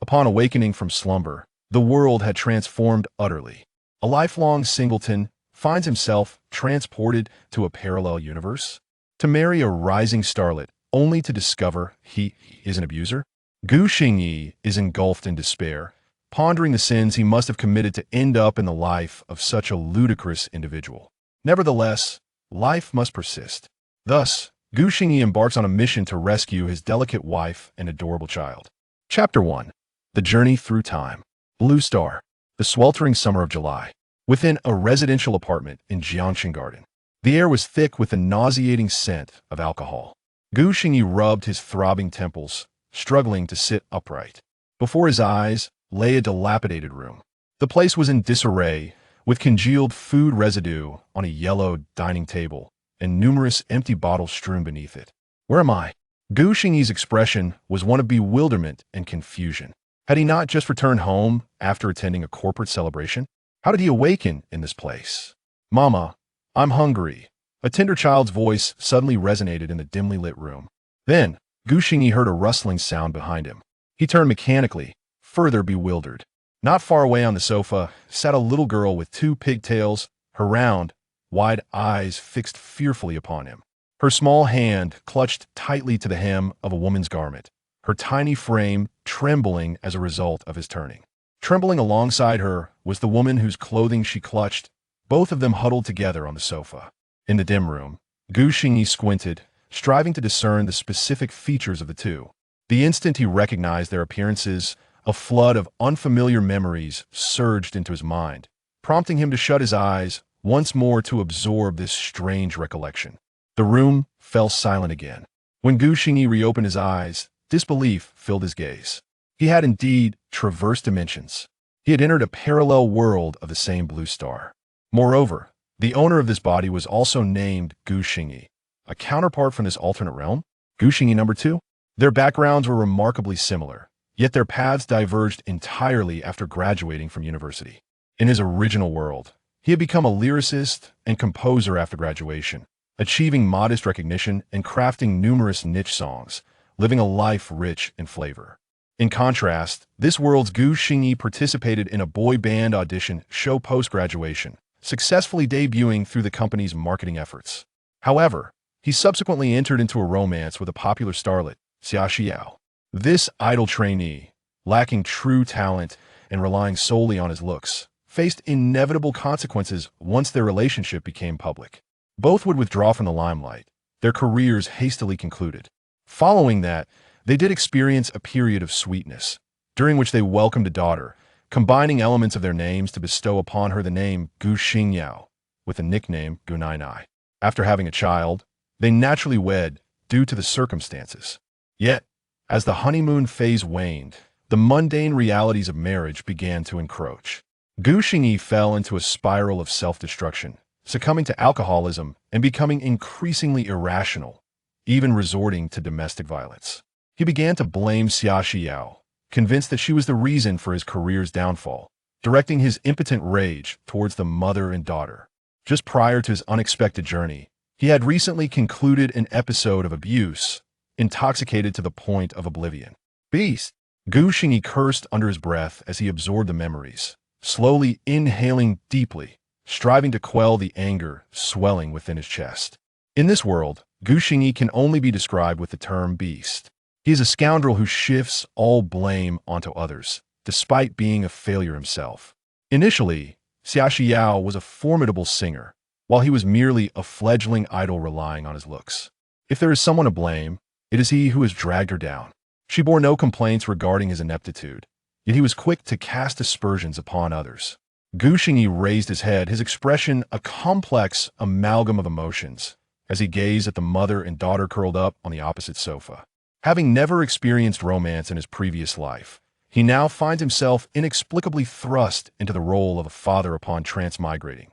Upon awakening from slumber, the world had transformed utterly. A lifelong singleton finds himself transported to a parallel universe to marry a rising starlet only to discover he is an abuser. Xingyi is engulfed in despair, pondering the sins he must have committed to end up in the life of such a ludicrous individual. Nevertheless, life must persist. Thus, Xingyi embarks on a mission to rescue his delicate wife and adorable child. Chapter 1. The Journey Through Time. Blue Star. The sweltering summer of July. Within a residential apartment in Jiangshan Garden, the air was thick with the nauseating scent of alcohol. Xingyi rubbed his throbbing temples, struggling to sit upright. Before his eyes lay a dilapidated room. The place was in disarray, with congealed food residue on a yellow dining table and numerous empty bottles strewn beneath it. Where am I? Xingyi's expression was one of bewilderment and confusion. Had he not just returned home after attending a corporate celebration? How did he awaken in this place? Mama, I'm hungry. A tender child's voice suddenly resonated in the dimly lit room. Then, Xingyi heard a rustling sound behind him. He turned mechanically, further bewildered. Not far away on the sofa sat a little girl with two pigtails, her round, wide eyes fixed fearfully upon him. Her small hand clutched tightly to the hem of a woman's garment, her tiny frame trembling as a result of his turning. Trembling alongside her was the woman whose clothing she clutched, both of them huddled together on the sofa. In the dim room, Xingyi squinted, striving to discern the specific features of the two. The instant he recognized their appearances, a flood of unfamiliar memories surged into his mind, prompting him to shut his eyes once more to absorb this strange recollection. The room fell silent again. When Xingyi reopened his eyes, disbelief filled his gaze. He had indeed traversed dimensions. He had entered a parallel world of the same blue star. Moreover, the owner of this body was also named Xingyi, a counterpart from this alternate realm. Xingyi number 2? Their backgrounds were remarkably similar, yet their paths diverged entirely after graduating from university. In his original world, he had become a lyricist and composer after graduation, achieving modest recognition and crafting numerous niche songs, living a life rich in flavor. In contrast, this world's Xingyi participated in a boy band audition show post-graduation, successfully debuting through the company's marketing efforts. However, he subsequently entered into a romance with a popular starlet, Xiaoxiao. This idol trainee, lacking true talent and relying solely on his looks, faced inevitable consequences once their relationship became public. Both would withdraw from the limelight, their careers hastily concluded. Following that, they did experience a period of sweetness, during which they welcomed a daughter, combining elements of their names to bestow upon her the name Gu Xingyao, with the nickname Gu Nainai. After having a child, they naturally wed due to the circumstances. Yet, as the honeymoon phase waned, the mundane realities of marriage began to encroach. Xingyi fell into a spiral of self-destruction, succumbing to alcoholism and becoming increasingly irrational, even resorting to domestic violence. He began to blame Xiaoxiao, convinced that she was the reason for his career's downfall, directing his impotent rage towards the mother and daughter. Just prior to his unexpected journey, he had recently concluded an episode of abuse, intoxicated to the point of oblivion. Beast! Xingyi cursed under his breath as he absorbed the memories, slowly inhaling deeply, striving to quell the anger swelling within his chest. In this world, Xingyi can only be described with the term beast. He is a scoundrel who shifts all blame onto others, despite being a failure himself. Initially, Xiaoxiao was a formidable singer, while he was merely a fledgling idol relying on his looks. If there is someone to blame, it is he who has dragged her down. She bore no complaints regarding his ineptitude, yet he was quick to cast aspersions upon others. Xingyi raised his head, his expression a complex amalgam of emotions, as he gazed at the mother and daughter curled up on the opposite sofa. Having never experienced romance in his previous life, he now finds himself inexplicably thrust into the role of a father upon transmigrating.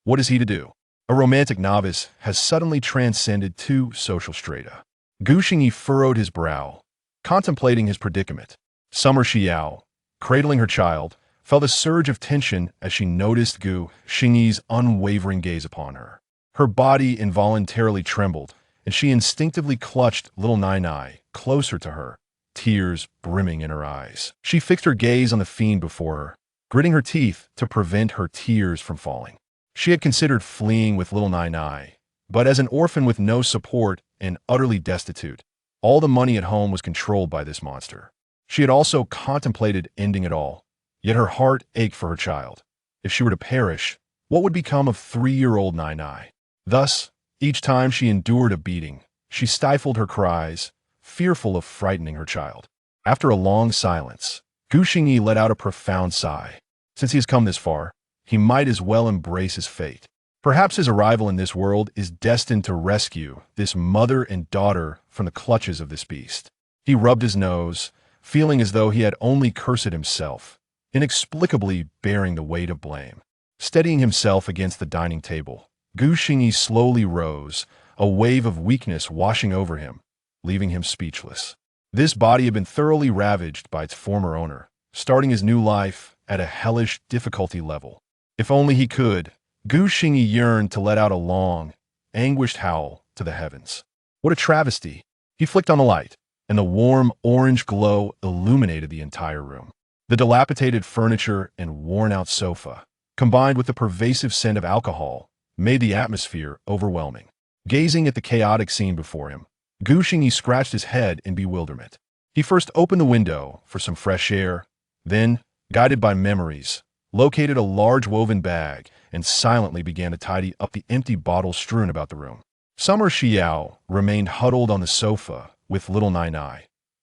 What is he to do? A romantic novice has suddenly transcended two social strata. Xingyi furrowed his brow, contemplating his predicament. Summer Xiao, cradling her child, felt a surge of tension as she noticed Xingyi's unwavering gaze upon her. Her body involuntarily trembled, and she instinctively clutched little Nainai closer to her, tears brimming in her eyes. She fixed her gaze on the fiend before her, gritting her teeth to prevent her tears from falling. She had considered fleeing with little Nainai, but as an orphan with no support and utterly destitute, all the money at home was controlled by this monster. She had also contemplated ending it all, yet her heart ached for her child. If she were to perish, what would become of 3-year-old Nainai? Thus, each time she endured a beating, she stifled her cries, fearful of frightening her child. After a long silence, Xingyi let out a profound sigh. Since he has come this far, he might as well embrace his fate. Perhaps his arrival in this world is destined to rescue this mother and daughter from the clutches of this beast. He rubbed his nose, feeling as though he had only cursed himself, inexplicably bearing the weight of blame. Steadying himself against the dining table, Xingyi slowly rose, a wave of weakness washing over him, leaving him speechless. This body had been thoroughly ravaged by its former owner, starting his new life at a hellish difficulty level. If only he could, Xingyi yearned to let out a long, anguished howl to the heavens. What a travesty! He flicked on the light, and the warm orange glow illuminated the entire room. The dilapidated furniture and worn-out sofa, combined with the pervasive scent of alcohol, made the atmosphere overwhelming. Gazing at the chaotic scene before him, Xingyi scratched his head in bewilderment. He first opened the window for some fresh air, then, guided by memories, located a large woven bag and silently began to tidy up the empty bottles strewn about the room. Summer Xiao remained huddled on the sofa with little Nainai,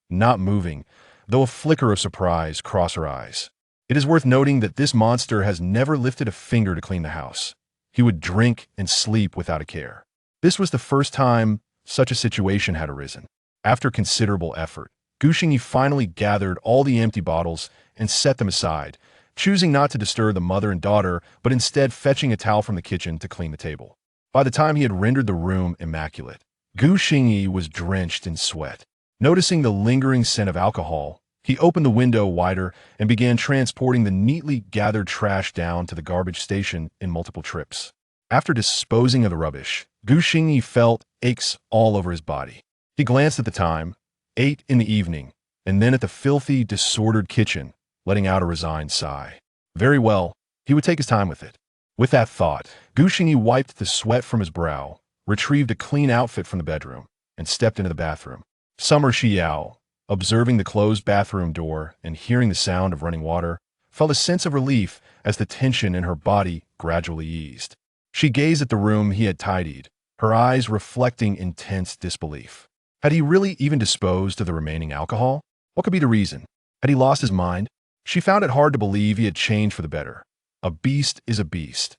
not moving, though a flicker of surprise crossed her eyes. It is worth noting that this monster has never lifted a finger to clean the house. He would drink and sleep without a care. This was the first time such a situation had arisen. After considerable effort, Xingyi finally gathered all the empty bottles and set them aside, choosing not to disturb the mother and daughter, but instead fetching a towel from the kitchen to clean the table. By the time he had rendered the room immaculate, Xingyi was drenched in sweat. Noticing the lingering scent of alcohol, he opened the window wider and began transporting the neatly gathered trash down to the garbage station in multiple trips. After disposing of the rubbish, Xingyi felt aches all over his body. He glanced at the time, 8 in the evening, and then at the filthy, disordered kitchen, letting out a resigned sigh. Very well, he would take his time with it. With that thought, Xingyi wiped the sweat from his brow, retrieved a clean outfit from the bedroom, and stepped into the bathroom. Summer Xiao, observing the closed bathroom door and hearing the sound of running water, felt a sense of relief as the tension in her body gradually eased. She gazed at the room he had tidied, her eyes reflecting intense disbelief. Had he really even disposed of the remaining alcohol? What could be the reason? Had he lost his mind? She found it hard to believe he had changed for the better. A beast is a beast.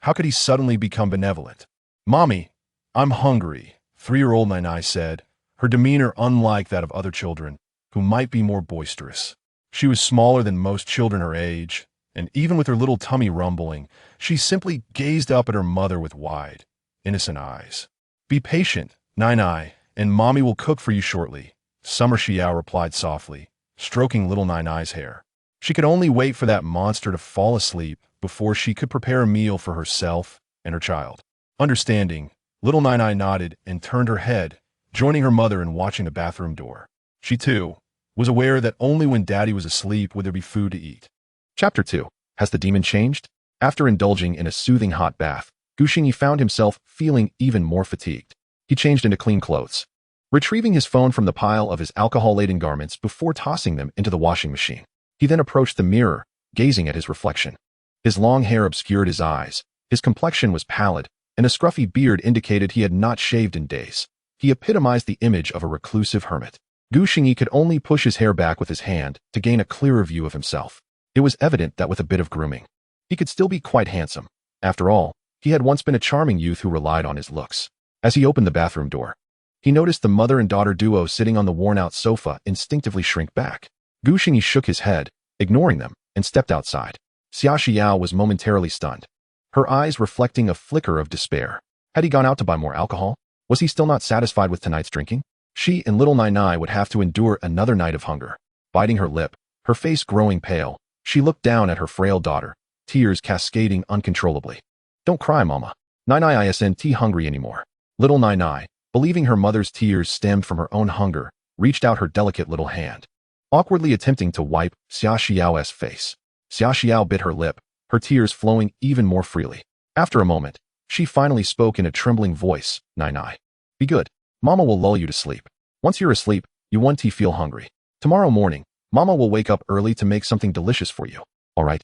How could he suddenly become benevolent? "Mommy, I'm hungry," 3-year-old Nainai said, her demeanor unlike that of other children, who might be more boisterous. She was smaller than most children her age, and even with her little tummy rumbling, she simply gazed up at her mother with wide, innocent eyes. "Be patient, Nainai, and Mommy will cook for you shortly," Summer Xiao replied softly, stroking little Nainai's hair. She could only wait for that monster to fall asleep before she could prepare a meal for herself and her child. Understanding, little Nainai nodded and turned her head, joining her mother in watching the bathroom door. She, too, was aware that only when Daddy was asleep would there be food to eat. Chapter 2. Has the demon changed? After indulging in a soothing hot bath, Xingyi found himself feeling even more fatigued. He changed into clean clothes, retrieving his phone from the pile of his alcohol-laden garments before tossing them into the washing machine. He then approached the mirror, gazing at his reflection. His long hair obscured his eyes, his complexion was pallid, and a scruffy beard indicated he had not shaved in days. He epitomized the image of a reclusive hermit. Xingyi could only push his hair back with his hand to gain a clearer view of himself. It was evident that with a bit of grooming, he could still be quite handsome. After all, he had once been a charming youth who relied on his looks. As he opened the bathroom door, he noticed the mother and daughter duo sitting on the worn-out sofa instinctively shrink back. Xingyi shook his head, ignoring them, and stepped outside. Xia Xiao was momentarily stunned, her eyes reflecting a flicker of despair. Had he gone out to buy more alcohol? Was he still not satisfied with tonight's drinking? She and little Nainai would have to endure another night of hunger. Biting her lip, her face growing pale, she looked down at her frail daughter, tears cascading uncontrollably. "Don't cry, Mama. Nainai isn't hungry anymore." Little Nainai, believing her mother's tears stemmed from her own hunger, reached out her delicate little hand, awkwardly attempting to wipe Xia Xiao's face. Xia Xiao bit her lip, her tears flowing even more freely. After a moment, she finally spoke in a trembling voice, Nainai. Be good. Mama will lull you to sleep. Once you're asleep, you won't feel hungry. Tomorrow morning, Mama will wake up early to make something delicious for you. All right?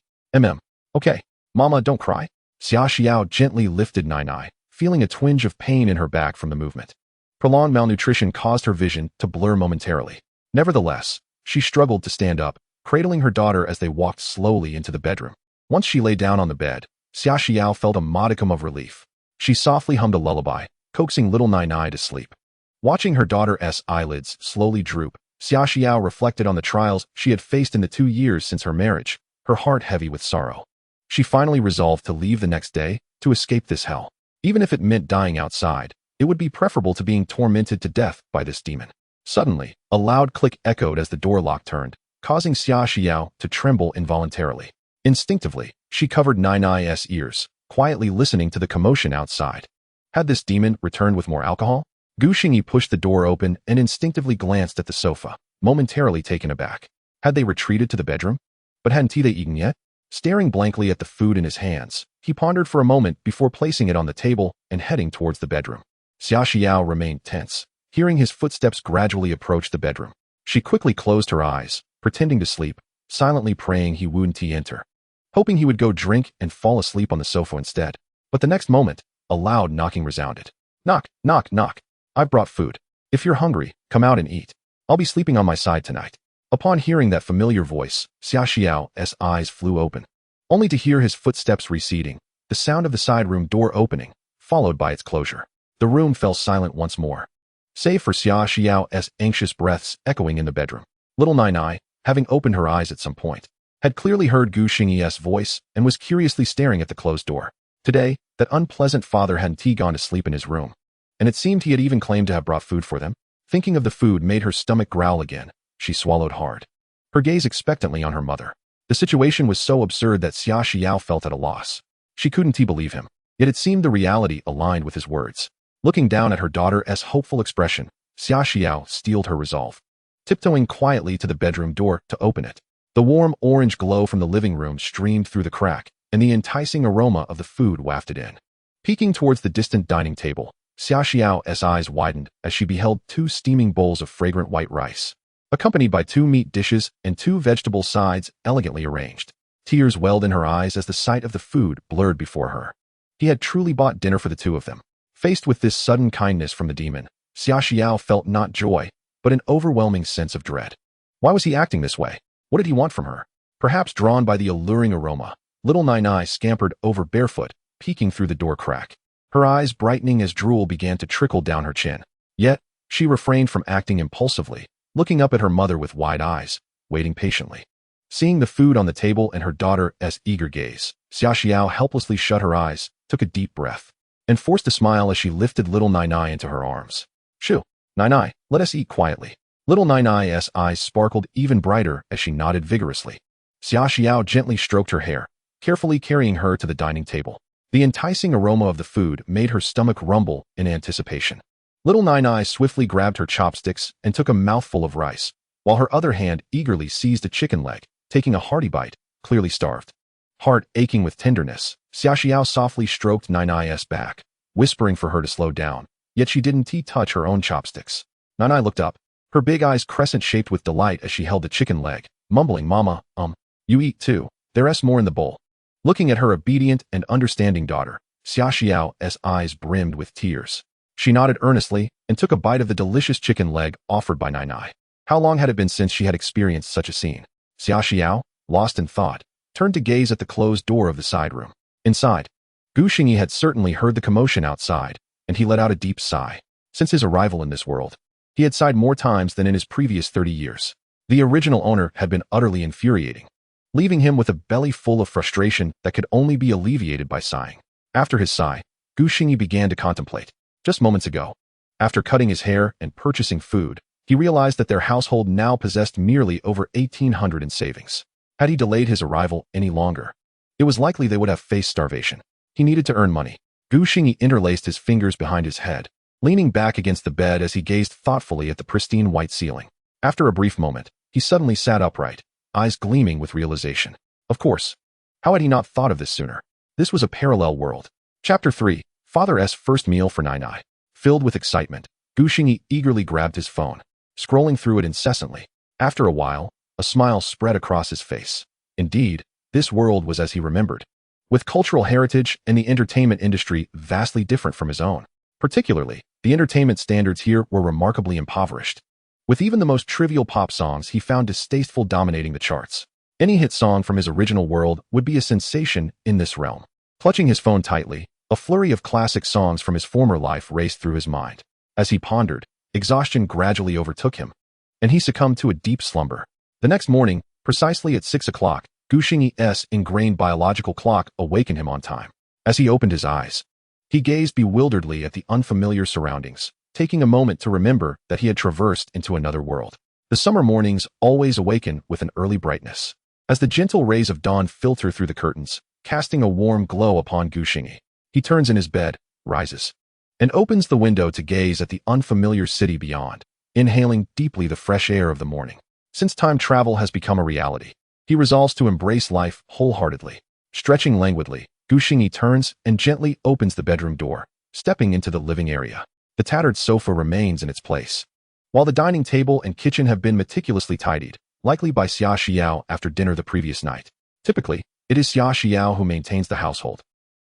Okay. Mama, don't cry. Xia Xiao gently lifted Nainai, feeling a twinge of pain in her back from the movement. Prolonged malnutrition caused her vision to blur momentarily. Nevertheless, she struggled to stand up, cradling her daughter as they walked slowly into the bedroom. Once she lay down on the bed, Xia Xiao felt a modicum of relief. She softly hummed a lullaby, coaxing little Nainai to sleep. Watching her daughter's eyelids slowly droop, Xia Xiao reflected on the trials she had faced in the 2 years since her marriage, her heart heavy with sorrow. She finally resolved to leave the next day to escape this hell. Even if it meant dying outside, it would be preferable to being tormented to death by this demon. Suddenly, a loud click echoed as the door lock turned, causing Xia Xiao to tremble involuntarily. Instinctively, she covered Nainai's ears, quietly listening to the commotion outside. Had this demon returned with more alcohol? Xingyi pushed the door open and instinctively glanced at the sofa, momentarily taken aback. Had they retreated to the bedroom? But hadn't they eaten yet? Staring blankly at the food in his hands, he pondered for a moment before placing it on the table and heading towards the bedroom. Xia Xiao remained tense, hearing his footsteps gradually approach the bedroom. She quickly closed her eyes, pretending to sleep, silently praying he wouldn't enter, hoping he would go drink and fall asleep on the sofa instead. But the next moment, a loud knocking resounded. Knock, knock, knock. I've brought food. If you're hungry, come out and eat. I'll be sleeping on my side tonight. Upon hearing that familiar voice, Xia Xiao's eyes flew open, only to hear his footsteps receding, the sound of the side room door opening, followed by its closure. The room fell silent once more, save for Xia Xiao's anxious breaths echoing in the bedroom. Little Nainai, having opened her eyes at some point, had clearly heard Xingyi's voice and was curiously staring at the closed door. Today, that unpleasant father hadn't gone to sleep in his room, and it seemed he had even claimed to have brought food for them. Thinking of the food made her stomach growl again. She swallowed hard, her gaze expectantly on her mother. The situation was so absurd that Xia Xiao felt at a loss. She couldn't believe him, yet it seemed the reality aligned with his words. Looking down at her daughter's hopeful expression, Xia Xiao steeled her resolve, tiptoeing quietly to the bedroom door to open it. The warm orange glow from the living room streamed through the crack, and the enticing aroma of the food wafted in. Peeking towards the distant dining table, Xia Xiao's eyes widened as she beheld 2 steaming bowls of fragrant white rice, accompanied by 2 meat dishes and 2 vegetable sides elegantly arranged. Tears welled in her eyes as the sight of the food blurred before her. He had truly bought dinner for the 2 of them. Faced with this sudden kindness from the demon, Xia Xiao felt not joy, but an overwhelming sense of dread. Why was he acting this way? What did he want from her? Perhaps drawn by the alluring aroma, little Nainai scampered over barefoot, peeking through the door crack, her eyes brightening as drool began to trickle down her chin. Yet, she refrained from acting impulsively, looking up at her mother with wide eyes, waiting patiently. Seeing the food on the table and her daughter's eager gaze, Xia Xiao helplessly shut her eyes, took a deep breath, and forced a smile as she lifted little Nainai into her arms. Shoo, Nainai, let us eat quietly. Little Nainai's eyes sparkled even brighter as she nodded vigorously. Xia Xiao gently stroked her hair, carefully carrying her to the dining table. The enticing aroma of the food made her stomach rumble in anticipation. Little Nainai swiftly grabbed her chopsticks and took a mouthful of rice, while her other hand eagerly seized a chicken leg, taking a hearty bite, clearly starved. Heart aching with tenderness, Xia Xiao softly stroked Nainai's back, whispering for her to slow down, yet she didn't touch her own chopsticks. Nainai looked up, her big eyes crescent-shaped with delight as she held the chicken leg, mumbling, Mama, you eat too, there's more in the bowl. Looking at her obedient and understanding daughter, Xia Xiao's eyes brimmed with tears. She nodded earnestly and took a bite of the delicious chicken leg offered by Nainai. How long had it been since she had experienced such a scene? Xia Xiao, lost in thought, turned to gaze at the closed door of the side room. Inside, Xingyi had certainly heard the commotion outside, and he let out a deep sigh. Since his arrival in this world, he had sighed more times than in his previous 30 years. The original owner had been utterly infuriating, leaving him with a belly full of frustration that could only be alleviated by sighing. After his sigh, Xingyi began to contemplate. Just moments ago, after cutting his hair and purchasing food, he realized that their household now possessed merely over 1,800 in savings. Had he delayed his arrival any longer, it was likely they would have faced starvation. He needed to earn money. Xingyi interlaced his fingers behind his head, leaning back against the bed as he gazed thoughtfully at the pristine white ceiling. After a brief moment, he suddenly sat upright, eyes gleaming with realization. Of course. How had he not thought of this sooner? This was a parallel world. Chapter 3. Father's first meal for Nainai. Filled with excitement, Xingyi eagerly grabbed his phone, scrolling through it incessantly. After a while, a smile spread across his face. Indeed, this world was as he remembered, with cultural heritage and the entertainment industry vastly different from his own. Particularly, the entertainment standards here were remarkably impoverished. With even the most trivial pop songs he found distasteful dominating the charts. Any hit song from his original world would be a sensation in this realm. Clutching his phone tightly, a flurry of classic songs from his former life raced through his mind. As he pondered, exhaustion gradually overtook him, and he succumbed to a deep slumber. The next morning, precisely at 6 o'clock, Xingyi's ingrained biological clock awakened him on time. As he opened his eyes, he gazed bewilderedly at the unfamiliar surroundings, taking a moment to remember that he had traversed into another world. The summer mornings always awaken with an early brightness. As the gentle rays of dawn filter through the curtains, casting a warm glow upon Xingyi, he turns in his bed, rises, and opens the window to gaze at the unfamiliar city beyond, inhaling deeply the fresh air of the morning. Since time travel has become a reality, he resolves to embrace life wholeheartedly. Stretching languidly, Xingyi turns and gently opens the bedroom door, stepping into the living area. The tattered sofa remains in its place, while the dining table and kitchen have been meticulously tidied, likely by Xia Xiao after dinner the previous night. Typically, it is Xia Xiao who maintains the household,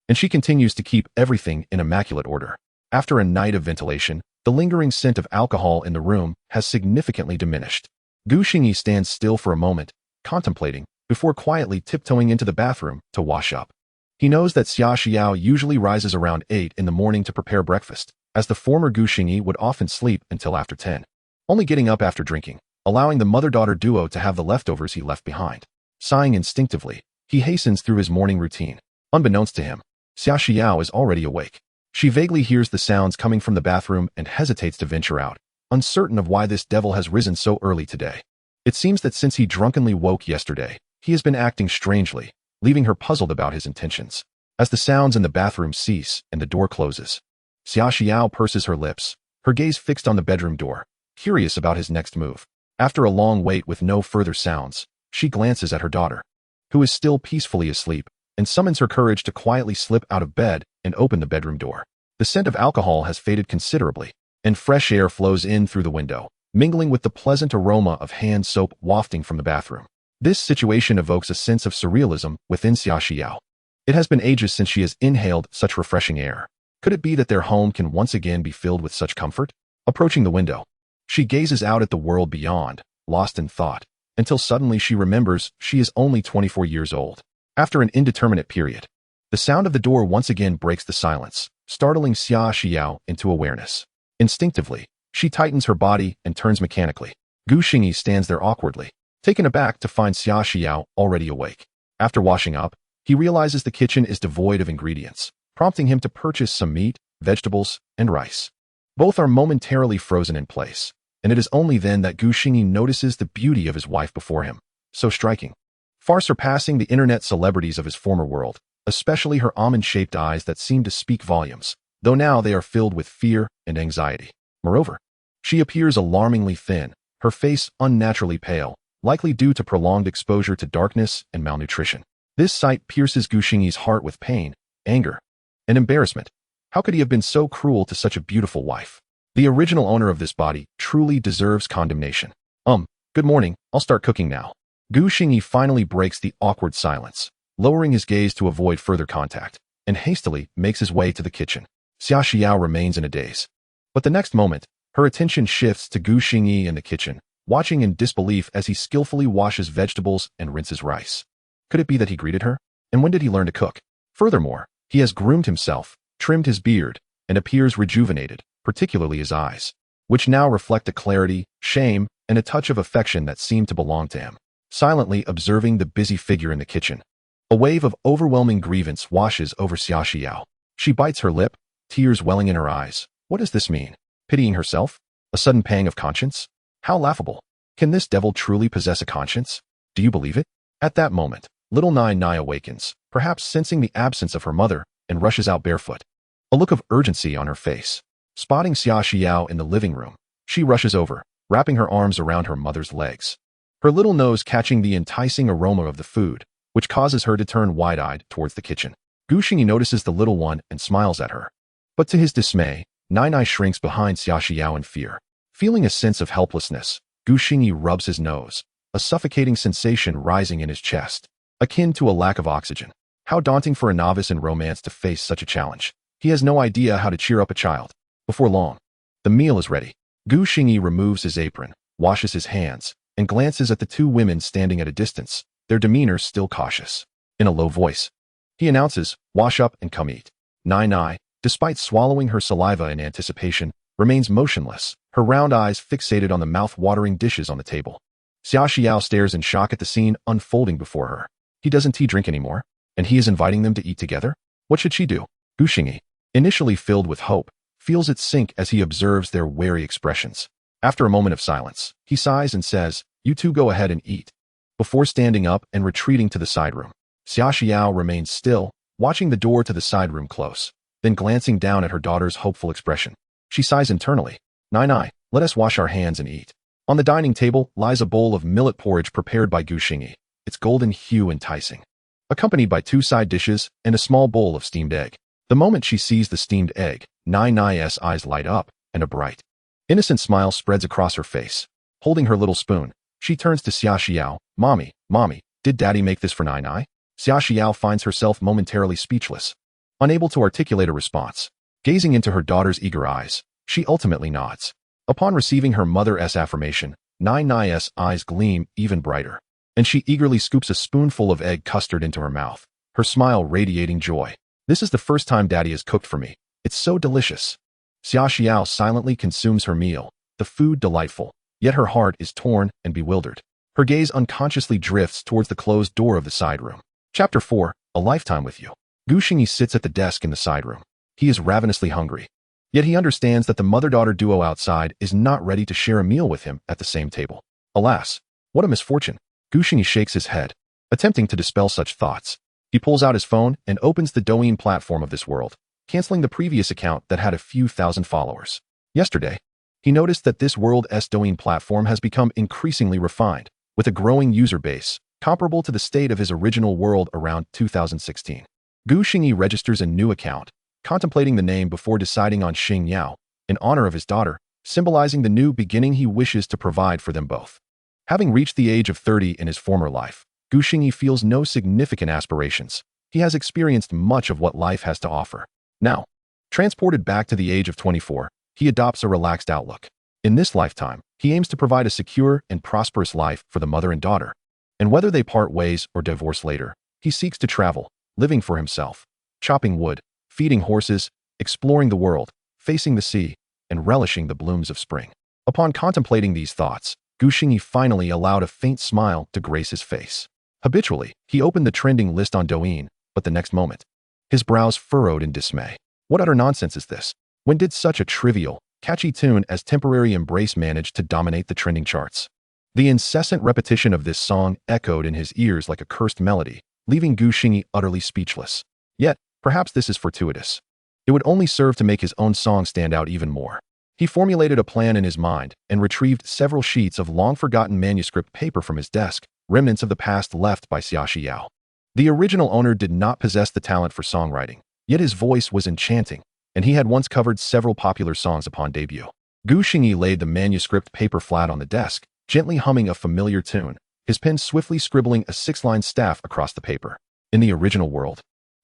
and she continues to keep everything in immaculate order. After a night of ventilation, the lingering scent of alcohol in the room has significantly diminished. Xingyi stands still for a moment, contemplating, before quietly tiptoeing into the bathroom to wash up. He knows that Xia Xiao usually rises around 8 in the morning to prepare breakfast, as the former Xingyi would often sleep until after 10, only getting up after drinking, allowing the mother-daughter duo to have the leftovers he left behind. Sighing instinctively, he hastens through his morning routine. Unbeknownst to him, Xia Xiao is already awake. She vaguely hears the sounds coming from the bathroom and hesitates to venture out, uncertain of why this devil has risen so early today. It seems that since he drunkenly woke yesterday, he has been acting strangely, leaving her puzzled about his intentions. As the sounds in the bathroom cease and the door closes, Xia Xiao purses her lips, her gaze fixed on the bedroom door, curious about his next move. After a long wait with no further sounds, she glances at her daughter, who is still peacefully asleep, and summons her courage to quietly slip out of bed and open the bedroom door. The scent of alcohol has faded considerably, and fresh air flows in through the window, mingling with the pleasant aroma of hand soap wafting from the bathroom. This situation evokes a sense of surrealism within Xia Xiao. It has been ages since she has inhaled such refreshing air. Could it be that their home can once again be filled with such comfort? Approaching the window, she gazes out at the world beyond, lost in thought, until suddenly she remembers she is only 24 years old. After an indeterminate period, the sound of the door once again breaks the silence, startling Xia Xiao into awareness. Instinctively, she tightens her body and turns mechanically. Xingyi stands there awkwardly, taken aback to find Xia Xiao already awake. After washing up, he realizes the kitchen is devoid of ingredients, prompting him to purchase some meat, vegetables, and rice. Both are momentarily frozen in place, and it is only then that Xingyi notices the beauty of his wife before him, so striking, far surpassing the internet celebrities of his former world, especially her almond-shaped eyes that seem to speak volumes, though now they are filled with fear and anxiety. Moreover, she appears alarmingly thin, her face unnaturally pale, likely due to prolonged exposure to darkness and malnutrition. This sight pierces Xingyi's heart with pain, anger, and embarrassment. How could he have been so cruel to such a beautiful wife? The original owner of this body truly deserves condemnation. Good morning, I'll start cooking now. Xingyi finally breaks the awkward silence, lowering his gaze to avoid further contact, and hastily makes his way to the kitchen. Xia Xiao remains in a daze. But the next moment, her attention shifts to Xingyi in the kitchen, watching in disbelief as he skillfully washes vegetables and rinses rice. Could it be that he greeted her? And when did he learn to cook? Furthermore, he has groomed himself, trimmed his beard, and appears rejuvenated, particularly his eyes, which now reflect a clarity, shame, and a touch of affection that seem to belong to him. Silently observing the busy figure in the kitchen, a wave of overwhelming grievance washes over Xia Xiao. She bites her lip, tears welling in her eyes. What does this mean? Pitying herself? A sudden pang of conscience? How laughable. Can this devil truly possess a conscience? Do you believe it? At that moment, little Nainai awakens, perhaps sensing the absence of her mother, and rushes out barefoot, a look of urgency on her face. Spotting Xia Xiao in the living room, she rushes over, wrapping her arms around her mother's legs. Her little nose catching the enticing aroma of the food, which causes her to turn wide-eyed towards the kitchen. Xingyi notices the little one and smiles at her. But to his dismay, Nainai shrinks behind Xia Xiao in fear. Feeling a sense of helplessness, Xingyi rubs his nose, a suffocating sensation rising in his chest, akin to a lack of oxygen. How daunting for a novice in romance to face such a challenge. He has no idea how to cheer up a child. Before long, the meal is ready. Xingyi removes his apron, washes his hands, and glances at the two women standing at a distance, their demeanor still cautious. In a low voice, he announces, "Wash up and come eat." Nainai, despite swallowing her saliva in anticipation, remains motionless, her round eyes fixated on the mouth-watering dishes on the table. Xia Xiao stares in shock at the scene unfolding before her. He doesn't drink anymore, and he is inviting them to eat together? What should she do? Xingyi, initially filled with hope, feels it sink as he observes their wary expressions. After a moment of silence, he sighs and says, "You two go ahead and eat," before standing up and retreating to the side room. Xia Xiao remains still, watching the door to the side room close, then glancing down at her daughter's hopeful expression. She sighs internally. "Nainai, let us wash our hands and eat." On the dining table lies a bowl of millet porridge prepared by Xingyi, its golden hue enticing, accompanied by 2 side dishes and a small bowl of steamed egg. The moment she sees the steamed egg, Nainai's eyes light up, and a bright, innocent smile spreads across her face. Holding her little spoon, she turns to Xia Xiao. Mommy, did Daddy make this for Nainai?" Xia Xiao finds herself momentarily speechless, unable to articulate a response. Gazing into her daughter's eager eyes, she ultimately nods. Upon receiving her mother's affirmation, Nainai's eyes gleam even brighter, and she eagerly scoops a spoonful of egg custard into her mouth, her smile radiating joy. "This is the first time Daddy has cooked for me. It's so delicious." Xia Xiao silently consumes her meal, the food delightful, yet her heart is torn and bewildered. Her gaze unconsciously drifts towards the closed door of the side room. Chapter 4, A Lifetime with You. Xingyi sits at the desk in the side room. He is ravenously hungry. Yet he understands that the mother-daughter duo outside is not ready to share a meal with him at the same table. Alas, what a misfortune. Xingyi shakes his head, attempting to dispel such thoughts. He pulls out his phone and opens the Douyin platform of this world, canceling the previous account that had a few thousand followers. Yesterday, he noticed that this world's Douyin platform has become increasingly refined, with a growing user base, comparable to the state of his original world around 2016. Xingyi registers a new account, contemplating the name before deciding on Xing Yao, in honor of his daughter, symbolizing the new beginning he wishes to provide for them both. Having reached the age of 30 in his former life, Xingyi feels no significant aspirations. He has experienced much of what life has to offer. Now, transported back to the age of 24, he adopts a relaxed outlook. In this lifetime, he aims to provide a secure and prosperous life for the mother and daughter. And whether they part ways or divorce later, he seeks to travel, living for himself, chopping wood, feeding horses, exploring the world, facing the sea, and relishing the blooms of spring. Upon contemplating these thoughts, Xingyi finally allowed a faint smile to grace his face. Habitually, he opened the trending list on Douyin, but the next moment, his brows furrowed in dismay. What utter nonsense is this? When did such a trivial, catchy tune as Temporary Embrace manage to dominate the trending charts? The incessant repetition of this song echoed in his ears like a cursed melody, leaving Xingyi utterly speechless. Yet, perhaps this is fortuitous. It would only serve to make his own song stand out even more. He formulated a plan in his mind and retrieved several sheets of long-forgotten manuscript paper from his desk, remnants of the past left by Xia Xiao. The original owner did not possess the talent for songwriting, yet his voice was enchanting, and he had once covered several popular songs upon debut. Xingyi laid the manuscript paper flat on the desk, gently humming a familiar tune, his pen swiftly scribbling a 6-line staff across the paper. In the original world,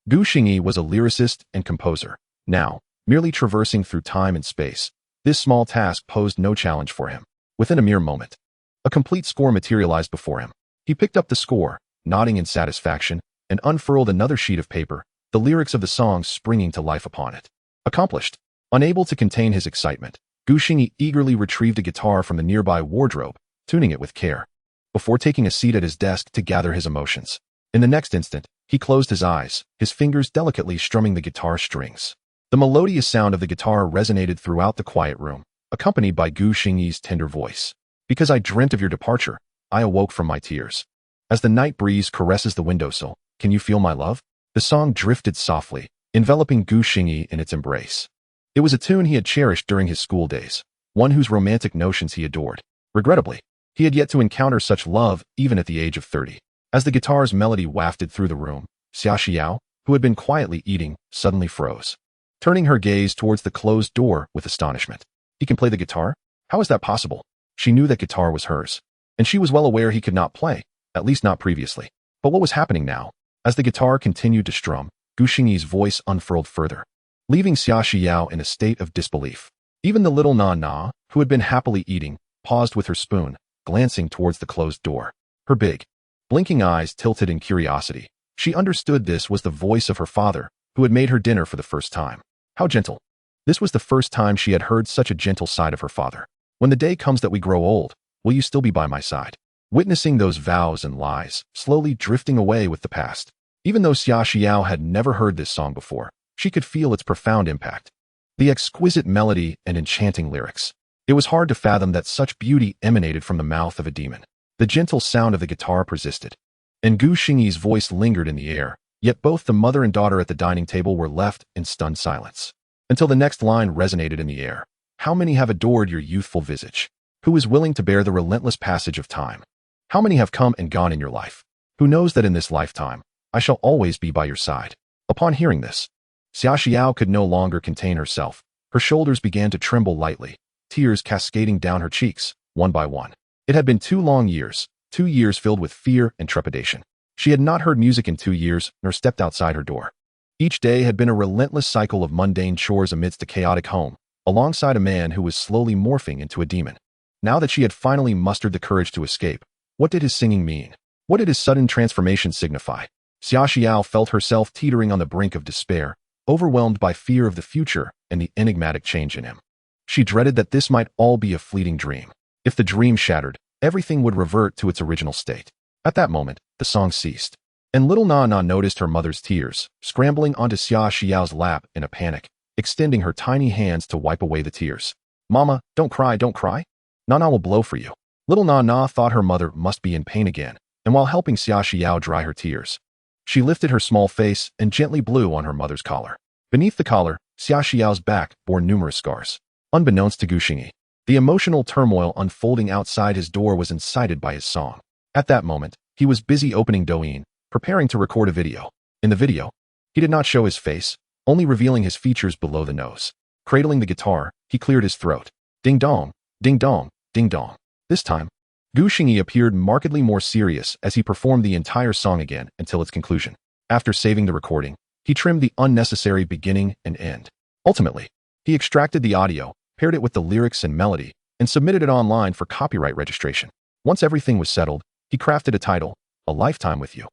Xingyi was a lyricist and composer. Now, merely traversing through time and space, this small task posed no challenge for him. Within a mere moment, a complete score materialized before him. He picked up the score, nodding in satisfaction, and unfurled another sheet of paper, the lyrics of the song springing to life upon it. Accomplished. Unable to contain his excitement, Xingyi eagerly retrieved a guitar from the nearby wardrobe, tuning it with care, before taking a seat at his desk to gather his emotions. In the next instant, he closed his eyes, his fingers delicately strumming the guitar strings. The melodious sound of the guitar resonated throughout the quiet room, accompanied by Xingyi's tender voice. "Because I dreamt of your departure, I awoke from my tears. As the night breeze caresses the windowsill, can you feel my love?" The song drifted softly, enveloping Xingyi in its embrace. It was a tune he had cherished during his school days, one whose romantic notions he adored. Regrettably, he had yet to encounter such love even at the age of 30. As the guitar's melody wafted through the room, Xia Xiao, who had been quietly eating, suddenly froze, turning her gaze towards the closed door with astonishment. He can play the guitar? How is that possible? She knew that guitar was hers, and she was well aware he could not play, at least not previously. But what was happening now? As the guitar continued to strum, Gu Xingyi's voice unfurled further, leaving Xia Xiao in a state of disbelief. Even the little Nainai, who had been happily eating, paused with her spoon, glancing towards the closed door. Her big, blinking eyes tilted in curiosity. She understood this was the voice of her father, who had made her dinner for the first time. How gentle. This was the first time she had heard such a gentle side of her father. When the day comes that we grow old, will you still be by my side? Witnessing those vows and lies, slowly drifting away with the past. Even though Xia Xiao had never heard this song before, she could feel its profound impact. The exquisite melody and enchanting lyrics. It was hard to fathom that such beauty emanated from the mouth of a demon. The gentle sound of the guitar persisted, and Gu Xingyi's voice lingered in the air, yet both the mother and daughter at the dining table were left in stunned silence. Until the next line resonated in the air. How many have adored your youthful visage? Who is willing to bear the relentless passage of time? How many have come and gone in your life? Who knows that in this lifetime, I shall always be by your side? Upon hearing this, Xia Xiao could no longer contain herself. Her shoulders began to tremble lightly, tears cascading down her cheeks, one by one. It had been 2 long years, 2 years filled with fear and trepidation. She had not heard music in 2 years, nor stepped outside her door. Each day had been a relentless cycle of mundane chores amidst a chaotic home, alongside a man who was slowly morphing into a demon. Now that she had finally mustered the courage to escape, what did his singing mean? What did his sudden transformation signify? Xia Xiao felt herself teetering on the brink of despair, overwhelmed by fear of the future and the enigmatic change in him. She dreaded that this might all be a fleeting dream. If the dream shattered, everything would revert to its original state. At that moment, the song ceased, and little Nana noticed her mother's tears, scrambling onto Xia Xiao's lap in a panic, extending her tiny hands to wipe away the tears. Mama, don't cry, don't cry. Nana will blow for you. Little Nana thought her mother must be in pain again, and while helping Xia Xiao dry her tears, she lifted her small face and gently blew on her mother's collar. Beneath the collar, Xia Xiao's back bore numerous scars. Unbeknownst to Gu Xingyi, the emotional turmoil unfolding outside his door was incited by his song. At that moment, he was busy opening Douyin, preparing to record a video. In the video, he did not show his face, only revealing his features below the nose. Cradling the guitar, he cleared his throat. Ding dong, ding dong, ding dong. This time, Gu Xingyi appeared markedly more serious as he performed the entire song again until its conclusion. After saving the recording, he trimmed the unnecessary beginning and end. Ultimately, he extracted the audio, paired it with the lyrics and melody, and submitted it online for copyright registration. Once everything was settled, he crafted a title, A Lifetime with You.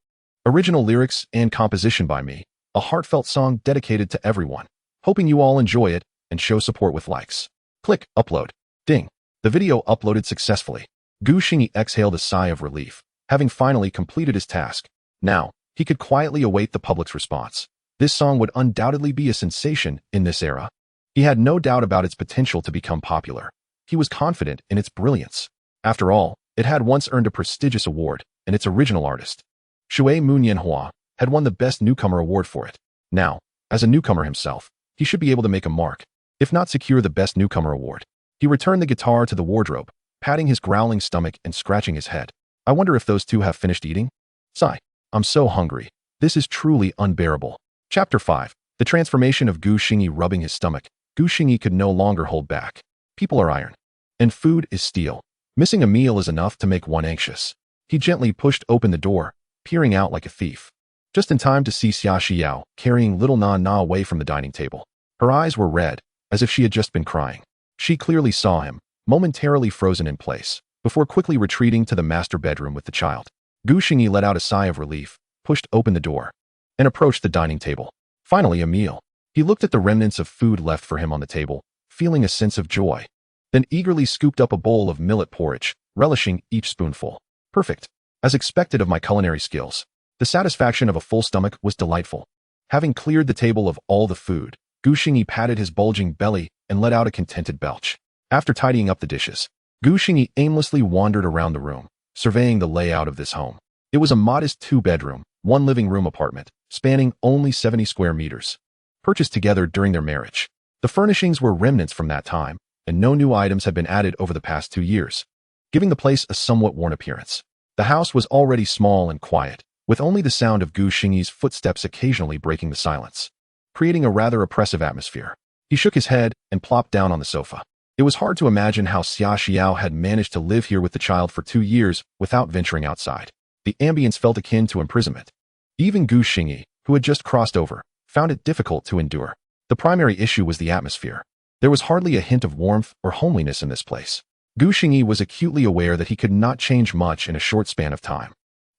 Original lyrics and composition by me, a heartfelt song dedicated to everyone. Hoping you all enjoy it and show support with likes. Click Upload. Ding. The video uploaded successfully. Gu Xingyi exhaled a sigh of relief, having finally completed his task. Now, he could quietly await the public's response. This song would undoubtedly be a sensation in this era. He had no doubt about its potential to become popular. He was confident in its brilliance. After all, it had once earned a prestigious award, and its original artist, Shui Munyanhua, had won the Best Newcomer award for it. Now, as a newcomer himself, he should be able to make a mark, if not secure the Best Newcomer award. He returned the guitar to the wardrobe, patting his growling stomach and scratching his head. I wonder if those two have finished eating? Sigh. I'm so hungry. This is truly unbearable. Chapter 5. The transformation of Gu Xingyi rubbing his stomach. Gu Xingyi could no longer hold back. People are iron, and food is steel. Missing a meal is enough to make one anxious. He gently pushed open the door, peering out like a thief. Just in time to see Xia Xiao carrying little Na away from the dining table. Her eyes were red, as if she had just been crying. She clearly saw him, momentarily frozen in place, before quickly retreating to the master bedroom with the child. Gu Xingyi let out a sigh of relief, pushed open the door, and approached the dining table. Finally, a meal. He looked at the remnants of food left for him on the table, feeling a sense of joy, then eagerly scooped up a bowl of millet porridge, relishing each spoonful. Perfect. As expected of my culinary skills. The satisfaction of a full stomach was delightful. Having cleared the table of all the food, Gu Xingyi patted his bulging belly and let out a contented belch. After tidying up the dishes, Gu Xingyi aimlessly wandered around the room, surveying the layout of this home. It was a modest 2-bedroom, 1 living room apartment, spanning only 70 square meters, purchased together during their marriage. The furnishings were remnants from that time, and no new items had been added over the past 2 years, giving the place a somewhat worn appearance. The house was already small and quiet, with only the sound of Gu Xingyi's footsteps occasionally breaking the silence, creating a rather oppressive atmosphere. He shook his head and plopped down on the sofa. It was hard to imagine how Xia Xiao had managed to live here with the child for 2 years without venturing outside. The ambience felt akin to imprisonment. Even Gu Xingyi, who had just crossed over, found it difficult to endure. The primary issue was the atmosphere. There was hardly a hint of warmth or homeliness in this place. Gu Xingyi was acutely aware that he could not change much in a short span of time.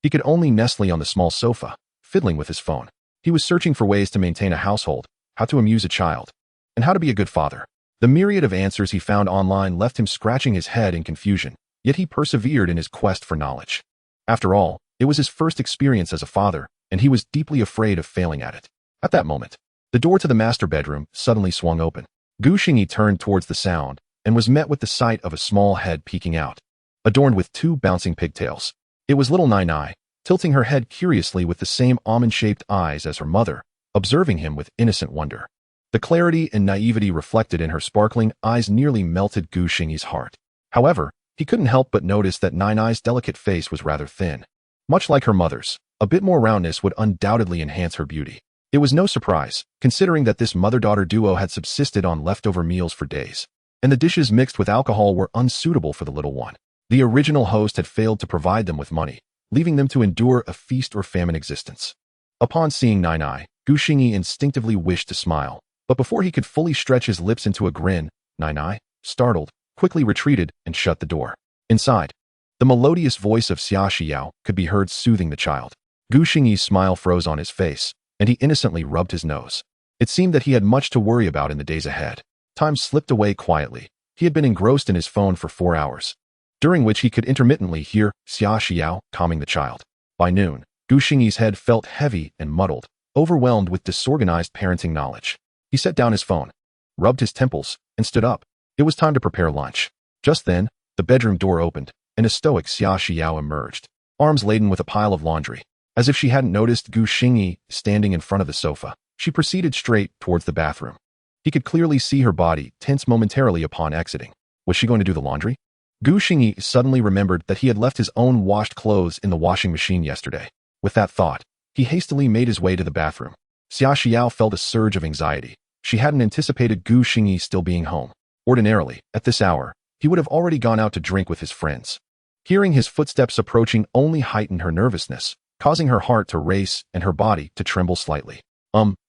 He could only nestle on the small sofa, fiddling with his phone. He was searching for ways to maintain a household, how to amuse a child, and how to be a good father. The myriad of answers he found online left him scratching his head in confusion, yet he persevered in his quest for knowledge. After all, it was his first experience as a father, and he was deeply afraid of failing at it. At that moment, the door to the master bedroom suddenly swung open. Gu Xingyi turned towards the sound and was met with the sight of a small head peeking out, adorned with 2 bouncing pigtails. It was little Nainai, tilting her head curiously with the same almond-shaped eyes as her mother, observing him with innocent wonder. The clarity and naivety reflected in her sparkling eyes nearly melted Gu Xingyi's heart. However, he couldn't help but notice that Nainai's delicate face was rather thin. Much like her mother's, a bit more roundness would undoubtedly enhance her beauty. It was no surprise, considering that this mother-daughter duo had subsisted on leftover meals for days, and the dishes mixed with alcohol were unsuitable for the little one. The original host had failed to provide them with money, leaving them to endure a feast or famine existence. Upon seeing Nainai, Gu Xingyi instinctively wished to smile, but before he could fully stretch his lips into a grin, Nainai, startled, quickly retreated and shut the door. Inside, the melodious voice of Xia Xiao could be heard soothing the child. Gu Xingyi's smile froze on his face, and he innocently rubbed his nose. It seemed that he had much to worry about in the days ahead. Time slipped away quietly. He had been engrossed in his phone for 4 hours, during which he could intermittently hear Xia Xiao calming the child. By noon, Gu Xingyi's head felt heavy and muddled, overwhelmed with disorganized parenting knowledge. He set down his phone, rubbed his temples, and stood up. It was time to prepare lunch. Just then, the bedroom door opened, and a stoic Xia Xiao emerged, arms laden with a pile of laundry. As if she hadn't noticed Gu Xingyi standing in front of the sofa, she proceeded straight towards the bathroom. He could clearly see her body tense momentarily upon exiting. Was she going to do the laundry? Gu Xingyi suddenly remembered that he had left his own washed clothes in the washing machine yesterday. With that thought, he hastily made his way to the bathroom. Xia Xiao felt a surge of anxiety. She hadn't anticipated Gu Xingyi still being home. Ordinarily, at this hour, he would have already gone out to drink with his friends. Hearing his footsteps approaching only heightened her nervousness, causing her heart to race and her body to tremble slightly.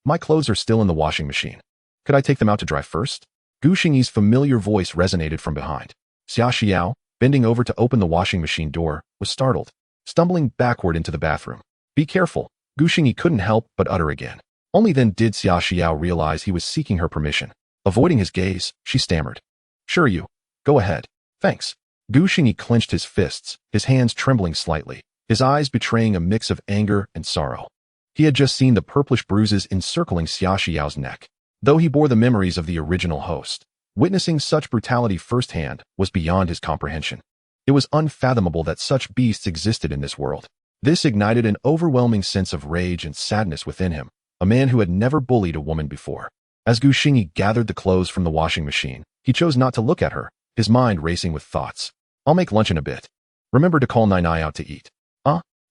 My clothes are still in the washing machine. Could I take them out to dry first? Gu Xingyi's familiar voice resonated from behind. Xia Xiao, bending over to open the washing machine door, was startled, stumbling backward into the bathroom. Be careful, Gu Xingyi couldn't help but utter again. Only then did Xia Xiao realize he was seeking her permission. Avoiding his gaze, she stammered. Sure you. Go ahead. Thanks. Gu Xingyi clenched his fists, his hands trembling slightly, his eyes betraying a mix of anger and sorrow. He had just seen the purplish bruises encircling Xia Xiao's neck. Though he bore the memories of the original host, witnessing such brutality firsthand was beyond his comprehension. It was unfathomable that such beasts existed in this world. This ignited an overwhelming sense of rage and sadness within him, a man who had never bullied a woman before. As Gu Xingyi gathered the clothes from the washing machine, he chose not to look at her, his mind racing with thoughts. I'll make lunch in a bit. Remember to call Nainai out to eat.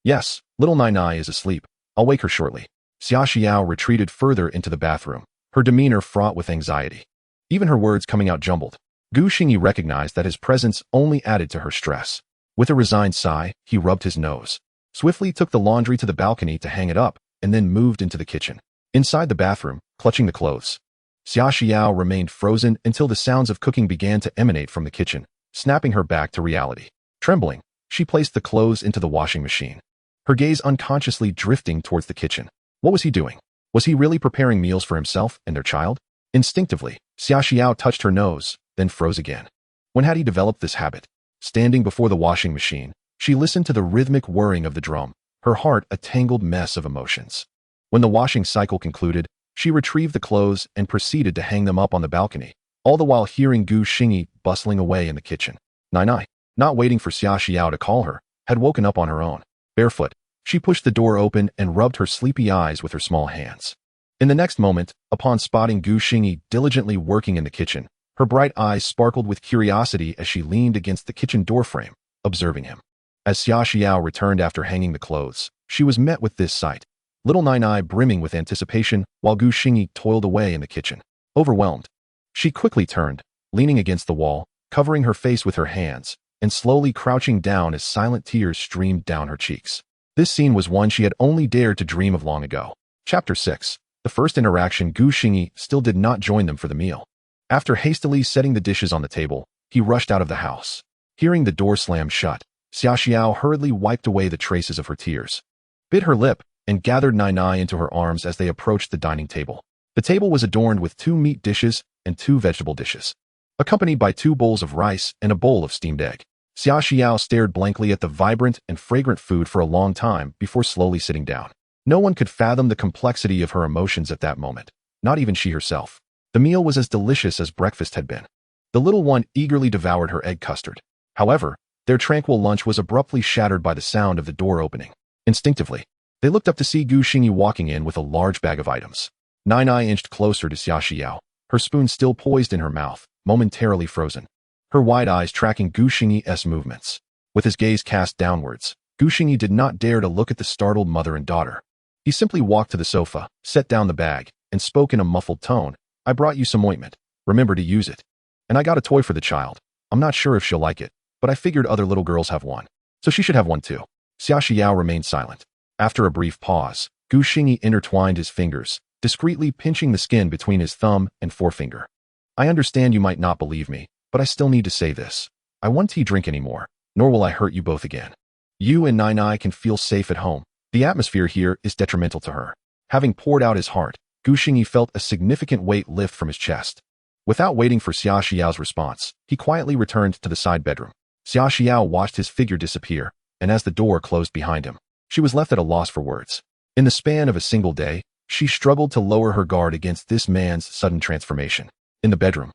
Yes, little Nainai is asleep. I'll wake her shortly. Xia Xiao retreated further into the bathroom, her demeanor fraught with anxiety. Even her words coming out jumbled. Gu Xingyi recognized that his presence only added to her stress. With a resigned sigh, he rubbed his nose, swiftly took the laundry to the balcony to hang it up, and then moved into the kitchen. Inside the bathroom, clutching the clothes, Xia Xiao remained frozen until the sounds of cooking began to emanate from the kitchen, snapping her back to reality. Trembling, she placed the clothes into the washing machine, her gaze unconsciously drifting towards the kitchen. What was he doing? Was he really preparing meals for himself and their child? Instinctively, Xia Xiao touched her nose, then froze again. When had he developed this habit? Standing before the washing machine, she listened to the rhythmic whirring of the drum, her heart a tangled mess of emotions. When the washing cycle concluded, she retrieved the clothes and proceeded to hang them up on the balcony, all the while hearing Gu Xingyi bustling away in the kitchen. Nainai, not waiting for Xia Xiao to call her, had woken up on her own. Barefoot, she pushed the door open and rubbed her sleepy eyes with her small hands. In the next moment, upon spotting Gu Xingyi diligently working in the kitchen, her bright eyes sparkled with curiosity as she leaned against the kitchen doorframe, observing him. As Xia Xiao returned after hanging the clothes, she was met with this sight, little Nainai brimming with anticipation while Gu Xingyi toiled away in the kitchen. Overwhelmed, she quickly turned, leaning against the wall, covering her face with her hands, and slowly crouching down as silent tears streamed down her cheeks. This scene was one she had only dared to dream of long ago. Chapter 6. The first interaction. Gu Xingyi still did not join them for the meal. After hastily setting the dishes on the table, he rushed out of the house. Hearing the door slam shut, Xia Xiao hurriedly wiped away the traces of her tears, bit her lip, and gathered Nainai into her arms as they approached the dining table. The table was adorned with 2 meat dishes and 2 vegetable dishes, accompanied by 2 bowls of rice and a bowl of steamed egg. Xia Xiao stared blankly at the vibrant and fragrant food for a long time before slowly sitting down. No one could fathom the complexity of her emotions at that moment, not even she herself. The meal was as delicious as breakfast had been. The little one eagerly devoured her egg custard. However, their tranquil lunch was abruptly shattered by the sound of the door opening. Instinctively, they looked up to see Gu Xingyi walking in with a large bag of items. Nainai inched closer to Xia Xiao, her spoon still poised in her mouth, momentarily frozen, her wide eyes tracking Gu Xingyi's movements. With his gaze cast downwards, Gu Xingyi did not dare to look at the startled mother and daughter. He simply walked to the sofa, set down the bag, and spoke in a muffled tone. "I brought you some ointment. Remember to use it. And I got a toy for the child. I'm not sure if she'll like it, but I figured other little girls have one, so she should have one too." Xia Xiao remained silent. After a brief pause, Gu Xingyi intertwined his fingers, discreetly pinching the skin between his thumb and forefinger. "I understand you might not believe me, but I still need to say this. I won't tea drink anymore, nor will I hurt you both again. You and Nainai can feel safe at home. The atmosphere here is detrimental to her." Having poured out his heart, Gu Xingyi felt a significant weight lift from his chest. Without waiting for Xia Xiao's response, he quietly returned to the side bedroom. Xia Xiao watched his figure disappear, and as the door closed behind him, she was left at a loss for words. In the span of a single day, she struggled to lower her guard against this man's sudden transformation. In the bedroom,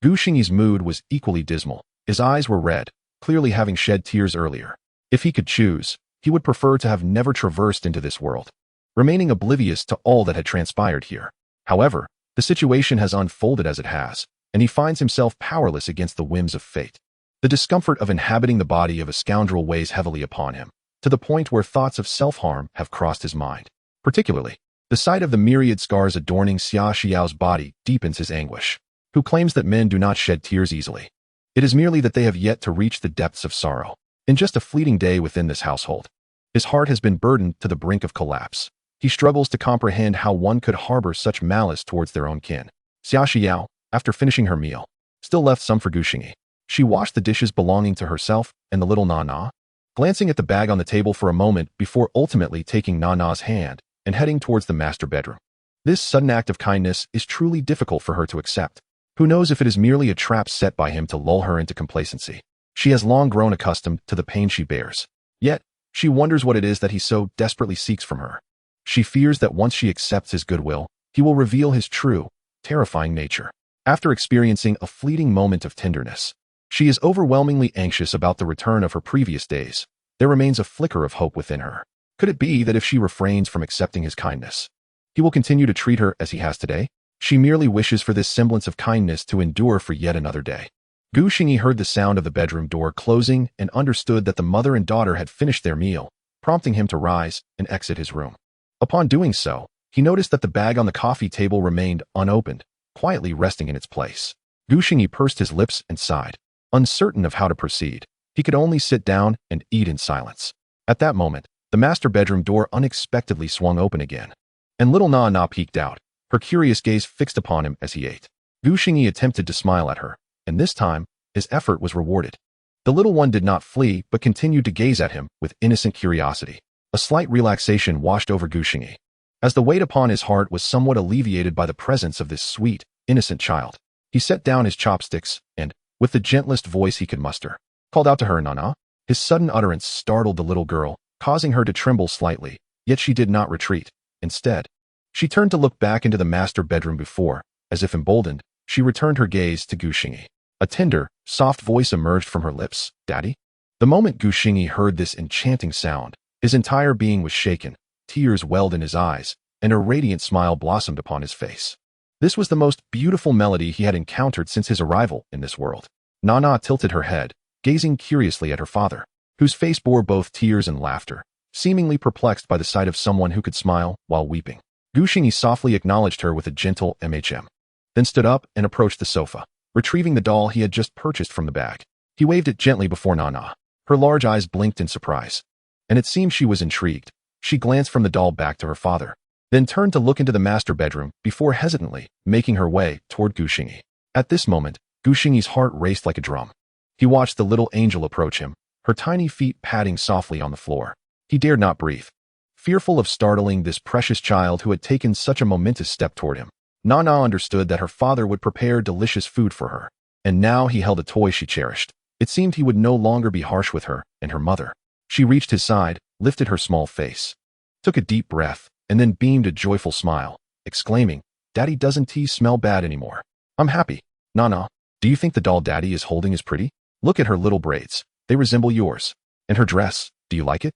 Gu Xingyi's mood was equally dismal. His eyes were red, clearly having shed tears earlier. If he could choose, he would prefer to have never traversed into this world, remaining oblivious to all that had transpired here. However, the situation has unfolded as it has, and he finds himself powerless against the whims of fate. The discomfort of inhabiting the body of a scoundrel weighs heavily upon him, to the point where thoughts of self-harm have crossed his mind. Particularly, the sight of the myriad scars adorning Xia Xiao's body deepens his anguish. Who claims that men do not shed tears easily? It is merely that they have yet to reach the depths of sorrow. In just a fleeting day within this household, his heart has been burdened to the brink of collapse. He struggles to comprehend how one could harbor such malice towards their own kin. Xia Xiao, after finishing her meal, still left some for Gu Xingyi. She washed the dishes belonging to herself and the little Nana, glancing at the bag on the table for a moment before ultimately taking Nana's hand and heading towards the master bedroom. This sudden act of kindness is truly difficult for her to accept. Who knows if it is merely a trap set by him to lull her into complacency. She has long grown accustomed to the pain she bears. Yet, she wonders what it is that he so desperately seeks from her. She fears that once she accepts his goodwill, he will reveal his true, terrifying nature. After experiencing a fleeting moment of tenderness, she is overwhelmingly anxious about the return of her previous days. There remains a flicker of hope within her. Could it be that if she refrains from accepting his kindness, he will continue to treat her as he has today? She merely wishes for this semblance of kindness to endure for yet another day. Gu Xingyi heard the sound of the bedroom door closing and understood that the mother and daughter had finished their meal, prompting him to rise and exit his room. Upon doing so, he noticed that the bag on the coffee table remained unopened, quietly resting in its place. Gu Xingyi pursed his lips and sighed. Uncertain of how to proceed, he could only sit down and eat in silence. At that moment, the master bedroom door unexpectedly swung open again, and little Na peeked out, her curious gaze fixed upon him as he ate. Gu Xingyi attempted to smile at her, and this time, his effort was rewarded. The little one did not flee but continued to gaze at him with innocent curiosity. A slight relaxation washed over Gu Xingyi, as the weight upon his heart was somewhat alleviated by the presence of this sweet, innocent child. He set down his chopsticks and, with the gentlest voice he could muster, called out to her, "Nana." His sudden utterance startled the little girl, causing her to tremble slightly, yet she did not retreat. Instead, she turned to look back into the master bedroom before, as if emboldened, she returned her gaze to Gu Xingyi. A tender, soft voice emerged from her lips, "Daddy?" The moment Gu Xingyi heard this enchanting sound, his entire being was shaken, tears welled in his eyes, and a radiant smile blossomed upon his face. This was the most beautiful melody he had encountered since his arrival in this world. Nainai tilted her head, gazing curiously at her father, whose face bore both tears and laughter, seemingly perplexed by the sight of someone who could smile while weeping. Xingyi softly acknowledged her with a gentle then stood up and approached the sofa, retrieving the doll he had just purchased from the bag. He waved it gently before Nainai. Her large eyes blinked in surprise, and it seemed she was intrigued. She glanced from the doll back to her father, then turned to look into the master bedroom before hesitantly making her way toward Xingyi. At this moment, Xingyi's heart raced like a drum. He watched the little angel approach him, her tiny feet padding softly on the floor. He dared not breathe, fearful of startling this precious child who had taken such a momentous step toward him. Nainai understood that her father would prepare delicious food for her, and now he held a toy she cherished. It seemed he would no longer be harsh with her and her mother. She reached his side, lifted her small face, took a deep breath, and then beamed a joyful smile, exclaiming, "Daddy doesn't smell bad anymore. I'm happy." "Nainai, do you think the doll Daddy is holding is pretty? Look at her little braids. They resemble yours. And her dress, do you like it?"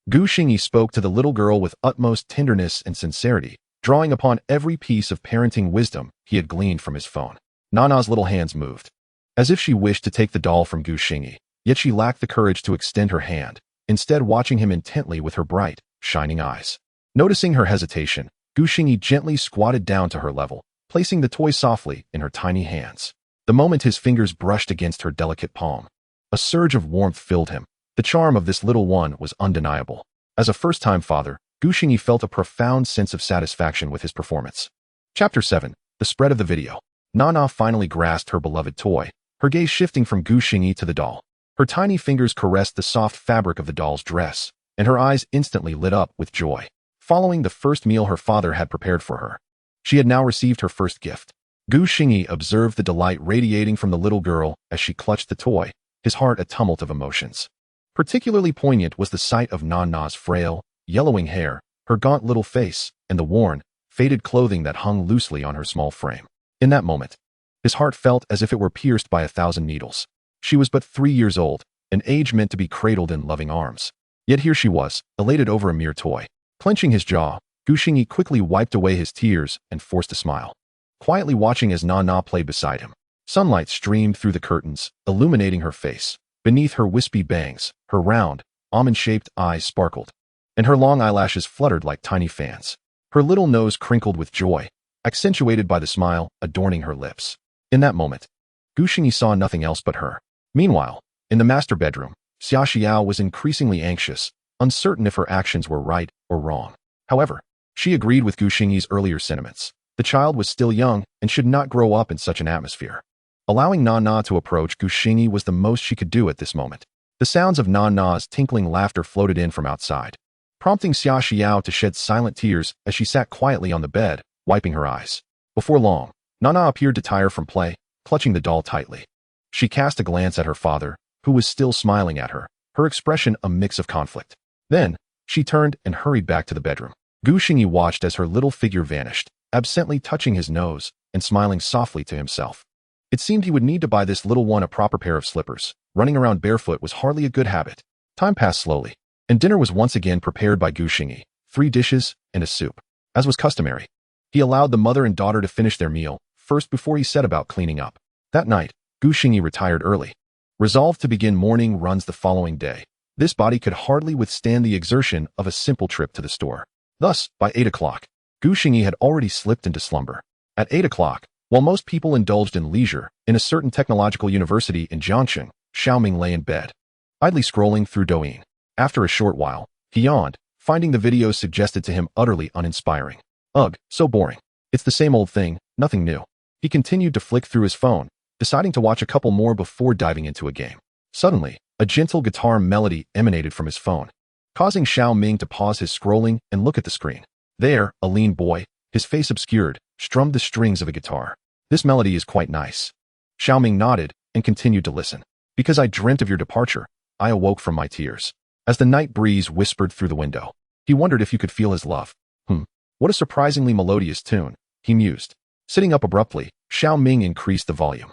Xingyi spoke to the little girl with utmost tenderness and sincerity, drawing upon every piece of parenting wisdom he had gleaned from his phone. Nainai's little hands moved, as if she wished to take the doll from Xingyi, yet she lacked the courage to extend her hand, instead watching him intently with her bright, shining eyes. Noticing her hesitation, Xingyi gently squatted down to her level, placing the toy softly in her tiny hands. The moment his fingers brushed against her delicate palm, a surge of warmth filled him. The charm of this little one was undeniable. As a first-time father, Xingyi felt a profound sense of satisfaction with his performance. Chapter 7. The Spread of the Video. Nainai finally grasped her beloved toy, her gaze shifting from Xingyi to the doll. Her tiny fingers caressed the soft fabric of the doll's dress, and her eyes instantly lit up with joy. Following the first meal her father had prepared for her, she had now received her first gift. Xingyi observed the delight radiating from the little girl as she clutched the toy, his heart a tumult of emotions. Particularly poignant was the sight of Nainai's frail, yellowing hair, her gaunt little face, and the worn, faded clothing that hung loosely on her small frame. In that moment, his heart felt as if it were pierced by 1,000 needles. She was but 3 years old, an age meant to be cradled in loving arms. Yet here she was, elated over a mere toy. Clenching his jaw, Xingyi quickly wiped away his tears and forced a smile, quietly watching as Nainai played beside him. Sunlight streamed through the curtains, illuminating her face. Beneath her wispy bangs, her round, almond-shaped eyes sparkled, and her long eyelashes fluttered like tiny fans. Her little nose crinkled with joy, accentuated by the smile adorning her lips. In that moment, Xingyi saw nothing else but her. Meanwhile, in the master bedroom, Xia Xiao was increasingly anxious, uncertain if her actions were right or wrong. However, she agreed with Xingyi's earlier sentiments. The child was still young and should not grow up in such an atmosphere. Allowing Nainai to approach Xingyi was the most she could do at this moment. The sounds of Nainai's tinkling laughter floated in from outside, prompting Xia Xiao to shed silent tears as she sat quietly on the bed, wiping her eyes. Before long, Nainai appeared to tire from play, clutching the doll tightly. She cast a glance at her father, who was still smiling at her, her expression a mix of conflict. Then, she turned and hurried back to the bedroom. Xingyi watched as her little figure vanished, absently touching his nose and smiling softly to himself. It seemed he would need to buy this little one a proper pair of slippers. Running around barefoot was hardly a good habit. Time passed slowly, and dinner was once again prepared by Xingyi, 3 dishes and a soup. As was customary, he allowed the mother and daughter to finish their meal first before he set about cleaning up. That night, Xingyi retired early, resolved to begin morning runs the following day. This body could hardly withstand the exertion of a simple trip to the store. Thus, by 8 o'clock, Xingyi had already slipped into slumber. At 8 o'clock, while most people indulged in leisure in a certain technological university in Jiangxing, Xiaoming lay in bed, idly scrolling through Douyin. After a short while, he yawned, finding the videos suggested to him utterly uninspiring. Ugh, so boring. It's the same old thing, nothing new. He continued to flick through his phone, deciding to watch a couple more before diving into a game. Suddenly, a gentle guitar melody emanated from his phone, causing Xiaoming to pause his scrolling and look at the screen. There, a lean boy, his face obscured, strummed the strings of a guitar. This melody is quite nice. Xiaoming nodded and continued to listen. Because I dreamt of your departure, I awoke from my tears. As the night breeze whispered through the window, he wondered if you could feel his love. What a surprisingly melodious tune, he mused. Sitting up abruptly, Xiaoming increased the volume.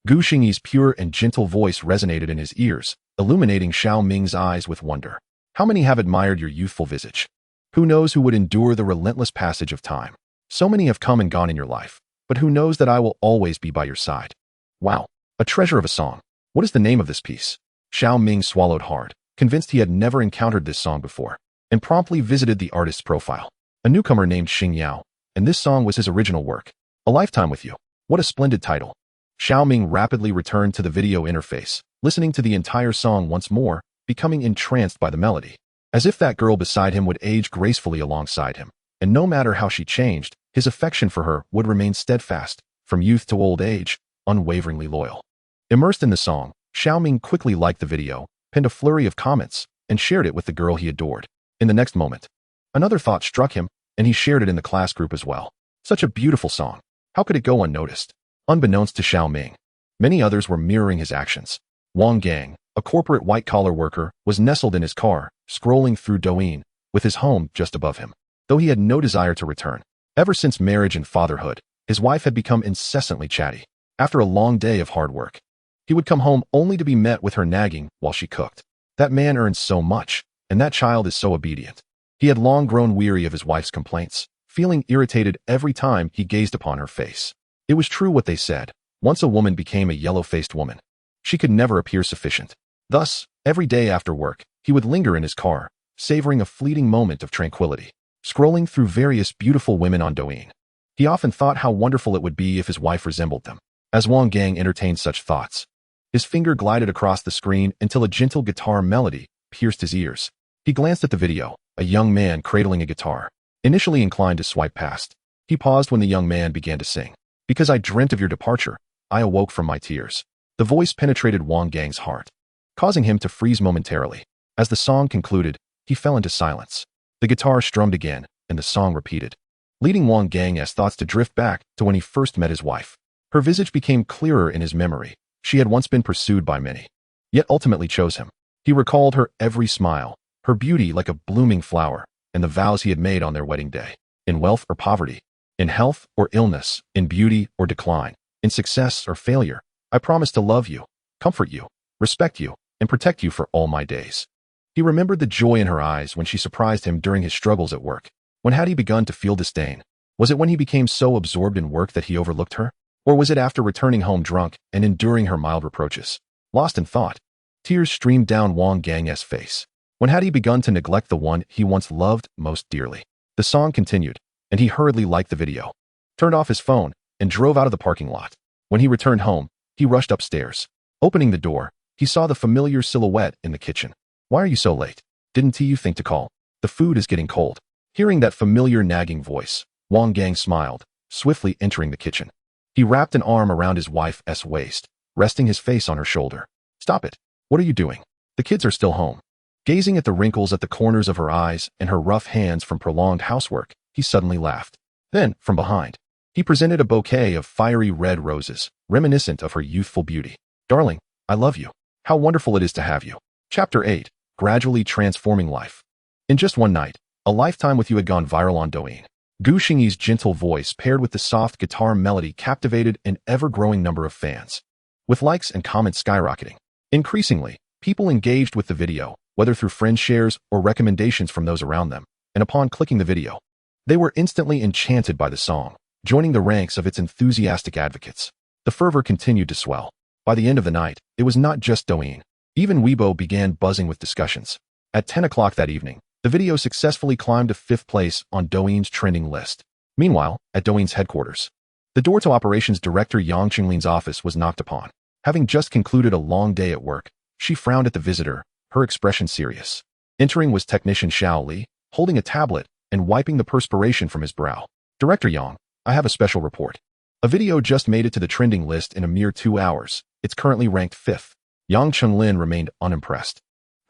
Xingyi's pure and gentle voice resonated in his ears, illuminating Xiaoming's eyes with wonder. How many have admired your youthful visage? Who knows who would endure the relentless passage of time? So many have come and gone in your life, but who knows that I will always be by your side? Wow, a treasure of a song. What is the name of this piece? Xiao Ming swallowed hard, convinced he had never encountered this song before, and promptly visited the artist's profile. A newcomer named Xingyi, and this song was his original work. A Lifetime with You. What a splendid title. Xiao Ming rapidly returned to the video interface, listening to the entire song once more, becoming entranced by the melody. As if that girl beside him would age gracefully alongside him, and no matter how she changed, his affection for her would remain steadfast, from youth to old age, unwaveringly loyal. Immersed in the song, Xiao Ming quickly liked the video, pinned a flurry of comments, and shared it with the girl he adored. In the next moment, another thought struck him, and he shared it in the class group as well. Such a beautiful song. How could it go unnoticed? Unbeknownst to Xiao Ming, many others were mirroring his actions. Wang Gang, a corporate white-collar worker, was nestled in his car, scrolling through Douyin, with his home just above him. Though he had no desire to return. Ever since marriage and fatherhood, his wife had become incessantly chatty. After a long day of hard work, he would come home only to be met with her nagging while she cooked. That man earns so much, and that child is so obedient. He had long grown weary of his wife's complaints, feeling irritated every time he gazed upon her face. It was true what they said. Once a woman became a yellow-faced woman, she could never appear sufficient. Thus, every day after work, he would linger in his car, savoring a fleeting moment of tranquility, scrolling through various beautiful women on Douyin. He often thought how wonderful it would be if his wife resembled them. As Wang Gang entertained such thoughts, his finger glided across the screen until a gentle guitar melody pierced his ears. He glanced at the video, a young man cradling a guitar. Initially inclined to swipe past, he paused when the young man began to sing. Because I dreamt of your departure, I awoke from my tears. The voice penetrated Wang Gang's heart, causing him to freeze momentarily. As the song concluded, he fell into silence. The guitar strummed again, and the song repeated, leading Wang Gang's thoughts to drift back to when he first met his wife. Her visage became clearer in his memory. She had once been pursued by many, yet ultimately chose him. He recalled her every smile, her beauty like a blooming flower, and the vows he had made on their wedding day. In wealth or poverty, in health or illness, in beauty or decline, in success or failure, I promise to love you, comfort you, respect you, and protect you for all my days. He remembered the joy in her eyes when she surprised him during his struggles at work. When had he begun to feel disdain? Was it when he became so absorbed in work that he overlooked her? Or was it after returning home drunk and enduring her mild reproaches? Lost in thought, tears streamed down Wang Gang's face. When had he begun to neglect the one he once loved most dearly? The song continued, and he hurriedly liked the video, turned off his phone, and drove out of the parking lot. When he returned home, he rushed upstairs. Opening the door, he saw the familiar silhouette in the kitchen. Why are you so late? Didn't you think to call? The food is getting cold. Hearing that familiar nagging voice, Wang Gang smiled, swiftly entering the kitchen. He wrapped an arm around his wife's waist, resting his face on her shoulder. Stop it. What are you doing? The kids are still home. Gazing at the wrinkles at the corners of her eyes and her rough hands from prolonged housework, he suddenly laughed. Then, from behind, he presented a bouquet of fiery red roses, reminiscent of her youthful beauty. Darling, I love you. How wonderful it is to have you. Chapter 8. Gradually Transforming Life. In just one night, A Lifetime with You had gone viral on Douyin. Gu Xingyi's gentle voice paired with the soft guitar melody captivated an ever-growing number of fans, with likes and comments skyrocketing. Increasingly, people engaged with the video, whether through friend shares or recommendations from those around them, and upon clicking the video, they were instantly enchanted by the song, joining the ranks of its enthusiastic advocates. The fervor continued to swell. By the end of the night, it was not just Douyin. Even Weibo began buzzing with discussions. At 10 o'clock that evening, the video successfully climbed to 5th place on Douyin's trending list. Meanwhile, at Douyin's headquarters, the door to operations director Yang Qinglin's office was knocked upon. Having just concluded a long day at work, she frowned at the visitor, her expression serious. Entering was technician Xiao Li, holding a tablet and wiping the perspiration from his brow. Director Yang, I have a special report. A video just made it to the trending list in a mere 2 hours. It's currently ranked 5th. Yang Qinglin remained unimpressed.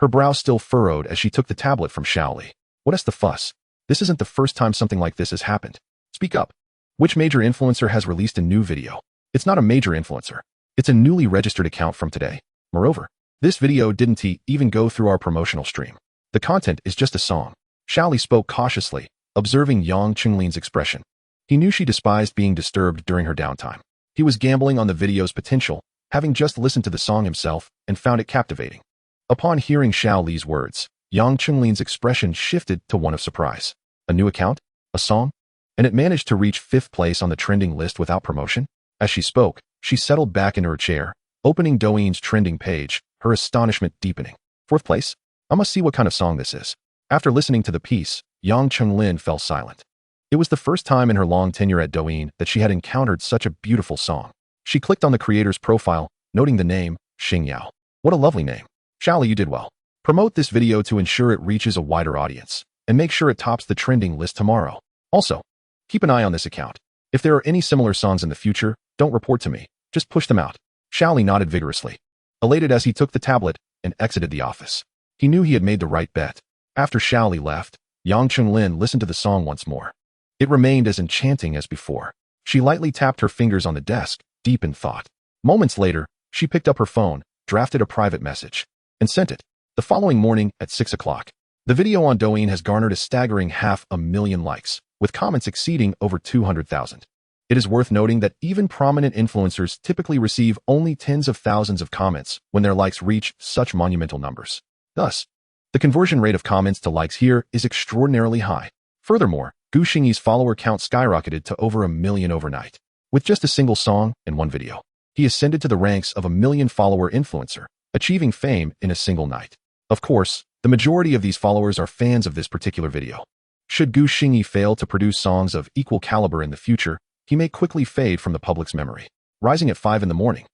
Her brow still furrowed as she took the tablet from Xiao Li. What is the fuss? This isn't the first time something like this has happened. Speak up. Which major influencer has released a new video? It's not a major influencer. It's a newly registered account from today. Moreover, this video didn't even go through our promotional stream. The content is just a song. Xiao Li spoke cautiously, observing Yang Qinglin's expression. He knew she despised being disturbed during her downtime. He was gambling on the video's potential, having just listened to the song himself and found it captivating. Upon hearing Xiao Li's words, Yang Chenglin's expression shifted to one of surprise. A new account? A song? And it managed to reach 5th place on the trending list without promotion? As she spoke, she settled back into her chair, opening Douyin's trending page, her astonishment deepening. 4th place? I must see what kind of song this is. After listening to the piece, Yang Chenglin fell silent. It was the first time in her long tenure at Douyin that she had encountered such a beautiful song. She clicked on the creator's profile, noting the name, Xingyi. What a lovely name. Xiaoli, you did well. Promote this video to ensure it reaches a wider audience, and make sure it tops the trending list tomorrow. Also, keep an eye on this account. If there are any similar songs in the future, don't report to me. Just push them out. Xiaoli nodded vigorously, elated as he took the tablet and exited the office. He knew he had made the right bet. After Xiaoli left, Yang Chenglin listened to the song once more. It remained as enchanting as before. She lightly tapped her fingers on the desk, deep in thought. Moments later, she picked up her phone, drafted a private message, and sent it. The following morning at 6 o'clock, the video on Douyin has garnered a staggering 500,000 likes, with comments exceeding over 200,000. It is worth noting that even prominent influencers typically receive only tens of thousands of comments when their likes reach such monumental numbers. Thus, the conversion rate of comments to likes here is extraordinarily high. Furthermore, Gu Xingyi's follower count skyrocketed to over 1 million overnight. With just a single song and one video, he ascended to the ranks of a 1 million follower influencer, achieving fame in a single night. Of course, the majority of these followers are fans of this particular video. Should Gu Xingyi fail to produce songs of equal caliber in the future, he may quickly fade from the public's memory. Rising at 5 in the morning,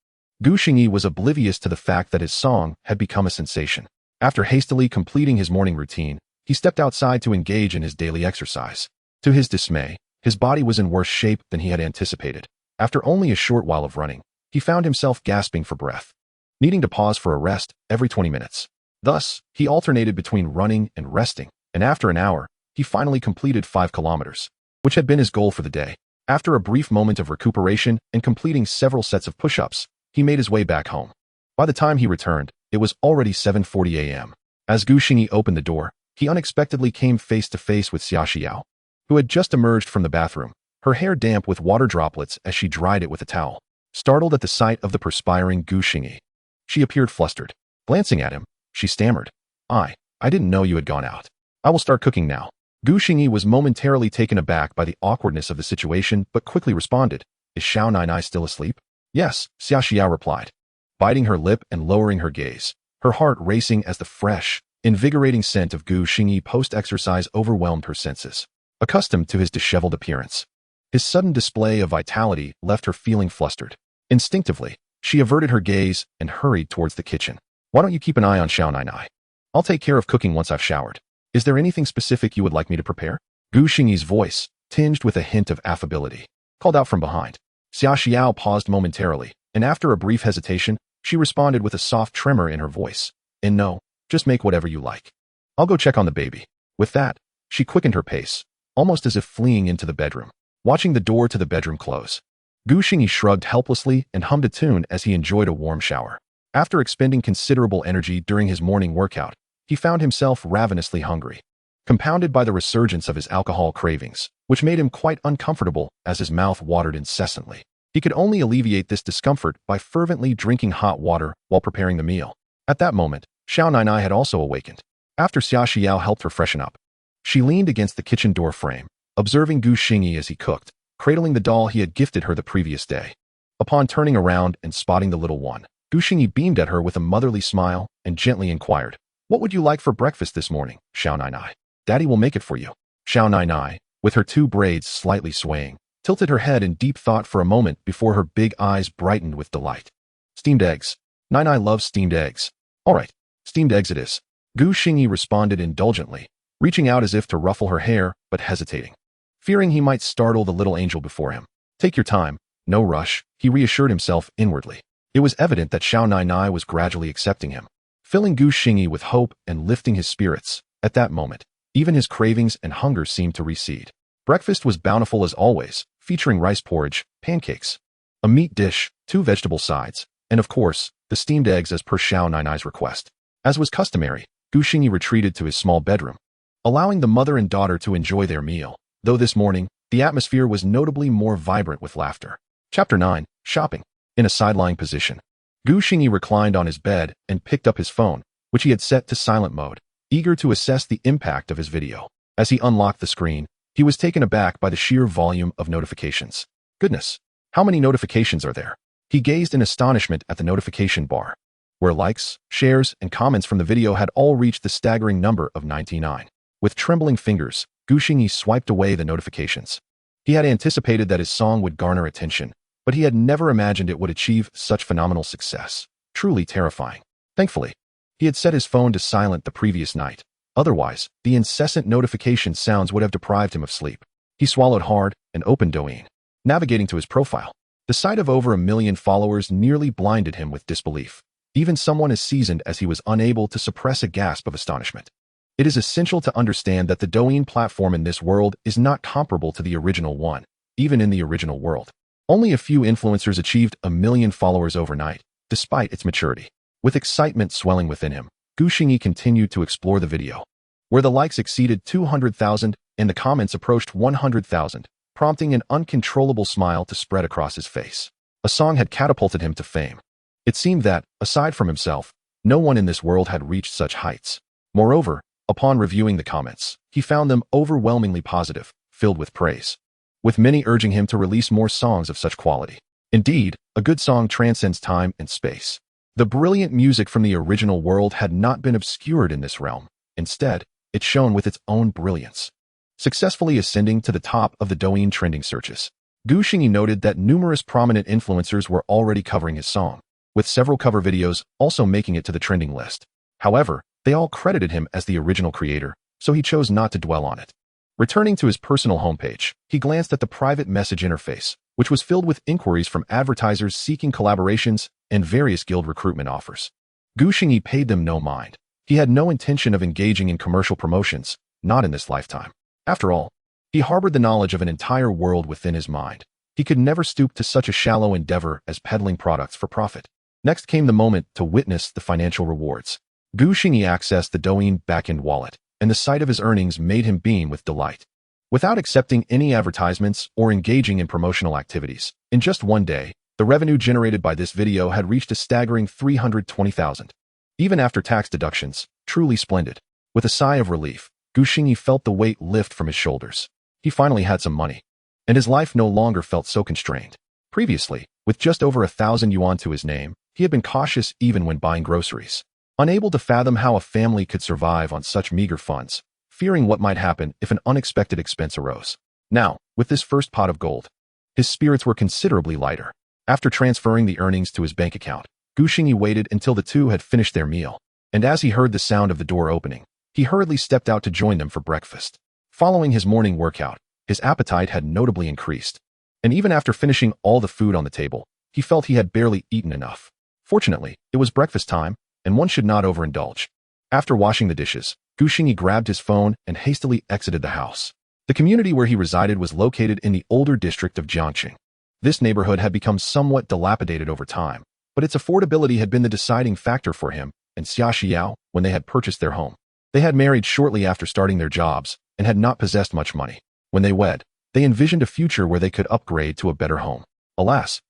Gu Xingyi was oblivious to the fact that his song had become a sensation. After hastily completing his morning routine, he stepped outside to engage in his daily exercise. To his dismay, his body was in worse shape than he had anticipated. After only a short while of running, he found himself gasping for breath, needing to pause for a rest every 20 minutes. Thus, he alternated between running and resting, and after an hour, he finally completed 5 kilometers, which had been his goal for the day. After a brief moment of recuperation and completing several sets of push-ups, he made his way back home. By the time he returned, it was already 7:40 a.m. As Gu Xingyi opened the door, he unexpectedly came face to face with Xia Xiao, who had just emerged from the bathroom, her hair damp with water droplets as she dried it with a towel. Startled at the sight of the perspiring Gu Xingyi, she appeared flustered. Glancing at him, she stammered, I didn't know you had gone out. I will start cooking now. Gu Xingyi was momentarily taken aback by the awkwardness of the situation but quickly responded, Is Xiao Nainai still asleep? Yes, Xia Xiao replied, biting her lip and lowering her gaze, her heart racing as the fresh, invigorating scent of Gu Xingyi post-exercise overwhelmed her senses. Accustomed to his disheveled appearance, his sudden display of vitality left her feeling flustered. Instinctively, she averted her gaze and hurried towards the kitchen. Why don't you keep an eye on Xiao Nainai? I'll take care of cooking once I've showered. Is there anything specific you would like me to prepare? Gu Xingyi's voice, tinged with a hint of affability, called out from behind. Xia Xiao paused momentarily, and after a brief hesitation, she responded with a soft tremor in her voice. And no, just make whatever you like. I'll go check on the baby. With that, she quickened her pace, almost as if fleeing into the bedroom. Watching the door to the bedroom close, Gu Xingyi shrugged helplessly and hummed a tune as he enjoyed a warm shower. After expending considerable energy during his morning workout, he found himself ravenously hungry, compounded by the resurgence of his alcohol cravings, which made him quite uncomfortable as his mouth watered incessantly. He could only alleviate this discomfort by fervently drinking hot water while preparing the meal. At that moment, Xiao Nainai had also awakened. After Xia Xiao helped her freshen up, she leaned against the kitchen door frame, observing Gu Xingyi as he cooked, cradling the doll he had gifted her the previous day. Upon turning around and spotting the little one, Gu Xingyi beamed at her with a motherly smile and gently inquired, What would you like for breakfast this morning, Xiao Nainai? Daddy will make it for you. Xiao Nainai, with her 2 braids slightly swaying, tilted her head in deep thought for a moment before her big eyes brightened with delight. Steamed eggs. Nainai loves steamed eggs. All right, steamed eggs it is. Gu Xingyi responded indulgently, reaching out as if to ruffle her hair, but hesitating, fearing he might startle the little angel before him. Take your time, no rush, he reassured himself inwardly. It was evident that Xiao Nainai was gradually accepting him, filling Gu Xingyi with hope and lifting his spirits. At that moment, even his cravings and hunger seemed to recede. Breakfast was bountiful as always, featuring rice porridge, pancakes, a meat dish, 2 vegetable sides, and of course, the steamed eggs as per Xiao Nainai's request. As was customary, Gu Xingyi retreated to his small bedroom, allowing the mother and daughter to enjoy their meal, though this morning, the atmosphere was notably more vibrant with laughter. Chapter 9, Shopping. In a side-lying position, Gu Xingyi reclined on his bed and picked up his phone, which he had set to silent mode. eager to assess the impact of his video. As he unlocked the screen, he was taken aback by the sheer volume of notifications. Goodness, how many notifications are there? He gazed in astonishment at the notification bar, where likes, shares, and comments from the video had all reached the staggering number of 99. With trembling fingers, Xingyi swiped away the notifications. He had anticipated that his song would garner attention, but he had never imagined it would achieve such phenomenal success. Truly terrifying. Thankfully, he had set his phone to silent the previous night. Otherwise, the incessant notification sounds would have deprived him of sleep. He swallowed hard and opened Douyin. Navigating to his profile, the sight of over 1 million followers nearly blinded him with disbelief. Even someone as seasoned as he was unable to suppress a gasp of astonishment. It is essential to understand that the Douyin platform in this world is not comparable to the original one. Even in the original world, only a few influencers achieved 1 million followers overnight, despite its maturity. With excitement swelling within him, Xingyi continued to explore the video, where the likes exceeded 200,000 and the comments approached 100,000, prompting an uncontrollable smile to spread across his face. A song had catapulted him to fame. It seemed that, aside from himself, no one in this world had reached such heights. Moreover, upon reviewing the comments, he found them overwhelmingly positive, filled with praise, with many urging him to release more songs of such quality. Indeed, a good song transcends time and space. The brilliant music from the original world had not been obscured in this realm. Instead, it shone with its own brilliance, successfully ascending to the top of the Douyin trending searches. Xingyi noted that numerous prominent influencers were already covering his song, with several cover videos also making it to the trending list. However, they all credited him as the original creator, so he chose not to dwell on it. Returning to his personal homepage, he glanced at the private message interface, which was filled with inquiries from advertisers seeking collaborations and various guild recruitment offers. Xingyi paid them no mind. He had no intention of engaging in commercial promotions, not in this lifetime. After all, he harbored the knowledge of an entire world within his mind. He could never stoop to such a shallow endeavor as peddling products for profit. Next came the moment to witness the financial rewards. Xingyi accessed the Douyin backend wallet, and the sight of his earnings made him beam with delight. Without accepting any advertisements or engaging in promotional activities, in just one day, the revenue generated by this video had reached a staggering 320,000. Even after tax deductions, truly splendid. With a sigh of relief, Xingyi felt the weight lift from his shoulders. He finally had some money, and his life no longer felt so constrained. Previously, with just over 1,000 yuan to his name, he had been cautious even when buying groceries. Unable to fathom how a family could survive on such meager funds, fearing what might happen if an unexpected expense arose. Now, with this first pot of gold, his spirits were considerably lighter. After transferring the earnings to his bank account, Xingyi waited until the two had finished their meal, and as he heard the sound of the door opening, he hurriedly stepped out to join them for breakfast. Following his morning workout, his appetite had notably increased, and even after finishing all the food on the table, he felt he had barely eaten enough. Fortunately, it was breakfast time, and one should not overindulge. After washing the dishes, Xingyi grabbed his phone and hastily exited the house. The community where he resided was located in the older district of Jiangqing. This neighborhood had become somewhat dilapidated over time, but its affordability had been the deciding factor for him and Xia Xiao when they had purchased their home. They had married shortly after starting their jobs and had not possessed much money. When they wed, they envisioned a future where they could upgrade to a better home. Alas,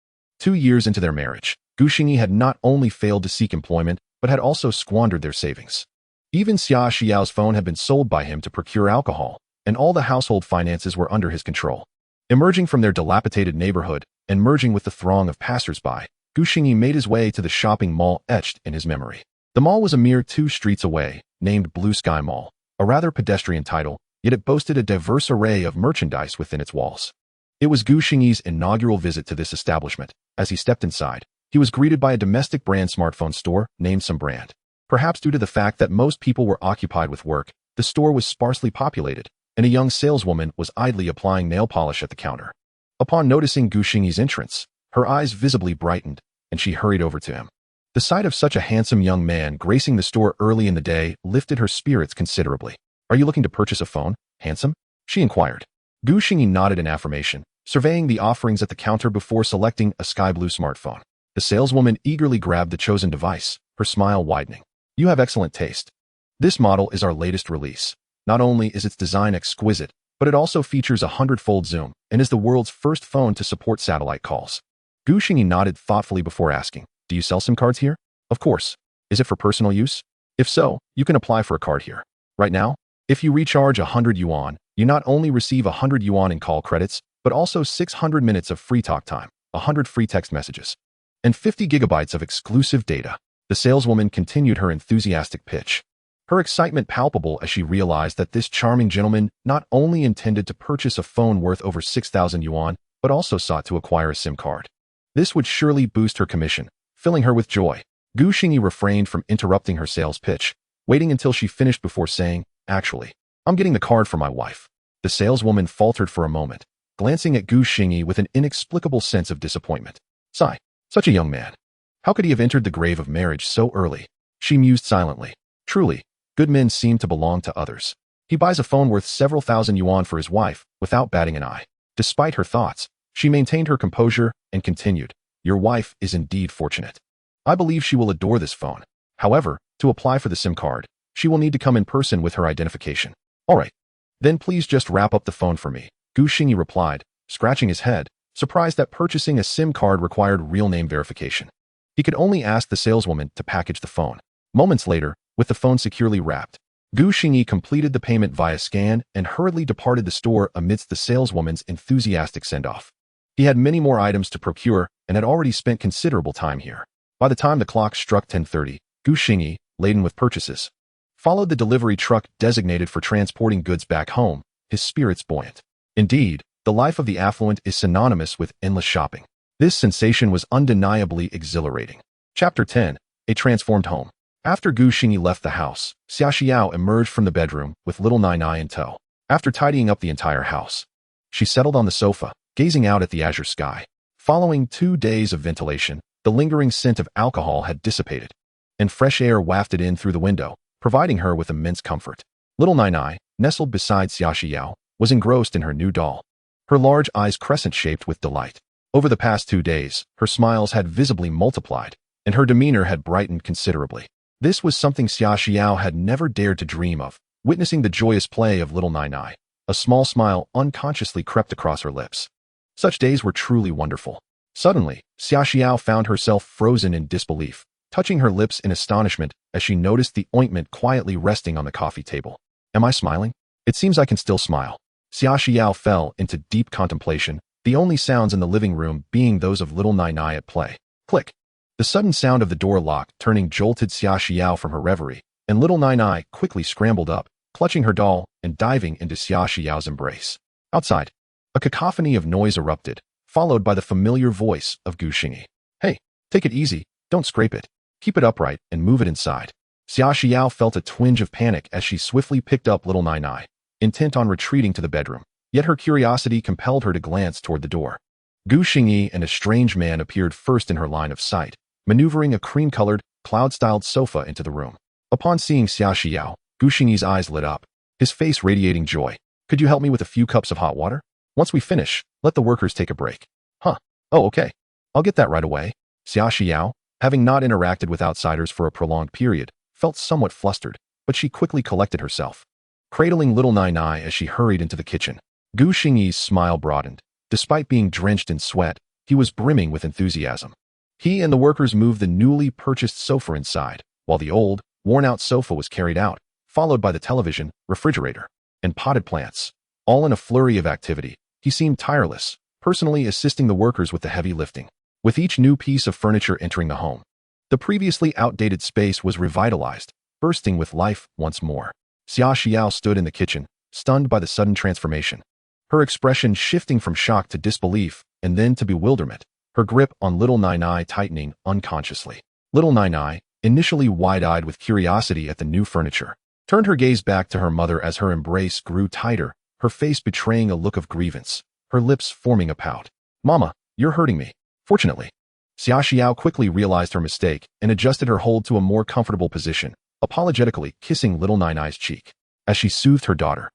2 years into their marriage, Xingyi had not only failed to seek employment, but had also squandered their savings. Even Xia Xiao's phone had been sold by him to procure alcohol, and all the household finances were under his control. Emerging from their dilapidated neighborhood and merging with the throng of passers-by, Xingyi made his way to the shopping mall etched in his memory. The mall was a mere 2 streets away, named Blue Sky Mall, a rather pedestrian title, yet it boasted a diverse array of merchandise within its walls. It was Xingyi's inaugural visit to this establishment. As he stepped inside, he was greeted by a domestic brand smartphone store named Some Brand. Perhaps due to the fact that most people were occupied with work, the store was sparsely populated, and a young saleswoman was idly applying nail polish at the counter. Upon noticing Xingyi's entrance, her eyes visibly brightened, and she hurried over to him. The sight of such a handsome young man gracing the store early in the day lifted her spirits considerably. "Are you looking to purchase a phone, handsome?" she inquired. Xingyi nodded in affirmation, surveying the offerings at the counter before selecting a sky blue smartphone. The saleswoman eagerly grabbed the chosen device, her smile widening. "You have excellent taste. This model is our latest release. Not only is its design exquisite, but it also features a 100-fold zoom and is the world's first phone to support satellite calls." Xingyi nodded thoughtfully before asking, "Do you sell SIM cards here?" "Of course. Is it for personal use?" If so, you can apply for a card here. Right now, if you recharge 100 yuan, you not only receive 100 yuan in call credits, but also 600 minutes of free talk time, 100 free text messages, and 50 gigabytes of exclusive data. The saleswoman continued her enthusiastic pitch, her excitement palpable as she realized that this charming gentleman not only intended to purchase a phone worth over 6,000 yuan, but also sought to acquire a SIM card. This would surely boost her commission, filling her with joy. Gu Xingyi refrained from interrupting her sales pitch, waiting until she finished before saying, "Actually, I'm getting the card for my wife." The saleswoman faltered for a moment, glancing at Gu Xingyi with an inexplicable sense of disappointment. Sigh, such a young man. How could he have entered the grave of marriage so early? She mused silently. Truly, good men seem to belong to others. He buys a phone worth several thousand yuan for his wife, without batting an eye. Despite her thoughts, she maintained her composure and continued, "Your wife is indeed fortunate. I believe she will adore this phone. However, to apply for the SIM card, she will need to come in person with her identification." "All right. Then please just wrap up the phone for me," Gu Xingyi replied, scratching his head, surprised that purchasing a SIM card required real name verification. He could only ask the saleswoman to package the phone. Moments later, with the phone securely wrapped, Gu Xingyi completed the payment via scan and hurriedly departed the store amidst the saleswoman's enthusiastic send-off. He had many more items to procure and had already spent considerable time here. By the time the clock struck 10:30, Gu Xingyi, laden with purchases, followed the delivery truck designated for transporting goods back home, his spirits buoyant. Indeed, the life of the affluent is synonymous with endless shopping. This sensation was undeniably exhilarating. Chapter 10. A Transformed Home. After Gu Xingyi left the house, Xia Xiao emerged from the bedroom with little Nainai in tow. After tidying up the entire house, she settled on the sofa, gazing out at the azure sky. Following 2 days of ventilation, the lingering scent of alcohol had dissipated, and fresh air wafted in through the window, providing her with immense comfort. Little Nainai, nestled beside Xia Xiao, was engrossed in her new doll, her large eyes crescent-shaped with delight. Over the past 2 days, her smiles had visibly multiplied, and her demeanor had brightened considerably. This was something Xia Xiao had never dared to dream of. Witnessing the joyous play of little Nainai, a small smile unconsciously crept across her lips. Such days were truly wonderful. Suddenly, Xia Xiao found herself frozen in disbelief, touching her lips in astonishment as she noticed the ointment quietly resting on the coffee table. Am I smiling? It seems I can still smile. Xia Xiao fell into deep contemplation, the only sounds in the living room being those of little Nainai at play. Click. The sudden sound of the door lock turning jolted Xia Xiao from her reverie, and little Nainai quickly scrambled up, clutching her doll and diving into Xia Xiao's embrace. Outside, a cacophony of noise erupted, followed by the familiar voice of Gu Xingyi. "Hey, take it easy, don't scrape it. Keep it upright and move it inside." Xia Xiao felt a twinge of panic as she swiftly picked up little Nainai, intent on retreating to the bedroom. Yet her curiosity compelled her to glance toward the door. Gu Xingyi and a strange man appeared first in her line of sight, maneuvering a cream-colored, cloud-styled sofa into the room. Upon seeing Xia Xiao, Gu Xingyi's eyes lit up, his face radiating joy. "Could you help me with a few cups of hot water? Once we finish, let the workers take a break." "Huh. Oh, okay. I'll get that right away." Xia Xiao, having not interacted with outsiders for a prolonged period, felt somewhat flustered, but she quickly collected herself, cradling little Nainai as she hurried into the kitchen. Gu Xingyi's smile broadened. Despite being drenched in sweat, he was brimming with enthusiasm. He and the workers moved the newly purchased sofa inside, while the old, worn-out sofa was carried out, followed by the television, refrigerator, and potted plants. All in a flurry of activity, he seemed tireless, personally assisting the workers with the heavy lifting. With each new piece of furniture entering the home, the previously outdated space was revitalized, bursting with life once more. Xia Xiao stood in the kitchen, stunned by the sudden transformation, her expression shifting from shock to disbelief and then to bewilderment, her grip on little Nainai tightening unconsciously. Little Nainai, initially wide-eyed with curiosity at the new furniture, turned her gaze back to her mother as her embrace grew tighter, her face betraying a look of grievance, her lips forming a pout. "Mama, you're hurting me." Fortunately, Xia Xiao quickly realized her mistake and adjusted her hold to a more comfortable position, apologetically kissing little Nainai's cheek. As she soothed her daughter,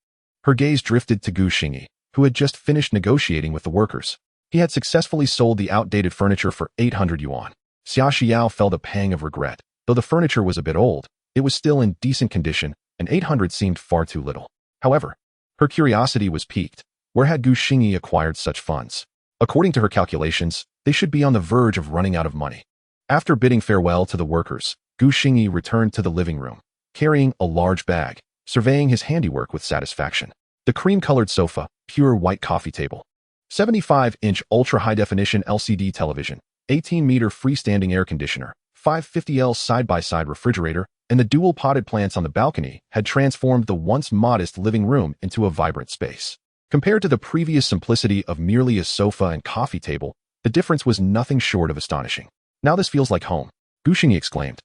her gaze drifted to Gu Xingyi, who had just finished negotiating with the workers. He had successfully sold the outdated furniture for 800 yuan. Xia Xiao felt a pang of regret. Though the furniture was a bit old, it was still in decent condition, and 800 seemed far too little. However, her curiosity was piqued. Where had Gu Xingyi acquired such funds? According to her calculations, they should be on the verge of running out of money. After bidding farewell to the workers, Gu Xingyi returned to the living room, carrying a large bag, surveying his handiwork with satisfaction. The cream-colored sofa, pure white coffee table, 75-inch ultra-high-definition LCD television, 18-meter freestanding air conditioner, 550L side-by-side refrigerator, and the dual potted plants on the balcony had transformed the once modest living room into a vibrant space. Compared to the previous simplicity of merely a sofa and coffee table, the difference was nothing short of astonishing. "Now this feels like home," Xingyi exclaimed,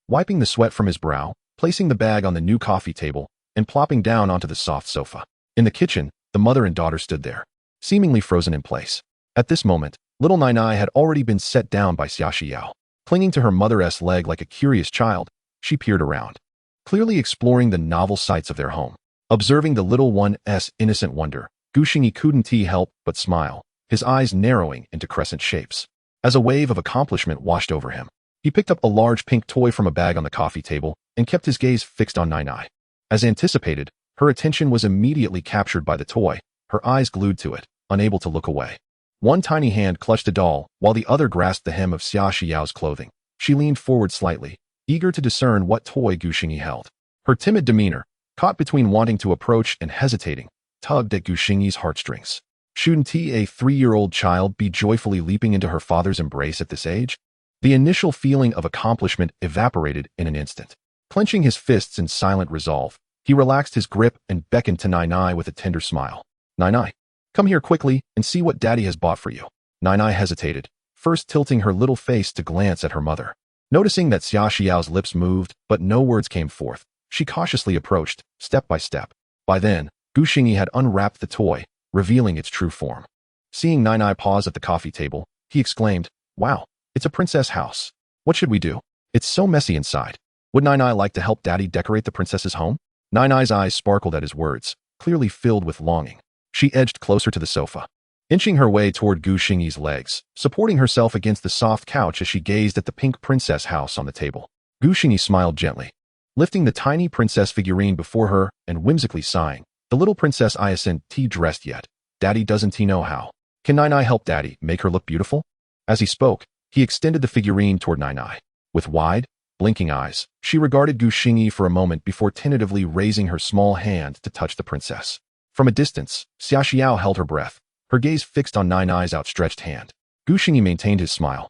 wiping the sweat from his brow, placing the bag on the new coffee table, and plopping down onto the soft sofa. In the kitchen, the mother and daughter stood there, seemingly frozen in place. At this moment, little Nainai had already been set down by Xiaoxiao. Clinging to her mother's leg like a curious child, she peered around, clearly exploring the novel sights of their home. Observing the little one's innocent wonder, Xingyi couldn't help but smile, his eyes narrowing into crescent shapes. As a wave of accomplishment washed over him, he picked up a large pink toy from a bag on the coffee table and kept his gaze fixed on Nainai. As anticipated, her attention was immediately captured by the toy, her eyes glued to it, unable to look away. One tiny hand clutched a doll, while the other grasped the hem of Xiaoxiao's clothing. She leaned forward slightly, eager to discern what toy Xingyi held. Her timid demeanor, caught between wanting to approach and hesitating, tugged at Xingyi's heartstrings. Shouldn't a 3-year-old child be joyfully leaping into her father's embrace at this age? The initial feeling of accomplishment evaporated in an instant. Clenching his fists in silent resolve, he relaxed his grip and beckoned to Nainai with a tender smile. "Nainai, come here quickly and see what Daddy has bought for you." Nainai hesitated, first tilting her little face to glance at her mother. Noticing that Xiaoxiao's lips moved, but no words came forth, she cautiously approached, step by step. By then, Xingyi had unwrapped the toy, revealing its true form. Seeing Nainai pause at the coffee table, he exclaimed, "Wow, it's a princess house. What should we do? It's so messy inside. Would Nainai like to help Daddy decorate the princess's home?" Nainai's eyes sparkled at his words, clearly filled with longing. She edged closer to the sofa, inching her way toward Xingyi's legs, supporting herself against the soft couch as she gazed at the pink princess house on the table. Xingyi smiled gently, lifting the tiny princess figurine before her and whimsically sighing. "The little princess isn't dressed yet. Daddy doesn't know how. Can Nainai help Daddy make her look beautiful?" As he spoke, he extended the figurine toward Nainai. With wide, blinking eyes, she regarded Xingyi for a moment before tentatively raising her small hand to touch the princess. From a distance, Xiaoxiao held her breath, her gaze fixed on Nainai's outstretched hand. Xingyi maintained his smile,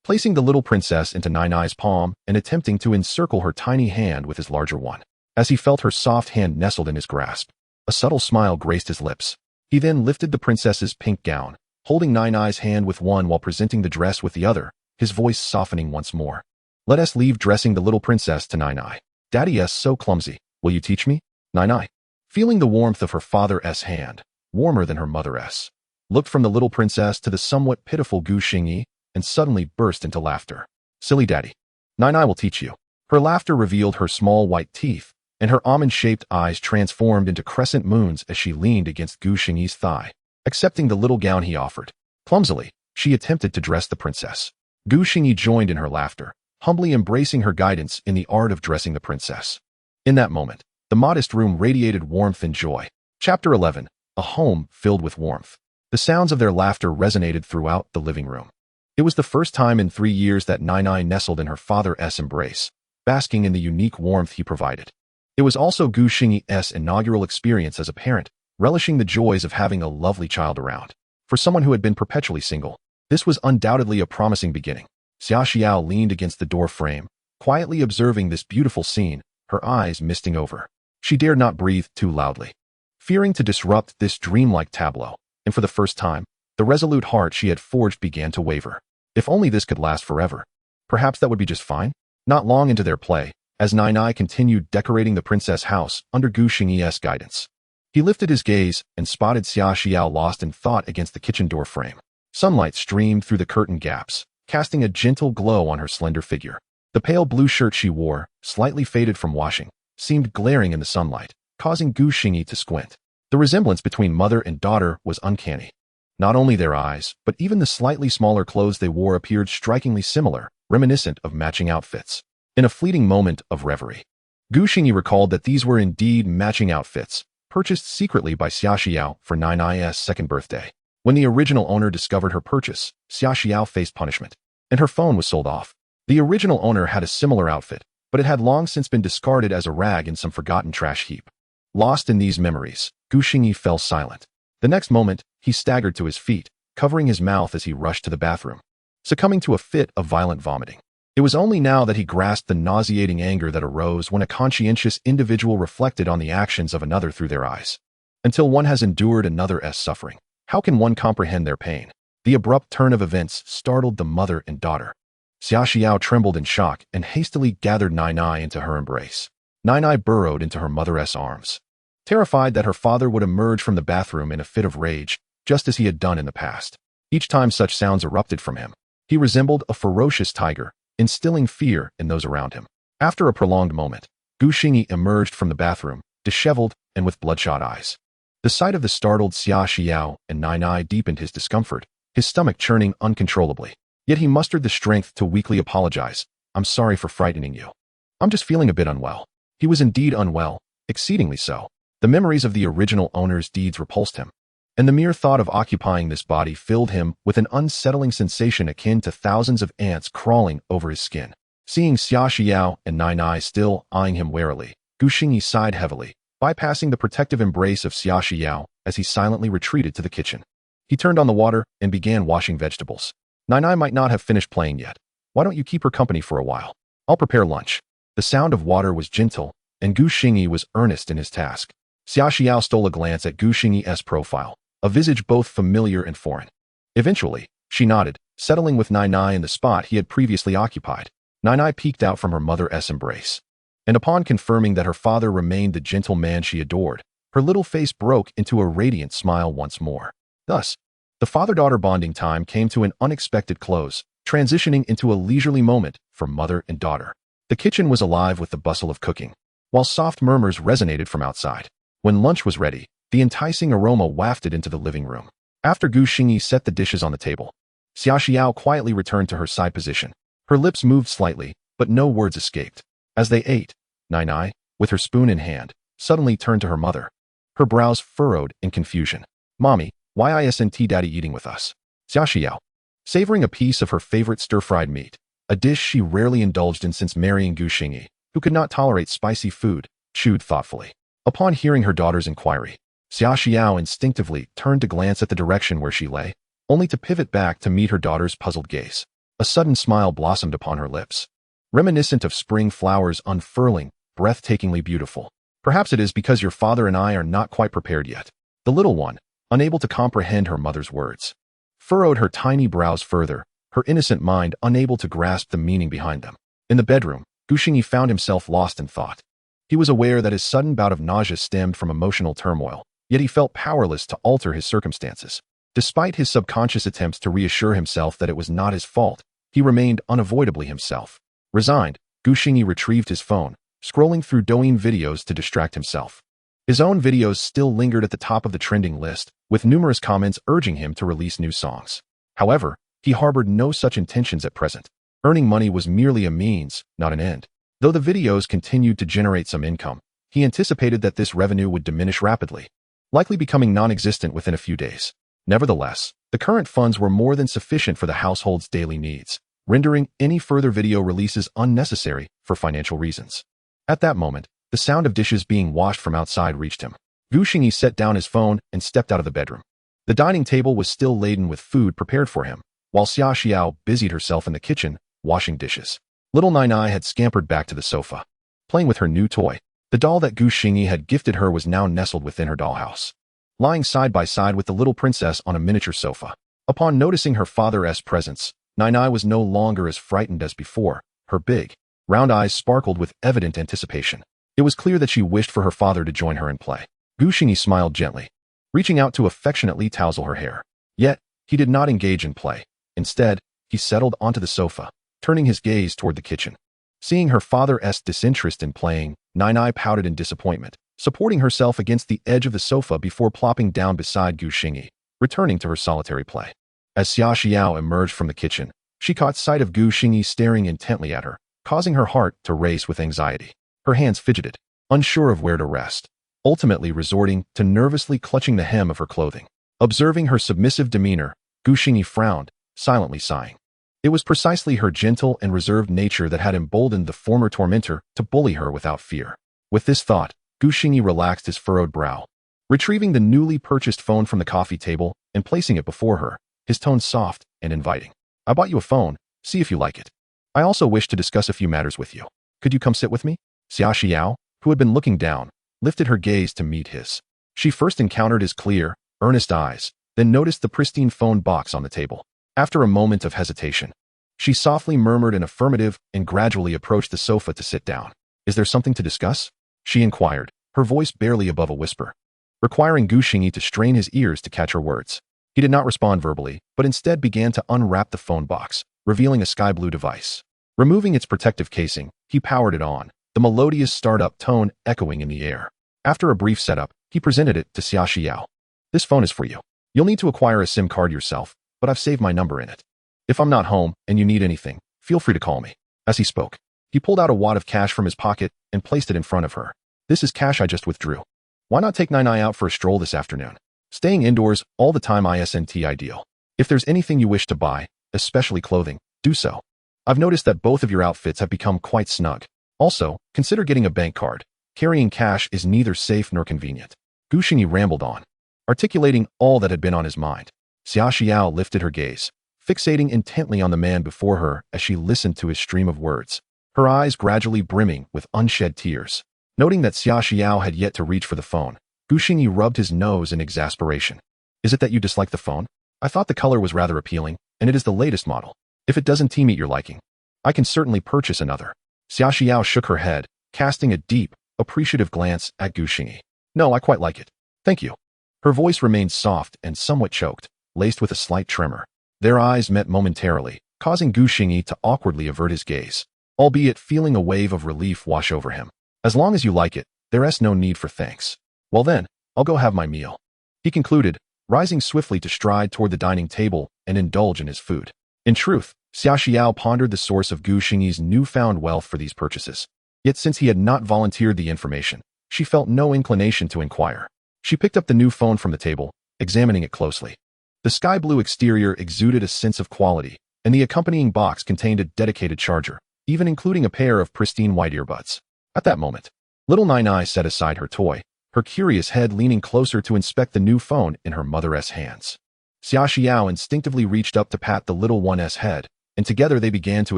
placing the little princess into Nainai's palm and attempting to encircle her tiny hand with his larger one. As he felt her soft hand nestled in his grasp, a subtle smile graced his lips. He then lifted the princess's pink gown, holding Nainai's hand with one while presenting the dress with the other, his voice softening once more. "Let us leave dressing the little princess to Nainai. Daddy's so clumsy. Will you teach me?" Nainai, feeling the warmth of her father's hand, warmer than her mother's, looked from the little princess to the somewhat pitiful Xingyi and suddenly burst into laughter. "Silly Daddy. Nainai will teach you." Her laughter revealed her small white teeth, and her almond-shaped eyes transformed into crescent moons as she leaned against Xingyi's thigh, accepting the little gown he offered. Clumsily, she attempted to dress the princess. Xingyi joined in her laughter, humbly embracing her guidance in the art of dressing the princess. In that moment, the modest room radiated warmth and joy. Chapter 11. A home filled with warmth. The sounds of their laughter resonated throughout the living room. It was the first time in 3 years that Nainai nestled in her father's embrace, basking in the unique warmth he provided. It was also Xingyi's inaugural experience as a parent, relishing the joys of having a lovely child around. For someone who had been perpetually single, this was undoubtedly a promising beginning. Xiaoxiao leaned against the door frame, quietly observing this beautiful scene, her eyes misting over. She dared not breathe too loudly, fearing to disrupt this dreamlike tableau, and for the first time, the resolute heart she had forged began to waver. If only this could last forever. Perhaps that would be just fine. Not long into their play, as Nainai continued decorating the princess house under Xingyi's guidance, he lifted his gaze and spotted Xiaoxiao lost in thought against the kitchen door frame. Sunlight streamed through the curtain gaps, casting a gentle glow on her slender figure. The pale blue shirt she wore, slightly faded from washing, seemed glaring in the sunlight, causing Xingyi to squint. The resemblance between mother and daughter was uncanny. Not only their eyes, but even the slightly smaller clothes they wore appeared strikingly similar, reminiscent of matching outfits. In a fleeting moment of reverie, Xingyi recalled that these were indeed matching outfits, purchased secretly by Xiaoxiao for Nainai's second birthday. When the original owner discovered her purchase, Xiaoxiao faced punishment, and her phone was sold off. The original owner had a similar outfit, but it had long since been discarded as a rag in some forgotten trash heap. Lost in these memories, Gu Xingyi fell silent. The next moment, he staggered to his feet, covering his mouth as he rushed to the bathroom, succumbing to a fit of violent vomiting. It was only now that he grasped the nauseating anger that arose when a conscientious individual reflected on the actions of another through their eyes. Until one has endured another's suffering, how can one comprehend their pain? The abrupt turn of events startled the mother and daughter. Xia Xiao trembled in shock and hastily gathered Nainai into her embrace. Nainai burrowed into her mother's arms, terrified that her father would emerge from the bathroom in a fit of rage, just as he had done in the past. Each time such sounds erupted from him, he resembled a ferocious tiger, instilling fear in those around him. After a prolonged moment, Gu Xingyi emerged from the bathroom, disheveled and with bloodshot eyes. The sight of the startled Xia Xiao and Nainai deepened his discomfort, his stomach churning uncontrollably. Yet he mustered the strength to weakly apologize. "I'm sorry for frightening you. I'm just feeling a bit unwell." He was indeed unwell, exceedingly so. The memories of the original owner's deeds repulsed him, and the mere thought of occupying this body filled him with an unsettling sensation akin to thousands of ants crawling over his skin. Seeing Xia Xiao and Nainai still eyeing him warily, Gu Xingyi sighed heavily, bypassing the protective embrace of Xia Xiao as he silently retreated to the kitchen. He turned on the water and began washing vegetables. Nainai might not have finished playing yet. "Why don't you keep her company for a while? I'll prepare lunch." The sound of water was gentle, and Gu Xingyi was earnest in his task. Xia Xiao stole a glance at Gu Xingyi's profile, a visage both familiar and foreign. Eventually, she nodded, settling with Nainai in the spot he had previously occupied. Nainai peeked out from her mother's embrace, and upon confirming that her father remained the gentle man she adored, her little face broke into a radiant smile once more. Thus, the father-daughter bonding time came to an unexpected close, transitioning into a leisurely moment for mother and daughter. The kitchen was alive with the bustle of cooking, while soft murmurs resonated from outside. When lunch was ready, the enticing aroma wafted into the living room. After Gu Xingyi set the dishes on the table, Xia Xiao quietly returned to her side position. Her lips moved slightly, but no words escaped. As they ate, Nainai, with her spoon in hand, suddenly turned to her mother. Her brows furrowed in confusion. "Mommy, why isn't Daddy eating with us?" Xia Xiao, savoring a piece of her favorite stir-fried meat, a dish she rarely indulged in since marrying Gu Xingyi, who could not tolerate spicy food, chewed thoughtfully. Upon hearing her daughter's inquiry, Xia Xiao instinctively turned to glance at the direction where she lay, only to pivot back to meet her daughter's puzzled gaze. A sudden smile blossomed upon her lips, reminiscent of spring flowers unfurling, breathtakingly beautiful. "Perhaps it is because your father and I are not quite prepared yet." The little one, unable to comprehend her mother's words, furrowed her tiny brows further, her innocent mind unable to grasp the meaning behind them. In the bedroom, Gu Xingyi found himself lost in thought. He was aware that his sudden bout of nausea stemmed from emotional turmoil, yet he felt powerless to alter his circumstances. Despite his subconscious attempts to reassure himself that it was not his fault, he remained unavoidably himself. Resigned, Gu Xingyi retrieved his phone, scrolling through Douyin videos to distract himself. His own videos still lingered at the top of the trending list, with numerous comments urging him to release new songs. However, he harbored no such intentions at present. Earning money was merely a means, not an end. Though the videos continued to generate some income, he anticipated that this revenue would diminish rapidly, likely becoming non-existent within a few days. Nevertheless, the current funds were more than sufficient for the household's daily needs, rendering any further video releases unnecessary for financial reasons. At that moment, the sound of dishes being washed from outside reached him. Gu Xingyi set down his phone and stepped out of the bedroom. The dining table was still laden with food prepared for him, while Xia Xiao busied herself in the kitchen, washing dishes. Little Nainai had scampered back to the sofa, playing with her new toy. The doll that Gu Xingyi had gifted her was now nestled within her dollhouse, lying side by side with the little princess on a miniature sofa. Upon noticing her father's presence, Nainai was no longer as frightened as before. Her big, round eyes sparkled with evident anticipation. It was clear that she wished for her father to join her in play. Gu Xingyi smiled gently, reaching out to affectionately tousle her hair. Yet, he did not engage in play. Instead, he settled onto the sofa, turning his gaze toward the kitchen. Seeing her father's disinterest in playing, Nainai pouted in disappointment, supporting herself against the edge of the sofa before plopping down beside Gu Xingyi, returning to her solitary play. As Xia Xiao emerged from the kitchen, she caught sight of Gu Xingyi staring intently at her, causing her heart to race with anxiety. Her hands fidgeted, unsure of where to rest, ultimately resorting to nervously clutching the hem of her clothing. Observing her submissive demeanor, Gu Xingyi frowned, silently sighing. It was precisely her gentle and reserved nature that had emboldened the former tormentor to bully her without fear. With this thought, Xingyi relaxed his furrowed brow. Retrieving the newly purchased phone from the coffee table and placing it before her, his tone soft and inviting. I bought you a phone, see if you like it. I also wish to discuss a few matters with you. Could you come sit with me? Xia Xiao, who had been looking down, lifted her gaze to meet his. She first encountered his clear, earnest eyes, then noticed the pristine phone box on the table. After a moment of hesitation, she softly murmured an affirmative and gradually approached the sofa to sit down. Is there something to discuss? She inquired, her voice barely above a whisper, requiring Xingyi to strain his ears to catch her words. He did not respond verbally, but instead began to unwrap the phone box, revealing a sky blue device. Removing its protective casing, he powered it on, the melodious startup tone echoing in the air. After a brief setup, he presented it to Xia Xiao. This phone is for you. You'll need to acquire a SIM card yourself, but I've saved my number in it. If I'm not home and you need anything, feel free to call me. As he spoke, he pulled out a wad of cash from his pocket and placed it in front of her. This is cash I just withdrew. Why not take Nainai out for a stroll this afternoon? Staying indoors all the time isn't ideal. If there's anything you wish to buy, especially clothing, do so. I've noticed that both of your outfits have become quite snug. Also, consider getting a bank card. Carrying cash is neither safe nor convenient. Xingyi rambled on, articulating all that had been on his mind. Xia Xiao lifted her gaze, fixating intently on the man before her as she listened to his stream of words, her eyes gradually brimming with unshed tears. Noting that Xia Xiao had yet to reach for the phone, Xingyi rubbed his nose in exasperation. Is it that you dislike the phone? I thought the color was rather appealing, and it is the latest model. If it doesn't meet your liking, I can certainly purchase another. Xia Xiao shook her head, casting a deep, appreciative glance at Xingyi. No, I quite like it. Thank you. Her voice remained soft and somewhat choked, laced with a slight tremor. Their eyes met momentarily, causing Xingyi to awkwardly avert his gaze, albeit feeling a wave of relief wash over him. As long as you like it, there's no need for thanks. Well then, I'll go have my meal. He concluded, rising swiftly to stride toward the dining table and indulge in his food. In truth, Xia Xiao pondered the source of Xingyi's newfound wealth for these purchases. Yet since he had not volunteered the information, she felt no inclination to inquire. She picked up the new phone from the table, examining it closely. The sky blue exterior exuded a sense of quality, and the accompanying box contained a dedicated charger, even including a pair of pristine white earbuds. At that moment, little Nainai set aside her toy, her curious head leaning closer to inspect the new phone in her mother's hands. Xia Xiao instinctively reached up to pat the little one's head, and together they began to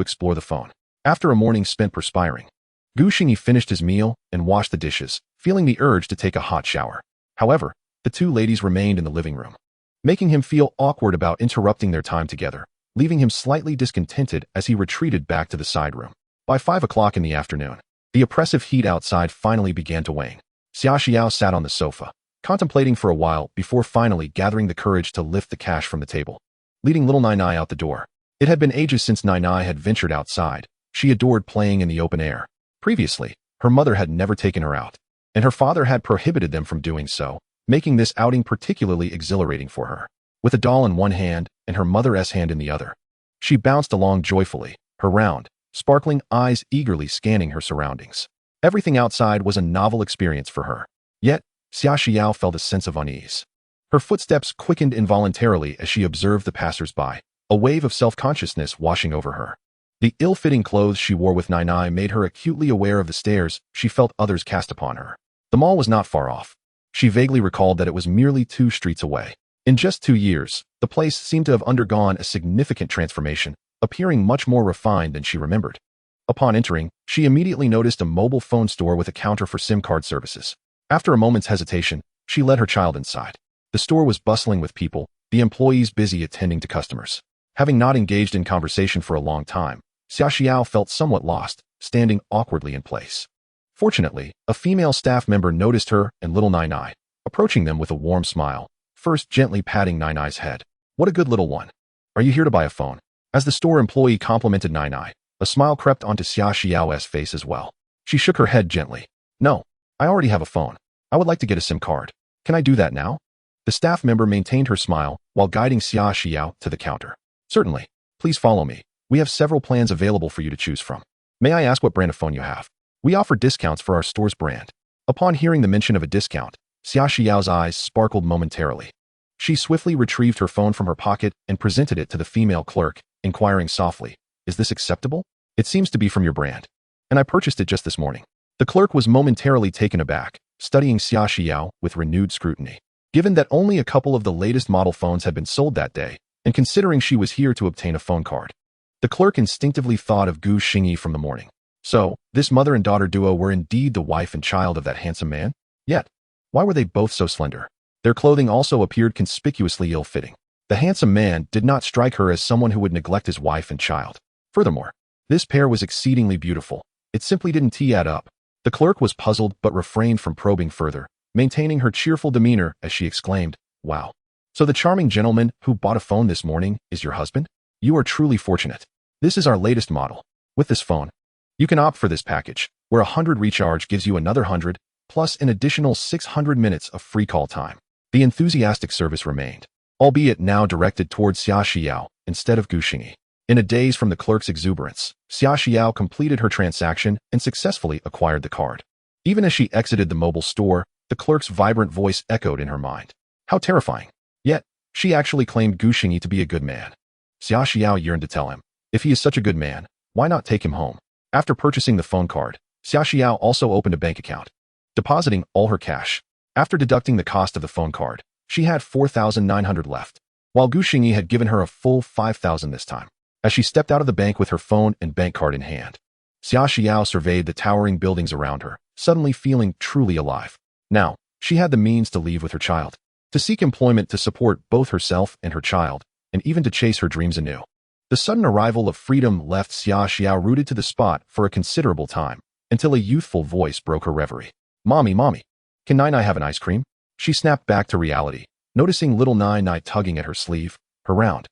explore the phone. After a morning spent perspiring, Xingyi finished his meal and washed the dishes, feeling the urge to take a hot shower. However, the two ladies remained in the living room, making him feel awkward about interrupting their time together, leaving him slightly discontented as he retreated back to the side room. By 5 o'clock in the afternoon, the oppressive heat outside finally began to wane. Xia Xiao sat on the sofa, contemplating for a while before finally gathering the courage to lift the cash from the table, leading little Nainai out the door. It had been ages since Nainai had ventured outside. She adored playing in the open air. Previously, her mother had never taken her out, and her father had prohibited them from doing so, making this outing particularly exhilarating for her. With a doll in one hand and her mother's hand in the other, she bounced along joyfully, her round, sparkling eyes eagerly scanning her surroundings. Everything outside was a novel experience for her. Yet, Xia Xiao felt a sense of unease. Her footsteps quickened involuntarily as she observed the passers-by, a wave of self-consciousness washing over her. The ill-fitting clothes she wore with Nainai made her acutely aware of the stares she felt others cast upon her. The mall was not far off. She vaguely recalled that it was merely 2 streets away. In just 2 years, the place seemed to have undergone a significant transformation, appearing much more refined than she remembered. Upon entering, she immediately noticed a mobile phone store with a counter for SIM card services. After a moment's hesitation, she led her child inside. The store was bustling with people, the employees busy attending to customers. Having not engaged in conversation for a long time, Xia Xiao felt somewhat lost, standing awkwardly in place. Fortunately, a female staff member noticed her and little Nainai, approaching them with a warm smile, first gently patting Nainai's head. What a good little one. Are you here to buy a phone? As the store employee complimented Nainai, a smile crept onto Xia Xiao's face as well. She shook her head gently. No, I already have a phone. I would like to get a SIM card. Can I do that now? The staff member maintained her smile while guiding Xia Xiao to the counter. Certainly. Please follow me. We have several plans available for you to choose from. May I ask what brand of phone you have? We offer discounts for our store's brand. Upon hearing the mention of a discount, Xia Xiao's eyes sparkled momentarily. She swiftly retrieved her phone from her pocket and presented it to the female clerk, inquiring softly, "Is this acceptable? It seems to be from your brand. And I purchased it just this morning." The clerk was momentarily taken aback, studying Xia Xiao with renewed scrutiny. Given that only a couple of the latest model phones had been sold that day, and considering she was here to obtain a phone card, the clerk instinctively thought of Gu Xingyi from the morning. So, this mother and daughter duo were indeed the wife and child of that handsome man? Yet, why were they both so slender? Their clothing also appeared conspicuously ill-fitting. The handsome man did not strike her as someone who would neglect his wife and child. Furthermore, this pair was exceedingly beautiful. It simply didn't add up. The clerk was puzzled but refrained from probing further, maintaining her cheerful demeanor as she exclaimed, "Wow. So the charming gentleman who bought a phone this morning is your husband? You are truly fortunate. This is our latest model. With this phone, you can opt for this package, where 100 recharge gives you another 100, plus an additional 600 minutes of free call time." The enthusiastic service remained, albeit now directed towards Xia Xiao instead of Gu Xingyi. In a daze from the clerk's exuberance, Xia Xiao completed her transaction and successfully acquired the card. Even as she exited the mobile store, the clerk's vibrant voice echoed in her mind. How terrifying. Yet, she actually claimed Gu Xingyi to be a good man. Xia Xiao yearned to tell him, if he is such a good man, why not take him home? After purchasing the phone card, Xia Xiao also opened a bank account, depositing all her cash. After deducting the cost of the phone card, she had 4,900 left, while Gu Xingyi had given her a full 5,000 this time. As she stepped out of the bank with her phone and bank card in hand, Xia Xiao surveyed the towering buildings around her, suddenly feeling truly alive. Now, she had the means to leave with her child, to seek employment to support both herself and her child, and even to chase her dreams anew. The sudden arrival of freedom left Xia Xiao rooted to the spot for a considerable time, until a youthful voice broke her reverie. Mommy, can Nainai have an ice cream?" She snapped back to reality, noticing little Nainai tugging at her sleeve, her round,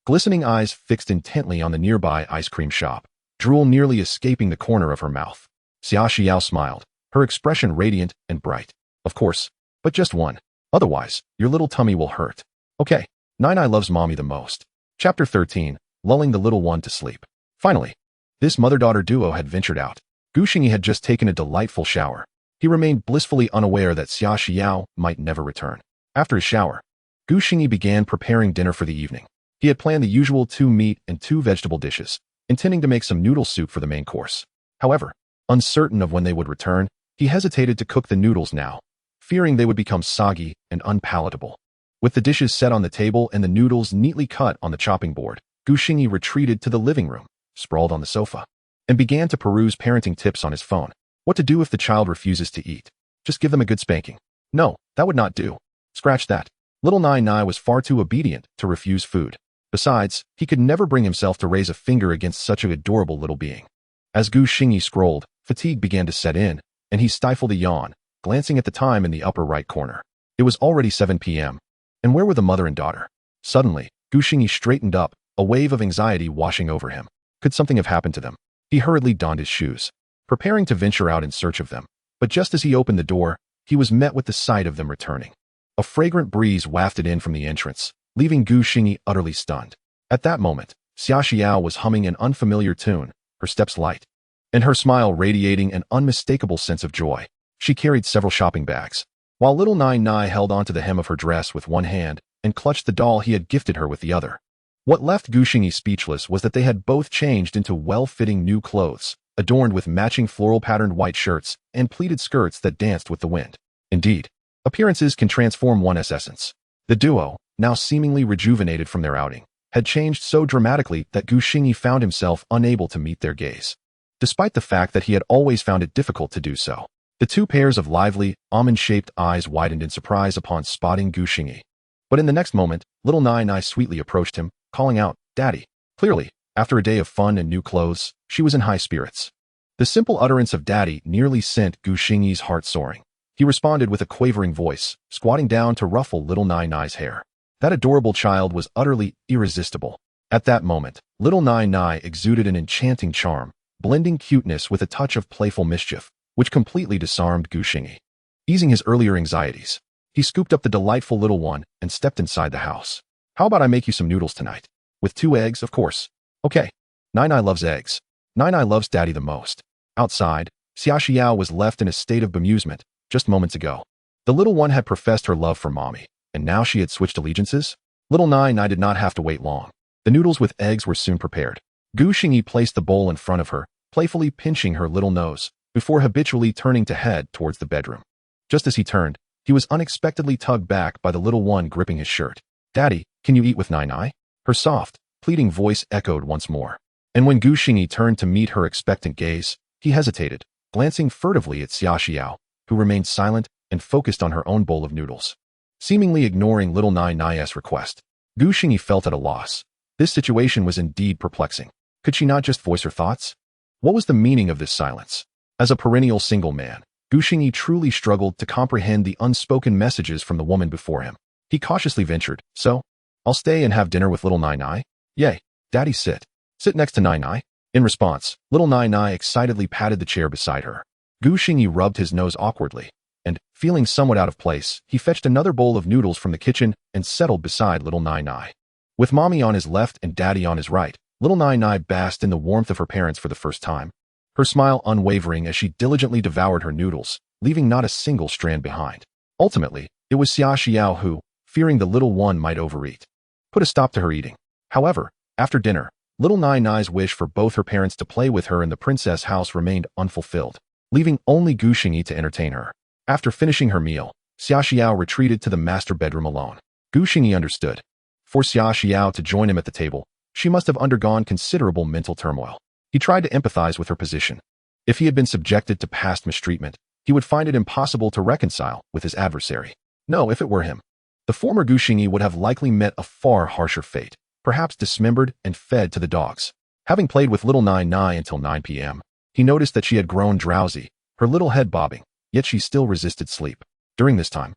glistening eyes fixed intently on the nearby ice cream shop, drool nearly escaping the corner of her mouth. Xia Xiao smiled, her expression radiant and bright. "Of course, but just one. Otherwise, your little tummy will hurt." "Okay." Nainai loves mommy the most. Chapter 13, lulling the little one to sleep. Finally, this mother-daughter duo had ventured out. Gu Xingyi had just taken a delightful shower. He remained blissfully unaware that Xia Xiao might never return. After his shower, Gu Xingyi began preparing dinner for the evening. He had planned the usual 2 meat and 2 vegetable dishes, intending to make some noodle soup for the main course. However, uncertain of when they would return, he hesitated to cook the noodles now, fearing they would become soggy and unpalatable. With the dishes set on the table and the noodles neatly cut on the chopping board, Gu Xingyi retreated to the living room, sprawled on the sofa, and began to peruse parenting tips on his phone. What to do if the child refuses to eat? Just give them a good spanking. No, that would not do. Scratch that. Little Nainai was far too obedient to refuse food. Besides, he could never bring himself to raise a finger against such an adorable little being. As Gu Xingyi scrolled, fatigue began to set in, and he stifled a yawn, glancing at the time in the upper right corner. It was already 7 p.m. And where were the mother and daughter? Suddenly, Gu Xingyi straightened up, a wave of anxiety washing over him. Could something have happened to them? He hurriedly donned his shoes, preparing to venture out in search of them. But just as he opened the door, he was met with the sight of them returning. A fragrant breeze wafted in from the entrance, leaving Gu Xingyi utterly stunned. At that moment, Xia Xiao was humming an unfamiliar tune, her steps light, and her smile radiating an unmistakable sense of joy. She carried several shopping bags, while little Nainai held onto the hem of her dress with one hand and clutched the doll he had gifted her with the other. What left Gu Xingyi speechless was that they had both changed into well-fitting new clothes, adorned with matching floral-patterned white shirts and pleated skirts that danced with the wind. Indeed, appearances can transform one's essence. The duo, now seemingly rejuvenated from their outing, had changed so dramatically that Gu Xingyi found himself unable to meet their gaze, despite the fact that he had always found it difficult to do so. The 2 pairs of lively, almond-shaped eyes widened in surprise upon spotting Gu Xingyi. But in the next moment, little Nainai sweetly approached him, calling out, "Daddy." Clearly, after a day of fun and new clothes, she was in high spirits. The simple utterance of "Daddy" nearly sent Gu Xingyi's heart soaring. He responded with a quavering voice, squatting down to ruffle little Nainai's hair. That adorable child was utterly irresistible. At that moment, little Nainai exuded an enchanting charm, blending cuteness with a touch of playful mischief, which completely disarmed Gu Xingyi. Easing his earlier anxieties, he scooped up the delightful little one and stepped inside the house. "How about I make you some noodles tonight? With 2 eggs, of course." "Okay." Nainai loves eggs. Nainai loves Daddy the most. Outside, Xia Xiao was left in a state of bemusement just moments ago. The little one had professed her love for mommy, and now she had switched allegiances? Little Nainai did not have to wait long. The noodles with eggs were soon prepared. Gu Xingyi placed the bowl in front of her, playfully pinching her little nose, before habitually turning to head towards the bedroom. Just as he turned, he was unexpectedly tugged back by the little one gripping his shirt. "Daddy, can you eat with Nainai?" Her soft, pleading voice echoed once more. And when Gu Xingyi turned to meet her expectant gaze, he hesitated, glancing furtively at Xia Xiao, who remained silent and focused on her own bowl of noodles. Seemingly ignoring little Nainai's request, Gu Xingyi felt at a loss. This situation was indeed perplexing. Could she not just voice her thoughts? What was the meaning of this silence? As a perennial single man, Gu Xingyi truly struggled to comprehend the unspoken messages from the woman before him. He cautiously ventured, "So? I'll stay and have dinner with little Nainai?" "Yay, Daddy, sit. Sit next to Nainai." In response, little Nainai excitedly patted the chair beside her. Gu Xingyi rubbed his nose awkwardly, and, feeling somewhat out of place, he fetched another bowl of noodles from the kitchen and settled beside little Nainai. With Mommy on his left and Daddy on his right, little Nainai basked in the warmth of her parents for the first time, her smile unwavering as she diligently devoured her noodles, leaving not a single strand behind. Ultimately, it was Xia Xiao who, fearing the little one might overeat, put a stop to her eating. However, after dinner, little Nainai's wish for both her parents to play with her in the princess house remained unfulfilled, leaving only Gu Xingyi to entertain her. After finishing her meal, Xia Xiao retreated to the master bedroom alone. Gu Xingyi understood. For Xia Xiao to join him at the table, she must have undergone considerable mental turmoil. He tried to empathize with her position. If he had been subjected to past mistreatment, he would find it impossible to reconcile with his adversary. No, if it were him, the former Gu Xingyi would have likely met a far harsher fate, perhaps dismembered and fed to the dogs. Having played with little Nainai until 9 p.m., he noticed that she had grown drowsy, her little head bobbing, yet she still resisted sleep. During this time,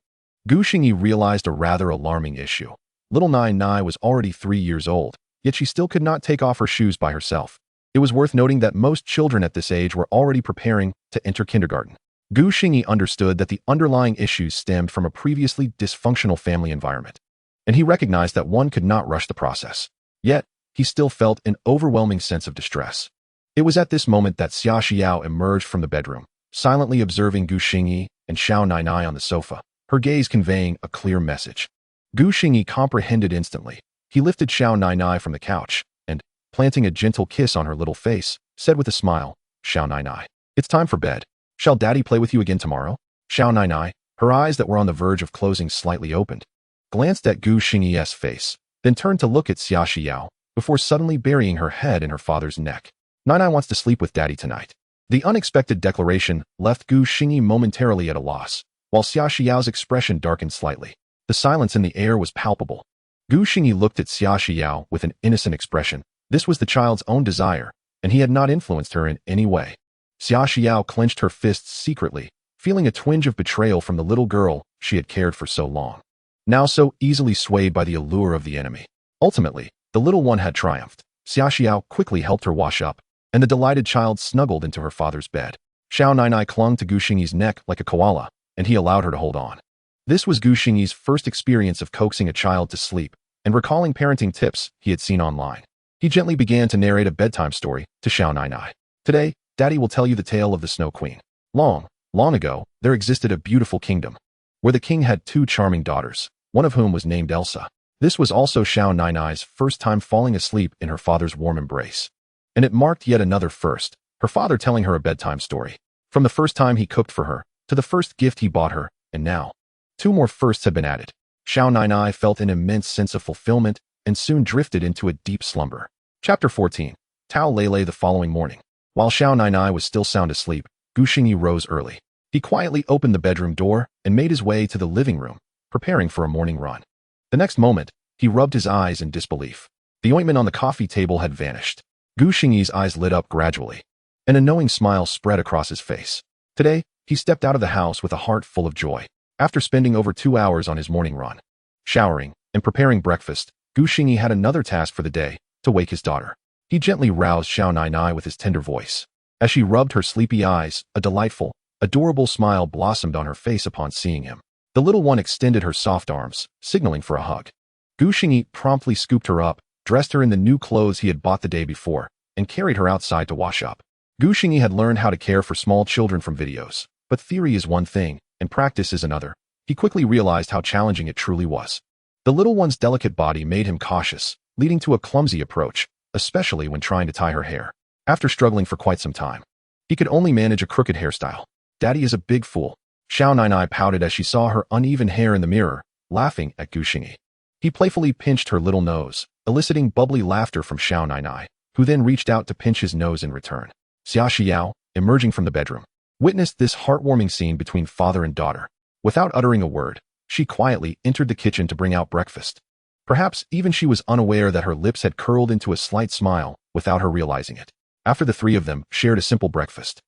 Gu Xingyi realized a rather alarming issue. Little Nainai was already 3 years old, yet she still could not take off her shoes by herself. It was worth noting that most children at this age were already preparing to enter kindergarten. Gu Xingyi understood that the underlying issues stemmed from a previously dysfunctional family environment, and he recognized that one could not rush the process. Yet, he still felt an overwhelming sense of distress. It was at this moment that Xia Xiao emerged from the bedroom, silently observing Gu Xingyi and Xiao Nainai on the sofa, her gaze conveying a clear message. Gu Xingyi comprehended instantly. He lifted Xiao Nainai from the couch, and, planting a gentle kiss on her little face, said with a smile, "Xiao Nainai, it's time for bed. Shall Daddy play with you again tomorrow?" Xiao Nainai, her eyes that were on the verge of closing slightly opened, glanced at Gu Xingyi's face, then turned to look at Xia Xiao, before suddenly burying her head in her father's neck. "Nainai wants to sleep with Daddy tonight." The unexpected declaration left Gu Xingyi momentarily at a loss, while Xia Xiao's expression darkened slightly. The silence in the air was palpable. Gu Xingyi looked at Xia Xiao with an innocent expression. This was the child's own desire, and he had not influenced her in any way. Xia Xiao clenched her fists secretly, feeling a twinge of betrayal from the little girl she had cared for so long, now so easily swayed by the allure of the enemy. Ultimately, the little one had triumphed. Xia Xiao quickly helped her wash up, and the delighted child snuggled into her father's bed. Xiao Nainai clung to Gu Xingyi's neck like a koala, and he allowed her to hold on. This was Gu Xingyi's first experience of coaxing a child to sleep and recalling parenting tips he had seen online. He gently began to narrate a bedtime story to Xiao Nainai. "Today, Daddy will tell you the tale of the Snow Queen. Long, long ago, there existed a beautiful kingdom, where the king had 2 charming daughters, one of whom was named Elsa." This was also Xiao Nainai's first time falling asleep in her father's warm embrace. And it marked yet another first, her father telling her a bedtime story. From the first time he cooked for her, to the first gift he bought her, and now 2 more firsts had been added. Xiao Nainai felt an immense sense of fulfillment and soon drifted into a deep slumber. Chapter 14. Tao Lele. The following morning, while Xiao Nainai was still sound asleep, Gu Xingyi rose early. He quietly opened the bedroom door and made his way to the living room, preparing for a morning run. The next moment, he rubbed his eyes in disbelief. The ointment on the coffee table had vanished. Gu Xingyi's eyes lit up gradually, and a knowing smile spread across his face. Today, he stepped out of the house with a heart full of joy. After spending over 2 hours on his morning run, showering, and preparing breakfast, Gu Xingyi had another task for the day, to wake his daughter. He gently roused Xiao Nainai with his tender voice. As she rubbed her sleepy eyes, a delightful, adorable smile blossomed on her face upon seeing him. The little one extended her soft arms, signaling for a hug. Gu Xingyi promptly scooped her up, dressed her in the new clothes he had bought the day before, and carried her outside to wash up. Gu Xingyi had learned how to care for small children from videos, but theory is one thing, and practice is another. he quickly realized how challenging it truly was. The little one's delicate body made him cautious, leading to a clumsy approach, especially when trying to tie her hair. After struggling for quite some time, he could only manage a crooked hairstyle. Daddy is a big fool. Xiao Nainai pouted as she saw her uneven hair in the mirror, laughing at Xingyi. He playfully pinched her little nose, eliciting bubbly laughter from Xiao Nainai, who then reached out to pinch his nose in return. Xia Xiao, emerging from the bedroom, witnessed this heartwarming scene between father and daughter. Without uttering a word, she quietly entered the kitchen to bring out breakfast. Perhaps even she was unaware that her lips had curled into a slight smile without her realizing it. After the three of them shared a simple breakfast,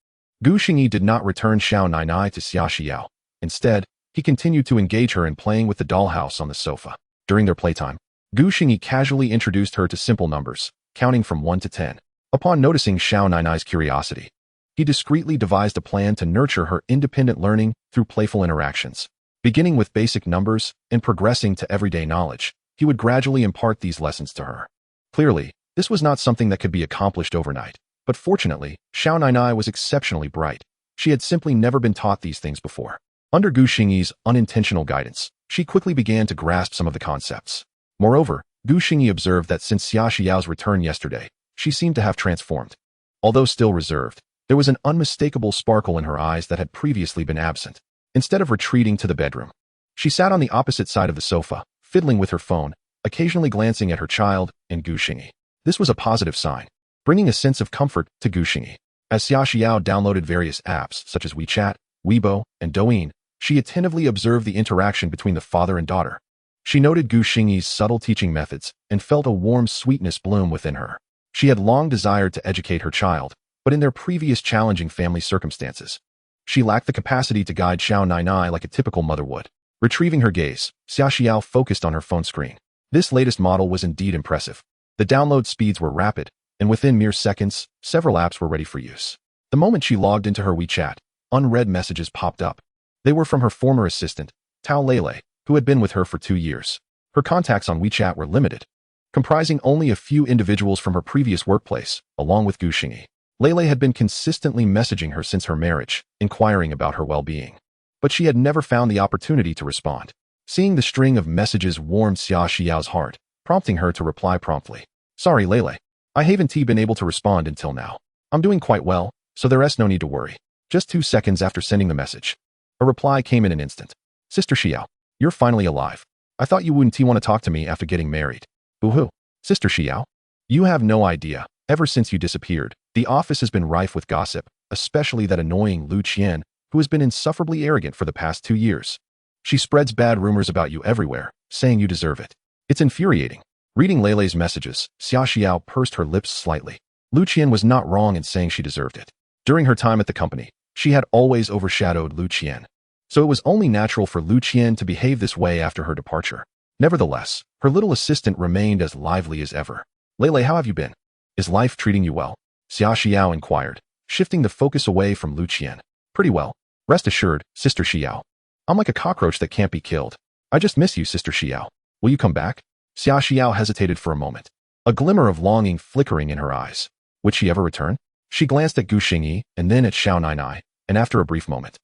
Xingyi did not return Xiao Nainai to Xia Xiao. Instead, he continued to engage her in playing with the dollhouse on the sofa. During their playtime, Xingyi casually introduced her to simple numbers, counting from 1 to 10. Upon noticing Xiao Nainai's curiosity, he discreetly devised a plan to nurture her independent learning through playful interactions. Beginning with basic numbers and progressing to everyday knowledge, he would gradually impart these lessons to her. Clearly, this was not something that could be accomplished overnight, but fortunately, Xiao Nainai was exceptionally bright. She had simply never been taught these things before. Under Xingyi's unintentional guidance, she quickly began to grasp some of the concepts. Moreover, Xingyi observed that since Xia Xiao's return yesterday, she seemed to have transformed. Although still reserved, there was an unmistakable sparkle in her eyes that had previously been absent. Instead of retreating to the bedroom, she sat on the opposite side of the sofa, fiddling with her phone, occasionally glancing at her child and Xingyi. This was a positive sign, bringing a sense of comfort to Xingyi. As Xia Xiao downloaded various apps such as WeChat, Weibo, and Douyin, she attentively observed the interaction between the father and daughter. She noted Xingyi's subtle teaching methods and felt a warm sweetness bloom within her. She had long desired to educate her child, but in their previous challenging family circumstances, she lacked the capacity to guide Xiao Nainai like a typical mother would. Retrieving her gaze, Xia Xiao focused on her phone screen. This latest model was indeed impressive. The download speeds were rapid, and within mere seconds, several apps were ready for use. The moment she logged into her WeChat, unread messages popped up. They were from her former assistant, Tao Lele, who had been with her for 2 years. Her contacts on WeChat were limited, comprising only a few individuals from her previous workplace, along with Xingyi. Lele had been consistently messaging her since her marriage, inquiring about her well-being. But she had never found the opportunity to respond. Seeing the string of messages warmed Xia Xiao's heart, prompting her to reply promptly. Sorry, Lele. I haven't been able to respond until now. I'm doing quite well, so there's no need to worry. Just 2 seconds after sending the message, a reply came in an instant. Sister Xiao, you're finally alive. I thought you wouldn't want to talk to me after getting married. Boo-hoo. Sister Xiao, you have no idea. Ever since you disappeared, the office has been rife with gossip, especially that annoying Lu Qian, who has been insufferably arrogant for the past 2 years. She spreads bad rumors about you everywhere, saying you deserve it. It's infuriating. Reading Lele's messages, Xia Xiao pursed her lips slightly. Lu Qian was not wrong in saying she deserved it. During her time at the company, she had always overshadowed Lu Qian, so it was only natural for Lu Qian to behave this way after her departure. Nevertheless, her little assistant remained as lively as ever. Lele, how have you been? Is life treating you well? Xia Xiao inquired, shifting the focus away from Lu Qian. Pretty well. Rest assured, Sister Xiao. I'm like a cockroach that can't be killed. I just miss you, Sister Xiao. Will you come back? Xia Xiao hesitated for a moment, a glimmer of longing flickering in her eyes. Would she ever return? She glanced at Xingyi and then at Xiao Nainai, and after a brief moment,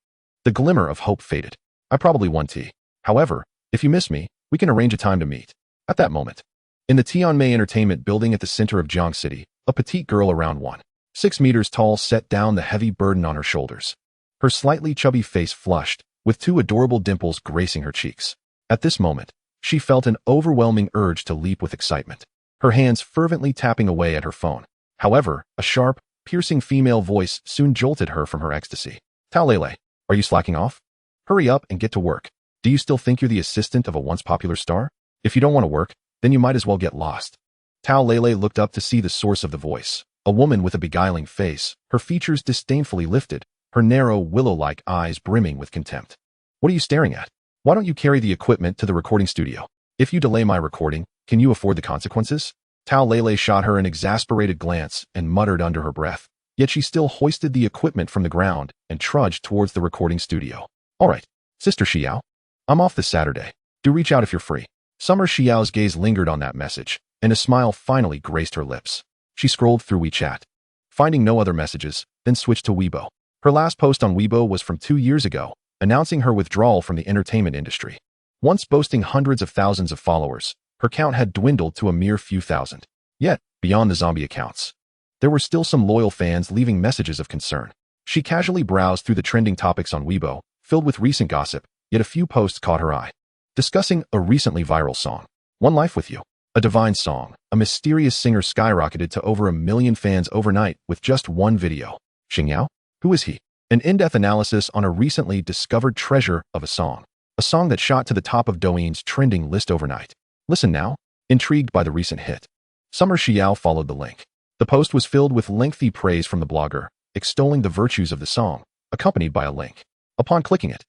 the glimmer of hope faded. I probably want tea. However, if you miss me, we can arrange a time to meet. At that moment, in the Tianmei Entertainment Building at the center of Jiang City, a petite girl around 1.6 meters tall set down the heavy burden on her shoulders. Her slightly chubby face flushed, with 2 adorable dimples gracing her cheeks. At this moment, she felt an overwhelming urge to leap with excitement, her hands fervently tapping away at her phone. However, a sharp, piercing female voice soon jolted her from her ecstasy. Tao Lele, are you slacking off? Hurry up and get to work. Do you still think you're the assistant of a once popular star? If you don't want to work, then you might as well get lost. Tao Lele looked up to see the source of the voice, a woman with a beguiling face, her features disdainfully lifted, her narrow, willow-like eyes brimming with contempt. What are you staring at? Why don't you carry the equipment to the recording studio? If you delay my recording, can you afford the consequences? Tao Lele shot her an exasperated glance and muttered under her breath, yet she still hoisted the equipment from the ground and trudged towards the recording studio. All right, Sister Xiao. I'm off this Saturday. Do reach out if you're free. Summer Xiao's gaze lingered on that message, and a smile finally graced her lips. She scrolled through WeChat, finding no other messages, then switched to Weibo. Her last post on Weibo was from 2 years ago, announcing her withdrawal from the entertainment industry. Once boasting hundreds of thousands of followers, her count had dwindled to a mere few thousand. Yet, beyond the zombie accounts, there were still some loyal fans leaving messages of concern. She casually browsed through the trending topics on Weibo, filled with recent gossip, yet a few posts caught her eye. Discussing a recently viral song, One Life With You. A divine song, a mysterious singer skyrocketed to over 1 million fans overnight with just one video. Xingyi? Who is he? An in-depth analysis on a recently discovered treasure of a song that shot to the top of Douyin's trending list overnight. Listen now. Intrigued by the recent hit, Summer Xiao followed the link. The post was filled with lengthy praise from the blogger, extolling the virtues of the song, accompanied by a link. Upon clicking it,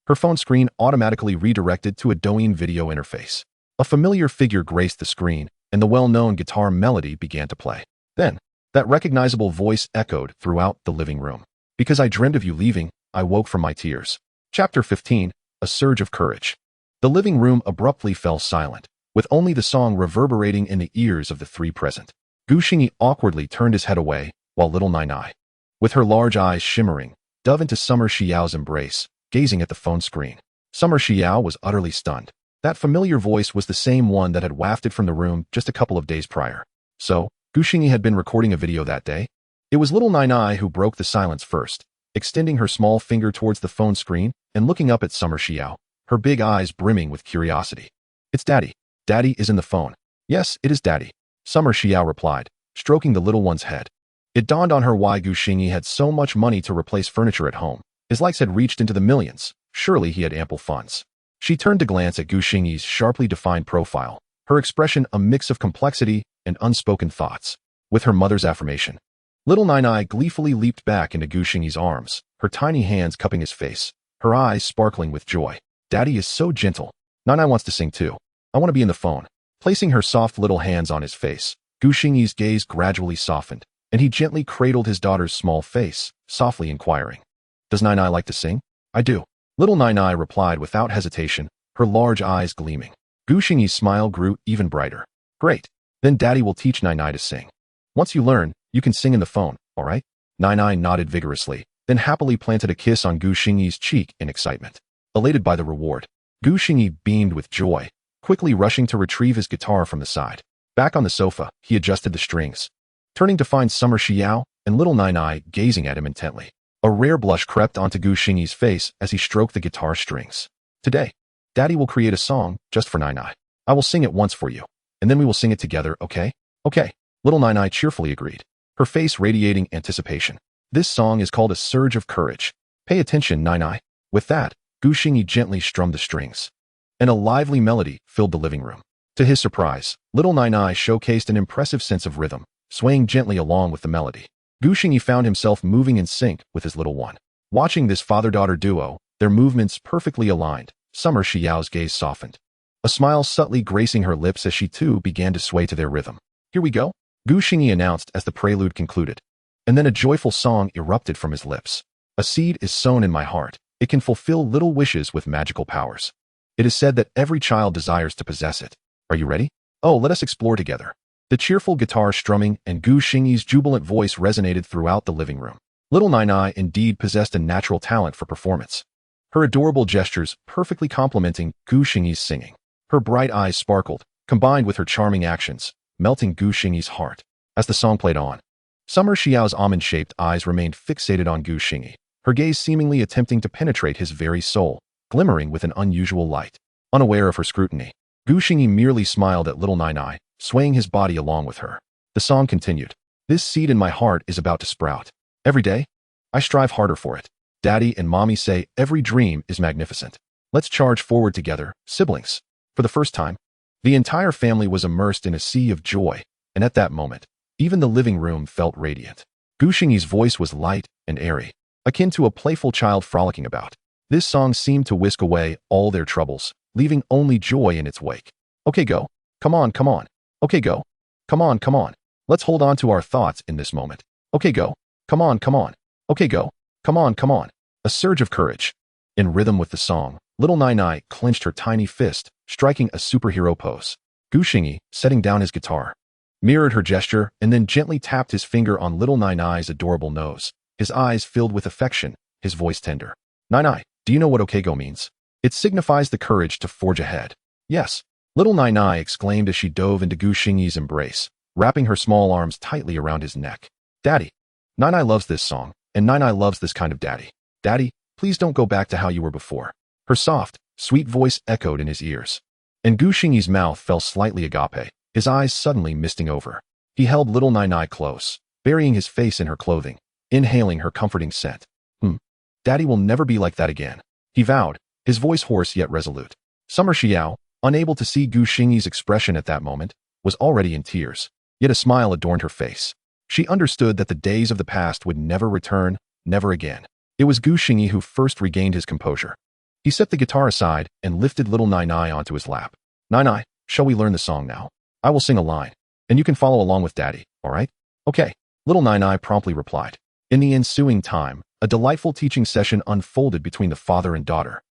her phone screen automatically redirected to a Douyin video interface. A familiar figure graced the screen, and the well-known guitar melody began to play. Then, that recognizable voice echoed throughout the living room. Because I dreamed of you leaving, I woke from my tears. Chapter 15, A Surge of Courage. The living room abruptly fell silent, with only the song reverberating in the ears of the three present. Xingyi awkwardly turned his head away, while little Nainai, with her large eyes shimmering, dove into Summer Xiao's embrace, gazing at the phone screen. Summer Xiao was utterly stunned. That familiar voice was the same one that had wafted from the room just a couple of days prior. So, Xingyi had been recording a video that day? It was little Nainai who broke the silence first, extending her small finger towards the phone screen and looking up at Summer Xiao, her big eyes brimming with curiosity. It's Daddy. Daddy is in the phone. Yes, it is Daddy, Summer Xiao replied, stroking the little one's head. It dawned on her why Xingyi had so much money to replace furniture at home. His likes had reached into the millions. Surely he had ample funds. She turned to glance at Xingyi's sharply defined profile, her expression a mix of complexity and unspoken thoughts. With her mother's affirmation, little Nainai gleefully leaped back into Xingyi's arms, her tiny hands cupping his face, her eyes sparkling with joy. Daddy is so gentle. Nainai wants to sing too. I want to be in the phone. Placing her soft little hands on his face, Xingyi's gaze gradually softened, and he gently cradled his daughter's small face, softly inquiring. Does Nainai like to sing? I do. Little Nainai replied without hesitation, her large eyes gleaming. Xingyi's smile grew even brighter. Great. Then Daddy will teach Nainai to sing. Once you learn, you can sing in the phone, all right? Nainai nodded vigorously, then happily planted a kiss on Xingyi's cheek in excitement. Elated by the reward, Xingyi beamed with joy, quickly rushing to retrieve his guitar from the side. Back on the sofa, he adjusted the strings, turning to find Summer Xiao and little Nainai gazing at him intently. A rare blush crept onto Xingyi's face as he stroked the guitar strings. Today, Daddy will create a song just for Nainai. I will sing it once for you, and then we will sing it together, okay? Okay. Little Nainai cheerfully agreed, her face radiating anticipation. This song is called A Surge of Courage. Pay attention, Nainai. With that, Xingyi gently strummed the strings, and a lively melody filled the living room. To his surprise, little Nainai showcased an impressive sense of rhythm, swaying gently along with the melody. Xingyi found himself moving in sync with his little one. Watching this father-daughter duo, their movements perfectly aligned, Summer Xiao's gaze softened, a smile subtly gracing her lips as she too began to sway to their rhythm. Here we go, Xingyi announced as the prelude concluded. And then a joyful song erupted from his lips. A seed is sown in my heart. It can fulfill little wishes with magical powers. It is said that every child desires to possess it. Are you ready? Oh, let us explore together. The cheerful guitar strumming and Xingyi's jubilant voice resonated throughout the living room. Little Nainai indeed possessed a natural talent for performance, her adorable gestures perfectly complementing Xingyi's singing. Her bright eyes sparkled, combined with her charming actions, melting Xingyi's heart. As the song played on, Summer Xiao's almond-shaped eyes remained fixated on Xingyi, her gaze seemingly attempting to penetrate his very soul, glimmering with an unusual light. Unaware of her scrutiny, Xingyi merely smiled at little Nainai, swaying his body along with her. The song continued. This seed in my heart is about to sprout. Every day, I strive harder for it. Daddy and Mommy say every dream is magnificent. Let's charge forward together, siblings. For the first time, the entire family was immersed in a sea of joy, and at that moment, even the living room felt radiant. Xingyi's voice was light and airy, akin to a playful child frolicking about. This song seemed to whisk away all their troubles, leaving only joy in its wake. Okay, go. Come on, come on. Okay, go. Come on, come on. Let's hold on to our thoughts in this moment. Okay, go. Come on, come on. Okay, go. Come on, come on. A surge of courage. In rhythm with the song, little Nainai clenched her tiny fist, striking a superhero pose. Xingyi, setting down his guitar, mirrored her gesture and then gently tapped his finger on little Nainai's adorable nose, his eyes filled with affection, his voice tender. Nainai, Do you know what okego means? It signifies the courage to forge ahead. Yes, little Nainai exclaimed as she dove into Gu Xingyi's embrace, wrapping her small arms tightly around his neck. Daddy. Nainai loves this song, and Nainai loves this kind of daddy. Daddy, please don't go back to how you were before. Her soft, sweet voice echoed in his ears. And Gu Xingyi's mouth fell slightly agape, his eyes suddenly misting over. He held little Nainai close, burying his face in her clothing, inhaling her comforting scent. Daddy will never be like that again, he vowed, his voice hoarse yet resolute. Summer Xiao, unable to see Gu Xingyi's expression at that moment, was already in tears, yet a smile adorned her face. She understood that the days of the past would never return, never again. It was Gu Xingyi who first regained his composure. He set the guitar aside and lifted little Nainai onto his lap. Nainai, shall we learn the song now? I will sing a line, and you can follow along with Daddy, all right? Okay, little Nainai promptly replied. In the ensuing time, a delightful teaching session unfolded between the father and daughter.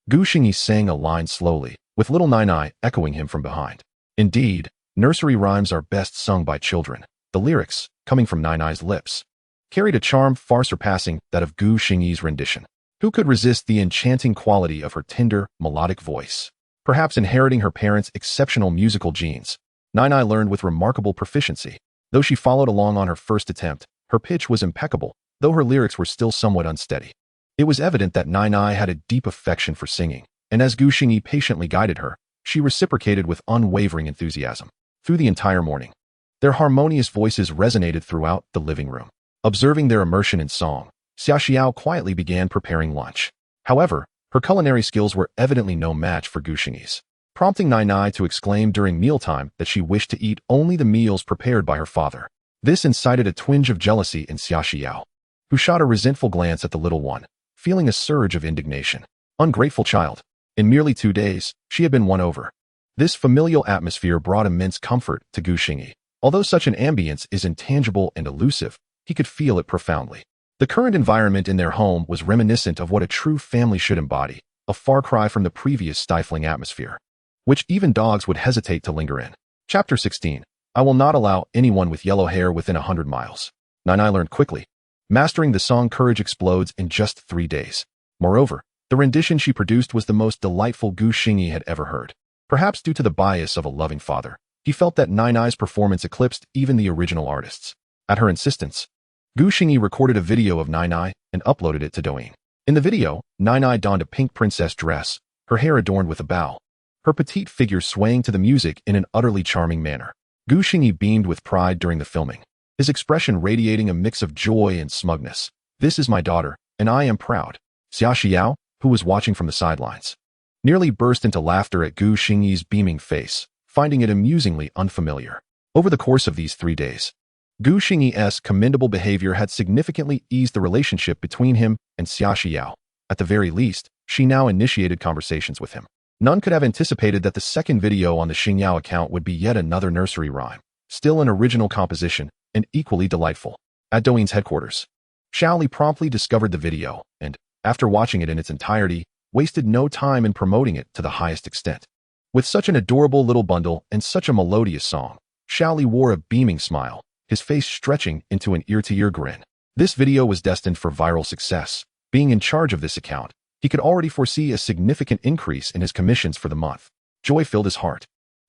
Gu Xingyi sang a line slowly, with little Nainai echoing him from behind. Indeed, nursery rhymes are best sung by children. The lyrics, coming from Nainai's lips, carried a charm far surpassing that of Gu Xingyi's rendition. Who could resist the enchanting quality of her tender, melodic voice? Perhaps inheriting her parents' exceptional musical genes, Nainai learned with remarkable proficiency. Though she followed along on her first attempt, her pitch was impeccable, though her lyrics were still somewhat unsteady. It was evident that Nainai had a deep affection for singing, and as Gu Xingyi patiently guided her, she reciprocated with unwavering enthusiasm. Through the entire morning, their harmonious voices resonated throughout the living room. Observing their immersion in song, Xia Xiao quietly began preparing lunch. However, her culinary skills were evidently no match for Gu Xingyi's, prompting Nainai to exclaim during mealtime that she wished to eat only the meals prepared by her father. This incited a twinge of jealousy in Xia Xiao, who shot a resentful glance at the little one, feeling a surge of indignation. Ungrateful child. In merely 2 days, she had been won over. This familial atmosphere brought immense comfort to Gu Xingyi. Although such an ambience is intangible and elusive, he could feel it profoundly. The current environment in their home was reminiscent of what a true family should embody, a far cry from the previous stifling atmosphere, which even dogs would hesitate to linger in. Chapter 16. I will not allow anyone with yellow hair within 100 miles. Nainai learned quickly, mastering the song Courage Explodes in just 3 days. Moreover, the rendition she produced was the most delightful Gu Xingyi had ever heard. Perhaps due to the bias of a loving father, he felt that Nainai's performance eclipsed even the original artists. At her insistence, Gu Xingyi recorded a video of Nainai and uploaded it to Douyin. In the video, Nainai donned a pink princess dress, her hair adorned with a bow, her petite figure swaying to the music in an utterly charming manner. Gu Xingyi beamed with pride during the filming, his expression radiating a mix of joy and smugness. This is my daughter, and I am proud. Xia Xiao, who was watching from the sidelines, nearly burst into laughter at Gu Xingyi's beaming face, finding it amusingly unfamiliar. Over the course of these 3 days, Gu Xingyi's commendable behavior had significantly eased the relationship between him and Xia Xiao. At the very least, she now initiated conversations with him. None could have anticipated that the second video on the Xingyao account would be yet another nursery rhyme, still an original composition, and equally delightful. At Douyin's headquarters, Xiaoli promptly discovered the video, and, after watching it in its entirety, wasted no time in promoting it to the highest extent. With such an adorable little bundle and such a melodious song, Xiaoli wore a beaming smile, his face stretching into an ear-to-ear grin. This video was destined for viral success. Being in charge of this account, he could already foresee a significant increase in his commissions for the month. Joy filled his heart.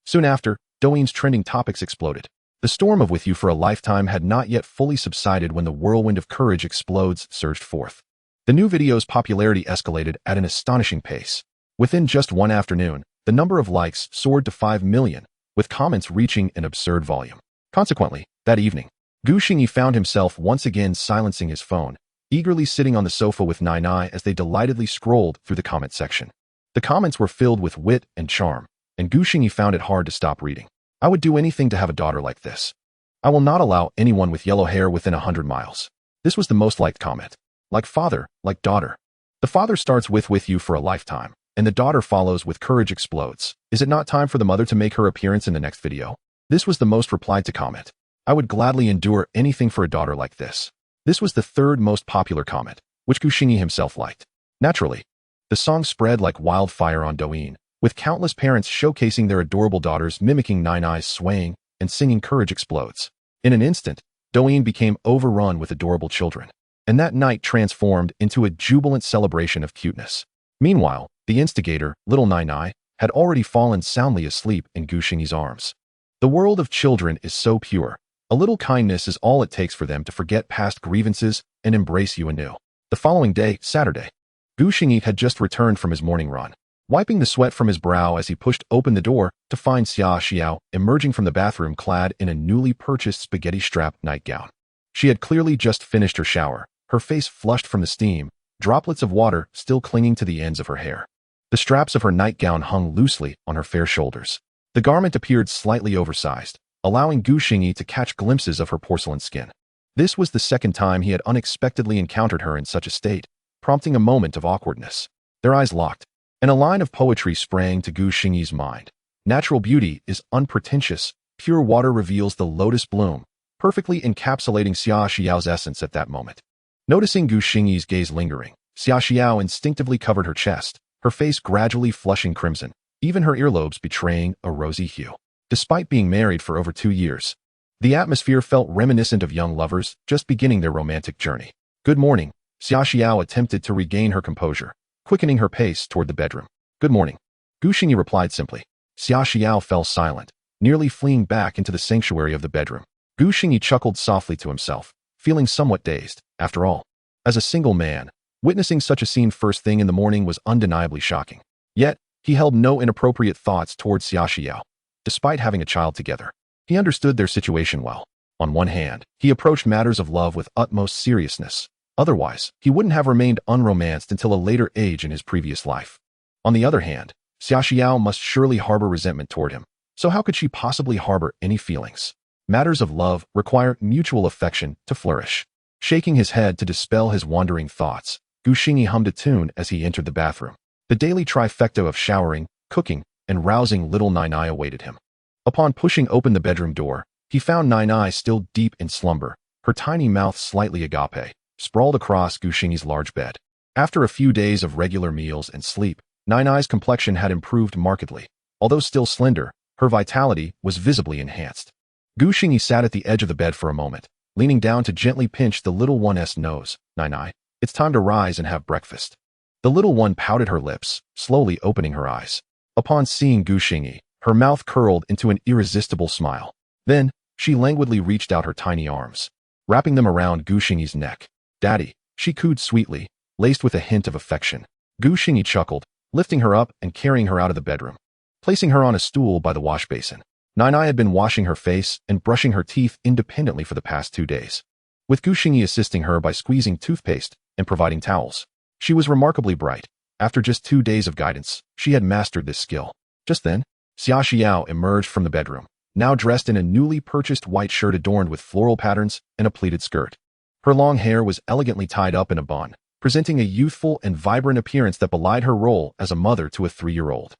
Soon after, Douyin's trending topics exploded. The storm of With You for a Lifetime had not yet fully subsided when the whirlwind of Courage Explodes surged forth. The new video's popularity escalated at an astonishing pace. Within just one afternoon, the number of likes soared to 5 million, with comments reaching an absurd volume. Consequently, that evening, Gu Xingyi found himself once again silencing his phone, eagerly sitting on the sofa with Nainai as they delightedly scrolled through the comment section. The comments were filled with wit and charm, and Gu Xingyi found it hard to stop reading. I would do anything to have a daughter like this. I will not allow anyone with yellow hair within 100 miles. This was the most liked comment. Like father, like daughter. The father starts with You for a Lifetime, and the daughter follows with Courage Explodes. Is it not time for the mother to make her appearance in the next video? This was the most replied to comment. I would gladly endure anything for a daughter like this. This was the third most popular comment, which Gu Xingyi himself liked. Naturally, the song spread like wildfire on Douyin, with countless parents showcasing their adorable daughters mimicking Nainai's swaying and singing Courage Explodes. In an instant, Douyin became overrun with adorable children, and that night transformed into a jubilant celebration of cuteness. Meanwhile, the instigator, little Nainai, had already fallen soundly asleep in Gu Xingyi's arms. The world of children is so pure. A little kindness is all it takes for them to forget past grievances and embrace you anew. The following day, Saturday, Gu Xingyi had just returned from his morning run. Wiping the sweat from his brow as he pushed open the door to find Xia Xiao emerging from the bathroom clad in a newly purchased spaghetti-strapped nightgown. She had clearly just finished her shower, her face flushed from the steam, droplets of water still clinging to the ends of her hair. The straps of her nightgown hung loosely on her fair shoulders. The garment appeared slightly oversized, allowing Gu Xingyi to catch glimpses of her porcelain skin. This was the second time he had unexpectedly encountered her in such a state, prompting a moment of awkwardness. Their eyes locked, and a line of poetry sprang to Gu Xingyi's mind. Natural beauty is unpretentious, pure water reveals the lotus bloom, perfectly encapsulating Xia Xiao's essence at that moment. Noticing Gu Xingyi's gaze lingering, Xia Xiao instinctively covered her chest, her face gradually flushing crimson, even her earlobes betraying a rosy hue. Despite being married for over 2 years, the atmosphere felt reminiscent of young lovers just beginning their romantic journey. Good morning, Xia Xiao attempted to regain her composure, quickening her pace toward the bedroom. Good morning. Gu Xingyi replied simply. Xia Xiao fell silent, nearly fleeing back into the sanctuary of the bedroom. Gu Xingyi chuckled softly to himself, feeling somewhat dazed. After all, as a single man, witnessing such a scene first thing in the morning was undeniably shocking. Yet, he held no inappropriate thoughts towards Xia Xiao. Despite having a child together, he understood their situation well. On one hand, he approached matters of love with utmost seriousness. Otherwise, he wouldn't have remained unromanced until a later age in his previous life. On the other hand, Xia Xiao must surely harbor resentment toward him, so how could she possibly harbor any feelings? Matters of love require mutual affection to flourish. Shaking his head to dispel his wandering thoughts, Gu Xingyi hummed a tune as he entered the bathroom. The daily trifecta of showering, cooking, and rousing little Nainai awaited him. Upon pushing open the bedroom door, he found Nainai still deep in slumber, her tiny mouth slightly agape, sprawled across Gu Xingyi's large bed. After a few days of regular meals and sleep, Nainai's complexion had improved markedly. Although still slender, her vitality was visibly enhanced. Gu Xingyi sat at the edge of the bed for a moment, leaning down to gently pinch the little one's nose. Nainai, it's time to rise and have breakfast. The little one pouted her lips, slowly opening her eyes. Upon seeing Gu Xingyi, her mouth curled into an irresistible smile. Then, she languidly reached out her tiny arms, wrapping them around Gu Xingyi's neck. Daddy, she cooed sweetly, laced with a hint of affection. Gu Xingyi chuckled, lifting her up and carrying her out of the bedroom. Placing her on a stool by the wash basin, Nainai had been washing her face and brushing her teeth independently for the past 2 days. With Gu Xingyi assisting her by squeezing toothpaste and providing towels, she was remarkably bright. After just 2 days of guidance, she had mastered this skill. Just then, Xia Xiao emerged from the bedroom, now dressed in a newly purchased white shirt adorned with floral patterns and a pleated skirt. Her long hair was elegantly tied up in a bun, presenting a youthful and vibrant appearance that belied her role as a mother to a 3-year-old.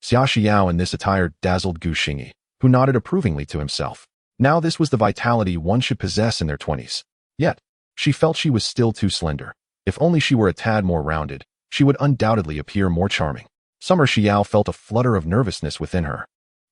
Xia Xiao in this attire dazzled Gu Xingyi, who nodded approvingly to himself. Now this was the vitality one should possess in their 20s. Yet, she felt she was still too slender. If only she were a tad more rounded, she would undoubtedly appear more charming. Summer Xiao felt a flutter of nervousness within her.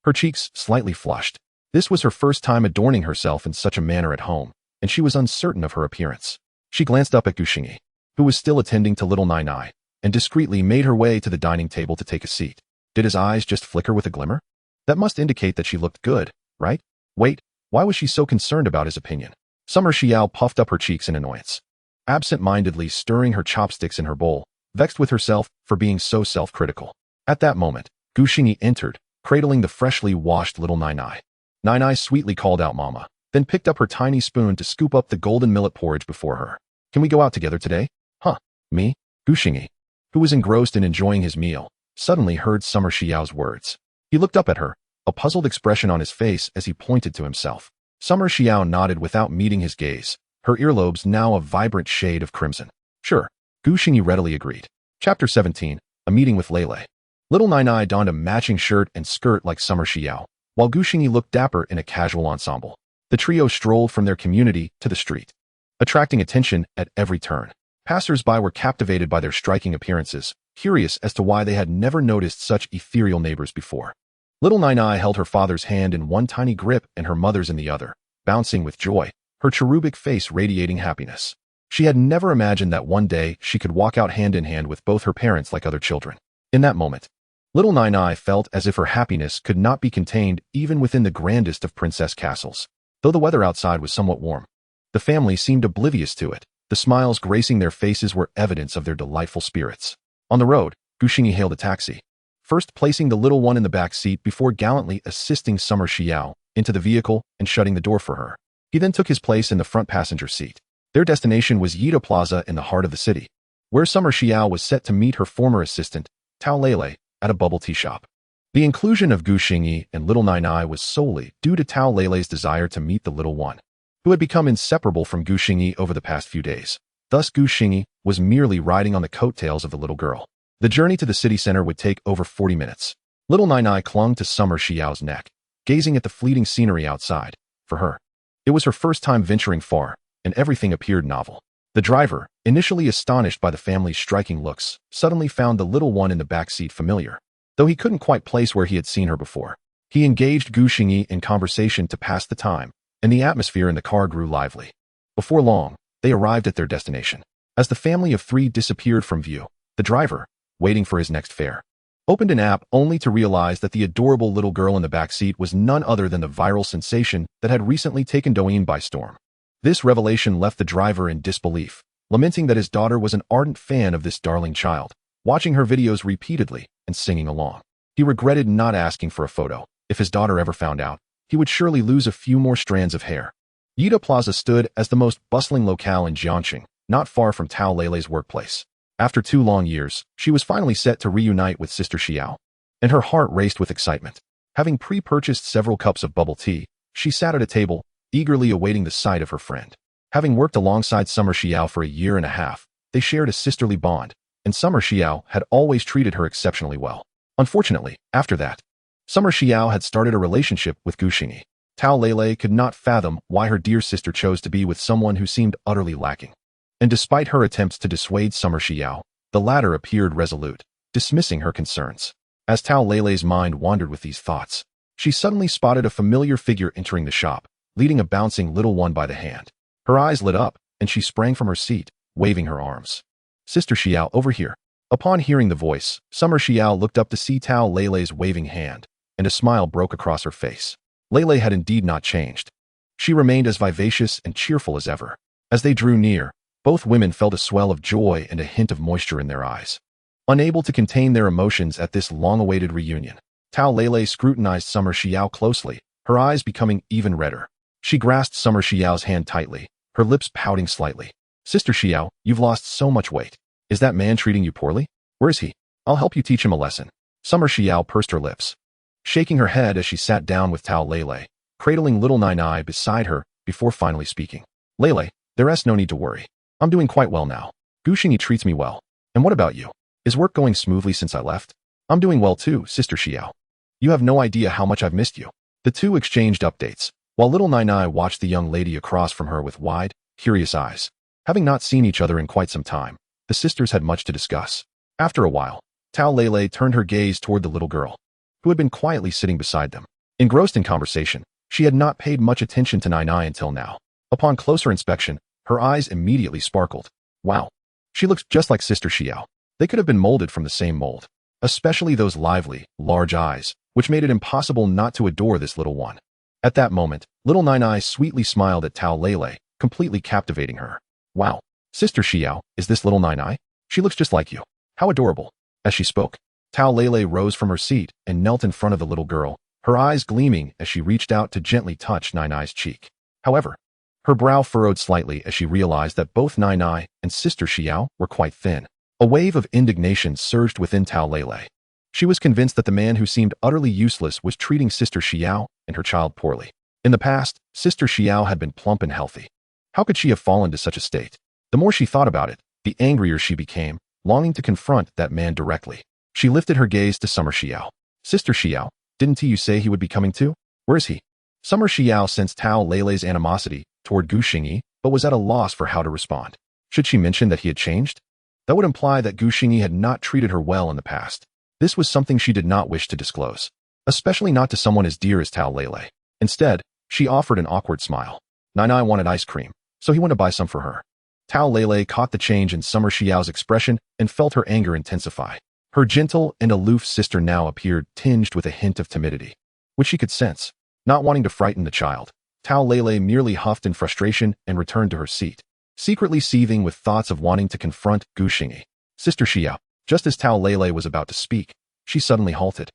Her cheeks slightly flushed. This was her first time adorning herself in such a manner at home, and she was uncertain of her appearance. She glanced up at Gu Xingyi, who was still attending to little Nainai, and discreetly made her way to the dining table to take a seat. Did his eyes just flicker with a glimmer? That must indicate that she looked good, right? Wait, why was she so concerned about his opinion? Summer Xiao puffed up her cheeks in annoyance, absent-mindedly stirring her chopsticks in her bowl, vexed with herself for being so self-critical. At that moment, Gu Xingyi entered, cradling the freshly washed little Nainai. Nainai sweetly called out Mama, then picked up her tiny spoon to scoop up the golden millet porridge before her. Can we go out together today? Huh, me? Gu Xingyi, who was engrossed in enjoying his meal, suddenly heard Summer Xiao's words. He looked up at her, a puzzled expression on his face as he pointed to himself. Summer Xiao nodded without meeting his gaze, her earlobes now a vibrant shade of crimson. Sure, Gu Xingyi readily agreed. Chapter 17, A Meeting with Lele. Little Nainai donned a matching shirt and skirt like Summer Xiao, while Gu Xingyi looked dapper in a casual ensemble. The trio strolled from their community to the street, attracting attention at every turn. Passers-by were captivated by their striking appearances, curious as to why they had never noticed such ethereal neighbors before. Little Nainai held her father's hand in one tiny grip and her mother's in the other, bouncing with joy, her cherubic face radiating happiness. She had never imagined that one day she could walk out hand in hand with both her parents like other children. In that moment, little Nainai felt as if her happiness could not be contained even within the grandest of princess castles. Though the weather outside was somewhat warm, the family seemed oblivious to it. The smiles gracing their faces were evidence of their delightful spirits. On the road, Xingyi hailed a taxi, first placing the little one in the back seat before gallantly assisting Summer Xiao into the vehicle and shutting the door for her. He then took his place in the front passenger seat. Their destination was Yida Plaza in the heart of the city, where Summer Xiao was set to meet her former assistant, Tao Lele, at a bubble tea shop. The inclusion of Gu Xingyi and little Nainai was solely due to Tao Lele's desire to meet the little one, who had become inseparable from Gu Xingyi over the past few days. Thus Gu Xingyi was merely riding on the coattails of the little girl. The journey to the city center would take over 40 minutes. Little Nainai clung to Summer Xiao's neck, gazing at the fleeting scenery outside. For her, it was her first time venturing far, and everything appeared novel. The driver, initially astonished by the family's striking looks, suddenly found the little one in the back seat familiar. Though he couldn't quite place where he had seen her before, he engaged Gu Xingyi in conversation to pass the time, and the atmosphere in the car grew lively. Before long, they arrived at their destination. As the family of three disappeared from view, the driver, waiting for his next fare, opened an app only to realize that the adorable little girl in the back seat was none other than the viral sensation that had recently taken Douyin by storm. This revelation left the driver in disbelief, lamenting that his daughter was an ardent fan of this darling child, watching her videos repeatedly and singing along. He regretted not asking for a photo. If his daughter ever found out, he would surely lose a few more strands of hair. Yida Plaza stood as the most bustling locale in Jiangxing, not far from Tao Lele's workplace. After 2 long years, she was finally set to reunite with Sister Xiao, and her heart raced with excitement. Having pre-purchased several cups of bubble tea, she sat at a table, eagerly awaiting the sight of her friend. Having worked alongside Summer Xiao for a year and a half, they shared a sisterly bond, and Summer Xiao had always treated her exceptionally well. Unfortunately, after that, Summer Xiao had started a relationship with Gu Xingyi. Tao Lele could not fathom why her dear sister chose to be with someone who seemed utterly lacking. And despite her attempts to dissuade Summer Xiao, the latter appeared resolute, dismissing her concerns. As Tao Lele's mind wandered with these thoughts, she suddenly spotted a familiar figure entering the shop, leading a bouncing little one by the hand. Her eyes lit up, and she sprang from her seat, waving her arms. "Sister Xiao, over here." Upon hearing the voice, Summer Xiao looked up to see Tao Lele's waving hand, and a smile broke across her face. Lele had indeed not changed. She remained as vivacious and cheerful as ever. As they drew near, both women felt a swell of joy and a hint of moisture in their eyes. Unable to contain their emotions at this long-awaited reunion, Tao Lele scrutinized Summer Xiao closely, her eyes becoming even redder. She grasped Summer Xiao's hand tightly, her lips pouting slightly. "Sister Xiao, you've lost so much weight. Is that man treating you poorly? Where is he? I'll help you teach him a lesson." Summer Xiao pursed her lips, shaking her head as she sat down with Tao Lele, cradling little Nainai beside her before finally speaking. "Lele, there's no need to worry. I'm doing quite well now. Gu Xingyi treats me well. And what about you? Is work going smoothly since I left?" "I'm doing well too, Sister Xiao. You have no idea how much I've missed you." The two exchanged updates, while little Nainai watched the young lady across from her with wide, curious eyes. Having not seen each other in quite some time, the sisters had much to discuss. After a while, Tao Lele turned her gaze toward the little girl, who had been quietly sitting beside them. Engrossed in conversation, she had not paid much attention to Nainai until now. Upon closer inspection, her eyes immediately sparkled. Wow, she looked just like Sister Xiao. They could have been molded from the same mold, especially those lively, large eyes, which made it impossible not to adore this little one. At that moment, little Nainai sweetly smiled at Tao Lele, completely captivating her. "Wow, Sister Xiao, is this little Nainai? She looks just like you. How adorable." As she spoke, Tao Lele rose from her seat and knelt in front of the little girl, her eyes gleaming as she reached out to gently touch Nainai's cheek. However, her brow furrowed slightly as she realized that both Nainai and Sister Xiao were quite thin. A wave of indignation surged within Tao Lele. She was convinced that the man who seemed utterly useless was treating Sister Xiao and her child poorly. In the past, Sister Xiao had been plump and healthy. How could she have fallen to such a state? The more she thought about it, the angrier she became, longing to confront that man directly. She lifted her gaze to Summer Xiao. "Sister Xiao, didn't you say he would be coming too? Where is he?" Summer Xiao sensed Tao Lele's animosity toward Gu Xingyi, but was at a loss for how to respond. Should she mention that he had changed? That would imply that Gu Xingyi had not treated her well in the past. This was something she did not wish to disclose, especially not to someone as dear as Tao Lele. Instead, she offered an awkward smile. Nainai wanted ice cream, so he went to buy some for her. Tao Lele caught the change in Summer Xiao's expression and felt her anger intensify. Her gentle and aloof sister now appeared tinged with a hint of timidity, which she could sense. Not wanting to frighten the child, Tao Lele merely huffed in frustration and returned to her seat, secretly seething with thoughts of wanting to confront Gu Xingyi. Sister Xiao. Just as Tao Lele was about to speak, she suddenly halted,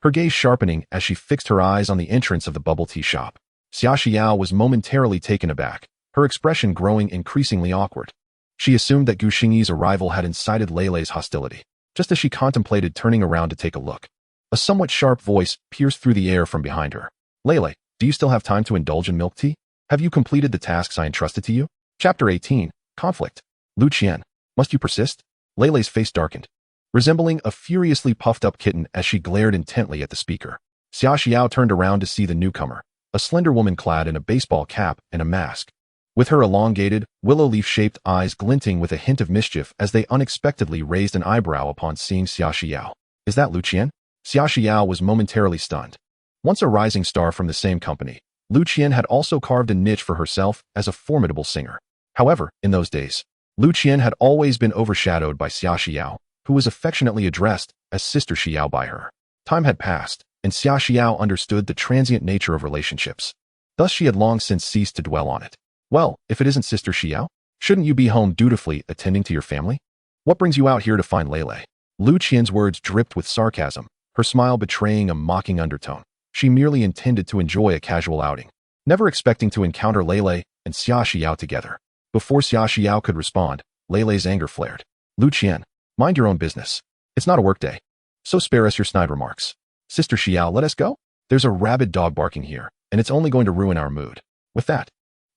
her gaze sharpening as she fixed her eyes on the entrance of the bubble tea shop. Xia Xiao was momentarily taken aback, her expression growing increasingly awkward. She assumed that Gu Xingyi's arrival had incited Lele's hostility, just as she contemplated turning around to take a look. A somewhat sharp voice pierced through the air from behind her. Lele, do you still have time to indulge in milk tea? Have you completed the tasks I entrusted to you? Chapter 18, Conflict. Lu Qian, must you persist? Lele's face darkened, resembling a furiously puffed-up kitten as she glared intently at the speaker. Xia Xiao turned around to see the newcomer, a slender woman clad in a baseball cap and a mask, with her elongated, willow leaf-shaped eyes glinting with a hint of mischief as they unexpectedly raised an eyebrow upon seeing Xia Xiao. Is that Lu Qian? Xia Xiao was momentarily stunned. Once a rising star from the same company, Lu Qian had also carved a niche for herself as a formidable singer. However, in those days, Lu Qian had always been overshadowed by Xia Xiao, who was affectionately addressed as Sister Xiao by her. Time had passed, and Xia Xiao understood the transient nature of relationships. Thus she had long since ceased to dwell on it. Well, if it isn't Sister Xiao, shouldn't you be home dutifully attending to your family? What brings you out here to find Lele? Lu Qian's words dripped with sarcasm, her smile betraying a mocking undertone. She merely intended to enjoy a casual outing, never expecting to encounter Lele and Xia Xiao together. Before Xia Xiao could respond, Lele's anger flared. Lu Qian, mind your own business. It's not a workday, so spare us your snide remarks. Sister Xiao, let us go? There's a rabid dog barking here, and it's only going to ruin our mood. With that,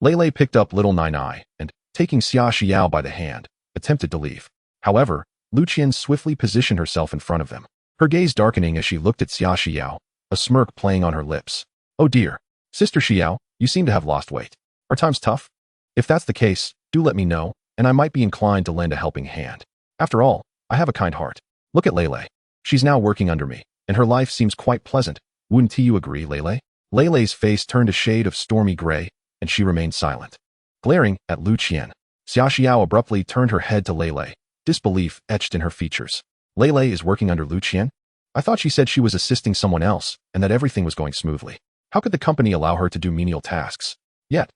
Lele picked up little Nainai and, taking Xia Xiao by the hand, attempted to leave. However, Lu Qian swiftly positioned herself in front of them, her gaze darkening as she looked at Xia Xiao, a smirk playing on her lips. Oh dear, Sister Xiao, you seem to have lost weight. Are times tough? If that's the case, do let me know, and I might be inclined to lend a helping hand. After all, I have a kind heart. Look at Lele. She's now working under me, and her life seems quite pleasant. Wouldn't you agree, Lele? Lele's face turned a shade of stormy gray, and she remained silent. Glaring at Lu Qian, Xia Xiao abruptly turned her head to Lele, disbelief etched in her features. Lele is working under Lu Qian? I thought she said she was assisting someone else, and that everything was going smoothly. How could the company allow her to do menial tasks? Yet,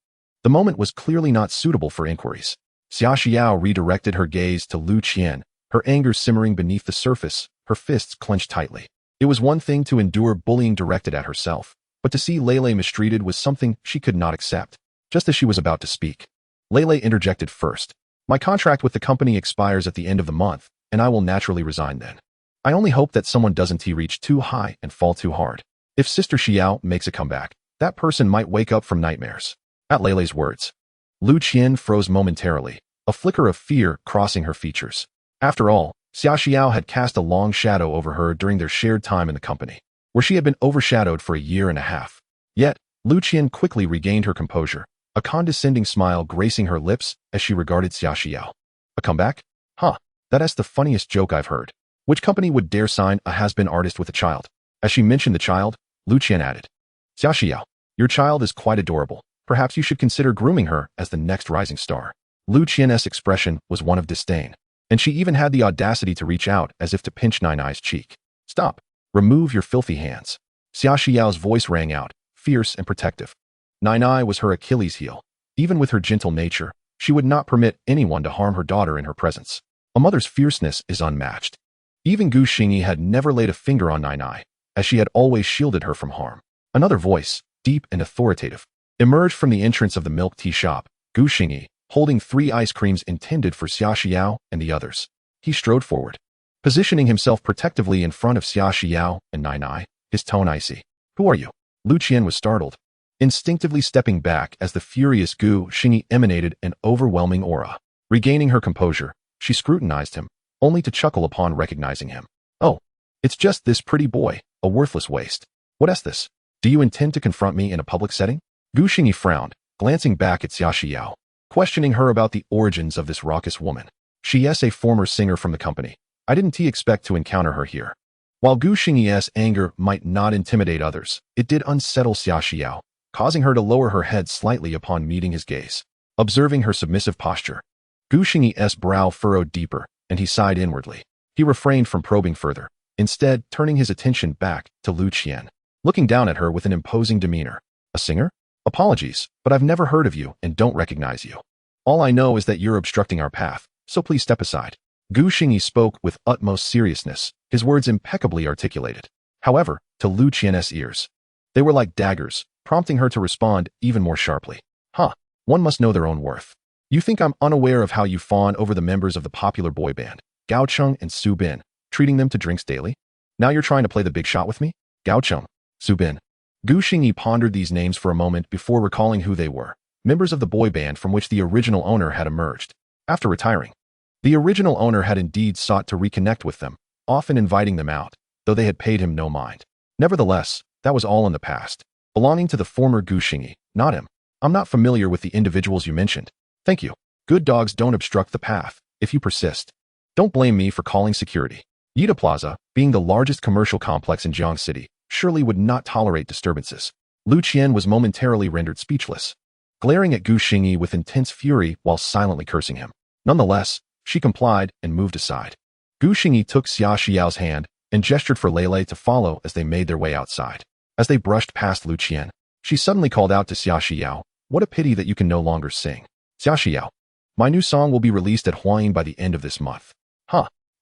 the moment was clearly not suitable for inquiries. Xia Xiao redirected her gaze to Lu Qian, her anger simmering beneath the surface, her fists clenched tightly. It was one thing to endure bullying directed at herself, but to see Lele mistreated was something she could not accept. Just as she was about to speak, Lele interjected first. My contract with the company expires at the end of the month, and I will naturally resign then. I only hope that someone doesn't reach too high and fall too hard. If Sister Xiao makes a comeback, that person might wake up from nightmares. At Lele's words, Lu Qian froze momentarily, a flicker of fear crossing her features. After all, Xia Xiao had cast a long shadow over her during their shared time in the company, where she had been overshadowed for a year and a half. Yet, Lu Qian quickly regained her composure, a condescending smile gracing her lips as she regarded Xia Xiao. A comeback? Huh, that's the funniest joke I've heard. Which company would dare sign a has-been artist with a child? As she mentioned the child, Lu Qian added, Xia Xiao, your child is quite adorable. Perhaps you should consider grooming her as the next rising star. Lu Qian's expression was one of disdain, and she even had the audacity to reach out as if to pinch Nainai's cheek. Stop. Remove your filthy hands. Xia Xiao's voice rang out, fierce and protective. Nainai was her Achilles heel. Even with her gentle nature, she would not permit anyone to harm her daughter in her presence. A mother's fierceness is unmatched. Even Gu Xingyi had never laid a finger on Nainai, as she had always shielded her from harm. Another voice, deep and authoritative, emerged from the entrance of the milk tea shop. Gu Xingyi, holding 3 ice creams intended for Xia Xiao and the others. He strode forward, positioning himself protectively in front of Xia Xiao and Nainai, his tone icy. Who are you? Lu Qian was startled, instinctively stepping back as the furious Gu Xingyi emanated an overwhelming aura. Regaining her composure, she scrutinized him, only to chuckle upon recognizing him. Oh, it's just this pretty boy, a worthless waste. What's this? Do you intend to confront me in a public setting? Gu Xingyi frowned, glancing back at Xia Xiao, questioning her about the origins of this raucous woman. She is a former singer from the company. I didn't expect to encounter her here. While Gu Xingyi's anger might not intimidate others, it did unsettle Xia Xiao, causing her to lower her head slightly upon meeting his gaze. Observing her submissive posture, Gu Xingyi's brow furrowed deeper, and he sighed inwardly. He refrained from probing further, instead turning his attention back to Lu Qian, looking down at her with an imposing demeanor. A singer? Apologies, but I've never heard of you and don't recognize you. All I know is that you're obstructing our path, so please step aside. Gu Xingyi spoke with utmost seriousness, his words impeccably articulated. However, to Lu Qian's ears, they were like daggers, prompting her to respond even more sharply. One must know their own worth. You think I'm unaware of how you fawn over the members of the popular boy band, Gao Cheng and Su Bin, treating them to drinks daily? Now you're trying to play the big shot with me? Gao Cheng, Su Bin. Gu Xingyi pondered these names for a moment before recalling who they were, members of the boy band from which the original owner had emerged. After retiring, the original owner had indeed sought to reconnect with them, often inviting them out, though they had paid him no mind. Nevertheless, that was all in the past, belonging to the former Gu Xingyi, not him. I'm not familiar with the individuals you mentioned. Thank you. Good dogs don't obstruct the path, if you persist. Don't blame me for calling security. Yida Plaza, being the largest commercial complex in Jiang City, surely would not tolerate disturbances. Lu Qian was momentarily rendered speechless, glaring at Gu Xingyi with intense fury while silently cursing him. Nonetheless, she complied and moved aside. Gu Xingyi took Xia Xiao's hand and gestured for Lei to follow as they made their way outside. As they brushed past Lu Qian, she suddenly called out to Xia Xiao, "What a pity that you can no longer sing. Xia Xiao, my new song will be released at Huayin by the end of this month."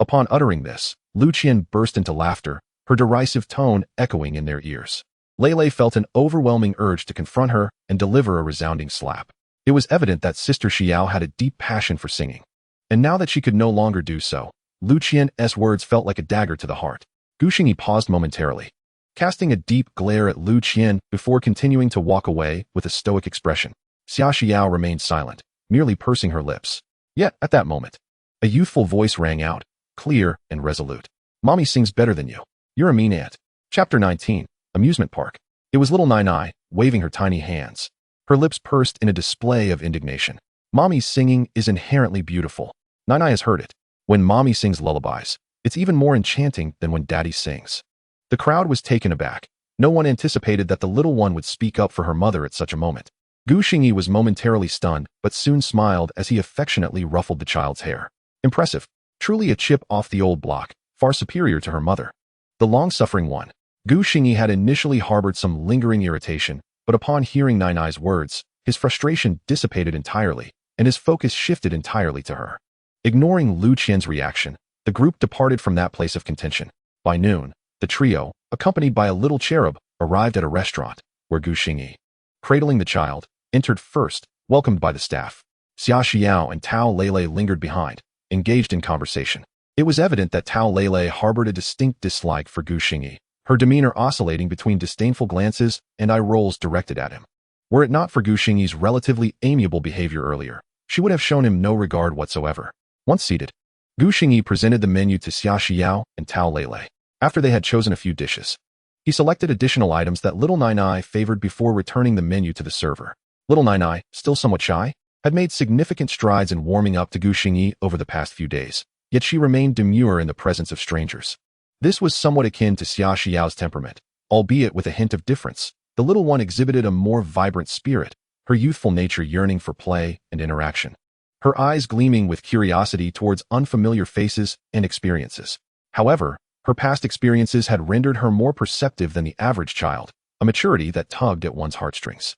Upon uttering this, Lu Qian burst into laughter, her derisive tone echoing in their ears. Lei felt an overwhelming urge to confront her and deliver a resounding slap. It was evident that Sister Xiao had a deep passion for singing. And now that she could no longer do so, Lu Qian's words felt like a dagger to the heart. Gu Xingyi paused momentarily, casting a deep glare at Lu Qian before continuing to walk away with a stoic expression. Xia Xiao remained silent, merely pursing her lips. Yet, at that moment, a youthful voice rang out, clear and resolute. "Mommy sings better than you. You're a mean aunt." Chapter 19, Amusement Park. It was little Nainai, waving her tiny hands. Her lips pursed in a display of indignation. Mommy's singing is inherently beautiful. Nainai has heard it. When Mommy sings lullabies, it's even more enchanting than when Daddy sings. The crowd was taken aback. No one anticipated that the little one would speak up for her mother at such a moment. Gu Xingyi was momentarily stunned, but soon smiled as he affectionately ruffled the child's hair. Impressive. Truly a chip off the old block, far superior to her mother. The long-suffering one. Gu Xingyi had initially harbored some lingering irritation, but upon hearing Nainai's words, his frustration dissipated entirely, and his focus shifted entirely to her. Ignoring Lu Qian's reaction, the group departed from that place of contention. By noon, the trio, accompanied by a little cherub, arrived at a restaurant, where Gu Xingyi, cradling the child, entered first, welcomed by the staff. Xia Xiao and Tao Lei lingered behind, engaged in conversation. It was evident that Tao Lei harbored a distinct dislike for Gu Xingyi, her demeanor oscillating between disdainful glances and eye rolls directed at him. Were it not for Gu Xingyi's relatively amiable behavior earlier, she would have shown him no regard whatsoever. Once seated, Gu Xingyi presented the menu to Xia Xiao and Tao Lei. After they had chosen a few dishes, he selected additional items that little Nainai favored before returning the menu to the server. Little Nainai, still somewhat shy, had made significant strides in warming up to Gu Xingyi over the past few days, yet she remained demure in the presence of strangers. This was somewhat akin to Xia Xiao's temperament, albeit with a hint of difference. The little one exhibited a more vibrant spirit, her youthful nature yearning for play and interaction, her eyes gleaming with curiosity towards unfamiliar faces and experiences. However, her past experiences had rendered her more perceptive than the average child, a maturity that tugged at one's heartstrings.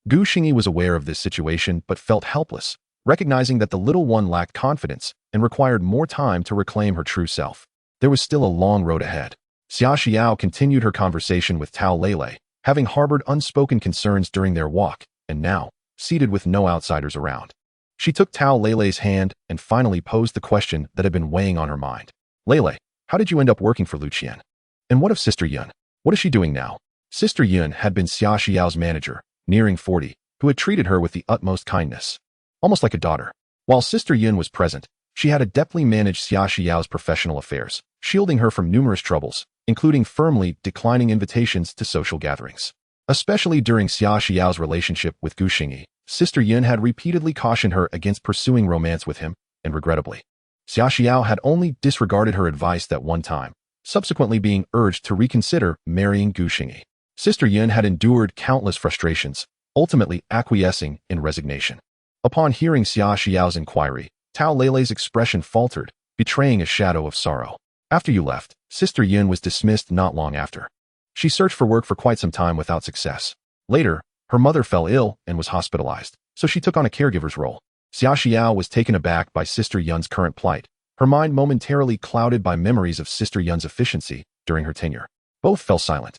Gu Xingyi was aware of this situation but felt helpless, recognizing that the little one lacked confidence and required more time to reclaim her true self. There was still a long road ahead. Xia Xiao continued her conversation with Tao Lei, having harbored unspoken concerns during their walk, and now, seated with no outsiders around. She took Tao Lei's hand and finally posed the question that had been weighing on her mind. "Lei, how did you end up working for Lu Qian? And what of Sister Yun? What is she doing now?" Sister Yun had been Xia Xiao's manager, nearing 40, who had treated her with the utmost kindness, almost like a daughter. While Sister Yun was present, she had adeptly managed Xia Xiao's professional affairs, shielding her from numerous troubles, including firmly declining invitations to social gatherings. Especially during Xia Xiao's relationship with Gu Xingyi, Sister Yun had repeatedly cautioned her against pursuing romance with him, and regrettably, Xia Xiao had only disregarded her advice that one time, subsequently being urged to reconsider marrying Gu Xingyi. Sister Yun had endured countless frustrations, ultimately acquiescing in resignation. Upon hearing Xia Xiao's inquiry, Tao Leilei's expression faltered, betraying a shadow of sorrow. After you left, Sister Yun was dismissed not long after. She searched for work for quite some time without success. Later, her mother fell ill and was hospitalized, so she took on a caregiver's role. Xia Xiao was taken aback by Sister Yun's current plight, her mind momentarily clouded by memories of Sister Yun's efficiency during her tenure. Both fell silent,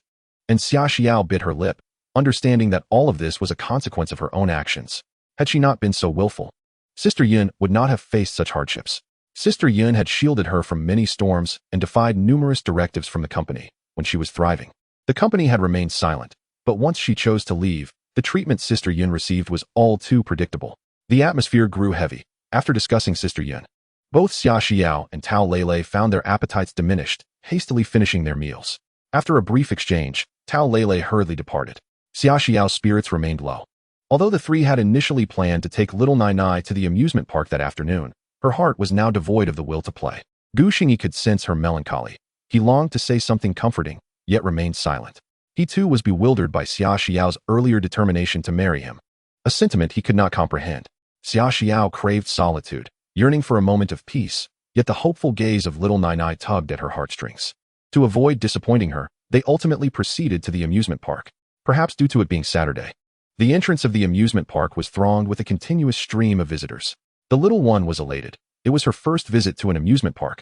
and Xia Xiao bit her lip, understanding that all of this was a consequence of her own actions. Had she not been so willful, Sister Yun would not have faced such hardships. Sister Yun had shielded her from many storms and defied numerous directives from the company when she was thriving. The company had remained silent, but once she chose to leave, the treatment Sister Yun received was all too predictable. The atmosphere grew heavy. After discussing Sister Yun, both Xia Xiao and Tao Leilei found their appetites diminished, hastily finishing their meals. After a brief exchange, Tao Leilei hurriedly departed. Xia Xiao's spirits remained low. Although the three had initially planned to take little Nainai to the amusement park that afternoon, her heart was now devoid of the will to play. Gu Xingyi could sense her melancholy. He longed to say something comforting, yet remained silent. He too was bewildered by Xia Xiao's earlier determination to marry him, a sentiment he could not comprehend. Xia Xiao craved solitude, yearning for a moment of peace, yet the hopeful gaze of little Nainai tugged at her heartstrings. To avoid disappointing her, they ultimately proceeded to the amusement park, perhaps due to it being Saturday. The entrance of the amusement park was thronged with a continuous stream of visitors. The little one was elated. It was her first visit to an amusement park.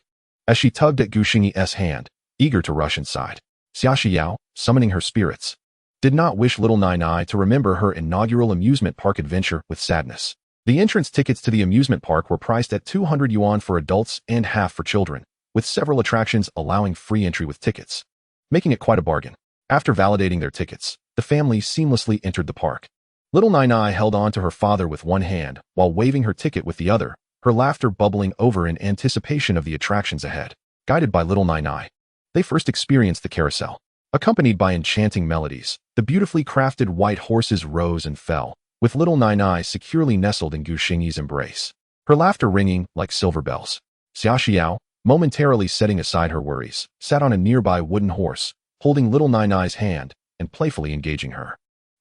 As she tugged at Gu Xingyi's hand, eager to rush inside, Xia Xiao, summoning her spirits, did not wish little Nainai to remember her inaugural amusement park adventure with sadness. The entrance tickets to the amusement park were priced at 200 yuan for adults and half for children, with several attractions allowing free entry with tickets, making it quite a bargain. After validating their tickets, the family seamlessly entered the park. Little Nainai held on to her father with one hand while waving her ticket with the other, her laughter bubbling over in anticipation of the attractions ahead. Guided by little Nainai, they first experienced the carousel. Accompanied by enchanting melodies, the beautifully crafted white horses rose and fell, with little Nainai securely nestled in Gu Xingyi's embrace, her laughter ringing like silver bells. Xia Xiao, momentarily setting aside her worries, sat on a nearby wooden horse, holding little Nainai's hand and playfully engaging her.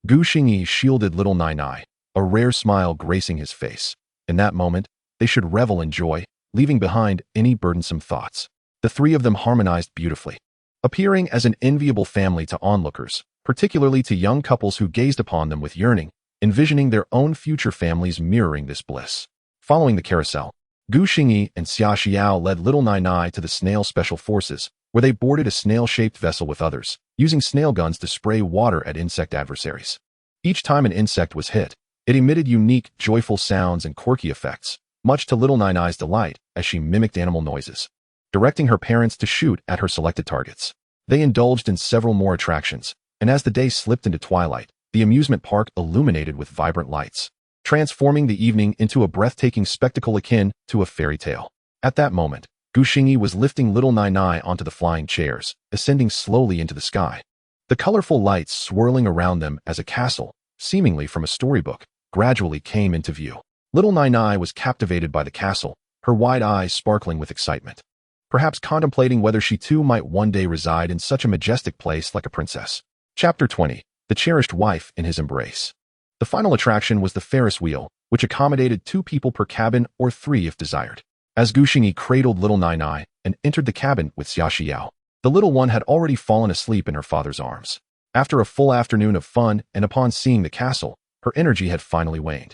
Gu Xingyi shielded little Nainai, a rare smile gracing his face. In that moment, they should revel in joy, leaving behind any burdensome thoughts. The three of them harmonized beautifully, appearing as an enviable family to onlookers, particularly to young couples who gazed upon them with yearning, envisioning their own future families mirroring this bliss. Following the carousel, Gu Xingyi and Xia Xiao led little Nainai to the snail special forces, where they boarded a snail-shaped vessel with others, using snail guns to spray water at insect adversaries. Each time an insect was hit, it emitted unique, joyful sounds and quirky effects, much to little Nainai's delight as she mimicked animal noises, directing her parents to shoot at her selected targets. They indulged in several more attractions, and as the day slipped into twilight, the amusement park illuminated with vibrant lights, transforming the evening into a breathtaking spectacle akin to a fairy tale. At that moment, Gu Xingyi was lifting little Nainai onto the flying chairs, ascending slowly into the sky. The colorful lights swirling around them as a castle, seemingly from a storybook, gradually came into view. Little Nainai was captivated by the castle, her wide eyes sparkling with excitement, perhaps contemplating whether she too might one day reside in such a majestic place like a princess. Chapter 20. The Cherished Wife in His Embrace. The final attraction was the Ferris wheel, which accommodated 2 people per cabin or 3 if desired. As Gu Xingyi cradled little Nainai and entered the cabin with Xia Xiao, the little one had already fallen asleep in her father's arms. After a full afternoon of fun and upon seeing the castle, her energy had finally waned,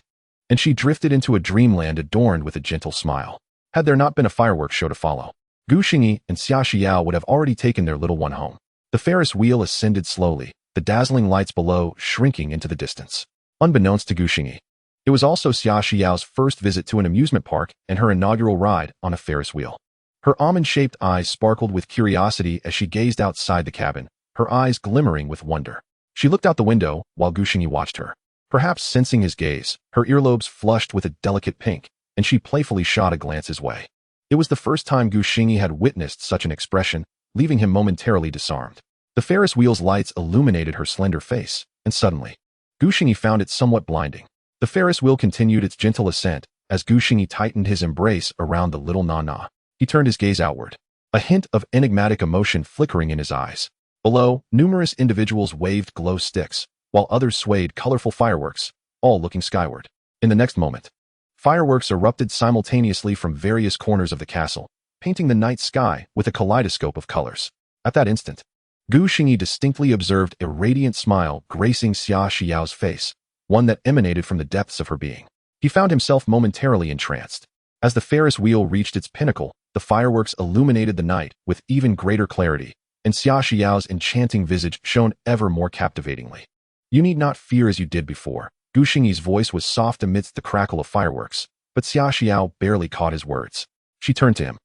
and she drifted into a dreamland adorned with a gentle smile. Had there not been a fireworks show to follow, Gu Xingyi and Xia Xiao would have already taken their little one home. The Ferris wheel ascended slowly, the dazzling lights below shrinking into the distance. Unbeknownst to Gu Xingyi, it was also Xia Xiao's first visit to an amusement park and her inaugural ride on a Ferris wheel. Her almond-shaped eyes sparkled with curiosity as she gazed outside the cabin, her eyes glimmering with wonder. She looked out the window while Gu Xingyi watched her. Perhaps sensing his gaze, her earlobes flushed with a delicate pink, and she playfully shot a glance his way. It was the first time Gu Xingyi had witnessed such an expression, leaving him momentarily disarmed. The Ferris wheel's lights illuminated her slender face, and suddenly, Gu Xingyi found it somewhat blinding. The Ferris wheel continued its gentle ascent as Gu Xingyi tightened his embrace around the little Nana. He turned his gaze outward, a hint of enigmatic emotion flickering in his eyes. Below, numerous individuals waved glow sticks, while others swayed colorful fireworks, all looking skyward. In the next moment, Fireworks erupted simultaneously from various corners of the castle, painting the night sky with a kaleidoscope of colors. At that instant, Gu Xingyi distinctly observed a radiant smile gracing Xia Xiao's face, one that emanated from the depths of her being. He found himself momentarily entranced. As the Ferris wheel reached its pinnacle, the fireworks illuminated the night with even greater clarity, and Xia Xiao's enchanting visage shone ever more captivatingly. You need not fear as you did before. Gu Xingyi's voice was soft amidst the crackle of fireworks, but Xia Xiao barely caught his words. She turned to him,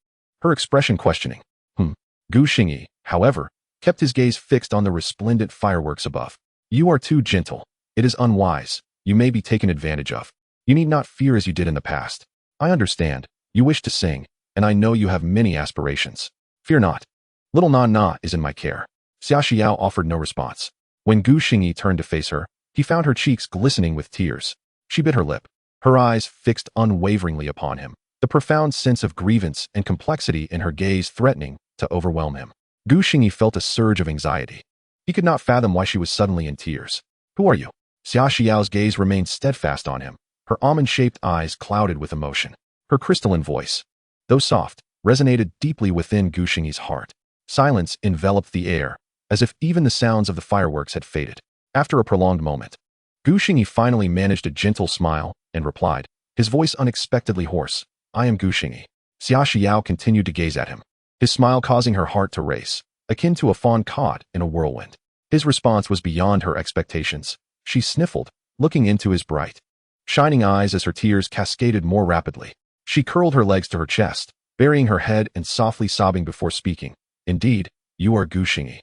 her expression questioning. Gu Xingyi, however, kept his gaze fixed on the resplendent fireworks above. You are too gentle. It is unwise. You may be taken advantage of. You need not fear as you did in the past. I understand. You wish to sing, and I know you have many aspirations. Fear not. Little Nainai is in my care. Xia Xiao offered no response. When Gu Xingyi turned to face her, he found her cheeks glistening with tears. She bit her lip, her eyes fixed unwaveringly upon him, the profound sense of grievance and complexity in her gaze threatening to overwhelm him. Gu Xingyi felt a surge of anxiety. He could not fathom why she was suddenly in tears. Who are you? Xia Xiao's gaze remained steadfast on him, her almond-shaped eyes clouded with emotion. Her crystalline voice, though soft, resonated deeply within Gu Xingyi's heart. Silence enveloped the air, as if even the sounds of the fireworks had faded. After a prolonged moment, Gu Xingyi finally managed a gentle smile and replied, his voice unexpectedly hoarse. I am Gu Xingyi. Xia Xiao continued to gaze at him, his smile causing her heart to race, akin to a fawn caught in a whirlwind. His response was beyond her expectations. She sniffled, looking into his bright, shining eyes as her tears cascaded more rapidly. She curled her legs to her chest, burying her head and softly sobbing before speaking. Indeed, you are Gu Xingyi.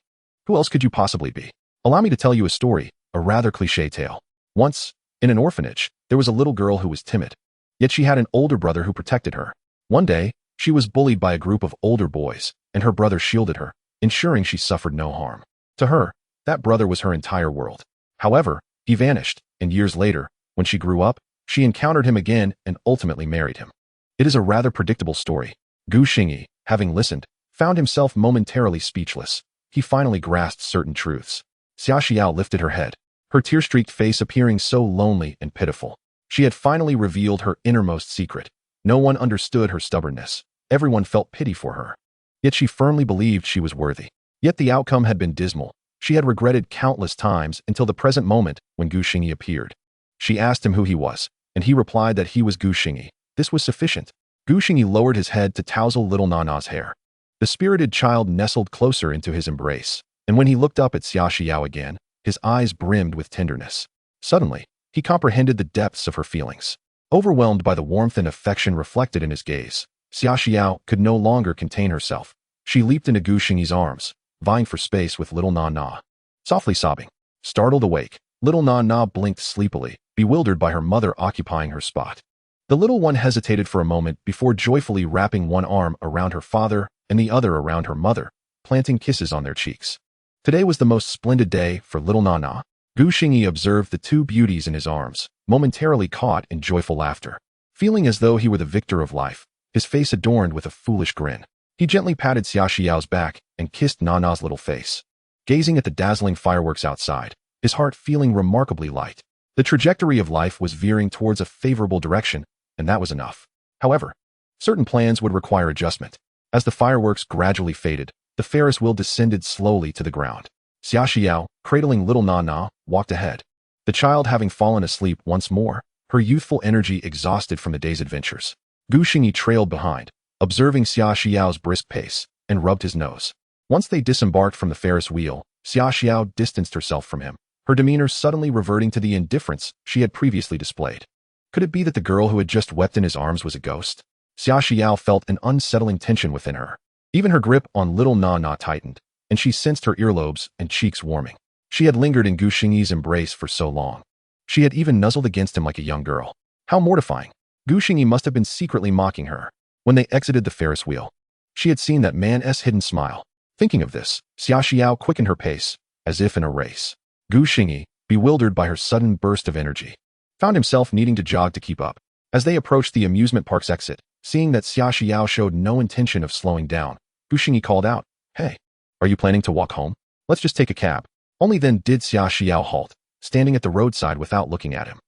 Who else could you possibly be? Allow me to tell you a story, a rather cliché tale. Once, in an orphanage, there was a little girl who was timid. Yet she had an older brother who protected her. One day, she was bullied by a group of older boys, and her brother shielded her, ensuring she suffered no harm. To her, that brother was her entire world. However, he vanished, and years later, when she grew up, she encountered him again and ultimately married him. It is a rather predictable story. Gu Xingyi, having listened, found himself momentarily speechless. He finally grasped certain truths. Xia Xiao lifted her head, her tear-streaked face appearing so lonely and pitiful. She had finally revealed her innermost secret. No one understood her stubbornness. Everyone felt pity for her. Yet she firmly believed she was worthy. Yet the outcome had been dismal. She had regretted countless times until the present moment when Gu Xingyi appeared. She asked him who he was, and he replied that he was Gu Xingyi. This was sufficient. Gu Xingyi lowered his head to tousle little Nainai's hair. The spirited child nestled closer into his embrace, and when he looked up at Xia Xiao again, his eyes brimmed with tenderness. Suddenly, he comprehended the depths of her feelings. Overwhelmed by the warmth and affection reflected in his gaze, Xia Xiao could no longer contain herself. She leaped into Gu Xingyi's arms, vying for space with little Nainai. Softly sobbing, startled awake, little Nainai blinked sleepily, bewildered by her mother occupying her spot. The little one hesitated for a moment before joyfully wrapping one arm around her father and the other around her mother, planting kisses on their cheeks. Today was the most splendid day for little Nainai. Gu Xingyi observed the two beauties in his arms, momentarily caught in joyful laughter. Feeling as though he were the victor of life, his face adorned with a foolish grin, he gently patted Xia Xiao's back and kissed Nainai's little face. Gazing at the dazzling fireworks outside, his heart feeling remarkably light. The trajectory of life was veering towards a favorable direction, and that was enough. However, certain plans would require adjustment. As the fireworks gradually faded, the Ferris wheel descended slowly to the ground. Xia Xiao, cradling little Nainai, walked ahead. The child having fallen asleep once more, her youthful energy exhausted from the day's adventures. Gu Xingyi trailed behind, observing Xia Xiao's brisk pace, and rubbed his nose. Once they disembarked from the Ferris wheel, Xia Xiao distanced herself from him, her demeanor suddenly reverting to the indifference she had previously displayed. Could it be that the girl who had just wept in his arms was a ghost? Xia Xiao felt an unsettling tension within her. Even her grip on little Nainai tightened, and she sensed her earlobes and cheeks warming. She had lingered in Gu Xingyi's embrace for so long. She had even nuzzled against him like a young girl. How mortifying. Gu Xingyi must have been secretly mocking her. When they exited the Ferris wheel, she had seen that man's hidden smile. Thinking of this, Xia Xiao quickened her pace, as if in a race. Gu Xingyi, bewildered by her sudden burst of energy, found himself needing to jog to keep up. As they approached the amusement park's exit, seeing that Xia Xiao showed no intention of slowing down, Gu Xingyi called out, "Hey, are you planning to walk home? Let's just take a cab." Only then did Xia Xiao halt, standing at the roadside without looking at him.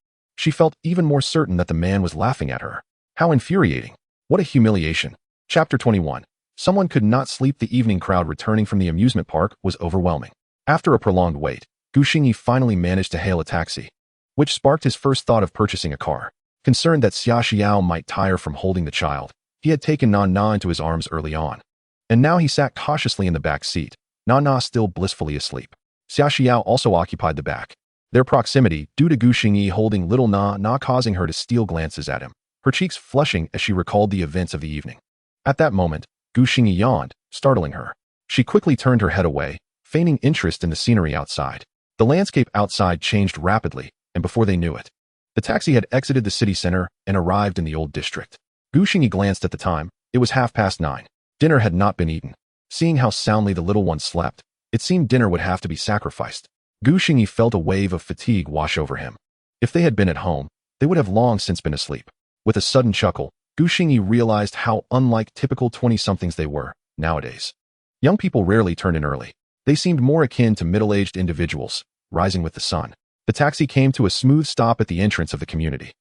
She felt even more certain that the man was laughing at her. How infuriating. What a humiliation. Chapter 21. Someone could not sleep. The evening crowd returning from the amusement park was overwhelming. After a prolonged wait, Xingyi finally managed to hail a taxi, which sparked his first thought of purchasing a car. Concerned that Xia Xiao might tire from holding the child, he had taken Nainai into his arms early on. And now he sat cautiously in the back seat, Nainai still blissfully asleep. Xia Xiao also occupied the back. Their proximity, due to Xingyi holding little Na causing her to steal glances at him, her cheeks flushing as she recalled the events of the evening. At that moment, Xingyi yawned, startling her. She quickly turned her head away, feigning interest in the scenery outside. The landscape outside changed rapidly, and before they knew it, the taxi had exited the city center and arrived in the old district. Xingyi glanced at the time. It was 9:30. Dinner had not been eaten. Seeing how soundly the little one slept, it seemed dinner would have to be sacrificed. Xingyi felt a wave of fatigue wash over him. If they had been at home, they would have long since been asleep. With a sudden chuckle, Xingyi realized how unlike typical 20-somethings they were nowadays. Young people rarely turned in early. They seemed more akin to middle-aged individuals, rising with the sun. The taxi came to a smooth stop at the entrance of the community.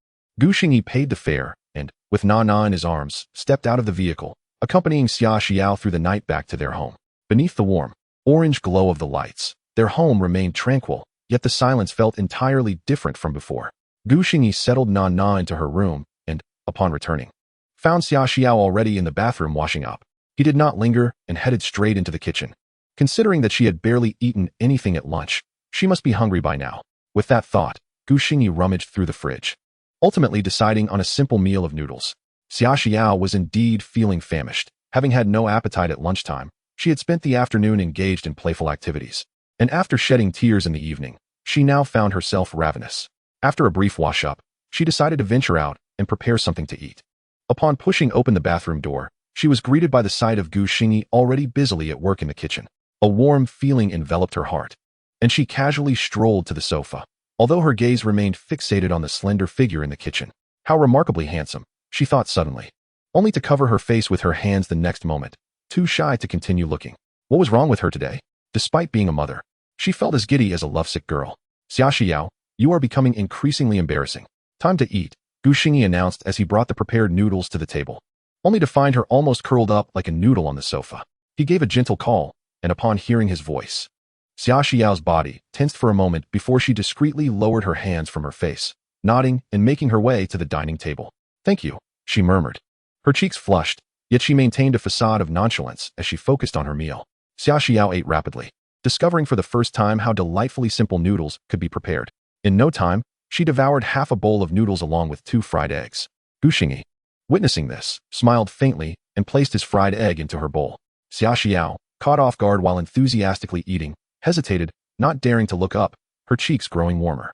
Xingyi paid the fare and, with Nainai in his arms, stepped out of the vehicle, accompanying Xia Xiao through the night back to their home. Beneath the warm, orange glow of the lights, their home remained tranquil, yet the silence felt entirely different from before. Xingyi settled Nainai into her room and, upon returning, found Xia Xiao already in the bathroom washing up. He did not linger and headed straight into the kitchen. Considering that she had barely eaten anything at lunch, she must be hungry by now. With that thought, Xingyi rummaged through the fridge, ultimately deciding on a simple meal of noodles. Xia Xiao was indeed feeling famished. Having had no appetite at lunchtime, she had spent the afternoon engaged in playful activities. And after shedding tears in the evening, she now found herself ravenous. After a brief wash-up, she decided to venture out and prepare something to eat. Upon pushing open the bathroom door, she was greeted by the sight of Xingyi already busily at work in the kitchen. A warm feeling enveloped her heart, and she casually strolled to the sofa, although her gaze remained fixated on the slender figure in the kitchen. How remarkably handsome, she thought suddenly, only to cover her face with her hands the next moment, too shy to continue looking. What was wrong with her today? Despite being a mother, she felt as giddy as a lovesick girl. Xia Xiao, you are becoming increasingly embarrassing. Time to eat, Xingyi announced as he brought the prepared noodles to the table, only to find her almost curled up like a noodle on the sofa. He gave a gentle call, and upon hearing his voice, Xia Xiao's body tensed for a moment before she discreetly lowered her hands from her face, nodding and making her way to the dining table. Thank you, she murmured. Her cheeks flushed, yet she maintained a facade of nonchalance as she focused on her meal. Xia Xiao ate rapidly, discovering for the first time how delightfully simple noodles could be prepared. In no time, she devoured half a bowl of noodles along with 2 fried eggs. Xingyi, witnessing this, smiled faintly and placed his fried egg into her bowl. Xia Xiao, caught off guard while enthusiastically eating, hesitated, not daring to look up, her cheeks growing warmer.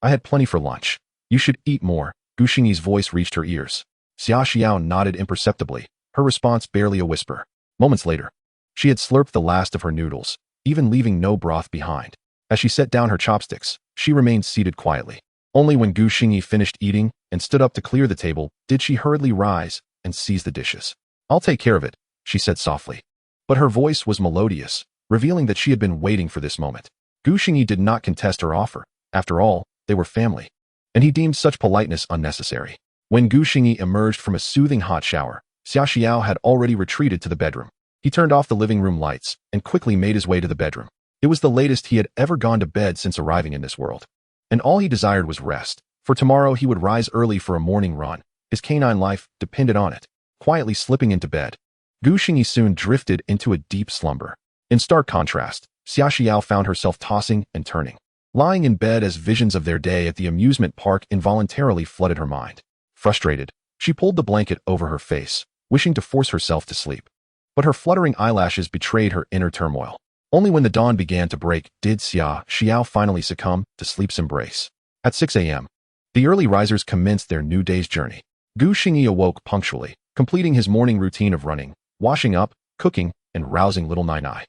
I had plenty for lunch. You should eat more. Xingyi's voice reached her ears. Xia Xiao nodded imperceptibly, her response barely a whisper. Moments later, she had slurped the last of her noodles, even leaving no broth behind. As she set down her chopsticks, she remained seated quietly. Only when Xingyi finished eating and stood up to clear the table did she hurriedly rise and seize the dishes. I'll take care of it, she said softly. But her voice was melodious, revealing that she had been waiting for this moment. Xingyi did not contest her offer. After all, they were family, and he deemed such politeness unnecessary. When Xingyi emerged from a soothing hot shower, Xia Xiao had already retreated to the bedroom. He turned off the living room lights and quickly made his way to the bedroom. It was the latest he had ever gone to bed since arriving in this world. And all he desired was rest, for tomorrow he would rise early for a morning run. His canine life depended on it. Quietly slipping into bed, Xingyi soon drifted into a deep slumber. In stark contrast, Xia Xiao found herself tossing and turning, lying in bed as visions of their day at the amusement park involuntarily flooded her mind. Frustrated, she pulled the blanket over her face, wishing to force herself to sleep. But her fluttering eyelashes betrayed her inner turmoil. Only when the dawn began to break did Xia Xiao finally succumb to sleep's embrace. At 6 a.m., the early risers commenced their new day's journey. Xingyi awoke punctually, completing his morning routine of running, washing up, cooking, and rousing little Nainai,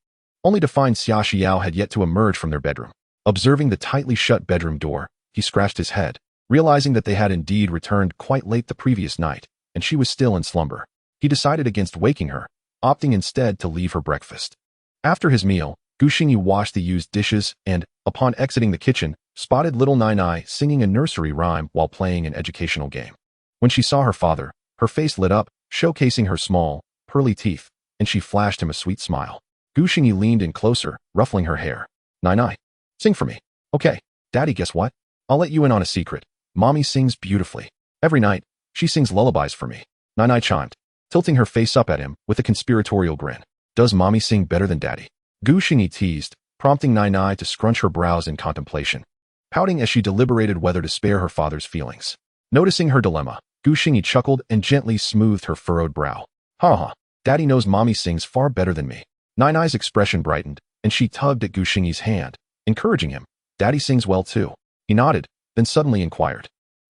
only to find Xia Xiao had yet to emerge from their bedroom. Observing the tightly shut bedroom door, he scratched his head, realizing that they had indeed returned quite late the previous night, and she was still in slumber. He decided against waking her, opting instead to leave her breakfast. After his meal, Xingyi washed the used dishes and, upon exiting the kitchen, spotted little Nainai singing a nursery rhyme while playing an educational game. When she saw her father, her face lit up, showcasing her small, pearly teeth, and she flashed him a sweet smile. Xingyi leaned in closer, ruffling her hair. Nainai, sing for me. Okay, Daddy, guess what? I'll let you in on a secret. Mommy sings beautifully. Every night, she sings lullabies for me. Nainai chimed, tilting her face up at him with a conspiratorial grin. Does Mommy sing better than Daddy? Xingyi teased, prompting Nainai to scrunch her brows in contemplation, pouting as she deliberated whether to spare her father's feelings. Noticing her dilemma, Xingyi chuckled and gently smoothed her furrowed brow. Ha, Daddy knows Mommy sings far better than me. Nainai's expression brightened, and she tugged at Xingyi's hand, encouraging him. Daddy sings well too. He nodded, then suddenly inquired.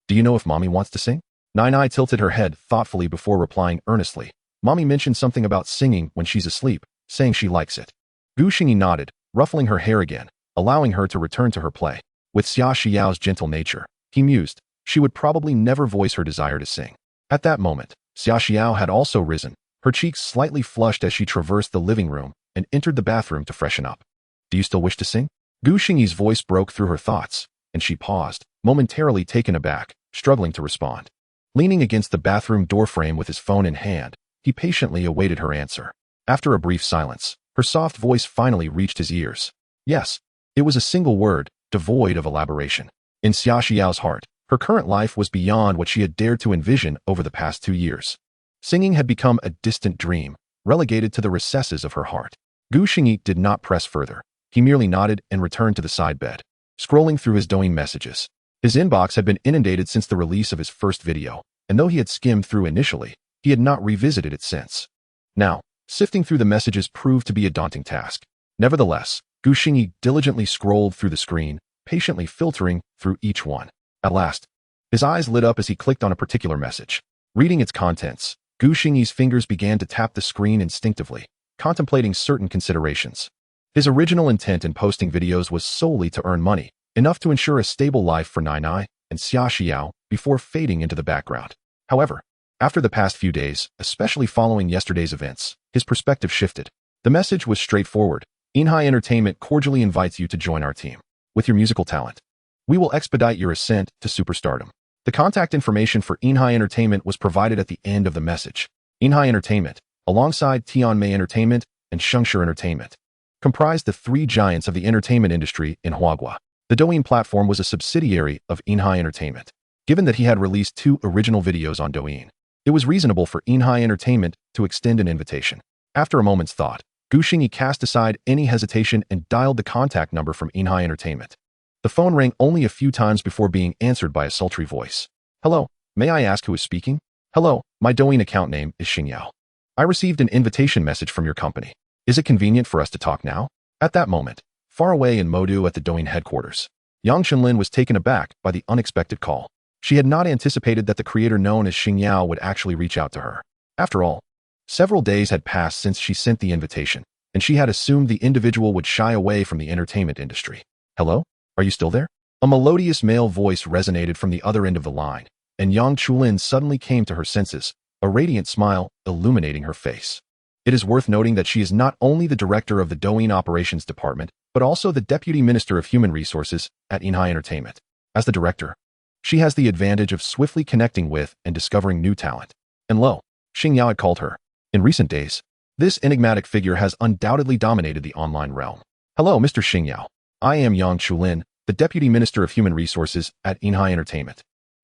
Do you know if Mommy wants to sing? Nainai tilted her head thoughtfully before replying earnestly. Mommy mentioned something about singing when she's asleep, saying she likes it. Xingyi nodded, ruffling her hair again, allowing her to return to her play. With Xia Xiao's gentle nature, he mused, she would probably never voice her desire to sing. At that moment, Xia Xiao had also risen, her cheeks slightly flushed as she traversed the living room and entered the bathroom to freshen up. Do you still wish to sing? Xingyi's voice broke through her thoughts, and she paused, momentarily taken aback, struggling to respond. Leaning against the bathroom doorframe with his phone in hand, he patiently awaited her answer. After a brief silence, her soft voice finally reached his ears. Yes, it was a single word, devoid of elaboration. In Xia Xiao's heart, her current life was beyond what she had dared to envision over the past 2 years. Singing had become a distant dream, relegated to the recesses of her heart. Xingyi did not press further. He merely nodded and returned to the side bed, scrolling through his Douyin messages. His inbox had been inundated since the release of his first video, and though he had skimmed through initially, he had not revisited it since. Now, sifting through the messages proved to be a daunting task. Nevertheless, Xingyi diligently scrolled through the screen, patiently filtering through each one. At last, his eyes lit up as he clicked on a particular message. Reading its contents, Xingyi's fingers began to tap the screen instinctively, contemplating certain considerations. His original intent in posting videos was solely to earn money, enough to ensure a stable life for Nainai and Xia Xiao before fading into the background. However, after the past few days, especially following yesterday's events, his perspective shifted. The message was straightforward. Nainai Entertainment cordially invites you to join our team. With your musical talent, we will expedite your ascent to superstardom. The contact information for Nainai Entertainment was provided at the end of the message. Nainai Entertainment, alongside Tianmei Entertainment and Shengshi Entertainment, comprised the 3 giants of the entertainment industry in Huagua. The Douyin platform was a subsidiary of Nainai Entertainment. Given that he had released 2 original videos on Douyin, it was reasonable for Nainai Entertainment to extend an invitation. After a moment's thought, Xingyi cast aside any hesitation and dialed the contact number from Nainai Entertainment. The phone rang only a few times before being answered by a sultry voice. Hello, may I ask who is speaking? Hello, my Douyin account name is Xingyao. I received an invitation message from your company. Is it convenient for us to talk now? At that moment, far away in Modu at the Douyin headquarters, Yang Chenlin was taken aback by the unexpected call. She had not anticipated that the creator known as Xingyao would actually reach out to her. After all, several days had passed since she sent the invitation, and she had assumed the individual would shy away from the entertainment industry. Hello? Are you still there? A melodious male voice resonated from the other end of the line, and Yang Chulin suddenly came to her senses, a radiant smile illuminating her face. It is worth noting that she is not only the director of the Douyin Operations Department, but also the Deputy Minister of Human Resources at Nainai Entertainment. As the director, she has the advantage of swiftly connecting with and discovering new talent. And lo, Xingyao had called her. In recent days, this enigmatic figure has undoubtedly dominated the online realm. Hello, Mr. Xingyao. I am Yang Chulin, the Deputy Minister of Human Resources at Nainai Entertainment.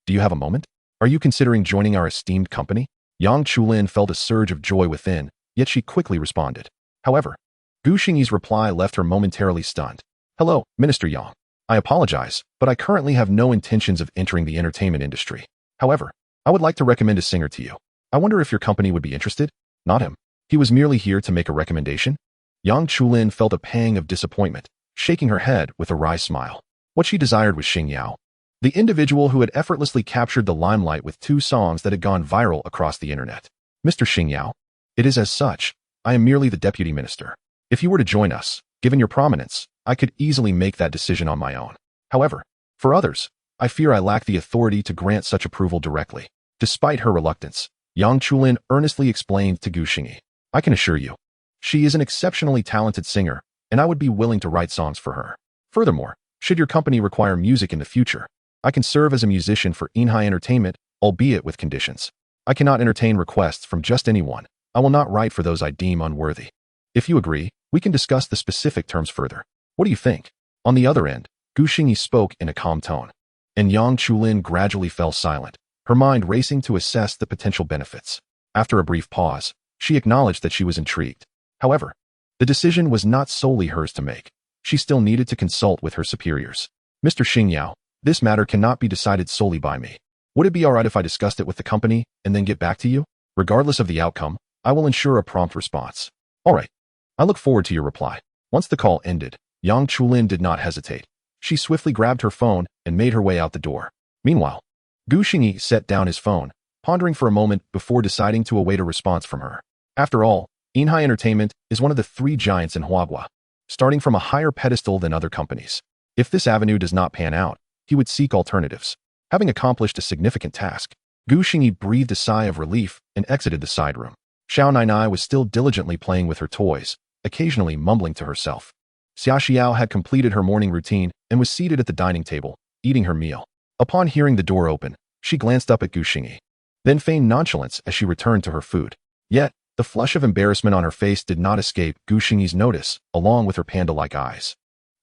Do you have a moment? Are you considering joining our esteemed company? Yang Chulin felt a surge of joy within, yet she quickly responded. However, Xingyi's reply left her momentarily stunned. Hello, Minister Yang. I apologize, but I currently have no intentions of entering the entertainment industry. However, I would like to recommend a singer to you. I wonder if your company would be interested? Not him. He was merely here to make a recommendation. Yang Chulin felt a pang of disappointment, shaking her head with a wry smile. What she desired was Xingyao, the individual who had effortlessly captured the limelight with 2 songs that had gone viral across the internet. Mr. Xingyao, it is as such. I am merely the deputy minister. If you were to join us, given your prominence, I could easily make that decision on my own. However, for others, I fear I lack the authority to grant such approval directly. Despite her reluctance, Yang Chulin earnestly explained to Xingyi, I can assure you, she is an exceptionally talented singer, and I would be willing to write songs for her. Furthermore, Should your company require music in the future, I can serve as a musician for Nainai Entertainment, albeit with conditions. I cannot entertain requests from just anyone. I will not write for those I deem unworthy. If you agree, we can discuss the specific terms further. What do you think? On the other end, Gu Xingyi spoke in a calm tone, and Yang Chulin gradually fell silent, her mind racing to assess the potential benefits. After a brief pause, she acknowledged that she was intrigued. However, the decision was not solely hers to make. She still needed to consult with her superiors. Mr. Xingyao, this matter cannot be decided solely by me. Would it be alright if I discussed it with the company and then get back to you? Regardless of the outcome, I will ensure a prompt response. Alright. I look forward to your reply. Once the call ended, Yang Chulin did not hesitate. She swiftly grabbed her phone and made her way out the door. Meanwhile, Gu Xingyi set down his phone, pondering for a moment before deciding to await a response from her. After all, Nainai Entertainment is one of the three giants in Huagua, starting from a higher pedestal than other companies. If this avenue does not pan out, he would seek alternatives. Having accomplished a significant task, Gu Xingyi breathed a sigh of relief and exited the side room. Xiao Nainai was still diligently playing with her toys, occasionally mumbling to herself. Xia Xiao had completed her morning routine and was seated at the dining table, eating her meal. Upon hearing the door open, she glanced up at Gu Xingyi, then feigned nonchalance as she returned to her food. Yet, the flush of embarrassment on her face did not escape Gu Xingyi's notice, along with her panda-like eyes.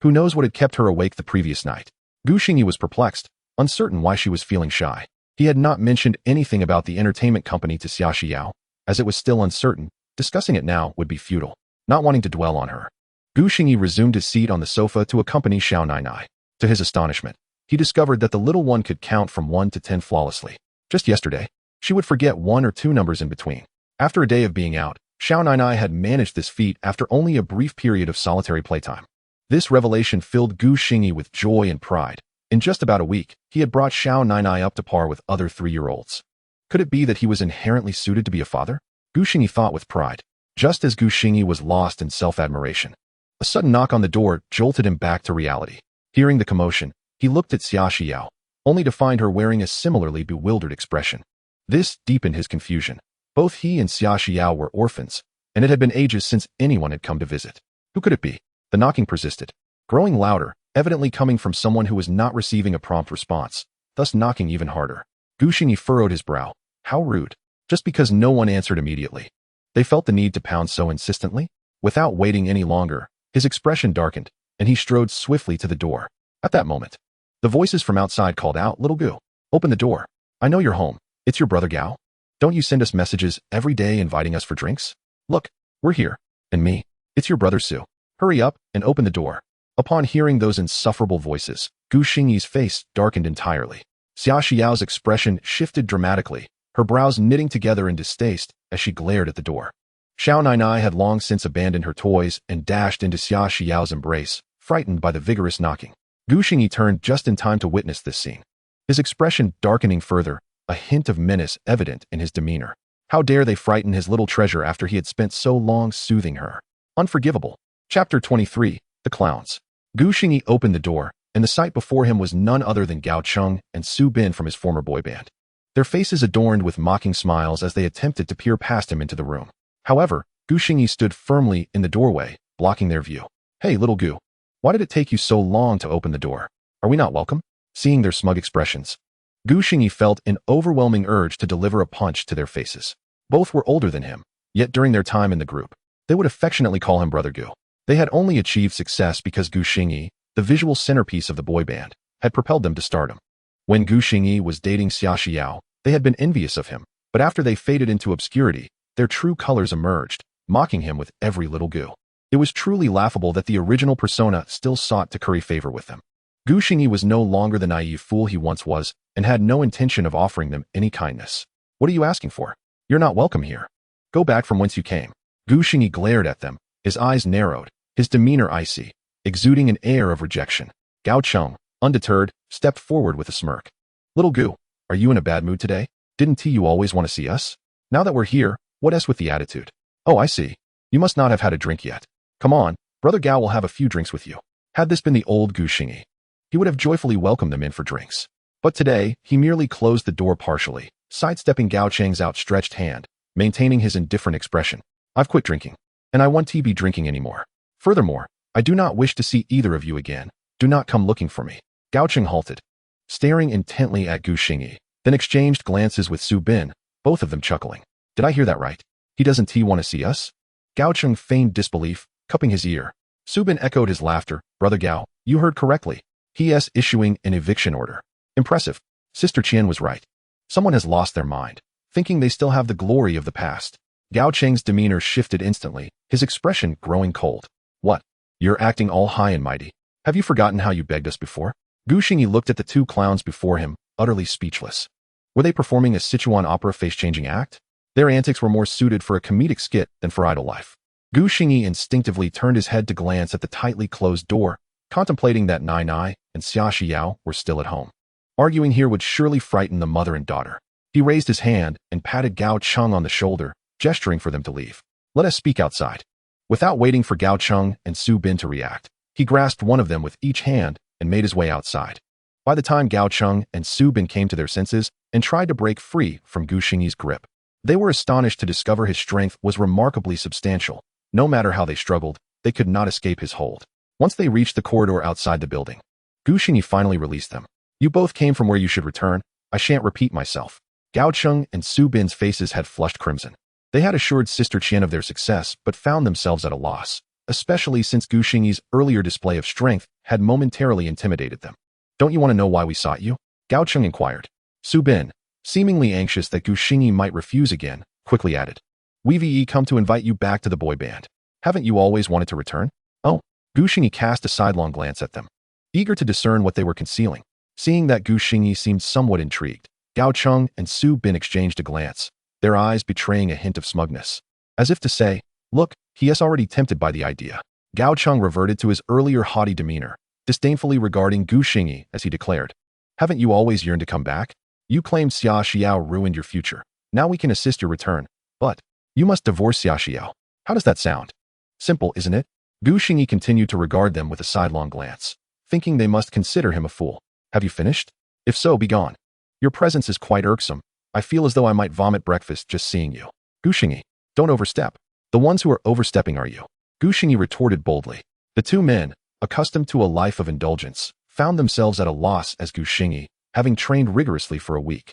Who knows what had kept her awake the previous night? Gu Xingyi was perplexed, uncertain why she was feeling shy. He had not mentioned anything about the entertainment company to Xia Xiao, as it was still uncertain. Discussing it now would be futile. Not wanting to dwell on her, Gu Xingyi resumed his seat on the sofa to accompany Xiao Nainai. To his astonishment, he discovered that the little one could count from 1 to 10 flawlessly. Just yesterday, she would forget 1 or 2 numbers in between. After a day of being out, Xiao Nainai had managed this feat after only a brief period of solitary playtime. This revelation filled Gu Xingyi with joy and pride. In just about a week, he had brought Xiao Nainai up to par with other 3-year-olds. Could it be that he was inherently suited to be a father? Gu Xingyi thought with pride, just as Gu Xingyi was lost in self-admiration. A sudden knock on the door jolted him back to reality. Hearing the commotion, he looked at Xia Xiao, only to find her wearing a similarly bewildered expression. This deepened his confusion. Both he and Xia Xiao were orphans, and it had been ages since anyone had come to visit. Who could it be? The knocking persisted, growing louder, evidently coming from someone who was not receiving a prompt response, thus knocking even harder. Gu Xingyi furrowed his brow. How rude. Just because no one answered immediately, they felt the need to pound so insistently? Without waiting any longer, his expression darkened, and he strode swiftly to the door. At that moment, the voices from outside called out, "Little Gu, open the door. I know you're home. It's your brother Gao. Don't you send us messages every day inviting us for drinks? Look, we're here. And me, it's your brother Su. Hurry up and open the door." Upon hearing those insufferable voices, Gu Xingyi's face darkened entirely. Xia Xiao's expression shifted dramatically, her brows knitting together in distaste as she glared at the door. Xiao Nainai had long since abandoned her toys and dashed into Xia Xiao's embrace, frightened by the vigorous knocking. Gu Xingyi turned just in time to witness this scene, his expression darkening further, a hint of menace evident in his demeanor. How dare they frighten his little treasure after he had spent so long soothing her? Unforgivable. Chapter 23, The Clowns. Gu Xingyi opened the door, and the sight before him was none other than Gao Cheng and Su Bin from his former boy band. Their faces adorned with mocking smiles as they attempted to peer past him into the room. However, Gu Xingyi stood firmly in the doorway, blocking their view. "Hey, little Gu, why did it take you so long to open the door? Are we not welcome?" Seeing their smug expressions, Gu Xingyi felt an overwhelming urge to deliver a punch to their faces. Both were older than him, yet during their time in the group, they would affectionately call him Brother Gu. They had only achieved success because Gu Xingyi, the visual centerpiece of the boy band, had propelled them to stardom. When Gu Xingyi was dating Xia Xiao, they had been envious of him, but after they faded into obscurity, their true colors emerged, mocking him with every little Gu. It was truly laughable that the original persona still sought to curry favor with them. Gu Xingyi was no longer the naive fool he once was, and had no intention of offering them any kindness. "What are you asking for? You're not welcome here. Go back from whence you came." Gu Xingyi glared at them, his eyes narrowed, his demeanor icy, exuding an air of rejection. Gao Cheng, undeterred, stepped forward with a smirk. "Little Gu, are you in a bad mood today? Didn't you always want to see us? Now that we're here, what else with the attitude? Oh, I see. You must not have had a drink yet. Come on, Brother Gao will have a few drinks with you." Had this been the old Gu Xingyi, he would have joyfully welcomed them in for drinks. But today, he merely closed the door partially, sidestepping Gao Cheng's outstretched hand, maintaining his indifferent expression. "I've quit drinking, and I won't be drinking anymore. Furthermore, I do not wish to see either of you again. Do not come looking for me. Gao Cheng halted, staring intently at Gu Xingyi, then exchanged glances with Su Bin, both of them chuckling. Did I hear that right? He doesn't want to see us? Gao Cheng feigned disbelief, cupping his ear. Su Bin echoed his laughter. Brother Gao, you heard correctly. He is issuing an eviction order. Impressive. Sister Qian was right. Someone has lost their mind, thinking they still have the glory of the past. Gao Cheng's demeanor shifted instantly, his expression growing cold. What? You're acting all high and mighty. Have you forgotten how you begged us before? Gu Xingyi looked at the two clowns before him, utterly speechless. Were they performing a Sichuan opera face-changing act? Their antics were more suited for a comedic skit than for idle life. Gu Xingyi instinctively turned his head to glance at the tightly closed door, contemplating that Nainai and Xia Xiao were still at home. Arguing here would surely frighten the mother and daughter. He raised his hand and patted Gao Cheng on the shoulder, gesturing for them to leave. Let us speak outside. Without waiting for Gao Cheng and Su Bin to react, he grasped one of them with each hand and made his way outside. By the time Gao Cheng and Su Bin came to their senses and tried to break free from Gu Xingyi's grip, they were astonished to discover his strength was remarkably substantial. No matter how they struggled, they could not escape his hold. Once they reached the corridor outside the building, Gu Xingyi finally released them. You both came from where you should return. I shan't repeat myself. Gao Cheng and Su Bin's faces had flushed crimson. They had assured Sister Qian of their success, but found themselves at a loss, especially since Gu Xingyi's earlier display of strength had momentarily intimidated them. Don't you want to know why we sought you? Gao Cheng inquired. Su Bin, seemingly anxious that Gu Xingyi might refuse again, quickly added. We've come to invite you back to the boy band. Haven't you always wanted to return? Oh. Gu Xingyi cast a sidelong glance at them, eager to discern what they were concealing. Seeing that Gu Xingyi seemed somewhat intrigued, Gao Cheng and Su Bin exchanged a glance, their eyes betraying a hint of smugness. As if to say, look, he is already tempted by the idea. Gao Cheng reverted to his earlier haughty demeanor, disdainfully regarding Gu Xingyi as he declared, haven't you always yearned to come back? You claimed Xia Xiao ruined your future. Now we can assist your return, but you must divorce Xia Xiao. How does that sound? Simple, isn't it? Gu Xingyi continued to regard them with a sidelong glance, thinking they must consider him a fool. Have you finished? If so, be gone. Your presence is quite irksome. I feel as though I might vomit breakfast just seeing you. Gu Xingyi, don't overstep. The ones who are overstepping are you. Gu Xingyi retorted boldly. The two men, accustomed to a life of indulgence, found themselves at a loss as Gu Xingyi, having trained rigorously for a week,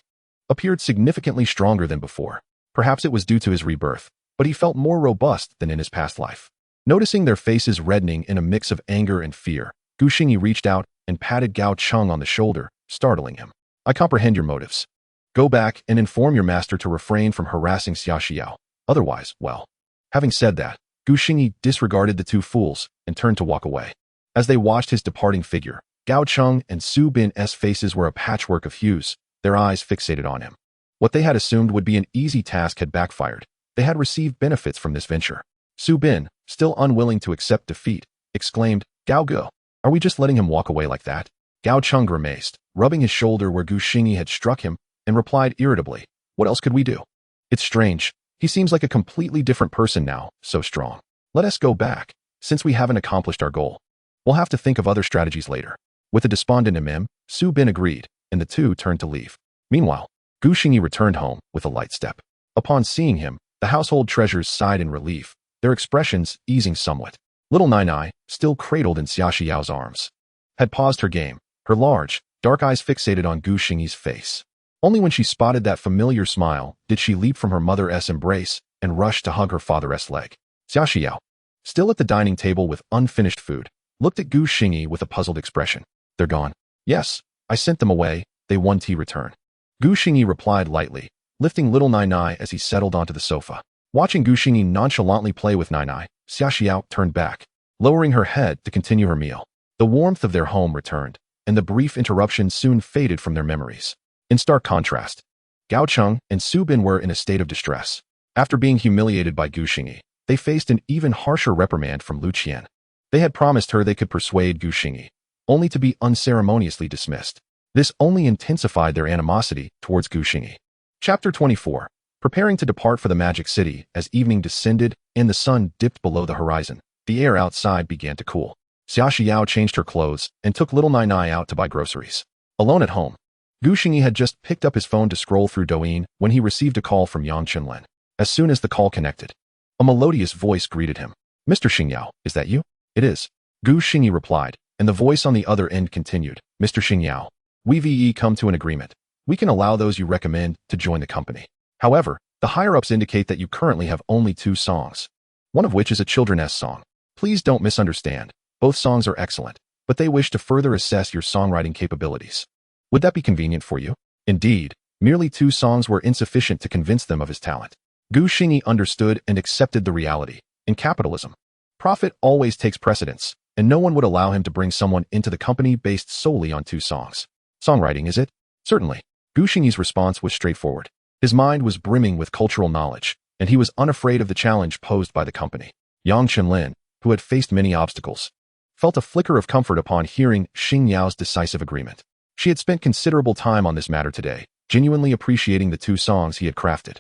appeared significantly stronger than before. Perhaps it was due to his rebirth, but he felt more robust than in his past life. Noticing their faces reddening in a mix of anger and fear, Gu Xingyi reached out and patted Gao Cheng on the shoulder, startling him. I comprehend your motives. Go back and inform your master to refrain from harassing Xia Xiao. Otherwise, well. Having said that, Gu Xingyi disregarded the two fools and turned to walk away. As they watched his departing figure, Gao Cheng and Su Bin's faces were a patchwork of hues, their eyes fixated on him. What they had assumed would be an easy task had backfired. They had received benefits from this venture. Su Bin, still unwilling to accept defeat, exclaimed, Gao Ge, are we just letting him walk away like that? Gao Cheng grimaced, rubbing his shoulder where Gu Xingyi had struck him, and replied irritably, what else could we do? It's strange. He seems like a completely different person now, so strong. Let us go back. Since we haven't accomplished our goal, we'll have to think of other strategies later. With a despondent Su Bin agreed, and the two turned to leave. Meanwhile, Gu Xingyi returned home with a light step. Upon seeing him, the household treasures sighed in relief, their expressions easing somewhat. Little Nainai, still cradled in Xia Xiao's arms, had paused her game, her large, dark eyes fixated on Gu Xingyi's face. Only when she spotted that familiar smile did she leap from her mother's embrace and rush to hug her father's leg. Xia Xiao, still at the dining table with unfinished food, looked at Gu Xingyi with a puzzled expression. They're gone. Yes, I sent them away, they want to return. Gu Xingyi replied lightly, lifting little Nainai as he settled onto the sofa. Watching Gu Xingyi nonchalantly play with Nainai, Xia Xiao turned back, lowering her head to continue her meal. The warmth of their home returned, and the brief interruption soon faded from their memories. In stark contrast, Gao Cheng and Su Bin were in a state of distress. After being humiliated by Gu Xingyi, they faced an even harsher reprimand from Lu Qian. They had promised her they could persuade Gu Xingyi, only to be unceremoniously dismissed. This only intensified their animosity towards Gu Xingyi. Chapter 24. Preparing to depart for the Magic City as evening descended and the sun dipped below the horizon, the air outside began to cool. Xia Xiao changed her clothes and took little Nainai out to buy groceries. Alone at home, Gu Xingyi had just picked up his phone to scroll through Douyin when he received a call from Yang Chenlen. As soon as the call connected, a melodious voice greeted him. Mr. Xingyao, is that you? It is. Gu Xingyi replied, and the voice on the other end continued, Mr. Xingyao, we've come to an agreement. We can allow those you recommend to join the company. However, the higher-ups indicate that you currently have only 2 songs, one of which is a children's song. Please don't misunderstand. Both songs are excellent, but they wish to further assess your songwriting capabilities. Would that be convenient for you? Indeed, merely 2 songs were insufficient to convince them of his talent. Gu Xingyi understood and accepted the reality. In capitalism, profit always takes precedence, and no one would allow him to bring someone into the company based solely on 2 songs. Songwriting, is it? Certainly. Gu Xingyi's response was straightforward. His mind was brimming with cultural knowledge, and he was unafraid of the challenge posed by the company. Yang Chenlin, who had faced many obstacles, felt a flicker of comfort upon hearing Xingyao's decisive agreement. She had spent considerable time on this matter today, genuinely appreciating the 2 songs he had crafted.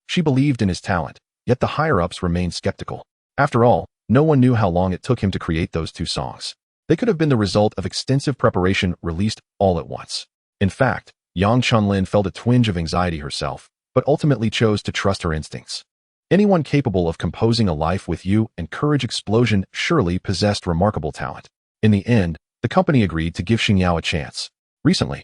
She believed in his talent, yet the higher-ups remained skeptical. After all, no one knew how long it took him to create those 2 songs. They could have been the result of extensive preparation released all at once. In fact, Yang Chenlin felt a twinge of anxiety herself, but ultimately chose to trust her instincts. Anyone capable of composing a life with you and courage explosion surely possessed remarkable talent. In the end, the company agreed to give Xingyao a chance. Recently,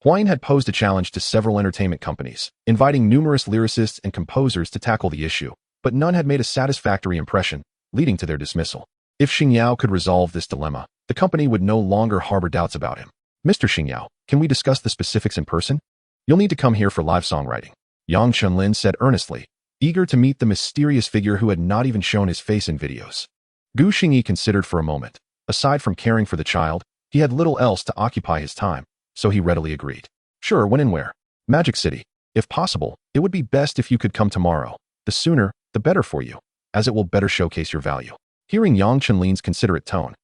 Huayin had posed a challenge to several entertainment companies, inviting numerous lyricists and composers to tackle the issue, but none had made a satisfactory impression, leading to their dismissal. If Xingyao could resolve this dilemma, the company would no longer harbor doubts about him. Mr. Xingyao, can we discuss the specifics in person? You'll need to come here for live songwriting, Yang Chenlin said earnestly, eager to meet the mysterious figure who had not even shown his face in videos. Gu Xingyi considered for a moment. Aside from caring for the child, he had little else to occupy his time, so he readily agreed. Sure, when and where? Magic City. If possible, it would be best if you could come tomorrow. The sooner, the better for you, as it will better showcase your value. Hearing Yang Chenlin's considerate tone,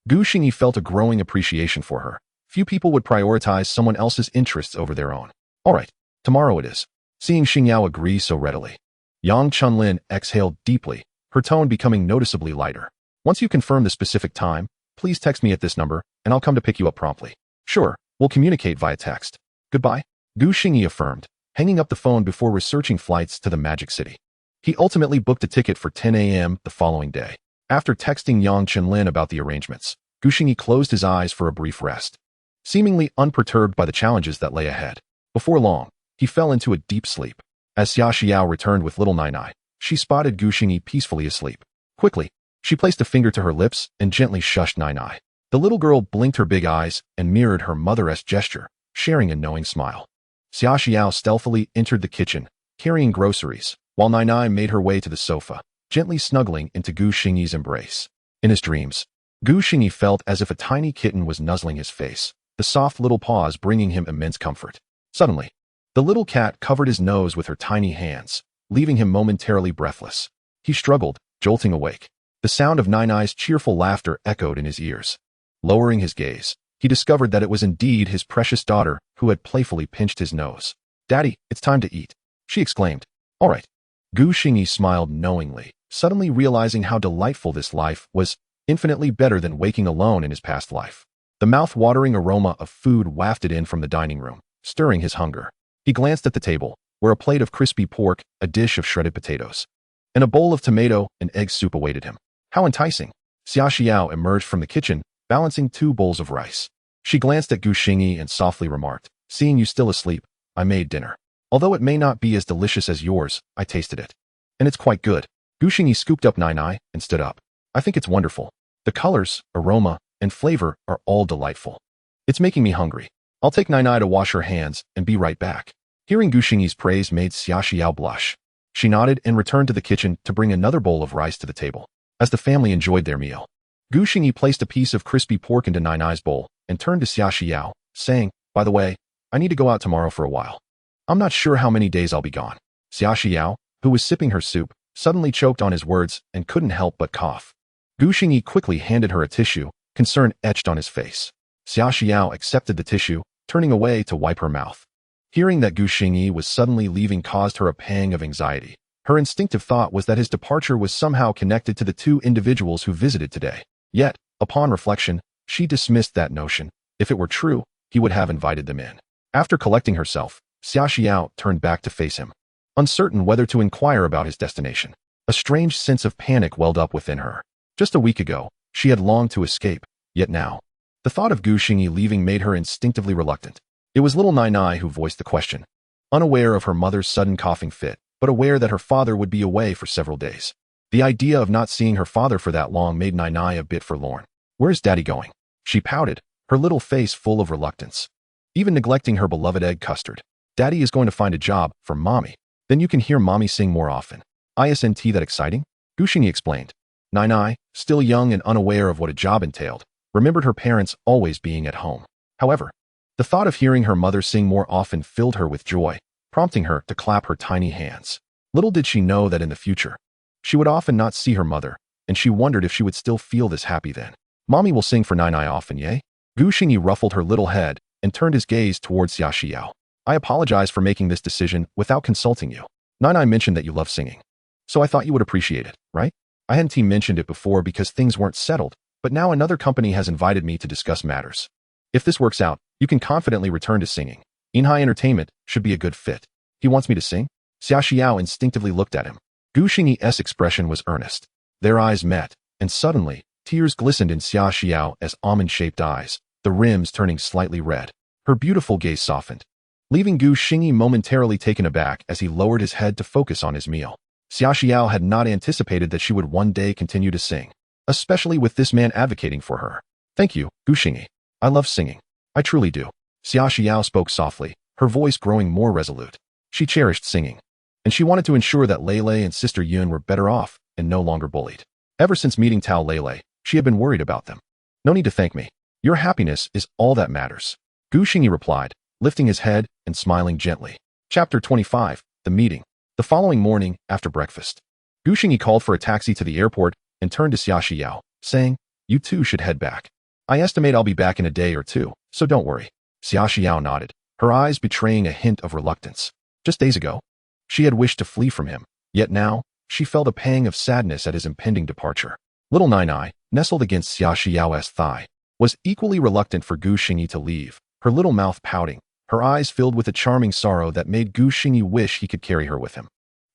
Gu Xingyi felt a growing appreciation for her. Few people would prioritize someone else's interests over their own. All right, tomorrow it is. Seeing Xingyao agree so readily, Yang Chenlin exhaled deeply, her tone becoming noticeably lighter. Once you confirm the specific time, please text me at this number, and I'll come to pick you up promptly. Sure, we'll communicate via text. Goodbye, Gu Xingyi affirmed, hanging up the phone before researching flights to the Magic City. He ultimately booked a ticket for 10 a.m. the following day. After texting Yang Chenlin about the arrangements, Gu Xingyi closed his eyes for a brief rest. Seemingly unperturbed by the challenges that lay ahead. Before long, he fell into a deep sleep. As Xia Xiao returned with little Nainai, she spotted Gu Xingyi peacefully asleep. Quickly, she placed a finger to her lips and gently shushed Nainai. The little girl blinked her big eyes and mirrored her mother-esque gesture, sharing a knowing smile. Xia Xiao stealthily entered the kitchen, carrying groceries, while Nainai made her way to the sofa, gently snuggling into Gu Xingyi's embrace. In his dreams, Gu Xingyi felt as if a tiny kitten was nuzzling his face, the soft little paws bringing him immense comfort. Suddenly, the little cat covered his nose with her tiny hands, leaving him momentarily breathless. He struggled, jolting awake. The sound of Nainai's cheerful laughter echoed in his ears. Lowering his gaze, he discovered that it was indeed his precious daughter who had playfully pinched his nose. "Daddy, it's time to eat," she exclaimed. "All right." Gu Xingyi smiled knowingly, suddenly realizing how delightful this life was, infinitely better than waking alone in his past life. The mouth-watering aroma of food wafted in from the dining room, stirring his hunger. He glanced at the table, where a plate of crispy pork, a dish of shredded potatoes, and a bowl of tomato and egg soup awaited him. How enticing! Xia Xiao emerged from the kitchen, balancing 2 bowls of rice. She glanced at Gu Xingyi and softly remarked, "Seeing you still asleep, I made dinner. Although it may not be as delicious as yours, I tasted it. And it's quite good." Gu Xingyi scooped up Nainai and stood up. "I think it's wonderful. The colors, aroma, and flavor are all delightful. It's making me hungry. I'll take Nainai to wash her hands and be right back." Hearing Gu Xingyi's praise made Xia Xiao blush. She nodded and returned to the kitchen to bring another bowl of rice to the table. As the family enjoyed their meal, Gu Xingyi placed a piece of crispy pork into Nainai's bowl and turned to Xia Xiao, saying, "By the way, I need to go out tomorrow for a while. I'm not sure how many days I'll be gone." Xia Xiao, who was sipping her soup, suddenly choked on his words and couldn't help but cough. Gu Xingyi quickly handed her a tissue, concern etched on his face. Xia Xiao accepted the tissue, turning away to wipe her mouth. Hearing that Gu Xingyi was suddenly leaving caused her a pang of anxiety. Her instinctive thought was that his departure was somehow connected to the 2 individuals who visited today. Yet, upon reflection, she dismissed that notion. If it were true, he would have invited them in. After collecting herself, Xia Xiao turned back to face him, uncertain whether to inquire about his destination. A strange sense of panic welled up within her. Just a week ago, she had longed to escape, yet now, The thought of Gu Xingyi leaving made her instinctively reluctant. It was little Nainai who voiced the question, unaware of her mother's sudden coughing fit, but aware that her father would be away for several days. The idea of not seeing her father for that long made Nainai a bit forlorn. "Where's Daddy going?" She pouted, her little face full of reluctance. Even neglecting her beloved egg custard. "Daddy is going to find a job for Mommy. Then you can hear Mommy sing more often." "Isn't that exciting?" Gu Xingyi explained. Nainai, still young and unaware of what a job entailed, remembered her parents always being at home. However, the thought of hearing her mother sing more often filled her with joy, prompting her to clap her tiny hands. Little did she know that in the future, she would often not see her mother, and she wondered if she would still feel this happy then. "Mommy will sing for Nainai often, yay?" Gu Xingyi ruffled her little head and turned his gaze towards Xia Xiao. "I apologize for making this decision without consulting you. Nainai mentioned that you love singing, so I thought you would appreciate it, right? I hadn't mentioned it before because things weren't settled, but now another company has invited me to discuss matters. If this works out, you can confidently return to singing. Inhai Entertainment should be a good fit." "He wants me to sing?" Xia Xiao instinctively looked at him. Gu Xingyi's expression was earnest. Their eyes met, and suddenly, tears glistened in Xia Xiao as almond-shaped eyes, the rims turning slightly red. Her beautiful gaze softened, leaving Gu Xingyi momentarily taken aback as he lowered his head to focus on his meal. Xia Xiao had not anticipated that she would one day continue to sing, especially with this man advocating for her. "Thank you, Gu Xingyi. I love singing. I truly do." Xia Xiao spoke softly, her voice growing more resolute. She cherished singing, and she wanted to ensure that Lei Lei and Sister Yun were better off and no longer bullied. Ever since meeting Tao Lei Lei, she had been worried about them. "No need to thank me. Your happiness is all that matters," Gu Xingyi replied, lifting his head and smiling gently. Chapter 25, The Meeting. The following morning, after breakfast, Gu Xingyi called for a taxi to the airport and turned to Xia Xiao, saying, "You too should head back. I estimate I'll be back in a day or two, so don't worry." Xia Xiao nodded, her eyes betraying a hint of reluctance. Just days ago, she had wished to flee from him, yet now, she felt a pang of sadness at his impending departure. Little Nainai, nestled against Xia Xiao's thigh, was equally reluctant for Gu Xingyi to leave, her little mouth pouting, her eyes filled with a charming sorrow that made Gu Xingyi wish he could carry her with him.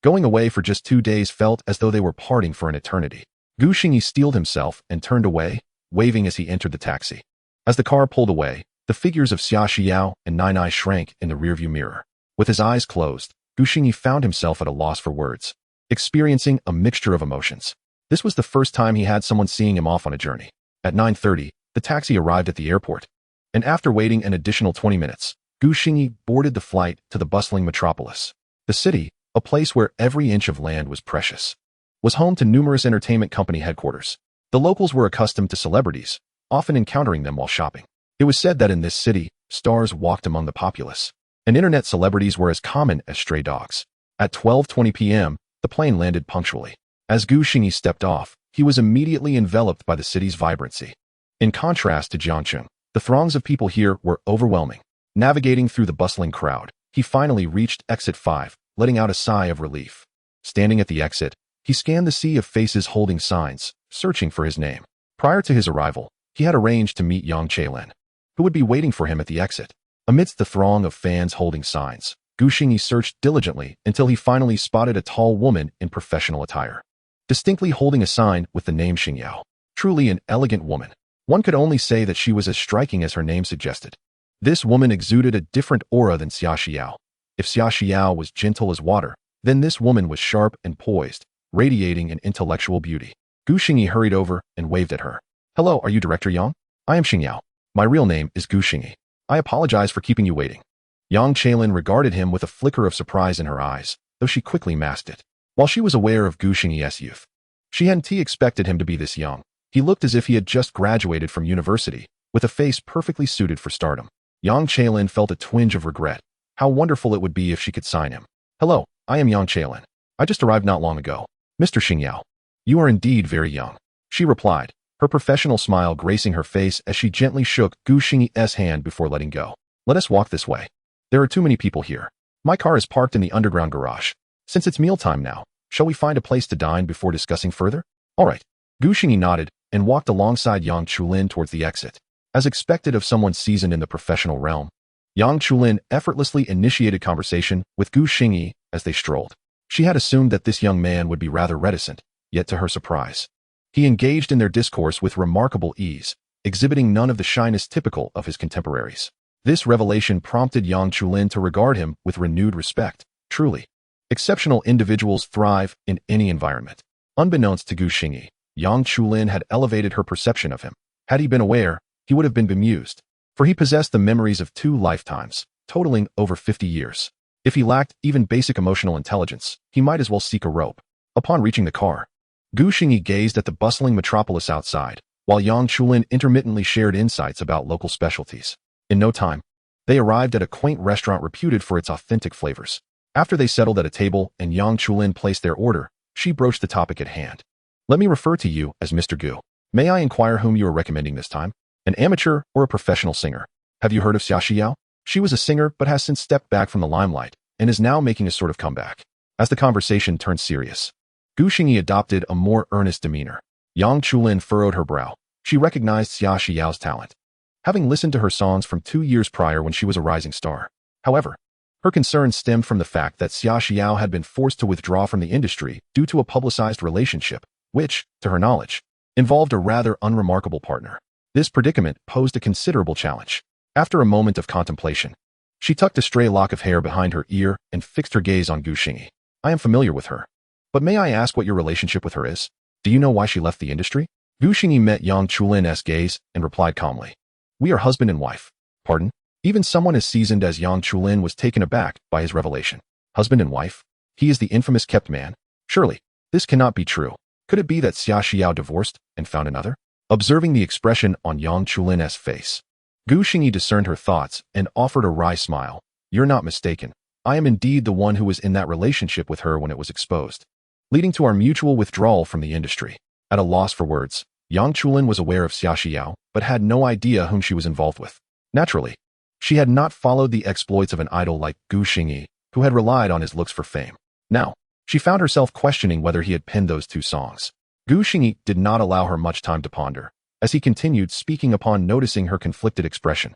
Going away for just 2 days felt as though they were parting for an eternity. Gu Xingyi steeled himself and turned away, waving as he entered the taxi. As the car pulled away, the figures of Xia Xiao and Nainai shrank in the rearview mirror. With his eyes closed, Gu Xingyi found himself at a loss for words, experiencing a mixture of emotions. This was the first time he had someone seeing him off on a journey. At 9:30, the taxi arrived at the airport, and after waiting an additional 20 minutes, Gu Xingyi boarded the flight to the bustling metropolis. The city, a place where every inch of land was precious, was home to numerous entertainment company headquarters. The locals were accustomed to celebrities, often encountering them while shopping. It was said that in this city, stars walked among the populace, and internet celebrities were as common as stray dogs. At 12:20 p.m., the plane landed punctually. As Gu Xingyi stepped off, he was immediately enveloped by the city's vibrancy. In contrast to Jiangcheng, the throngs of people here were overwhelming. Navigating through the bustling crowd, he finally reached exit 5, letting out a sigh of relief. Standing at the exit, he scanned the sea of faces holding signs, searching for his name. Prior to his arrival, he had arranged to meet Yang Chailin, who would be waiting for him at the exit. Amidst the throng of fans holding signs, Gu Xingyi searched diligently until he finally spotted a tall woman in professional attire, distinctly holding a sign with the name Xingyao. Truly an elegant woman. One could only say that she was as striking as her name suggested. This woman exuded a different aura than Xia Xiao. If Xia Xiao was gentle as water, then this woman was sharp and poised, radiating an intellectual beauty. Gu Xingyi hurried over and waved at her. "Hello, are you Director Yang? I am Xingyao. My real name is Gu Xingyi. I apologize for keeping you waiting." Yang Chailin regarded him with a flicker of surprise in her eyes, though she quickly masked it. While she was aware of Gu Xingyi's youth, she hadn't expected him to be this young. He looked as if he had just graduated from university, with a face perfectly suited for stardom. Yang Chailin felt a twinge of regret. How wonderful it would be if she could sign him. "Hello, I am Yang Chailin. I just arrived not long ago. Mr. Xingyao, you are indeed very young," she replied, her professional smile gracing her face as she gently shook Gu Xingyi's hand before letting go. "Let us walk this way. There are too many people here. My car is parked in the underground garage. Since it's mealtime now, shall we find a place to dine before discussing further?" "All right." Gu Xingyi nodded and walked alongside Yang Chulin towards the exit. As expected of someone seasoned in the professional realm, Yang Chulin effortlessly initiated conversation with Gu Xingyi as they strolled. She had assumed that this young man would be rather reticent, yet to her surprise, he engaged in their discourse with remarkable ease, exhibiting none of the shyness typical of his contemporaries. This revelation prompted Yang Chulin to regard him with renewed respect. Truly, exceptional individuals thrive in any environment. Unbeknownst to Gu Xingyi, Yang Chulin had elevated her perception of him. Had he been aware, he would have been bemused, for he possessed the memories of 2 lifetimes, totaling over 50 years. If he lacked even basic emotional intelligence, he might as well seek a rope. Upon reaching the car, Gu Xingyi gazed at the bustling metropolis outside, while Yang Chulin intermittently shared insights about local specialties. In no time, they arrived at a quaint restaurant reputed for its authentic flavors. After they settled at a table and Yang Chulin placed their order, she broached the topic at hand. "Let me refer to you as Mr. Gu. May I inquire whom you are recommending this time? An amateur or a professional singer? Have you heard of Xia Xiao? She was a singer but has since stepped back from the limelight and is now making a sort of comeback." As the conversation turned serious, Gu Xingyi adopted a more earnest demeanor. Yang Chulin furrowed her brow. She recognized Xia Xiao's talent, having listened to her songs from 2 years prior when she was a rising star. However, her concerns stemmed from the fact that Xia Xiao had been forced to withdraw from the industry due to a publicized relationship, which, to her knowledge, involved a rather unremarkable partner. This predicament posed a considerable challenge. After a moment of contemplation, she tucked a stray lock of hair behind her ear and fixed her gaze on Gu Xingyi. "I am familiar with her. But may I ask what your relationship with her is? Do you know why she left the industry?" Gu Xingyi met Yang Chulin's gaze and replied calmly. "We are husband and wife." "Pardon?" Even someone as seasoned as Yang Chulin was taken aback by his revelation. "Husband and wife? He is the infamous kept man? Surely, this cannot be true. Could it be that Xia Xiao divorced and found another?" Observing the expression on Yang Chulin's face, Gu Xingyi discerned her thoughts and offered a wry smile. "You're not mistaken. I am indeed the one who was in that relationship with her when it was exposed, leading to our mutual withdrawal from the industry." At a loss for words, Yang Chulin was aware of Xia Xiao, but had no idea whom she was involved with. Naturally, she had not followed the exploits of an idol like Gu Xingyi, who had relied on his looks for fame. Now, she found herself questioning whether he had penned those 2 songs. Gu Xingyi did not allow her much time to ponder, as he continued speaking upon noticing her conflicted expression.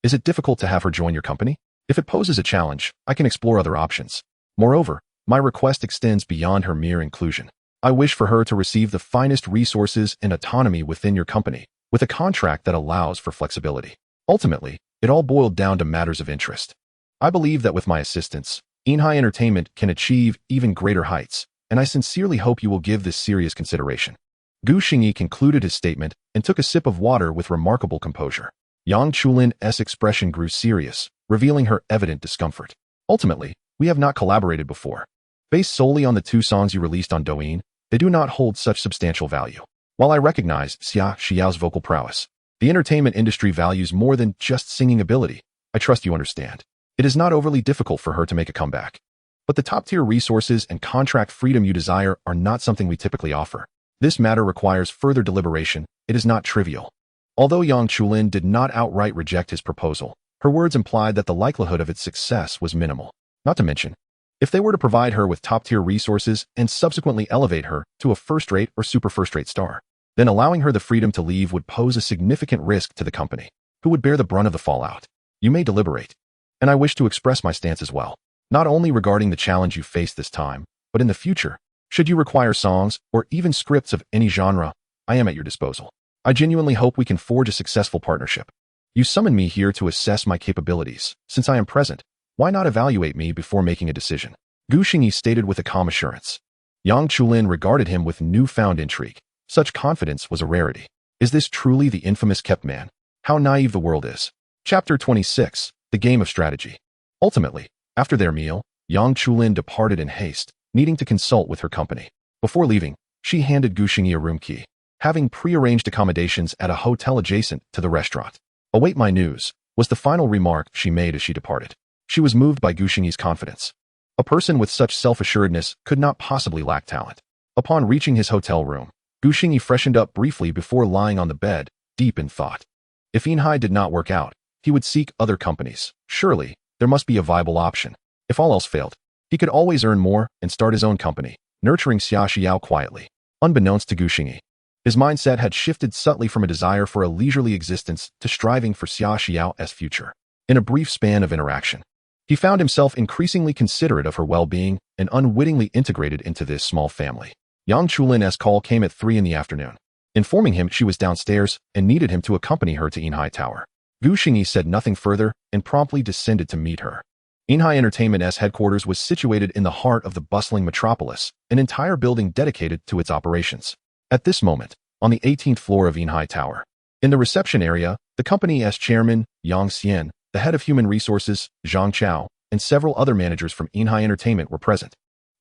"Is it difficult to have her join your company? If it poses a challenge, I can explore other options. Moreover, my request extends beyond her mere inclusion. I wish for her to receive the finest resources and autonomy within your company, with a contract that allows for flexibility." Ultimately, it all boiled down to matters of interest. "I believe that with my assistance, Nainai Entertainment can achieve even greater heights, and I sincerely hope you will give this serious consideration." Gu Xingyi concluded his statement and took a sip of water with remarkable composure. Yang Chulin's expression grew serious, revealing her evident discomfort. "Ultimately, we have not collaborated before. Based solely on the 2 songs you released on Douyin, they do not hold such substantial value. While I recognize Xia Xiao's vocal prowess, the entertainment industry values more than just singing ability. I trust you understand. It is not overly difficult for her to make a comeback. But the top-tier resources and contract freedom you desire are not something we typically offer. This matter requires further deliberation. It is not trivial." Although Yang Chulin did not outright reject his proposal, her words implied that the likelihood of its success was minimal. Not to mention, if they were to provide her with top-tier resources and subsequently elevate her to a first-rate or super first-rate star, then allowing her the freedom to leave would pose a significant risk to the company, who would bear the brunt of the fallout. "You may deliberate, and I wish to express my stance as well, not only regarding the challenge you face this time, but in the future. Should you require songs or even scripts of any genre, I am at your disposal. I genuinely hope we can forge a successful partnership. You summon me here to assess my capabilities. Since I am present, why not evaluate me before making a decision?" Gu Xingyi stated with a calm assurance. Yang Chulin regarded him with newfound intrigue. Such confidence was a rarity. Is this truly the infamous kept man? How naive the world is. Chapter 26, The Game of Strategy. Ultimately, after their meal, Yang Chulin departed in haste, needing to consult with her company. Before leaving, she handed Gu Xingyi a room key, having prearranged accommodations at a hotel adjacent to the restaurant. "Await my news," was the final remark she made as she departed. She was moved by Gu Xingyi's confidence. A person with such self-assuredness could not possibly lack talent. Upon reaching his hotel room, Gu Xingyi freshened up briefly before lying on the bed, deep in thought. If Nainai did not work out, he would seek other companies. Surely, there must be a viable option. If all else failed, he could always earn more and start his own company, nurturing Xia Xiao quietly. Unbeknownst to Gu Xingyi, his mindset had shifted subtly from a desire for a leisurely existence to striving for Xia Xiao's future. In a brief span of interaction, he found himself increasingly considerate of her well-being and unwittingly integrated into this small family. Yang Chulin's call came at 3 in the afternoon. informing him she was downstairs and needed him to accompany her to Nainai Tower. Xingyi said nothing further and promptly descended to meet her. Nainai Entertainment's headquarters was situated in the heart of the bustling metropolis, an entire building dedicated to its operations. At this moment, on the 18th floor of Nainai Tower, in the reception area, the company's chairman, Yang Xian, the head of human resources, Zhang Chao, and several other managers from Nainai Entertainment were present.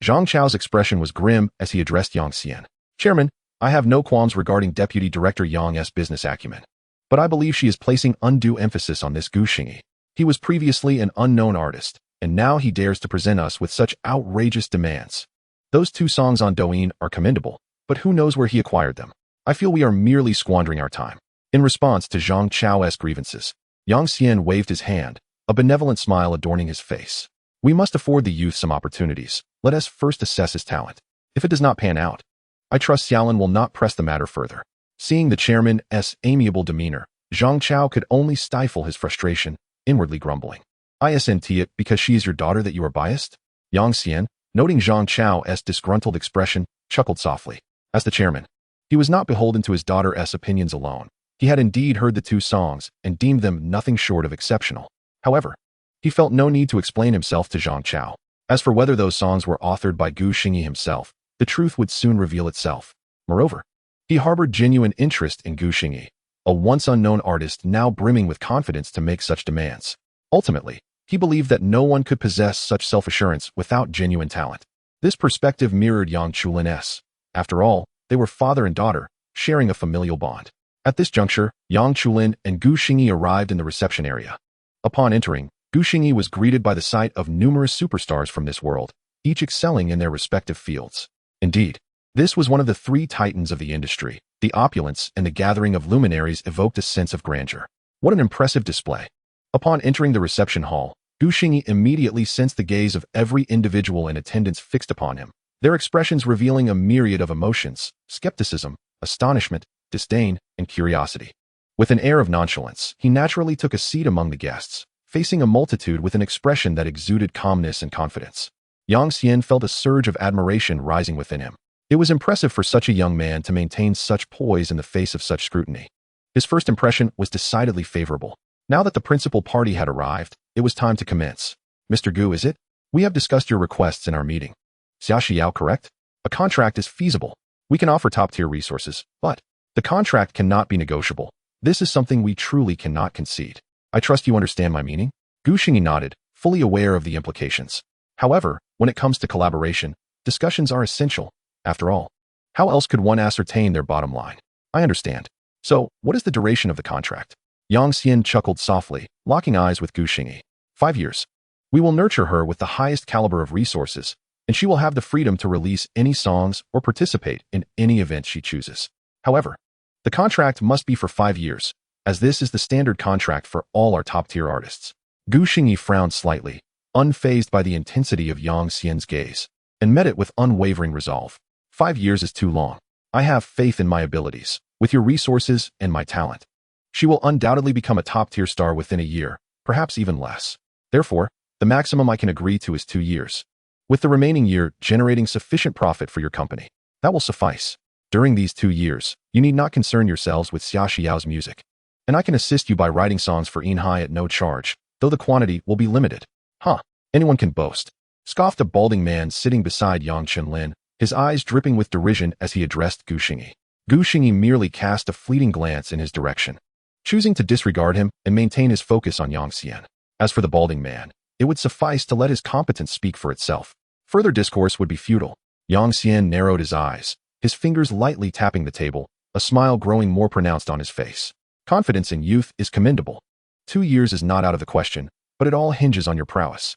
Zhang Chao's expression was grim as he addressed Yang Xian. Chairman, I have no qualms regarding Deputy Director Yang's business acumen, but I believe she is placing undue emphasis on this Xingyi. He was previously an unknown artist, and now he dares to present us with such outrageous demands. Those 2 songs on Douyin are commendable, but who knows where he acquired them? I feel we are merely squandering our time. In response to Zhang Chao's grievances, Yang Xian waved his hand, a benevolent smile adorning his face. We must afford the youth some opportunities. Let us first assess his talent. If it does not pan out, I trust Xiaolin will not press the matter further. Seeing the chairman's amiable demeanor, Zhang Chao could only stifle his frustration, inwardly grumbling. Isn't it because she is your daughter that you are biased? Yang Xian, noting Zhang Chao's disgruntled expression, chuckled softly. As the chairman, he was not beholden to his daughter's opinions alone. He had indeed heard the 2 songs and deemed them nothing short of exceptional. However, he felt no need to explain himself to Zhang Chao. As for whether those songs were authored by Xingyi himself, the truth would soon reveal itself. Moreover, he harbored genuine interest in Xingyi, a once unknown artist now brimming with confidence to make such demands. Ultimately, he believed that no one could possess such self-assurance without genuine talent. This perspective mirrored Yang Chulin's. After all, they were father and daughter, sharing a familial bond. At this juncture, Yang Chulin and Xingyi arrived in the reception area. Upon entering, Xingyi was greeted by the sight of numerous superstars from this world, each excelling in their respective fields. Indeed, this was one of the 3 titans of the industry. The opulence and the gathering of luminaries evoked a sense of grandeur. What an impressive display! Upon entering the reception hall, Xingyi immediately sensed the gaze of every individual in attendance fixed upon him, their expressions revealing a myriad of emotions: skepticism, astonishment, disdain, and curiosity. With an air of nonchalance, he naturally took a seat among the guests, facing a multitude with an expression that exuded calmness and confidence. Yang Xian felt a surge of admiration rising within him. It was impressive for such a young man to maintain such poise in the face of such scrutiny. His first impression was decidedly favorable. Now that the principal party had arrived, it was time to commence. Mr. Gu, is it? We have discussed your requests in our meeting. Xia Xiao, correct? A contract is feasible. We can offer top-tier resources, but the contract cannot be negotiable. This is something we truly cannot concede. I trust you understand my meaning? Xingyi nodded, fully aware of the implications. However, when it comes to collaboration, discussions are essential. After all, how else could one ascertain their bottom line? I understand. So, what is the duration of the contract? Yang Xian chuckled softly, locking eyes with Xingyi. 5 years. We will nurture her with the highest caliber of resources, and she will have the freedom to release any songs or participate in any event she chooses. However, the contract must be for 5 years, as this is the standard contract for all our top-tier artists. Xingyi frowned slightly, unfazed by the intensity of Yang Xian's gaze, and met it with unwavering resolve. 5 years is too long. I have faith in my abilities, with your resources and my talent. She will undoubtedly become a top-tier star within a year, perhaps even less. Therefore, the maximum I can agree to is 2 years, with the remaining year generating sufficient profit for your company. That will suffice. During these 2 years, you need not concern yourselves with Xia Xiao's music, and I can assist you by writing songs for Nainai at no charge, though the quantity will be limited. Huh, anyone can boast, scoffed a balding man sitting beside Yang Chenlin, his eyes dripping with derision as he addressed Xingyi. Xingyi merely cast a fleeting glance in his direction, choosing to disregard him and maintain his focus on Yang Xian. As for the balding man, it would suffice to let his competence speak for itself. Further discourse would be futile. Yang Xian narrowed his eyes, his fingers lightly tapping the table, a smile growing more pronounced on his face. Confidence in youth is commendable. 2 years is not out of the question, but it all hinges on your prowess.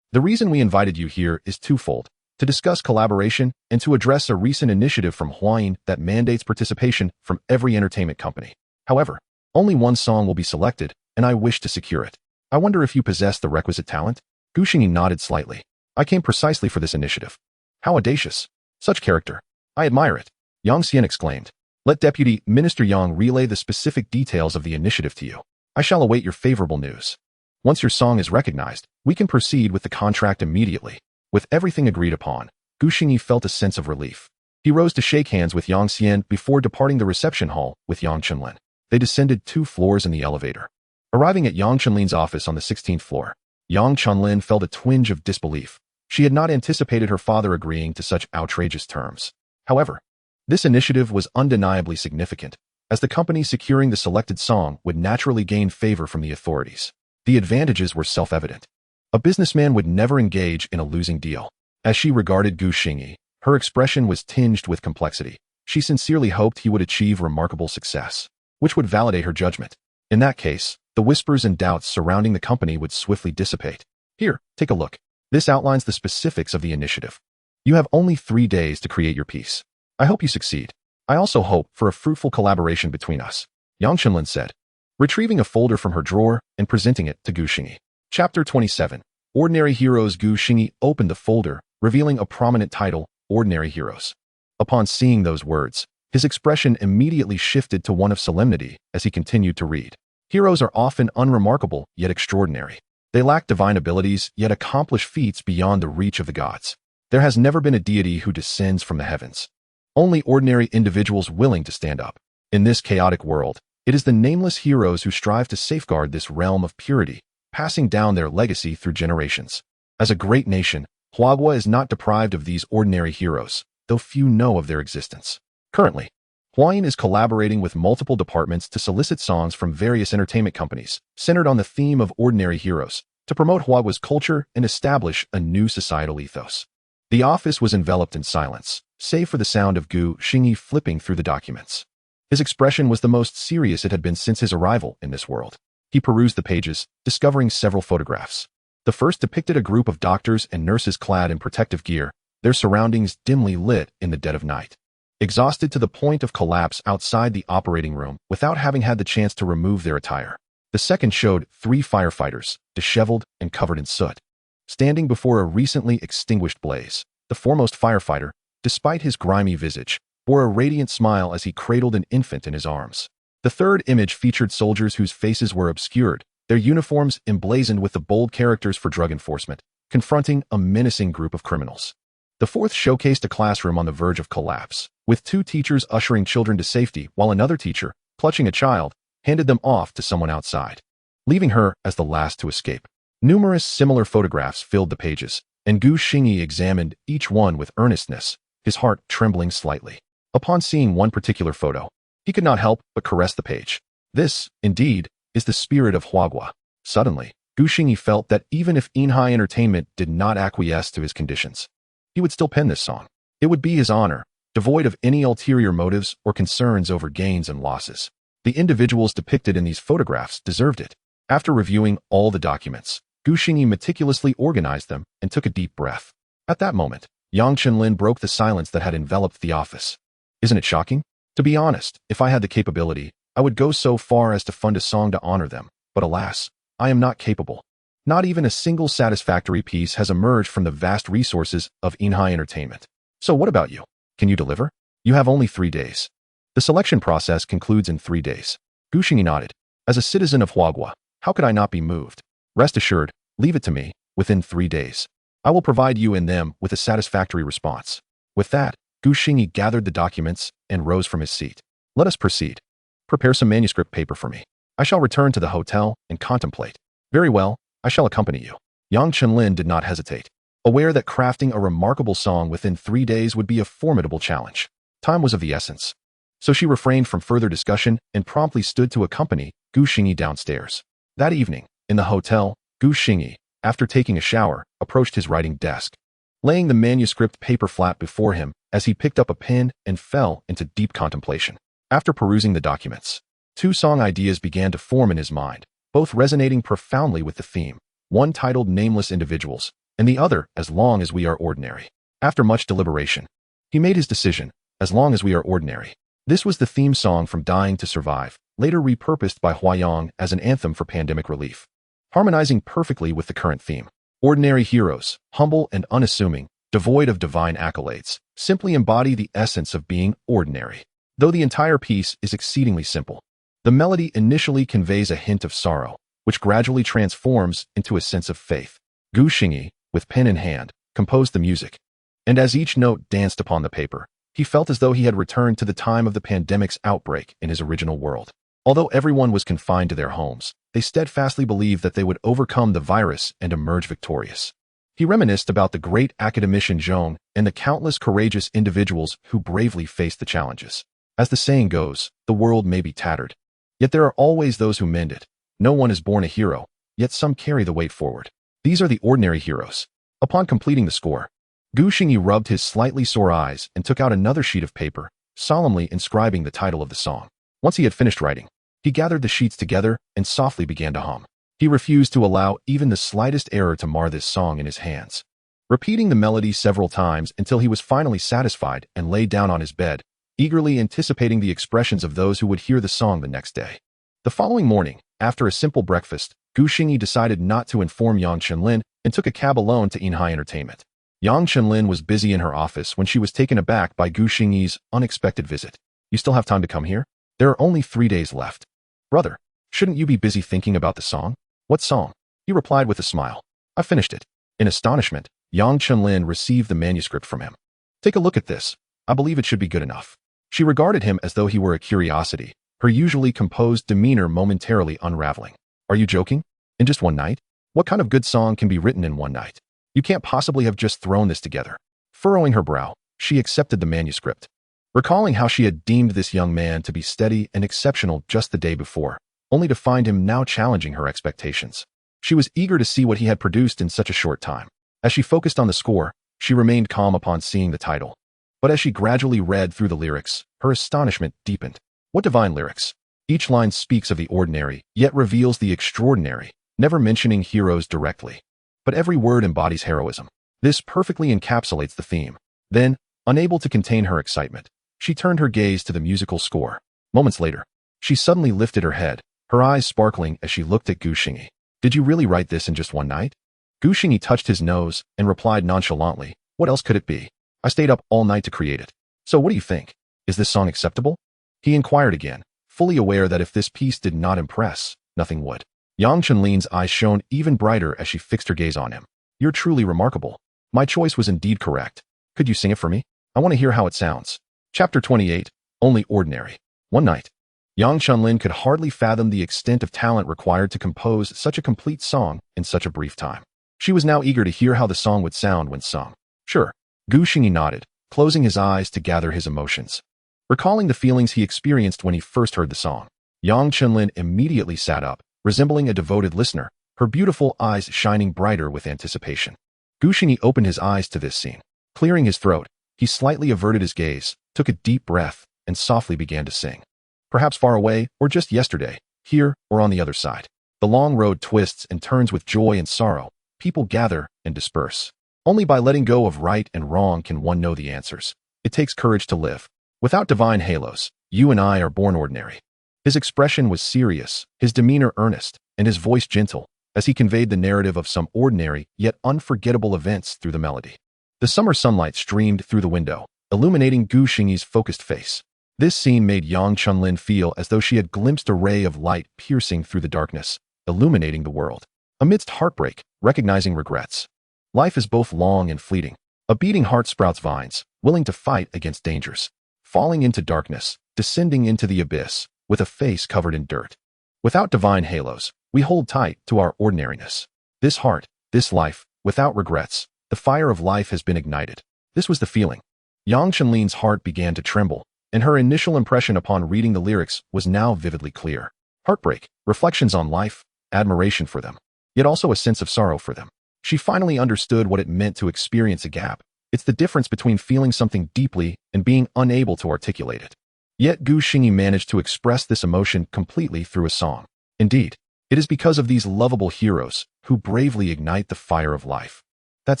The reason we invited you here is twofold: to discuss collaboration and to address a recent initiative from Huayin that mandates participation from every entertainment company. However, only one song will be selected, and I wish to secure it. I wonder if you possess the requisite talent? Xingyi nodded slightly. I came precisely for this initiative. How audacious. Such character. I admire it. Yang Xian exclaimed. Let Deputy Minister Yang relay the specific details of the initiative to you. I shall await your favorable news. Once your song is recognized, we can proceed with the contract immediately. With everything agreed upon, Xingyi felt a sense of relief. He rose to shake hands with Yang Xian before departing the reception hall with Yang Chenlin. They descended 2 floors in the elevator. Arriving at Yang Chenlin's office on the 16th floor, Yang Chenlin felt a twinge of disbelief. She had not anticipated her father agreeing to such outrageous terms. However, this initiative was undeniably significant, as the company securing the selected song would naturally gain favor from the authorities. The advantages were self-evident. A businessman would never engage in a losing deal. As she regarded Gu Xingyi, her expression was tinged with complexity. She sincerely hoped he would achieve remarkable success, which would validate her judgment. In that case, the whispers and doubts surrounding the company would swiftly dissipate. Here, take a look. This outlines the specifics of the initiative. You have only 3 days to create your piece. I hope you succeed. I also hope for a fruitful collaboration between us, Yang Chenlin said, retrieving a folder from her drawer and presenting it to Gu Xingyi. Chapter 27. Ordinary Heroes. Gu Xingyi opened the folder, revealing a prominent title, Ordinary Heroes. Upon seeing those words, his expression immediately shifted to one of solemnity as he continued to read. Heroes are often unremarkable, yet extraordinary. They lack divine abilities, yet accomplish feats beyond the reach of the gods. There has never been a deity who descends from the heavens. Only ordinary individuals willing to stand up. In this chaotic world, it is the nameless heroes who strive to safeguard this realm of purity, passing down their legacy through generations. As a great nation, Huagua is not deprived of these ordinary heroes, though few know of their existence. Currently, Huayin is collaborating with multiple departments to solicit songs from various entertainment companies, centered on the theme of ordinary heroes, to promote Huagua's culture and establish a new societal ethos. The office was enveloped in silence, save for the sound of Gu Xingyi flipping through the documents. His expression was the most serious it had been since his arrival in this world. He perused the pages, discovering several photographs. The first depicted a group of doctors and nurses clad in protective gear, their surroundings dimly lit in the dead of night. Exhausted to the point of collapse outside the operating room without having had the chance to remove their attire. The second showed 3 firefighters, disheveled and covered in soot. Standing before a recently extinguished blaze, the foremost firefighter, despite his grimy visage, bore a radiant smile as he cradled an infant in his arms. The third image featured soldiers whose faces were obscured, their uniforms emblazoned with the bold characters for drug enforcement, confronting a menacing group of criminals. The fourth showcased a classroom on the verge of collapse, with 2 teachers ushering children to safety while another teacher, clutching a child, handed them off to someone outside, leaving her as the last to escape. Numerous similar photographs filled the pages, and Gu Xingyi examined each one with earnestness, his heart trembling slightly. Upon seeing one particular photo, he could not help but caress the page. This, indeed, is the spirit of Huagua. Suddenly, Gu Xingyi felt that even if Nainai Entertainment did not acquiesce to his conditions, he would still pen this song. It would be his honor, devoid of any ulterior motives or concerns over gains and losses. The individuals depicted in these photographs deserved it. After reviewing all the documents, Gu Xingyi meticulously organized them and took a deep breath. At that moment, Yang Chenlin broke the silence that had enveloped the office. Isn't it shocking? To be honest, if I had the capability, I would go so far as to fund a song to honor them, but alas, I am not capable. Not even a single satisfactory piece has emerged from the vast resources of Nainai Entertainment. So what about you? Can you deliver? You have only 3 days. The selection process concludes in 3 days. Gu Xingyi nodded. As a citizen of Huagua, how could I not be moved? Rest assured, leave it to me, within 3 days. I will provide you and them with a satisfactory response. With that, Gu Xingyi gathered the documents and rose from his seat. Let us proceed. Prepare some manuscript paper for me. I shall return to the hotel and contemplate. Very well, I shall accompany you. Yang Chenlin did not hesitate, aware that crafting a remarkable song within 3 days would be a formidable challenge. Time was of the essence. So she refrained from further discussion and promptly stood to accompany Gu Xingyi downstairs. That evening, in the hotel, Gu Xingyi, after taking a shower, approached his writing desk, laying the manuscript paper flat before him as he picked up a pen and fell into deep contemplation. After perusing the documents, 2 song ideas began to form in his mind, both resonating profoundly with the theme, one titled Nameless Individuals, and the other As Long as We Are Ordinary. After much deliberation, he made his decision, As Long as We Are Ordinary. This was the theme song from Dying to Survive, later repurposed by Huayang as an anthem for pandemic relief, harmonizing perfectly with the current theme. Ordinary heroes, humble and unassuming, devoid of divine accolades, simply embody the essence of being ordinary. Though the entire piece is exceedingly simple, the melody initially conveys a hint of sorrow, which gradually transforms into a sense of faith. Gu Xingyi, with pen in hand, composed the music, and as each note danced upon the paper, He felt as though he had returned to the time of the pandemic's outbreak in his original world. Although everyone was confined to their homes, they steadfastly believed that they would overcome the virus and emerge victorious. He reminisced about the great academician Zhong and the countless courageous individuals who bravely faced the challenges. As the saying goes, the world may be tattered, yet there are always those who mend it. No one is born a hero, yet some carry the weight forward. These are the ordinary heroes. Upon completing the score, Xingyi rubbed his slightly sore eyes and took out another sheet of paper, solemnly inscribing the title of the song. Once he had finished writing, he gathered the sheets together and softly began to hum. He refused to allow even the slightest error to mar this song in his hands. Repeating the melody several times until he was finally satisfied and lay down on his bed, eagerly anticipating the expressions of those who would hear the song the next day. The following morning, after a simple breakfast, Xingyi decided not to inform Yang Chenlin and took a cab alone to Nainai Entertainment. Yang Chenlin was busy in her office when she was taken aback by Xingyi's unexpected visit. "You still have time to come here? There are only 3 days left." "Brother, shouldn't you be busy thinking about the song?" "What song?" he replied with a smile. "I finished it." In astonishment, Yang Chenlin received the manuscript from him. "Take a look at this. I believe it should be good enough." She regarded him as though he were a curiosity, her usually composed demeanor momentarily unraveling. "Are you joking? In just one night? What kind of good song can be written in one night? You can't possibly have just thrown this together." Furrowing her brow, she accepted the manuscript. Recalling how she had deemed this young man to be steady and exceptional just the day before, only to find him now challenging her expectations. She was eager to see what he had produced in such a short time. As she focused on the score, she remained calm upon seeing the title. But as she gradually read through the lyrics, her astonishment deepened. What divine lyrics! Each line speaks of the ordinary, yet reveals the extraordinary, never mentioning heroes directly. But every word embodies heroism. This perfectly encapsulates the theme. Then, unable to contain her excitement, she turned her gaze to the musical score. Moments later, she suddenly lifted her head, her eyes sparkling as she looked at Xingyi. "Did you really write this in just one night?" Xingyi touched his nose and replied nonchalantly, "What else could it be? I stayed up all night to create it. So what do you think? Is this song acceptable?" He inquired again, fully aware that if this piece did not impress, nothing would. Yang Chenlin's eyes shone even brighter as she fixed her gaze on him. "You're truly remarkable. My choice was indeed correct. Could you sing it for me? I want to hear how it sounds." Chapter 28, Only Ordinary. One night. Yang Chenlin could hardly fathom the extent of talent required to compose such a complete song in such a brief time. She was now eager to hear how the song would sound when sung. "Sure." Xingyi nodded, closing his eyes to gather his emotions. Recalling the feelings he experienced when he first heard the song, Yang Chenlin immediately sat up, resembling a devoted listener, her beautiful eyes shining brighter with anticipation. Xingyi opened his eyes to this scene. Clearing his throat, he slightly averted his gaze, took a deep breath, and softly began to sing. Perhaps far away, or just yesterday, here or on the other side. The long road twists and turns with joy and sorrow. People gather and disperse. Only by letting go of right and wrong can one know the answers. It takes courage to live. Without divine halos, you and I are born ordinary. His expression was serious, his demeanor earnest, and his voice gentle, as he conveyed the narrative of some ordinary yet unforgettable events through the melody. The summer sunlight streamed through the window, illuminating Xingyi's focused face. This scene made Yang Chenlin feel as though she had glimpsed a ray of light piercing through the darkness, illuminating the world. Amidst heartbreak, recognizing regrets. Life is both long and fleeting. A beating heart sprouts vines, willing to fight against dangers. Falling into darkness, descending into the abyss, with a face covered in dirt. Without divine halos, we hold tight to our ordinariness. This heart, this life, without regrets, the fire of life has been ignited. This was the feeling. Yang Chenlin's heart began to tremble, and her initial impression upon reading the lyrics was now vividly clear. Heartbreak, reflections on life, admiration for them, yet also a sense of sorrow for them. She finally understood what it meant to experience a gap. It's the difference between feeling something deeply and being unable to articulate it. Yet Xingyi managed to express this emotion completely through a song. Indeed, it is because of these lovable heroes who bravely ignite the fire of life that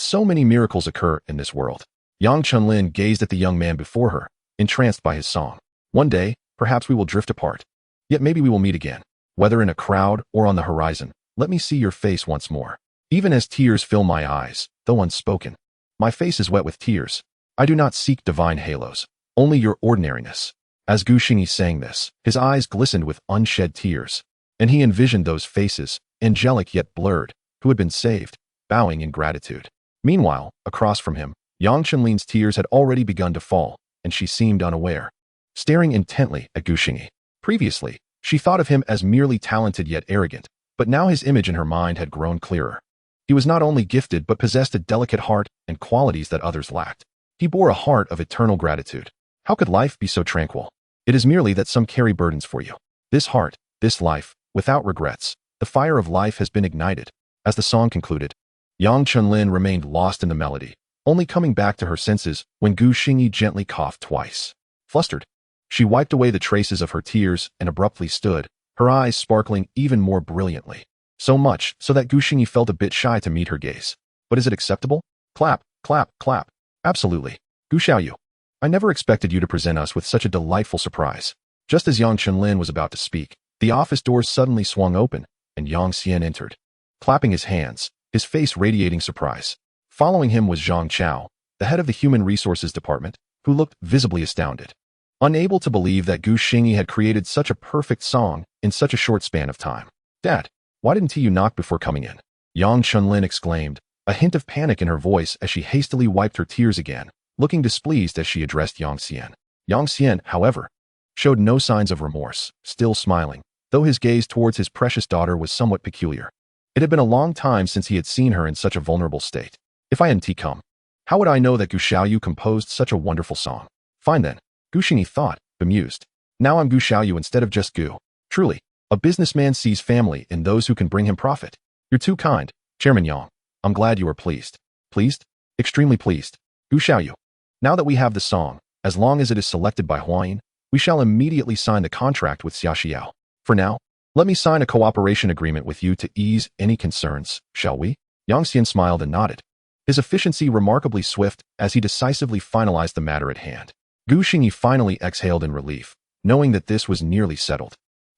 so many miracles occur in this world. Yang Chenlin gazed at the young man before her, entranced by his song. One day, perhaps we will drift apart. Yet maybe we will meet again. Whether in a crowd or on the horizon, let me see your face once more. Even as tears fill my eyes, though unspoken. My face is wet with tears. I do not seek divine halos, only your ordinariness. As Xingyi sang this, his eyes glistened with unshed tears, and he envisioned those faces, angelic yet blurred, who had been saved, bowing in gratitude. Meanwhile, across from him, Yang Chenlin's tears had already begun to fall, and she seemed unaware, staring intently at Gu Xingyi. Previously, she thought of him as merely talented yet arrogant, but now his image in her mind had grown clearer. He was not only gifted but possessed a delicate heart and qualities that others lacked. He bore a heart of eternal gratitude. How could life be so tranquil? It is merely that some carry burdens for you. This heart, this life, without regrets. The fire of life has been ignited. As the song concluded, Yang Chunlin remained lost in the melody, only coming back to her senses when Gu Xingyi gently coughed twice. Flustered, she wiped away the traces of her tears and abruptly stood, her eyes sparkling even more brilliantly. So much so that Gu Xingyi felt a bit shy to meet her gaze. But is it acceptable? Clap, clap, clap. Absolutely. Gu Xiaoyu, I never expected you to present us with such a delightful surprise. Just as Yang Chunlin was about to speak, the office doors suddenly swung open, and Yang Xian entered, clapping his hands, his face radiating surprise. Following him was Zhang Chao, the head of the Human Resources Department, who looked visibly astounded, unable to believe that Gu Xingyi had created such a perfect song in such a short span of time. Dad, why didn't you knock before coming in? Yang Chunlin exclaimed, a hint of panic in her voice as she hastily wiped her tears again, looking displeased as she addressed Yang Xian. Yang Xian, however, showed no signs of remorse, still smiling, though his gaze towards his precious daughter was somewhat peculiar. It had been a long time since he had seen her in such a vulnerable state. If I hadn't come, how would I know that Gu Xiaoyu composed such a wonderful song? Fine then, Gu Xingyi thought, bemused. Now I'm Gu Xiaoyu instead of just Gu. Truly, a businessman sees family in those who can bring him profit. You're too kind, Chairman Yang. I'm glad you are pleased. Pleased? Extremely pleased. Gu Xiaoyu. Now that we have the song, as long as it is selected by Huayin, we shall immediately sign the contract with Xia Xiao. For now, let me sign a cooperation agreement with you to ease any concerns, shall we? Yang Xian smiled and nodded, his efficiency remarkably swift as he decisively finalized the matter at hand. Gu Xingyi finally exhaled in relief, knowing that this was nearly settled.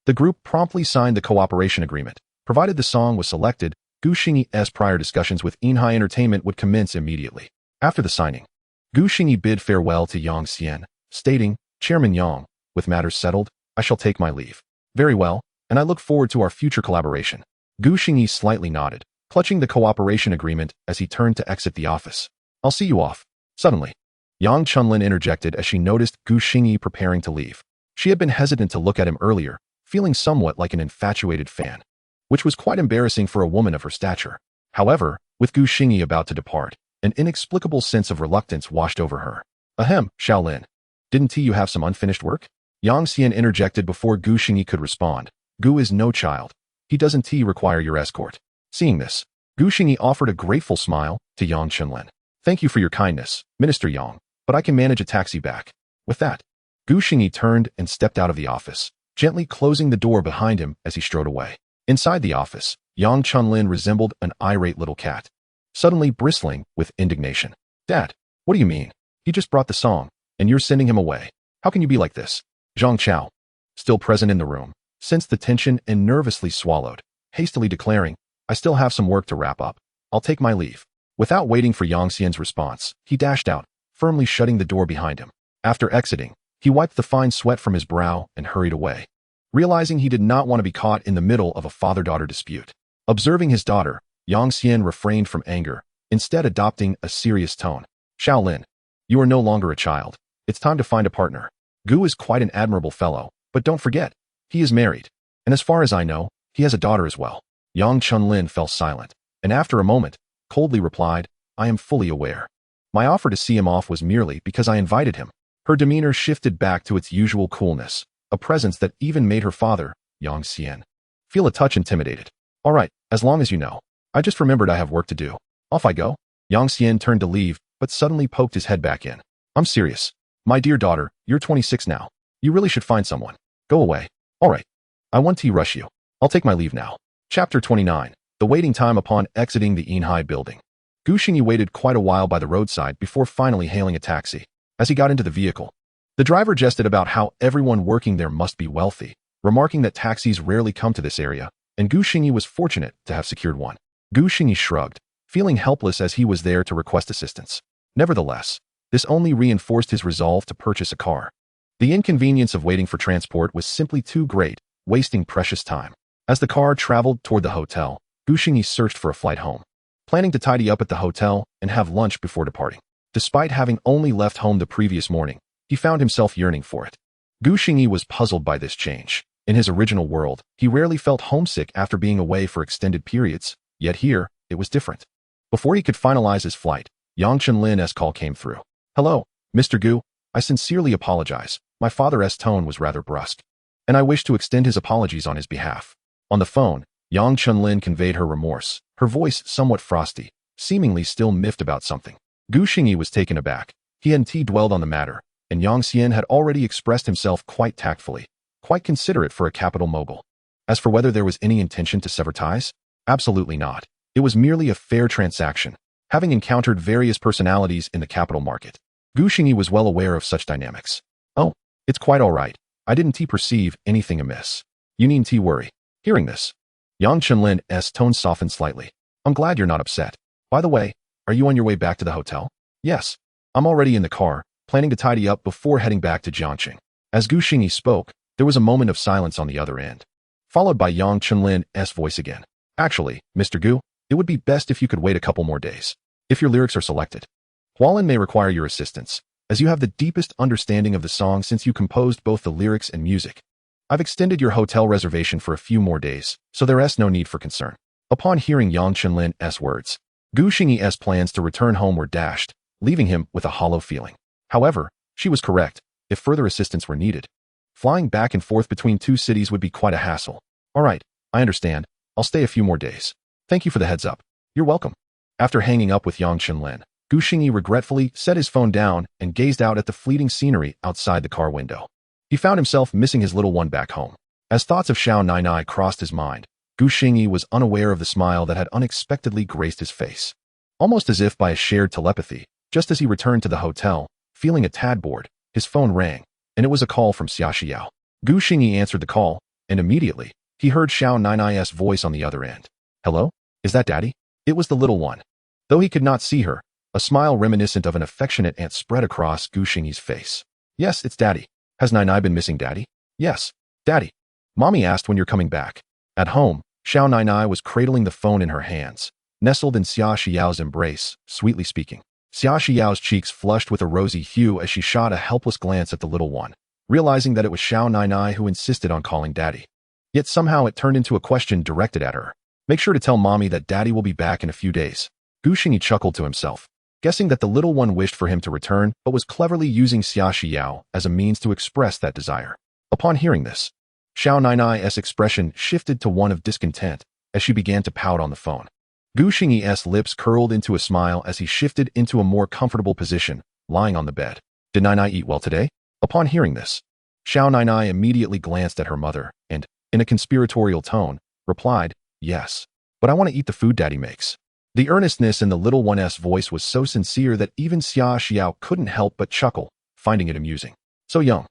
The group promptly signed the cooperation agreement. Provided the song was selected, Gu Xingyi's prior discussions with Nainai Entertainment would commence immediately. After the signing, Gu Xingyi bid farewell to Yang Xian, stating, Chairman Yang, with matters settled, I shall take my leave. Very well, and I look forward to our future collaboration. Gu Xingyi slightly nodded, clutching the cooperation agreement as he turned to exit the office. I'll see you off. Suddenly, Yang Chunlin interjected as she noticed Gu Xingyi preparing to leave. She had been hesitant to look at him earlier, feeling somewhat like an infatuated fan, which was quite embarrassing for a woman of her stature. However, with Gu Xingyi about to depart, an inexplicable sense of reluctance washed over her. Ahem, Shaolin. Didn't you have some unfinished work? Yang Xian interjected before Gu Xingyi could respond. Gu is no child. He doesn't require your escort. Seeing this, Gu Xingyi offered a grateful smile to Yang Chunlin. Thank you for your kindness, Minister Yang, but I can manage a taxi back. With that, Gu Xingyi turned and stepped out of the office, gently closing the door behind him as he strode away. Inside the office, Yang Chunlin resembled an irate little cat, suddenly bristling with indignation. Dad, what do you mean? He just brought the song, and you're sending him away. How can you be like this? Zhang Chao, still present in the room, sensed the tension and nervously swallowed, hastily declaring, I still have some work to wrap up. I'll take my leave. Without waiting for Yang Xian's response, he dashed out, firmly shutting the door behind him. After exiting, he wiped the fine sweat from his brow and hurried away, realizing he did not want to be caught in the middle of a father-daughter dispute. Observing his daughter, Yang Xian refrained from anger, instead adopting a serious tone. Shaolin, you are no longer a child. It's time to find a partner. Gu is quite an admirable fellow, but don't forget, he is married. And as far as I know, he has a daughter as well. Yang Chunlin fell silent, and after a moment, coldly replied, I am fully aware. My offer to see him off was merely because I invited him. Her demeanor shifted back to its usual coolness, a presence that even made her father, Yang Xian, feel a touch intimidated. All right, as long as you know. I just remembered I have work to do. Off I go. Yang Xian turned to leave, but suddenly poked his head back in. I'm serious. My dear daughter, you're 26 now. You really should find someone. Go away. All right. I won't rush you. I'll take my leave now. Chapter 29. The waiting time upon exiting the Nainai building. Gu Xingyi waited quite a while by the roadside before finally hailing a taxi. As he got into the vehicle, the driver jested about how everyone working there must be wealthy, remarking that taxis rarely come to this area, and Gu Xingyi was fortunate to have secured one. Gu Xingyi shrugged, feeling helpless as he was there to request assistance. Nevertheless, this only reinforced his resolve to purchase a car. The inconvenience of waiting for transport was simply too great, wasting precious time. As the car traveled toward the hotel, Gu Xingyi searched for a flight home, planning to tidy up at the hotel and have lunch before departing. Despite having only left home the previous morning, he found himself yearning for it. Gu Xingyi was puzzled by this change. In his original world, he rarely felt homesick after being away for extended periods, yet here, it was different. Before he could finalize his flight, Yang Chunlin's call came through. "Hello, Mr. Gu. I sincerely apologize. My father's tone was rather brusque, and I wish to extend his apologies on his behalf." On the phone, Yang Chunlin conveyed her remorse, her voice somewhat frosty, seemingly still miffed about something. Gu Xingyi was taken aback. He hadn't dwelled on the matter, and Yang Xian had already expressed himself quite tactfully, quite considerate for a capital mogul. As for whether there was any intention to sever ties, absolutely not. It was merely a fair transaction. Having encountered various personalities in the capital market, Gu Xingyi was well aware of such dynamics. "Oh, it's quite all right. I didn't perceive anything amiss. You needn't worry." Hearing this, Yang Chunlin's tone softened slightly. "I'm glad you're not upset. By the way, are you on your way back to the hotel?" "Yes. I'm already in the car, planning to tidy up before heading back to Jiangqing." As Gu Xingyi spoke, there was a moment of silence on the other end, followed by Yang Chunlin's voice again. "Actually, Mr. Gu, it would be best if you could wait a couple more days. If your lyrics are selected, Hualin may require your assistance, as you have the deepest understanding of the song since you composed both the lyrics and music. I've extended your hotel reservation for a few more days, so there's no need for concern." Upon hearing Yang Chunlin's words, Gu Xingyi's plans to return home were dashed, leaving him with a hollow feeling. However, she was correct. If further assistance were needed, flying back and forth between two cities would be quite a hassle. "All right, I understand. I'll stay a few more days. Thank you for the heads up." "You're welcome." After hanging up with Yang Chunlin, Gu Xingyi regretfully set his phone down and gazed out at the fleeting scenery outside the car window. He found himself missing his little one back home. As thoughts of Xiao Nainai crossed his mind, Gu Xingyi was unaware of the smile that had unexpectedly graced his face. Almost as if by a shared telepathy, just as he returned to the hotel, feeling a tad bored, his phone rang, and it was a call from Xia Xiao. Gu Xingyi answered the call, and immediately, he heard Xiao Nainai's voice on the other end. "Hello? Is that Daddy?" It was the little one. Though he could not see her, a smile reminiscent of an affectionate aunt spread across Gu Xingyi's face. "Yes, it's Daddy. Has Nainai been missing Daddy?" "Yes, Daddy. Mommy asked when you're coming back." At home, Xiao Nainai was cradling the phone in her hands, nestled in Xia Xiao's embrace, sweetly speaking. Xia Xiao's cheeks flushed with a rosy hue as she shot a helpless glance at the little one, realizing that it was Xiao Nainai who insisted on calling Daddy. Yet somehow it turned into a question directed at her. "Make sure to tell Mommy that Daddy will be back in a few days." Gu Xingyi chuckled to himself, guessing that the little one wished for him to return but was cleverly using Xia Xiao as a means to express that desire. Upon hearing this, Xiao Nainai's expression shifted to one of discontent as she began to pout on the phone. Gu Xingyi's lips curled into a smile as he shifted into a more comfortable position, lying on the bed. "Did Nainai eat well today?" Upon hearing this, Xiao Nainai immediately glanced at her mother and, in a conspiratorial tone, replied, "Yes. But I want to eat the food Daddy makes." The earnestness in the little one's voice was so sincere that even Xia Xiao couldn't help but chuckle, finding it amusing. "So young.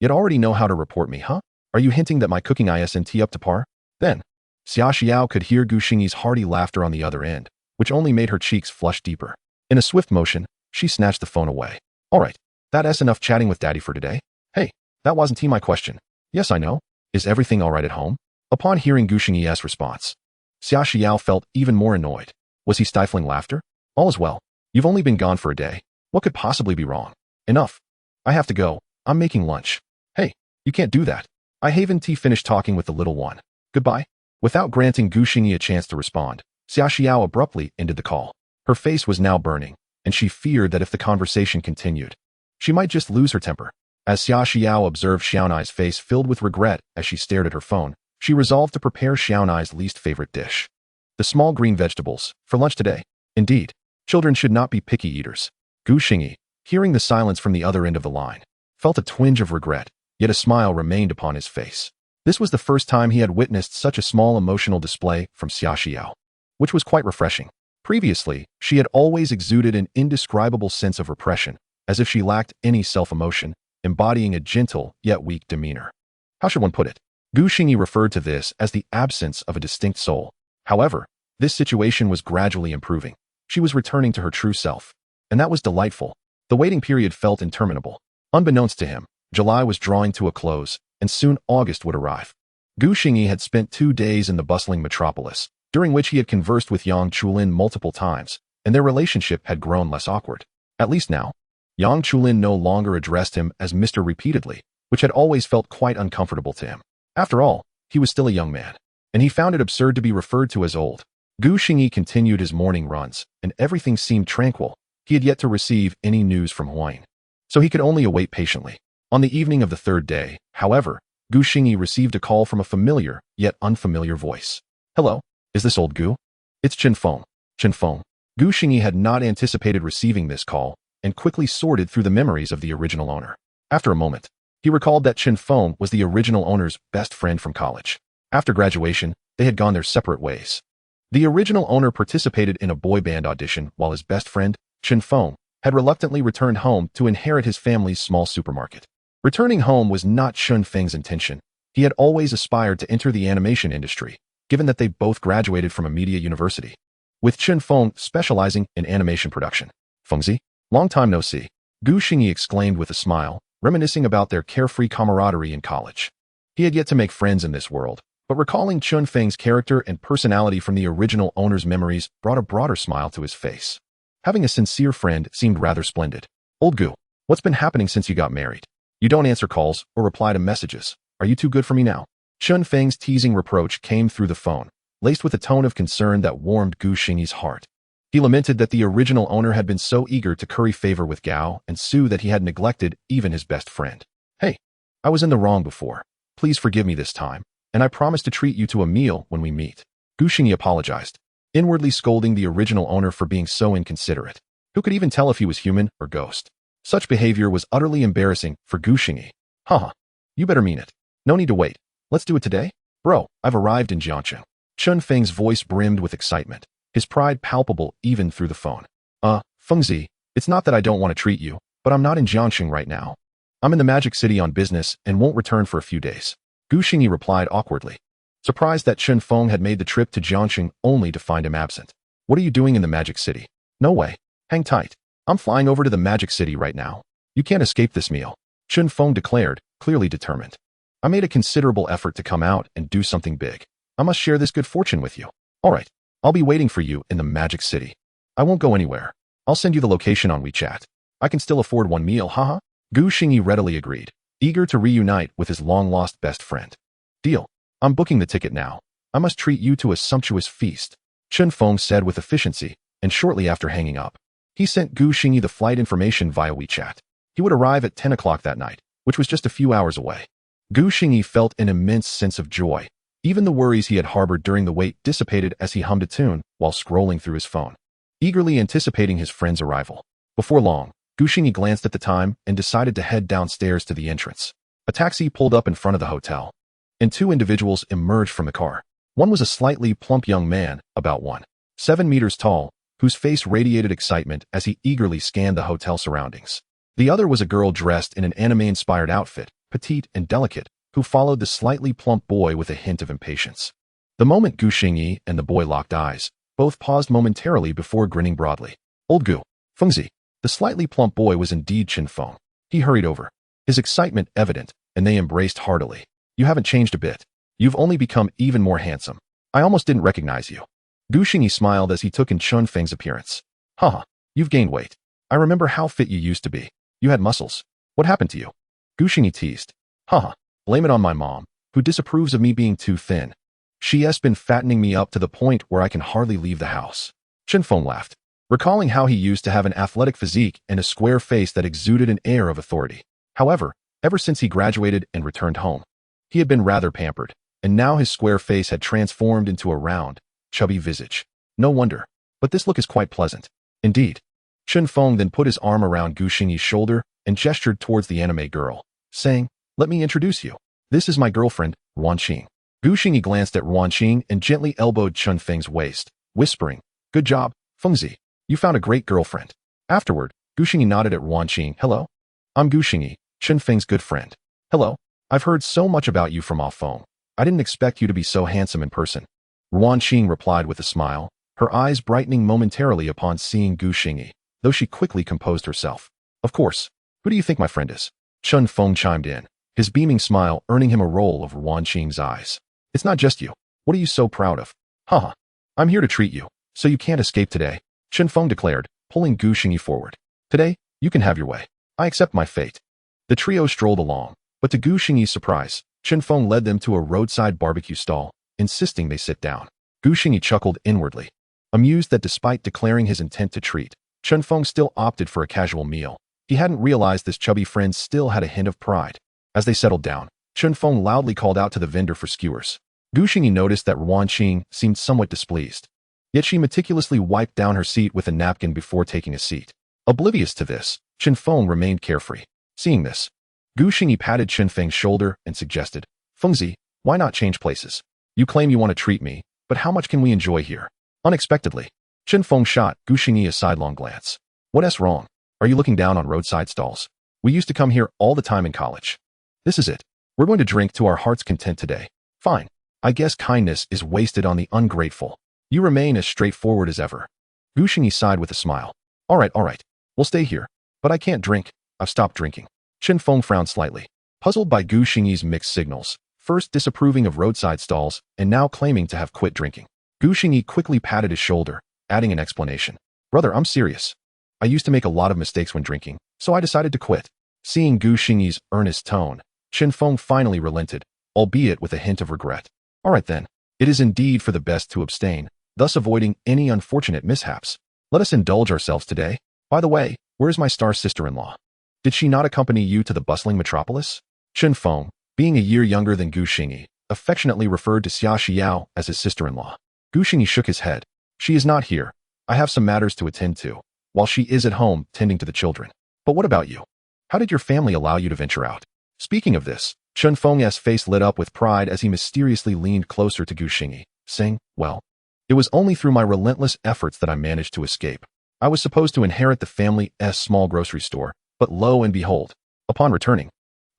Yet already know how to report me, huh? Are you hinting that my cooking isn't up to par?" Then, Xia Xiao could hear Gu Xingyi's hearty laughter on the other end, which only made her cheeks flush deeper. In a swift motion, she snatched the phone away. "All right, that's enough chatting with Daddy for today. Hey, that wasn't my question." "Yes, I know. Is everything all right at home?" Upon hearing Gu Xingyi's response, Xia Xiao felt even more annoyed. Was he stifling laughter? "All is well. You've only been gone for a day. What could possibly be wrong?" "Enough. I have to go. I'm making lunch." "Hey, you can't do that. I haven't finished talking with the little one. Goodbye." Without granting Gu Xingyi a chance to respond, Xia Xiao abruptly ended the call. Her face was now burning, and she feared that if the conversation continued, she might just lose her temper. As Xia Xiao observed Xiaonai's face filled with regret as she stared at her phone, she resolved to prepare Xiaonai's least favorite dish, the small green vegetables, for lunch today. Indeed, children should not be picky eaters. Gu Xingyi, hearing the silence from the other end of the line, felt a twinge of regret, yet a smile remained upon his face. This was the first time he had witnessed such a small emotional display from Xia Xiao, which was quite refreshing. Previously, she had always exuded an indescribable sense of repression, as if she lacked any self-emotion, embodying a gentle yet weak demeanor. How should one put it? Gu Xingyi referred to this as the absence of a distinct soul. However, this situation was gradually improving. She was returning to her true self, and that was delightful. The waiting period felt interminable. Unbeknownst to him, July was drawing to a close, and soon August would arrive. Gu Xingyi had spent 2 days in the bustling metropolis, during which he had conversed with Yang Chulin multiple times, and their relationship had grown less awkward. At least now, Yang Chulin no longer addressed him as Mr. repeatedly, which had always felt quite uncomfortable to him. After all, he was still a young man, and he found it absurd to be referred to as old. Gu Xingyi continued his morning runs, and everything seemed tranquil. He had yet to receive any news from Huang, so he could only await patiently. On the evening of the third day, however, Gu Xingyi received a call from a familiar, yet unfamiliar voice. "Hello, is this old Gu? It's Chen Feng." Chen Feng. Gu Xingyi had not anticipated receiving this call, and quickly sorted through the memories of the original owner. After a moment, he recalled that Chen Feng was the original owner's best friend from college. After graduation, they had gone their separate ways. The original owner participated in a boy band audition while his best friend, Chen Feng, had reluctantly returned home to inherit his family's small supermarket. Returning home was not Chen Feng's intention. He had always aspired to enter the animation industry, given that they both graduated from a media university, with Chen Feng specializing in animation production. "Fengzi, long time no see," Gu Xingyi exclaimed with a smile, reminiscing about their carefree camaraderie in college. He had yet to make friends in this world, but recalling Chen Feng's character and personality from the original owner's memories brought a broader smile to his face. Having a sincere friend seemed rather splendid. "Old Gu, what's been happening since you got married? You don't answer calls or reply to messages. Are you too good for me now?" Chen Feng's teasing reproach came through the phone, laced with a tone of concern that warmed Gu Xingyi's heart. He lamented that the original owner had been so eager to curry favor with Gao and Su that he had neglected even his best friend. "Hey, I was in the wrong before. Please forgive me this time, and I promise to treat you to a meal when we meet." Gu Xingyi apologized, inwardly scolding the original owner for being so inconsiderate. Who could even tell if he was human or ghost? Such behavior was utterly embarrassing for Gu Xingyi. Haha, you better mean it. No need to wait. Let's do it today? Bro, I've arrived in Jiangcheng. Chen Feng's voice brimmed with excitement, his pride palpable even through the phone. Fengzi, it's not that I don't want to treat you, but I'm not in Jiangcheng right now. I'm in the Magic City on business and won't return for a few days. Gu Xingyi replied awkwardly, surprised that Chen Feng had made the trip to Jiangcheng only to find him absent. "What are you doing in the Magic City?" "No way. Hang tight. I'm flying over to the Magic City right now. You can't escape this meal," Chen Feng declared, clearly determined. "I made a considerable effort to come out and do something big. I must share this good fortune with you. All right, I'll be waiting for you in the Magic City. I won't go anywhere. I'll send you the location on WeChat. I can still afford one meal, haha." Gu Xingyi readily agreed, eager to reunite with his long-lost best friend. "Deal. I'm booking the ticket now. I must treat you to a sumptuous feast," Chen Feng said with efficiency, and shortly after hanging up, he sent Gu Xingyi the flight information via WeChat. He would arrive at 10 o'clock that night, which was just a few hours away. Gu Xingyi felt an immense sense of joy. Even the worries he had harbored during the wait dissipated as he hummed a tune while scrolling through his phone, eagerly anticipating his friend's arrival. Before long, Gu Xingyi glanced at the time and decided to head downstairs to the entrance. A taxi pulled up in front of the hotel, and two individuals emerged from the car. One was a slightly plump young man, about 1.7 meters tall, whose face radiated excitement as he eagerly scanned the hotel surroundings. The other was a girl dressed in an anime-inspired outfit, petite and delicate, who followed the slightly plump boy with a hint of impatience. The moment Gu Xingyi and the boy locked eyes, both paused momentarily before grinning broadly. "Old Gu, Fengzi." The slightly plump boy was indeed Chen Feng. He hurried over, his excitement evident, and they embraced heartily. "You haven't changed a bit. You've only become even more handsome. I almost didn't recognize you." Gu Xingyi smiled as he took in Chen Feng's appearance. "Haha, you've gained weight. I remember how fit you used to be. You had muscles. What happened to you?" Gu Xingyi teased. "Haha, blame it on my mom, who disapproves of me being too thin. She has been fattening me up to the point where I can hardly leave the house." Chen Feng laughed, recalling how he used to have an athletic physique and a square face that exuded an air of authority. However, ever since he graduated and returned home, he had been rather pampered, and now his square face had transformed into a round, chubby visage. No wonder, but this look is quite pleasant. Indeed. Chen Feng then put his arm around Gu Xingyi's shoulder and gestured towards the anime girl, saying, "Let me introduce you. This is my girlfriend, Ruanqing." Gu Xingyi glanced at Ruanqing and gently elbowed Chen Feng's waist, whispering, "Good job, Fengzi. You found a great girlfriend." Afterward, Gu Xingyi nodded at Ruanqing. "Hello? I'm Gu Xingyi, Chen Feng's good friend." "Hello. I've heard so much about you from off phone. I didn't expect you to be so handsome in person." Ruanqing replied with a smile, her eyes brightening momentarily upon seeing Gu Xingyi, though she quickly composed herself. "Of course. Who do you think my friend is?" Chen Feng chimed in, his beaming smile earning him a roll of Ruanqing's eyes. "It's not just you. What are you so proud of?" "Haha. I'm here to treat you, so you can't escape today," Chen Feng declared, pulling Gu Xingyi forward. "Today, You can have your way. I accept my fate. The trio strolled along, but to Gu Xingyi's surprise, Chen Feng led them to a roadside barbecue stall, insisting they sit down. Gu Xingyi chuckled inwardly, amused that despite declaring his intent to treat, Chen Feng still opted for a casual meal. He hadn't realized this chubby friend still had a hint of pride. As they settled down, Chen Feng loudly called out to the vendor for skewers. Gu Xingyi noticed that Ruan Qing seemed somewhat displeased. Yet she meticulously wiped down her seat with a napkin before taking a seat. Oblivious to this, Chen Feng remained carefree. Seeing this, Gu Xingyi patted Chen Feng's shoulder and suggested, Fengzi, why not change places? You claim you want to treat me, but how much can we enjoy here? Unexpectedly, Chen Feng shot Gu Xingyi a sidelong glance. What's wrong? Are you looking down on roadside stalls? We used to come here all the time in college. This is it. We're going to drink to our heart's content today. Fine. I guess kindness is wasted on the ungrateful. You remain as straightforward as ever. Gu Xingyi sighed with a smile. All right. We'll stay here. But I can't drink. I've stopped drinking. Chen Feng frowned slightly, puzzled by Gu Xingyi's mixed signals, first disapproving of roadside stalls and now claiming to have quit drinking. Gu Xingyi quickly patted his shoulder, adding an explanation. Brother, I'm serious. I used to make a lot of mistakes when drinking, so I decided to quit. Seeing Gu Xingyi's earnest tone, Chen Feng finally relented, albeit with a hint of regret. All right then. It is indeed for the best to abstain, thus avoiding any unfortunate mishaps. Let us indulge ourselves today. By the way, where is my star sister-in-law? Did she not accompany you to the bustling metropolis? Chen Feng, being a year younger than Gu Xingyi, affectionately referred to Xia Xiao as his sister-in-law. Gu Xingyi shook his head. She is not here. I have some matters to attend to, while she is at home tending to the children. But what about you? How did your family allow you to venture out? Speaking of this, Chen Feng's face lit up with pride as he mysteriously leaned closer to Gu Xingyi, saying, well, it was only through my relentless efforts that I managed to escape. I was supposed to inherit the family's small grocery store, but lo and behold, upon returning,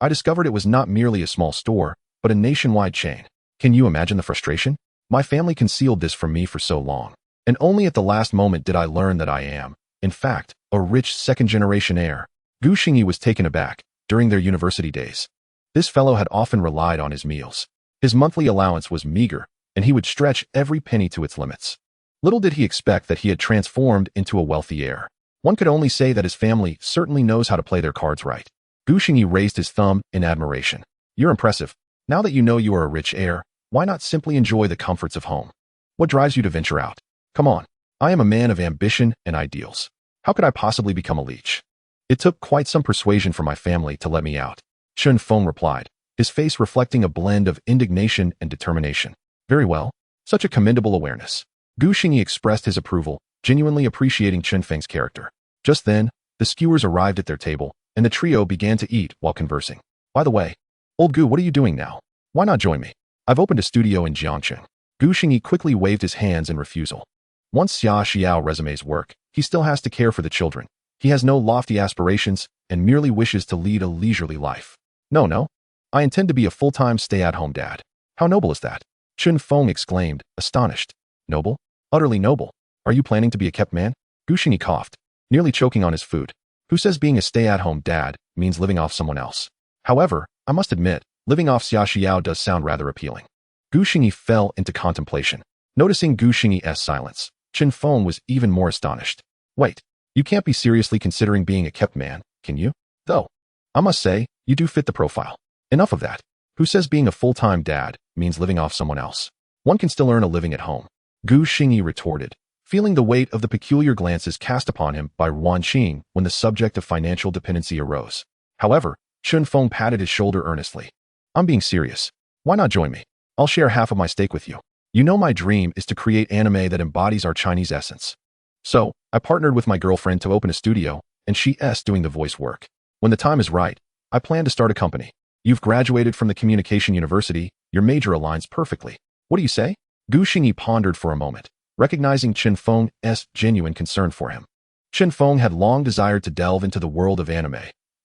I discovered it was not merely a small store, but a nationwide chain. Can you imagine the frustration? My family concealed this from me for so long, and only at the last moment did I learn that I am, in fact, a rich second-generation heir. Gu Xingyi was taken aback. During their university days, this fellow had often relied on his meals. His monthly allowance was meager, and he would stretch every penny to its limits. Little did he expect that he had transformed into a wealthy heir. One could only say that his family certainly knows how to play their cards right. Gu Xingyi raised his thumb in admiration. You're impressive. Now that you know you are a rich heir, why not simply enjoy the comforts of home? What drives you to venture out? Come on. I am a man of ambition and ideals. How could I possibly become a leech? It took quite some persuasion for my family to let me out. Chen Feng replied, his face reflecting a blend of indignation and determination. Very well. Such a commendable awareness. Gu Xingyi expressed his approval, genuinely appreciating Chen Feng's character. Just then, the skewers arrived at their table, and the trio began to eat while conversing. By the way, old Gu, what are you doing now? Why not join me? I've opened a studio in Jiangcheng. Gu Xingyi quickly waved his hands in refusal. Once Xia Xiao resumes work, he still has to care for the children. He has no lofty aspirations and merely wishes to lead a leisurely life. No. I intend to be a full-time stay-at-home dad. How noble is that? Chen Feng exclaimed, astonished. Noble? Utterly noble. Are you planning to be a kept man? Gu Xingyi coughed, nearly choking on his food. Who says being a stay-at-home dad means living off someone else? However, I must admit, living off Xia Xiao does sound rather appealing. Gu Xingyi fell into contemplation. Noticing Gu Xingyi's silence, Chen Feng was even more astonished. Wait. You can't be seriously considering being a kept man, can you? Though, I must say, you do fit the profile. Enough of that. Who says being a full-time dad means living off someone else? One can still earn a living at home. Gu Xingyi retorted, feeling the weight of the peculiar glances cast upon him by Ruan Qing when the subject of financial dependency arose. However, Chen Feng patted his shoulder earnestly. I'm being serious. Why not join me? I'll share half of my stake with you. You know my dream is to create anime that embodies our Chinese essence. So, I partnered with my girlfriend to open a studio, and she's doing the voice work. When the time is right, I plan to start a company. You've graduated from the communication university, your major aligns perfectly. What do you say? Gu Xingyi pondered for a moment, recognizing Chen Feng's genuine concern for him. Chen Feng had long desired to delve into the world of anime,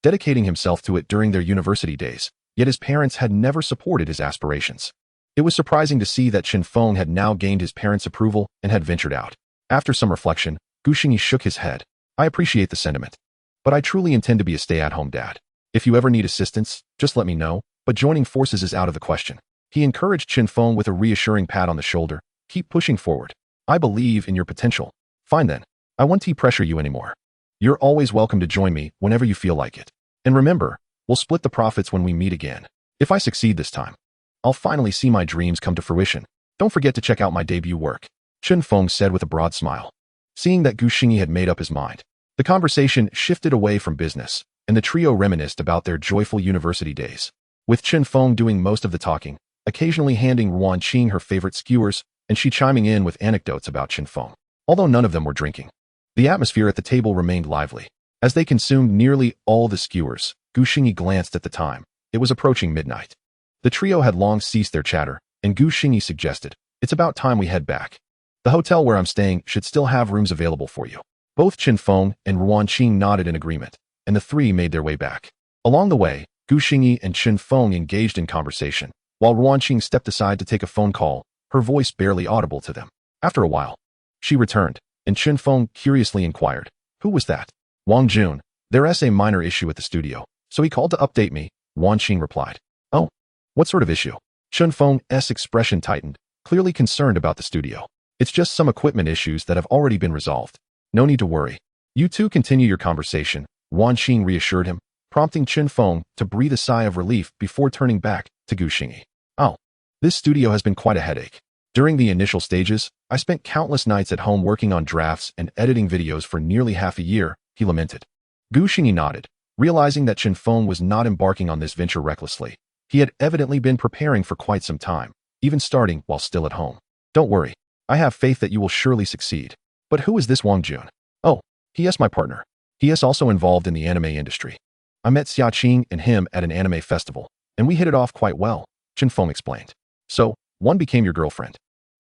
dedicating himself to it during their university days, yet his parents had never supported his aspirations. It was surprising to see that Chen Feng had now gained his parents' approval and had ventured out. After some reflection, Gu Xingyi shook his head. I appreciate the sentiment, but I truly intend to be a stay-at-home dad. If you ever need assistance, just let me know, but joining forces is out of the question. He encouraged Chen Feng with a reassuring pat on the shoulder. Keep pushing forward. I believe in your potential. Fine then. I won't pressure you anymore. You're always welcome to join me whenever you feel like it. And remember, we'll split the profits when we meet again. If I succeed this time, I'll finally see my dreams come to fruition. Don't forget to check out my debut work, Chen Feng said with a broad smile. Seeing that Gu Xingyi had made up his mind, the conversation shifted away from business, and the trio reminisced about their joyful university days, with Chen Feng doing most of the talking, occasionally handing Ruan Qing her favorite skewers, and she chiming in with anecdotes about Chen Feng. Although none of them were drinking, the atmosphere at the table remained lively. As they consumed nearly all the skewers, Gu Xingyi glanced at the time. It was approaching midnight. The trio had long ceased their chatter, and Gu Xingyi suggested, "It's about time we head back. The hotel where I'm staying should still have rooms available for you." Both Chen Feng and Ruan Qing nodded in agreement, and the three made their way back. Along the way, Gu Xingyi and Chen Feng engaged in conversation, while Ruan Qing stepped aside to take a phone call, her voice barely audible to them. After a while, she returned, and Chen Feng curiously inquired, "Who was that?" "Wang Jun. There's a minor issue at the studio, so he called to update me," Ruan Qing replied. "Oh, what sort of issue?" Chen Feng's expression tightened, clearly concerned about the studio. "It's just some equipment issues that have already been resolved. No need to worry. You two continue your conversation," Ruan Qing reassured him, prompting Chen Feng to breathe a sigh of relief before turning back to Gu Xingyi. "Oh, this studio has been quite a headache. During the initial stages, I spent countless nights at home working on drafts and editing videos for nearly half a year," he lamented. Gu Xingyi nodded, realizing that Chen Feng was not embarking on this venture recklessly. He had evidently been preparing for quite some time, even starting while still at home. "Don't worry. I have faith that you will surely succeed. But who is this Wang Jun?" "Oh, he is my partner. He is also involved in the anime industry. I met Xia Qing and him at an anime festival, and we hit it off quite well," Chen Feng explained. "So, one became your girlfriend,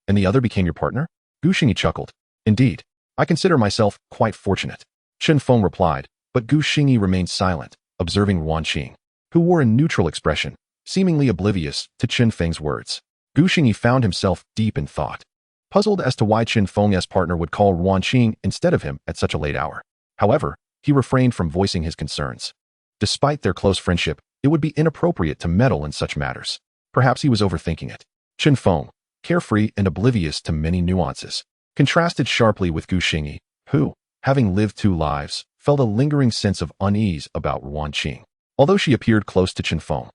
and the other became your partner?" Gu Xingyi chuckled. "Indeed. I consider myself quite fortunate," Chen Feng replied, but Gu Xingyi remained silent, observing Ruan Qing, who wore a neutral expression, seemingly oblivious to Chen Feng's words. Gu Xingyi found himself deep in thought, puzzled as to why Chen Feng's partner would call Ruan Qing instead of him at such a late hour. However, he refrained from voicing his concerns. Despite their close friendship, it would be inappropriate to meddle in such matters. Perhaps he was overthinking it. Chen Feng, carefree and oblivious to many nuances, contrasted sharply with Gu Xingyi, who, having lived two lives, felt a lingering sense of unease about Ruan Qing. Although she appeared close to Chen Feng,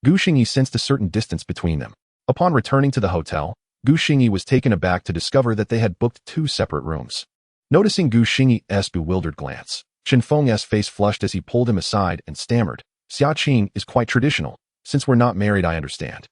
Gu Xingyi sensed a certain distance between them. Upon returning to the hotel, Gu Xingyi was taken aback to discover that they had booked two separate rooms. Noticing Gu Xingyi's bewildered glance, Chen Feng's face flushed as he pulled him aside and stammered, "Xia Qing is quite traditional. Since we're not married, I understand."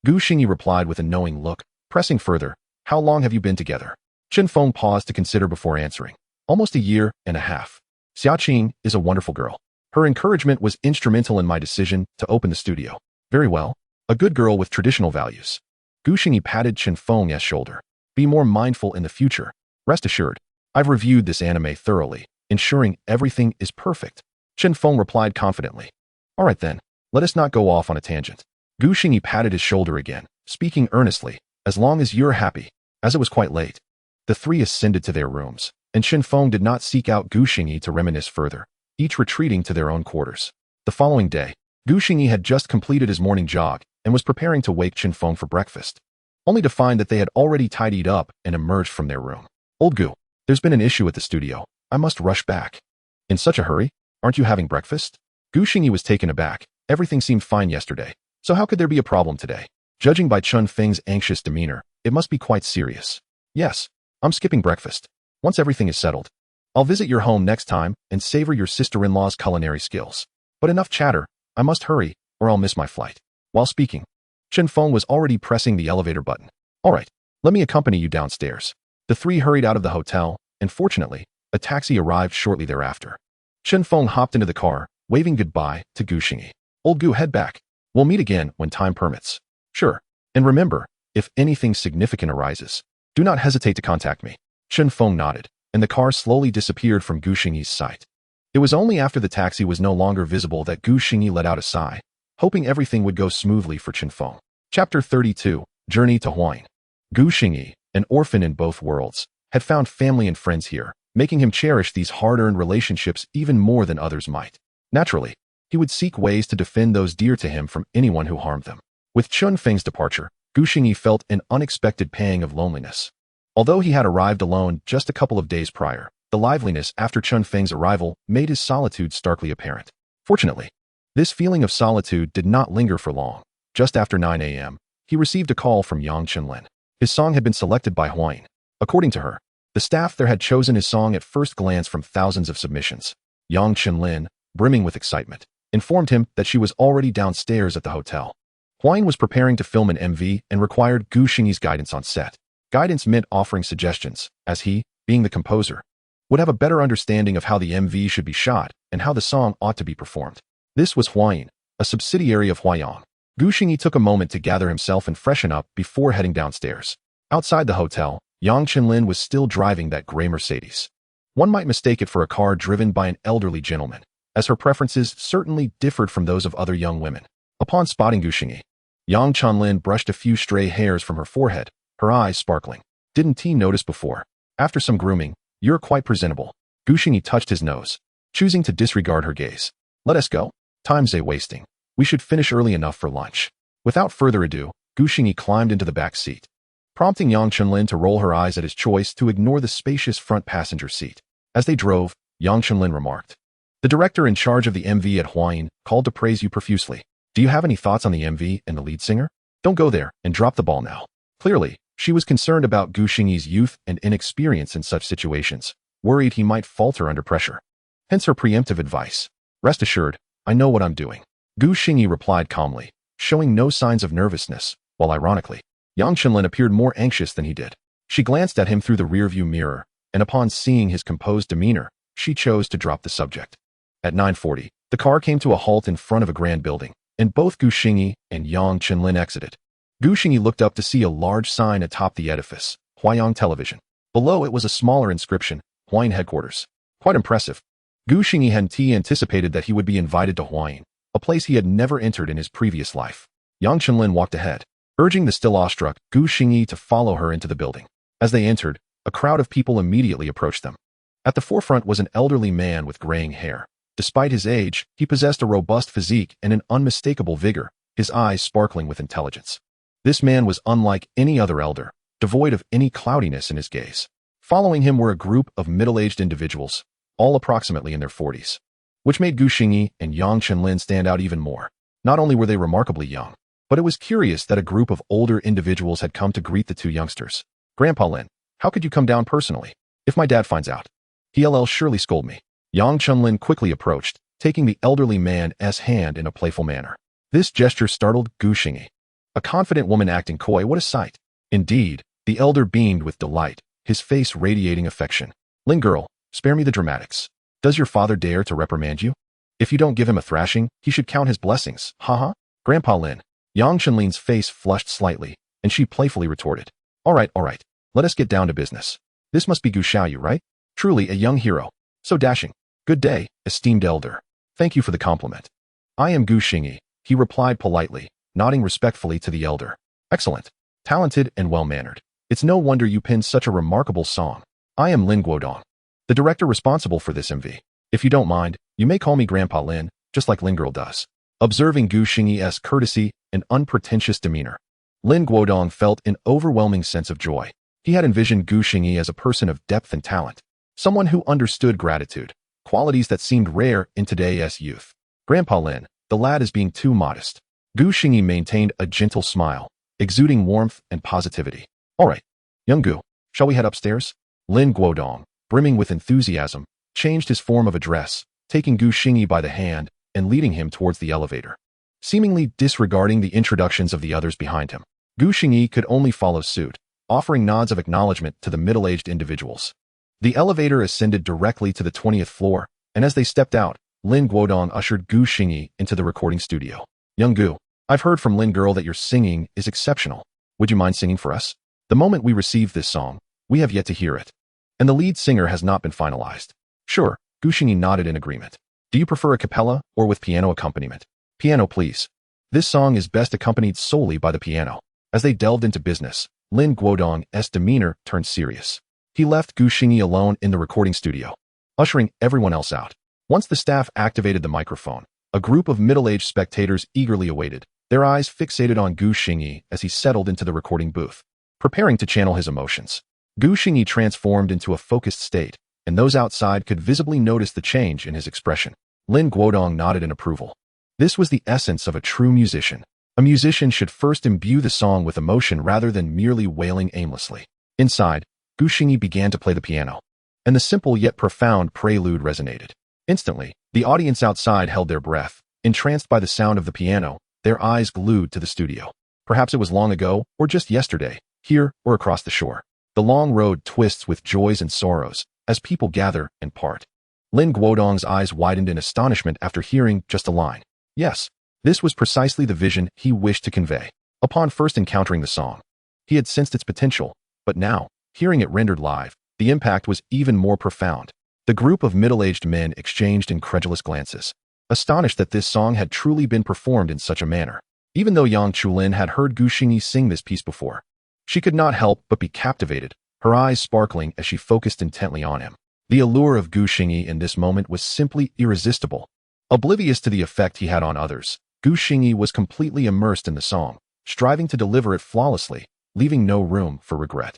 Gu Xingyi replied with a knowing look, pressing further, "How long have you been together?" Chen Feng paused to consider before answering. "Almost a year and a half. Xia Qing is a wonderful girl. Her encouragement was instrumental in my decision to open the studio." "Very well. A good girl with traditional values." Gu Xingyi patted Chen Feng's shoulder. "Be more mindful in the future. Rest assured, I've reviewed this anime thoroughly, ensuring everything is perfect." Chen Feng replied confidently. "All right then, let us not go off on a tangent." Gu Xingyi patted his shoulder again, speaking earnestly, "As long as you're happy." As it was quite late, the three ascended to their rooms, and Chen Feng did not seek out Gu Xingyi to reminisce further, each retreating to their own quarters. The following day, Gu Xingyi had just completed his morning jog and was preparing to wake Chen Feng for breakfast, only to find that they had already tidied up and emerged from their room. "Old Gu, there's been an issue at the studio. I must rush back." "In such a hurry? Aren't you having breakfast?" Gu Xingyi was taken aback. Everything seemed fine yesterday, so how could there be a problem today? Judging by Chen Feng's anxious demeanor, it must be quite serious. "Yes, I'm skipping breakfast. Once everything is settled, I'll visit your home next time and savor your sister-in-law's culinary skills. But enough chatter, I must hurry, or I'll miss my flight." While speaking, Chen Feng was already pressing the elevator button. "All right, let me accompany you downstairs." The three hurried out of the hotel, and fortunately, a taxi arrived shortly thereafter. Chen Feng hopped into the car, waving goodbye to Gu Xingyi. "Old Gu, head back. We'll meet again when time permits." "Sure. And remember, if anything significant arises, do not hesitate to contact me." Chen Feng nodded, and the car slowly disappeared from Gu Xingyi's sight. It was only after the taxi was no longer visible that Gu Xingyi let out a sigh, hoping everything would go smoothly for Chen Feng. Chapter 32, Journey to Huayin. Gu Xingyi, an orphan in both worlds, had found family and friends here, making him cherish these hard-earned relationships even more than others might. Naturally, he would seek ways to defend those dear to him from anyone who harmed them. With Chen Feng's departure, Gu Xingyi felt an unexpected pang of loneliness. Although he had arrived alone just a couple of days prior, The liveliness after Chun Feng's arrival made his solitude starkly apparent. Fortunately, this feeling of solitude did not linger for long. Just after 9 a.m., he received a call from Yang Chenlin. His song had been selected by Huayin. According to her, the staff there had chosen his song at first glance from thousands of submissions. Yang Chenlin, brimming with excitement, informed him that she was already downstairs at the hotel. Huayin was preparing to film an MV and required Gu Xingyi's guidance on set. Guidance meant offering suggestions, as he, being the composer, would have a better understanding of how the MV should be shot and how the song ought to be performed. This was Huayin, a subsidiary of Huayang. Gu Xingyi took a moment to gather himself and freshen up before heading downstairs. Outside the hotel, Yang Chenlin was still driving that gray Mercedes. One might mistake it for a car driven by an elderly gentleman, as her preferences certainly differed from those of other young women. Upon spotting Gu Xingyi, Yang Chenlin brushed a few stray hairs from her forehead, her eyes sparkling. Didn't he notice before? After some grooming, you're quite presentable. Gu Xingyi touched his nose, choosing to disregard her gaze. Let us go. Time's wasting. We should finish early enough for lunch. Without further ado, Gu Xingyi climbed into the back seat, prompting Yang Chenlin to roll her eyes at his choice to ignore the spacious front passenger seat. As they drove, Yang Chenlin remarked, "The director in charge of the MV at Huayin called to praise you profusely. Do you have any thoughts on the MV and the lead singer? Don't go there and drop the ball now." Clearly, she was concerned about Gu Xingyi's youth and inexperience in such situations, worried he might falter under pressure. Hence her preemptive advice. "Rest assured, I know what I'm doing." Gu Xingyi replied calmly, showing no signs of nervousness, while ironically, Yang Chenlin appeared more anxious than he did. She glanced at him through the rearview mirror, and upon seeing his composed demeanor, she chose to drop the subject. At 9:40, the car came to a halt in front of a grand building, and both Gu Xingyi and Yang Chenlin exited. Gu Xingyi looked up to see a large sign atop the edifice, Huayang Television. Below it was a smaller inscription, Huayin Headquarters. Quite impressive. Gu Xingyi hadn't anticipated that he would be invited to Huayin, a place he had never entered in his previous life. Yang Chenlin walked ahead, urging the still awestruck Gu Xingyi to follow her into the building. As they entered, a crowd of people immediately approached them. At the forefront was an elderly man with graying hair. Despite his age, he possessed a robust physique and an unmistakable vigor, his eyes sparkling with intelligence. This man was unlike any other elder, devoid of any cloudiness in his gaze. Following him were a group of middle-aged individuals, all approximately in their 40s, which made Gu Xingyi and Yang Chenlin stand out even more. Not only were they remarkably young, but it was curious that a group of older individuals had come to greet the two youngsters. "Grandpa Lin, how could you come down personally? If my dad finds out, he'll surely scold me." Yang Chenlin quickly approached, taking the elderly man's hand in a playful manner. This gesture startled Gu Xingyi. A confident woman acting coy, what a sight. Indeed, the elder beamed with delight, his face radiating affection. "Lin girl, spare me the dramatics. Does your father dare to reprimand you? If you don't give him a thrashing, he should count his blessings, haha." "Grandpa Lin." Yang Chenlin's face flushed slightly, and she playfully retorted, all right, let us get down to business. This must be Gu Xiaoyu, right? Truly a young hero. So dashing. Good day, esteemed elder. Thank you for the compliment. I am Gu Xingyi," he replied politely, nodding respectfully to the elder. "Excellent. Talented and well-mannered. It's no wonder you penned such a remarkable song. I am Lin Guodong, the director responsible for this MV. If you don't mind, you may call me Grandpa Lin, just like Lin girl does." Observing Gu Xingyi's courtesy and unpretentious demeanor, Lin Guodong felt an overwhelming sense of joy. He had envisioned Gu Xingyi as a person of depth and talent, someone who understood gratitude, qualities that seemed rare in today's youth. "Grandpa Lin, the lad is being too modest." Gu Xingyi maintained a gentle smile, exuding warmth and positivity. "All right, young Gu, shall we head upstairs?" Lin Guodong, brimming with enthusiasm, changed his form of address, taking Gu Xingyi by the hand and leading him towards the elevator. Seemingly disregarding the introductions of the others behind him, Gu Xingyi could only follow suit, offering nods of acknowledgement to the middle-aged individuals. The elevator ascended directly to the 20th floor, and as they stepped out, Lin Guodong ushered Gu Xingyi into the recording studio. "Young Gu, I've heard from Lin girl that your singing is exceptional. Would you mind singing for us? The moment we receive this song, we have yet to hear it, and the lead singer has not been finalized." "Sure," Gu Xingyi nodded in agreement. "Do you prefer a cappella or with piano accompaniment?" "Piano, please. This song is best accompanied solely by the piano." As they delved into business, Lin Guodong's demeanor turned serious. He left Gu Xingyi alone in the recording studio, ushering everyone else out. Once the staff activated the microphone, a group of middle-aged spectators eagerly awaited, their eyes fixated on Gu Xingyi as he settled into the recording booth, preparing to channel his emotions. Gu Xingyi transformed into a focused state, and those outside could visibly notice the change in his expression. Lin Guodong nodded in approval. This was the essence of a true musician. A musician should first imbue the song with emotion rather than merely wailing aimlessly. Inside, Gu Xingyi began to play the piano, and the simple yet profound prelude resonated. Instantly, the audience outside held their breath, entranced by the sound of the piano, their eyes glued to the studio. Perhaps it was long ago, or just yesterday, here or across the shore. The long road twists with joys and sorrows, as people gather and part. Lin Guodong's eyes widened in astonishment after hearing just a line. Yes, this was precisely the vision he wished to convey. Upon first encountering the song, he had sensed its potential, but now, hearing it rendered live, the impact was even more profound. The group of middle-aged men exchanged incredulous glances, astonished that this song had truly been performed in such a manner. Even though Yang Chulin had heard Gu Xingyi sing this piece before, she could not help but be captivated, her eyes sparkling as she focused intently on him. The allure of Gu Xingyi in this moment was simply irresistible. Oblivious to the effect he had on others, Gu Xingyi was completely immersed in the song, striving to deliver it flawlessly, leaving no room for regret.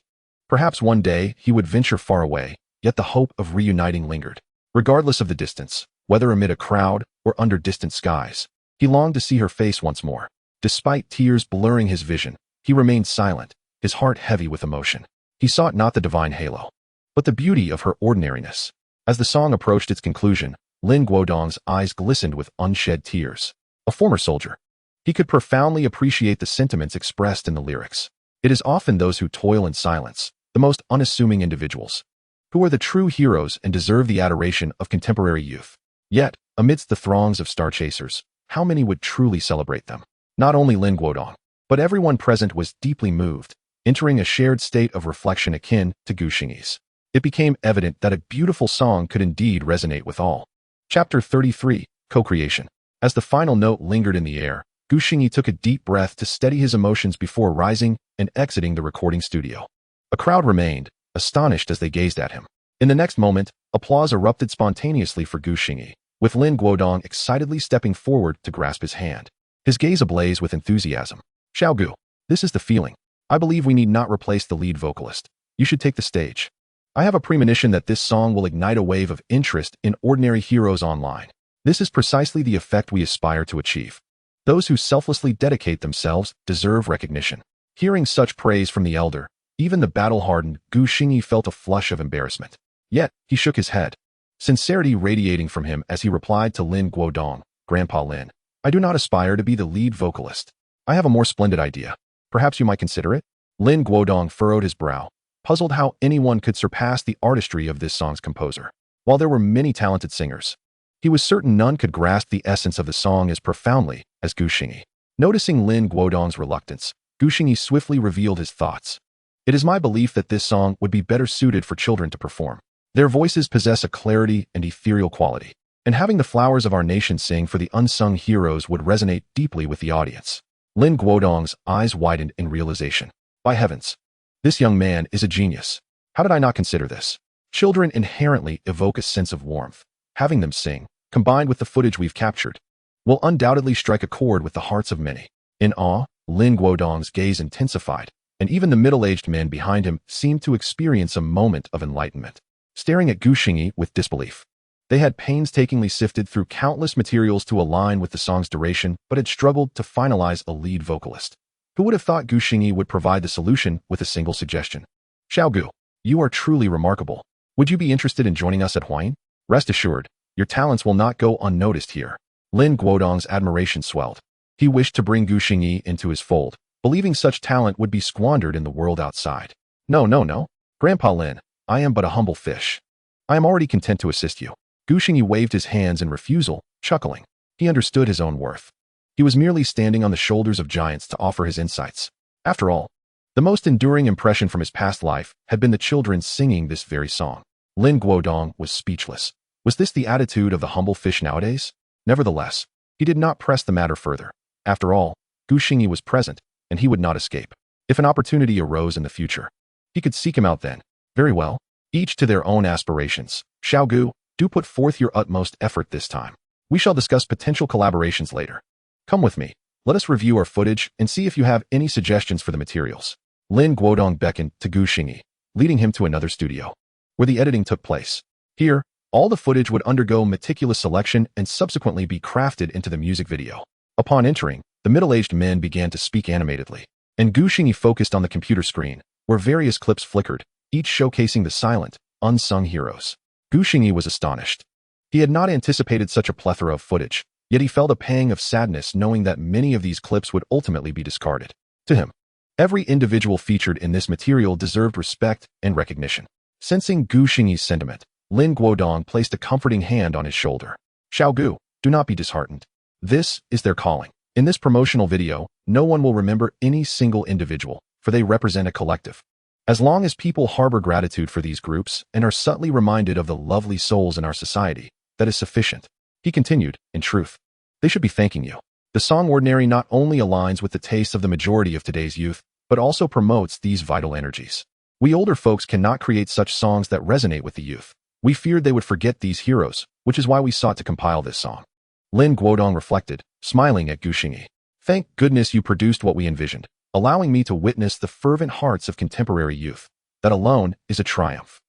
Perhaps one day he would venture far away, yet the hope of reuniting lingered. Regardless of the distance, whether amid a crowd or under distant skies, he longed to see her face once more. Despite tears blurring his vision, he remained silent, his heart heavy with emotion. He sought not the divine halo, but the beauty of her ordinariness. As the song approached its conclusion, Lin Guodong's eyes glistened with unshed tears. A former soldier, he could profoundly appreciate the sentiments expressed in the lyrics. It is often those who toil in silence, the most unassuming individuals, who are the true heroes and deserve the adoration of contemporary youth. Yet, amidst the throngs of star chasers, how many would truly celebrate them? Not only Lin Guodong, but everyone present was deeply moved, entering a shared state of reflection akin to Gu Xingyi's. It became evident that a beautiful song could indeed resonate with all. Chapter 33, Co-Creation. As the final note lingered in the air, Gu Xingyi took a deep breath to steady his emotions before rising and exiting the recording studio. A crowd remained, astonished as they gazed at him. In the next moment, applause erupted spontaneously for Gu Xingyi, with Lin Guodong excitedly stepping forward to grasp his hand. His gaze ablaze with enthusiasm. Xiao Gu, this is the feeling. I believe we need not replace the lead vocalist. You should take the stage. I have a premonition that this song will ignite a wave of interest in ordinary heroes online. This is precisely the effect we aspire to achieve. Those who selflessly dedicate themselves deserve recognition. Hearing such praise from the elder, even the battle-hardened Gu Xingyi felt a flush of embarrassment. Yet, he shook his head, sincerity radiating from him as he replied to Lin Guodong, Grandpa Lin, I do not aspire to be the lead vocalist. I have a more splendid idea. Perhaps you might consider it? Lin Guodong furrowed his brow, puzzled how anyone could surpass the artistry of this song's composer. While there were many talented singers, he was certain none could grasp the essence of the song as profoundly as Gu Xingyi. Noticing Lin Guodong's reluctance, Gu Xingyi swiftly revealed his thoughts. It is my belief that this song would be better suited for children to perform. Their voices possess a clarity and ethereal quality, and having the flowers of our nation sing for the unsung heroes would resonate deeply with the audience. Lin Guodong's eyes widened in realization. By heavens, this young man is a genius. How did I not consider this? Children inherently evoke a sense of warmth. Having them sing, combined with the footage we've captured, will undoubtedly strike a chord with the hearts of many. In awe, Lin Guodong's gaze intensified, and even the middle-aged men behind him seemed to experience a moment of enlightenment. Staring at Gu Xingyi with disbelief, they had painstakingly sifted through countless materials to align with the song's duration, but had struggled to finalize a lead vocalist. Who would have thought Gu Xingyi would provide the solution with a single suggestion? Xiao Gu, you are truly remarkable. Would you be interested in joining us at Huayin? Rest assured, your talents will not go unnoticed here. Lin Guodong's admiration swelled. He wished to bring Gu Xingyi into his fold, believing such talent would be squandered in the world outside. No. Grandpa Lin, I am but a humble fish. I am already content to assist you. Gu Xingyi waved his hands in refusal, chuckling. He understood his own worth. He was merely standing on the shoulders of giants to offer his insights. After all, the most enduring impression from his past life had been the children singing this very song. Lin Guodong was speechless. Was this the attitude of the humble fish nowadays? Nevertheless, he did not press the matter further. After all, Gu Xingyi was present, and he would not escape. If an opportunity arose in the future, he could seek him out then. Very well, each to their own aspirations. Xiao Gu, do put forth your utmost effort this time. We shall discuss potential collaborations later. Come with me. Let us review our footage and see if you have any suggestions for the materials. Lin Guodong beckoned to Gu Xingyi, leading him to another studio, where the editing took place. Here, all the footage would undergo meticulous selection and subsequently be crafted into the music video. Upon entering, the middle-aged men began to speak animatedly, and Gu Xingyi focused on the computer screen, where various clips flickered, each showcasing the silent, unsung heroes. Gu Xingyi was astonished. He had not anticipated such a plethora of footage, yet he felt a pang of sadness knowing that many of these clips would ultimately be discarded. To him, every individual featured in this material deserved respect and recognition. Sensing Gu Xingyi's sentiment, Lin Guodong placed a comforting hand on his shoulder. Xiao Gu, do not be disheartened. This is their calling. In this promotional video, no one will remember any single individual, for they represent a collective. As long as people harbor gratitude for these groups and are subtly reminded of the lovely souls in our society, that is sufficient. He continued, in truth, they should be thanking you. The song Ordinary not only aligns with the tastes of the majority of today's youth, but also promotes these vital energies. We older folks cannot create such songs that resonate with the youth. We feared they would forget these heroes, which is why we sought to compile this song. Lin Guodong reflected, smiling at Gu Xingyi. Thank goodness you produced what we envisioned, allowing me to witness the fervent hearts of contemporary youth. That alone is a triumph.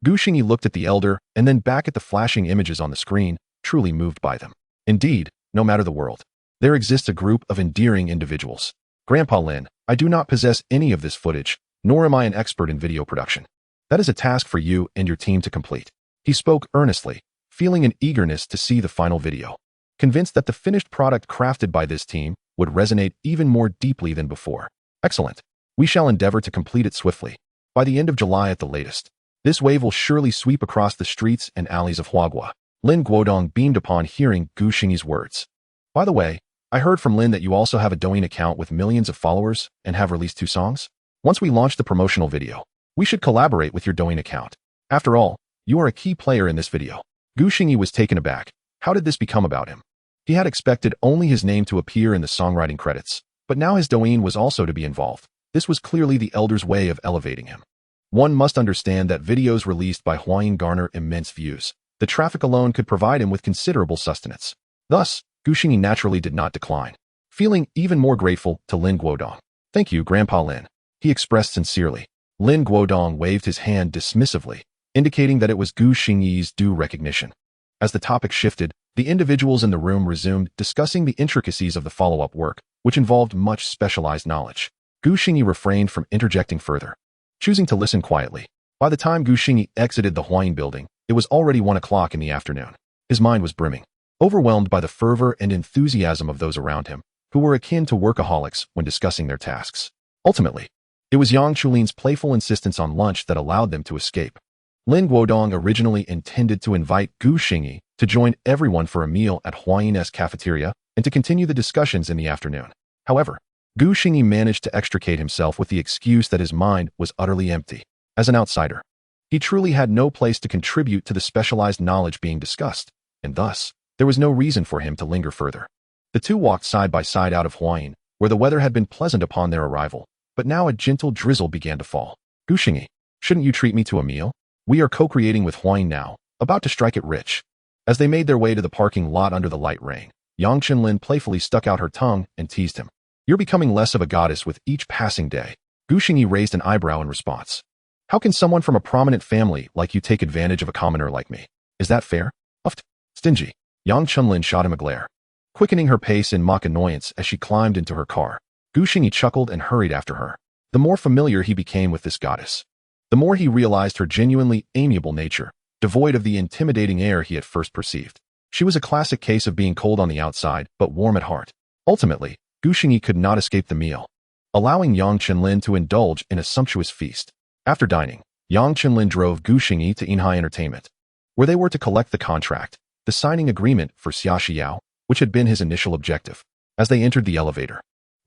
Gu Xingyi looked at the elder and then back at the flashing images on the screen, truly moved by them. Indeed, no matter the world, there exists a group of endearing individuals. Grandpa Lin, I do not possess any of this footage, nor am I an expert in video production. That is a task for you and your team to complete. He spoke earnestly, feeling an eagerness to see the final video, convinced that the finished product crafted by this team would resonate even more deeply than before. Excellent. We shall endeavor to complete it swiftly. By the end of July at the latest. This wave will surely sweep across the streets and alleys of Huagua. Lin Guodong beamed upon hearing Gu Xingyi's words. By the way, I heard from Lin that you also have a Douyin account with millions of followers and have released 2 songs. Once we launch the promotional video, we should collaborate with your Douyin account. After all, you are a key player in this video. Gu Xingyi was taken aback. How did this become about him? He had expected only his name to appear in the songwriting credits, but now his Douyin was also to be involved. This was clearly the elder's way of elevating him. One must understand that videos released by Huayin garner immense views. The traffic alone could provide him with considerable sustenance. Thus, Gu Xingyi naturally did not decline, feeling even more grateful to Lin Guodong. Thank you, Grandpa Lin, he expressed sincerely. Lin Guodong waved his hand dismissively, indicating that it was Gu Xingyi's due recognition. As the topic shifted, the individuals in the room resumed discussing the intricacies of the follow-up work, which involved much specialized knowledge. Gu Xingyi refrained from interjecting further, choosing to listen quietly. By the time Gu Xingyi exited the Huayin building, it was already 1 o'clock in the afternoon. His mind was brimming, overwhelmed by the fervor and enthusiasm of those around him, who were akin to workaholics when discussing their tasks. Ultimately, it was Yang Chulin's playful insistence on lunch that allowed them to escape. Lin Guodong originally intended to invite Gu Xingyi to join everyone for a meal at Huayin's cafeteria and to continue the discussions in the afternoon. However, Gu Xingyi managed to extricate himself with the excuse that his mind was utterly empty. As an outsider, he truly had no place to contribute to the specialized knowledge being discussed, and thus, there was no reason for him to linger further. The two walked side by side out of Huayin, where the weather had been pleasant upon their arrival, but now a gentle drizzle began to fall. Gu Xingyi, shouldn't you treat me to a meal? We are co-creating with Huayin now, about to strike it rich. As they made their way to the parking lot under the light rain, Yang Chenlin playfully stuck out her tongue and teased him. You're becoming less of a goddess with each passing day. Gu Xingyi raised an eyebrow in response. How can someone from a prominent family like you take advantage of a commoner like me? Is that fair? Uffed. Stingy. Yang Chenlin shot him a glare, quickening her pace in mock annoyance as she climbed into her car. Gu Xingyi chuckled and hurried after her. The more familiar he became with this goddess, the more he realized her genuinely amiable nature, devoid of the intimidating air he had first perceived. She was a classic case of being cold on the outside, but warm at heart. Ultimately, Gu Xingyi could not escape the meal, allowing Yang Chenlin to indulge in a sumptuous feast. After dining, Yang Chenlin drove Gu Xingyi to Nainai Entertainment, where they were to collect the contract, the signing agreement for Xia Xiao, which had been his initial objective. As they entered the elevator,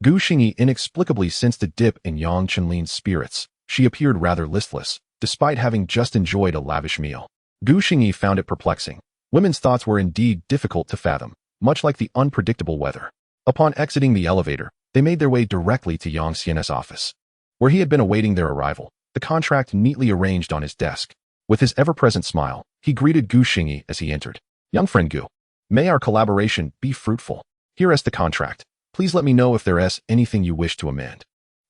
Gu Xingyi inexplicably sensed a dip in Yang Chenlin's spirits. She appeared rather listless, despite having just enjoyed a lavish meal. Gu Xingyi found it perplexing. Women's thoughts were indeed difficult to fathom, much like the unpredictable weather. Upon exiting the elevator, they made their way directly to Yang Xian's office, where he had been awaiting their arrival, the contract neatly arranged on his desk. With his ever-present smile, he greeted Gu Xingyi as he entered. Young friend Gu, may our collaboration be fruitful. Here is the contract. Please let me know if there is anything you wish to amend.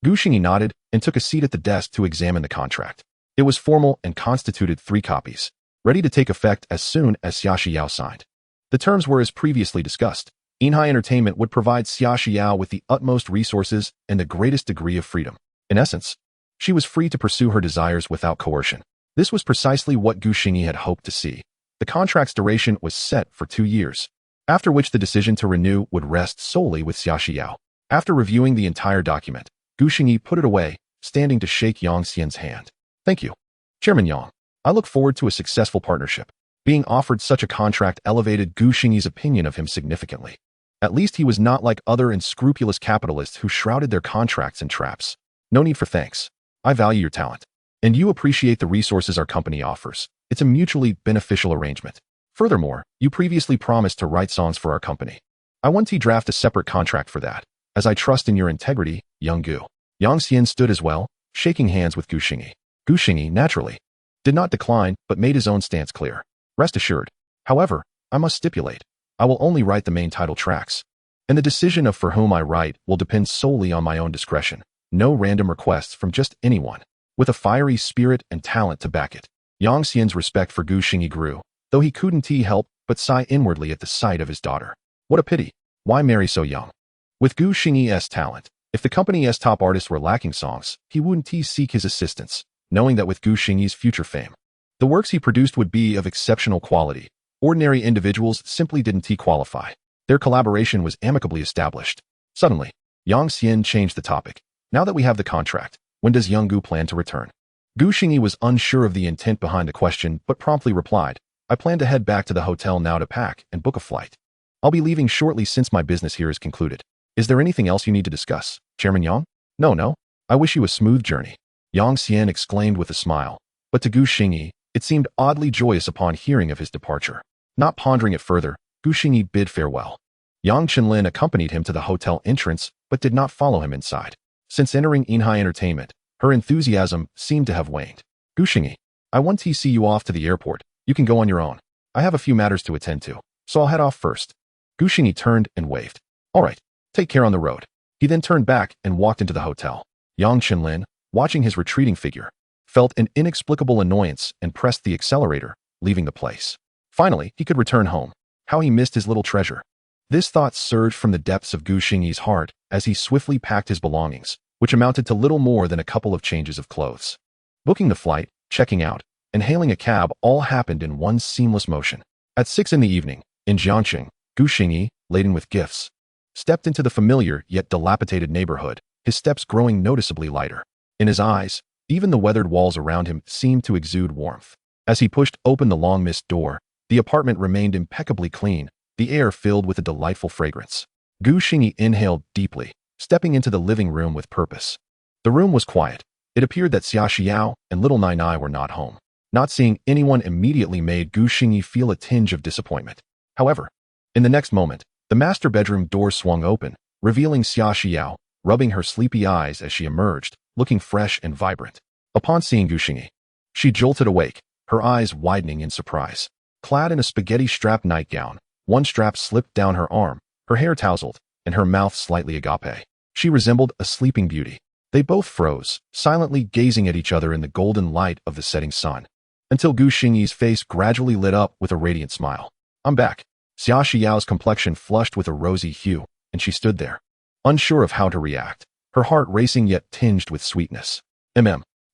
Gu Xingyi nodded and took a seat at the desk to examine the contract. It was formal and constituted 3 copies, ready to take effect as soon as Xia Xiao signed. The terms were as previously discussed. Nainai Entertainment would provide Xia Xiao with the utmost resources and the greatest degree of freedom. In essence, she was free to pursue her desires without coercion. This was precisely what Gu Xingyi had hoped to see. The contract's duration was set for 2 years, after which the decision to renew would rest solely with Xia Xiao. After reviewing the entire document, Gu Xingyi put it away, standing to shake Yang Xian's hand. Thank you, Chairman Yang. I look forward to a successful partnership. Being offered such a contract elevated Gu Xingyi's opinion of him significantly. At least he was not like other unscrupulous capitalists who shrouded their contracts in traps. No need for thanks. I value your talent. And you appreciate the resources our company offers. It's a mutually beneficial arrangement. Furthermore, you previously promised to write songs for our company. I want to draft a separate contract for that, as I trust in your integrity, young Gu. Yang Xian stood as well, shaking hands with Gu Xingyi. Gu Xingyi, naturally, did not decline, but made his own stance clear. Rest assured. However, I must stipulate, I will only write the main title tracks, and the decision of for whom I write will depend solely on my own discretion. No random requests from just anyone, with a fiery spirit and talent to back it. Yang Xian's respect for Gu Xingyi grew, though he couldn't help but sigh inwardly at the sight of his daughter. What a pity. Why marry so young? With Gu Xingyi's talent, if the company's top artists were lacking songs, he wouldn't seek his assistance, knowing that with Gu Xingyi's future fame, the works he produced would be of exceptional quality. Ordinary individuals simply didn't qualify. Their collaboration was amicably established. Suddenly, Yang Xian changed the topic. Now that we have the contract, when does young Gu plan to return? Gu Xingyi was unsure of the intent behind the question, but promptly replied, I plan to head back to the hotel now to pack and book a flight. I'll be leaving shortly since my business here is concluded. Is there anything else you need to discuss, Chairman Yang? No. I wish you a smooth journey. Yang Xian exclaimed with a smile. But to Gu Xingyi, it seemed oddly joyous upon hearing of his departure. Not pondering it further, Gu Xingyi bid farewell. Yang Chenlin accompanied him to the hotel entrance, but did not follow him inside. Since entering Nainai Entertainment, her enthusiasm seemed to have waned. Gu Xingyi, I want to see you off to the airport. You can go on your own. I have a few matters to attend to, so I'll head off first. Gu Xingyi turned and waved. All right, take care on the road. He then turned back and walked into the hotel. Yang Chenlin, watching his retreating figure, felt an inexplicable annoyance and pressed the accelerator, leaving the place. Finally, he could return home. How he missed his little treasure. This thought surged from the depths of Gu Xingyi's heart as he swiftly packed his belongings, which amounted to little more than a couple of changes of clothes. Booking the flight, checking out, and hailing a cab all happened in one seamless motion. At 6 in the evening, in Jiangqing, Gu Xingyi, laden with gifts, stepped into the familiar yet dilapidated neighborhood, his steps growing noticeably lighter. In his eyes, even the weathered walls around him seemed to exude warmth. As he pushed open the long mist door, the apartment remained impeccably clean, the air filled with a delightful fragrance. Gu Xingyi inhaled deeply, stepping into the living room with purpose. The room was quiet. It appeared that Xia Xiao and little Nainai were not home. Not seeing anyone immediately made Gu Xingyi feel a tinge of disappointment. However, in the next moment, the master bedroom door swung open, revealing Xia Xiao, rubbing her sleepy eyes as she emerged, looking fresh and vibrant. Upon seeing Gu Xingyi, she jolted awake, her eyes widening in surprise. Clad in a spaghetti-strapped nightgown, one strap slipped down her arm, her hair tousled, and her mouth slightly agape. She resembled a sleeping beauty. They both froze, silently gazing at each other in the golden light of the setting sun, until Gu Xingyi's face gradually lit up with a radiant smile. I'm back. Xia Xiao's complexion flushed with a rosy hue, and she stood there, unsure of how to react, her heart racing yet tinged with sweetness.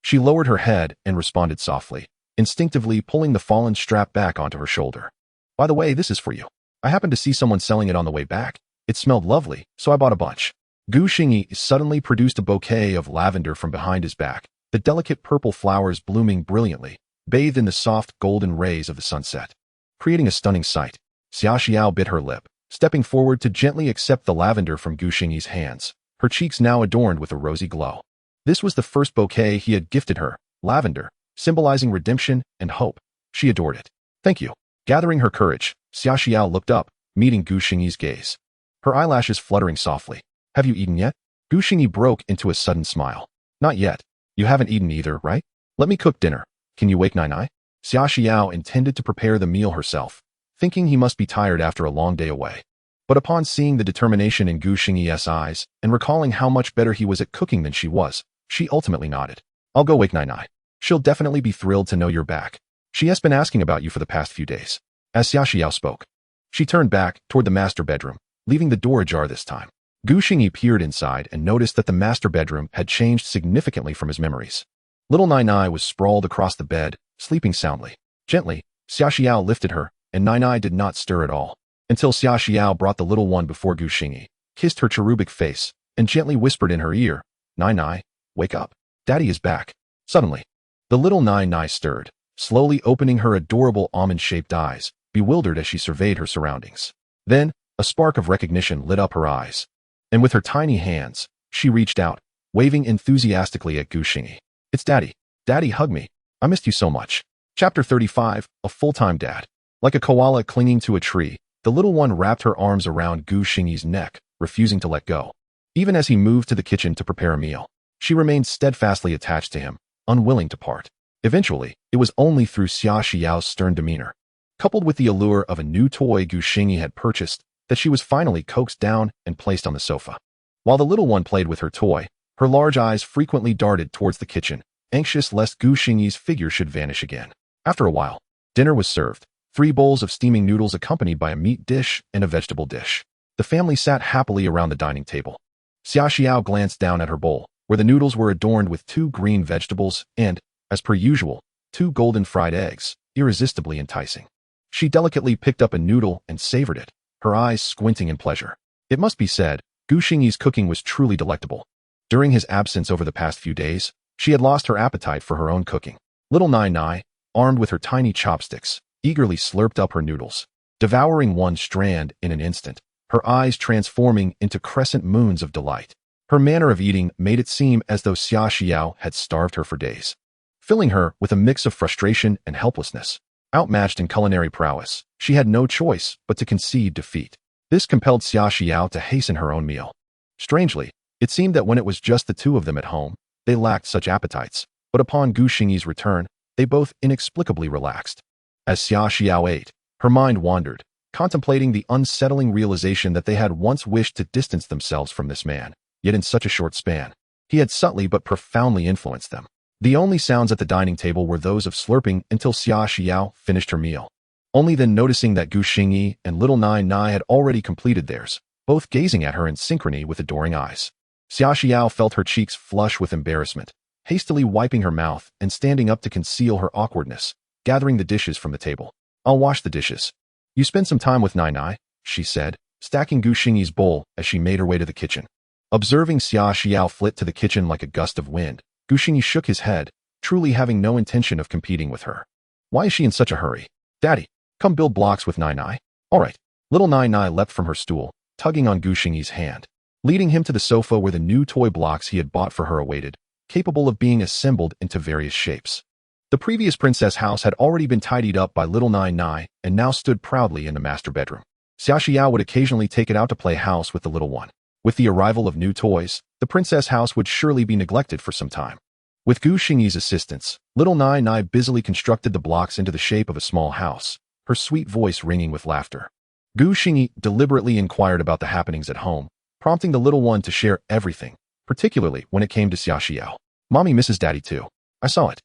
She lowered her head and responded softly, instinctively pulling the fallen strap back onto her shoulder. By the way, this is for you. I happened to see someone selling it on the way back. It smelled lovely, so I bought a bunch. Gu Xingyi suddenly produced a bouquet of lavender from behind his back, the delicate purple flowers blooming brilliantly, bathed in the soft golden rays of the sunset, creating a stunning sight. Xia Xiao bit her lip, stepping forward to gently accept the lavender from Gu Xingyi's hands, her cheeks now adorned with a rosy glow. This was the first bouquet he had gifted her, lavender, symbolizing redemption and hope. She adored it. Thank you. Gathering her courage, Xia Xiao looked up, meeting Gu Xingyi's gaze, her eyelashes fluttering softly. Have you eaten yet? Gu Xingyi broke into a sudden smile. Not yet. You haven't eaten either, right? Let me cook dinner. Can you wake Nainai? Xia Xiao intended to prepare the meal herself, thinking he must be tired after a long day away. But upon seeing the determination in Gu Xingyi's eyes and recalling how much better he was at cooking than she was, she ultimately nodded. I'll go wake Nainai. She'll definitely be thrilled to know you're back. She has been asking about you for the past few days. As Xiaoxiao spoke, she turned back toward the master bedroom, leaving the door ajar this time. Gu Xingyi peered inside and noticed that the master bedroom had changed significantly from his memories. Little Nainai was sprawled across the bed, sleeping soundly. Gently, Xiaoxiao lifted her, and Nainai did not stir at all, until Xiaoxiao brought the little one before Gu Xingyi, kissed her cherubic face, and gently whispered in her ear, "Nainai, wake up. Daddy is back." Suddenly, the little Nainai stirred, slowly opening her adorable almond-shaped eyes, bewildered as she surveyed her surroundings. Then, a spark of recognition lit up her eyes, and with her tiny hands, she reached out, waving enthusiastically at Gu Xingyi. "It's Daddy. Daddy, hug me. I missed you so much." Chapter 35, A Full-Time Dad. Like a koala clinging to a tree, the little one wrapped her arms around Gu Xingyi's neck, refusing to let go. Even as he moved to the kitchen to prepare a meal, she remained steadfastly attached to him, unwilling to part. Eventually, it was only through Xiaoxiao's stern demeanor, coupled with the allure of a new toy Gu Xingyi had purchased, that she was finally coaxed down and placed on the sofa. While the little one played with her toy, her large eyes frequently darted towards the kitchen, anxious lest Gu Xingyi's figure should vanish again. After a while, dinner was served, 3 bowls of steaming noodles accompanied by a meat dish and a vegetable dish. The family sat happily around the dining table. Xiaoxiao glanced down at her bowl, where the noodles were adorned with 2 green vegetables and, as per usual, 2 golden fried eggs, irresistibly enticing. She delicately picked up a noodle and savored it, her eyes squinting in pleasure. It must be said, Gu Xingyi's cooking was truly delectable. During his absence over the past few days, she had lost her appetite for her own cooking. Little Nainai, armed with her tiny chopsticks, eagerly slurped up her noodles, devouring one strand in an instant, her eyes transforming into crescent moons of delight. Her manner of eating made it seem as though Xiaoxiao had starved her for days, filling her with a mix of frustration and helplessness. Outmatched in culinary prowess, she had no choice but to concede defeat. This compelled Xiaoxiao to hasten her own meal. Strangely, it seemed that when it was just the 2 of them at home, they lacked such appetites, but upon Gu Xingyi's return, they both inexplicably relaxed. As Xiaoxiao ate, her mind wandered, contemplating the unsettling realization that they had once wished to distance themselves from this man, yet in such a short span, he had subtly but profoundly influenced them. The only sounds at the dining table were those of slurping until Xiaoxiao finished her meal. Only then noticing that Gu Xingyi and little Nainai had already completed theirs, both gazing at her in synchrony with adoring eyes. Xiaoxiao felt her cheeks flush with embarrassment, hastily wiping her mouth and standing up to conceal her awkwardness, gathering the dishes from the table. "I'll wash the dishes. You spend some time with Nainai," she said, stacking Gu Xingyi's bowl as she made her way to the kitchen. Observing Xiaoxiao flit to the kitchen like a gust of wind, Gu Xingyi shook his head, truly having no intention of competing with her. Why is she in such a hurry? "Daddy, come build blocks with Nainai." "All right." Little Nainai leapt from her stool, tugging on Gu Xingyi's hand, leading him to the sofa where the new toy blocks he had bought for her awaited, capable of being assembled into various shapes. The previous princess house had already been tidied up by little Nainai and now stood proudly in the master bedroom. Xiaoxiao would occasionally take it out to play house with the little one. With the arrival of new toys, the princess house would surely be neglected for some time. With Gu Xingyi's assistance, little Nainai busily constructed the blocks into the shape of a small house, her sweet voice ringing with laughter. Gu Xingyi deliberately inquired about the happenings at home, prompting the little one to share everything, particularly when it came to Xiaoxiao. "Mommy misses Daddy too. I saw it.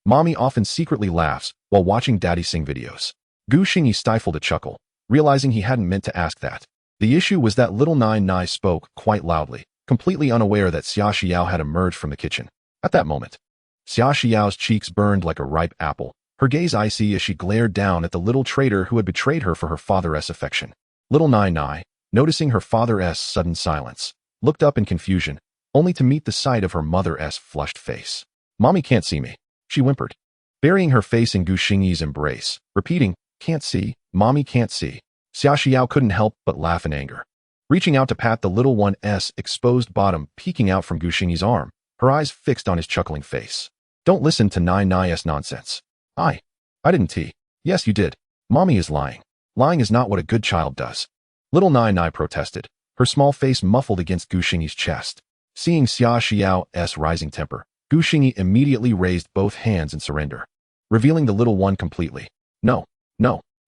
Mommy often secretly laughs while watching Daddy sing videos." Gu Xingyi stifled a chuckle, realizing he hadn't meant to ask that. The issue was that little Nainai spoke quite loudly, completely unaware that Xiaoxiao had emerged from the kitchen. At that moment, Xiaoxiao's cheeks burned like a ripe apple, her gaze icy as she glared down at the little traitor who had betrayed her for her father's affection. Little Nainai, noticing her father's sudden silence, looked up in confusion, only to meet the sight of her mother's flushed face. "Mommy can't see me," she whimpered, burying her face in Gu Xingyi's embrace, repeating, "Can't see, Mommy can't see." Xiaoxiao couldn't help but laugh in anger. Reaching out to pat the little one's exposed bottom peeking out from Gu Xingyi's arm, her eyes fixed on his chuckling face. "Don't listen to Nainai's nonsense." I didn't tea." "Yes, you did. Mommy is lying. Lying is not what a good child does." Little Nainai protested, her small face muffled against Gu Xingyi's chest. Seeing Xiaoxiao's rising temper, Gu Xingyi immediately raised both hands in surrender, revealing the little one completely. No,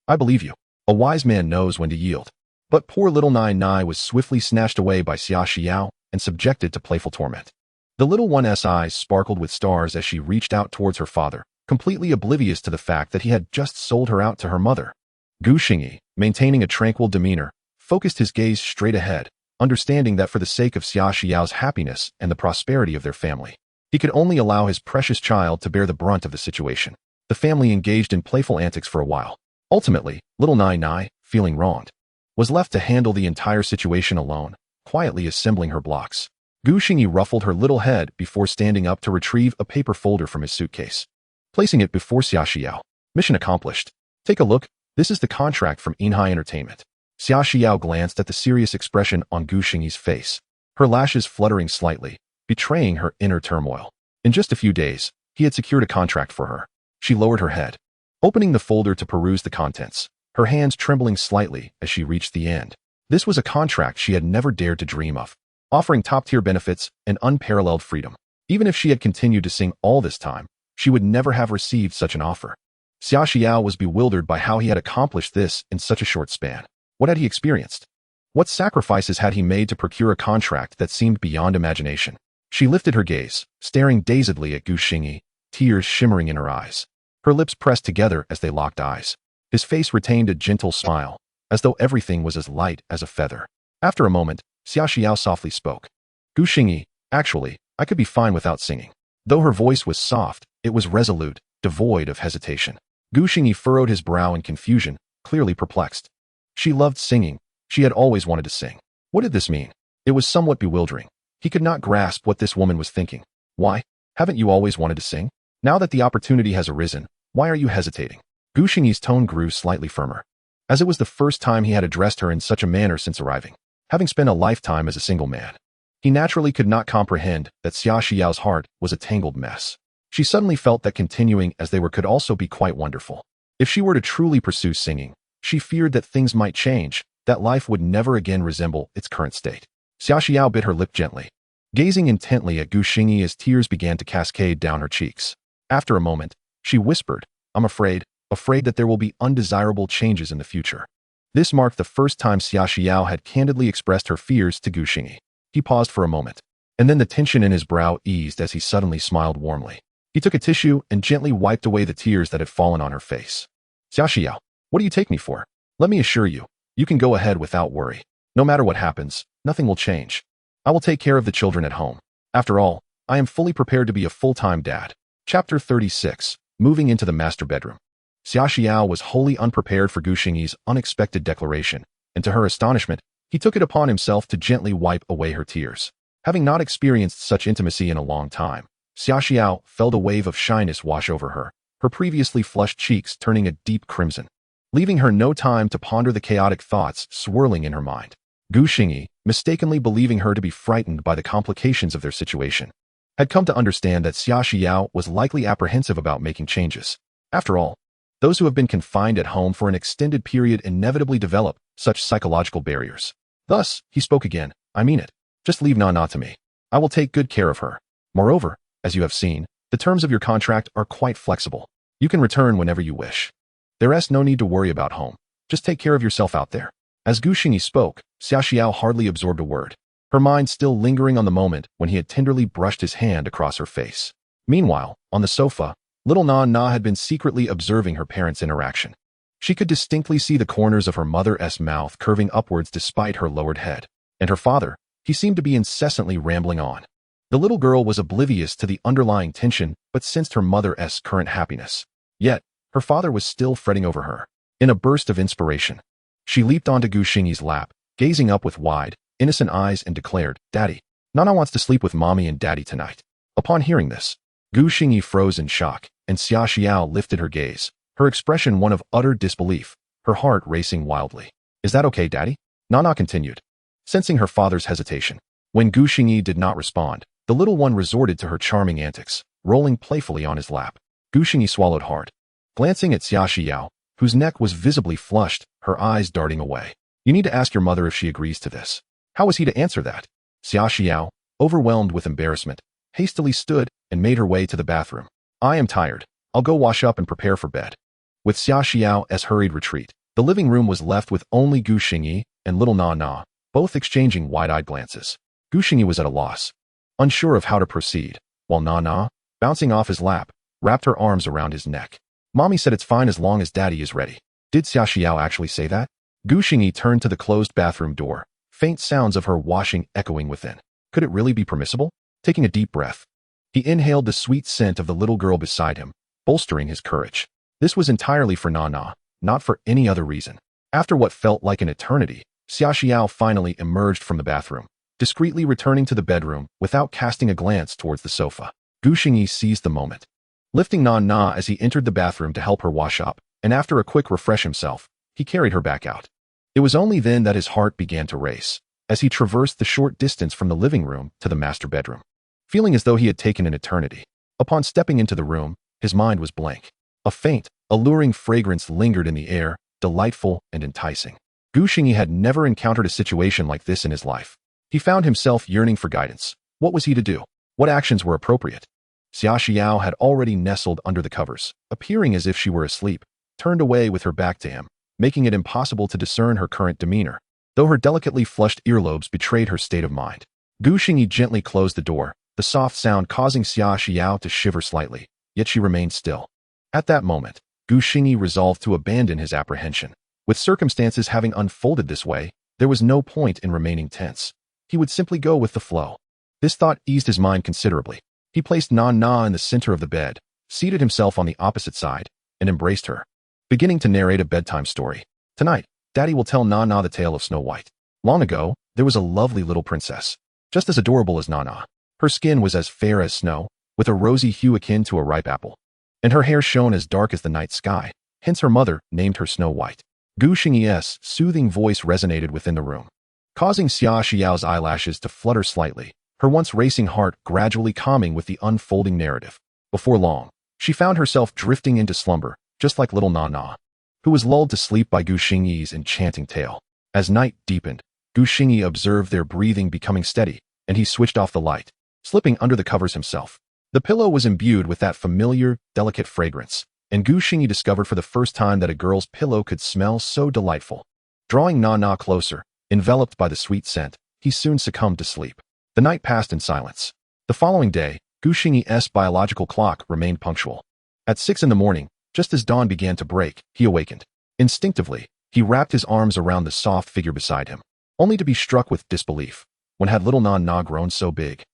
I believe you. A wise man knows when to yield." But poor little Nainai was swiftly snatched away by Xiaoxiao and subjected to playful torment. The little one's eyes sparkled with stars as she reached out towards her father, completely oblivious to the fact that he had just sold her out to her mother. Gu Xingyi, maintaining a tranquil demeanor, focused his gaze straight ahead, understanding that for the sake of Xia Xiao's happiness and the prosperity of their family, he could only allow his precious child to bear the brunt of the situation. The family engaged in playful antics for a while. Ultimately, little Nainai, feeling wronged, was left to handle the entire situation alone, quietly assembling her blocks. Gu Xingyi ruffled her little head before standing up to retrieve a paper folder from his suitcase, placing it before Xia Xiao. Mission accomplished. Take a look. This is the contract from Nainai Entertainment. Xia Xiao glanced at the serious expression on Gu Xingyi's face, her lashes fluttering slightly, betraying her inner turmoil. In just a few days, he had secured a contract for her. She lowered her head, opening the folder to peruse the contents, her hands trembling slightly as she reached the end. This was a contract she had never dared to dream of, offering top-tier benefits and unparalleled freedom. Even if she had continued to sing all this time, she would never have received such an offer. Xia Xiao was bewildered by how he had accomplished this in such a short span. What had he experienced? What sacrifices had he made to procure a contract that seemed beyond imagination? She lifted her gaze, staring dazedly at Gu Xingyi, tears shimmering in her eyes. Her lips pressed together as they locked eyes. His face retained a gentle smile, as though everything was as light as a feather. After a moment, Xia Xiao softly spoke. Gu Xingyi, actually, I could be fine without singing. Though her voice was soft, it was resolute, devoid of hesitation. Gu Xingyi furrowed his brow in confusion, clearly perplexed. She loved singing. She had always wanted to sing. What did this mean? It was somewhat bewildering. He could not grasp what this woman was thinking. Why? Haven't you always wanted to sing? Now that the opportunity has arisen, why are you hesitating? Gu Xingyi's tone grew slightly firmer, as it was the first time he had addressed her in such a manner since arriving. Having spent a lifetime as a single man, he naturally could not comprehend that Xia Xiao's heart was a tangled mess. She suddenly felt that continuing as they were could also be quite wonderful. If she were to truly pursue singing, she feared that things might change, that life would never again resemble its current state. Xia Xiao bit her lip gently, gazing intently at Gu Xingyi as tears began to cascade down her cheeks. After a moment, she whispered, I'm afraid that there will be undesirable changes in the future. This marked the first time Xia Xiao had candidly expressed her fears to Gu Xingyi. He paused for a moment, and then the tension in his brow eased as he suddenly smiled warmly. He took a tissue and gently wiped away the tears that had fallen on her face. Xia Xiao, what do you take me for? Let me assure you, you can go ahead without worry. No matter what happens, nothing will change. I will take care of the children at home. After all, I am fully prepared to be a full-time dad. Chapter 36. Moving into the master bedroom. Xia Xiao was wholly unprepared for Gu Xingyi's unexpected declaration, and to her astonishment, he took it upon himself to gently wipe away her tears. Having not experienced such intimacy in a long time, Xia Xiao felt a wave of shyness wash over her, her previously flushed cheeks turning a deep crimson, leaving her no time to ponder the chaotic thoughts swirling in her mind. Gu Xingyi, mistakenly believing her to be frightened by the complications of their situation, had come to understand that Xia Xiao was likely apprehensive about making changes. After all, those who have been confined at home for an extended period inevitably develop such psychological barriers. Thus, he spoke again, I mean it. Just leave Nainai to me. I will take good care of her. Moreover, as you have seen, the terms of your contract are quite flexible. You can return whenever you wish. There's no need to worry about home. Just take care of yourself out there. As Gu Xingyi spoke, Xia Xiao hardly absorbed a word, her mind still lingering on the moment when he had tenderly brushed his hand across her face. Meanwhile, on the sofa, little Nainai had been secretly observing her parents' interaction. She could distinctly see the corners of her mother's mouth curving upwards despite her lowered head. And her father, he seemed to be incessantly rambling on. The little girl was oblivious to the underlying tension but sensed her mother's current happiness. Yet, her father was still fretting over her. In a burst of inspiration, she leaped onto Gu Xingyi's lap, gazing up with wide, innocent eyes and declared, Daddy, Nana wants to sleep with Mommy and Daddy tonight. Upon hearing this, Gu Xingyi froze in shock, and Xia Xiao lifted her gaze, her expression one of utter disbelief, her heart racing wildly. Is that okay, Daddy? Nana continued, sensing her father's hesitation. When Gu Xingyi did not respond, the little one resorted to her charming antics, rolling playfully on his lap. Gu Xingyi swallowed hard, glancing at Xia Xiao, whose neck was visibly flushed, her eyes darting away. You need to ask your mother if she agrees to this. How was he to answer that? Xia Xiao, overwhelmed with embarrassment, hastily stood and made her way to the bathroom. I am tired. I'll go wash up and prepare for bed. With Xia Xiao's hurried retreat, the living room was left with only Gu Xingyi and little Nainai, both exchanging wide-eyed glances. Gu Xingyi was at a loss, unsure of how to proceed, while Nainai, bouncing off his lap, wrapped her arms around his neck. Mommy said it's fine as long as Daddy is ready. Did Xia Xiao actually say that? Gu Xingyi turned to the closed bathroom door, faint sounds of her washing echoing within. Could it really be permissible? Taking a deep breath, he inhaled the sweet scent of the little girl beside him, bolstering his courage. This was entirely for Nainai, not for any other reason. After what felt like an eternity, Xia Xiao finally emerged from the bathroom, discreetly returning to the bedroom without casting a glance towards the sofa. Gu Xingyi seized the moment, lifting Nainai as he entered the bathroom to help her wash up, and after a quick refresh himself, he carried her back out. It was only then that his heart began to race, as he traversed the short distance from the living room to the master bedroom, feeling as though he had taken an eternity. Upon stepping into the room, his mind was blank. A faint, alluring fragrance lingered in the air, delightful and enticing. Gu Xingyi had never encountered a situation like this in his life. He found himself yearning for guidance. What was he to do? What actions were appropriate? Xia Xiao had already nestled under the covers, appearing as if she were asleep, turned away with her back to him, making it impossible to discern her current demeanor, though her delicately flushed earlobes betrayed her state of mind. Gu Xingyi gently closed the door, the soft sound causing Xia Xiao to shiver slightly, yet she remained still. At that moment, Gu Xingyi resolved to abandon his apprehension. With circumstances having unfolded this way, there was no point in remaining tense. He would simply go with the flow. This thought eased his mind considerably. He placed Nainai in the center of the bed, seated himself on the opposite side, and embraced her, beginning to narrate a bedtime story. Tonight, Daddy will tell Nainai the tale of Snow White. Long ago, there was a lovely little princess, just as adorable as Nainai. Her skin was as fair as snow, with a rosy hue akin to a ripe apple, and her hair shone as dark as the night sky, hence her mother named her Snow White. Gu Xingyi's soothing voice resonated within the room, causing Xia Xiao's eyelashes to flutter slightly, her once racing heart gradually calming with the unfolding narrative. Before long, she found herself drifting into slumber, just like little Nainai, who was lulled to sleep by Gu Xingyi's enchanting tale. As night deepened, Gu Xingyi observed their breathing becoming steady, and he switched off the light, slipping under the covers himself. The pillow was imbued with that familiar, delicate fragrance, and Gu Xingyi discovered for the first time that a girl's pillow could smell so delightful. Drawing Nainai closer, enveloped by the sweet scent, he soon succumbed to sleep. The night passed in silence. The following day, Gu Xingyi's biological clock remained punctual. At 6 in the morning, just as dawn began to break, he awakened. Instinctively, he wrapped his arms around the soft figure beside him, only to be struck with disbelief. When had little Nainai grown so big?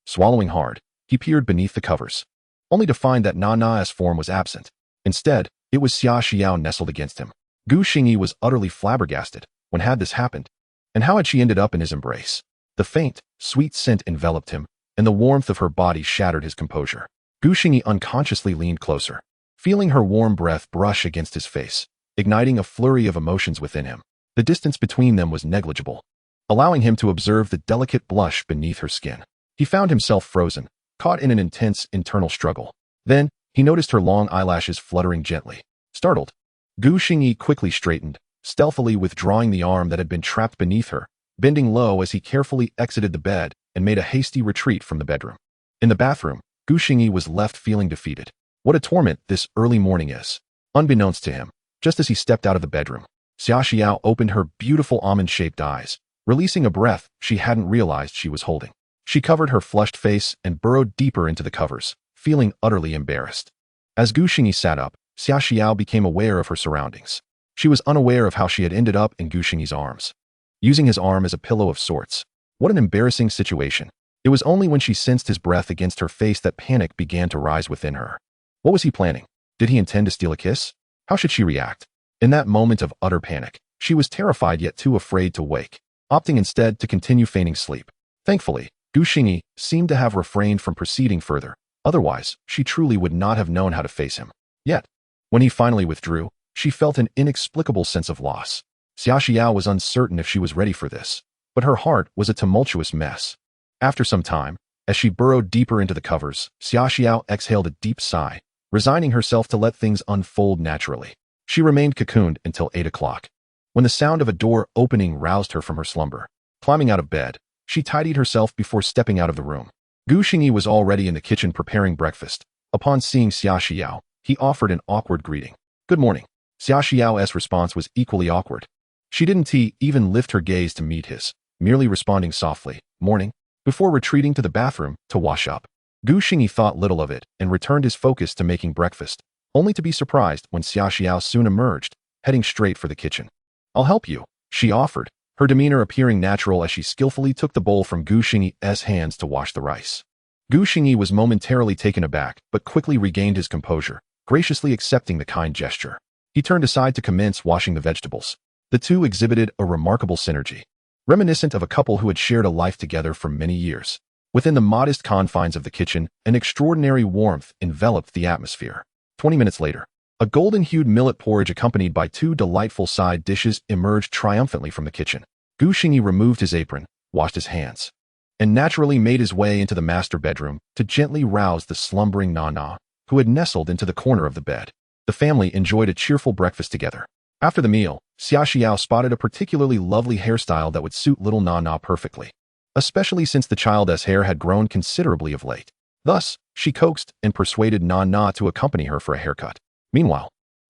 Swallowing hard, he peered beneath the covers, only to find that Nainai's form was absent. Instead, it was Xia Xiao nestled against him. Gu Xingyi was utterly flabbergasted. When had this happened? And how had she ended up in his embrace? The faint, sweet scent enveloped him, and the warmth of her body shattered his composure. Gu Xingyi unconsciously leaned closer, feeling her warm breath brush against his face, igniting a flurry of emotions within him. The distance between them was negligible, allowing him to observe the delicate blush beneath her skin. He found himself frozen, caught in an intense internal struggle. Then, he noticed her long eyelashes fluttering gently. Startled, Gu Xingyi quickly straightened, stealthily withdrawing the arm that had been trapped beneath her, bending low as he carefully exited the bed and made a hasty retreat from the bedroom. In the bathroom, Gu Xingyi was left feeling defeated. What a torment this early morning is. Unbeknownst to him, just as he stepped out of the bedroom, Xia Xiao opened her beautiful almond-shaped eyes, releasing a breath she hadn't realized she was holding. She covered her flushed face and burrowed deeper into the covers, feeling utterly embarrassed. As Gu Xingyi sat up, Xia Xiao became aware of her surroundings. She was unaware of how she had ended up in Gu Xingyi's arms, using his arm as a pillow of sorts. What an embarrassing situation. It was only when she sensed his breath against her face that panic began to rise within her. What was he planning? Did he intend to steal a kiss? How should she react? In that moment of utter panic, she was terrified yet too afraid to wake, opting instead to continue feigning sleep. Thankfully, Gu Xingyi seemed to have refrained from proceeding further. Otherwise, she truly would not have known how to face him. Yet, when he finally withdrew, she felt an inexplicable sense of loss. Xia Xiao was uncertain if she was ready for this, but her heart was a tumultuous mess. After some time, as she burrowed deeper into the covers, Xia Xiao exhaled a deep sigh, resigning herself to let things unfold naturally. She remained cocooned until 8 o'clock, when the sound of a door opening roused her from her slumber. Climbing out of bed, she tidied herself before stepping out of the room. Gu Xingyi was already in the kitchen preparing breakfast. Upon seeing Xia Xiao, he offered an awkward greeting. Good morning. Xia Xiao's response was equally awkward. She didn't even lift her gaze to meet his, merely responding softly, morning, before retreating to the bathroom to wash up. Gu Xingyi thought little of it and returned his focus to making breakfast, only to be surprised when Xia Xiao soon emerged, heading straight for the kitchen. "I'll help you," she offered, her demeanor appearing natural as she skillfully took the bowl from Gu Xingyi's hands to wash the rice. Gu Xingyi was momentarily taken aback, but quickly regained his composure, graciously accepting the kind gesture. He turned aside to commence washing the vegetables. The two exhibited a remarkable synergy, reminiscent of a couple who had shared a life together for many years. Within the modest confines of the kitchen, an extraordinary warmth enveloped the atmosphere. 20 minutes later, a golden-hued millet porridge accompanied by two delightful side dishes emerged triumphantly from the kitchen. Gu Xingyi removed his apron, washed his hands, and naturally made his way into the master bedroom to gently rouse the slumbering Nainai, who had nestled into the corner of the bed. The family enjoyed a cheerful breakfast together. After the meal, Xia Xiao spotted a particularly lovely hairstyle that would suit little Nainai perfectly, especially since the child's hair had grown considerably of late. Thus, she coaxed and persuaded Nainai to accompany her for a haircut. Meanwhile,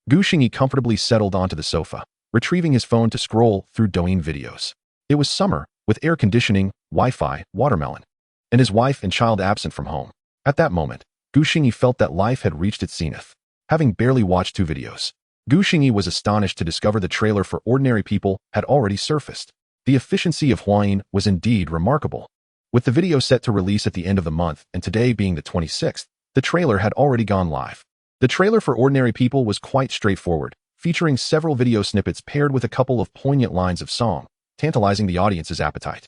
Gu Xingyi comfortably settled onto the sofa, retrieving his phone to scroll through Douyin videos. It was summer, with air conditioning, Wi-Fi, watermelon, and his wife and child absent from home. At that moment, Gu Xingyi felt that life had reached its zenith. Having barely watched 2 videos, Gu Xingyi was astonished to discover the trailer for Ordinary People had already surfaced. The efficiency of Huayin was indeed remarkable. With the video set to release at the end of the month and today being the 26th, the trailer had already gone live. The trailer for Ordinary People was quite straightforward, featuring several video snippets paired with a couple of poignant lines of song, tantalizing the audience's appetite.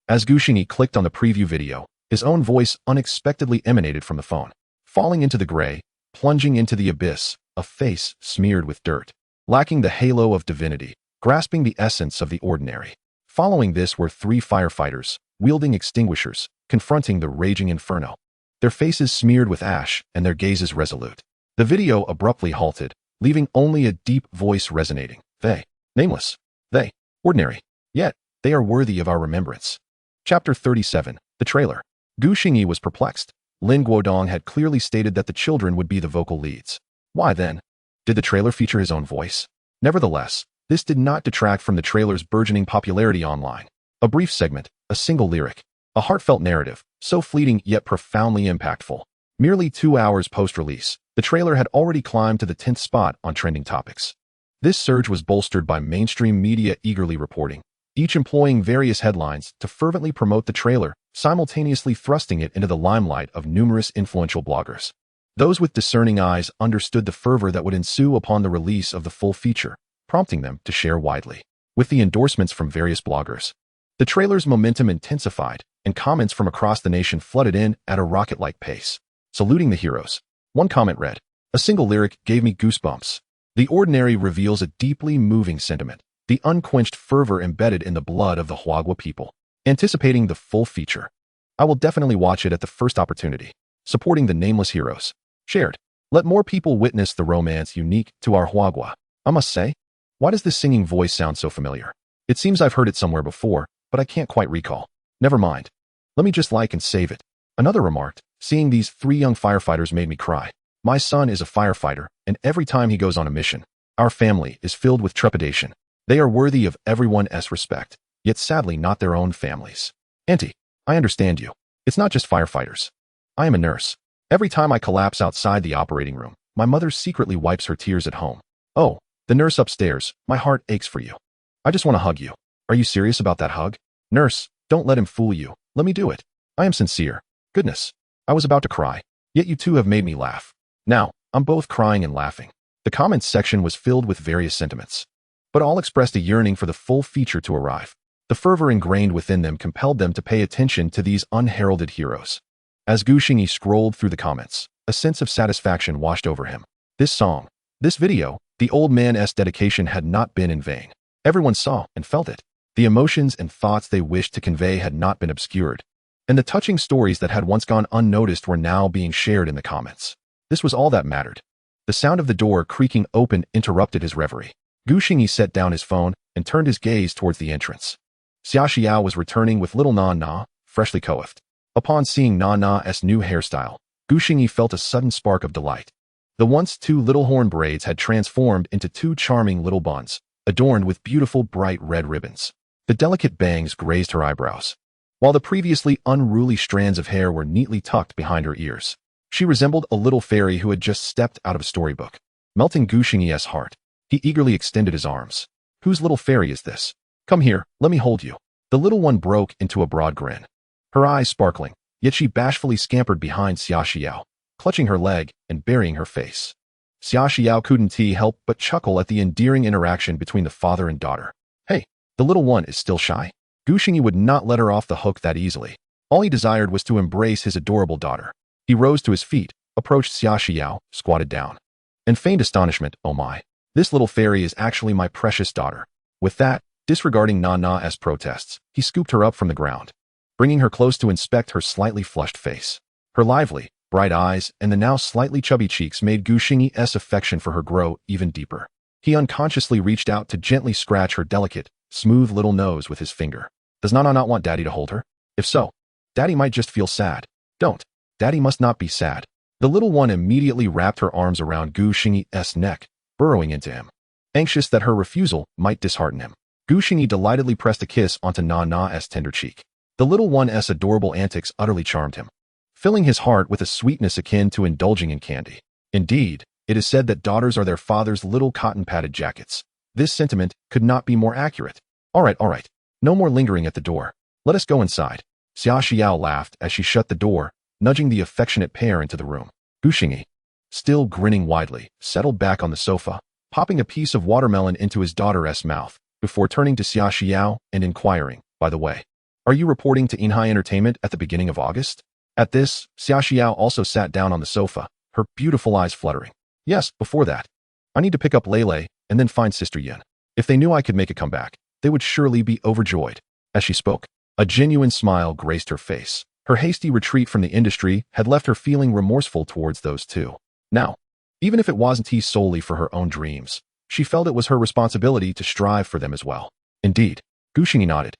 As Gu Xingyi clicked on the preview video, his own voice unexpectedly emanated from the phone. Falling into the gray, plunging into the abyss, a face smeared with dirt, lacking the halo of divinity, grasping the essence of the ordinary. Following this were 3 firefighters, wielding extinguishers, confronting the raging inferno. Their faces smeared with ash and their gazes resolute. The video abruptly halted, leaving only a deep voice resonating. They, nameless, they, ordinary, yet they are worthy of our remembrance. Chapter 37, the trailer. Gu Xingyi was perplexed. Lin Guodong had clearly stated that the children would be the vocal leads. Why then? Did the trailer feature his own voice? Nevertheless, this did not detract from the trailer's burgeoning popularity online. A brief segment, a single lyric, a heartfelt narrative, so fleeting yet profoundly impactful. Merely 2 hours post-release, the trailer had already climbed to the 10th spot on trending topics. This surge was bolstered by mainstream media eagerly reporting, each employing various headlines to fervently promote the trailer, simultaneously thrusting it into the limelight of numerous influential bloggers. Those with discerning eyes understood the fervor that would ensue upon the release of the full feature, prompting them to share widely. With the endorsements from various bloggers, the trailer's momentum intensified, and comments from across the nation flooded in at a rocket-like pace, saluting the heroes. One comment read, "A single lyric gave me goosebumps. The ordinary reveals a deeply moving sentiment, the unquenched fervor embedded in the blood of the Huagua people. Anticipating the full feature. I will definitely watch it at the first opportunity. Supporting the nameless heroes. Shared. Let more people witness the romance unique to our Huagua. I must say, why does this singing voice sound so familiar? It seems I've heard it somewhere before, but I can't quite recall. Never mind. Let me just like and save it." Another remarked, "Seeing these 3 young firefighters made me cry. My son is a firefighter, and every time he goes on a mission, our family is filled with trepidation. They are worthy of everyone's respect, yet sadly not their own families." Auntie, I understand you. It's not just firefighters. I am a nurse. Every time I collapse outside the operating room, my mother secretly wipes her tears at home. Oh, the nurse upstairs, my heart aches for you. I just want to hug you. Are you serious about that hug? Nurse, don't let him fool you. Let me do it. I am sincere. Goodness, I was about to cry, yet you two have made me laugh. Now, I'm both crying and laughing. The comments section was filled with various sentiments, but all expressed a yearning for the full feature to arrive. The fervor ingrained within them compelled them to pay attention to these unheralded heroes. As Gu Xingyi scrolled through the comments, a sense of satisfaction washed over him. This song, this video, the old man's dedication had not been in vain. Everyone saw and felt it. The emotions and thoughts they wished to convey had not been obscured, and the touching stories that had once gone unnoticed were now being shared in the comments. This was all that mattered. The sound of the door creaking open interrupted his reverie. Gu Xingyi set down his phone and turned his gaze towards the entrance. Xia Xiao was returning with little Nainai, freshly coiffed. Upon seeing Nainai's new hairstyle, Gu Xingyi felt a sudden spark of delight. The once 2 little horn braids had transformed into 2 charming little buns, adorned with beautiful bright red ribbons. The delicate bangs grazed her eyebrows, while the previously unruly strands of hair were neatly tucked behind her ears. She resembled a little fairy who had just stepped out of a storybook. Melting Gu Xingyi's heart, he eagerly extended his arms. Whose little fairy is this? Come here, let me hold you. The little one broke into a broad grin, her eyes sparkling, yet she bashfully scampered behind Xia Xiao, clutching her leg and burying her face. Xia Xiao couldn't help but chuckle at the endearing interaction between the father and daughter. Hey, the little one is still shy. Gu Xingyi would not let her off the hook that easily. All he desired was to embrace his adorable daughter. He rose to his feet, approached Xia Xiao, squatted down, and feigned astonishment. Oh my, this little fairy is actually my precious daughter. With that, disregarding Nainai's protests, he scooped her up from the ground, bringing her close to inspect her slightly flushed face. Her lively, bright eyes and the now slightly chubby cheeks made Gu Xingyi's affection for her grow even deeper. He unconsciously reached out to gently scratch her delicate, smooth little nose with his finger. Does Nana not want Daddy to hold her? If so, Daddy might just feel sad. Don't. Daddy must not be sad. The little one immediately wrapped her arms around Gu Xingyi's neck, burrowing into him, anxious that her refusal might dishearten him. Gu Xingyi delightedly pressed a kiss onto Nainai's tender cheek. The little one's adorable antics utterly charmed him, filling his heart with a sweetness akin to indulging in candy. Indeed, it is said that daughters are their father's little cotton-padded jackets. This sentiment could not be more accurate. All right. No more lingering at the door. Let us go inside. Xia Xiao laughed as she shut the door, nudging the affectionate pair into the room. Gu Xingyi, still grinning widely, settled back on the sofa, popping a piece of watermelon into his daughter's mouth, before turning to Xia Xiao and inquiring, by the way, are you reporting to Nainai Entertainment at the beginning of August? At this, Xia Xiao also sat down on the sofa, her beautiful eyes fluttering. Yes, before that. I need to pick up Lele and then find Sister Yin. If they knew I could make a comeback, they would surely be overjoyed. As she spoke, a genuine smile graced her face. Her hasty retreat from the industry had left her feeling remorseful towards those two. Now, even if it wasn't solely for her own dreams, she felt it was her responsibility to strive for them as well. Indeed, Gu Xingyi nodded,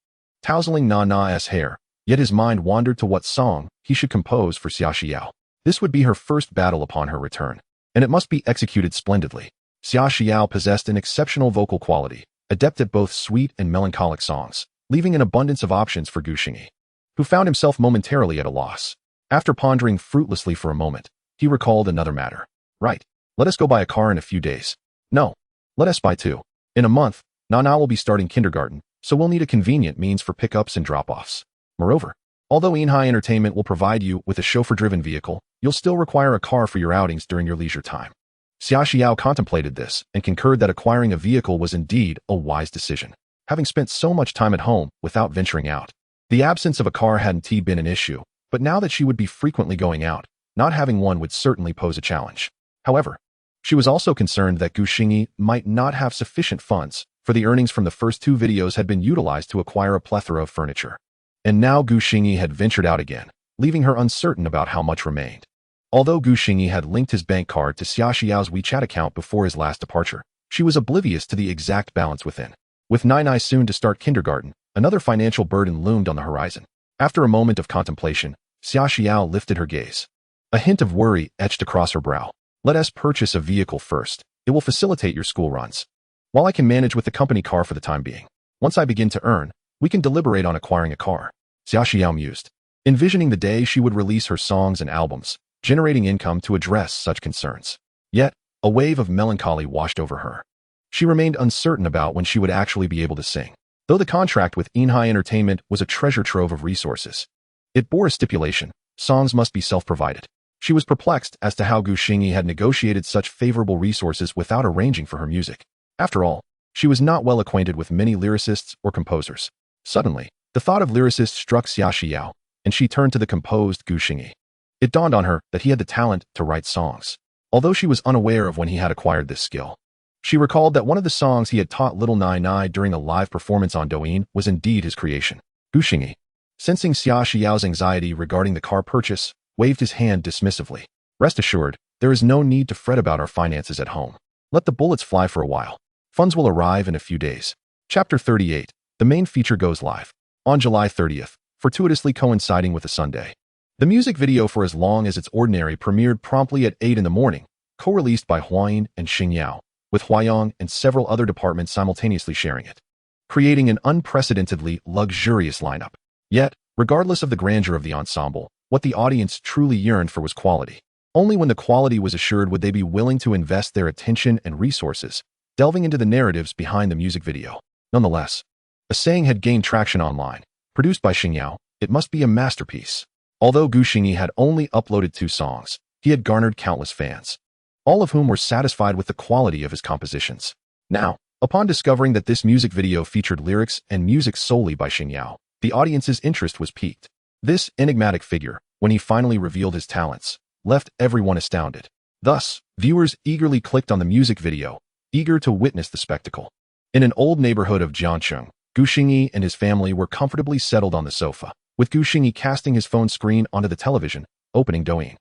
tousling Nainai's hair, yet his mind wandered to what song he should compose for Xia Xiao. This would be her first battle upon her return, and it must be executed splendidly. Xia Xiao possessed an exceptional vocal quality, adept at both sweet and melancholic songs, leaving an abundance of options for Gu Xingyi, who found himself momentarily at a loss. After pondering fruitlessly for a moment, he recalled another matter. Right, let us go buy a car in a few days. No, let us buy two. In a month, Nainai will be starting kindergarten, so we'll need a convenient means for pickups and drop-offs. Moreover, although Nainai Entertainment will provide you with a chauffeur-driven vehicle, you'll still require a car for your outings during your leisure time. Xia Xiao contemplated this and concurred that acquiring a vehicle was indeed a wise decision. Having spent so much time at home without venturing out, the absence of a car hadn't been an issue, but now that she would be frequently going out, not having one would certainly pose a challenge. However, she was also concerned that Gu Xingyi might not have sufficient funds, for the earnings from the first two videos had been utilized to acquire a plethora of furniture. And now Gu Xingyi had ventured out again, leaving her uncertain about how much remained. Although Gu Xingyi had linked his bank card to Xia Xiao's WeChat account before his last departure, she was oblivious to the exact balance within. With Nainai soon to start kindergarten, another financial burden loomed on the horizon. After a moment of contemplation, Xia Xiao lifted her gaze. A hint of worry etched across her brow. Let us purchase a vehicle first. It will facilitate your school runs, while I can manage with the company car for the time being. Once I begin to earn, we can deliberate on acquiring a car. Xia Xiao mused, envisioning the day she would release her songs and albums, generating income to address such concerns. Yet, a wave of melancholy washed over her. She remained uncertain about when she would actually be able to sing. Though the contract with Nainai Entertainment was a treasure trove of resources, it bore a stipulation: songs must be self-provided. She was perplexed as to how Gu Xingyi had negotiated such favorable resources without arranging for her music. After all, she was not well acquainted with many lyricists or composers. Suddenly, the thought of lyricists struck Xia Xiao, and she turned to the composed Gu Xingyi. It dawned on her that he had the talent to write songs, although she was unaware of when he had acquired this skill. She recalled that one of the songs he had taught little Nainai during a live performance on Douyin was indeed his creation. Gu Xingyi, sensing Xia Xiao's anxiety regarding the car purchase, waved his hand dismissively. Rest assured, there is no need to fret about our finances at home. Let the bullets fly for a while. Funds will arrive in a few days. Chapter 38. The main feature goes live on July 30th, fortuitously coinciding with a Sunday. The music video for As Long as It's Ordinary premiered promptly at 8 in the morning, co-released by Huayin and Xingyao, with Huayong and several other departments simultaneously sharing it, creating an unprecedentedly luxurious lineup. Yet, Regardless of the grandeur of the ensemble, what the audience truly yearned for was quality. Only when the quality was assured would they be willing to invest their attention and resources, delving into the narratives behind the music video. Nonetheless, a saying had gained traction online. Produced by Xingyi, it must be a masterpiece. Although Xingyi had only uploaded 2 songs, he had garnered countless fans, all of whom were satisfied with the quality of his compositions. Now, upon discovering that this music video featured lyrics and music solely by Xingyi, the audience's interest was piqued. This enigmatic figure, when he finally revealed his talents, left everyone astounded. Thus, viewers eagerly clicked on the music video, eager to witness the spectacle. In an old neighborhood of Jiangcheng, Xingyi and his family were comfortably settled on the sofa, with Xingyi casting his phone screen onto the television, opening Douyin.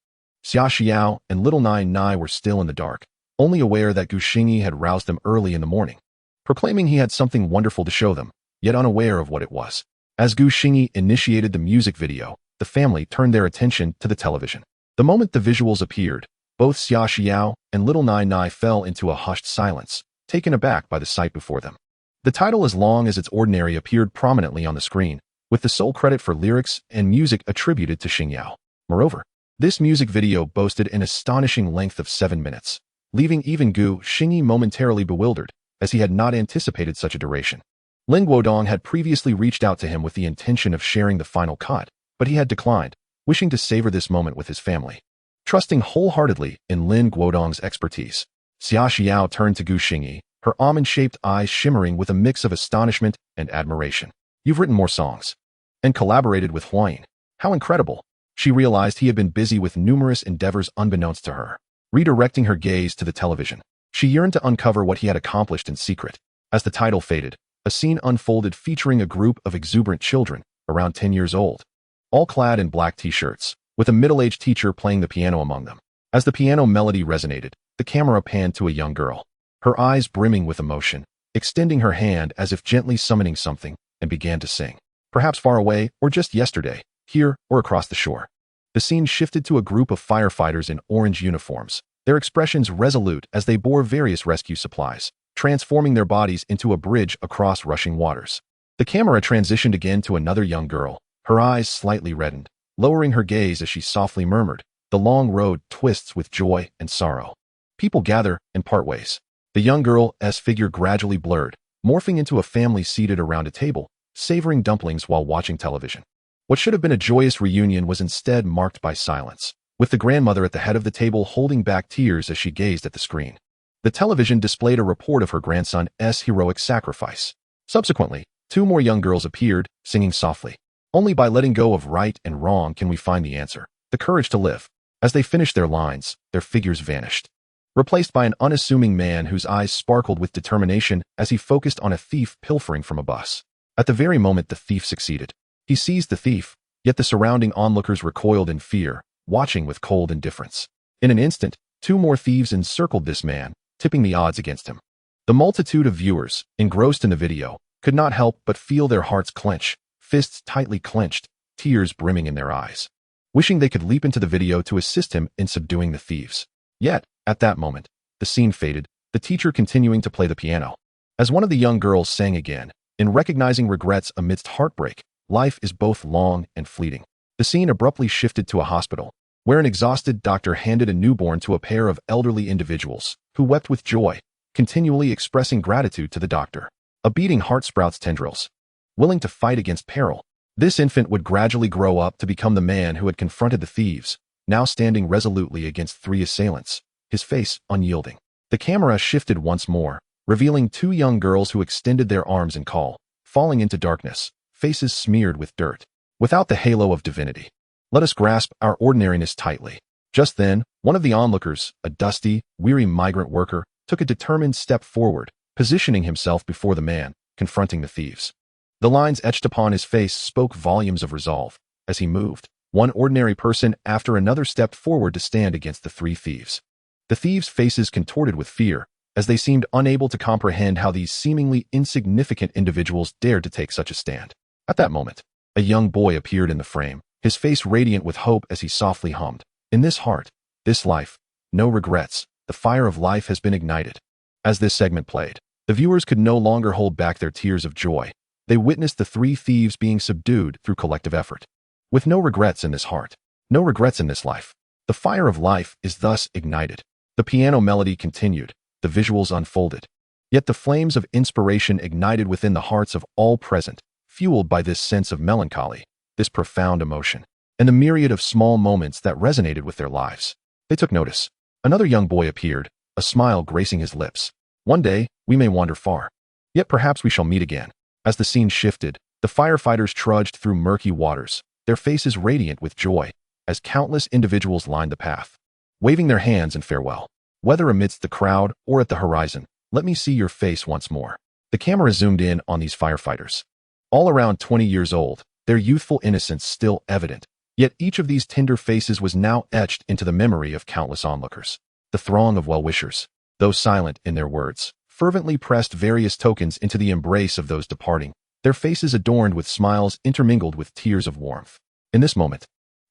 Xia Xiao and little Nainai were still in the dark, only aware that Xingyi had roused them early in the morning, proclaiming he had something wonderful to show them, yet unaware of what it was. As Xingyi initiated the music video, the family turned their attention to the television. The moment the visuals appeared, both Xia Xiao and little Nainai fell into a hushed silence, taken aback by the sight before them. The title As Long as It's Ordinary appeared prominently on the screen, with the sole credit for lyrics and music attributed to Xingyi. Moreover, this music video boasted an astonishing length of 7 minutes, leaving even Xingyi momentarily bewildered, as he had not anticipated such a duration. Lin Guodong had previously reached out to him with the intention of sharing the final cut, but he had declined, wishing to savor this moment with his family. Trusting wholeheartedly in Lin Guodong's expertise, Xia Xiao turned to Xingyi, her almond-shaped eyes shimmering with a mix of astonishment and admiration. You've written more songs. And collaborated with Huayin. How incredible. She realized he had been busy with numerous endeavors unbeknownst to her. Redirecting her gaze to the television, she yearned to uncover what he had accomplished in secret. As the title faded, a scene unfolded featuring a group of exuberant children, around 10 years old, all clad in black t-shirts, with a middle-aged teacher playing the piano among them. As the piano melody resonated, the camera panned to a young girl, her eyes brimming with emotion, extending her hand as if gently summoning something, and began to sing. Perhaps far away, or just yesterday, here or across the shore. The scene shifted to a group of firefighters in orange uniforms, their expressions resolute as they bore various rescue supplies, transforming their bodies into a bridge across rushing waters. The camera transitioned again to another young girl, her eyes slightly reddened, lowering her gaze as she softly murmured, "The long road twists with joy and sorrow. People gather and part ways." The young girl's figure gradually blurred, morphing into a family seated around a table, savoring dumplings while watching television. What should have been a joyous reunion was instead marked by silence, with the grandmother at the head of the table holding back tears as she gazed at the screen. The television displayed a report of her grandson's heroic sacrifice. Subsequently, 2 more young girls appeared, singing softly. Only by letting go of right and wrong can we find the answer, the courage to live. As they finished their lines, their figures vanished, replaced by an unassuming man whose eyes sparkled with determination as he focused on a thief pilfering from a bus. At the very moment the thief succeeded, he seized the thief, yet the surrounding onlookers recoiled in fear, watching with cold indifference. In an instant, 2 more thieves encircled this man, tipping the odds against him. The multitude of viewers, engrossed in the video, could not help but feel their hearts clench, fists tightly clenched, tears brimming in their eyes, wishing they could leap into the video to assist him in subduing the thieves. Yet, at that moment, the scene faded, the teacher continuing to play the piano. As one of the young girls sang again, in recognizing regrets amidst heartbreak, life is both long and fleeting. The scene abruptly shifted to a hospital, where an exhausted doctor handed a newborn to a pair of elderly individuals, who wept with joy, continually expressing gratitude to the doctor. A beating heart sprouts tendrils, willing to fight against peril. This infant would gradually grow up to become the man who had confronted the thieves, now standing resolutely against 3 assailants, his face unyielding. The camera shifted once more, revealing 2 young girls who extended their arms in call, falling into darkness, faces smeared with dirt, without the halo of divinity. Let us grasp our ordinariness tightly. Just then, one of the onlookers, a dusty, weary migrant worker, took a determined step forward, positioning himself before the man, confronting the thieves. The lines etched upon his face spoke volumes of resolve. As he moved, one ordinary person after another stepped forward to stand against the 3 thieves. The thieves' faces contorted with fear, as they seemed unable to comprehend how these seemingly insignificant individuals dared to take such a stand. At that moment, a young boy appeared in the frame, his face radiant with hope as he softly hummed, "In this heart, this life, no regrets, the fire of life has been ignited." As this segment played, the viewers could no longer hold back their tears of joy. They witnessed the three thieves being subdued through collective effort. With no regrets in this heart, no regrets in this life, the fire of life is thus ignited. The piano melody continued, the visuals unfolded. Yet the flames of inspiration ignited within the hearts of all present, fueled by this sense of melancholy, this profound emotion, and the myriad of small moments that resonated with their lives. They took notice. Another young boy appeared, a smile gracing his lips. One day, we may wander far. Yet perhaps we shall meet again. As the scene shifted, the firefighters trudged through murky waters, their faces radiant with joy, as countless individuals lined the path, waving their hands in farewell. Whether amidst the crowd or at the horizon, let me see your face once more. The camera zoomed in on these firefighters. All around 20 years old, their youthful innocence still evident. Yet each of these tender faces was now etched into the memory of countless onlookers. The throng of well-wishers, though silent in their words, fervently pressed various tokens into the embrace of those departing, their faces adorned with smiles intermingled with tears of warmth. In this moment,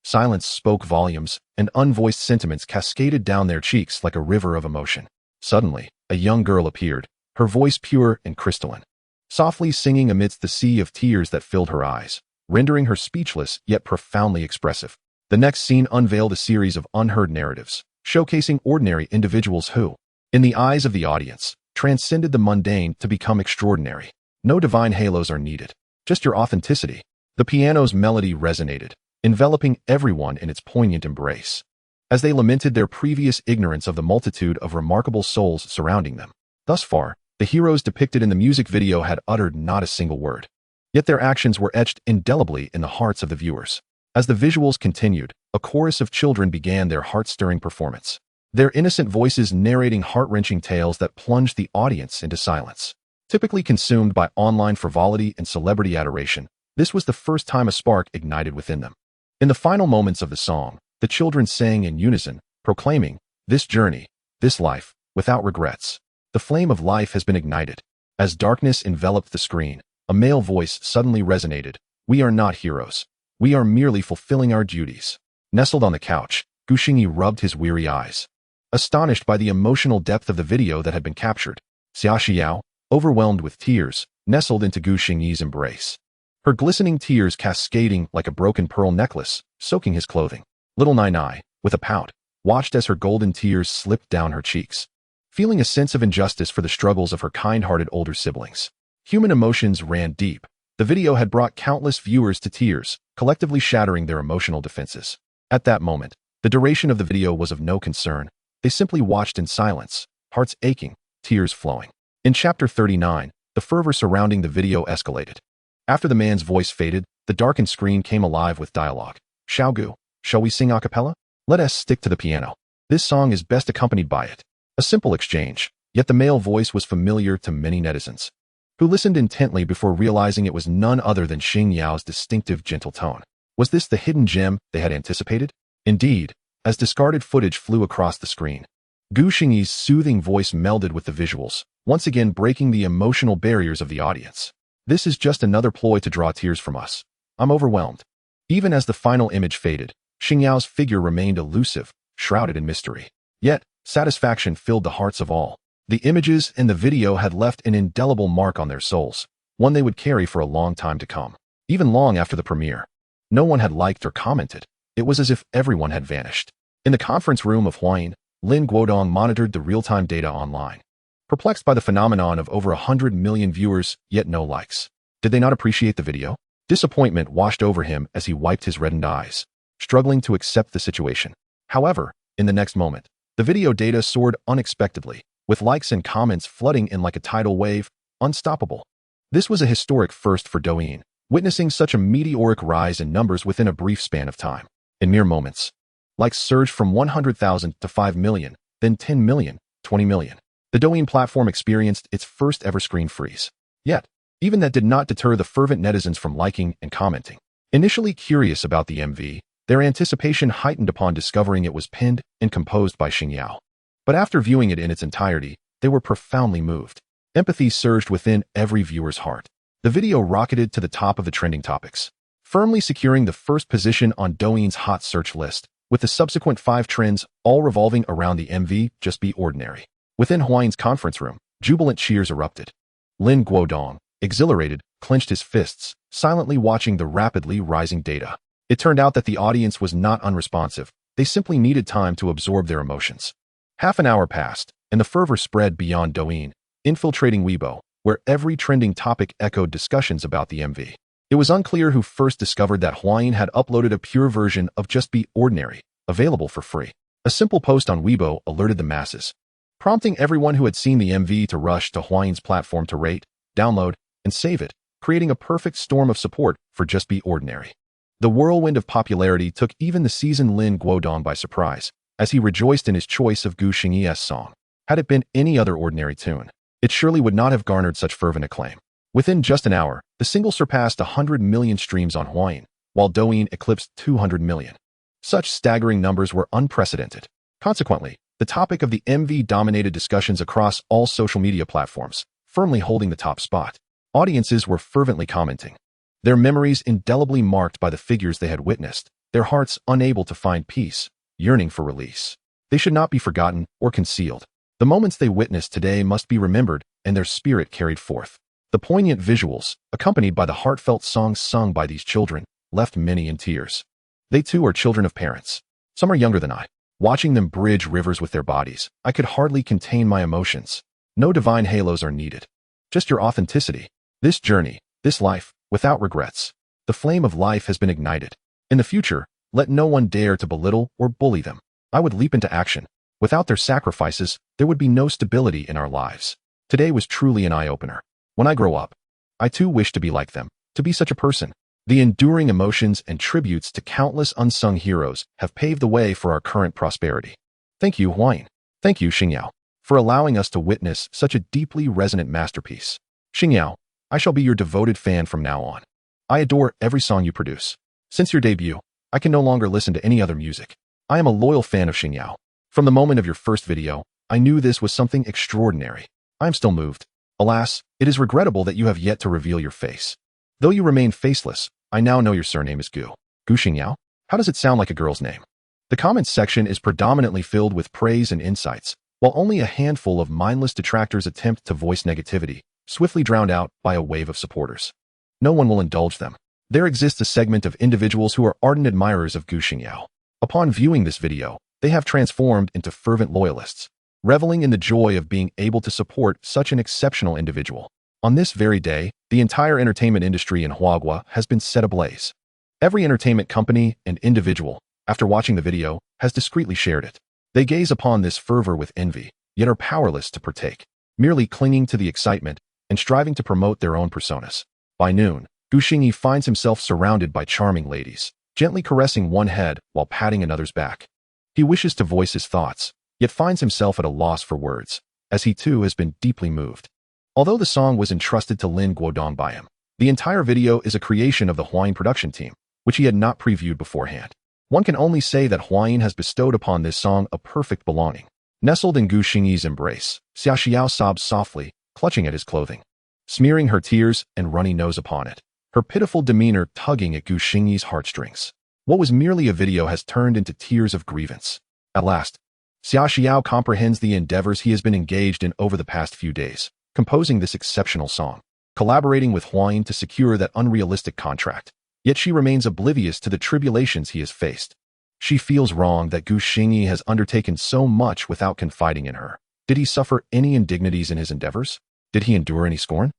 silence spoke volumes, and unvoiced sentiments cascaded down their cheeks like a river of emotion. Suddenly, a young girl appeared, her voice pure and crystalline, softly singing amidst the sea of tears that filled her eyes, rendering her speechless yet profoundly expressive. The next scene unveiled a series of unheard narratives, showcasing ordinary individuals who, in the eyes of the audience, transcended the mundane to become extraordinary. No divine halos are needed, just your authenticity. The piano's melody resonated, enveloping everyone in its poignant embrace, as they lamented their previous ignorance of the multitude of remarkable souls surrounding them. Thus far, the heroes depicted in the music video had uttered not a single word. Yet their actions were etched indelibly in the hearts of the viewers. As the visuals continued, a chorus of children began their heart-stirring performance, their innocent voices narrating heart-wrenching tales that plunged the audience into silence. Typically consumed by online frivolity and celebrity adoration, this was the first time a spark ignited within them. In the final moments of the song, the children sang in unison, proclaiming, "This journey, this life, without regrets. The flame of life has been ignited." As darkness enveloped the screen, a male voice suddenly resonated. "We are not heroes. We are merely fulfilling our duties." Nestled on the couch, Xingyi rubbed his weary eyes, astonished by the emotional depth of the video that had been captured. Xiaoxiao, overwhelmed with tears, nestled into Xingyi's embrace, her glistening tears cascading like a broken pearl necklace, soaking his clothing. Little Nainai, with a pout, watched as her golden tears slipped down her cheeks, feeling a sense of injustice for the struggles of her kind-hearted older siblings. Human emotions ran deep. The video had brought countless viewers to tears, collectively shattering their emotional defenses. At that moment, the duration of the video was of no concern. They simply watched in silence, hearts aching, tears flowing. In Chapter 39, the fervor surrounding the video escalated. After the man's voice faded, the darkened screen came alive with dialogue. "Xiaogu, shall we sing a cappella? Let us stick to the piano. This song is best accompanied by it." A simple exchange, yet the male voice was familiar to many netizens, who listened intently before realizing it was none other than Xingyi's distinctive gentle tone. Was this the hidden gem they had anticipated? Indeed, as discarded footage flew across the screen, Xingyi's soothing voice melded with the visuals, once again breaking the emotional barriers of the audience. "This is just another ploy to draw tears from us. I'm overwhelmed." Even as the final image faded, Xingyi's figure remained elusive, shrouded in mystery. Yet, satisfaction filled the hearts of all. The images in the video had left an indelible mark on their souls, one they would carry for a long time to come. Even long after the premiere, no one had liked or commented. It was as if everyone had vanished. In the conference room of Huayin, Lin Guodong monitored the real-time data online, perplexed by the phenomenon of over 100 million viewers, yet no likes. Did they not appreciate the video? Disappointment washed over him as he wiped his reddened eyes, struggling to accept the situation. However, in the next moment, the video data soared unexpectedly, with likes and comments flooding in like a tidal wave, unstoppable. This was a historic first for Douyin, witnessing such a meteoric rise in numbers within a brief span of time. In mere moments, likes surged from 100,000 to 5 million, then 10 million, 20 million. The Douyin platform experienced its first ever screen freeze. Yet, even that did not deter the fervent netizens from liking and commenting. Initially curious about the MV, their anticipation heightened upon discovering it was penned and composed by Xingyi. But after viewing it in its entirety, they were profoundly moved. Empathy surged within every viewer's heart. The video rocketed to the top of the trending topics, firmly securing the first position on Douyin's hot search list, with the subsequent 5 trends all revolving around the MV Just Be Ordinary. Within Huayin's conference room, jubilant cheers erupted. Lin Guodong, exhilarated, clenched his fists, silently watching the rapidly rising data. It turned out that the audience was not unresponsive. They simply needed time to absorb their emotions. Half an hour passed, and the fervor spread beyond Douyin, infiltrating Weibo, where every trending topic echoed discussions about the MV. It was unclear who first discovered that Huayin had uploaded a pure version of Just Be Ordinary, available for free. A simple post on Weibo alerted the masses, prompting everyone who had seen the MV to rush to Huayin's platform to rate, download, and save it, creating a perfect storm of support for Just Be Ordinary. The whirlwind of popularity took even the seasoned Lin Guodong by surprise, as he rejoiced in his choice of Gu Xingyi's song. Had it been any other ordinary tune, it surely would not have garnered such fervent acclaim. Within just an hour, the single surpassed 100 million streams on Huayin, while Douyin eclipsed 200 million. Such staggering numbers were unprecedented. Consequently, the topic of the MV dominated discussions across all social media platforms, firmly holding the top spot. Audiences were fervently commenting, their memories indelibly marked by the figures they had witnessed, their hearts unable to find peace, yearning for release. They should not be forgotten or concealed. The moments they witnessed today must be remembered and their spirit carried forth. The poignant visuals, accompanied by the heartfelt songs sung by these children, left many in tears. They too are children of parents. Some are younger than I. Watching them bridge rivers with their bodies, I could hardly contain my emotions. No divine halos are needed. Just your authenticity. This journey, this life, without regrets. The flame of life has been ignited. In the future, let no one dare to belittle or bully them. I would leap into action. Without their sacrifices, there would be no stability in our lives. Today was truly an eye-opener. When I grow up, I too wish to be like them, to be such a person. The enduring emotions and tributes to countless unsung heroes have paved the way for our current prosperity. Thank you, Huayin. Thank you, Xingyao, for allowing us to witness such a deeply resonant masterpiece. Xingyao, I shall be your devoted fan from now on. I adore every song you produce. Since your debut, I can no longer listen to any other music. I am a loyal fan of Xingyao. From the moment of your first video, I knew this was something extraordinary. I am still moved. Alas, it is regrettable that you have yet to reveal your face. Though you remain faceless, I now know your surname is Gu. Gu Xingyiao? How does it sound like a girl's name? The comments section is predominantly filled with praise and insights, while only a handful of mindless detractors attempt to voice negativity, swiftly drowned out by a wave of supporters. No one will indulge them. There exists a segment of individuals who are ardent admirers of Gu Xingyiao. Upon viewing this video, they have transformed into fervent loyalists, reveling in the joy of being able to support such an exceptional individual. On this very day, the entire entertainment industry in Huagua has been set ablaze. Every entertainment company and individual, after watching the video, has discreetly shared it. They gaze upon this fervor with envy, yet are powerless to partake, merely clinging to the excitement and striving to promote their own personas. By noon, Gu Xingyi finds himself surrounded by charming ladies, gently caressing one head while patting another's back. He wishes to voice his thoughts, yet finds himself at a loss for words, as he too has been deeply moved. Although the song was entrusted to Lin Guodong by him, the entire video is a creation of the Huayin production team, which he had not previewed beforehand. One can only say that Huayin has bestowed upon this song a perfect belonging. Nestled in Gu Xingyi's embrace, Xia Xiao sobs softly, clutching at his clothing, smearing her tears and runny nose upon it, her pitiful demeanor tugging at Gu Xingyi's heartstrings. What was merely a video has turned into tears of grievance. At last, Xia Xiao comprehends the endeavors he has been engaged in over the past few days, composing this exceptional song, collaborating with Huayin to secure that unrealistic contract. Yet she remains oblivious to the tribulations he has faced. She feels wrong that Gu Xingyi has undertaken so much without confiding in her. Did he suffer any indignities in his endeavors? Did he endure any scorn?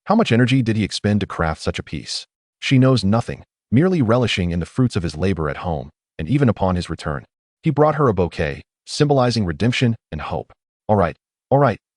How much energy did he expend to craft such a piece? She knows nothing, merely relishing in the fruits of his labor at home, and even upon his return, he brought her a bouquet, symbolizing redemption and hope. All right,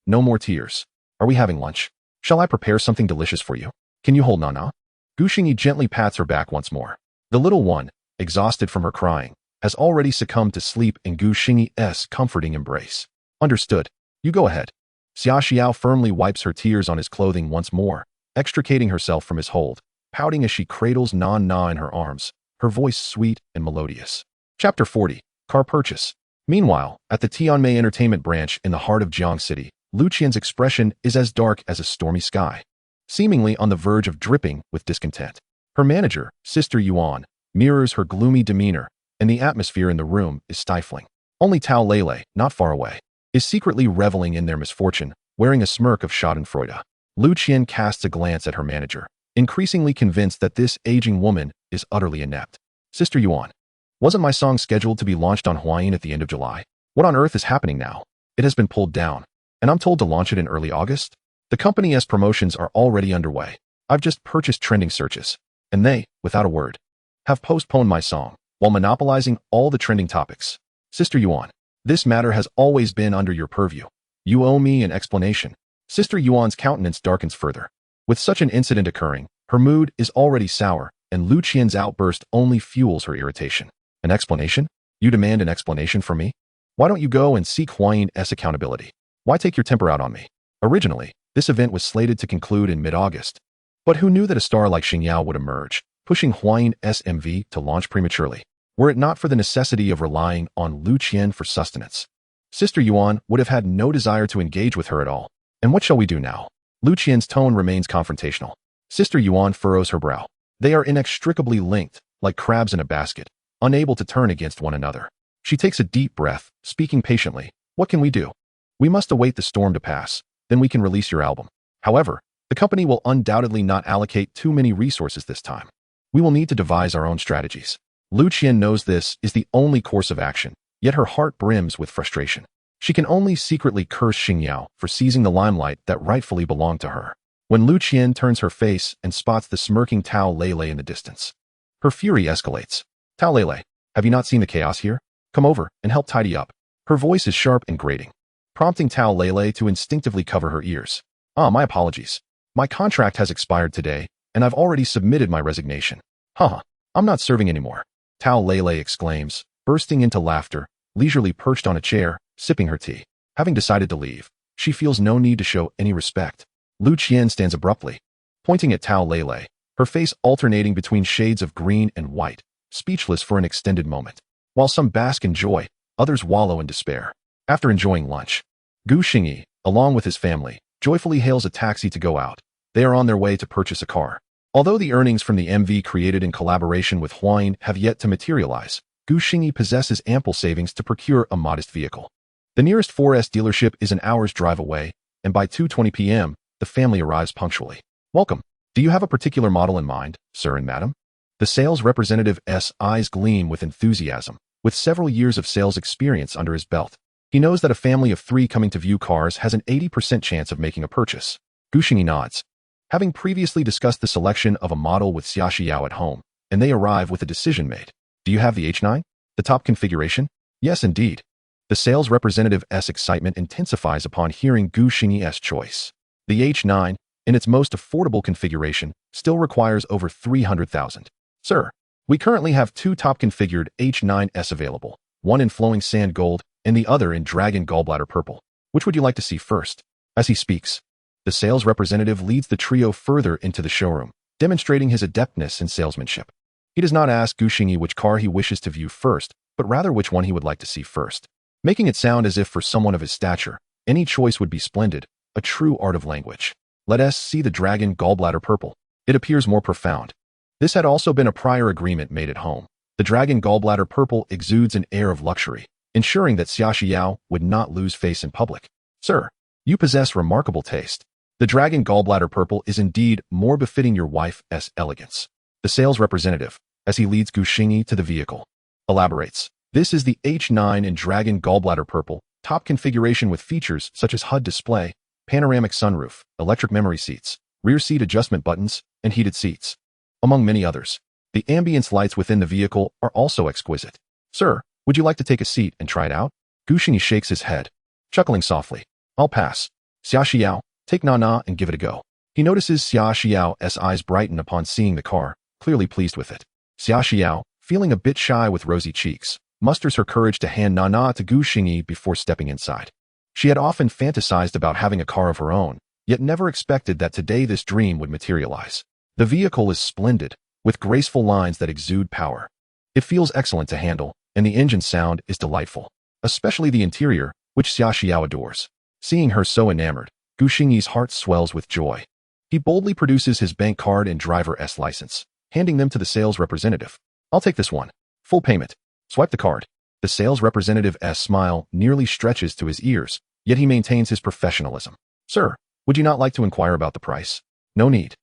no more tears. Are we having lunch? Shall I prepare something delicious for you? Can you hold Nainai? Gu Xingyi gently pats her back once more. The little one, exhausted from her crying, has already succumbed to sleep in Gu Xingyi's comforting embrace. Understood. You go ahead. Xia Xiao firmly wipes her tears on his clothing once more, extricating herself from his hold, pouting as she cradles Nainai in her arms, her voice sweet and melodious. Chapter 40. Car Purchase. Meanwhile, at the Tianmei Entertainment branch in the heart of Jiang City, Lu Qian's expression is as dark as a stormy sky, seemingly on the verge of dripping with discontent. Her manager, Sister Yuan, mirrors her gloomy demeanor, and the atmosphere in the room is stifling. Only Tao Lele, not far away, is secretly reveling in their misfortune, wearing a smirk of schadenfreude. Lu Qian casts a glance at her manager, increasingly convinced that this aging woman is utterly inept. Sister Yuan, wasn't my song scheduled to be launched on Huayin at the end of July? What on earth is happening now? It has been pulled down, and I'm told to launch it in early August? The company's promotions are already underway. I've just purchased trending searches, and they, without a word, have postponed my song, while monopolizing all the trending topics. Sister Yuan, this matter has always been under your purview. You owe me an explanation. Sister Yuan's countenance darkens further. With such an incident occurring, her mood is already sour, and Lu Qian's outburst only fuels her irritation. An explanation? You demand an explanation from me? Why don't you go and seek Huayin's accountability? Why take your temper out on me? Originally, this event was slated to conclude in mid-August. But who knew that a star like Xingyi would emerge, pushing Huayin's MV to launch prematurely, were it not for the necessity of relying on Lu Qian for sustenance? Sister Yuan would have had no desire to engage with her at all. And what shall we do now? Lu Qian's tone remains confrontational. Sister Yuan furrows her brow. They are inextricably linked, like crabs in a basket, unable to turn against one another. She takes a deep breath, speaking patiently. What can we do? We must await the storm to pass, then we can release your album. However, the company will undoubtedly not allocate too many resources this time. We will need to devise our own strategies. Lu Qian knows this is the only course of action, yet her heart brims with frustration. She can only secretly curse Xingyi for seizing the limelight that rightfully belonged to her. When Lu Qian turns her face and spots the smirking Tao Lele in the distance, her fury escalates. Tao Lele, have you not seen the chaos here? Come over and help tidy up. Her voice is sharp and grating, prompting Tao Lele to instinctively cover her ears. My apologies. My contract has expired today, and I've already submitted my resignation. I'm not serving anymore. Tao Lele exclaims, bursting into laughter, leisurely perched on a chair, sipping her tea. Having decided to leave, she feels no need to show any respect. Lu Qian stands abruptly, pointing at Tao Lele, her face alternating between shades of green and white, speechless for an extended moment. While some bask in joy, others wallow in despair. After enjoying lunch, Gu Xingyi, along with his family, joyfully hails a taxi to go out. They are on their way to purchase a car. Although the earnings from the MV created in collaboration with Huayin have yet to materialize, Gu Xingyi possesses ample savings to procure a modest vehicle. The nearest 4S dealership is an hour's drive away, and by 2:20 p.m., the family arrives punctually. Welcome. Do you have a particular model in mind, sir and madam? The sales representative's eyes gleam with enthusiasm. With several years of sales experience under his belt, he knows that a family of 3 coming to view cars has an 80% chance of making a purchase. Gu Xingyi nods. Having previously discussed the selection of a model with Xia Xiao at home, and they arrive with a decision made. Do you have the H9? The top configuration? Yes, indeed. The sales representative's excitement intensifies upon hearing Gu Xingyi's choice. The H9, in its most affordable configuration, still requires over 300,000. Sir, we currently have 2 top-configured H9s available, one in flowing sand gold and the other in dragon gallbladder purple. Which would you like to see first? As he speaks, the sales representative leads the trio further into the showroom, demonstrating his adeptness in salesmanship. He does not ask Gu Xingyi which car he wishes to view first, but rather which one he would like to see first, making it sound as if for someone of his stature, any choice would be splendid, a true art of language. Let us see the dragon gallbladder purple. It appears more profound. This had also been a prior agreement made at home. The dragon gallbladder purple exudes an air of luxury, ensuring that Xia Xiao would not lose face in public. Sir, you possess remarkable taste. The dragon gallbladder purple is indeed more befitting your wife's elegance. The sales representative, as he leads Gu Xingyi to the vehicle, elaborates. This is the H9 in dragon gallbladder purple, top configuration with features such as HUD display, panoramic sunroof, electric memory seats, rear seat adjustment buttons, and heated seats, among many others. The ambience lights within the vehicle are also exquisite. Sir, would you like to take a seat and try it out? Gu Xingyi shakes his head, chuckling softly. I'll pass. Xia Xiao, take Nainai and give it a go. He notices Xia Xiao's eyes brighten upon seeing the car, clearly pleased with it. Xia Xiao, feeling a bit shy with rosy cheeks, musters her courage to hand Nainai to Gu Xingyi before stepping inside. She had often fantasized about having a car of her own, yet never expected that today this dream would materialize. The vehicle is splendid, with graceful lines that exude power. It feels excellent to handle, and the engine sound is delightful, especially the interior, which Xia Xiao adores. Seeing her so enamored, Gu Xingyi's heart swells with joy. He boldly produces his bank card and driver's license, handing them to the sales representative. I'll take this one. Full payment. Swipe the card. The sales representative's smile nearly stretches to his ears, yet he maintains his professionalism. Sir, Would you not like to inquire about the price? No need.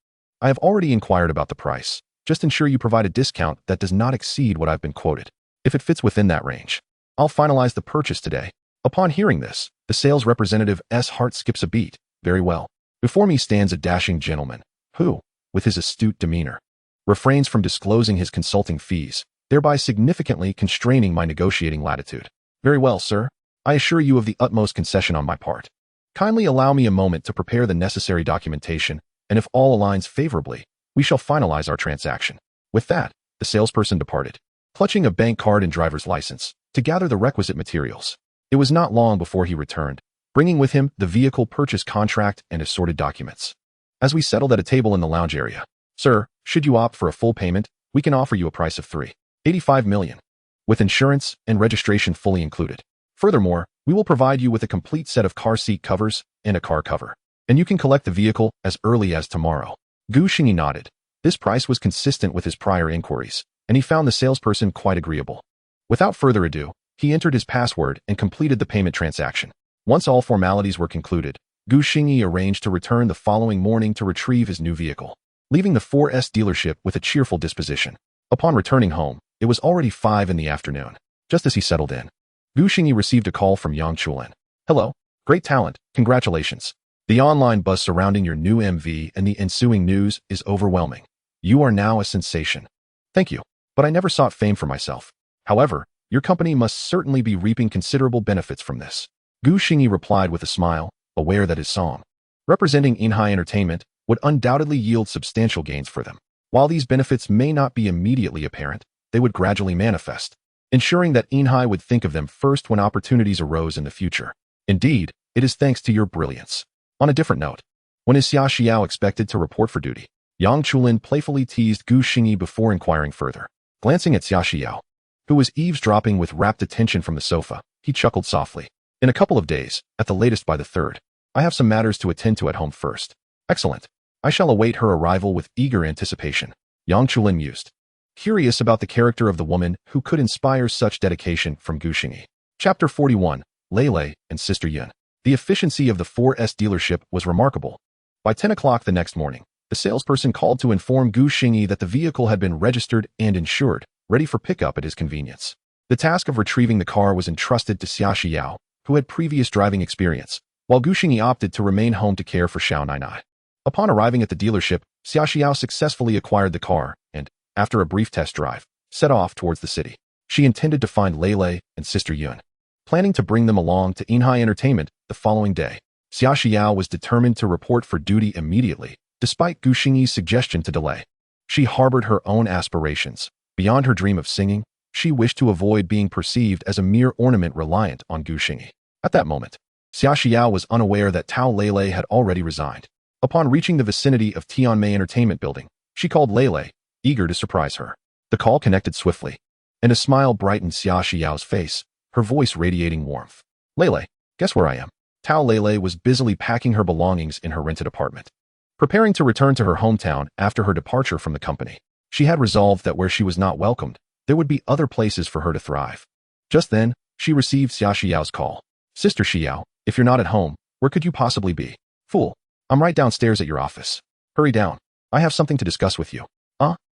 I have already inquired about the price. Just ensure you provide a discount that does not exceed what I've been quoted. If it fits within that range, I'll finalize the purchase today. Upon hearing this, the sales representative's heart skips a beat. Very well. Before me stands a dashing gentleman who, with his astute demeanor, refrains from disclosing his consulting fees, thereby significantly constraining my negotiating latitude. Very well, sir. I assure you of the utmost concession on my part. Kindly allow me a moment to prepare the necessary documentation, and if all aligns favorably, we shall finalize our transaction. With that, the salesperson departed, clutching a bank card and driver's license to gather the requisite materials. It was not long before he returned, bringing with him the vehicle purchase contract and assorted documents. As we settled at a table in the lounge area, "Sir, should you opt for a full payment, we can offer you a price of $3.85 million, with insurance and registration fully included. Furthermore, we will provide you with a complete set of car seat covers and a car cover, and you can collect the vehicle as early as tomorrow." Xingyi nodded. This price was consistent with his prior inquiries, and he found the salesperson quite agreeable. Without further ado, he entered his password and completed the payment transaction. Once all formalities were concluded, Xingyi arranged to return the following morning to retrieve his new vehicle, leaving the 4S dealership with a cheerful disposition. Upon returning home, it was already 5 in the afternoon. Just as he settled in, Xingyi received a call from Yang Chulin. "Hello, great talent, congratulations. The online buzz surrounding your new MV and the ensuing news is overwhelming. You are now a sensation." "Thank you, but I never sought fame for myself. However, your company must certainly be reaping considerable benefits from this." Xingyi replied with a smile, aware that his song, representing Nainai Entertainment, would undoubtedly yield substantial gains for them. While these benefits may not be immediately apparent, they would gradually manifest, ensuring that Nainai would think of them first when opportunities arose in the future. "Indeed, it is thanks to your brilliance." On a different note, when is Xia Xiao expected to report for duty? Yang Chulin playfully teased Xingyi before inquiring further. Glancing at Xia Xiao, who was eavesdropping with rapt attention from the sofa, he chuckled softly. "In a couple of days, at the latest by the 3rd. I have some matters to attend to at home first." "Excellent. I shall await her arrival with eager anticipation," Yang Chulin mused, curious about the character of the woman who could inspire such dedication from Xingyi. Chapter 41, Lei Lei and Sister Yun. The efficiency of the 4S dealership was remarkable. By 10 o'clock the next morning, the salesperson called to inform Xingyi that the vehicle had been registered and insured, ready for pickup at his convenience. The task of retrieving the car was entrusted to Xia Xiao, who had previous driving experience, while Xingyi opted to remain home to care for Xiao Nainai. Upon arriving at the dealership, Xia Xiao successfully acquired the car and, after a brief test drive, set off towards the city. She intended to find Lei Lei and Sister Yun, planning to bring them along to Nainai Entertainment the following day. Xia Xiao was determined to report for duty immediately, despite Xingyi's suggestion to delay. She harbored her own aspirations. Beyond her dream of singing, she wished to avoid being perceived as a mere ornament reliant on Xingyi. At that moment, Xia Xiao was unaware that Tao Lei had already resigned. Upon reaching the vicinity of Tianmei Entertainment Building, she called Lei, eager to surprise her. The call connected swiftly, and a smile brightened Xia Xiao's face, her voice radiating warmth. "Lei, guess where I am?" Tao Lei was busily packing her belongings in her rented apartment, preparing to return to her hometown after her departure from the company. She had resolved that where she was not welcomed, there would be other places for her to thrive. Just then, she received Xia Xiao's call. "Sister Xiao, if you're not at home, where could you possibly be?" "Fool, I'm right downstairs at your office. Hurry down. I have something to discuss with you."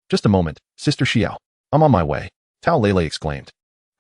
Just a moment, Sister Xiao. I'm on my way," Tao Lei exclaimed,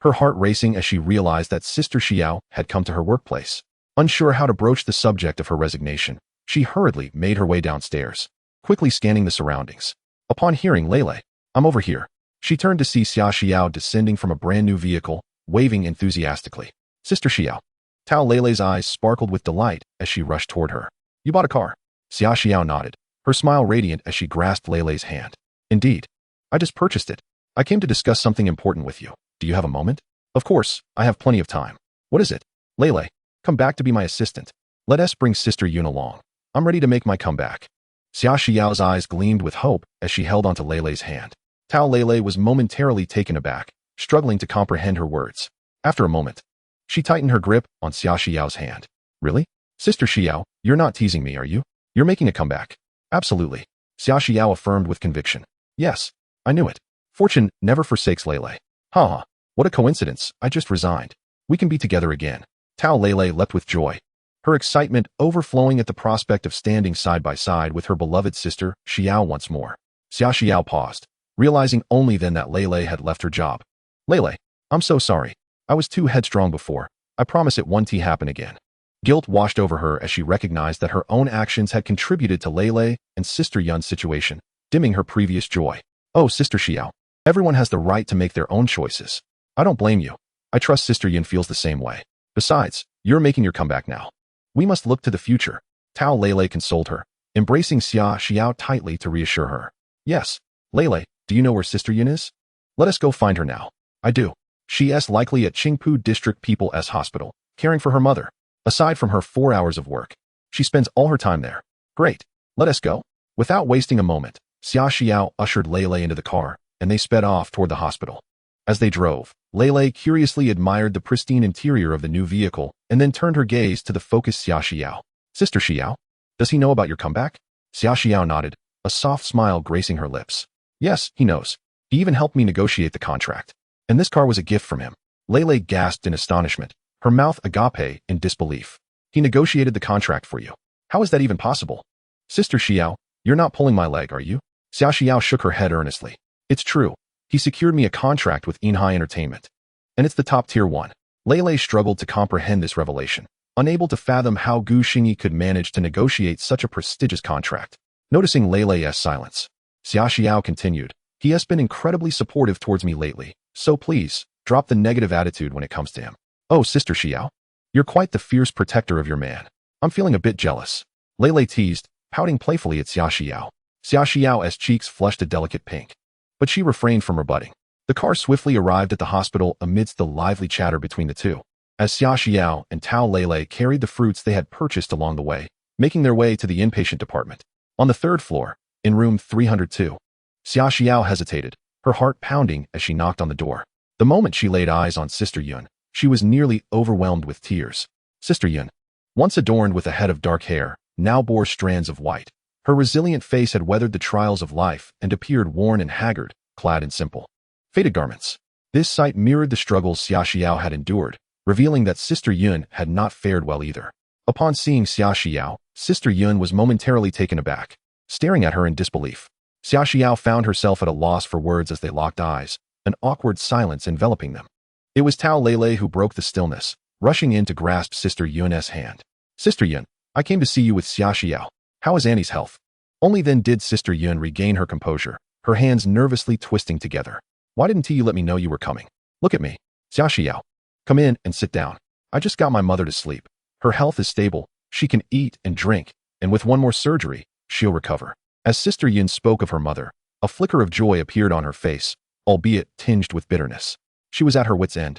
her heart racing as she realized that Sister Xiao had come to her workplace. Unsure how to broach the subject of her resignation, she hurriedly made her way downstairs, quickly scanning the surroundings. Upon hearing Lei, "I'm over here," she turned to see Xia Xiao descending from a brand new vehicle, waving enthusiastically. "Sister Xiao." Tao Lei's eyes sparkled with delight as she rushed toward her. "You bought a car?" Xia Xiao nodded, her smile radiant as she grasped Lei's hand. "Indeed. I just purchased it. I came to discuss something important with you. Do you have a moment?" "Of course, I have plenty of time." "What is it?" "Lei, come back to be my assistant. Let us bring Sister Yun along. I'm ready to make my comeback." Xia Xiao's eyes gleamed with hope as she held onto Lei's hand. Tao Lei was momentarily taken aback, struggling to comprehend her words. After a moment, she tightened her grip on Xia Xiao's hand. "Really? Sister Xiao, you're not teasing me, are you? You're making a comeback?" "Absolutely," Xia Xiao affirmed with conviction. "Yes, I knew it. Fortune never forsakes Lei. Ha! What a coincidence, I just resigned. We can be together again." Tao Lei leapt with joy, her excitement overflowing at the prospect of standing side by side with her beloved sister, Xiao once more. Xiao paused, realizing only then that Lei had left her job. Lei, I'm so sorry. I was too headstrong before. I promise it won't happen again. Guilt washed over her as she recognized that her own actions had contributed to Lei and Sister Yun's situation, dimming her previous joy. Oh, Sister Xiao. Everyone has the right to make their own choices. I don't blame you. I trust Sister Yun feels the same way. Besides, you're making your comeback now. We must look to the future. Tao Lei consoled her, embracing Xiao tightly to reassure her. Yes, Lei, do you know where Sister Yun is? Let us go find her now. I do. She is likely at Qingpu District People's Hospital, caring for her mother. Aside from her 4 hours of work, she spends all her time there. Great. Let us go. Without wasting a moment, Xiao ushered Lei into the car, and they sped off toward the hospital. As they drove, Lei curiously admired the pristine interior of the new vehicle and then turned her gaze to the focused Xiao. Sister Xiao, does he know about your comeback? Xiao nodded, a soft smile gracing her lips. Yes, he knows. He even helped me negotiate the contract. And this car was a gift from him. Lei gasped in astonishment, her mouth agape in disbelief. He negotiated the contract for you. How is that even possible? Sister Xiao, you're not pulling my leg, are you? Xiao shook her head earnestly. It's true. He secured me a contract with Nainai Entertainment. And it's the top-tier one. Lei struggled to comprehend this revelation, unable to fathom how Xingyi could manage to negotiate such a prestigious contract. Noticing Lei's silence, Xiao continued, he has been incredibly supportive towards me lately, so please, drop the negative attitude when it comes to him. Oh, Sister Xiao, you're quite the fierce protector of your man. I'm feeling a bit jealous. Lei teased, pouting playfully at Xiao. Xiao's cheeks flushed a delicate pink. But she refrained from rebutting. The car swiftly arrived at the hospital amidst the lively chatter between the two, as Xiao and Tao Lei carried the fruits they had purchased along the way, making their way to the inpatient department. On the third floor, in room 302, Xiao hesitated, her heart pounding as she knocked on the door. The moment she laid eyes on Sister Yun, she was nearly overwhelmed with tears. Sister Yun, once adorned with a head of dark hair, now bore strands of white. Her resilient face had weathered the trials of life and appeared worn and haggard, clad in simple, faded garments. This sight mirrored the struggles Xiao had endured, revealing that Sister Yun had not fared well either. Upon seeing Xiao, Sister Yun was momentarily taken aback, staring at her in disbelief. Xiao found herself at a loss for words as they locked eyes, an awkward silence enveloping them. It was Tao Lei who broke the stillness, rushing in to grasp Sister Yun's hand. Sister Yun, I came to see you with Xiao. How is Annie's health? Only then did Sister Yun regain her composure, her hands nervously twisting together. Why didn't you let me know you were coming? Look at me. Xiao. Come in and sit down. I just got my mother to sleep. Her health is stable, she can eat and drink, and with one more surgery, she'll recover. As Sister Yun spoke of her mother, a flicker of joy appeared on her face, albeit tinged with bitterness. She was at her wit's end,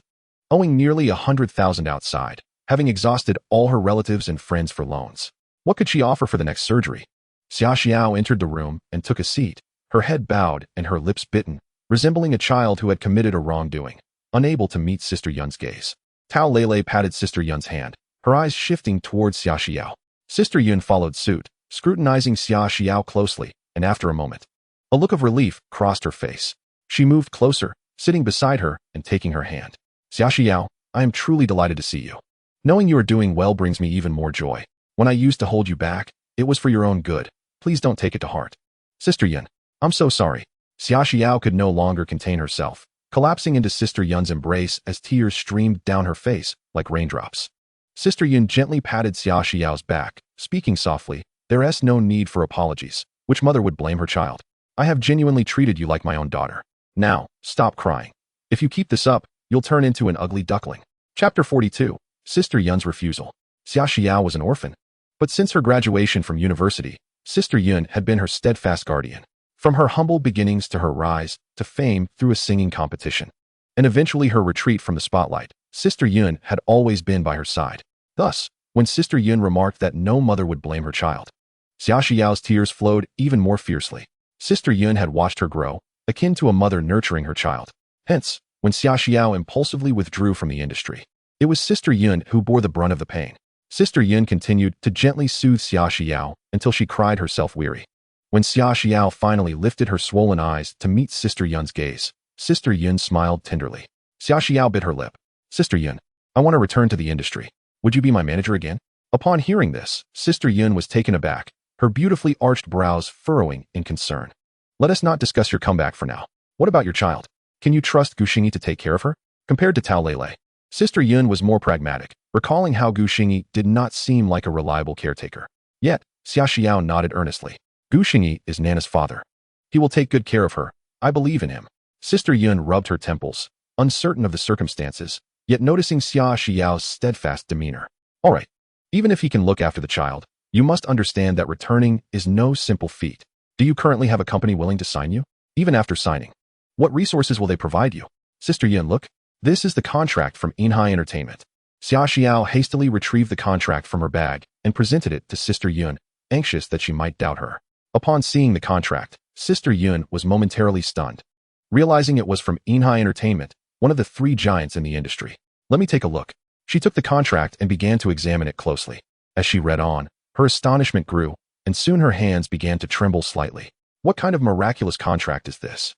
owing nearly 100,000 outside, having exhausted all her relatives and friends for loans. What could she offer for the next surgery? Xiao entered the room and took a seat, her head bowed and her lips bitten, resembling a child who had committed a wrongdoing, unable to meet Sister Yun's gaze. Tao Lei patted Sister Yun's hand, her eyes shifting towards Xiao. Sister Yun followed suit, scrutinizing Xiao closely, and after a moment, a look of relief crossed her face. She moved closer, sitting beside her and taking her hand. Xiao, I am truly delighted to see you. Knowing you are doing well brings me even more joy. When I used to hold you back, it was for your own good. Please don't take it to heart. Sister Yun, I'm so sorry. Xiao could no longer contain herself, collapsing into Sister Yun's embrace as tears streamed down her face like raindrops. Sister Yun gently patted Xiao's back, speaking softly, there is no need for apologies. Which mother would blame her child? I have genuinely treated you like my own daughter. Now, stop crying. If you keep this up, you'll turn into an ugly duckling. Chapter 42, Sister Yun's Refusal. Xiao was an orphan. But since her graduation from university, Sister Yun had been her steadfast guardian. From her humble beginnings to her rise to fame through a singing competition, and eventually her retreat from the spotlight, Sister Yun had always been by her side. Thus, when Sister Yun remarked that no mother would blame her child, Xiao's tears flowed even more fiercely. Sister Yun had watched her grow, akin to a mother nurturing her child. Hence, when Xiao impulsively withdrew from the industry, it was Sister Yun who bore the brunt of the pain. Sister Yun continued to gently soothe Xiao until she cried herself weary. When Xiao finally lifted her swollen eyes to meet Sister Yun's gaze, Sister Yun smiled tenderly. Xiao bit her lip. Sister Yun, I want to return to the industry. Would you be my manager again? Upon hearing this, Sister Yun was taken aback, her beautifully arched brows furrowing in concern. Let us not discuss your comeback for now. What about your child? Can you trust Gu Xingyi to take care of her? Compared to Tao Lele, Sister Yun was more pragmatic, recalling how Gu Xingyi did not seem like a reliable caretaker. Yet, Xia Xiao nodded earnestly. Gu Xingyi is Nana's father. He will take good care of her. I believe in him. Sister Yun rubbed her temples, uncertain of the circumstances, yet noticing Xia Xiao's steadfast demeanor. All right. Even if he can look after the child, you must understand that returning is no simple feat. Do you currently have a company willing to sign you? Even after signing, what resources will they provide you? Sister Yun, look. This is the contract from Nainai Entertainment. Xia Xiao hastily retrieved the contract from her bag and presented it to Sister Yun, anxious that she might doubt her. Upon seeing the contract, Sister Yun was momentarily stunned, realizing it was from Nainai Entertainment, one of the 3 giants in the industry. Let me take a look. She took the contract and began to examine it closely. As she read on, her astonishment grew, and soon her hands began to tremble slightly. What kind of miraculous contract is this?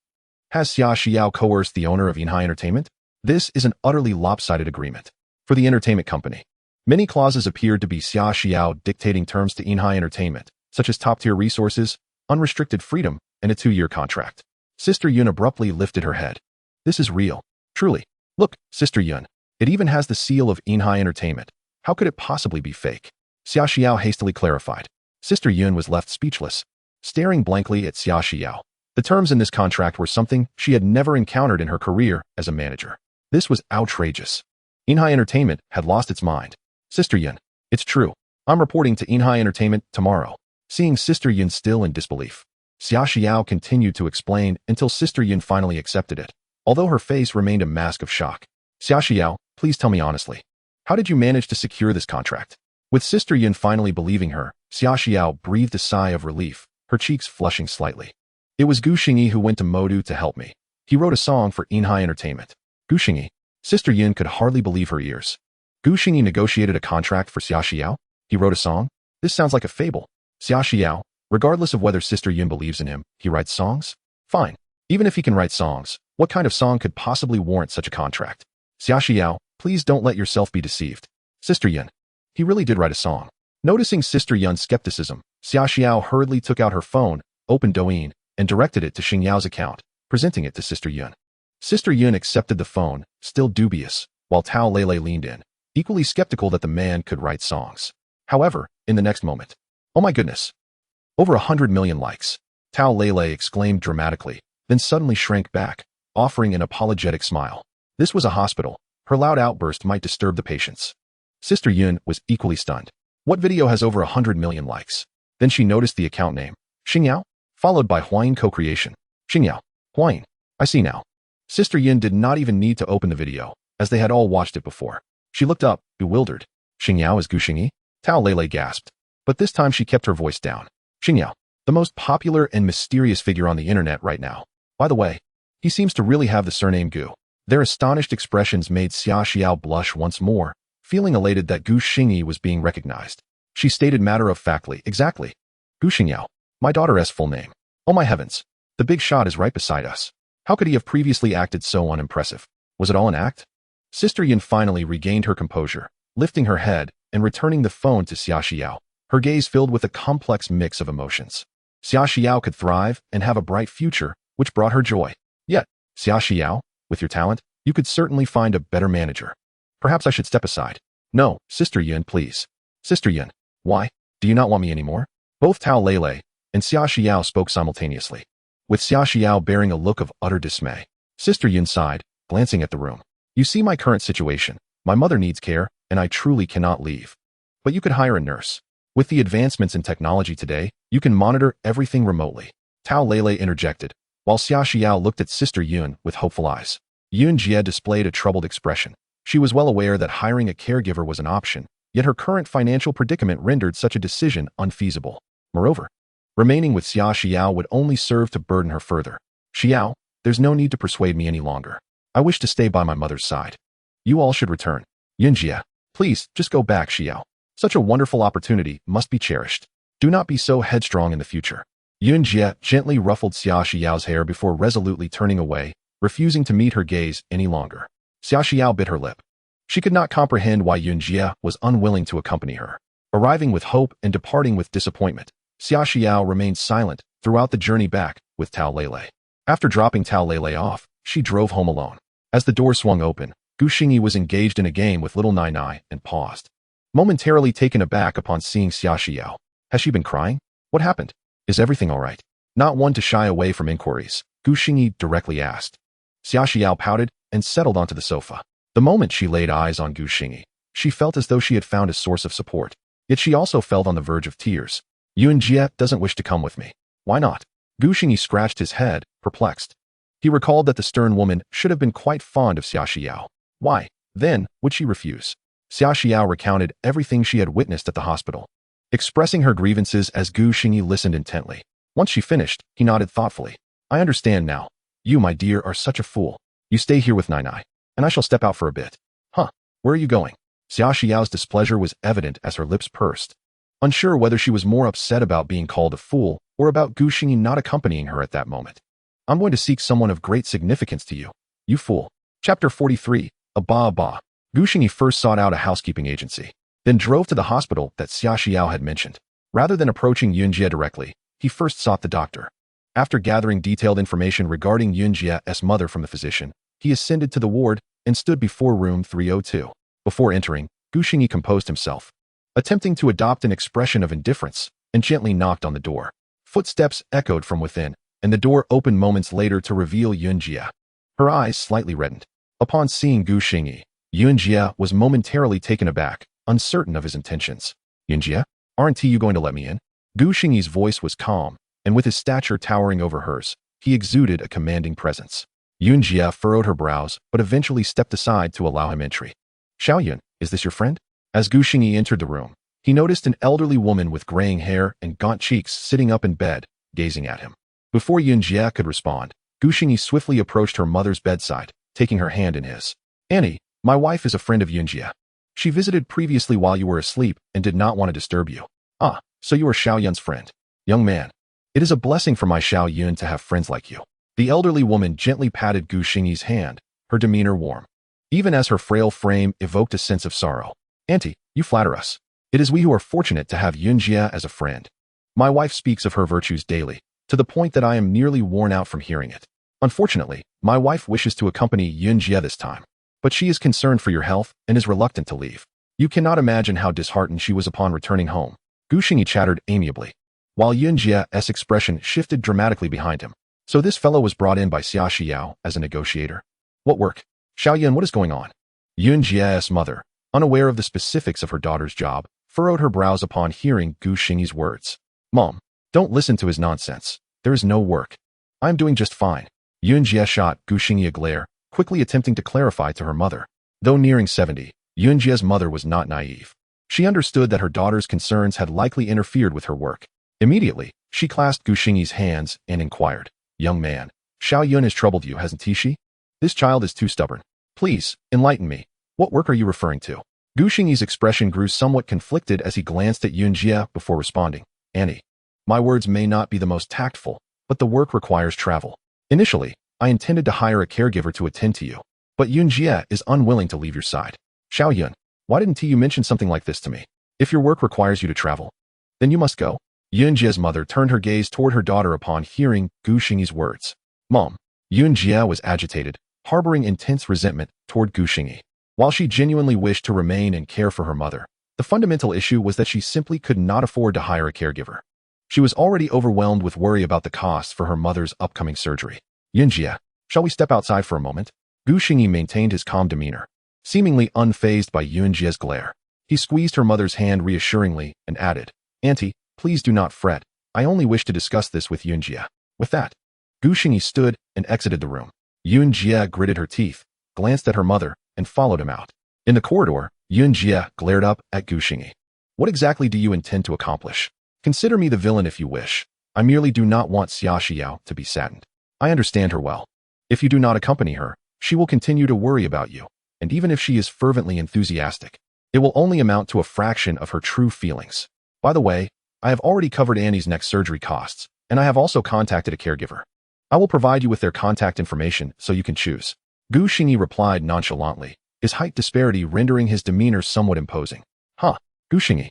Has Xia Xiao coerced the owner of Nainai Entertainment? This is an utterly lopsided agreement. For the entertainment company, many clauses appeared to be Xia Xiao dictating terms to Nainai Entertainment, such as top-tier resources, unrestricted freedom, and a 2-year contract. Sister Yun abruptly lifted her head. This is real. Truly. Look, Sister Yun. It even has the seal of Nainai Entertainment. How could it possibly be fake? Xia Xiao hastily clarified. Sister Yun was left speechless, staring blankly at Xia Xiao. The terms in this contract were something she had never encountered in her career as a manager. This was outrageous. Nainai Entertainment had lost its mind. Sister Yun, it's true. I'm reporting to Nainai Entertainment tomorrow. Seeing Sister Yun still in disbelief, Xia Xiao continued to explain until Sister Yun finally accepted it, although her face remained a mask of shock. Xia Xiao, please tell me honestly. How did you manage to secure this contract? With Sister Yun finally believing her, Xia Xiao breathed a sigh of relief, her cheeks flushing slightly. It was Gu Xingyi who went to Modu to help me. He wrote a song for Nainai Entertainment. Gu Xingyi. Sister Yun could hardly believe her ears. Gu Xingyi negotiated a contract for Xia Xiao? He wrote a song? This sounds like a fable. Xia Xiao, regardless of whether Sister Yun believes in him, he writes songs? Fine. Even if he can write songs, what kind of song could possibly warrant such a contract? Xia Xiao, please don't let yourself be deceived. Sister Yun. He really did write a song. Noticing Sister Yun's skepticism, Xia Xiao hurriedly took out her phone, opened Douyin, and directed it to Xingyao's account, presenting it to Sister Yun. Sister Yun accepted the phone, still dubious, while Tao Lele leaned in, equally skeptical that the man could write songs. However, in the next moment, oh my goodness! Over 100 million likes. Tao Lele exclaimed dramatically, then suddenly shrank back, offering an apologetic smile. This was a hospital. Her loud outburst might disturb the patients. Sister Yun was equally stunned. What video has over 100 million likes? Then she noticed the account name, Xingyao, followed by Huayin Co-Creation. Xingyao, Huayin. I see now. Sister Yun did not even need to open the video, as they had all watched it before. She looked up, bewildered. Xingyao is Gu Xingyi? Tao Lele gasped. But this time she kept her voice down. Xingyao, the most popular and mysterious figure on the internet right now. By the way, he seems to really have the surname Gu. Their astonished expressions made Xia Xiao blush once more, feeling elated that Gu Xingyi was being recognized. She stated matter-of-factly, exactly. Gu Xingyao, my daughter's full name. Oh my heavens, the big shot is right beside us. How could he have previously acted so unimpressive? Was it all an act? Sister Yun finally regained her composure, lifting her head and returning the phone to Xia Xiao, her gaze filled with a complex mix of emotions. Xia Xiao could thrive and have a bright future, which brought her joy. Yet, Xia Xiao, with your talent, you could certainly find a better manager. Perhaps I should step aside. No, Sister Yun, please. Sister Yun, why? Do you not want me anymore? Both Tao Lele and Xia Xiao spoke simultaneously, with Xia Xiao bearing a look of utter dismay. Sister Yun sighed, glancing at the room. You see my current situation. My mother needs care, and I truly cannot leave. But you could hire a nurse. With the advancements in technology today, you can monitor everything remotely. Tao Lele interjected, while Xia Xiao looked at Sister Yun with hopeful eyes. Yun Jie displayed a troubled expression. She was well aware that hiring a caregiver was an option, yet her current financial predicament rendered such a decision unfeasible. Moreover, remaining with Xia Xiao would only serve to burden her further. Xiao, there's no need to persuade me any longer. I wish to stay by my mother's side. You all should return. Yun Jie, please, just go back, Xiao. Such a wonderful opportunity must be cherished. Do not be so headstrong in the future. Yun Jie gently ruffled Xia Xiao's hair before resolutely turning away, refusing to meet her gaze any longer. Xia Xiao bit her lip. She could not comprehend why Yun Jie was unwilling to accompany her. arriving with hope and departing with disappointment. Xia Xiao remained silent throughout the journey back with Tao Lele. After dropping Tao Lele off, she drove home alone. As the door swung open, Gu Xingyi was engaged in a game with little Nainai and paused, momentarily taken aback upon seeing Xia Xiao. Has she been crying? What happened? Is everything all right? Not one to shy away from inquiries, Gu Xingyi directly asked. Xia Xiao pouted and settled onto the sofa. The moment she laid eyes on Gu Xingyi, she felt as though she had found a source of support. Yet she also felt on the verge of tears. Yunjie doesn't wish to come with me. Why not? Gu Xingyi scratched his head, perplexed. He recalled that the stern woman should have been quite fond of Xia Xiao. Why, then, would she refuse? Xia Xiao recounted everything she had witnessed at the hospital, expressing her grievances as Gu Xingyi listened intently. Once she finished, he nodded thoughtfully. I understand now. You, my dear, are such a fool. You stay here with Nainai, and I shall step out for a bit. Huh, where are you going? Xia Xiao's displeasure was evident as her lips pursed, unsure whether she was more upset about being called a fool or about Gu Xingyi not accompanying her at that moment. I'm going to seek someone of great significance to you. You fool. Chapter 43, Ba. Gu Xingyi first sought out a housekeeping agency, then drove to the hospital that Xia Xiao had mentioned. Rather than approaching Yunjie directly, he first sought the doctor. After gathering detailed information regarding Yunjie's mother from the physician, he ascended to the ward and stood before room 302. Before entering, Gu Xingyi composed himself, attempting to adopt an expression of indifference, and gently knocked on the door. Footsteps echoed from within, and the door opened moments later to reveal Yunjie. Her eyes slightly reddened. Upon seeing Gu Xingyi, Yunjie was momentarily taken aback, uncertain of his intentions. Yunjie, aren't you going to let me in? Gu Xingyi's voice was calm, and with his stature towering over hers, he exuded a commanding presence. Yunjie furrowed her brows, but eventually stepped aside to allow him entry. Xiaoyun, is this your friend? As Gu Xingyi entered the room, he noticed an elderly woman with graying hair and gaunt cheeks sitting up in bed, gazing at him. Before Yunjie could respond, Gu Xingyi swiftly approached her mother's bedside, taking her hand in his. Annie, my wife is a friend of Yunjie. She visited previously while you were asleep and did not want to disturb you. Ah, so you are Xiaoyun's friend. Young man, it is a blessing for my Xiaoyun to have friends like you. The elderly woman gently patted Gu Xingyi's hand, her demeanor warm, even as her frail frame evoked a sense of sorrow. Auntie, you flatter us. It is we who are fortunate to have Yunjie as a friend. My wife speaks of her virtues daily, to the point that I am nearly worn out from hearing it. Unfortunately, my wife wishes to accompany Yunjie this time, but she is concerned for your health and is reluctant to leave. You cannot imagine how disheartened she was upon returning home. Gu Xingyi chattered amiably, while Yunjie's expression shifted dramatically behind him. So this fellow was brought in by Xia Xiao as a negotiator. What work? Xiaoyun, what is going on? Yunjie's mother, unaware of the specifics of her daughter's job, furrowed her brows upon hearing Gu Xingyi's words. Mom, don't listen to his nonsense. There is no work. I am doing just fine. Yunjie shot Gu Xingyi a glare, quickly attempting to clarify to her mother. Though nearing 70, Yunjie's mother was not naive. She understood that her daughter's concerns had likely interfered with her work. Immediately, she clasped Gu Xingyi's hands and inquired. Young man, Xiaoyun has troubled you, hasn't he? This child is too stubborn. Please, enlighten me. What work are you referring to? Gu Xingyi's expression grew somewhat conflicted as he glanced at Yunjie before responding. Annie, my words may not be the most tactful, but the work requires travel. Initially, I intended to hire a caregiver to attend to you, but Yunjie is unwilling to leave your side. Xiaoyun, why didn't you mention something like this to me? If your work requires you to travel, then you must go. Yunjie's mother turned her gaze toward her daughter upon hearing Gu Xingyi's words. Mom, Yunjie was agitated, harboring intense resentment toward Gu Xingyi. While she genuinely wished to remain and care for her mother, the fundamental issue was that she simply could not afford to hire a caregiver. She was already overwhelmed with worry about the costs for her mother's upcoming surgery. Yunjie, shall we step outside for a moment? Gu Xingyi maintained his calm demeanor, seemingly unfazed by Yunjie's glare. He squeezed her mother's hand reassuringly and added, Auntie, please do not fret. I only wish to discuss this with Yunjie. With that, Gu Xingyi stood and exited the room. Yunjie gritted her teeth, glanced at her mother, and followed him out. In the corridor, Yunjie glared up at Gu Xingyi. What exactly do you intend to accomplish? Consider me the villain if you wish. I merely do not want Xia Xiao to be saddened. I understand her well. If you do not accompany her, she will continue to worry about you, and even if she is fervently enthusiastic, it will only amount to a fraction of her true feelings. By the way, I have already covered Annie's next surgery costs, and I have also contacted a caregiver. I will provide you with their contact information so you can choose. Gu Xingyi replied nonchalantly, his height disparity rendering his demeanor somewhat imposing. Huh, Gu Xingyi.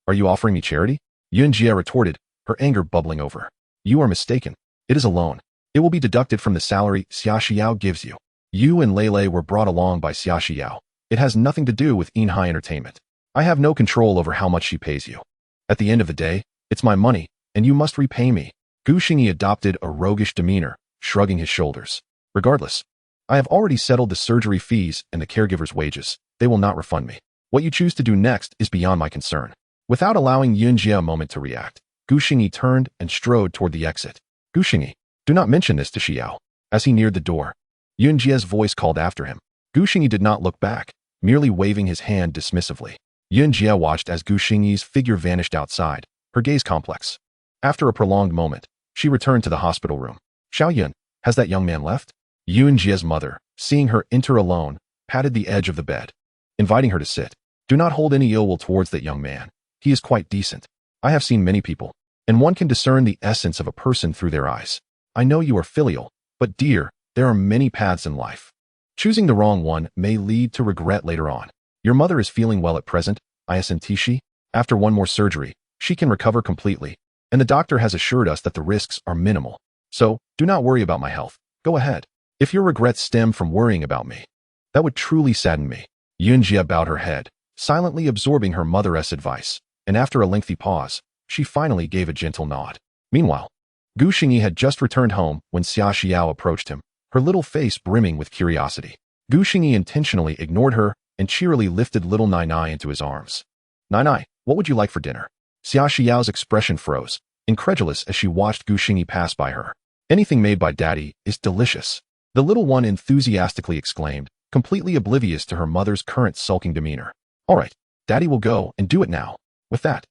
Are you offering me charity? Yunjie retorted, her anger bubbling over. You are mistaken. It is a loan. It will be deducted from the salary Xia Xiao gives you. You and Lei were brought along by Xia Xiao. It has nothing to do with Nainai Entertainment. I have no control over how much she pays you. At the end of the day, it's my money, and you must repay me. Gu Xingyi adopted a roguish demeanor, shrugging his shoulders. Regardless, I have already settled the surgery fees and the caregiver's wages. They will not refund me. What you choose to do next is beyond my concern. Without allowing Yunjie a moment to react, Gu Xingyi turned and strode toward the exit. Gu Xingyi, do not mention this to Xiao. As he neared the door, Yunjie's voice called after him. Gu Xingyi did not look back, merely waving his hand dismissively. Yunjie watched as Gu Xingyi's figure vanished outside, her gaze complex. After a prolonged moment, she returned to the hospital room. Xiao Yun, has that young man left? Yunjie's mother, seeing her enter alone, patted the edge of the bed, inviting her to sit. Do not hold any ill will towards that young man. He is quite decent. I have seen many people, and one can discern the essence of a person through their eyes. I know you are filial, but dear, there are many paths in life. Choosing the wrong one may lead to regret later on. Your mother is feeling well at present, Isn't After one more surgery, she can recover completely, and the doctor has assured us that the risks are minimal. So, do not worry about my health. Go ahead. If your regrets stem from worrying about me, that would truly sadden me. Yunjie bowed her head, silently absorbing her mother's advice, and after a lengthy pause, she finally gave a gentle nod. Meanwhile, Gu Xingyi had just returned home when Xia Xiao approached him, her little face brimming with curiosity. Gu Xingyi intentionally ignored her and cheerily lifted little Nainai into his arms. Nainai, what would you like for dinner? Xia Xiao's expression froze, incredulous as she watched Gu Xingyi pass by her. Anything made by Daddy is delicious. The little one enthusiastically exclaimed, completely oblivious to her mother's current sulking demeanor. All right, Daddy will go and do it now. With that,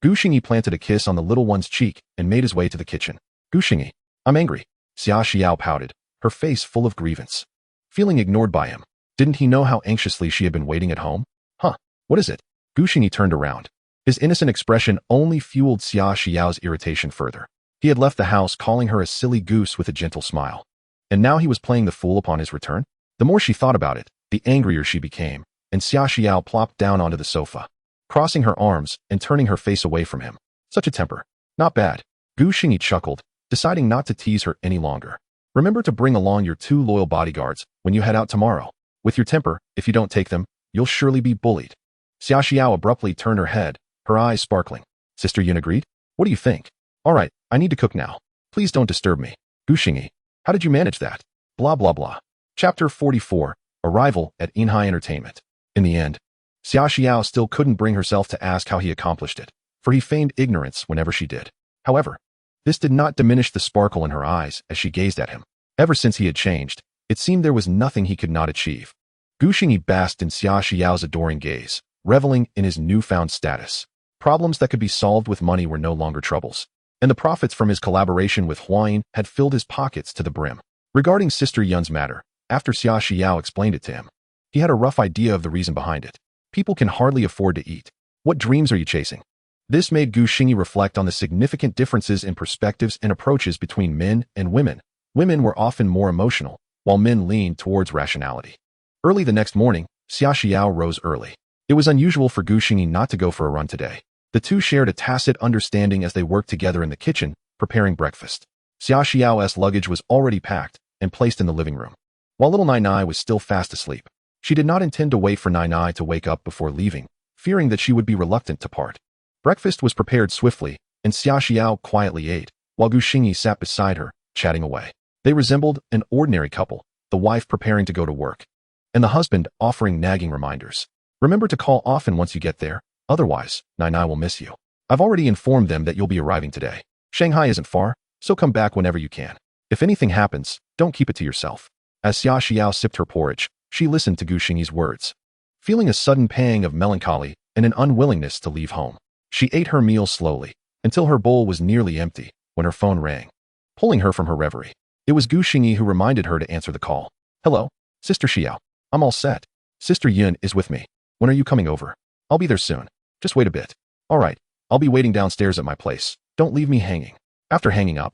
Gu Xingyi planted a kiss on the little one's cheek and made his way to the kitchen. Gu Xingyi, I'm angry. Xia Xiao pouted, her face full of grievance. Feeling ignored by him, didn't he know how anxiously she had been waiting at home? Huh, what is it? Gu Xingyi turned around. His innocent expression only fueled Xia Xiao's irritation further. He had left the house calling her a silly goose with a gentle smile. And now he was playing the fool upon his return? The more she thought about it, the angrier she became, and Xia Xiao plopped down onto the sofa, crossing her arms and turning her face away from him. Such a temper. Not bad. Gu Xingyi chuckled, deciding not to tease her any longer. Remember to bring along your 2 loyal bodyguards when you head out tomorrow. With your temper, if you don't take them, you'll surely be bullied. Xia Xiao abruptly turned her head, her eyes sparkling. Sister Yun agreed? What do you think? All right, I need to cook now. Please don't disturb me. Gu Xingyi, how did you manage that? Blah blah blah. Chapter 44, Arrival at Nainai Entertainment. In the end, Xia Xiao still couldn't bring herself to ask how he accomplished it, for he feigned ignorance whenever she did. However, this did not diminish the sparkle in her eyes as she gazed at him. Ever since he had changed, it seemed there was nothing he could not achieve. Gu Xingyi basked in Xia Xiao's adoring gaze, reveling in his newfound status. Problems that could be solved with money were no longer troubles, and the profits from his collaboration with Huayin had filled his pockets to the brim. Regarding Sister Yun's matter, after Xia Xiao explained it to him, he had a rough idea of the reason behind it. People can hardly afford to eat. What dreams are you chasing? This made Gu Xingyi reflect on the significant differences in perspectives and approaches between men and women. Women were often more emotional, while men leaned towards rationality. Early the next morning, Xia Xiao rose early. It was unusual for Gu Xingyi not to go for a run today. The two shared a tacit understanding as they worked together in the kitchen, preparing breakfast. Xia Xiao's luggage was already packed and placed in the living room, while little Nainai was still fast asleep. She did not intend to wait for Nainai to wake up before leaving, fearing that she would be reluctant to part. Breakfast was prepared swiftly, and Xia Xiao quietly ate, while Gu Xingyi sat beside her, chatting away. They resembled an ordinary couple, the wife preparing to go to work, and the husband offering nagging reminders. Remember to call often once you get there, otherwise, Nainai will miss you. I've already informed them that you'll be arriving today. Shanghai isn't far, so come back whenever you can. If anything happens, don't keep it to yourself. As Xia Xiao sipped her porridge, she listened to Gu Xingyi's words, feeling a sudden pang of melancholy and an unwillingness to leave home. She ate her meal slowly, until her bowl was nearly empty, when her phone rang, pulling her from her reverie. It was Gu Xingyi who reminded her to answer the call. Hello, Sister Xiao. I'm all set. Sister Yun is with me. When are you coming over? I'll be there soon. Just wait a bit. All right, I'll be waiting downstairs at my place. Don't leave me hanging. After hanging up,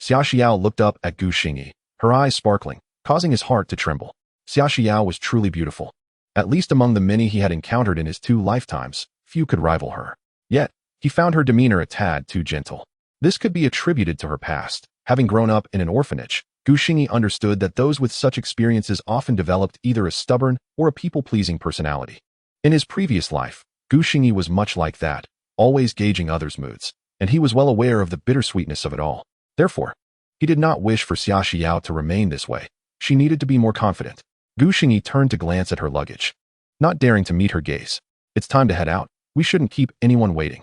Xia Xiao looked up at Gu Xingyi, her eyes sparkling, causing his heart to tremble. Xia Xiao was truly beautiful. At least among the many he had encountered in his 2 lifetimes, few could rival her. Yet, He found her demeanor a tad too gentle. This could be attributed to her past. Having grown up in an orphanage, Gu Xingyi understood that those with such experiences often developed either a stubborn or a people-pleasing personality. In his previous life, Gu Xingyi was much like that, always gauging others' moods, and he was well aware of the bittersweetness of it all. Therefore, he did not wish for Xia Xiao to remain this way. She needed to be more confident. Gu Xingyi turned to glance at her luggage, not daring to meet her gaze. It's time to head out. We shouldn't keep anyone waiting.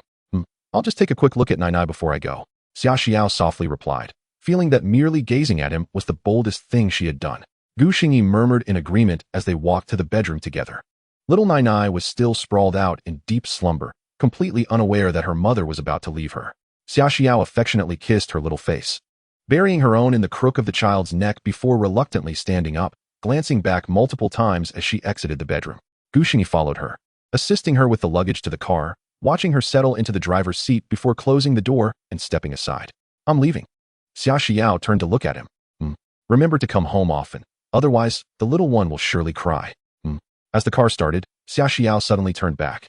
I'll just take a quick look at Nainai before I go, Xia Xiao softly replied, feeling that merely gazing at him was the boldest thing she had done. Gu Xingyi murmured in agreement as they walked to the bedroom together. Little Nainai was still sprawled out in deep slumber, completely unaware that her mother was about to leave her. Xia Xiao affectionately kissed her little face, burying her own in the crook of the child's neck before reluctantly standing up, glancing back multiple times as she exited the bedroom. Gu Xingyi followed her, assisting her with the luggage to the car, watching her settle into the driver's seat before closing the door and stepping aside. I'm leaving. Xia Xiao turned to look at him. Remember to come home often, otherwise the little one will surely cry. As the car started, Xia Xiao suddenly turned back,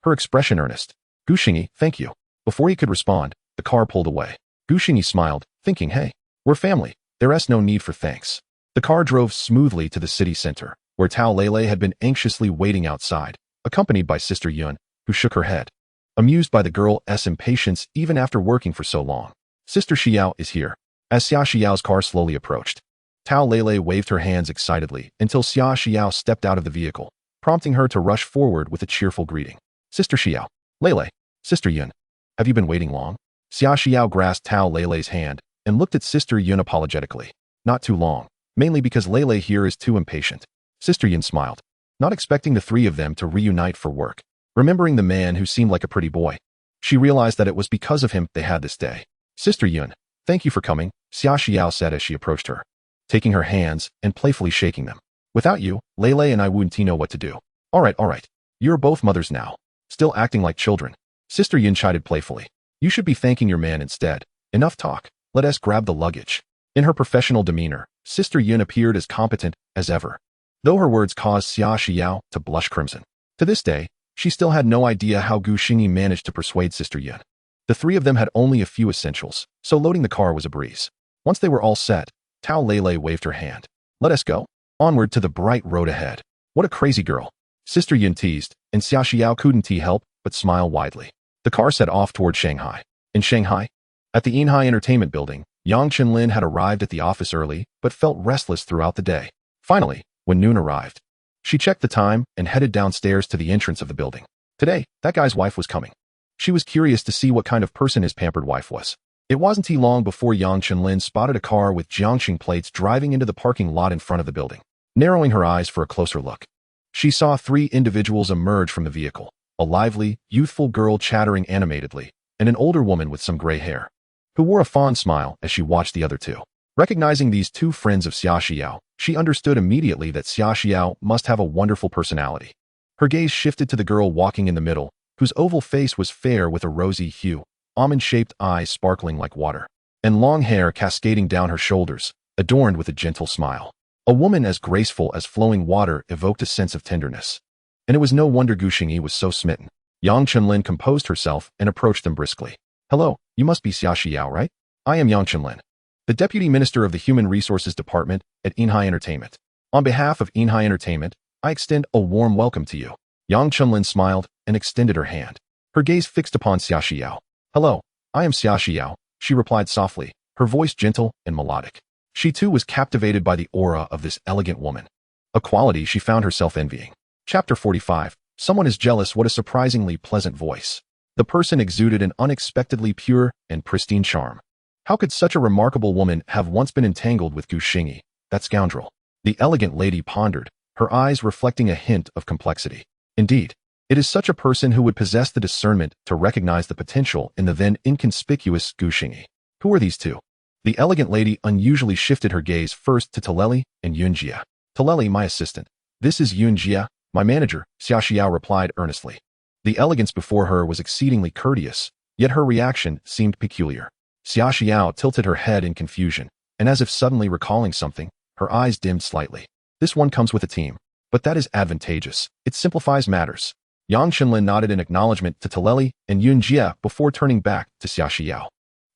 her expression earnest. Gu Xingyi, thank you. Before he could respond, the car pulled away. Gu Xingyi smiled, thinking, hey, we're family. There's no need for thanks. The car drove smoothly to the city center, where Tao Lele had been anxiously waiting outside, accompanied by Sister Yun, who shook her head, amused by the girl's impatience even after working for so long. Sister Xiao is here. As Xia Xiao's car slowly approached, Tao Lele waved her hands excitedly until Xia Xiao stepped out of the vehicle, prompting her to rush forward with a cheerful greeting. Sister Xiao, Lele, Sister Yun, have you been waiting long? Xia Xiao grasped Tao Lele's hand and looked at Sister Yun apologetically. Not too long, mainly because Lele here is too impatient. Sister Yun smiled, not expecting the three of them to reunite for work. Remembering the man who seemed like a pretty boy, she realized that it was because of him they had this day. Sister Yun, thank you for coming, Xia Xiao said as she approached her, taking her hands and playfully shaking them. Without you, Lele and I wouldn't know what to do. All right. You're both mothers now. Still acting like children. Sister Yun chided playfully. You should be thanking your man instead. Enough talk. Let us grab the luggage. In her professional demeanor, Sister Yun appeared as competent as ever, though her words caused Xia Xiao to blush crimson. To this day, she still had no idea how Gu Xingyi managed to persuade Sister Yun. The three of them had only a few essentials, so loading the car was a breeze. Once they were all set, Tao Lele waved her hand. Let us go. Onward to the bright road ahead. What a crazy girl. Sister Yun teased, and Xia Xiao couldn't help but smile widely. The car set off toward Shanghai. In Shanghai, at the Nainai Entertainment Building, Yang Chenlin had arrived at the office early but felt restless throughout the day. Finally, when noon arrived, she checked the time and headed downstairs to the entrance of the building. Today, that guy's wife was coming. She was curious to see what kind of person his pampered wife was. It wasn't long before Yang Chenlin spotted a car with Jiangxing plates driving into the parking lot in front of the building. Narrowing her eyes for a closer look, she saw three individuals emerge from the vehicle, a lively, youthful girl chattering animatedly, and an older woman with some gray hair, who wore a fond smile as she watched the other two. Recognizing these two friends of Xia Xiao, she understood immediately that Xia Xiao must have a wonderful personality. Her gaze shifted to the girl walking in the middle, whose oval face was fair with a rosy hue, almond-shaped eyes sparkling like water, and long hair cascading down her shoulders, adorned with a gentle smile. A woman as graceful as flowing water evoked a sense of tenderness. And it was no wonder Gu Xingyi was so smitten. Yang Chenlin composed herself and approached them briskly. Hello, you must be Xia Xiao, right? I am Yang Chenlin, the Deputy Minister of the Human Resources Department at Nainai Entertainment. On behalf of Nainai Entertainment, I extend a warm welcome to you. Yang Chenlin smiled and extended her hand, her gaze fixed upon Xia Xiao. Hello, I am Xia Xiao, she replied softly, her voice gentle and melodic. She too was captivated by the aura of this elegant woman, a quality she found herself envying. Chapter 45. Someone is jealous. What a surprisingly pleasant voice. The person exuded an unexpectedly pure and pristine charm. How could such a remarkable woman have once been entangled with Gu Xingyi, that scoundrel? The elegant lady pondered, her eyes reflecting a hint of complexity. Indeed, it is such a person who would possess the discernment to recognize the potential in the then inconspicuous Gu Xingyi. Who are these two? The elegant lady unusually shifted her gaze first to Taleli and Yunjia. Taleli, my assistant. This is Yunjia, my manager, Xia Xiao replied earnestly. The elegance before her was exceedingly courteous, yet her reaction seemed peculiar. Xia Xiao tilted her head in confusion, and as if suddenly recalling something, her eyes dimmed slightly. This one comes with a team. But that is advantageous. It simplifies matters. Yang Chenlin nodded in acknowledgement to Taleli and Yun Jie before turning back to Xia Xiao.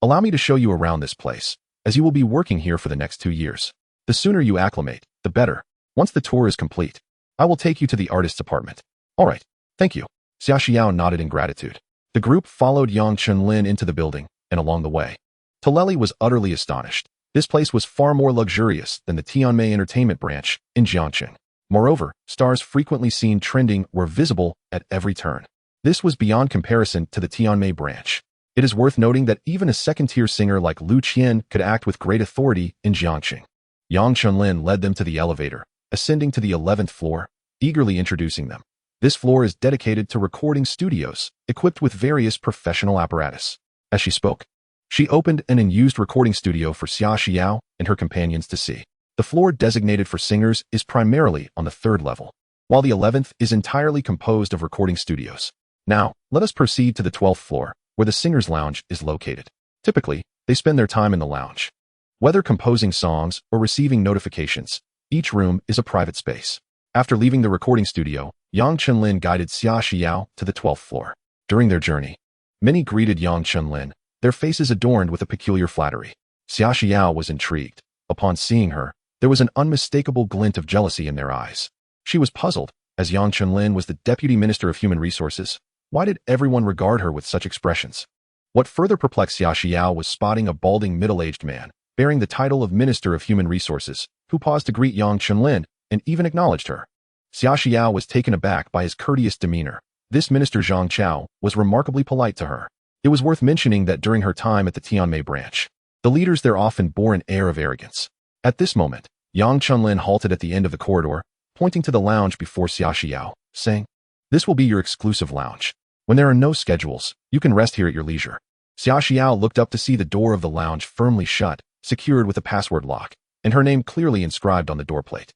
Allow me to show you around this place, as you will be working here for the next 2 years. The sooner you acclimate, the better. Once the tour is complete, I will take you to the artist's apartment. All right, thank you. Xia Xiao nodded in gratitude. The group followed Yang Chenlin into the building, and along the way, Taleli was utterly astonished. This place was far more luxurious than the Tianmei entertainment branch in Jiangqing. Moreover, stars frequently seen trending were visible at every turn. This was beyond comparison to the Tianmei branch. It is worth noting that even a second-tier singer like Lu Qian could act with great authority in Jiangqing. Yang Chenlin led them to the elevator, ascending to the 11th floor, eagerly introducing them. This floor is dedicated to recording studios, equipped with various professional apparatus. As she spoke, she opened an unused recording studio for Xia Xiao and her companions to see. The floor designated for singers is primarily on the 3rd level, while the 11th is entirely composed of recording studios. Now, let us proceed to the 12th floor, where the singer's lounge is located. Typically, they spend their time in the lounge. Whether composing songs or receiving notifications, each room is a private space. After leaving the recording studio, Yang Chenlin guided Xia Xiao to the 12th floor. During their journey, many greeted Yang Chenlin, their faces adorned with a peculiar flattery. Xia Xiao was intrigued. Upon seeing her, there was an unmistakable glint of jealousy in their eyes. She was puzzled, as Yang Chenlin was the Deputy Minister of Human Resources. Why did everyone regard her with such expressions? What further perplexed Xia Xiao was spotting a balding middle-aged man, bearing the title of Minister of Human Resources, who paused to greet Yang Chenlin and even acknowledged her. Xia Xiao was taken aback by his courteous demeanor. This Minister Zhang Chao was remarkably polite to her. It was worth mentioning that during her time at the Tianmei branch, the leaders there often bore an air of arrogance. At this moment, Yang Chenlin halted at the end of the corridor, pointing to the lounge before Xia Xiao, saying, "This will be your exclusive lounge. When there are no schedules, you can rest here at your leisure." Xia Xiao looked up to see the door of the lounge firmly shut, secured with a password lock, and her name clearly inscribed on the doorplate.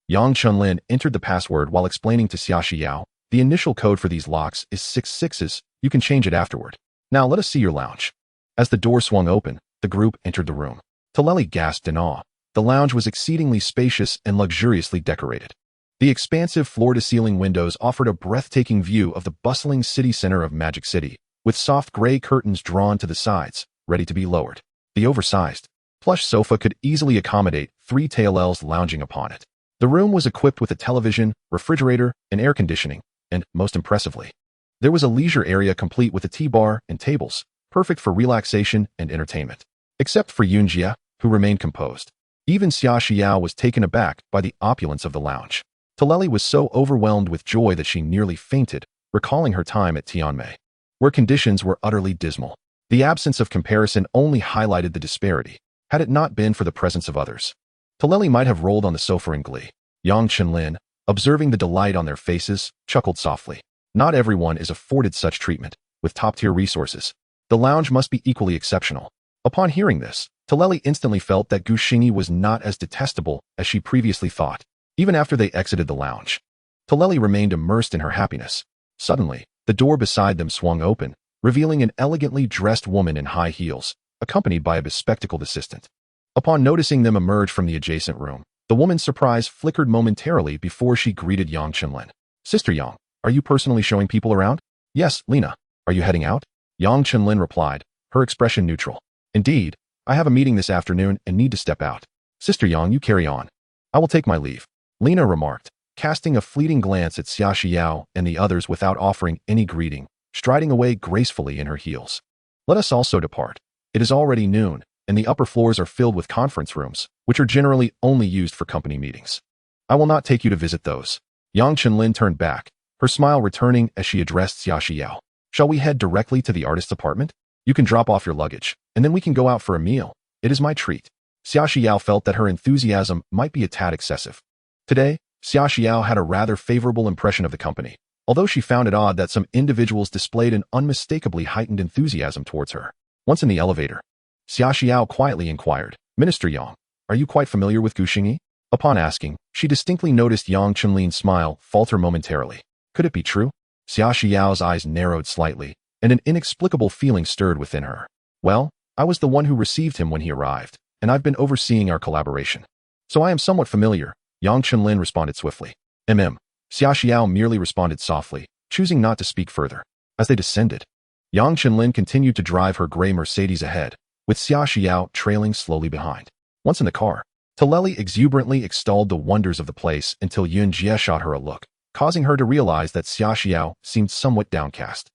Yang Chenlin entered the password while explaining to Xia Xiao, "The initial code for these locks is 6 6s, you can change it afterward. Now let us see your lounge." As the door swung open, the group entered the room. Taleli gasped in awe. The lounge was exceedingly spacious and luxuriously decorated. The expansive floor-to-ceiling windows offered a breathtaking view of the bustling city center of Magic City, with soft gray curtains drawn to the sides, ready to be lowered. The oversized, plush sofa could easily accommodate 3 TLLs lounging upon it. The room was equipped with a television, refrigerator, and air conditioning, and, most impressively, there was a leisure area complete with a tea bar and tables, perfect for relaxation and entertainment. Except for Yun Jie, who remained composed. Even Xia Xiao was taken aback by the opulence of the lounge. Taleli was so overwhelmed with joy that she nearly fainted, recalling her time at Tianmei, where conditions were utterly dismal. The absence of comparison only highlighted the disparity, had it not been for the presence of others. Taleli might have rolled on the sofa in glee. Yang Chenlin, observing the delight on their faces, chuckled softly. Not everyone is afforded such treatment, with top-tier resources. The lounge must be equally exceptional. Upon hearing this, Taleli instantly felt that Xingyi was not as detestable as she previously thought. Even after they exited the lounge, Taleli remained immersed in her happiness. Suddenly, the door beside them swung open, revealing an elegantly dressed woman in high heels, accompanied by a bespectacled assistant. Upon noticing them emerge from the adjacent room, the woman's surprise flickered momentarily before she greeted Yang Chenlin. "Sister Yang, are you personally showing people around?" "Yes, Lena. Are you heading out?" Yang Chenlin replied, her expression neutral. "Indeed, I have a meeting this afternoon and need to step out." "Sister Yang, you carry on. I will take my leave," Lena remarked, casting a fleeting glance at Xia Xiao and the others without offering any greeting, striding away gracefully in her heels. "Let us also depart. It is already noon, and the upper floors are filled with conference rooms, which are generally only used for company meetings. I will not take you to visit those." Yang Chenlin turned back, her smile returning as she addressed Xia Xiao. "Shall we head directly to the artist's apartment? You can drop off your luggage, and then we can go out for a meal. It is my treat." Xia Xiao felt that her enthusiasm might be a tad excessive. Today, Xia Xiao had a rather favorable impression of the company, although she found it odd that some individuals displayed an unmistakably heightened enthusiasm towards her. Once in the elevator, Xia Xiao quietly inquired, "Minister Yang, are you quite familiar with Xingyi?" Upon asking, she distinctly noticed Yang Chenlin's smile falter momentarily. Could it be true? Xia Xiao's eyes narrowed slightly, and an inexplicable feeling stirred within her. "Well, I was the one who received him when he arrived, and I've been overseeing our collaboration. So I am somewhat familiar," Yang Chenlin responded swiftly. Xia Xiao merely responded softly, choosing not to speak further. As they descended, Yang Chenlin continued to drive her gray Mercedes ahead, with Xia Xiao trailing slowly behind. Once in the car, Taleli exuberantly extolled the wonders of the place until Yun Jie shot her a look, causing her to realize that Xia Xiao seemed somewhat downcast.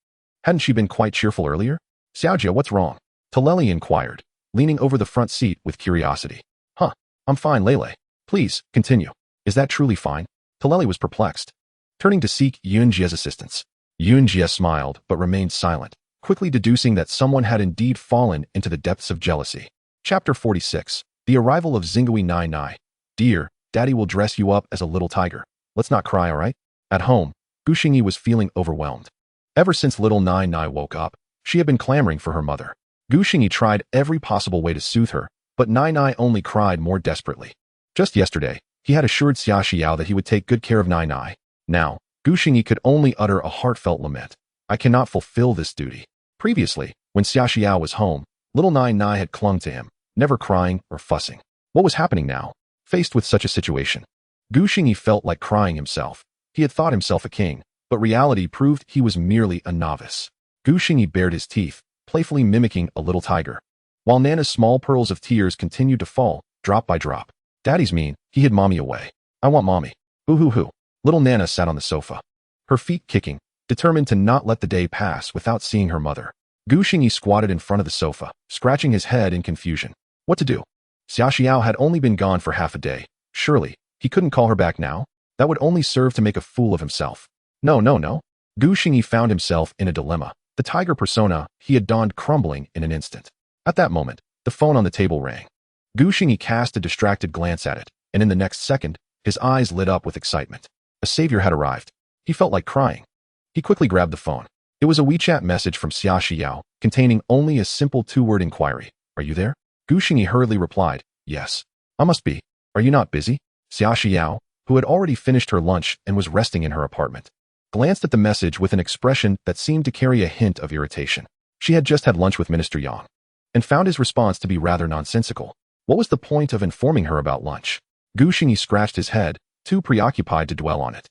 Hadn't she been quite cheerful earlier? Xiaojia, what's wrong? Taleli inquired, leaning over the front seat with curiosity. I'm fine, Lele. Please, continue. Is that truly fine? Taleli was perplexed, turning to seek Yun Jie's assistance. Yun Jie smiled but remained silent, quickly deducing that someone had indeed fallen into the depths of jealousy. Chapter 46. The arrival of Xingyi Nainai. Dear, Daddy will dress you up as a little tiger. Let's not cry, all right? At home, Gu Xingyi was feeling overwhelmed. Ever since little Nainai woke up, she had been clamoring for her mother. Gu Xingyi tried every possible way to soothe her, but Nainai only cried more desperately. Just yesterday, he had assured Xia Xiao that he would take good care of Nainai. Now, Gu Xingyi could only utter a heartfelt lament. I cannot fulfill this duty. Previously, when Xia Xiao was home, little Nainai had clung to him, never crying or fussing. What was happening now? Faced with such a situation, Gu Xingyi felt like crying himself. He had thought himself a king, but reality proved he was merely a novice. Gu Xingyi bared his teeth, playfully mimicking a little tiger, while Nana's small pearls of tears continued to fall, drop by drop. Daddy's mean, he hid Mommy away. I want Mommy. Boo-hoo-hoo. Little Nana sat on the sofa, her feet kicking, determined to not let the day pass without seeing her mother. Gu Xingyi squatted in front of the sofa, scratching his head in confusion. What to do? Xia Xiao had only been gone for half a day. Surely, he couldn't call her back now? That would only serve to make a fool of himself. No. Gu Xingyi found himself in a dilemma. The tiger persona he had donned crumbling in an instant. At that moment, the phone on the table rang. Gu Xingyi cast a distracted glance at it, and in the next second, his eyes lit up with excitement. A savior had arrived. He felt like crying. He quickly grabbed the phone. It was a WeChat message from Xia Xiao, containing only a simple two-word inquiry. Are you there? Gu Xingyi hurriedly replied, yes. I must be. Are you not busy? Xia Xiao, who had already finished her lunch and was resting in her apartment, glanced at the message with an expression that seemed to carry a hint of irritation. She had just had lunch with Minister Yang, and found his response to be rather nonsensical. What was the point of informing her about lunch? Gu Xingyi scratched his head, too preoccupied to dwell on it,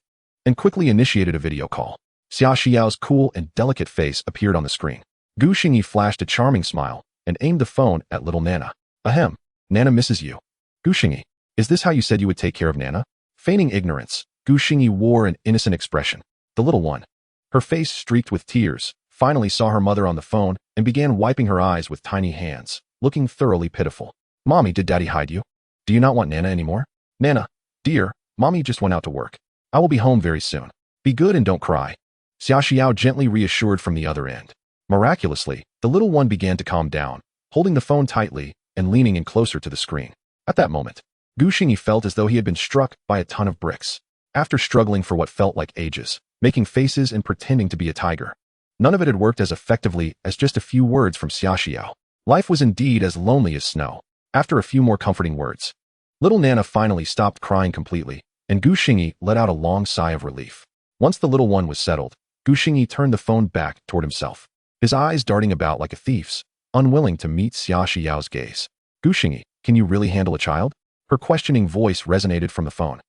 and quickly initiated a video call. Xia Xiao's cool and delicate face appeared on the screen. Gu Xingyi flashed a charming smile and aimed the phone at little Nana. Ahem, Nana misses you. Gu Xingyi, is this how you said you would take care of Nana? Feigning ignorance, Gu Xingyi wore an innocent expression. The little one, her face streaked with tears, finally saw her mother on the phone and began wiping her eyes with tiny hands, looking thoroughly pitiful. Mommy, did Daddy hide you? Do you not want Nana anymore? Nana, dear, Mommy just went out to work. I will be home very soon. Be good and don't cry. Xia Xiao gently reassured from the other end. Miraculously, the little one began to calm down, holding the phone tightly and leaning in closer to the screen. At that moment, Gu Xingyi felt as though he had been struck by a ton of bricks. After struggling for what felt like ages, making faces and pretending to be a tiger, none of it had worked as effectively as just a few words from Xia Xiao. Life was indeed as lonely as snow. After a few more comforting words, little Nana finally stopped crying completely, and Gu Xingyi let out a long sigh of relief. Once the little one was settled, Gu Xingyi turned the phone back toward himself, his eyes darting about like a thief's, unwilling to meet Xia Xiao's gaze. Gu Xingyi, can you really handle a child? Her questioning voice resonated from the phone.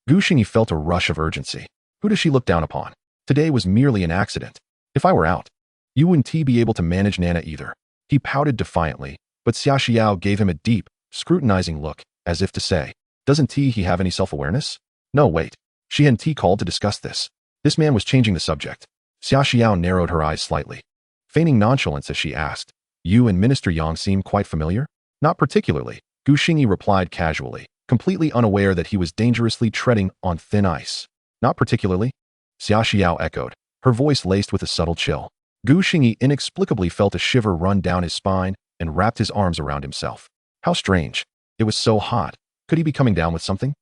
Gu Xingyi felt a rush of urgency. Who does she look down upon? Today was merely an accident. If I were out, you wouldn't be able to manage Nana either. He pouted defiantly, but Xia Xiao gave him a deep, scrutinizing look, as if to say, doesn't he have any self-awareness? No, wait. She hadn't called to discuss this. This man was changing the subject. Xia Xiao narrowed her eyes slightly, feigning nonchalance as she asked, you and Minister Yang seem quite familiar? Not particularly, Gu Xingyi replied casually, completely unaware that he was dangerously treading on thin ice. Not particularly? Xia Xiao echoed, her voice laced with a subtle chill. Gu Xingyi inexplicably felt a shiver run down his spine and wrapped his arms around himself. How strange. It was so hot. Could he be coming down with something?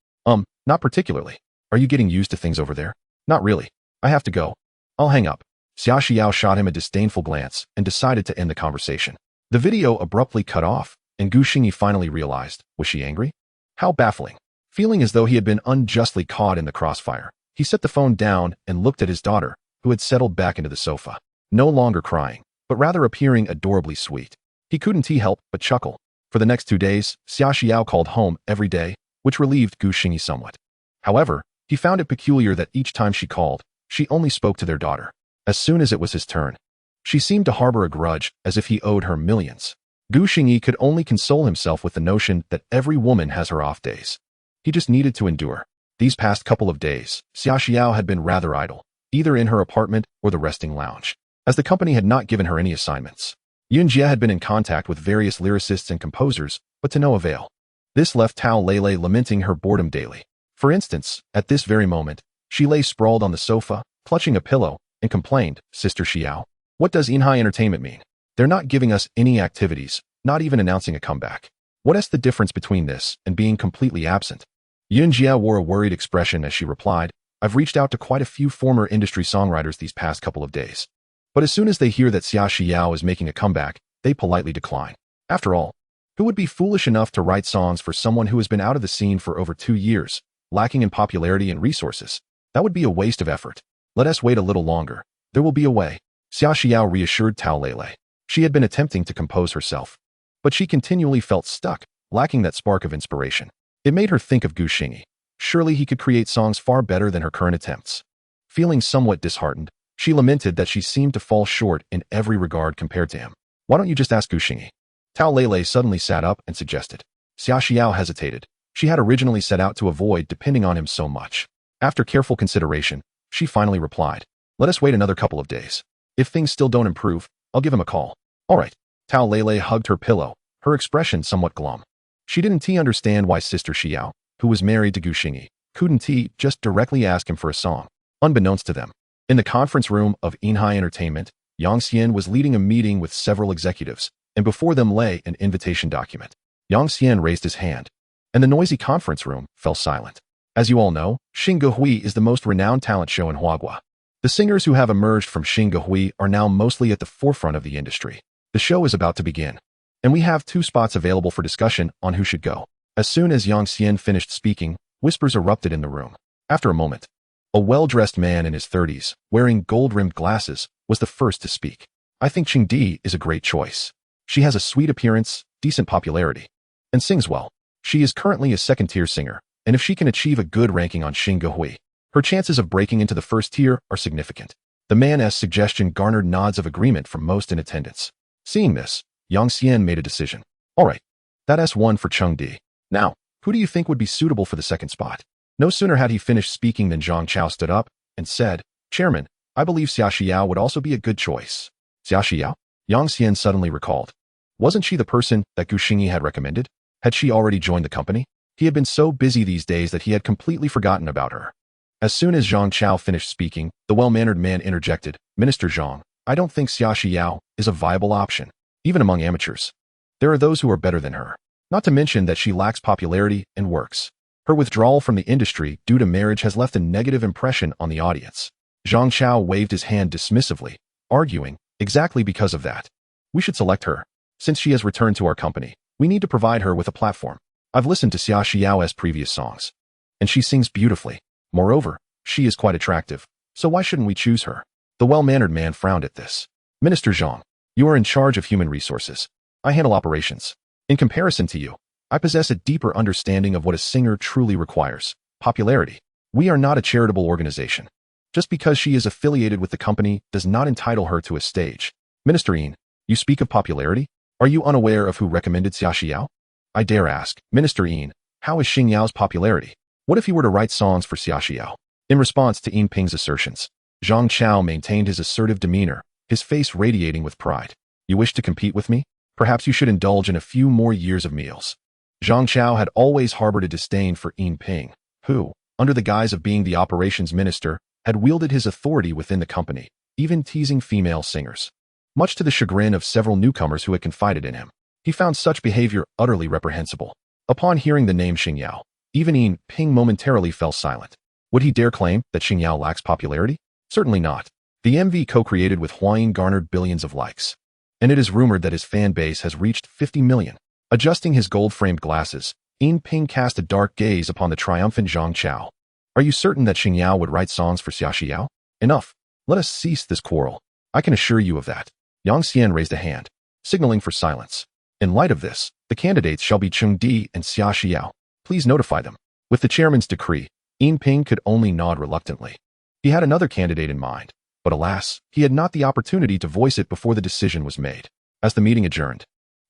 Not particularly. Are you getting used to things over there? Not really. I have to go. I'll hang up. Xia Xiao shot him a disdainful glance and decided to end the conversation. The video abruptly cut off, and Gu Xingyi finally realized, was she angry? How baffling. Feeling as though he had been unjustly caught in the crossfire, he set the phone down and looked at his daughter, who had settled back into the sofa, no longer crying, but rather appearing adorably sweet. He couldn't help but chuckle. For the next 2 days, Xia Xiao called home every day, which relieved Gu Xingyi somewhat. However, he found it peculiar that each time she called, She only spoke to their daughter. As soon as it was his turn, she seemed to harbor a grudge as if he owed her millions. Xingyi could only console himself with the notion that every woman has her off days. He just needed to endure. These past couple of days, Xia Xiao had been rather idle, either in her apartment or the resting lounge, as the company had not given her any assignments. Yunjie had been in contact with various lyricists and composers, but to no avail. This left Tao Lele lamenting her boredom daily. For instance, at this very moment, she lay sprawled on the sofa, clutching a pillow, and complained, "Sister Xiao, what does Nainai Entertainment mean? They're not giving us any activities, not even announcing a comeback. What is the difference between this and being completely absent?" Yunjie wore a worried expression as she replied, "I've reached out to quite a few former industry songwriters these past couple of days. But as soon as they hear that Xia Xiao is making a comeback, they politely decline. After all, who would be foolish enough to write songs for someone who has been out of the scene for over 2 years, lacking in popularity and resources? That would be a waste of effort. Let us wait a little longer. There will be a way." Xia Xiao reassured Tao Lele. She had been attempting to compose herself, but she continually felt stuck, lacking that spark of inspiration. It made her think of Xingyi. Surely he could create songs far better than her current attempts. Feeling somewhat disheartened, she lamented that she seemed to fall short in every regard compared to him. "Why don't you just ask Xingyi?" Tao Lele suddenly sat up and suggested. Xia Xiao hesitated. She had originally set out to avoid depending on him so much. After careful consideration, she finally replied, "Let us wait another couple of days. If things still don't improve, I'll give him a call." "All right." Tao Lele hugged her pillow, her expression somewhat glum. She didn't understand why Sister Xiao, who was married to Xingyi, couldn't just directly ask him for a song. Unbeknownst to them, in the conference room of Nainai Entertainment, Yang Xian was leading a meeting with several executives, and before them lay an invitation document. Yang Xian raised his hand, and the noisy conference room fell silent. As you all know, Xingyi is the most renowned talent show in Huagua. The singers who have emerged from Xingyi are now mostly at the forefront of the industry. The show is about to begin, and we have 2 spots available for discussion on who should go. As soon as Yang Xian finished speaking, whispers erupted in the room. After a moment, a well-dressed man in his 30s, wearing gold-rimmed glasses, was the first to speak. "I think Xingyi is a great choice. She has a sweet appearance, decent popularity, and sings well. She is currently a second-tier singer, and if she can achieve a good ranking on Xingyi, her chances of breaking into the first tier are significant." The man's suggestion garnered nods of agreement from most in attendance. Seeing this, Yang Xian made a decision. "All right, that's one for Chengdi. Now, who do you think would be suitable for the second spot?" No sooner had he finished speaking than Zhang Chao stood up and said, "Chairman, I believe Xia Xiao would also be a good choice." Xia Xiao? Yang Xian suddenly recalled. Wasn't she the person that Xingyi had recommended? Had she already joined the company? He had been so busy these days that he had completely forgotten about her. As soon as Zhang Chao finished speaking, the well-mannered man interjected, "Minister Zhang, I don't think Xia Xiao is a viable option, even among amateurs. There are those who are better than her. Not to mention that she lacks popularity and works. Her withdrawal from the industry due to marriage has left a negative impression on the audience." Zhang Chao waved his hand dismissively, arguing, "Exactly because of that. We should select her. Since she has returned to our company, we need to provide her with a platform. I've listened to Xia Xiao's previous songs, and she sings beautifully. Moreover, she is quite attractive, so why shouldn't we choose her?" The well-mannered man frowned at this. "Minister Zhang, you are in charge of human resources. I handle operations. In comparison to you, I possess a deeper understanding of what a singer truly requires: popularity. We are not a charitable organization. Just because she is affiliated with the company does not entitle her to a stage." "Minister Yin, you speak of popularity? Are you unaware of who recommended Xia Xiao?" "I dare ask, Minister Yin, how is Xingyao's popularity? What if he were to write songs for Xia Xiao?" In response to Yin Ping's assertions, Zhang Chao maintained his assertive demeanor, his face radiating with pride. "You wish to compete with me? Perhaps you should indulge in a few more years of meals." Zhang Chao had always harbored a disdain for Yin Ping, who, under the guise of being the operations minister, had wielded his authority within the company, even teasing female singers. Much to the chagrin of several newcomers who had confided in him, he found such behavior utterly reprehensible. Upon hearing the name Xingyao, even Yin Ping momentarily fell silent. Would he dare claim that Xingyao lacks popularity? Certainly not. The MV co-created with Huayin garnered billions of likes, and it is rumored that his fan base has reached 50 million. Adjusting his gold-framed glasses, Yin Ping cast a dark gaze upon the triumphant Zhang Chao. "Are you certain that Xingyao would write songs for Xia Xiao? Enough. Let us cease this quarrel. I can assure you of that." Yang Xian raised a hand, signaling for silence. "In light of this, the candidates shall be Chengdi and Xia Xiao. Please notify them." With the chairman's decree, Yin Ping could only nod reluctantly. He had another candidate in mind, but alas, he had not the opportunity to voice it before the decision was made. As the meeting adjourned,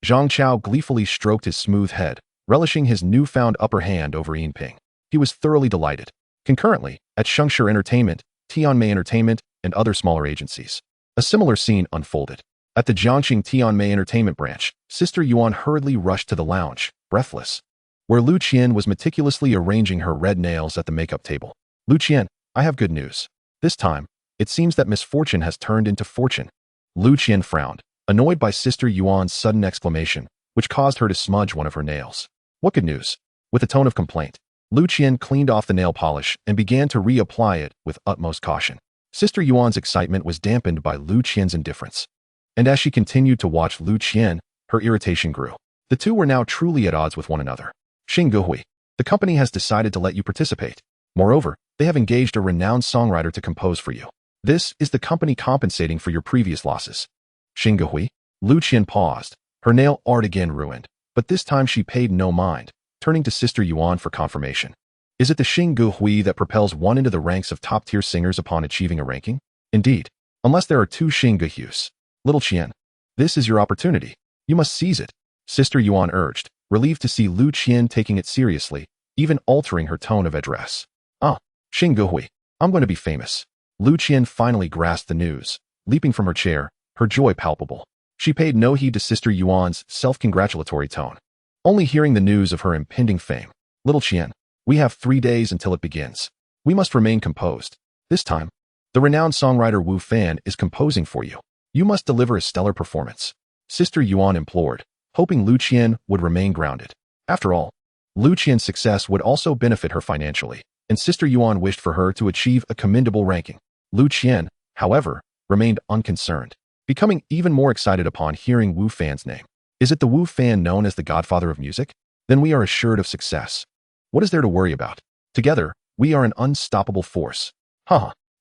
Zhang Chao gleefully stroked his smooth head, relishing his newfound upper hand over Yinping. He was thoroughly delighted. Concurrently, at Shengshi Entertainment, Tianmei Entertainment, and other smaller agencies, a similar scene unfolded. At the Jiangxing Tianmei Entertainment branch, Sister Yuan hurriedly rushed to the lounge, breathless, where Lu Qian was meticulously arranging her red nails at the makeup table. Lu Qian, I have good news. This time, it seems that misfortune has turned into fortune. Lu Qian frowned, annoyed by Sister Yuan's sudden exclamation, which caused her to smudge one of her nails. What good news? With a tone of complaint, Lu Qian cleaned off the nail polish and began to reapply it with utmost caution. Sister Yuan's excitement was dampened by Lu Qian's indifference. And as she continued to watch Lu Qian, her irritation grew. The two were now truly at odds with one another. Xingyi, the company has decided to let you participate. Moreover, they have engaged a renowned songwriter to compose for you. This is the company compensating for your previous losses. Xingyi, Lu Qian paused, her nail art again ruined, but this time she paid no mind, turning to Sister Yuan for confirmation. Is it the Xingyi that propels one into the ranks of top-tier singers upon achieving a ranking? Indeed, unless there are two Xingyis. Little Qian, this is your opportunity. You must seize it, Sister Yuan urged, relieved to see Lu Qian taking it seriously, even altering her tone of address. Xingyi, I'm going to be famous. Lu Qian finally grasped the news, leaping from her chair, her joy palpable. She paid no heed to Sister Yuan's self-congratulatory tone. Only hearing the news of her impending fame. Little Qian, we have 3 days until it begins. We must remain composed. This time, the renowned songwriter Wu Fan is composing for you. You must deliver a stellar performance, Sister Yuan implored, hoping Lu Qian would remain grounded. After all, Lu Qian's success would also benefit her financially, and Sister Yuan wished for her to achieve a commendable ranking. Lu Qian, however, remained unconcerned, becoming even more excited upon hearing Wu Fan's name. Is it the Wu Fan known as the godfather of music? Then we are assured of success. What is there to worry about? Together, we are an unstoppable force.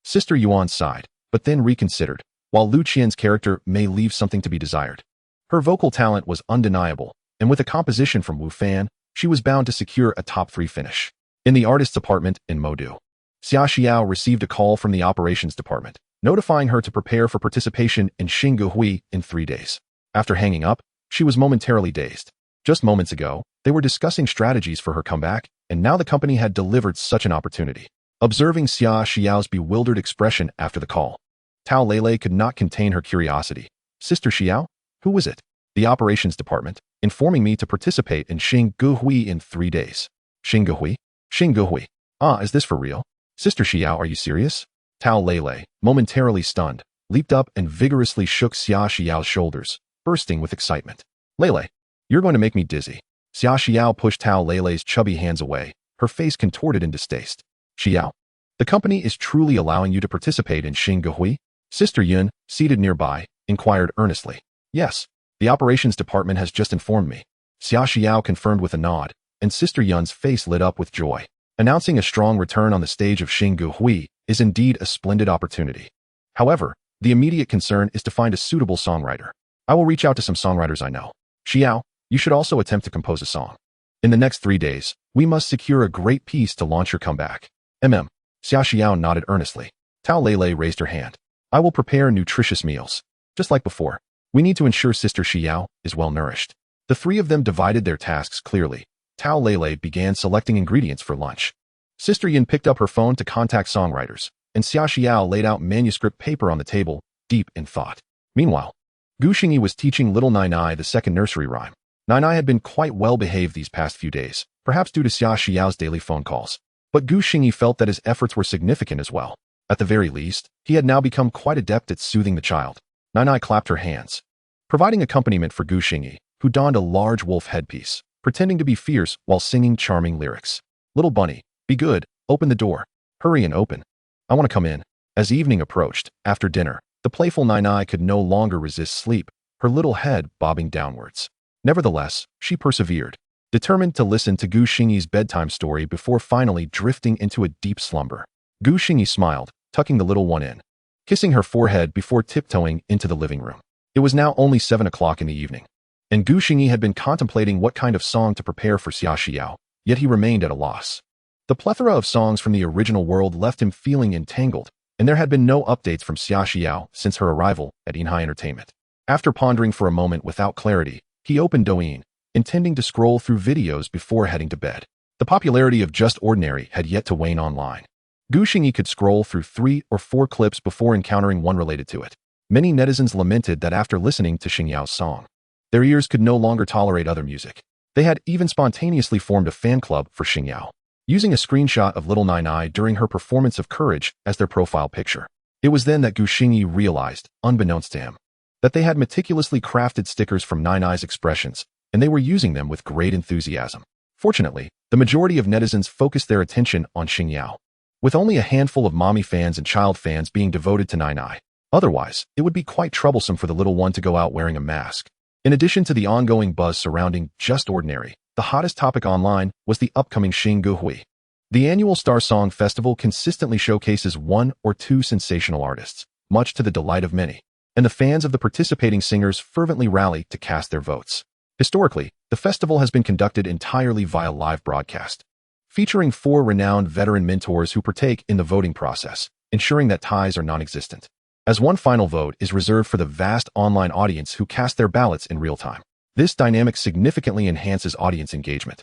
Sister Yuan sighed, but then reconsidered. While Lu Qian's character may leave something to be desired, her vocal talent was undeniable, and with a composition from Wu Fan, she was bound to secure a top 3 finish. In the artist's apartment in Modu, Xia Xiao received a call from the operations department, notifying her to prepare for participation in Xingyi in 3 days. After hanging up, she was momentarily dazed. Just moments ago, they were discussing strategies for her comeback, and now the company had delivered such an opportunity. Observing Xia Xiao's bewildered expression after the call, Tao Lele could not contain her curiosity. Sister Xiao? Who was it? The operations department, informing me to participate in Xingyi in 3 days. Xingyi? Xingyi. Is this for real? Sister Xiao, are you serious? Tao Lele, momentarily stunned, leaped up and vigorously shook Xia Xiao's shoulders, bursting with excitement. Lele, you're going to make me dizzy. Xia Xiao pushed Tao Lele's chubby hands away, her face contorted in distaste. Xiao, the company is truly allowing you to participate in Xingyi? Sister Yun, seated nearby, inquired earnestly. Yes, the operations department has just informed me. Xia Xiao confirmed with a nod, and Sister Yun's face lit up with joy. Announcing a strong return on the stage of Xingyi is indeed a splendid opportunity. However, the immediate concern is to find a suitable songwriter. I will reach out to some songwriters I know. Xiao, you should also attempt to compose a song. In the next 3 days, we must secure a great piece to launch your comeback. Xia Xiao nodded earnestly. Tao Lele raised her hand. I will prepare nutritious meals. Just like before, we need to ensure Sister Xiao is well nourished. The 3 of them divided their tasks clearly. Tao Lele began selecting ingredients for lunch. Sister Yin picked up her phone to contact songwriters, and Xia Xiao laid out manuscript paper on the table, deep in thought. Meanwhile, Gu Xingyi was teaching little Nainai the second nursery rhyme. Nainai had been quite well behaved these past few days, perhaps due to Xia Xiao's daily phone calls. But Gu Xingyi felt that his efforts were significant as well. At the very least, he had now become quite adept at soothing the child. Nainai clapped her hands, providing accompaniment for Gu Xingyi, who donned a large wolf headpiece, pretending to be fierce while singing charming lyrics. Little bunny, be good, open the door. Hurry and open. I want to come in. As evening approached, after dinner, the playful Nainai could no longer resist sleep, her little head bobbing downwards. Nevertheless, she persevered, determined to listen to Gu Xingyi's bedtime story before finally drifting into a deep slumber. Gu Xingyi smiled, tucking the little one in, kissing her forehead before tiptoeing into the living room. It was now only 7 o'clock in the evening, and Gu Xingyi had been contemplating what kind of song to prepare for Xia Xiao, yet he remained at a loss. The plethora of songs from the original world left him feeling entangled, and there had been no updates from Xia Xiao since her arrival at Nainai Entertainment. After pondering for a moment without clarity, he opened Douyin, intending to scroll through videos before heading to bed. The popularity of Just Ordinary had yet to wane online. Xingyi could scroll through 3 or 4 clips before encountering one related to it. Many netizens lamented that after listening to Xingyao's song, their ears could no longer tolerate other music. They had even spontaneously formed a fan club for Xingyao, using a screenshot of little Nainai during her performance of Courage as their profile picture. It was then that Xingyi realized, unbeknownst to him, that they had meticulously crafted stickers from Nainai's expressions, and they were using them with great enthusiasm. Fortunately, the majority of netizens focused their attention on Xingyao, with only a handful of mommy fans and child fans being devoted to Nainai. Otherwise, it would be quite troublesome for the little one to go out wearing a mask. In addition to the ongoing buzz surrounding Just Ordinary, the hottest topic online was the upcoming Xingyi. The annual Star Song Festival consistently showcases 1 or 2 sensational artists, much to the delight of many, and the fans of the participating singers fervently rally to cast their votes. Historically, the festival has been conducted entirely via live broadcast, featuring 4 renowned veteran mentors who partake in the voting process, ensuring that ties are non-existent, as one final vote is reserved for the vast online audience who cast their ballots in real time. This dynamic significantly enhances audience engagement,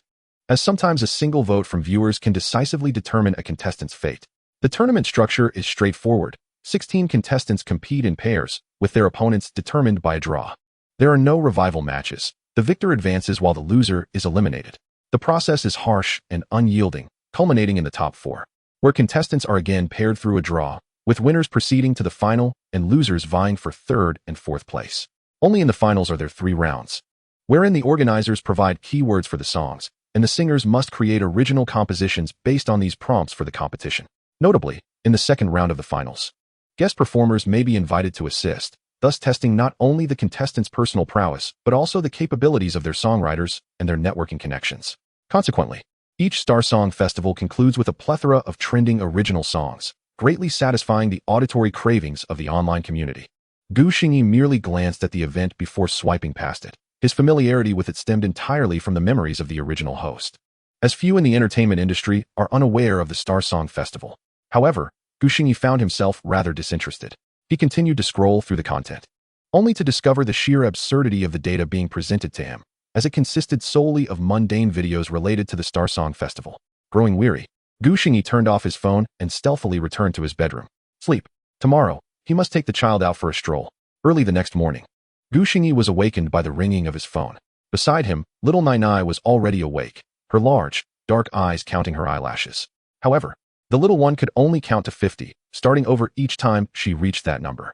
as sometimes a single vote from viewers can decisively determine a contestant's fate. The tournament structure is straightforward. 16 contestants compete in pairs, with their opponents determined by a draw. There are no revival matches. The victor advances while the loser is eliminated. The process is harsh and unyielding, culminating in the top 4, where contestants are again paired through a draw, with winners proceeding to the final and losers vying for 3rd and 4th place. Only in the finals are there 3 rounds, wherein the organizers provide keywords for the songs, and the singers must create original compositions based on these prompts for the competition. Notably, in the 2nd round of the finals, guest performers may be invited to assist, thus testing not only the contestants' personal prowess, but also the capabilities of their songwriters and their networking connections. Consequently, each Star Song Festival concludes with a plethora of trending original songs, greatly satisfying the auditory cravings of the online community. Xingyi merely glanced at the event before swiping past it. His familiarity with it stemmed entirely from the memories of the original host, as few in the entertainment industry are unaware of the Star Song Festival. However, Xingyi found himself rather disinterested. He continued to scroll through the content, only to discover the sheer absurdity of the data being presented to him, as it consisted solely of mundane videos related to the Star Song Festival. Growing weary, Xingyi turned off his phone and stealthily returned to his bedroom. Sleep. Tomorrow, he must take the child out for a stroll. Early the next morning, Xingyi was awakened by the ringing of his phone. Beside him, little Nainai was already awake, her large, dark eyes counting her eyelashes. However, the little one could only count to 50, starting over each time she reached that number.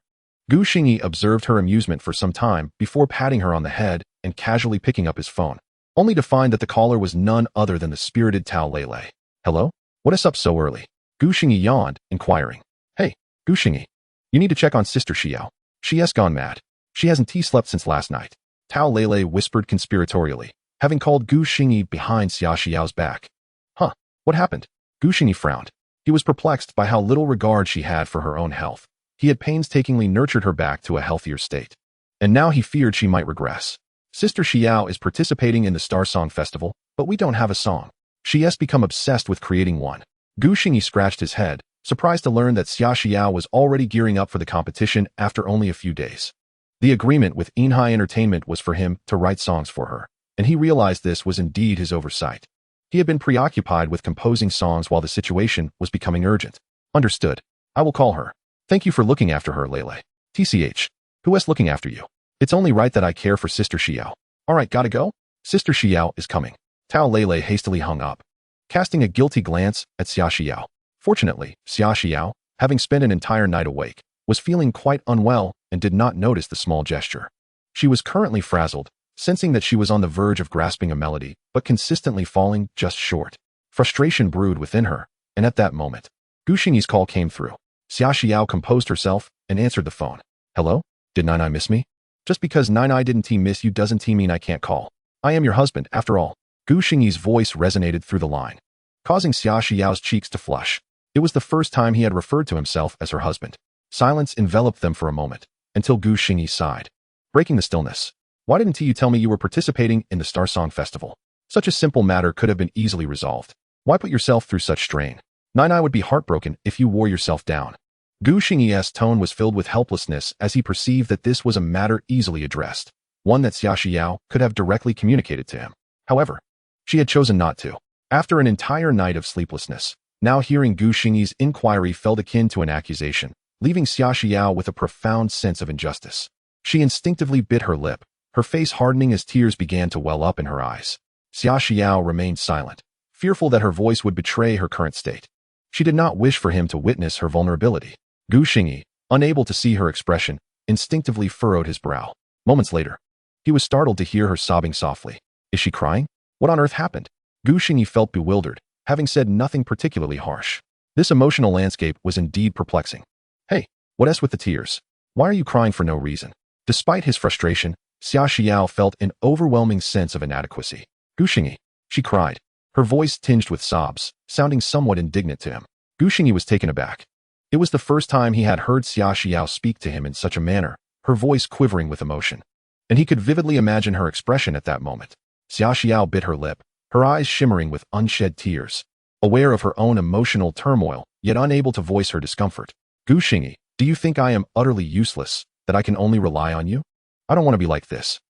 Xingyi observed her amusement for some time before patting her on the head and casually picking up his phone, only to find that the caller was none other than the spirited Tao Lele. Hello? What is up so early? Xingyi yawned, inquiring. Hey, Xingyi, you need to check on Sister Xiao. She has gone mad. She hasn't slept since last night. Tao Lele whispered conspiratorially, having called Xingyi behind Xia Xiao's back. Huh, what happened? Xingyi frowned. He was perplexed by how little regard she had for her own health. He had painstakingly nurtured her back to a healthier state, and now he feared she might regress. Sister Xiao is participating in the Star Song Festival, but we don't have a song. She has become obsessed with creating one. Xingyi scratched his head, surprised to learn that Xia Xiao was already gearing up for the competition after only a few days. The agreement with Nainai Entertainment was for him to write songs for her, and he realized this was indeed his oversight. He had been preoccupied with composing songs while the situation was becoming urgent. Understood. I will call her. Thank you for looking after her, Lele. TCH. Who is looking after you? It's only right that I care for Sister Xiao. Alright, gotta go? Sister Xiao is coming. Tao Lele hastily hung up, casting a guilty glance at Xia Xiao. Fortunately, Xia Xiao, having spent an entire night awake, was feeling quite unwell and did not notice the small gesture. She was currently frazzled, sensing that she was on the verge of grasping a melody, but consistently falling just short. Frustration brewed within her, and at that moment, Xingyi's call came through. Xia Xiao composed herself and answered the phone. Hello? Did Nainai miss me? Just because Nainai didn't miss you doesn't mean I can't call. I am your husband, after all. Xingyi's voice resonated through the line, causing Xia Xiao's cheeks to flush. It was the first time he had referred to himself as her husband. Silence enveloped them for a moment, until Xingyi sighed, breaking the stillness. Why didn't you tell me you were participating in the Star Song Festival? Such a simple matter could have been easily resolved. Why put yourself through such strain? Nainai would be heartbroken if you wore yourself down. Gu Xingyi's tone was filled with helplessness as he perceived that this was a matter easily addressed, one that Xia Xiao could have directly communicated to him. However, she had chosen not to. After an entire night of sleeplessness, now hearing Gu Xingyi's inquiry felt akin to an accusation, leaving Xia Xiao with a profound sense of injustice. She instinctively bit her lip, her face hardening as tears began to well up in her eyes. Xia Xiao remained silent, fearful that her voice would betray her current state. She did not wish for him to witness her vulnerability. Gu Xingyi, unable to see her expression, instinctively furrowed his brow. Moments later, he was startled to hear her sobbing softly. Is she crying? What on earth happened? Gu Xingyi felt bewildered, having said nothing particularly harsh. This emotional landscape was indeed perplexing. Hey, what's with the tears? Why are you crying for no reason? Despite his frustration, Xia Xiao felt an overwhelming sense of inadequacy. Gu Xingyi, she cried, her voice tinged with sobs, sounding somewhat indignant to him. Gu Xingyi was taken aback. It was the first time he had heard Xia Xiao speak to him in such a manner, her voice quivering with emotion. And he could vividly imagine her expression at that moment. Xia Xiao bit her lip, her eyes shimmering with unshed tears. Aware of her own emotional turmoil, yet unable to voice her discomfort. Gu Xingyi, do you think I am utterly useless, that I can only rely on you? I don't want to be like this.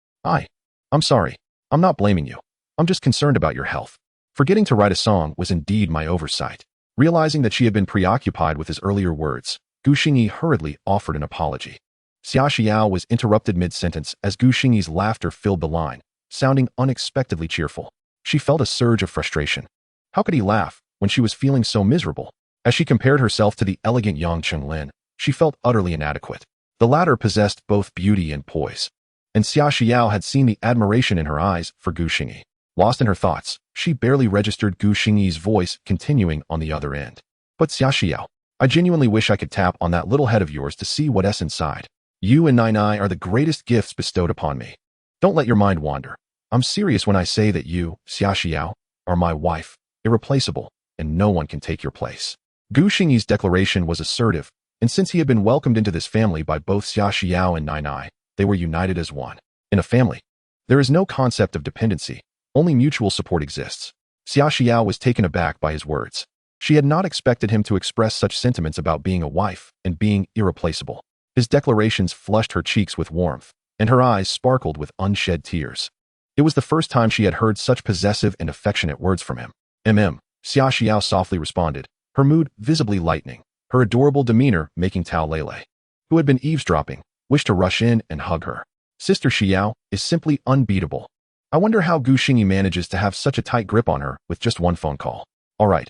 I'm sorry. I'm not blaming you. I'm just concerned about your health. Forgetting to write a song was indeed my oversight. Realizing that she had been preoccupied with his earlier words, Gu Xingyi hurriedly offered an apology. Xia Xiao was interrupted mid-sentence as Gu Xingyi's laughter filled the line, sounding unexpectedly cheerful. She felt a surge of frustration. How could he laugh when she was feeling so miserable? As she compared herself to the elegant Yang Chenglin, she felt utterly inadequate. The latter possessed both beauty and poise, and Xia Xiao had seen the admiration in her eyes for Gu Xingyi. Lost in her thoughts, she barely registered Gu Xingyi's voice continuing on the other end. But Xia Xiao, I genuinely wish I could tap on that little head of yours to see what's inside. You and Nainai are the greatest gifts bestowed upon me. Don't let your mind wander. I'm serious when I say that you, Xia Xiao, are my wife, irreplaceable, and no one can take your place. Gu Xingyi's declaration was assertive, and since he had been welcomed into this family by both Xia Xiao and Nainai, they were united as one. In a family, there is no concept of dependency. Only mutual support exists. Xia Xiao was taken aback by his words. She had not expected him to express such sentiments about being a wife and being irreplaceable. His declarations flushed her cheeks with warmth, and her eyes sparkled with unshed tears. It was the first time she had heard such possessive and affectionate words from him. Xia Xiao softly responded, her mood visibly lightening, her adorable demeanor making Tao Lele, who had been eavesdropping, wish to rush in and hug her. Sister Xiao is simply unbeatable. I wonder how Gu Xingyi manages to have such a tight grip on her with just one phone call. All right.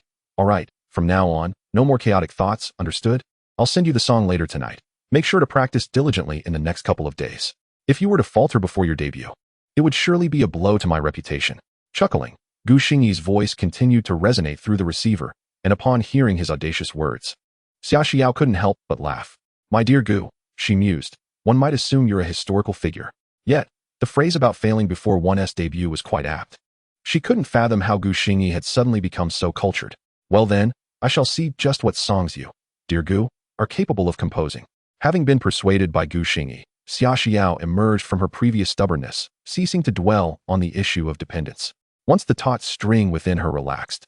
From now on, no more chaotic thoughts, understood? I'll send you the song later tonight. Make sure to practice diligently in the next couple of days. If you were to falter before your debut, it would surely be a blow to my reputation. Chuckling, Gu Xingyi's voice continued to resonate through the receiver, and upon hearing his audacious words, Xia Xiao couldn't help but laugh. My dear Gu, she mused, one might assume you're a historical figure. Yet, the phrase about failing before one's debut was quite apt. She couldn't fathom how Gu Xingyi had suddenly become so cultured. Well then, I shall see just what songs you, dear Gu, are capable of composing. Having been persuaded by Gu Xingyi, Xia Xiao emerged from her previous stubbornness, ceasing to dwell on the issue of dependence. Once the taut string within her relaxed,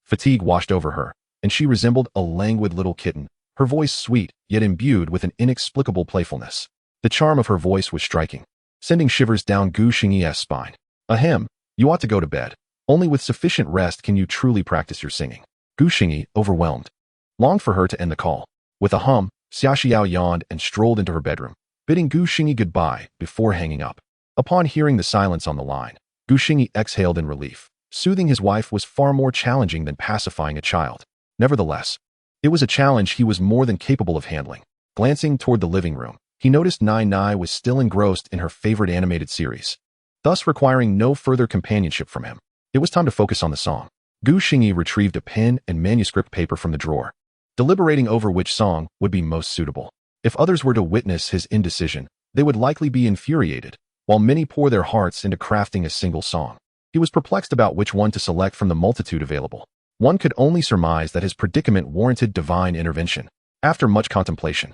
fatigue washed over her, and she resembled a languid little kitten, her voice sweet, yet imbued with an inexplicable playfulness. The charm of her voice was striking, sending shivers down Gu Xingyi's spine. Ahem, you ought to go to bed. Only with sufficient rest can you truly practice your singing. Gu Xingyi, overwhelmed, longed for her to end the call. With a hum, Xia Xiao yawned and strolled into her bedroom, bidding Gu Xingyi goodbye before hanging up. Upon hearing the silence on the line, Gu Xingyi exhaled in relief. Soothing his wife was far more challenging than pacifying a child. Nevertheless, it was a challenge he was more than capable of handling. Glancing toward the living room, he noticed Nainai was still engrossed in her favorite animated series, thus requiring no further companionship from him. It was time to focus on the song. Gu Xingyi retrieved a pen and manuscript paper from the drawer, deliberating over which song would be most suitable. If others were to witness his indecision, they would likely be infuriated, while many pour their hearts into crafting a single song. He was perplexed about which one to select from the multitude available. One could only surmise that his predicament warranted divine intervention. After much contemplation,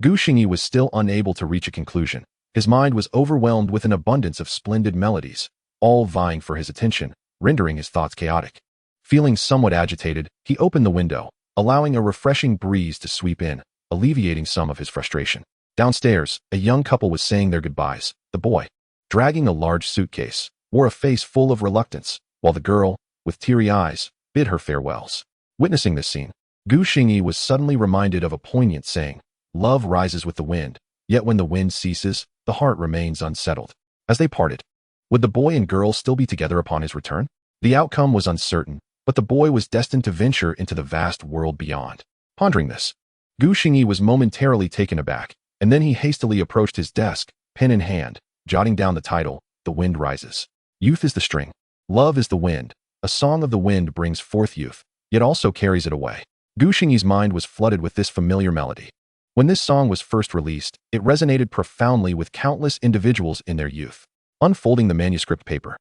Gu Xingyi was still unable to reach a conclusion. His mind was overwhelmed with an abundance of splendid melodies, all vying for his attention, rendering his thoughts chaotic. Feeling somewhat agitated, he opened the window, allowing a refreshing breeze to sweep in. alleviating some of his frustration. Downstairs, a young couple was saying their goodbyes. The boy, dragging a large suitcase, wore a face full of reluctance, while the girl, with teary eyes, bid her farewells. Witnessing this scene, Xingyi was suddenly reminded of a poignant saying, "Love rises with the wind, yet when the wind ceases, the heart remains unsettled." As they parted, would the boy and girl still be together upon his return? The outcome was uncertain, but the boy was destined to venture into the vast world beyond. Pondering this, Xingyi was momentarily taken aback, and then he hastily approached his desk, pen in hand, jotting down the title, "The Wind Rises." Youth is the string. Love is the wind. A song of the wind brings forth youth, yet also carries it away. Xingyi's mind was flooded with this familiar melody. When this song was first released, it resonated profoundly with countless individuals in their youth. Unfolding the manuscript paper,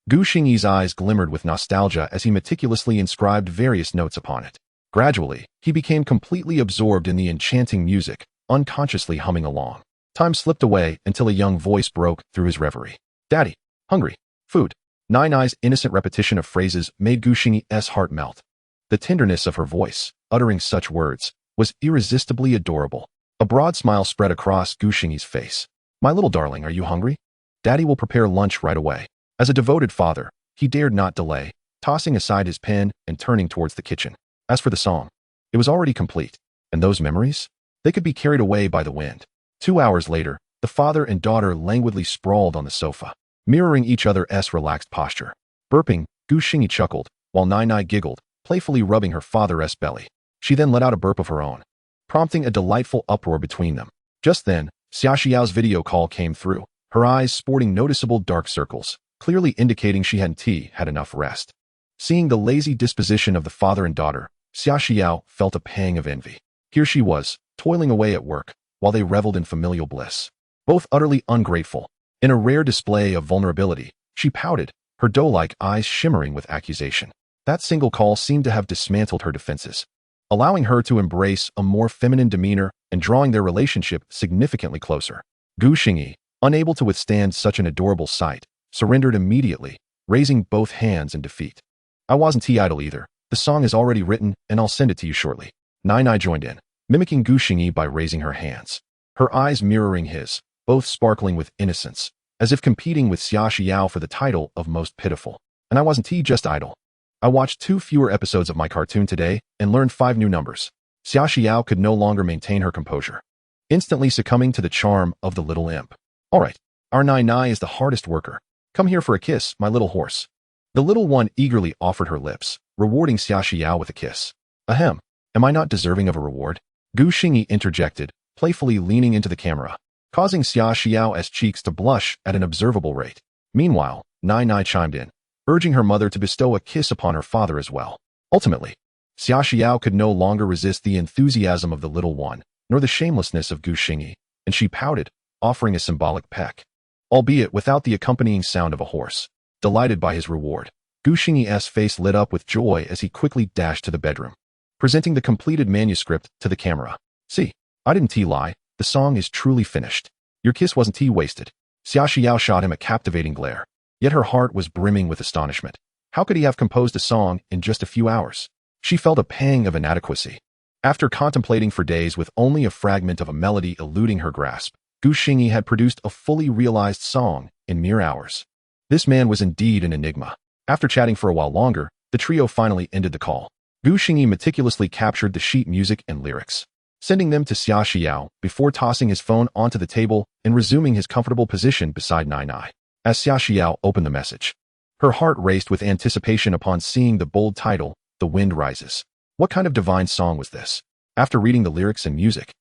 Xingyi's eyes glimmered with nostalgia as he meticulously inscribed various notes upon it. Gradually, he became completely absorbed in the enchanting music, unconsciously humming along. Time slipped away until a young voice broke through his reverie. "Daddy, hungry. Food." Nainai's innocent repetition of phrases made Xingyi's heart melt. The tenderness of her voice, uttering such words, was irresistibly adorable. A broad smile spread across Xingyi's face. "My little darling, are you hungry? Daddy will prepare lunch right away." As a devoted father, he dared not delay, tossing aside his pen and turning towards the kitchen. As for the song, it was already complete, and those memories? They could be carried away by the wind. 2 hours later, the father and daughter languidly sprawled on the sofa, mirroring each other's relaxed posture. Burping, Xingyi chuckled, while Nainai giggled, playfully rubbing her father's belly. She then let out a burp of her own, prompting a delightful uproar between them. Just then, Xiaoxiao's video call came through, her eyes sporting noticeable dark circles, clearly indicating she hadn't had enough rest. Seeing the lazy disposition of the father and daughter, Xiaoxiao felt a pang of envy. Here she was, toiling away at work, while they reveled in familial bliss. Both utterly ungrateful. In a rare display of vulnerability, she pouted, her doe-like eyes shimmering with accusation. That single call seemed to have dismantled her defenses, allowing her to embrace a more feminine demeanor and drawing their relationship significantly closer. Xingyi, unable to withstand such an adorable sight, surrendered immediately, raising both hands in defeat. "I wasn't idle either. The song is already written, and I'll send it to you shortly." Nainai joined in, mimicking Xingyi by raising her hands, her eyes mirroring his, both sparkling with innocence, as if competing with Xiaoxiao for the title of most pitiful. "And I wasn't just idle. I watched 2 fewer episodes of my cartoon today and learned 5 new numbers." Xiaoxiao could no longer maintain her composure, instantly succumbing to the charm of the little imp. "All right, our Nainai is the hardest worker. Come here for a kiss, my little horse." The little one eagerly offered her lips, rewarding Xiaoxiao with a kiss. "Ahem, am I not deserving of a reward?" Xingyi interjected, playfully leaning into the camera, causing Xiaoxiao's cheeks to blush at an observable rate. Meanwhile, Nainai chimed in, urging her mother to bestow a kiss upon her father as well. Ultimately, Xiaoxiao could no longer resist the enthusiasm of the little one, nor the shamelessness of Xingyi, and she pouted, offering a symbolic peck, albeit without the accompanying sound of a horse. Delighted by his reward, Xingyi's face lit up with joy as he quickly dashed to the bedroom, presenting the completed manuscript to the camera. "See, I didn't lie. The song is truly finished. Your kiss wasn't wasted." Xiaoxiao shot him a captivating glare, yet her heart was brimming with astonishment. How could he have composed a song in just a few hours? She felt a pang of inadequacy. After contemplating for days with only a fragment of a melody eluding her grasp, Xingyi had produced a fully realized song in mere hours. This man was indeed an enigma. After chatting for a while longer, the trio finally ended the call. Xingyi meticulously captured the sheet music and lyrics, sending them to Xiaoxiao before tossing his phone onto the table and resuming his comfortable position beside Nainai. As Xiaoxiao opened the message, her heart raced with anticipation upon seeing the bold title, "The Wind Rises." What kind of divine song was this? After reading the lyrics and music,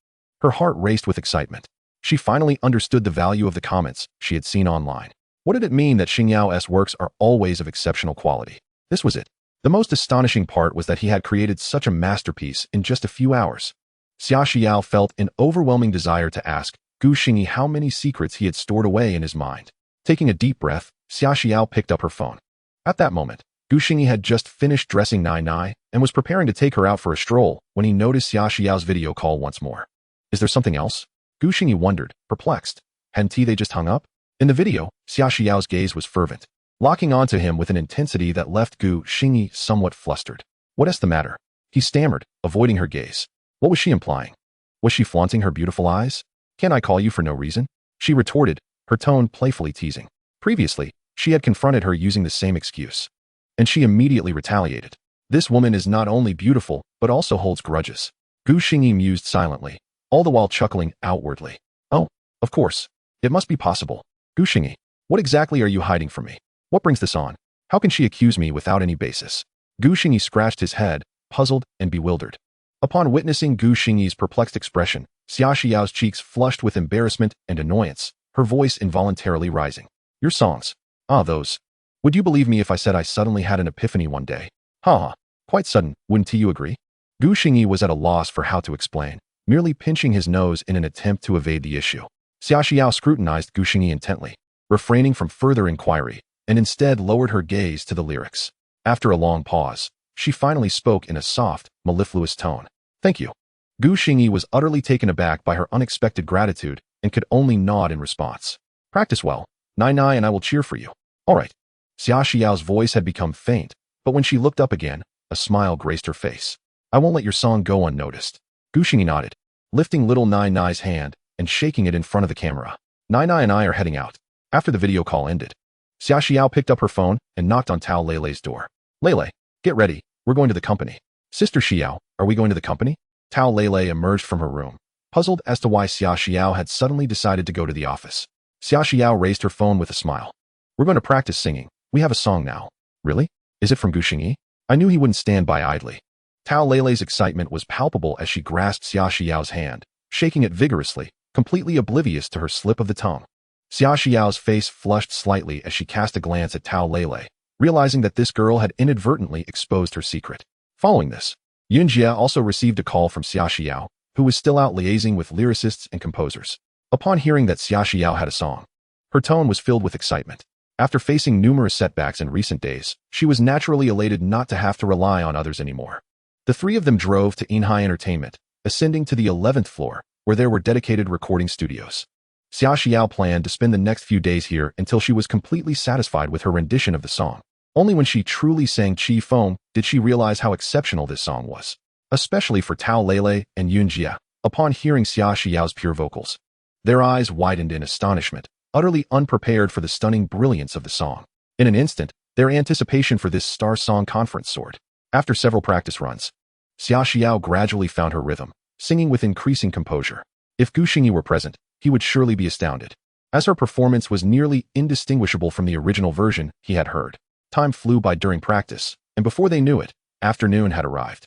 her heart raced with excitement. She finally understood the value of the comments she had seen online. What did it mean that Xingyiao's works are always of exceptional quality? This was it. The most astonishing part was that he had created such a masterpiece in just a few hours. Xiaoxiao felt an overwhelming desire to ask Xingyi how many secrets he had stored away in his mind. Taking a deep breath, Xiaoxiao picked up her phone. At that moment, Xingyi had just finished dressing Nainai and was preparing to take her out for a stroll when he noticed Xiaoxiao's video call once more. Is there something else? Xingyi wondered, perplexed. Hadn't they just hung up? In the video, Xiaoxiao's gaze was fervent, locking onto him with an intensity that left Xingyi somewhat flustered. What's the matter? He stammered, avoiding her gaze. What was she implying? Was she flaunting her beautiful eyes? Can I call you for no reason? She retorted, her tone playfully teasing. Previously, she had confronted her using the same excuse. And she immediately retaliated. This woman is not only beautiful, but also holds grudges. Gu Xingyi mused silently, all the while chuckling outwardly. Oh, of course. It must be possible. Gu Xingyi, what exactly are you hiding from me? What brings this on? How can she accuse me without any basis? Gu Xingyi scratched his head, puzzled and bewildered. Upon witnessing Gu Xingyi's perplexed expression, Xia Xiao's cheeks flushed with embarrassment and annoyance, her voice involuntarily rising. Your songs. Ah, those. Would you believe me if I said I suddenly had an epiphany one day? Ha ha. Quite sudden, wouldn't you agree? Gu Xingyi was at a loss for how to explain, merely pinching his nose in an attempt to evade the issue. Xia Xiao scrutinized Gu Xingyi intently, refraining from further inquiry, and instead lowered her gaze to the lyrics. After a long pause, she finally spoke in a soft, mellifluous tone. Thank you. Gu Xingyi was utterly taken aback by her unexpected gratitude and could only nod in response. Practice well. Nainai and I will cheer for you. All right. Xia Xiao's voice had become faint, but when she looked up again, a smile graced her face. I won't let your song go unnoticed. Gu Xingyi nodded, lifting little Nainai's hand and shaking it in front of the camera. Nainai and I are heading out. After the video call ended, Xia Xiao picked up her phone and knocked on Tao Leilei's door. Leilei, get ready. We're going to the company. Sister Xiao, are we going to the company? Tao Leilei emerged from her room, puzzled as to why Xia Xiao had suddenly decided to go to the office. Xia Xiao raised her phone with a smile. We're going to practice singing. We have a song now. Really? Is it from Gu Xingyi? I knew he wouldn't stand by idly. Tao Leilei's excitement was palpable as she grasped Xia Xiao's hand, shaking it vigorously, completely oblivious to her slip of the tongue. Xia Xiao's face flushed slightly as she cast a glance at Tao Leilei, realizing that this girl had inadvertently exposed her secret. Following this, Yunjia also received a call from Xia Xiao, who was still out liaising with lyricists and composers. Upon hearing that Xia Xiao had a song, her tone was filled with excitement. After facing numerous setbacks in recent days, she was naturally elated not to have to rely on others anymore. The three of them drove to Nainai Entertainment, ascending to the 11th floor, where there were dedicated recording studios. Xia Xiao planned to spend the next few days here until she was completely satisfied with her rendition of the song. Only when she truly sang Qi Feng did she realize how exceptional this song was, especially for Tao Leilei and Yunjia. Upon hearing Xia Xiao's pure vocals, their eyes widened in astonishment, utterly unprepared for the stunning brilliance of the song. In an instant, their anticipation for this star song conference soared. After several practice runs, Xia Xiao gradually found her rhythm, singing with increasing composure. If Gu Xingyi were present, he would surely be astounded, as her performance was nearly indistinguishable from the original version he had heard. Time flew by during practice, and before they knew it, afternoon had arrived.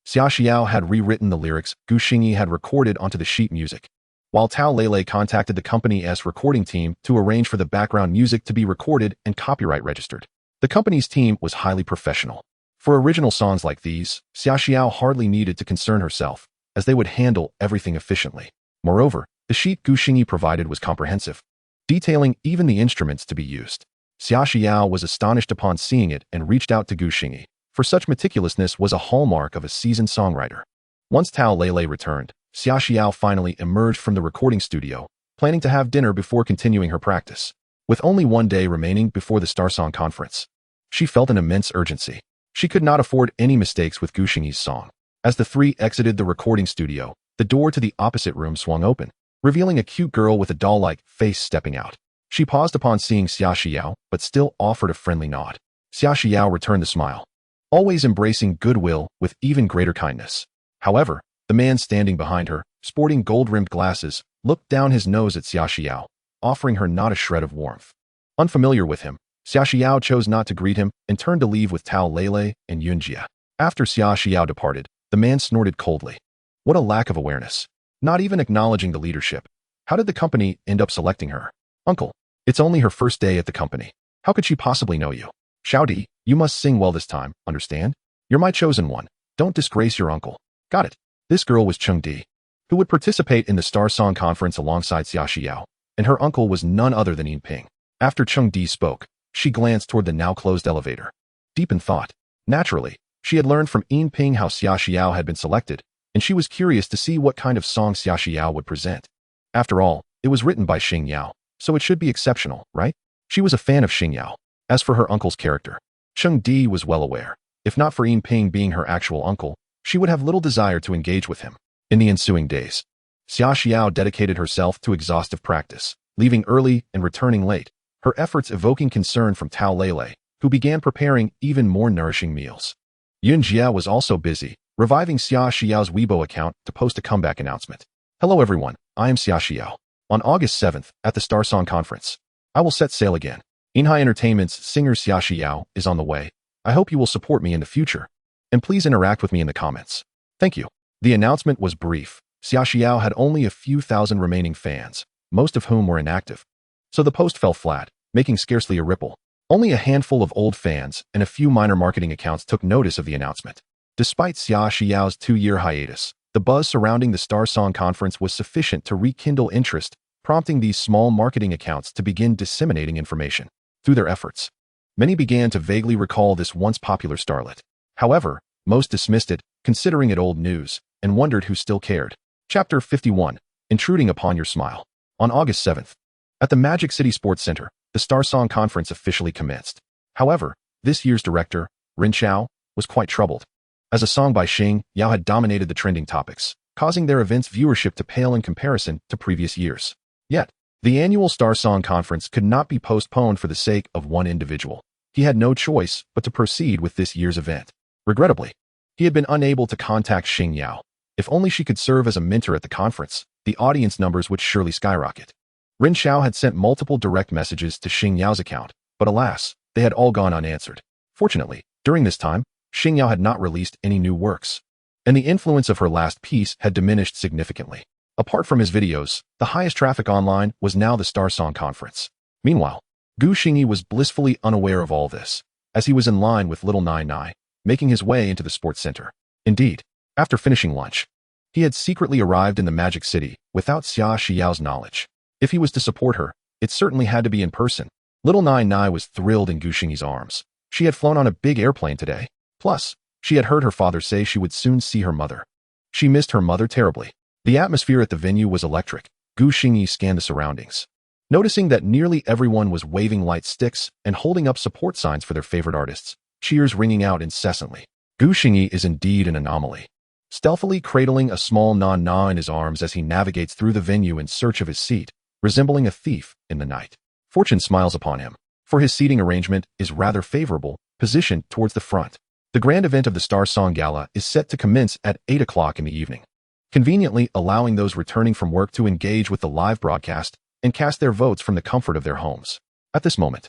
Xia Xiao had rewritten the lyrics Gu Xingyi had recorded onto the sheet music, while Tao Leilei contacted the company's recording team to arrange for the background music to be recorded and copyright registered. The company's team was highly professional. For original songs like these, Xia Xiao hardly needed to concern herself, as they would handle everything efficiently. Moreover, the sheet Gu Xingyi provided was comprehensive, detailing even the instruments to be used. Xia Xiao was astonished upon seeing it and reached out to Gu Xingyi, for such meticulousness was a hallmark of a seasoned songwriter. Once Tao Leilei returned, Xia Xiao finally emerged from the recording studio, planning to have dinner before continuing her practice. With only one day remaining before the Star Song conference, she felt an immense urgency. She could not afford any mistakes with Gu Xingyi's song. As the three exited the recording studio, the door to the opposite room swung open, revealing a cute girl with a doll-like face stepping out. She paused upon seeing Xia Xiao, but still offered a friendly nod. Xia Xiao returned the smile, always embracing goodwill with even greater kindness. However, the man standing behind her, sporting gold-rimmed glasses, looked down his nose at Xia Xiao, offering her not a shred of warmth. Unfamiliar with him, Xia Xiao chose not to greet him and turned to leave with Tao Leilei and Yunjia. After Xia Xiao departed, the man snorted coldly. What a lack of awareness. Not even acknowledging the leadership. How did the company end up selecting her? Uncle, it's only her first day at the company. How could she possibly know you? Xiaodi, you must sing well this time, understand? You're my chosen one. Don't disgrace your uncle. Got it. This girl was Chengdi, who would participate in the Star Song conference alongside Xia Xiao, and her uncle was none other than Yinping. After Chengdi spoke, she glanced toward the now-closed elevator. Deep in thought, naturally, she had learned from Yinping how Xia Xiao had been selected, and she was curious to see what kind of song Xia Xiao would present. After all, it was written by Xing Yao, so it should be exceptional, right? She was a fan of Xing Yao. As for her uncle's character, Chengdi was well aware. If not for Yinping being her actual uncle, she would have little desire to engage with him. In the ensuing days, Xia Xiao dedicated herself to exhaustive practice, leaving early and returning late, her efforts evoking concern from Tao Lele, who began preparing even more nourishing meals. Yun Jia was also busy, reviving Xia Xiao's Weibo account to post a comeback announcement. Hello everyone, I am Xia Xiao. On August 7th, at the Star Song Conference, I will set sail again. Nainai Entertainment's singer Xia Xiao is on the way. I hope you will support me in the future. And please interact with me in the comments. Thank you. The announcement was brief. Xia Xiao had only a few thousand remaining fans, most of whom were inactive. So the post fell flat, making scarcely a ripple. Only a handful of old fans and a few minor marketing accounts took notice of the announcement. Despite Xia Xiao's 2-year hiatus, the buzz surrounding the Star Song Conference was sufficient to rekindle interest, prompting these small marketing accounts to begin disseminating information. Through their efforts, many began to vaguely recall this once popular starlet. However, most dismissed it, considering it old news, and wondered who still cared. Chapter 51, Intruding Upon Your Smile. On August 7th, at the Magic City Sports Center, the Star Song Conference officially commenced. However, this year's director, Rin Xiao, was quite troubled, as a song by Xing Yao had dominated the trending topics, causing their event's viewership to pale in comparison to previous years. Yet, the annual Star Song Conference could not be postponed for the sake of one individual. He had no choice but to proceed with this year's event. Regrettably, he had been unable to contact Xing Yao. If only she could serve as a mentor at the conference, the audience numbers would surely skyrocket. Rin Xiao had sent multiple direct messages to Xing Yao's account, but alas, they had all gone unanswered. Fortunately, during this time, Xing Yao had not released any new works, and the influence of her last piece had diminished significantly. Apart from his videos, the highest traffic online was now the Star Song Conference. Meanwhile, Xingyi was blissfully unaware of all this, as he was in line with little Nainai, making his way into the sports center. Indeed, after finishing lunch, he had secretly arrived in the Magic City without Xia Xiao's knowledge. If he was to support her, it certainly had to be in person. Little Nainai was thrilled in Xingyi's arms. She had flown on a big airplane today. Plus, she had heard her father say she would soon see her mother. She missed her mother terribly. The atmosphere at the venue was electric. Xingyi scanned the surroundings, noticing that nearly everyone was waving light sticks and holding up support signs for their favorite artists, cheers ringing out incessantly. Xingyi is indeed an anomaly. Stealthily cradling a small Na in his arms as he navigates through the venue in search of his seat, resembling a thief in the night. Fortune smiles upon him, for his seating arrangement is rather favorable, positioned towards the front. The grand event of the Star Song Gala is set to commence at 8 o'clock in the evening, conveniently allowing those returning from work to engage with the live broadcast and cast their votes from the comfort of their homes. At this moment,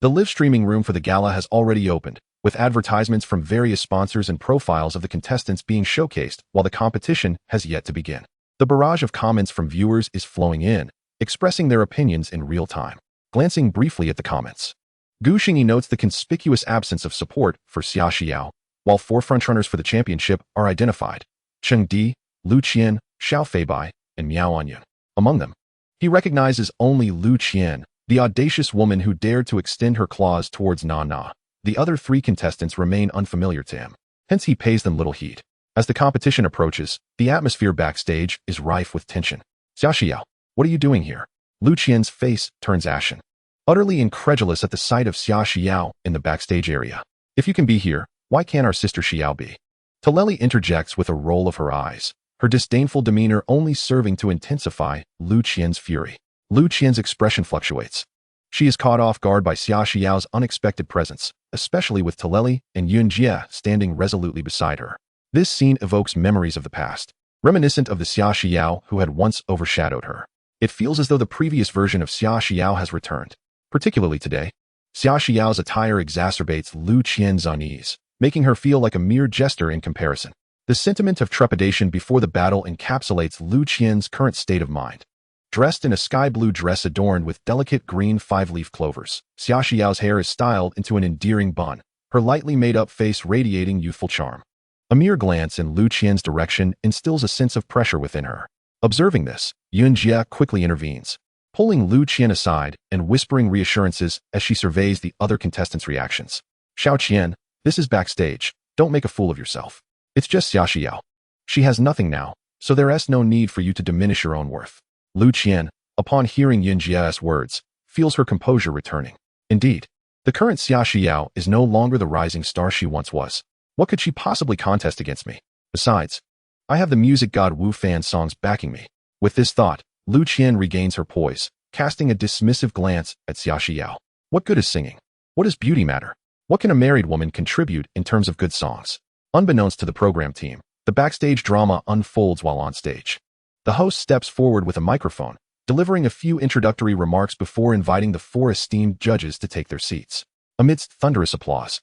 the live streaming room for the gala has already opened, with advertisements from various sponsors and profiles of the contestants being showcased while the competition has yet to begin. The barrage of comments from viewers is flowing in, expressing their opinions in real time. Glancing briefly at the comments, Xingyi notes the conspicuous absence of support for Xia Xiao, while 4 frontrunners for the championship are identified: Cheng Di, Lu Qian, Xiao Feibai, and Miao Anyun. Among them, he recognizes only Lu Qian, the audacious woman who dared to extend her claws towards Na. The other 3 contestants remain unfamiliar to him, hence he pays them little heed. As the competition approaches, the atmosphere backstage is rife with tension. Xia Xiao, what are you doing here? Lu Qian's face turns ashen, utterly incredulous at the sight of Xia Xiao in the backstage area. If you can be here, why can't our sister Xiao be? Taleli interjects with a roll of her eyes, her disdainful demeanor only serving to intensify Lu Qian's fury. Lu Qian's expression fluctuates. She is caught off guard by Xia Xiao's unexpected presence, especially with Taleli and Yun Jia standing resolutely beside her. This scene evokes memories of the past, reminiscent of the Xia Xiao who had once overshadowed her. It feels as though the previous version of Xia Xiao has returned. Particularly today, Xia Xiao's attire exacerbates Lu Qian's unease, making her feel like a mere jester in comparison. The sentiment of trepidation before the battle encapsulates Lu Qian's current state of mind. Dressed in a sky-blue dress adorned with delicate green 5-leaf clovers, Xia Xiao's hair is styled into an endearing bun, her lightly made-up face radiating youthful charm. A mere glance in Lu Qian's direction instills a sense of pressure within her. Observing this, Yun Jia quickly intervenes, pulling Lu Qian aside and whispering reassurances as she surveys the other contestants' reactions. Xiao Qian, this is backstage. Don't make a fool of yourself. It's just Xia Xiao. She has nothing now, so there is no need for you to diminish your own worth. Lu Qian, upon hearing Yun Jia's words, feels her composure returning. Indeed, the current Xia Xiao is no longer the rising star she once was. What could she possibly contest against me? Besides, I have the music god Wu Fan songs backing me. With this thought, Lu Qian regains her poise, casting a dismissive glance at Xia Xiao. What good is singing? What does beauty matter? What can a married woman contribute in terms of good songs? Unbeknownst to the program team, the backstage drama unfolds while on stage. The host steps forward with a microphone, delivering a few introductory remarks before inviting the four esteemed judges to take their seats. Amidst thunderous applause,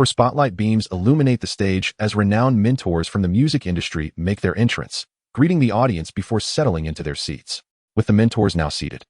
spotlight beams illuminate the stage as renowned mentors from the music industry make their entrance, greeting the audience before settling into their seats. With the mentors now seated,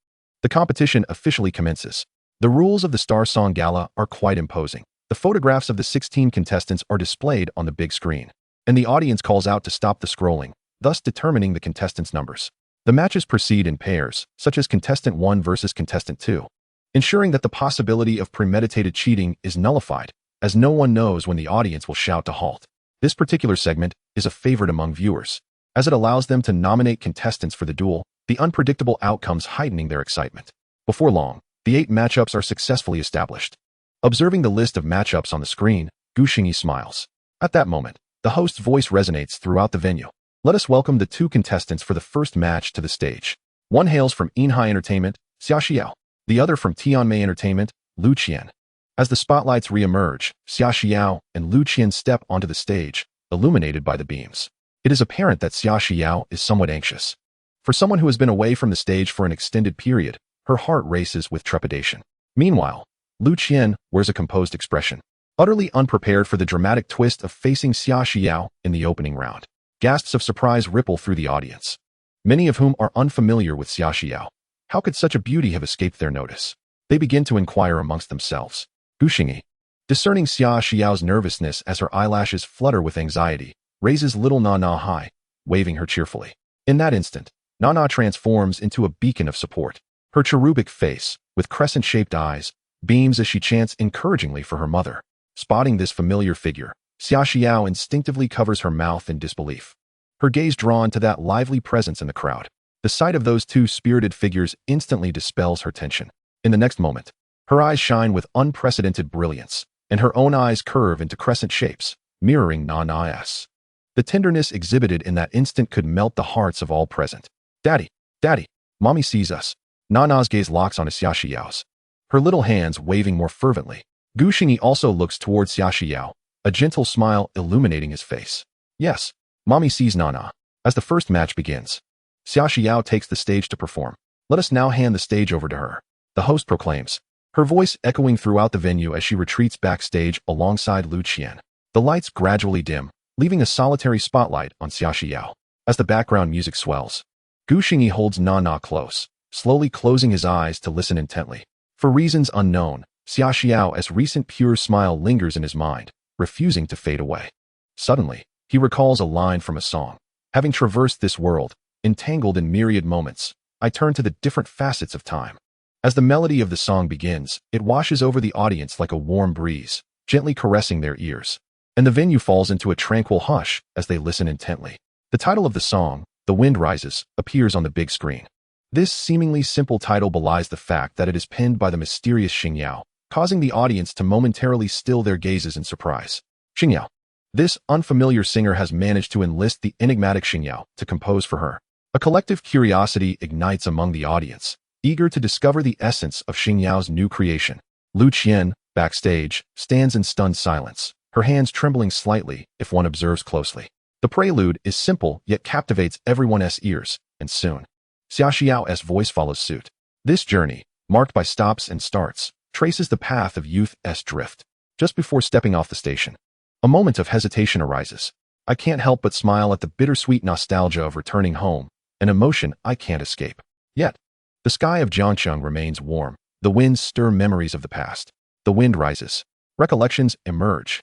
the competition officially commences. The rules of the Star Song Gala are quite imposing. The photographs of the 16 contestants are displayed on the big screen, and the audience calls out to stop the scrolling, thus determining the contestants' numbers. The matches proceed in pairs, such as contestant 1 versus contestant 2, ensuring that the possibility of premeditated cheating is nullified, as no one knows when the audience will shout to halt. This particular segment is a favorite among viewers, as it allows them to nominate contestants for the duel, the unpredictable outcomes heightening their excitement. Before long, the 8 matchups are successfully established. Observing the list of matchups on the screen, Xingyi smiles. At that moment, the host's voice resonates throughout the venue. Let us welcome the 2 contestants for the first match to the stage. One hails from Nainai Entertainment, Xia Xiao. The other from Tianmei Entertainment, Lu Qian. As the spotlights re-emerge, Xia Xiao and Lu Qian step onto the stage, illuminated by the beams. It is apparent that Xia Xiao is somewhat anxious. For someone who has been away from the stage for an extended period, her heart races with trepidation. Meanwhile, Lu Qian wears a composed expression, utterly unprepared for the dramatic twist of facing Xia Xiao in the opening round. Gasps of surprise ripple through the audience, many of whom are unfamiliar with Xia Xiao. How could such a beauty have escaped their notice? They begin to inquire amongst themselves. Xingyi, discerning Xia Xiao's nervousness as her eyelashes flutter with anxiety, raises little Nainai high, waving her cheerfully. In that instant, Nainai transforms into a beacon of support. Her cherubic face, with crescent-shaped eyes, beams as she chants encouragingly for her mother. Spotting this familiar figure, Xia Xiao instinctively covers her mouth in disbelief, her gaze drawn to that lively presence in the crowd. The sight of those 2 spirited figures instantly dispels her tension. In the next moment, her eyes shine with unprecedented brilliance, and her own eyes curve into crescent shapes, mirroring Nainai's. The tenderness exhibited in that instant could melt the hearts of all present. Daddy, Daddy, Mommy sees us. Nainai's gaze locks onto Xia Xiao's, her little hands waving more fervently. Xingyi also looks towards Xia Xiao, a gentle smile illuminating his face. Yes, Mommy sees Nainai. As the first match begins, Xia Xiao takes the stage to perform. Let us now hand the stage over to her, the host proclaims, her voice echoing throughout the venue as she retreats backstage alongside Lu Qian. The lights gradually dim, leaving a solitary spotlight on Xia Xiao. As the background music swells, Xingyi holds Nainai close, slowly closing his eyes to listen intently. For reasons unknown, Xia Xiao's recent pure smile lingers in his mind, refusing to fade away. Suddenly, he recalls a line from a song. Having traversed this world, entangled in myriad moments, I turn to the different facets of time. As the melody of the song begins, it washes over the audience like a warm breeze, gently caressing their ears, and the venue falls into a tranquil hush as they listen intently. The title of the song, The Wind Rises, appears on the big screen. This seemingly simple title belies the fact that it is penned by the mysterious Xingyi, causing the audience to momentarily still their gazes in surprise. Xingyi. This unfamiliar singer has managed to enlist the enigmatic Xingyi to compose for her. A collective curiosity ignites among the audience, eager to discover the essence of Xingyi's new creation. Lu Qian, backstage, stands in stunned silence, her hands trembling slightly if one observes closely. The prelude is simple yet captivates everyone's ears, and soon, Xia Xiao's voice follows suit. This journey, marked by stops and starts, traces the path of youth's drift. Just before stepping off the station, a moment of hesitation arises. I can't help but smile at the bittersweet nostalgia of returning home, an emotion I can't escape. Yet, the sky of Jiangcheng remains warm. The winds stir memories of the past. The wind rises. Recollections emerge.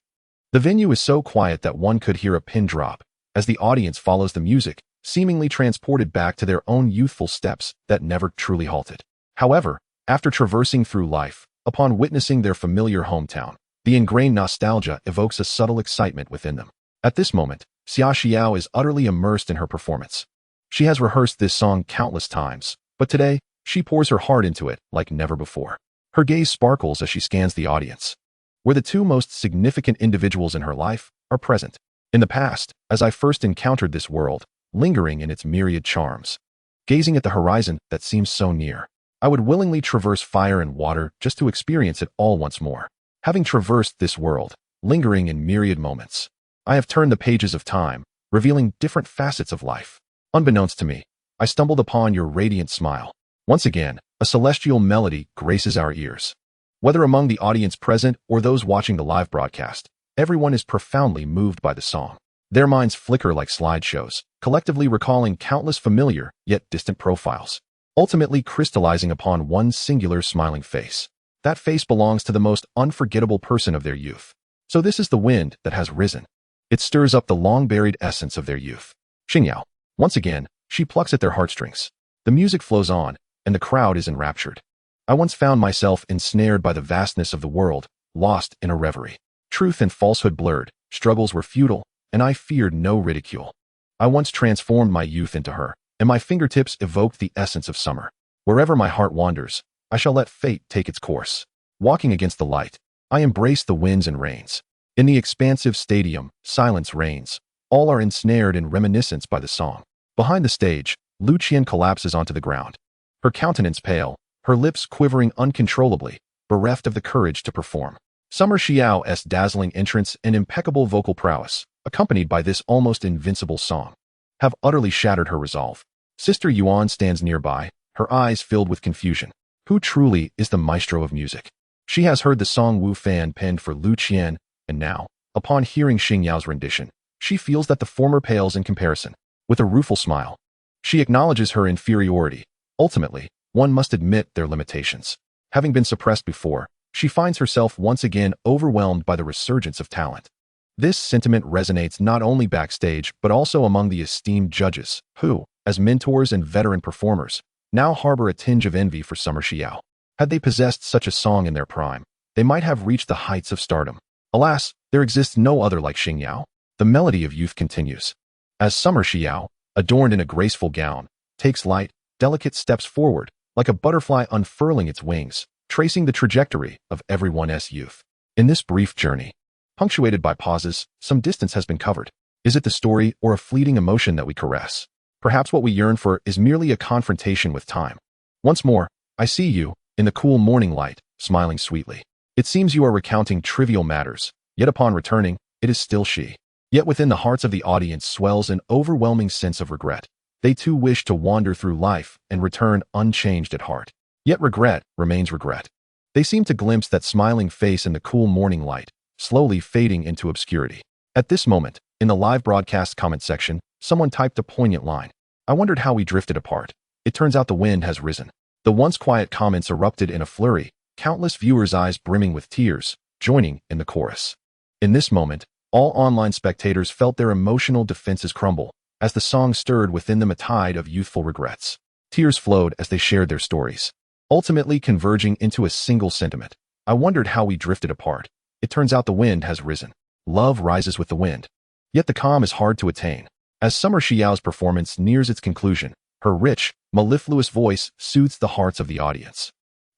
The venue is so quiet that one could hear a pin drop, as the audience follows the music, seemingly transported back to their own youthful steps that never truly halted. However, after traversing through life, upon witnessing their familiar hometown, the ingrained nostalgia evokes a subtle excitement within them. At this moment, Xia Xiao is utterly immersed in her performance. She has rehearsed this song countless times, but today, she pours her heart into it like never before. Her gaze sparkles as she scans the audience, where the 2 most significant individuals in her life are present. In the past, as I first encountered this world, lingering in its myriad charms, gazing at the horizon that seems so near. I would willingly traverse fire and water just to experience it all once more. Having traversed this world, lingering in myriad moments, I have turned the pages of time, revealing different facets of life. Unbeknownst to me, I stumbled upon your radiant smile. Once again, a celestial melody graces our ears. Whether among the audience present or those watching the live broadcast, everyone is profoundly moved by the song. Their minds flicker like slideshows, collectively recalling countless familiar yet distant profiles, ultimately crystallizing upon one singular smiling face. That face belongs to the most unforgettable person of their youth. So this is the wind that has risen. It stirs up the long-buried essence of their youth. Xingyi. Once again, she plucks at their heartstrings. The music flows on, and the crowd is enraptured. I once found myself ensnared by the vastness of the world, lost in a reverie. Truth and falsehood blurred, struggles were futile, and I feared no ridicule. I once transformed my youth into her, and my fingertips evoked the essence of summer. Wherever my heart wanders, I shall let fate take its course. Walking against the light, I embrace the winds and rains. In the expansive stadium, silence reigns. All are ensnared in reminiscence by the song. Behind the stage, Lucian collapses onto the ground. Her countenance pale, her lips quivering uncontrollably, bereft of the courage to perform. Summer Xiao's dazzling entrance and impeccable vocal prowess, accompanied by this almost invincible song, have utterly shattered her resolve. Sister Yuan stands nearby, her eyes filled with confusion. Who truly is the maestro of music? She has heard the song Wu Fan penned for Lu Qian, and now, upon hearing Xingyi's rendition, she feels that the former pales in comparison. With a rueful smile, she acknowledges her inferiority. Ultimately, one must admit their limitations. Having been suppressed before, she finds herself once again overwhelmed by the resurgence of talent. This sentiment resonates not only backstage but also among the esteemed judges, who, as mentors and veteran performers, now harbor a tinge of envy for Summer Xiao. Had they possessed such a song in their prime, they might have reached the heights of stardom. Alas, there exists no other like Xingyi. The melody of youth continues. As Summer Xiao, adorned in a graceful gown, takes light, delicate steps forward, like a butterfly unfurling its wings, tracing the trajectory of everyone's youth. In this brief journey, punctuated by pauses, some distance has been covered. Is it the story or a fleeting emotion that we caress? Perhaps what we yearn for is merely a confrontation with time. Once more, I see you, in the cool morning light, smiling sweetly. It seems you are recounting trivial matters, yet upon returning, it is still she. Yet within the hearts of the audience swells an overwhelming sense of regret. They too wish to wander through life and return unchanged at heart. Yet regret remains regret. They seem to glimpse that smiling face in the cool morning light, slowly fading into obscurity. At this moment, in the live broadcast comment section, someone typed a poignant line. I wondered how we drifted apart. It turns out the wind has risen. The once quiet comments erupted in a flurry, countless viewers' eyes brimming with tears, joining in the chorus. In this moment, all online spectators felt their emotional defenses crumble, as the song stirred within them a tide of youthful regrets. Tears flowed as they shared their stories, ultimately converging into a single sentiment. I wondered how we drifted apart. It turns out the wind has risen. Love rises with the wind. Yet the calm is hard to attain. As Summer Xiao's performance nears its conclusion, her rich, mellifluous voice soothes the hearts of the audience,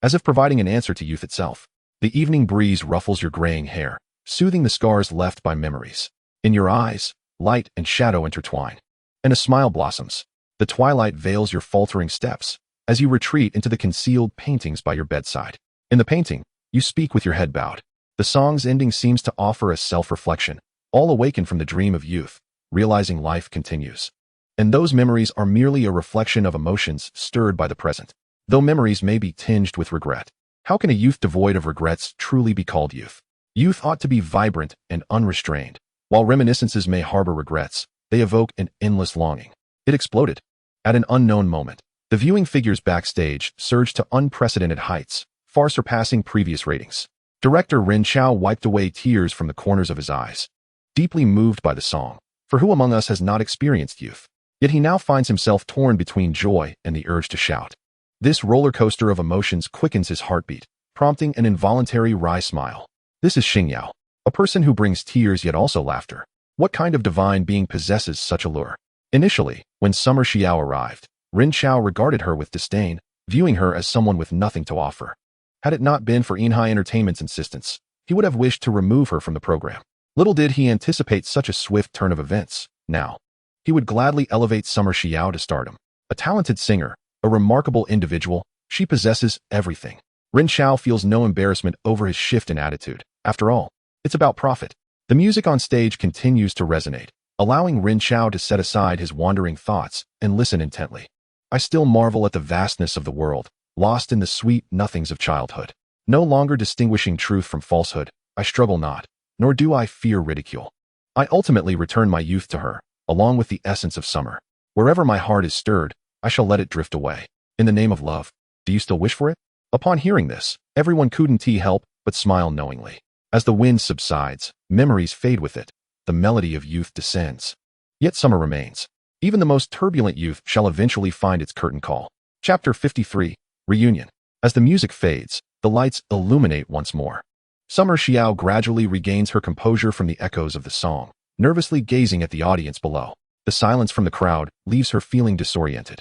as if providing an answer to youth itself. The evening breeze ruffles your graying hair, soothing the scars left by memories. In your eyes, light and shadow intertwine, and a smile blossoms. The twilight veils your faltering steps, as you retreat into the concealed paintings by your bedside. In the painting, you speak with your head bowed. The song's ending seems to offer a self-reflection, all awakened from the dream of youth, realizing life continues. And those memories are merely a reflection of emotions stirred by the present. Though memories may be tinged with regret, how can a youth devoid of regrets truly be called youth? Youth ought to be vibrant and unrestrained. While reminiscences may harbor regrets, they evoke an endless longing. It exploded. At an unknown moment, the viewing figures backstage surged to unprecedented heights, far surpassing previous ratings. Director Ren Chao wiped away tears from the corners of his eyes, deeply moved by the song. For who among us has not experienced youth? Yet he now finds himself torn between joy and the urge to shout. This roller coaster of emotions quickens his heartbeat, prompting an involuntary wry smile. This is Xingyi, a person who brings tears yet also laughter. What kind of divine being possesses such allure? Initially, when Summer Xiao arrived, Ren Chao regarded her with disdain, viewing her as someone with nothing to offer. Had it not been for Nainai Entertainment's insistence, he would have wished to remove her from the program. Little did he anticipate such a swift turn of events. Now, he would gladly elevate Summer Xiao to stardom. A talented singer, a remarkable individual, she possesses everything. Rin Xiao feels no embarrassment over his shift in attitude. After all, it's about profit. The music on stage continues to resonate, allowing Rin Xiao to set aside his wandering thoughts and listen intently. I still marvel at the vastness of the world, lost in the sweet nothings of childhood. No longer distinguishing truth from falsehood, I struggle not, nor do I fear ridicule. I ultimately return my youth to her, along with the essence of summer. Wherever my heart is stirred, I shall let it drift away. In the name of love, do you still wish for it? Upon hearing this, everyone couldn't help but smile knowingly. As the wind subsides, memories fade with it. The melody of youth descends. Yet summer remains. Even the most turbulent youth shall eventually find its curtain call. Chapter 53, Reunion. As the music fades, the lights illuminate once more. Summer Xiao gradually regains her composure from the echoes of the song, nervously gazing at the audience below. The silence from the crowd leaves her feeling disoriented.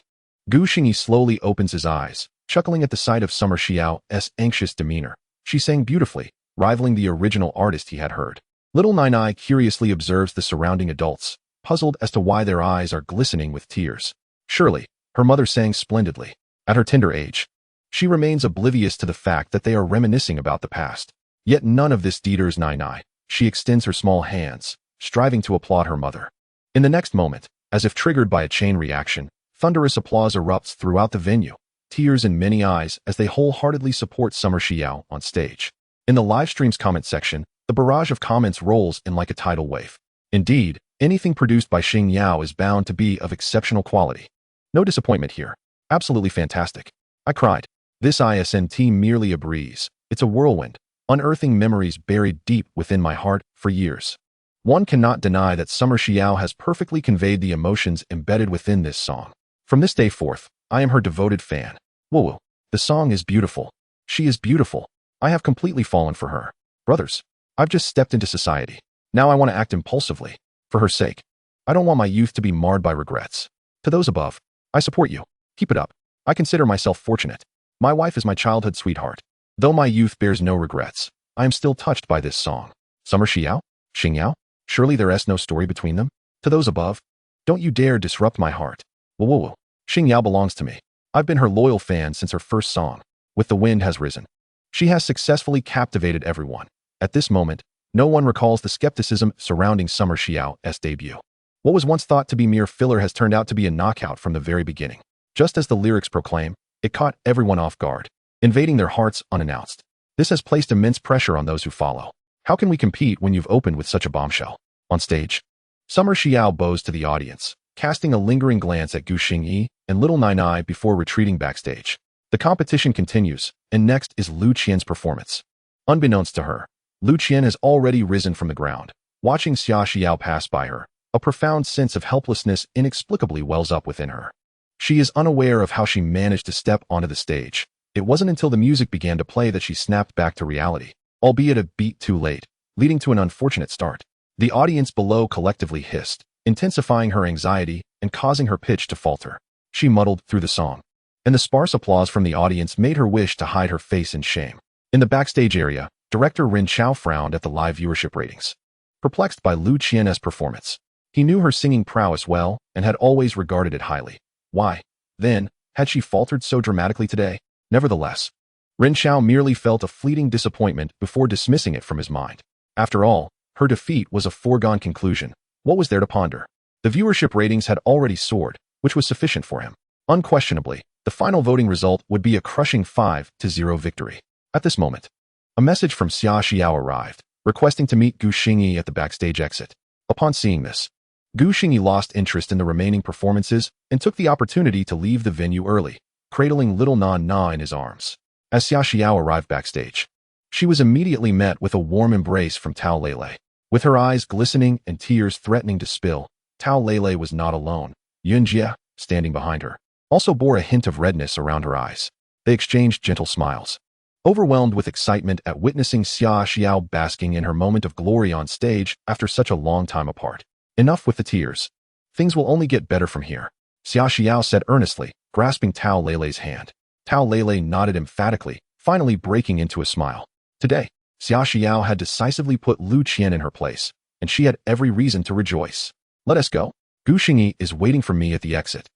Gu Xingyi slowly opens his eyes, chuckling at the sight of Summer Xiao's anxious demeanor. She sang beautifully, rivaling the original artist he had heard. Little Nainai curiously observes the surrounding adults, puzzled as to why their eyes are glistening with tears. Surely, her mother sang splendidly. At her tender age, she remains oblivious to the fact that they are reminiscing about the past. Yet none of this deters Nainai. She extends her small hands, striving to applaud her mother. In the next moment, as if triggered by a chain reaction, thunderous applause erupts throughout the venue, tears in many eyes as they wholeheartedly support Summer Xiao on stage. In the livestream's comment section, the barrage of comments rolls in like a tidal wave. Indeed, anything produced by Xingyi is bound to be of exceptional quality. No disappointment here. Absolutely fantastic. I cried. This isn't merely a breeze. It's a whirlwind, unearthing memories buried deep within my heart for years. One cannot deny that Summer Xiao has perfectly conveyed the emotions embedded within this song. From this day forth, I am her devoted fan. Woo-woo. The song is beautiful. She is beautiful. I have completely fallen for her. Brothers, I've just stepped into society. Now I want to act impulsively. For her sake. I don't want my youth to be marred by regrets. To those above, I support you. Keep it up. I consider myself fortunate. My wife is my childhood sweetheart. Though my youth bears no regrets, I am still touched by this song. Summer Xiao? Xingyi? Surely there is no story between them? To those above, don't you dare disrupt my heart. Whoa. Xingyi belongs to me. I've been her loyal fan since her first song. With the wind has risen. She has successfully captivated everyone. At this moment, no one recalls the skepticism surrounding Summer Xiao's debut. What was once thought to be mere filler has turned out to be a knockout from the very beginning. Just as the lyrics proclaim, it caught everyone off guard, invading their hearts unannounced. This has placed immense pressure on those who follow. How can we compete when you've opened with such a bombshell? On stage, Summer Xiao bows to the audience, casting a lingering glance at Gu Xingyi and little Nainai before retreating backstage. The competition continues, and next is Lu Qian's performance. Unbeknownst to her, Lu Qian has already risen from the ground. Watching Xia Xiao pass by her, a profound sense of helplessness inexplicably wells up within her. She is unaware of how she managed to step onto the stage. It wasn't until the music began to play that she snapped back to reality, albeit a beat too late, leading to an unfortunate start. The audience below collectively hissed, intensifying her anxiety and causing her pitch to falter. She muddled through the song, and the sparse applause from the audience made her wish to hide her face in shame. In the backstage area, director Rin Xiao frowned at the live viewership ratings. Perplexed by Lu Qian's performance, he knew her singing prowess well and had always regarded it highly. Why, then, had she faltered so dramatically today? Nevertheless, Rin Xiao merely felt a fleeting disappointment before dismissing it from his mind. After all, her defeat was a foregone conclusion. What was there to ponder? The viewership ratings had already soared, which was sufficient for him. Unquestionably, the final voting result would be a crushing 5-0 victory. At this moment, a message from Xia Xiao arrived, requesting to meet Gu Xingyi at the backstage exit. Upon seeing this, Gu Xingyi lost interest in the remaining performances and took the opportunity to leave the venue early, cradling little Nainai in his arms. As Xia Xiao arrived backstage, she was immediately met with a warm embrace from Tao Lele. With her eyes glistening and tears threatening to spill, Tao Lele was not alone. Yunjie, standing behind her, also bore a hint of redness around her eyes. They exchanged gentle smiles. Overwhelmed with excitement at witnessing Xia Xiao basking in her moment of glory on stage after such a long time apart. Enough with the tears. Things will only get better from here, Xia Xiao said earnestly, grasping Tao Lele's hand. Tao Lele nodded emphatically, finally breaking into a smile. Today, Xia Xiao had decisively put Lu Qian in her place, and she had every reason to rejoice. Let us go. Gu Xingyi is waiting for me at the exit.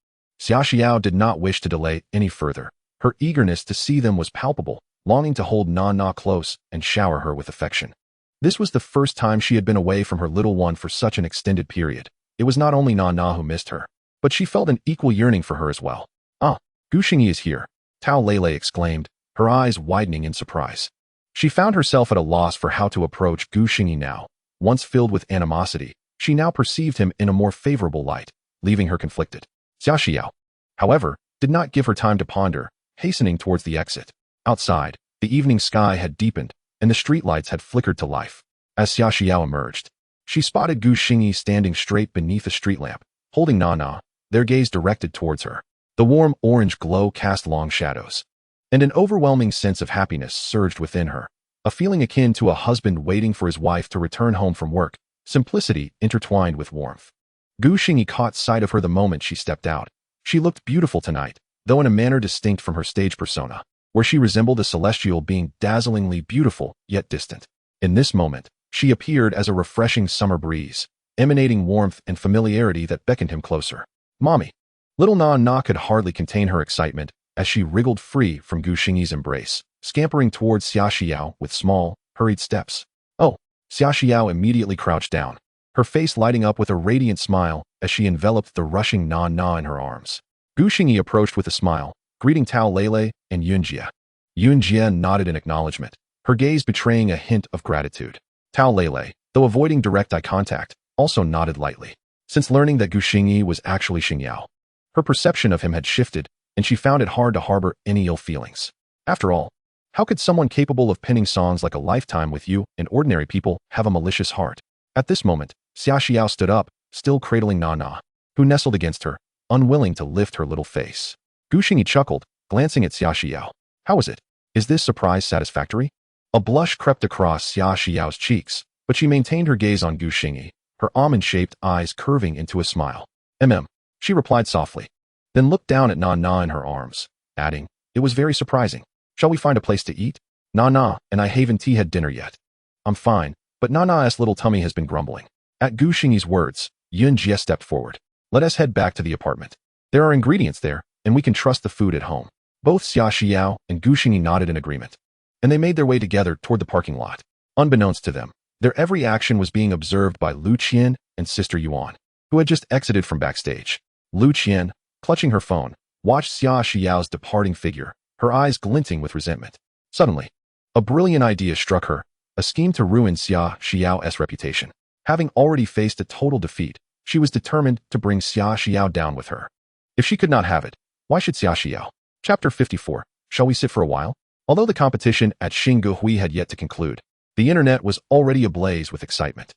Xia Xiao did not wish to delay any further. Her eagerness to see them was palpable, longing to hold Nainai close and shower her with affection. This was the first time she had been away from her little one for such an extended period. It was not only Nainai who missed her, but she felt an equal yearning for her as well. "Ah, Xingyi is here," Tao Lele exclaimed, her eyes widening in surprise. She found herself at a loss for how to approach Xingyi now. Once filled with animosity, she now perceived him in a more favorable light, leaving her conflicted. Xia Xiao, however, did not give her time to ponder, hastening towards the exit. Outside, the evening sky had deepened, and the streetlights had flickered to life. As Xia Xiao emerged, she spotted Xingyi standing straight beneath a street lamp, holding Nainai, their gaze directed towards her. The warm orange glow cast long shadows, and an overwhelming sense of happiness surged within her, a feeling akin to a husband waiting for his wife to return home from work, simplicity intertwined with warmth. Xingyi caught sight of her the moment she stepped out. She looked beautiful tonight, though in a manner distinct from her stage persona, where she resembled a celestial being, dazzlingly beautiful yet distant. In this moment, she appeared as a refreshing summer breeze, emanating warmth and familiarity that beckoned him closer. "Mommy." Little Nainai could hardly contain her excitement as she wriggled free from Xingyi's embrace, scampering towards Xia Xiao with small, hurried steps. "Oh." Xia Xiao immediately crouched down, her face lighting up with a radiant smile as she enveloped the rushing Nainai in her arms. Xingyi approached with a smile, greeting Tao Lele and Yunjie. Yunjie nodded in acknowledgement, her gaze betraying a hint of gratitude. Tao Lele, though avoiding direct eye contact, also nodded lightly. Since learning that Xingyi was actually Xingyao, her perception of him had shifted, and she found it hard to harbor any ill feelings. After all, how could someone capable of penning songs like A Lifetime with You and Ordinary People have a malicious heart? At this moment, Xia Xiao stood up, still cradling Nainai, who nestled against her, unwilling to lift her little face. Xingyi chuckled, glancing at Xia Xiao. "How is it? Is this surprise satisfactory?" A blush crept across Xia Xiao's cheeks, but she maintained her gaze on Xingyi, her almond-shaped eyes curving into a smile. She replied softly, then looked down at Nainai in her arms, adding, "It was very surprising. Shall we find a place to eat? Nainai and I haven't had dinner yet." "I'm fine, but Nainai's little tummy has been grumbling." At Xingyi's words, Yunjie stepped forward. "Let us head back to the apartment. There are ingredients there, and we can trust the food at home." Both Xia Xiao and Xingyi nodded in agreement, and they made their way together toward the parking lot. Unbeknownst to them, their every action was being observed by Lu Qian and Sister Yuan, who had just exited from backstage. Lu Qian, clutching her phone, watched Xia Xiao's departing figure, her eyes glinting with resentment. Suddenly, a brilliant idea struck her, a scheme to ruin Xia Xiao's reputation. Having already faced a total defeat, she was determined to bring Xia Xiao down with her. If she could not have it, why should Xia Xiao? Chapter 54. Shall we sit for a while? Although the competition at Xingyi had yet to conclude, the internet was already ablaze with excitement.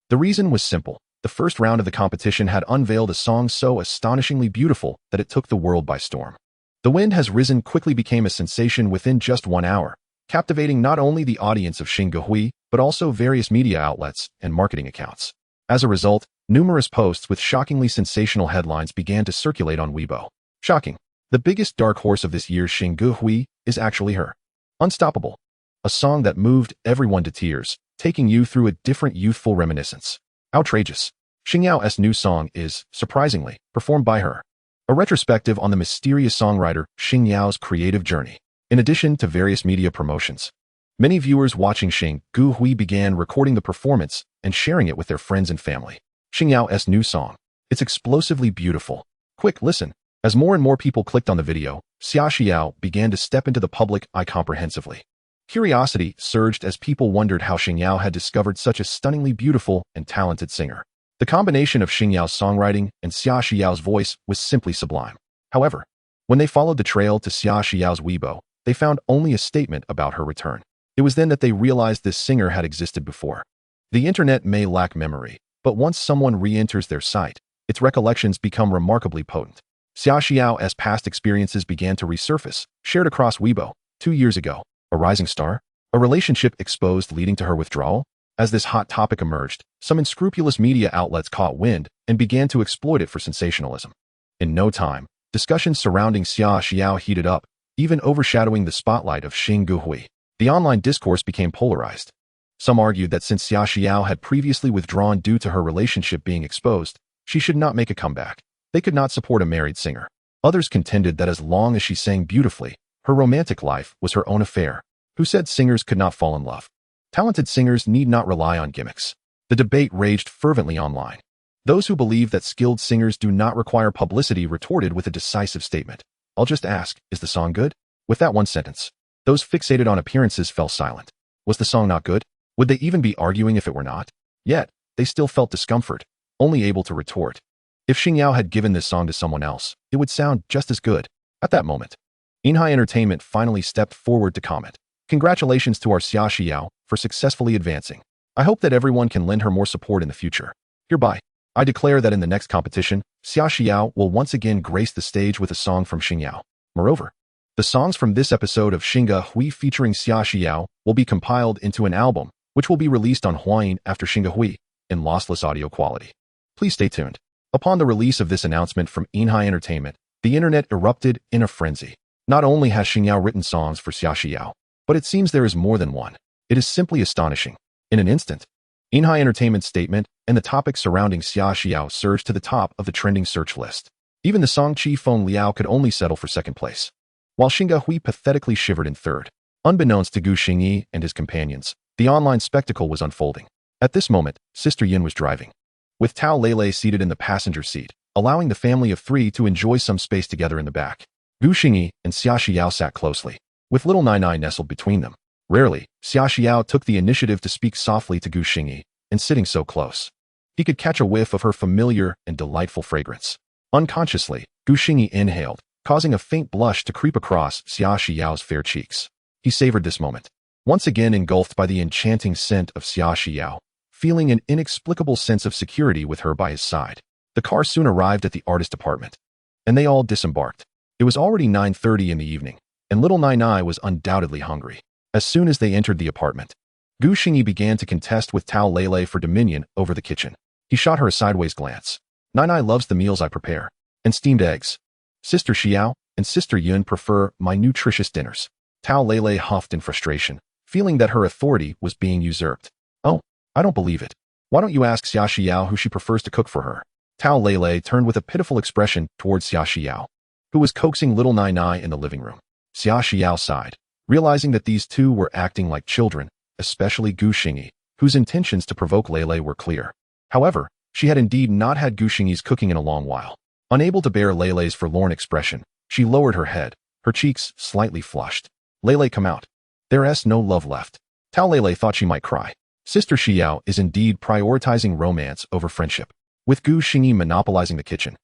The reason was simple. The first round of the competition had unveiled a song so astonishingly beautiful that it took the world by storm. The Wind Has Risen quickly became a sensation within just 1 hour, captivating not only the audience of Xingyi, but also various media outlets and marketing accounts. As a result, numerous posts with shockingly sensational headlines began to circulate on Weibo. Shocking. The biggest dark horse of this year's Xingyi is actually her. Unstoppable. A song that moved everyone to tears, taking you through a different youthful reminiscence. Outrageous. Xingyao's new song is, surprisingly, performed by her. A retrospective on the mysterious songwriter Xingyao's creative journey. In addition to various media promotions, many viewers watching Xingyi began recording the performance and sharing it with their friends and family. Xingyao's new song. It's explosively beautiful. Quick, listen. As more and more people clicked on the video, Xia Xiao began to step into the public eye comprehensively. Curiosity surged as people wondered how Xingyao had discovered such a stunningly beautiful and talented singer. The combination of Xingyao's songwriting and Xia Xiao's voice was simply sublime. However, when they followed the trail to Xia Xiao's Weibo, they found only a statement about her return. It was then that they realized this singer had existed before. The internet may lack memory, but once someone re-enters their site, its recollections become remarkably potent. Xia Xiao's past experiences began to resurface, shared across Weibo. 2 years ago, a rising star? A relationship exposed leading to her withdrawal? As this hot topic emerged, some unscrupulous media outlets caught wind and began to exploit it for sensationalism. In no time, discussions surrounding Xia Xiao heated up, even overshadowing the spotlight of Xingyi. The online discourse became polarized. Some argued that since Xia Xiao had previously withdrawn due to her relationship being exposed, she should not make a comeback. They could not support a married singer. Others contended that as long as she sang beautifully, her romantic life was her own affair. Who said singers could not fall in love? Talented singers need not rely on gimmicks. The debate raged fervently online. Those who believed that skilled singers do not require publicity retorted with a decisive statement. I'll just ask, is the song good? With that one sentence, those fixated on appearances fell silent. Was the song not good? Would they even be arguing if it were not? Yet, they still felt discomfort, only able to retort. If Xingyi had given this song to someone else, it would sound just as good. At that moment, Nainai Entertainment finally stepped forward to comment. Congratulations to our Xia for successfully advancing. I hope that everyone can lend her more support in the future. Hereby, I declare that in the next competition, Xia will once again grace the stage with a song from Xingyi. Moreover, the songs from this episode of Xingyi featuring Xia will be compiled into an album, which will be released on Huayin after Xingyi in lossless audio quality. Please stay tuned. Upon the release of this announcement from Nainai Entertainment, the internet erupted in a frenzy. Not only has Xingyi written songs for Xia, but it seems there is more than one. It is simply astonishing. In an instant, Nainai Entertainment's statement and the topics surrounding Xia surged to the top of the trending search list. Even the song Chi Feng Liao could only settle for second place, while Xingyi pathetically shivered in third. Unbeknownst to Gu Xingyi and his companions, the online spectacle was unfolding. At this moment, Sister Yin was driving, with Tao Lele seated in the passenger seat, allowing the family of three to enjoy some space together in the back. Gu Xingyi and Xia sat closely, with little Nainai nestled between them. Rarely, Xia took the initiative to speak softly to Gu Xingyi, and sitting so close, he could catch a whiff of her familiar and delightful fragrance. Unconsciously, Gu Xingyi inhaled, causing a faint blush to creep across Xiao's fair cheeks. He savored this moment, once again engulfed by the enchanting scent of Xiao, feeling an inexplicable sense of security with her by his side. The car soon arrived at the artist apartment, and they all disembarked. It was already 9:30 in the evening, and little Nainai was undoubtedly hungry. As soon as they entered the apartment, Gu Xingyi began to contest with Tao Lele for dominion over the kitchen. He shot her a sideways glance. Nainai loves the meals I prepare, and steamed eggs. Sister Xiao and Sister Yun prefer my nutritious dinners. Tao Lele huffed in frustration, feeling that her authority was being usurped. Oh, I don't believe it. Why don't you ask Xiao who she prefers to cook for her? Tao Lele turned with a pitiful expression towards Xiao, who was coaxing little Nainai in the living room. Xiao sighed, realizing that these two were acting like children, especially Gu Xingyi, whose intentions to provoke Lele were clear. However, she had indeed not had Gu Xingyi's cooking in a long while. Unable to bear Lele's forlorn expression, she lowered her head, her cheeks slightly flushed. Lele, come out. There's no love left. Tao Lele thought she might cry. Sister Xiao is indeed prioritizing romance over friendship, with Gu Xingyi monopolizing the kitchen.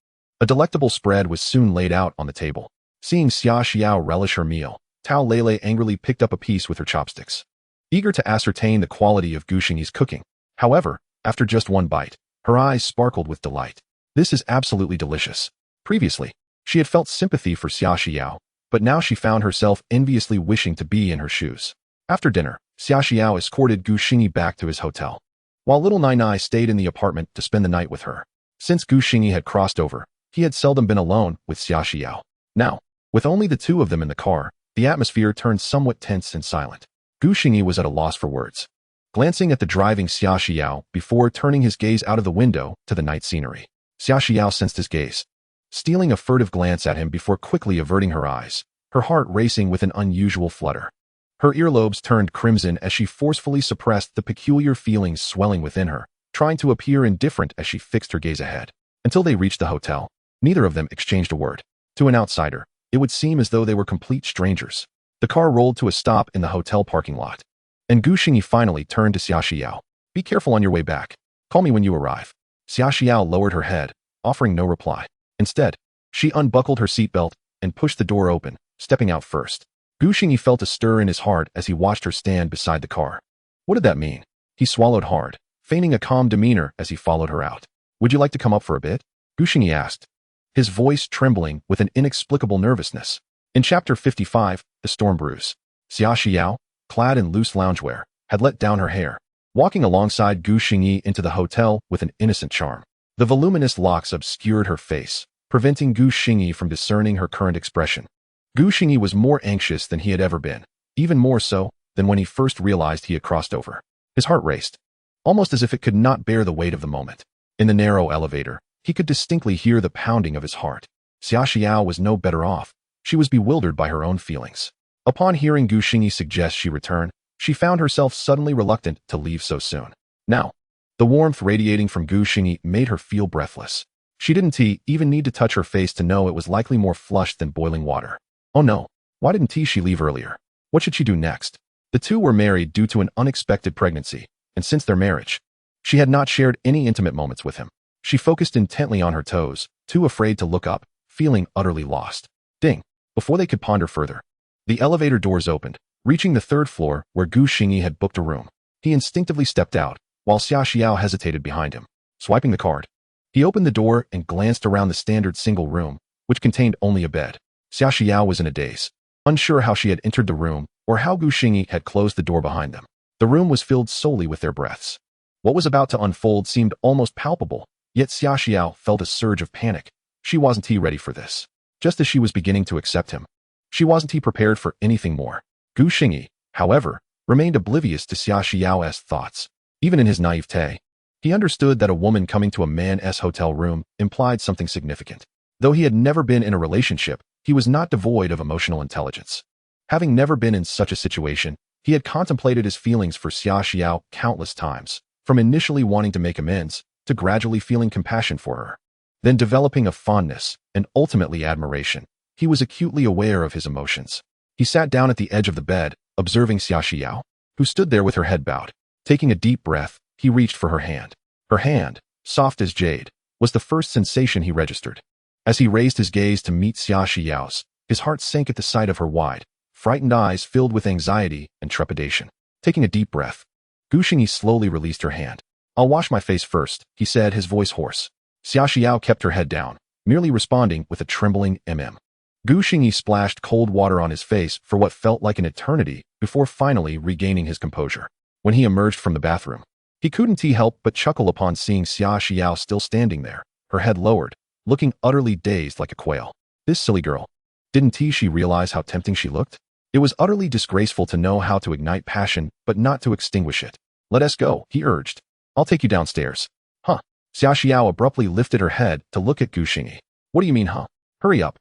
A delectable spread was soon laid out on the table. Seeing Xiao relish her meal, Tao Lele angrily picked up a piece with her chopsticks, eager to ascertain the quality of Gu Xingyi's cooking. However, after just one bite, her eyes sparkled with delight. This is absolutely delicious. Previously, she had felt sympathy for Xiao, but now she found herself enviously wishing to be in her shoes. After dinner, Xiao escorted Gu Xingyi back to his hotel, while little Nainai stayed in the apartment to spend the night with her. Since Gu Xingyi had crossed over, he had seldom been alone with Xiao. Now, with only the two of them in the car, the atmosphere turned somewhat tense and silent. Gu Xingyi was at a loss for words, glancing at the driving Xiao before turning his gaze out of the window to the night scenery. Xiao sensed his gaze, stealing a furtive glance at him before quickly averting her eyes, her heart racing with an unusual flutter. Her earlobes turned crimson as she forcefully suppressed the peculiar feelings swelling within her, trying to appear indifferent as she fixed her gaze ahead. Until they reached the hotel, neither of them exchanged a word. To an outsider, it would seem as though they were complete strangers. The car rolled to a stop in the hotel parking lot, and Gu Xingyi finally turned to Xiao. Be careful on your way back. Call me when you arrive. Xiao lowered her head, offering no reply. Instead, she unbuckled her seatbelt and pushed the door open, stepping out first. Gu Xingyi felt a stir in his heart as he watched her stand beside the car. What did that mean? He swallowed hard, feigning a calm demeanor as he followed her out. Would you like to come up for a bit? Gu Xingyi asked, his voice trembling with an inexplicable nervousness. In Chapter 55, The Storm Brews, Xiao, clad in loose loungewear, had let down her hair, walking alongside Gu Xingyi into the hotel with an innocent charm. The voluminous locks obscured her face, preventing Gu Xingyi from discerning her current expression. Gu Xingyi was more anxious than he had ever been, even more so than when he first realized he had crossed over. His heart raced, almost as if it could not bear the weight of the moment. In the narrow elevator, he could distinctly hear the pounding of his heart. Xia Xiao was no better off. She was bewildered by her own feelings. Upon hearing Gu Xingyi suggest she return, she found herself suddenly reluctant to leave so soon. Now, the warmth radiating from Gu Xingyi made her feel breathless. She didn't even need to touch her face to know it was likely more flushed than boiling water. Oh no, why didn't she leave earlier? What should she do next? The two were married due to an unexpected pregnancy, and since their marriage, she had not shared any intimate moments with him. She focused intently on her toes, too afraid to look up, feeling utterly lost. Ding! Before they could ponder further, the elevator doors opened, reaching the third floor where Gu Xingyi had booked a room. He instinctively stepped out, while Xia Xiao hesitated behind him. Swiping the card, he opened the door and glanced around the standard single room, which contained only a bed. Xia Xiao was in a daze, unsure how she had entered the room or how Gu Xingyi had closed the door behind them. The room was filled solely with their breaths. What was about to unfold seemed almost palpable, yet Xia Xiao felt a surge of panic. She wasn't ready for this. Just as she was beginning to accept him, she wasn't prepared for anything more. Gu Xingyi, however, remained oblivious to Xia Xiao's thoughts. Even in his naivete, he understood that a woman coming to a man's hotel room implied something significant. Though he had never been in a relationship, he was not devoid of emotional intelligence. Having never been in such a situation, he had contemplated his feelings for Xia Xiao countless times, from initially wanting to make amends, to gradually feeling compassion for her, then developing a fondness, and ultimately admiration. He was acutely aware of his emotions. He sat down at the edge of the bed, observing Xia Xiao, who stood there with her head bowed. Taking a deep breath, he reached for her hand. Her hand, soft as jade, was the first sensation he registered. As he raised his gaze to meet Xia Xiao's, his heart sank at the sight of her wide, frightened eyes filled with anxiety and trepidation. Taking a deep breath, Gu Xingyi slowly released her hand. I'll wash my face first, he said, his voice hoarse. Xia Xiao kept her head down, merely responding with a trembling mm. Gu Xingyi splashed cold water on his face for what felt like an eternity before finally regaining his composure. When he emerged from the bathroom, he couldn't help but chuckle upon seeing Xia Xiao still standing there, her head lowered, looking utterly dazed like a quail. This silly girl. Didn't she realize how tempting she looked? It was utterly disgraceful to know how to ignite passion but not to extinguish it. Let us go, he urged. I'll take you downstairs. Huh? Xia Xiao abruptly lifted her head to look at Gu Xingyi. What do you mean, huh? Hurry up,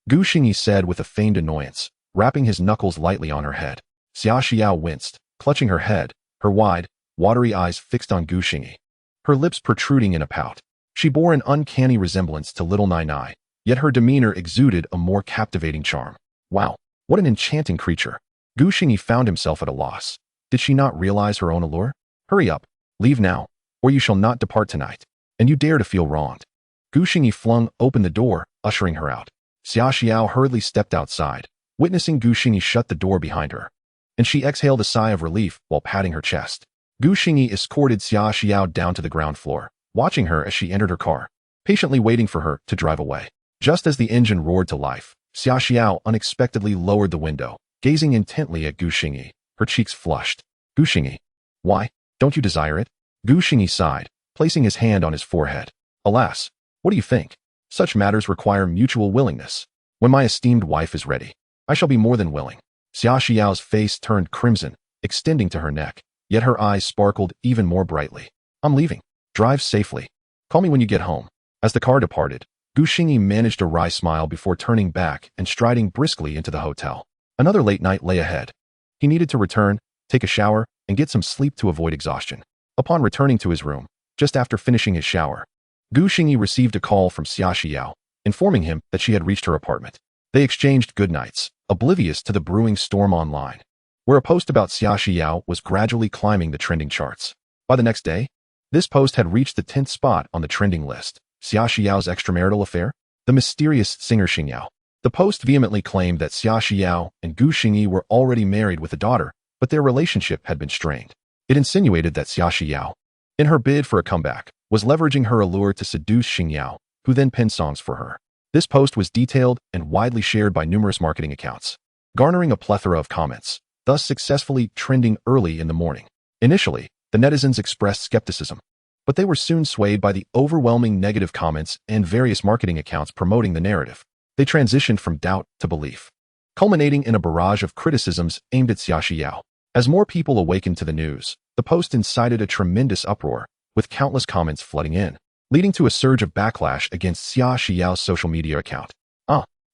Gu Xingyi said with a feigned annoyance, rapping his knuckles lightly on her head. Xia Xiao winced, clutching her head, her wide, watery eyes fixed on Gu Xingyi, her lips protruding in a pout. She bore an uncanny resemblance to little Nainai, yet her demeanor exuded a more captivating charm. Wow, what an enchanting creature. Gu Xingyi found himself at a loss. Did she not realize her own allure? Hurry up, leave now, or you shall not depart tonight. And you dare to feel wronged. Gu Xingyi flung open the door, ushering her out. Xia Xiao hurriedly stepped outside, witnessing Gu Xingyi shut the door behind her, and she exhaled a sigh of relief while patting her chest. Gu Xingyi escorted Xia Xiao down to the ground floor, watching her as she entered her car, patiently waiting for her to drive away. Just as the engine roared to life, Xia Xiao unexpectedly lowered the window, gazing intently at Gu Xingyi, her cheeks flushed. Gu Xingyi, why, don't you desire it? Gu Xingyi sighed, placing his hand on his forehead. Alas, what do you think? Such matters require mutual willingness. When my esteemed wife is ready, I shall be more than willing. Xia Xiao's face turned crimson, extending to her neck, yet her eyes sparkled even more brightly. I'm leaving. Drive safely. Call me when you get home. As the car departed, Gu Xingyi managed a wry smile before turning back and striding briskly into the hotel. Another late night lay ahead. He needed to return, take a shower, and get some sleep to avoid exhaustion. Upon returning to his room, just after finishing his shower, Gu Xingyi received a call from Xia Xiao, informing him that she had reached her apartment. They exchanged goodnights, oblivious to the brewing storm online, where a post about Xia Xiao was gradually climbing the trending charts. By the next day, this post had reached the 10th spot on the trending list. Xia Xiao's extramarital affair? The mysterious singer Xingyi. The post vehemently claimed that Xia Xiao and Gu Xingyi were already married with a daughter, but their relationship had been strained. It insinuated that Xia Xiao, in her bid for a comeback, was leveraging her allure to seduce Xingyi, who then penned songs for her. This post was detailed and widely shared by numerous marketing accounts, garnering a plethora of comments, thus successfully trending early in the morning. Initially, the netizens expressed skepticism, but they were soon swayed by the overwhelming negative comments and various marketing accounts promoting the narrative. They transitioned from doubt to belief, culminating in a barrage of criticisms aimed at Xia Xiao. As more people awakened to the news, the post incited a tremendous uproar, with countless comments flooding in, leading to a surge of backlash against Xia Xiao's social media account.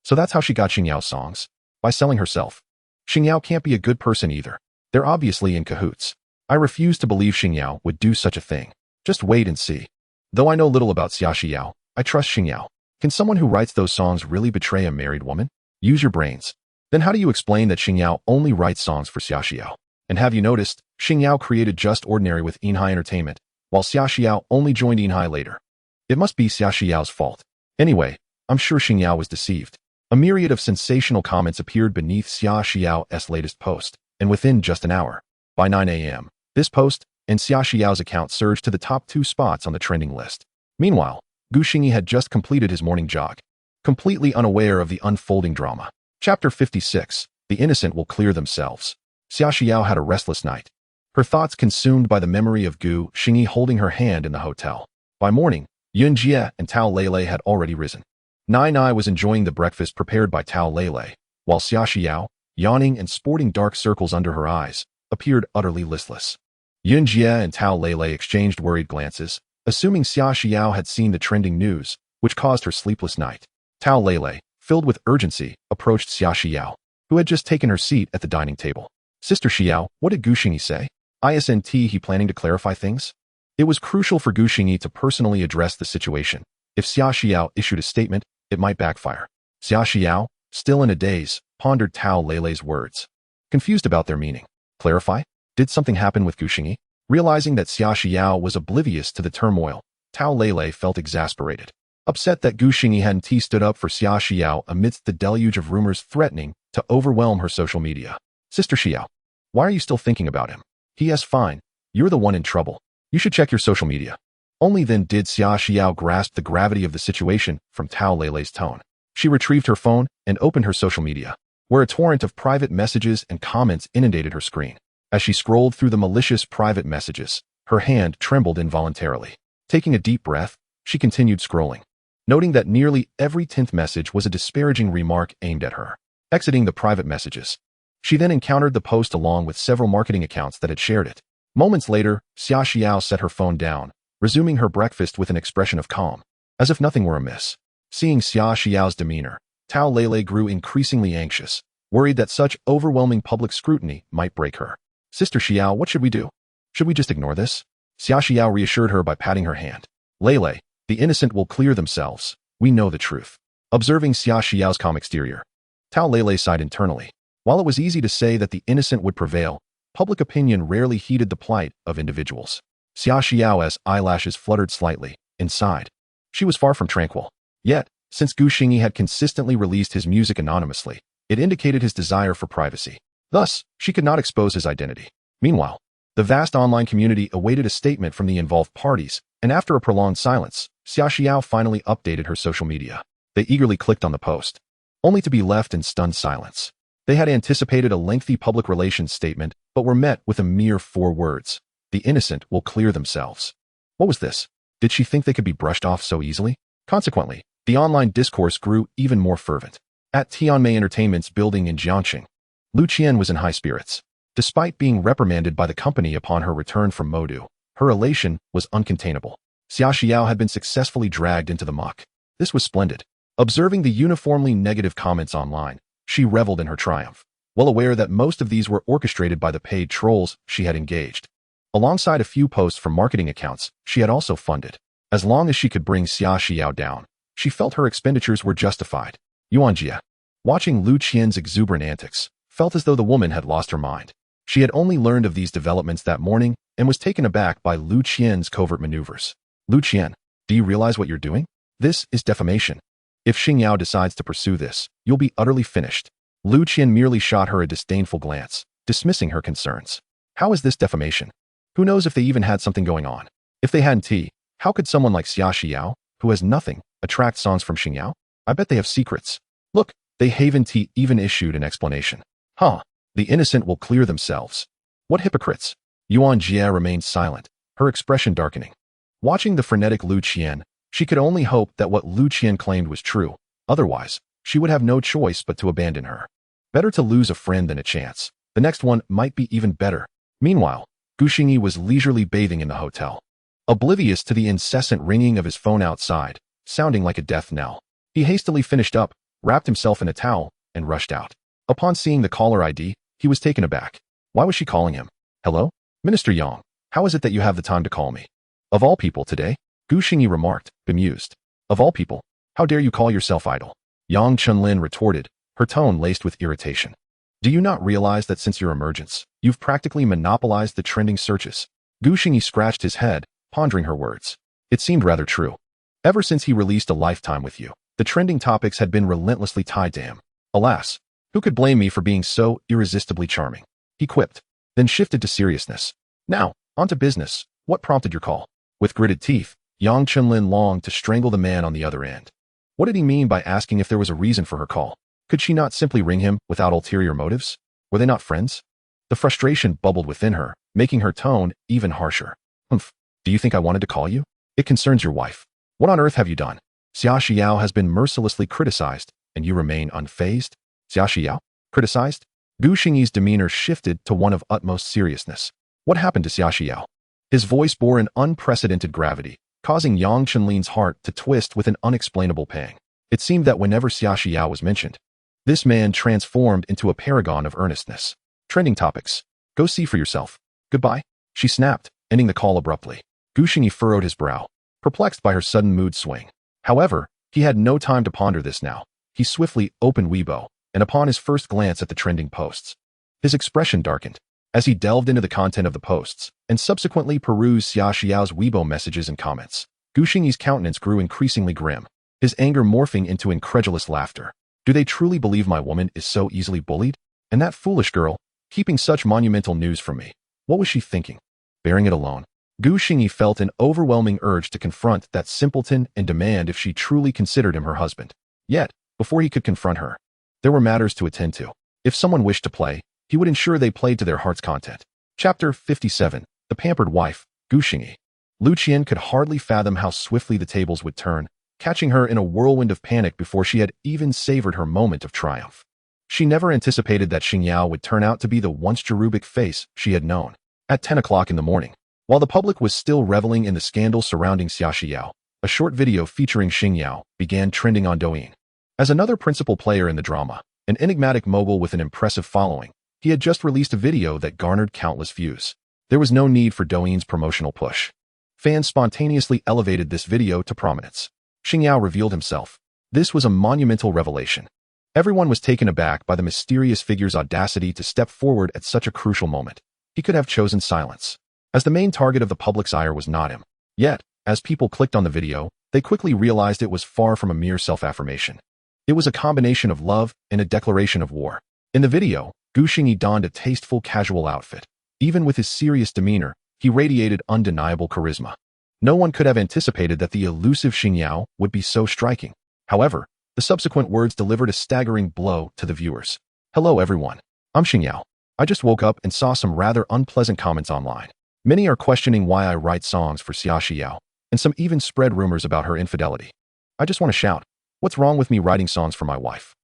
So that's how she got Xingyao's songs? By selling herself. Xingyao can't be a good person either. They're obviously in cahoots. I refuse to believe Xingyao would do such a thing. Just wait and see. Though I know little about Xiaoxiao, I trust Xingyao. Can someone who writes those songs really betray a married woman? Use your brains. Then how do you explain that Xingyao only writes songs for Xiaoxiao? And have you noticed, Xingyao created Just Ordinary with Inhai Entertainment, while Xiaoxiao only joined Inhai later? It must be Xiaoxiao's fault. Anyway, I'm sure Xingyao was deceived. A myriad of sensational comments appeared beneath Xiaoxiao's latest post, and within just an hour. By 9 a.m., this post and Xiaoxiao's account surged to the top 2 spots on the trending list. Meanwhile, Xingyi had just completed his morning jog, completely unaware of the unfolding drama. Chapter 56. The innocent will clear themselves. Xiaoxiao had a restless night. Her thoughts consumed by the memory of Xingyi holding her hand in the hotel. By morning, Yunjie and Tao Lele had already risen. Nainai was enjoying the breakfast prepared by Tao Lele, while Xiaoxiao, yawning and sporting dark circles under her eyes, appeared utterly listless. Yunjie and Tao Lele exchanged worried glances, assuming Xiaoxiao had seen the trending news, which caused her sleepless night. Tao Lele, filled with urgency, approached Xiaoxiao, who had just taken her seat at the dining table. Sister Xiao, what did Xingyi say? Isn't he planning to clarify things? It was crucial for Xingyi to personally address the situation. If Xiaoxiao issued a statement, it might backfire. Xiaoxiao, still in a daze, pondered Tao Lele's words, confused about their meaning. Clarify? Did something happen with Xingyi? Realizing that Xiaoxiao was oblivious to the turmoil, Tao Lele felt exasperated. Upset that Xingyi hadn't stood up for Xiaoxiao amidst the deluge of rumors threatening to overwhelm her social media. Sister Xiao, why are you still thinking about him? He is fine. You're the one in trouble. You should check your social media. Only then did Xiaoxiao grasp the gravity of the situation from Tao Lele's tone. She retrieved her phone and opened her social media, where a torrent of private messages and comments inundated her screen. As she scrolled through the malicious private messages, her hand trembled involuntarily. Taking a deep breath, she continued scrolling, noting that nearly every 10th message was a disparaging remark aimed at her. Exiting the private messages, she then encountered the post along with several marketing accounts that had shared it. Moments later, Xiaoxiao set her phone down, resuming her breakfast with an expression of calm, as if nothing were amiss. Seeing Xiaoxiao's demeanor, Tao Lele grew increasingly anxious, worried that such overwhelming public scrutiny might break her. Sister Xiao, what should we do? Should we just ignore this? Xiaoxiao reassured her by patting her hand. Lele, the innocent will clear themselves. We know the truth. Observing Xiaoxiao's calm exterior, Tao Lele sighed internally. While it was easy to say that the innocent would prevail, public opinion rarely heeded the plight of individuals. Xiaoxiao's eyelashes fluttered slightly. Inside, she was far from tranquil. Yet, since Xingyi had consistently released his music anonymously, it indicated his desire for privacy. Thus, she could not expose his identity. Meanwhile, the vast online community awaited a statement from the involved parties, and after a prolonged silence, Xiaoxiao finally updated her social media. They eagerly clicked on the post, only to be left in stunned silence. They had anticipated a lengthy public relations statement, but were met with a mere 4 words. The innocent will clear themselves. What was this? Did she think they could be brushed off so easily? Consequently, the online discourse grew even more fervent. At Tianmei Entertainment's building in Jiangxing, Lu Qian was in high spirits. Despite being reprimanded by the company upon her return from Modu, her elation was uncontainable. Xiaoxiao had been successfully dragged into the muck. This was splendid. Observing the uniformly negative comments online, she reveled in her triumph, well aware that most of these were orchestrated by the paid trolls she had engaged. Alongside a few posts from marketing accounts, she had also funded. As long as she could bring Xiaoxiao down, she felt her expenditures were justified. Yuanjie, watching Lu Qian's exuberant antics, felt as though the woman had lost her mind. She had only learned of these developments that morning and was taken aback by Lu Qian's covert maneuvers. Lu Qian, do you realize what you're doing? This is defamation. If Xingyao decides to pursue this, you'll be utterly finished. Lu Qian merely shot her a disdainful glance, dismissing her concerns. How is this defamation? Who knows if they even had something going on? If they hadn't, how could someone like Xiaoxiao, who has nothing, attract songs from Xingyao? I bet they have secrets. Look, they haven't even issued an explanation. Huh. The innocent will clear themselves. What hypocrites? Yuan Jie remained silent, her expression darkening. Watching the frenetic Lu Qian, she could only hope that what Lu Qian claimed was true. Otherwise, she would have no choice but to abandon her. Better to lose a friend than a chance. The next one might be even better. Meanwhile, Xingyi was leisurely bathing in the hotel, oblivious to the incessant ringing of his phone outside, sounding like a death knell. He hastily finished up, wrapped himself in a towel, and rushed out. Upon seeing the caller ID, he was taken aback. Why was she calling him? Hello? Minister Yang, how is it that you have the time to call me? Of all people today? Gu Xingyi remarked, bemused. Of all people, how dare you call yourself idle? Yang Chunlin retorted, her tone laced with irritation. Do you not realize that since your emergence, you've practically monopolized the trending searches? Gu Xingyi scratched his head, pondering her words. It seemed rather true. Ever since he released A Lifetime with You, the trending topics had been relentlessly tied to him. Alas, who could blame me for being so irresistibly charming? He quipped, then shifted to seriousness. Now, on to business. What prompted your call? With gritted teeth, Yang Chunlin longed to strangle the man on the other end. What did he mean by asking if there was a reason for her call? Could she not simply ring him without ulterior motives? Were they not friends? The frustration bubbled within her, making her tone even harsher. Humph, do you think I wanted to call you? It concerns your wife. What on earth have you done? Xia Xiao has been mercilessly criticized, and you remain unfazed? Xia Xiao? Criticized? Gu Xingyi's demeanor shifted to one of utmost seriousness. What happened to Xia Xiao? His voice bore an unprecedented gravity, causing Yang Chunlin's heart to twist with an unexplainable pang. It seemed that whenever Xia Xiao was mentioned, this man transformed into a paragon of earnestness. Trending topics. Go see for yourself. Goodbye. She snapped, ending the call abruptly. Gu Xingyi furrowed his brow, perplexed by her sudden mood swing. However, he had no time to ponder this now. He swiftly opened Weibo, and upon his first glance at the trending posts, his expression darkened. As he delved into the content of the posts, and subsequently perused Xia Xiao's Weibo messages and comments, Gu Xingyi's countenance grew increasingly grim, his anger morphing into incredulous laughter. Do they truly believe my woman is so easily bullied? And that foolish girl, keeping such monumental news from me. What was she thinking? Bearing it alone. Gu Xingyi felt an overwhelming urge to confront that simpleton and demand if she truly considered him her husband. Yet, before he could confront her, there were matters to attend to. If someone wished to play, he would ensure they played to their heart's content. Chapter 57. The Pampered Wife, Gu Xingyi. Lu Qian could hardly fathom how swiftly the tables would turn, catching her in a whirlwind of panic before she had even savored her moment of triumph. She never anticipated that Xingyao would turn out to be the once cherubic face she had known. At 10 o'clock in the morning, while the public was still reveling in the scandal surrounding Xia Xiao, a short video featuring Xingyao began trending on Douyin. As another principal player in the drama, an enigmatic mogul with an impressive following, he had just released a video that garnered countless views. There was no need for Douyin's promotional push. Fans spontaneously elevated this video to prominence. Xingyao revealed himself. This was a monumental revelation. Everyone was taken aback by the mysterious figure's audacity to step forward at such a crucial moment. He could have chosen silence, as the main target of the public's ire was not him. Yet, as people clicked on the video, they quickly realized it was far from a mere self-affirmation. It was a combination of love and a declaration of war. In the video, Gu Xingyi donned a tasteful casual outfit. Even with his serious demeanor, he radiated undeniable charisma. No one could have anticipated that the elusive Xingyao would be so striking. However, the subsequent words delivered a staggering blow to the viewers. Hello everyone. I'm Xingyao. I just woke up and saw some rather unpleasant comments online. Many are questioning why I write songs for Xia Xiao, and some even spread rumors about her infidelity. I just want to shout, what's wrong with me writing songs for my wife?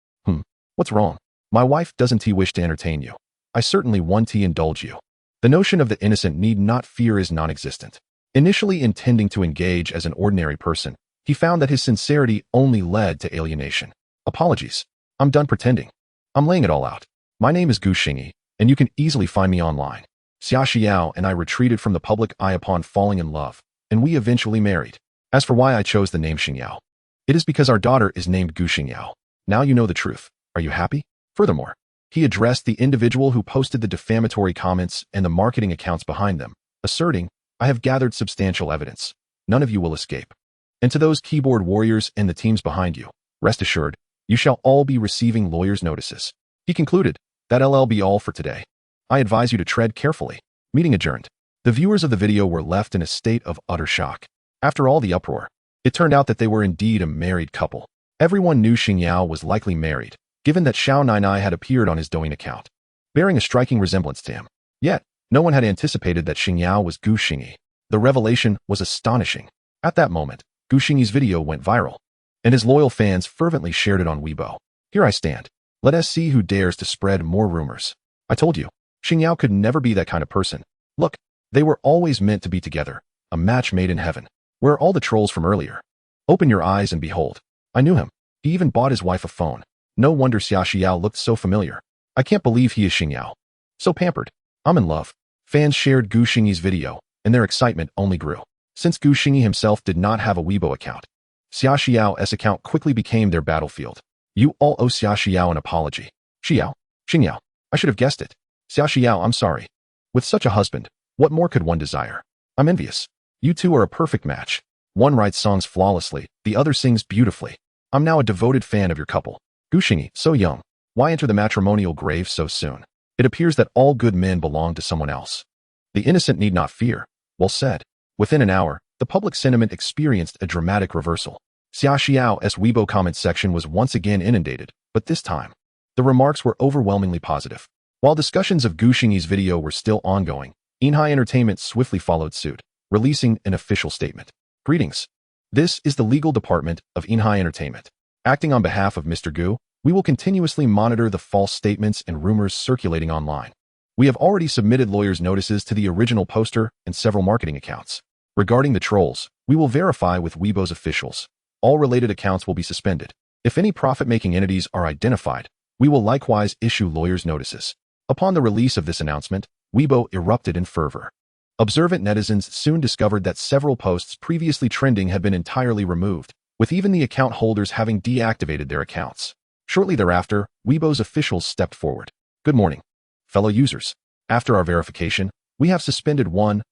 What's wrong? My wife doesn't wish to entertain you. I certainly want to indulge you. The notion of the innocent need not fear is non-existent. Initially intending to engage as an ordinary person, he found that his sincerity only led to alienation. Apologies. I'm done pretending. I'm laying it all out. My name is Gu Xingyi, and you can easily find me online. Xia Xiao and I retreated from the public eye upon falling in love, and we eventually married. As for why I chose the name Xingyao, it is because our daughter is named Gu Xingyao. Now you know the truth. Are you happy? Furthermore, he addressed the individual who posted the defamatory comments and the marketing accounts behind them, asserting, I have gathered substantial evidence. None of you will escape. And to those keyboard warriors and the teams behind you, rest assured, you shall all be receiving lawyers' notices. He concluded, that'll be all for today. I advise you to tread carefully. Meeting adjourned. The viewers of the video were left in a state of utter shock. After all the uproar, it turned out that they were indeed a married couple. Everyone knew Xingyao was likely married, given that Xiao Nainai had appeared on his Douyin account, bearing a striking resemblance to him. Yet, no one had anticipated that Xingyao was Gu Xingyi. The revelation was astonishing. At that moment, Gu Xingyi's video went viral, and his loyal fans fervently shared it on Weibo. Here I stand. Let us see who dares to spread more rumors. I told you, Xingyao could never be that kind of person. Look, they were always meant to be together, a match made in heaven. Where are all the trolls from earlier? Open your eyes and behold. I knew him. He even bought his wife a phone. No wonder Xia Xiao looked so familiar. I can't believe he is Xingyao. So pampered. I'm in love. Fans shared Gu Xingyi's video, and their excitement only grew. Since Gu Xingyi himself did not have a Weibo account, Xia Xiao's account quickly became their battlefield. You all owe Xia Xiao an apology. Xiao? Xingyao. I should have guessed it. Xia Xiao, I'm sorry. With such a husband, what more could one desire? I'm envious. You two are a perfect match. One writes songs flawlessly, the other sings beautifully. I'm now a devoted fan of your couple. Gu Xingyi, so young. Why enter the matrimonial grave so soon? It appears that all good men belong to someone else. The innocent need not fear. Well said. Within an hour, the public sentiment experienced a dramatic reversal. Xia Xiao's Weibo comment section was once again inundated, but this time, the remarks were overwhelmingly positive. While discussions of Gu Xingyi's video were still ongoing, Nainai Entertainment swiftly followed suit, releasing an official statement. Greetings. This is the legal department of Nainai Entertainment. Acting on behalf of Mr. Gu, we will continuously monitor the false statements and rumors circulating online. We have already submitted lawyers' notices to the original poster and several marketing accounts. Regarding the trolls, we will verify with Weibo's officials. All related accounts will be suspended. If any profit-making entities are identified, we will likewise issue lawyers' notices. Upon the release of this announcement, Weibo erupted in fervor. Observant netizens soon discovered that several posts previously trending had been entirely removed, with even the account holders having deactivated their accounts. Shortly thereafter, Weibo's officials stepped forward. Good morning, fellow users. After our verification, we have suspended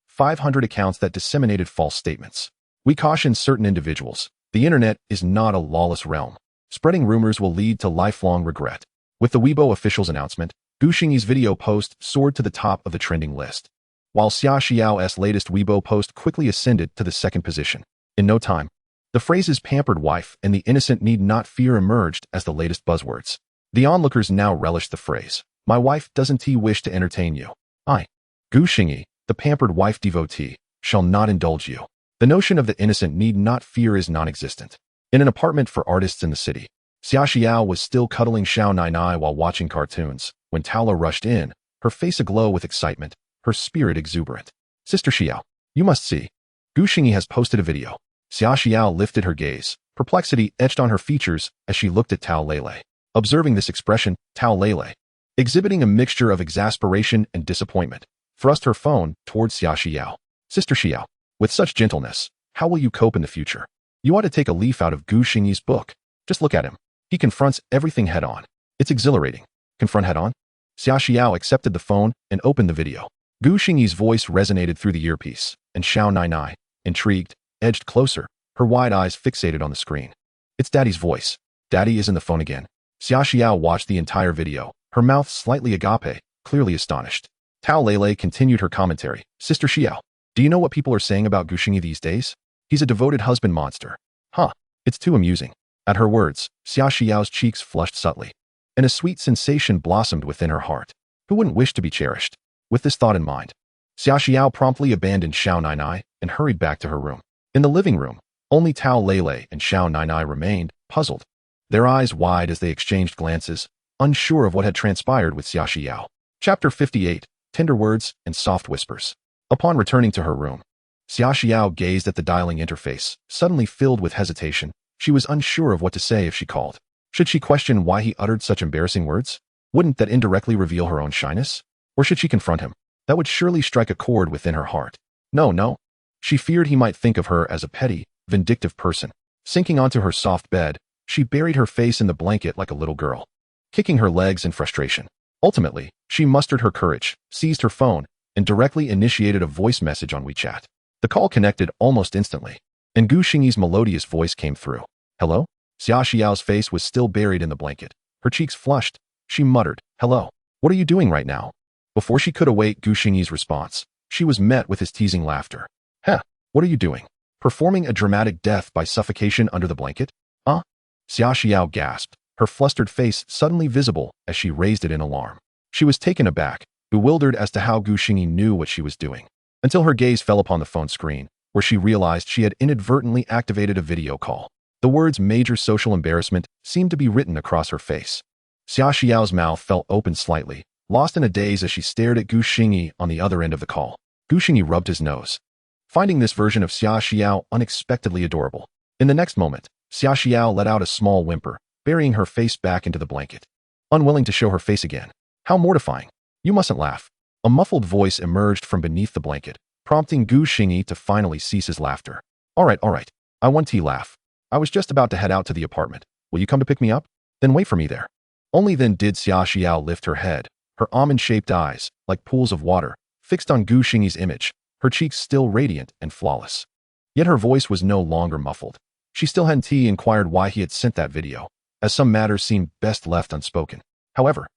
500 accounts that disseminated false statements. We caution certain individuals. The internet is not a lawless realm. Spreading rumors will lead to lifelong regret. With the Weibo officials' announcement, Gu Xingyi's video post soared to the top of the trending list, while Xia Xiao's latest Weibo post quickly ascended to the second position. In no time, the phrases pampered wife and the innocent need not fear emerged as the latest buzzwords. The onlookers now relished the phrase, my wife doesn't wish to entertain you. I, Gu Xingyi, the pampered wife devotee, shall not indulge you. The notion of the innocent need not fear is non-existent. In an apartment for artists in the city, Xia Xiao was still cuddling Xiao Nainai while watching cartoons, when Taola rushed in, her face aglow with excitement, her spirit exuberant. Sister Xiao, you must see. Gu Xingyi has posted a video. Xia Xiao lifted her gaze, perplexity etched on her features as she looked at Tao Lele. Observing this expression, Tao Lele, exhibiting a mixture of exasperation and disappointment, thrust her phone towards Xia Xiao. Sister Xiao, with such gentleness, how will you cope in the future? You ought to take a leaf out of Gu Xingyi's book. Just look at him. He confronts everything head-on. It's exhilarating. Confront head-on? Xia Xiao accepted the phone and opened the video. Gu Xingyi's voice resonated through the earpiece, and Xiao Nainai, intrigued, edged closer, her wide eyes fixated on the screen. It's Daddy's voice. Daddy is in the phone again. Xia Xiao watched the entire video, her mouth slightly agape, clearly astonished. Tao Lele continued her commentary. Sister Xiao, do you know what people are saying about Gu Xingyi these days? He's a devoted husband monster. Huh, it's too amusing. At her words, Xia Xiao's cheeks flushed subtly, and a sweet sensation blossomed within her heart. Who wouldn't wish to be cherished? With this thought in mind, Xia Xiao promptly abandoned Xiao Nainai and hurried back to her room. In the living room, only Tao Lele and Xiao Nainai remained, puzzled, their eyes wide as they exchanged glances, unsure of what had transpired with Xia Xiao. Chapter 58, Tender Words and Soft Whispers. Upon returning to her room, Xia Xiao gazed at the dialing interface, suddenly filled with hesitation. She was unsure of what to say if she called. Should she question why he uttered such embarrassing words? Wouldn't that indirectly reveal her own shyness? Or should she confront him? That would surely strike a chord within her heart. No. She feared he might think of her as a petty, vindictive person. Sinking onto her soft bed, she buried her face in the blanket like a little girl, kicking her legs in frustration. Ultimately, she mustered her courage, seized her phone, and directly initiated a voice message on WeChat. The call connected almost instantly, and Gu Xingyi's melodious voice came through. Hello? Xia Xiao's face was still buried in the blanket. Her cheeks flushed. She muttered, hello. What are you doing right now? Before she could await Gu Xingyi's response, she was met with his teasing laughter. Heh, what are you doing? Performing a dramatic death by suffocation under the blanket? Xia Xiao gasped, her flustered face suddenly visible as she raised it in alarm. She was taken aback, bewildered as to how Gu Xingyi knew what she was doing, until her gaze fell upon the phone screen, where she realized she had inadvertently activated a video call. The words major social embarrassment seemed to be written across her face. Xia Xiao's mouth fell open slightly, lost in a daze as she stared at Gu Xingyi on the other end of the call. Gu Xingyi rubbed his nose, finding this version of Xia Xiao unexpectedly adorable. In the next moment, Xia Xiao let out a small whimper, burying her face back into the blanket, unwilling to show her face again. How mortifying. You mustn't laugh. A muffled voice emerged from beneath the blanket, prompting Xingyi to finally cease his laughter. All right. I want tea laugh. I was just about to head out to the apartment. Will you come to pick me up? Then wait for me there. Only then did Xia Xiao lift her head, her almond-shaped eyes, like pools of water, fixed on Xingyi's image, her cheeks still radiant and flawless. Yet her voice was no longer muffled. She still hadn't inquired why he had sent that video, as some matters seemed best left unspoken. However,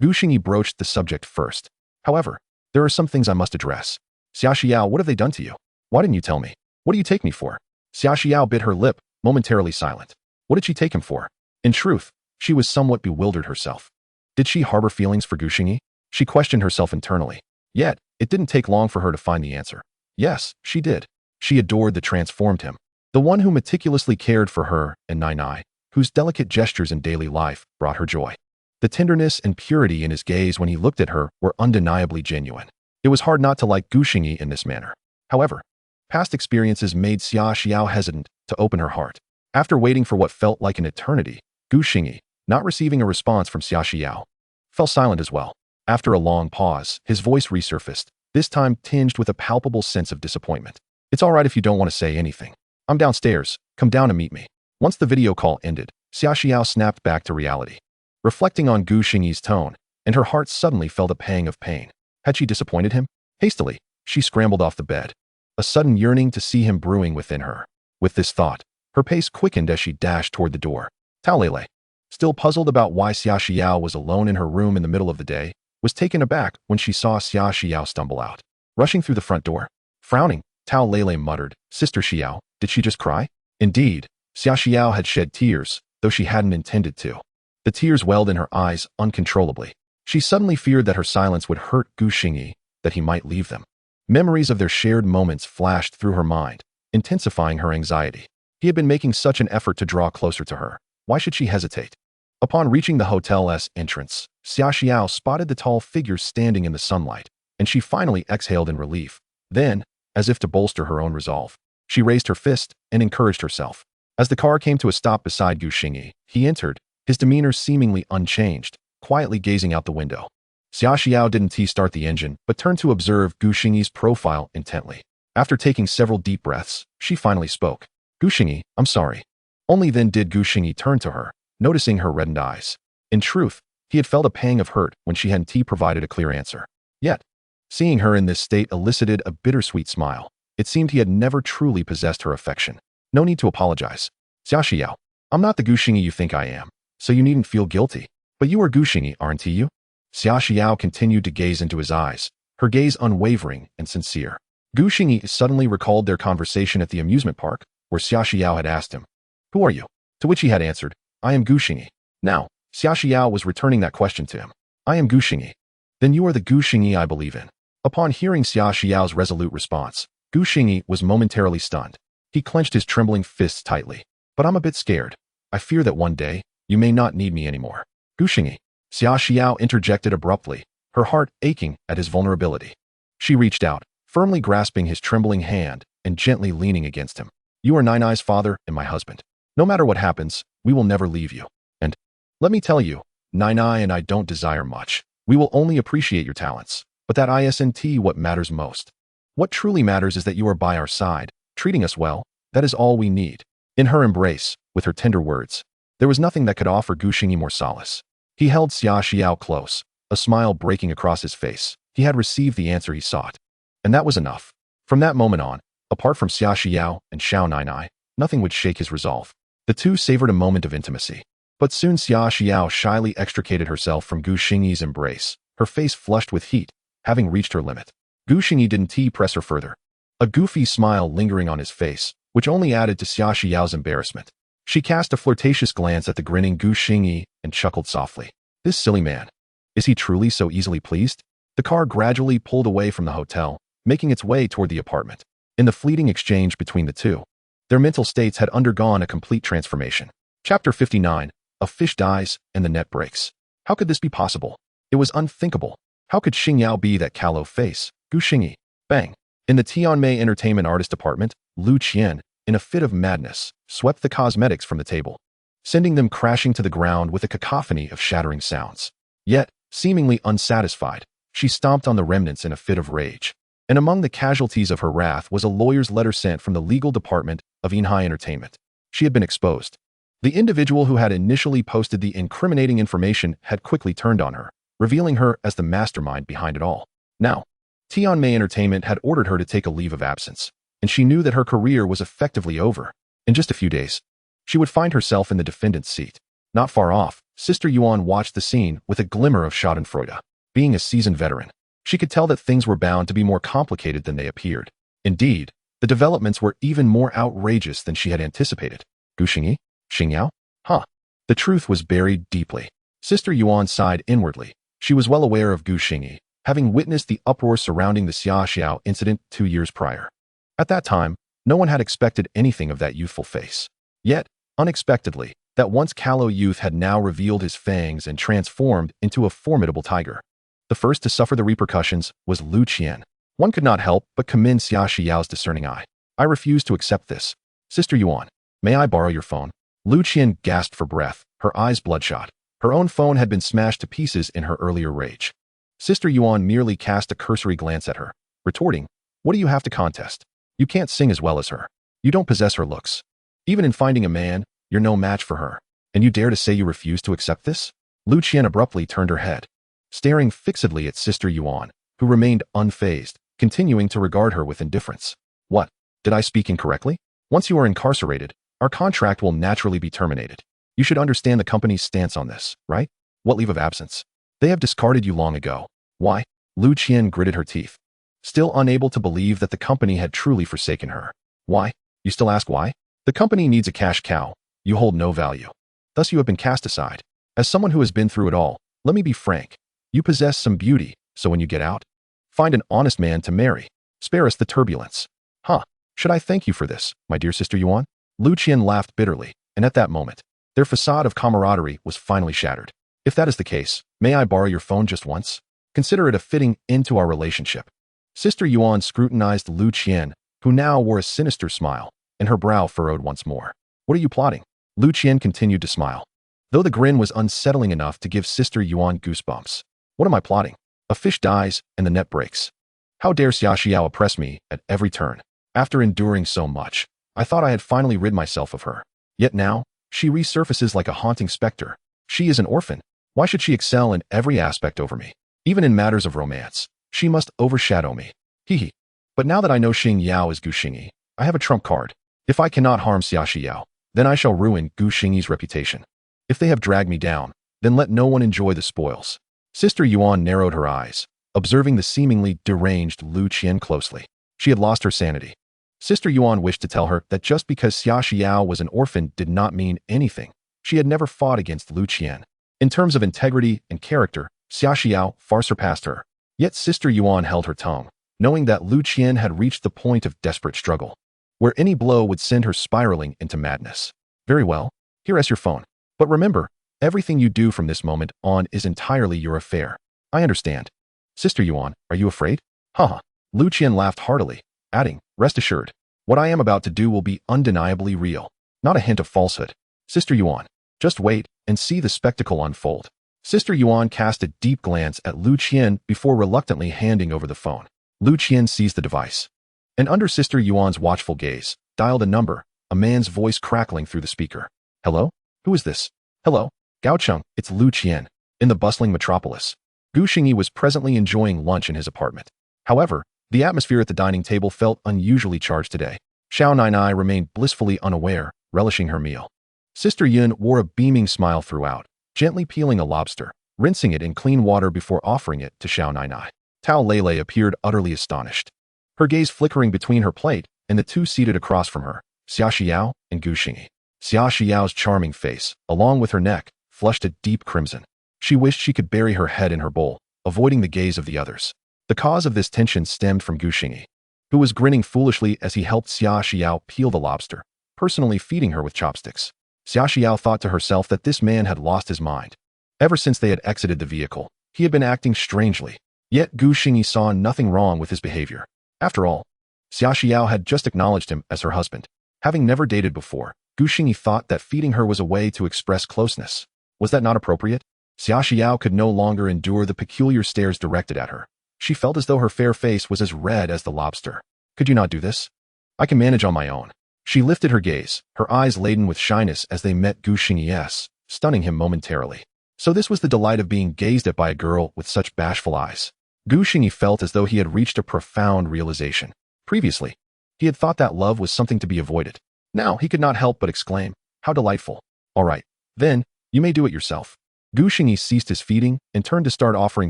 Xingyi broached the subject first. However, there are some things I must address. Xia Xiao, what have they done to you? Why didn't you tell me? What do you take me for? Xia Xiao bit her lip, momentarily silent. What did she take him for? In truth, she was somewhat bewildered herself. Did she harbor feelings for Xingyi? She questioned herself internally. Yet, it didn't take long for her to find the answer. Yes, she did. She adored the transformed him, the one who meticulously cared for her and Nainai, whose delicate gestures in daily life brought her joy. The tenderness and purity in his gaze when he looked at her were undeniably genuine. It was hard not to like Xingyi in this manner. However, past experiences made Xia Xiao hesitant to open her heart. After waiting for what felt like an eternity, Xingyi, not receiving a response from Xia Xiao, fell silent as well. After a long pause, his voice resurfaced, this time tinged with a palpable sense of disappointment. It's all right if you don't want to say anything. I'm downstairs. Come down and meet me. Once the video call ended, Xia Xiao snapped back to reality. Reflecting on Xingyi's tone, and her heart suddenly felt a pang of pain. Had she disappointed him? Hastily, she scrambled off the bed, a sudden yearning to see him brewing within her. With this thought, her pace quickened as she dashed toward the door. Tao Lele, still puzzled about why Xia Xiao was alone in her room in the middle of the day, was taken aback when she saw Xia Xiao stumble out, rushing through the front door. Frowning, Tao Lele muttered, Sister Xiao, did she just cry? Indeed, Xia Xiao had shed tears, though she hadn't intended to. The tears welled in her eyes uncontrollably. She suddenly feared that her silence would hurt Xingyi, that he might leave them. Memories of their shared moments flashed through her mind, intensifying her anxiety. He had been making such an effort to draw closer to her. Why should she hesitate? Upon reaching the hotel's entrance, Xia Xiao spotted the tall figure standing in the sunlight, and she finally exhaled in relief. Then, as if to bolster her own resolve, she raised her fist and encouraged herself. As the car came to a stop beside Xingyi, he entered, his demeanor seemingly unchanged, quietly gazing out the window. Xia Xiao didn't start the engine, but turned to observe Xingyi's profile intently. After taking several deep breaths, she finally spoke. Xingyi, I'm sorry. Only then did Xingyi turn to her, noticing her reddened eyes. In truth, he had felt a pang of hurt when she hadn't provided a clear answer. Yet, seeing her in this state elicited a bittersweet smile. It seemed he had never truly possessed her affection. No need to apologize. Xia Xiao, I'm not the Xingyi you think I am, so you needn't feel guilty. But you are Xingyi, aren't you? Xia Xiao continued to gaze into his eyes, her gaze unwavering and sincere. Xingyi suddenly recalled their conversation at the amusement park, where Xia Xiao had asked him, Who are you? To which he had answered, I am Xingyi. Now, Xia Xiao was returning that question to him. I am Xingyi. Then you are the Xingyi I believe in. Upon hearing Xia Xiao's resolute response, Xingyi was momentarily stunned. He clenched his trembling fists tightly. But I'm a bit scared. I fear that one day, you may not need me anymore. Xingyi. Xia Xiao interjected abruptly, her heart aching at his vulnerability. She reached out, firmly grasping his trembling hand and gently leaning against him. You are Nainai's father and my husband. No matter what happens, we will never leave you. And let me tell you, Nainai and I don't desire much. We will only appreciate your talents. But that isn't what matters most. What truly matters is that you are by our side, treating us well. That is all we need. In her embrace, with her tender words, there was nothing that could offer Xingyi more solace. He held Xia Xiao close, a smile breaking across his face. He had received the answer he sought. And that was enough. From that moment on, apart from Xia Xiao and Xiao Nainai, nothing would shake his resolve. The two savored a moment of intimacy. But soon Xia Xiao shyly extricated herself from Xingyi's embrace, her face flushed with heat, having reached her limit. Xingyi didn't press her further, a goofy smile lingering on his face, which only added to Xia Xiao's embarrassment. She cast a flirtatious glance at the grinning Xingyi and chuckled softly. This silly man. Is he truly so easily pleased? The car gradually pulled away from the hotel, making its way toward the apartment. In the fleeting exchange between the two, their mental states had undergone a complete transformation. Chapter 59. A fish dies and the net breaks. How could this be possible? It was unthinkable. How could Xingyao be that callow face? Xingyi. Bang. In the Tianmei Entertainment Artist Department, Lu Qian, in a fit of madness, swept the cosmetics from the table. sending them crashing to the ground with a cacophony of shattering sounds. Yet, seemingly unsatisfied, she stomped on the remnants in a fit of rage. And among the casualties of her wrath was a lawyer's letter sent from the legal department of Nainai Entertainment. She had been exposed. The individual who had initially posted the incriminating information had quickly turned on her, revealing her as the mastermind behind it all. Now, Tianmei Entertainment had ordered her to take a leave of absence, and she knew that her career was effectively over. In just a few days, she would find herself in the defendant's seat. Not far off, Sister Yuan watched the scene with a glimmer of schadenfreude. Being a seasoned veteran, she could tell that things were bound to be more complicated than they appeared. Indeed, the developments were even more outrageous than she had anticipated. Gu Xingyi? Xingyao? Huh. The truth was buried deeply. Sister Yuan sighed inwardly. She was well aware of Gu Xingyi, having witnessed the uproar surrounding the Xia Xiao incident 2 years prior. At that time, no one had expected anything of that youthful face. Yet, unexpectedly, that once callow youth had now revealed his fangs and transformed into a formidable tiger. The first to suffer the repercussions was Lu Qian. One could not help but commend Xia Xiao's discerning eye. I refuse to accept this. Sister Yuan, may I borrow your phone? Lu Qian gasped for breath, her eyes bloodshot. Her own phone had been smashed to pieces in her earlier rage. Sister Yuan merely cast a cursory glance at her, retorting, "What do you have to contest? You can't sing as well as her. You don't possess her looks. Even in finding a man, you're no match for her. And you dare to say you refuse to accept this?" Lu Qian abruptly turned her head, staring fixedly at Sister Yuan, who remained unfazed, continuing to regard her with indifference. "What? Did I speak incorrectly? Once you are incarcerated, our contract will naturally be terminated. You should understand the company's stance on this, right? What leave of absence? They have discarded you long ago. Why?" Lu Qian gritted her teeth, still unable to believe that the company had truly forsaken her. "Why? You still ask why? The company needs a cash cow. You hold no value. Thus you have been cast aside. As someone who has been through it all, let me be frank. You possess some beauty, so when you get out, find an honest man to marry. Spare us the turbulence." "Huh. Should I thank you for this, my dear Sister Yuan?" Lu Qian laughed bitterly, and at that moment, their facade of camaraderie was finally shattered. "If that is the case, may I borrow your phone just once? Consider it a fitting end to our relationship." Sister Yuan scrutinized Lu Qian, who now wore a sinister smile, and her brow furrowed once more. "What are you plotting?" Lu Qian continued to smile, though the grin was unsettling enough to give Sister Yuan goosebumps. "What am I plotting? A fish dies, and the net breaks. How dare Xia Xiao oppress me at every turn? After enduring so much, I thought I had finally rid myself of her. Yet now, she resurfaces like a haunting specter. She is an orphan. Why should she excel in every aspect over me? Even in matters of romance, she must overshadow me. Hee. But now that I know Xing Yao is Gu Xingyi, I have a trump card. If I cannot harm Xia Xiao, then I shall ruin Gu Xingyi's reputation. If they have dragged me down, then let no one enjoy the spoils." Sister Yuan narrowed her eyes, observing the seemingly deranged Lu Qian closely. She had lost her sanity. Sister Yuan wished to tell her that just because Xia Xiao was an orphan did not mean anything. She had never fought against Lu Qian. In terms of integrity and character, Xia Xiao far surpassed her. Yet Sister Yuan held her tongue, knowing that Lu Qian had reached the point of desperate struggle, where any blow would send her spiraling into madness. "Very well, here is your phone. But remember, everything you do from this moment on is entirely your affair. I understand." "Sister Yuan, are you afraid?" "Haha." Lu Qian laughed heartily, adding, "Rest assured, what I am about to do will be undeniably real. Not a hint of falsehood. Sister Yuan, just wait and see the spectacle unfold." Sister Yuan cast a deep glance at Lu Qian before reluctantly handing over the phone. Lu Qian seized the device, and under Sister Yuan's watchful gaze, dialed a number, a man's voice crackling through the speaker. "Hello? Who is this?" "Hello, Gaocheng, it's Lu Qian." In the bustling metropolis, Gu Xingyi was presently enjoying lunch in his apartment. However, the atmosphere at the dining table felt unusually charged today. Xiao Nainai remained blissfully unaware, relishing her meal. Sister Yun wore a beaming smile throughout, gently peeling a lobster, rinsing it in clean water before offering it to Xiao Nainai. Tao Lele appeared utterly astonished, her gaze flickering between her plate and the two seated across from her, Xia Xiao and Gu Xingyi. Xia Xiao's charming face, along with her neck, flushed a deep crimson. She wished she could bury her head in her bowl, avoiding the gaze of the others. The cause of this tension stemmed from Gu Xingyi, who was grinning foolishly as he helped Xia Xiao peel the lobster, personally feeding her with chopsticks. Xia Xiao thought to herself that this man had lost his mind. Ever since they had exited the vehicle, he had been acting strangely. Yet Gu Xingyi saw nothing wrong with his behavior. After all, Xia Xiao had just acknowledged him as her husband. Having never dated before, Gu Gu Xingyi thought that feeding her was a way to express closeness. Was that not appropriate? Xia Xiao could no longer endure the peculiar stares directed at her. She felt as though her fair face was as red as the lobster. Could you not do this? I can manage on my own. She lifted her gaze, her eyes laden with shyness as they met Gu Xingyi's, stunning him momentarily. So this was the delight of being gazed at by a girl with such bashful eyes. Gu Xingyi felt as though he had reached a profound realization. Previously, he had thought that love was something to be avoided. Now he could not help but exclaim, how delightful. All right, then, you may do it yourself. Gu Xingyi ceased his feeding and turned to start offering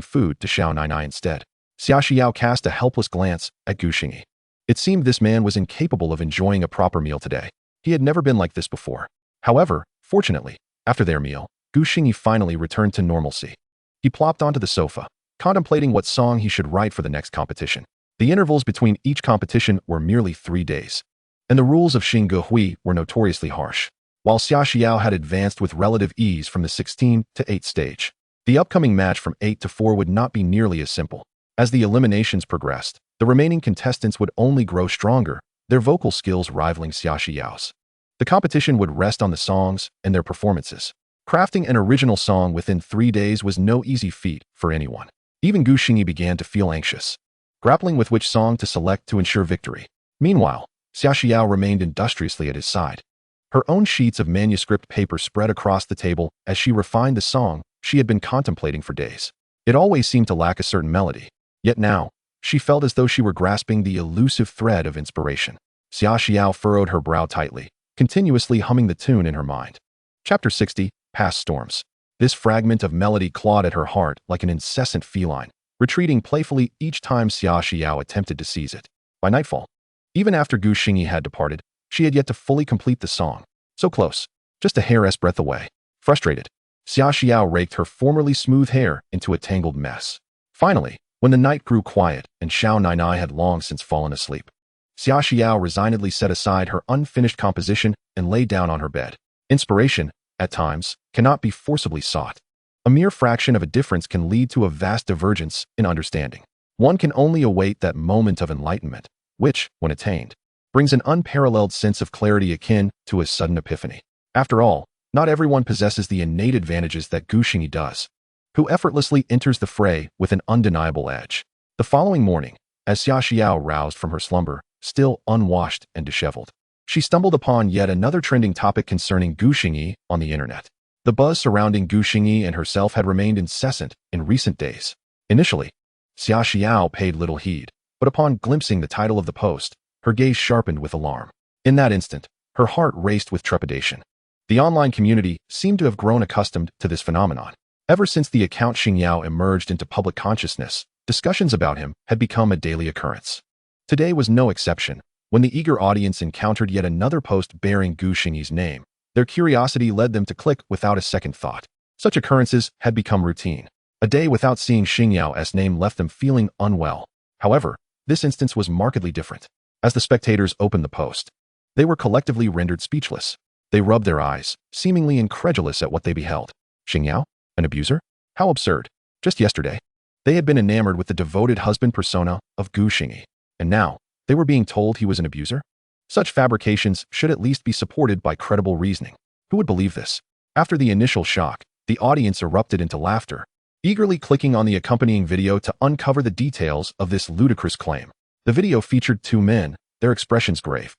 food to Xiao Nainai instead. Xia Xiao cast a helpless glance at Gu Xingyi. It seemed this man was incapable of enjoying a proper meal today. He had never been like this before. However, fortunately, after their meal, Gu Xingyi finally returned to normalcy. He plopped onto the sofa, contemplating what song he should write for the next competition. The intervals between each competition were merely 3 days, and the rules of Xingyi Hui were notoriously harsh. While Xia Xiao had advanced with relative ease from the 16 to 8 stage, the upcoming match from 8 to 4 would not be nearly as simple. As the eliminations progressed, the remaining contestants would only grow stronger, their vocal skills rivaling Xia Xiao's. The competition would rest on the songs and their performances. Crafting an original song within 3 days was no easy feat for anyone. Even Gu Xingyi began to feel anxious, grappling with which song to select to ensure victory. Meanwhile, Xia Xiao remained industriously at his side. Her own sheets of manuscript paper spread across the table as she refined the song she had been contemplating for days. It always seemed to lack a certain melody. Yet now, she felt as though she were grasping the elusive thread of inspiration. Xia Xiao furrowed her brow tightly, continuously humming the tune in her mind. Chapter 60, Past Storms. This fragment of melody clawed at her heart like an incessant feline, retreating playfully each time Xia Xiao attempted to seize it. By nightfall, even after Gu Xingyi had departed, she had yet to fully complete the song. So close, just a hair's breadth away. Frustrated, Xia Xiao raked her formerly smooth hair into a tangled mess. Finally, when the night grew quiet and Xiao Nainai had long since fallen asleep, Xia Xiao resignedly set aside her unfinished composition and lay down on her bed. Inspiration, at times, cannot be forcibly sought. A mere fraction of a difference can lead to a vast divergence in understanding. One can only await that moment of enlightenment, which, when attained, brings an unparalleled sense of clarity akin to a sudden epiphany. After all, not everyone possesses the innate advantages that Gu Xingyi does, who effortlessly enters the fray with an undeniable edge. The following morning, as Xia Xiao roused from her slumber, still unwashed and disheveled, she stumbled upon yet another trending topic concerning Gu Xingyi on the internet. The buzz surrounding Gu Xingyi and herself had remained incessant in recent days. Initially, Xia Xiao paid little heed, but upon glimpsing the title of the post, her gaze sharpened with alarm. In that instant, her heart raced with trepidation. The online community seemed to have grown accustomed to this phenomenon. Ever since the account Xingyao emerged into public consciousness, discussions about him had become a daily occurrence. Today was no exception. When the eager audience encountered yet another post bearing Gu Xingyi's name, their curiosity led them to click without a second thought. Such occurrences had become routine. A day without seeing Xingyao's name left them feeling unwell. However, this instance was markedly different. As the spectators opened the post, they were collectively rendered speechless. They rubbed their eyes, seemingly incredulous at what they beheld. Xingyao? An abuser? How absurd. Just yesterday, they had been enamored with the devoted husband persona of Gu Xingyi, and now, they were being told he was an abuser? Such fabrications should at least be supported by credible reasoning. Who would believe this? After the initial shock, the audience erupted into laughter, eagerly clicking on the accompanying video to uncover the details of this ludicrous claim. The video featured 2 men, their expressions grave.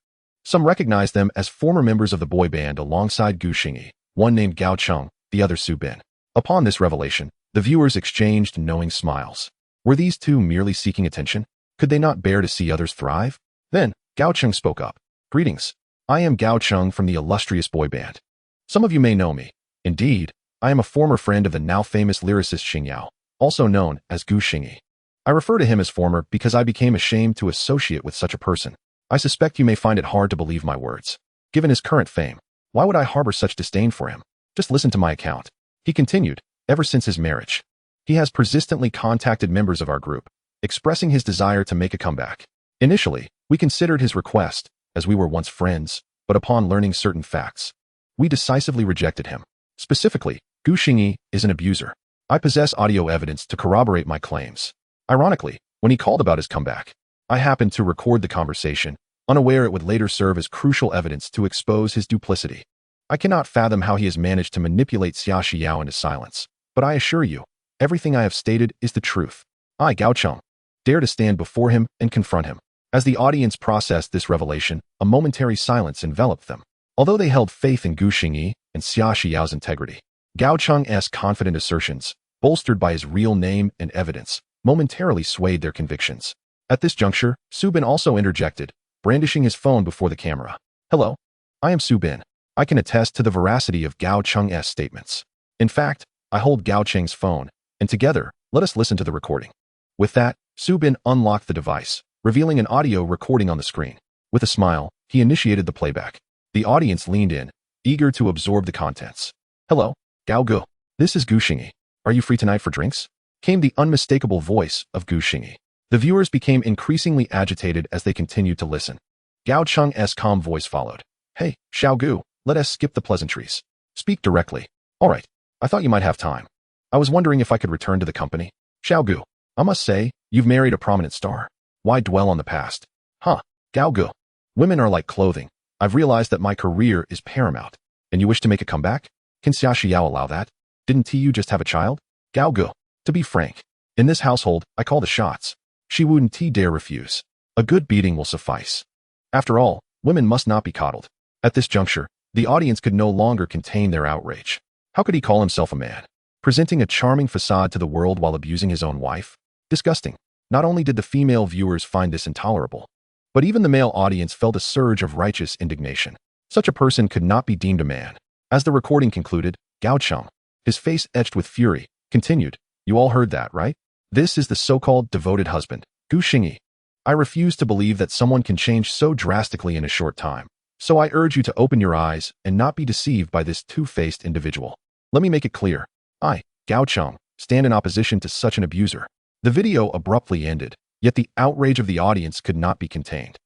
Some recognized them as former members of the boy band alongside Gu Xingyi, one named Gao Cheng, the other Su Bin. Upon this revelation, the viewers exchanged knowing smiles. Were these 2 merely seeking attention? Could they not bear to see others thrive? Then, Gao Cheng spoke up. Greetings. I am Gao Cheng from the illustrious boy band. Some of you may know me. Indeed, I am a former friend of the now famous lyricist Xingyao, also known as Gu Xingyi. I refer to him as former because I became ashamed to associate with such a person. I suspect you may find it hard to believe my words. Given his current fame, why would I harbor such disdain for him? Just listen to my account. He continued, ever since his marriage, he has persistently contacted members of our group, expressing his desire to make a comeback. Initially, we considered his request, as we were once friends, but upon learning certain facts, we decisively rejected him. Specifically, Gu Xingyi is an abuser. I possess audio evidence to corroborate my claims. Ironically, when he called about his comeback, I happened to record the conversation, unaware it would later serve as crucial evidence to expose his duplicity. I cannot fathom how he has managed to manipulate Xia Xiao into silence, but I assure you, everything I have stated is the truth. I, Gao Cheng, dare to stand before him and confront him. As the audience processed this revelation, a momentary silence enveloped them. Although they held faith in Gu Xingyi and Xia Xiao's integrity, Gao Cheng's confident assertions, bolstered by his real name and evidence, momentarily swayed their convictions. At this juncture, Su Bin also interjected, brandishing his phone before the camera. Hello, I am Su Bin. I can attest to the veracity of Gao Cheng's statements. In fact, I hold Gao Cheng's phone, and together, let us listen to the recording. With that, Su Bin unlocked the device, revealing an audio recording on the screen. With a smile, he initiated the playback. The audience leaned in, eager to absorb the contents. Hello, Gao Gu. This is Gu Xingyi. Are you free tonight for drinks? Came the unmistakable voice of Gu Xingyi. The viewers became increasingly agitated as they continued to listen. Gao Cheng's calm voice followed. Hey, Xiao Gu, let us skip the pleasantries. Speak directly. All right, I thought you might have time. I was wondering if I could return to the company. Xiao Gu, I must say, you've married a prominent star. Why dwell on the past? Huh, Gao Gu. Women are like clothing. I've realized that my career is paramount. And you wish to make a comeback? Can Xia Xiao allow that? Didn't Tiu just have a child? Gao Gu. To be frank, in this household, I call the shots. She wouldn't dare refuse. A good beating will suffice. After all, women must not be coddled. At this juncture, the audience could no longer contain their outrage. How could he call himself a man? Presenting a charming facade to the world while abusing his own wife? Disgusting. Not only did the female viewers find this intolerable, but even the male audience felt a surge of righteous indignation. Such a person could not be deemed a man. As the recording concluded, Gao Cheng, his face etched with fury, continued, You all heard that, right? This is the so-called devoted husband, Gu Xingyi. I refuse to believe that someone can change so drastically in a short time. So I urge you to open your eyes and not be deceived by this two-faced individual. Let me make it clear. I, Gao Cheng, stand in opposition to such an abuser. The video abruptly ended, yet the outrage of the audience could not be contained.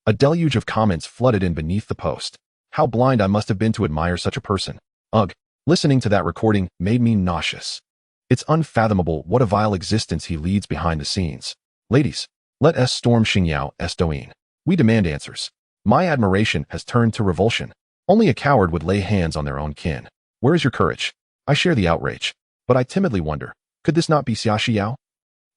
A deluge of comments flooded in beneath the post. How blind I must have been to admire such a person. Ugh, listening to that recording made me nauseous. It's unfathomable what a vile existence he leads behind the scenes. Ladies, let us storm Xingyao's domain. We demand answers. My admiration has turned to revulsion. Only a coward would lay hands on their own kin. Where is your courage? I share the outrage, but I timidly wonder, could this not be Xia Xiao?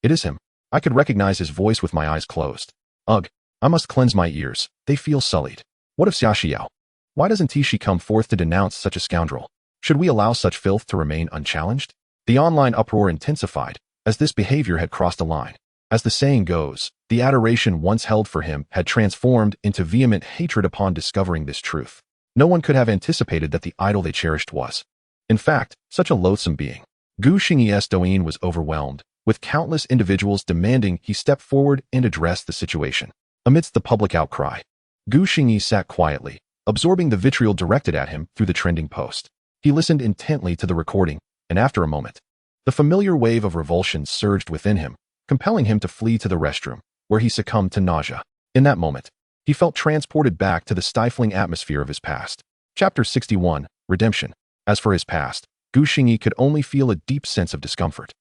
It is him. I could recognize his voice with my eyes closed. Ugh, I must cleanse my ears. They feel sullied. What of Xia Xiao? Why doesn't she come forth to denounce such a scoundrel? Should we allow such filth to remain unchallenged? The online uproar intensified, as this behavior had crossed a line. As the saying goes, the adoration once held for him had transformed into vehement hatred upon discovering this truth. No one could have anticipated that the idol they cherished was, in fact, such a loathsome being. Gu Xingyi's domain was overwhelmed, with countless individuals demanding he step forward and address the situation. Amidst the public outcry, Gu Xingyi sat quietly, absorbing the vitriol directed at him through the trending post. He listened intently to the recording, and after a moment, the familiar wave of revulsion surged within him, compelling him to flee to the restroom, where he succumbed to nausea. In that moment, he felt transported back to the stifling atmosphere of his past. Chapter 61, Redemption. As for his past, Gu Xingyi could only feel a deep sense of discomfort.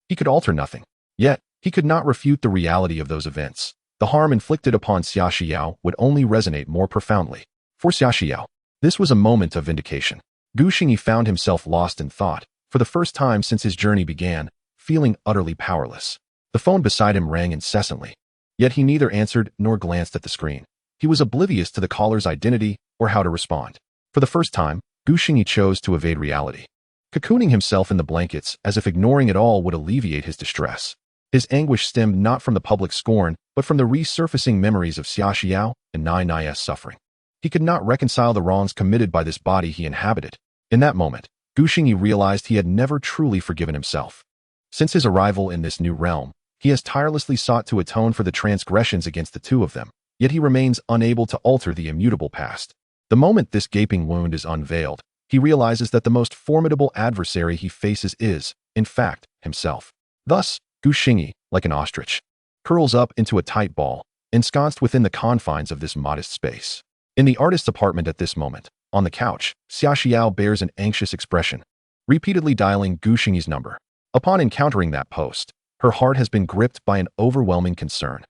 He could alter nothing. Yet, he could not refute the reality of those events. The harm inflicted upon Xia Xiao would only resonate more profoundly. For Xia Xiao, this was a moment of vindication. Gu Xingyi found himself lost in thought, for the first time since his journey began, feeling utterly powerless. The phone beside him rang incessantly. Yet he neither answered nor glanced at the screen. He was oblivious to the caller's identity or how to respond. For the first time, Gu Xingyi chose to evade reality, cocooning himself in the blankets as if ignoring it all would alleviate his distress. His anguish stemmed not from the public scorn, but from the resurfacing memories of Xia Xiao and Nainai's suffering. He could not reconcile the wrongs committed by this body he inhabited. In that moment, Gu Xingyi realized he had never truly forgiven himself. Since his arrival in this new realm, he has tirelessly sought to atone for the transgressions against the two of them, yet he remains unable to alter the immutable past. The moment this gaping wound is unveiled, he realizes that the most formidable adversary he faces is, in fact, himself. Thus, Gu Xingyi, like an ostrich, curls up into a tight ball, ensconced within the confines of this modest space. In the artist's apartment at this moment, on the couch, Xia Xiao bears an anxious expression, repeatedly dialing Gu Xingyi's number. Upon encountering that post, her heart has been gripped by an overwhelming concern.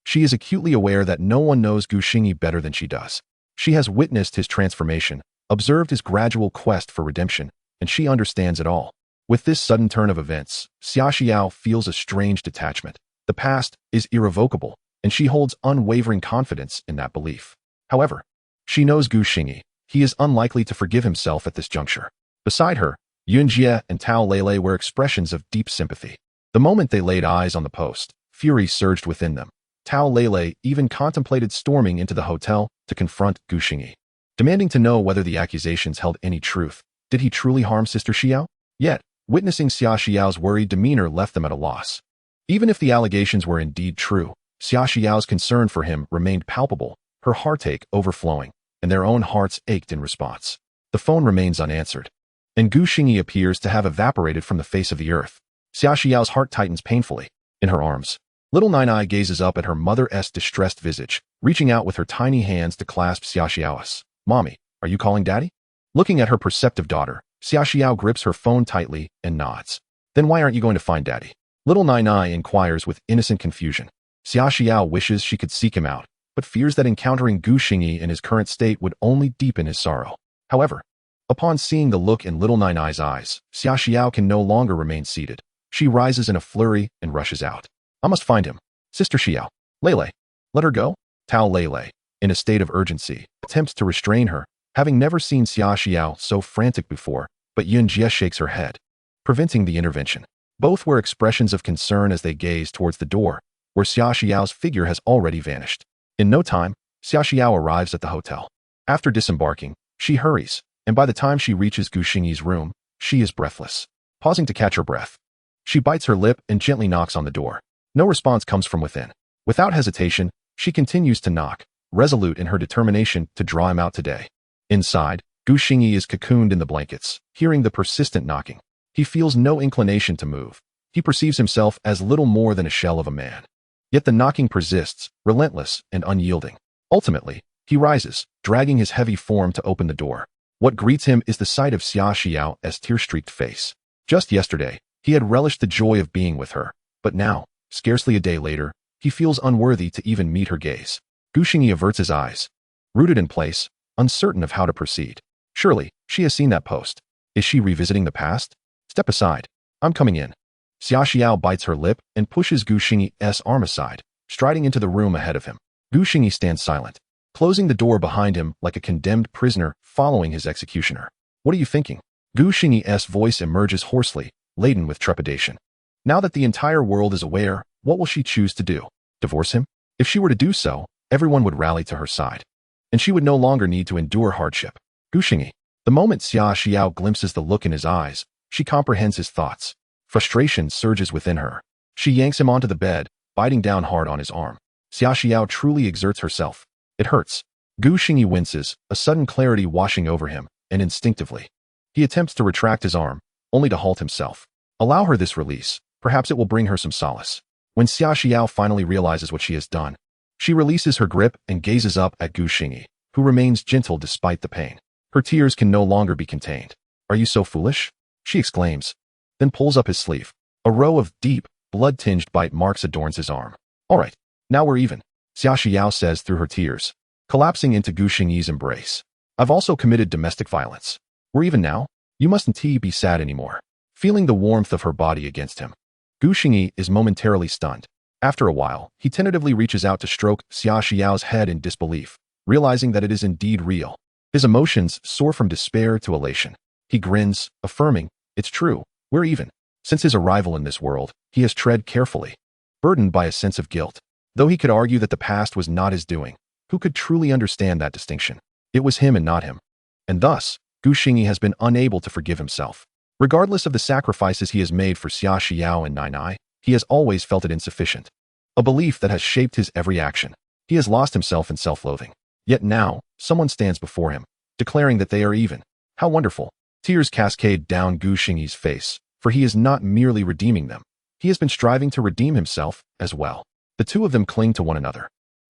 She is acutely aware that no one knows Gu Xingyi better than she does. She has witnessed his transformation, observed his gradual quest for redemption, and she understands it all. With this sudden turn of events, Xia Xiao feels a strange detachment. The past is irrevocable, and she holds unwavering confidence in that belief. However, she knows Gu Xingyi. He is unlikely to forgive himself at this juncture. Beside her, Yun Jie and Tao Lele were expressions of deep sympathy. The moment they laid eyes on the post, fury surged within them. Tao Lele even contemplated storming into the hotel to confront Gu Xingyi, demanding to know whether the accusations held any truth. Did he truly harm Sister Xiao? Yet, witnessing Xia Xiao's worried demeanor left them at a loss. Even if the allegations were indeed true, Xia Xiao's concern for him remained palpable, her heartache overflowing, and their own hearts ached in response. The phone remains unanswered, and Gu Xingyi appears to have evaporated from the face of the earth. Xia Xiao's heart tightens painfully. In her arms, little Nainai gazes up at her mother's distressed visage, reaching out with her tiny hands to clasp Xia Xiao's. Mommy, are you calling Daddy? Looking at her perceptive daughter, Xia Xiao grips her phone tightly and nods. Then why aren't you going to find Daddy? Little Nainai inquires with innocent confusion. Xia Xiao wishes she could seek him out, but fears that encountering Gu Xingyi in his current state would only deepen his sorrow. However, upon seeing the look in little Nainai's eyes, Xia Xiao can no longer remain seated. She rises in a flurry and rushes out. I must find him. Sister Xiao. Lele. Let her go? Tao Lele, in a state of urgency, attempts to restrain her, having never seen Xia Xiao so frantic before, but Yun Jie shakes her head, preventing the intervention. Both were expressions of concern as they gaze towards the door, where Xia Xiao's figure has already vanished. In no time, Xia Xiao arrives at the hotel. After disembarking, she hurries, and by the time she reaches Gu Xingyi's room, she is breathless. Pausing to catch her breath, she bites her lip and gently knocks on the door. No response comes from within. Without hesitation, she continues to knock, resolute in her determination to draw him out today. Inside, Gu Xingyi is cocooned in the blankets, hearing the persistent knocking. He feels no inclination to move. He perceives himself as little more than a shell of a man. Yet the knocking persists, relentless and unyielding. Ultimately, he rises, dragging his heavy form to open the door. What greets him is the sight of Xia Xiao's tear-streaked face. Just yesterday, he had relished the joy of being with her, but now, scarcely a day later, he feels unworthy to even meet her gaze. Gu Xingyi averts his eyes, rooted in place, uncertain of how to proceed. Surely, she has seen that post. Is she revisiting the past? Step aside. I'm coming in. Xia Xiao bites her lip and pushes Gu Xingyi's arm aside, striding into the room ahead of him. Gu Xingyi stands silent, closing the door behind him like a condemned prisoner following his executioner. What are you thinking? Gu Xingyi's voice emerges hoarsely, laden with trepidation. Now that the entire world is aware, what will she choose to do? Divorce him? If she were to do so, everyone would rally to her side, and she would no longer need to endure hardship. Gu Xingyi. The moment Xia Xiao glimpses the look in his eyes, she comprehends his thoughts. Frustration surges within her. She yanks him onto the bed, biting down hard on his arm. Xia Xiao truly exerts herself. It hurts. Gu Xingyi winces, a sudden clarity washing over him, and instinctively, he attempts to retract his arm, only to halt himself. Allow her this release. Perhaps it will bring her some solace. When Xia Xiao finally realizes what she has done, she releases her grip and gazes up at Gu Xingyi, who remains gentle despite the pain. Her tears can no longer be contained. Are you so foolish? She exclaims, then pulls up his sleeve. A row of deep, blood-tinged bite marks adorns his arm. All right, now we're even, Xia Xiao says through her tears, collapsing into Gu Xingyi's embrace. I've also committed domestic violence. We're even now? You mustn't be sad anymore. Feeling the warmth of her body against him, Gu Xingyi is momentarily stunned. After a while, he tentatively reaches out to stroke Xia Xiao's head in disbelief, realizing that it is indeed real. His emotions soar from despair to elation. He grins, affirming, it's true, we're even. Since his arrival in this world, he has tread carefully, burdened by a sense of guilt. Though he could argue that the past was not his doing, who could truly understand that distinction? It was him and not him. And thus, Gu Xingyi has been unable to forgive himself. Regardless of the sacrifices he has made for Xia Xiao and Nainai, he has always felt it insufficient. A belief that has shaped his every action. He has lost himself in self-loathing. Yet now, someone stands before him, declaring that they are even. How wonderful. Tears cascade down Gu Xingyi's face, for he is not merely redeeming them. He has been striving to redeem himself as well. The two of them cling to one another,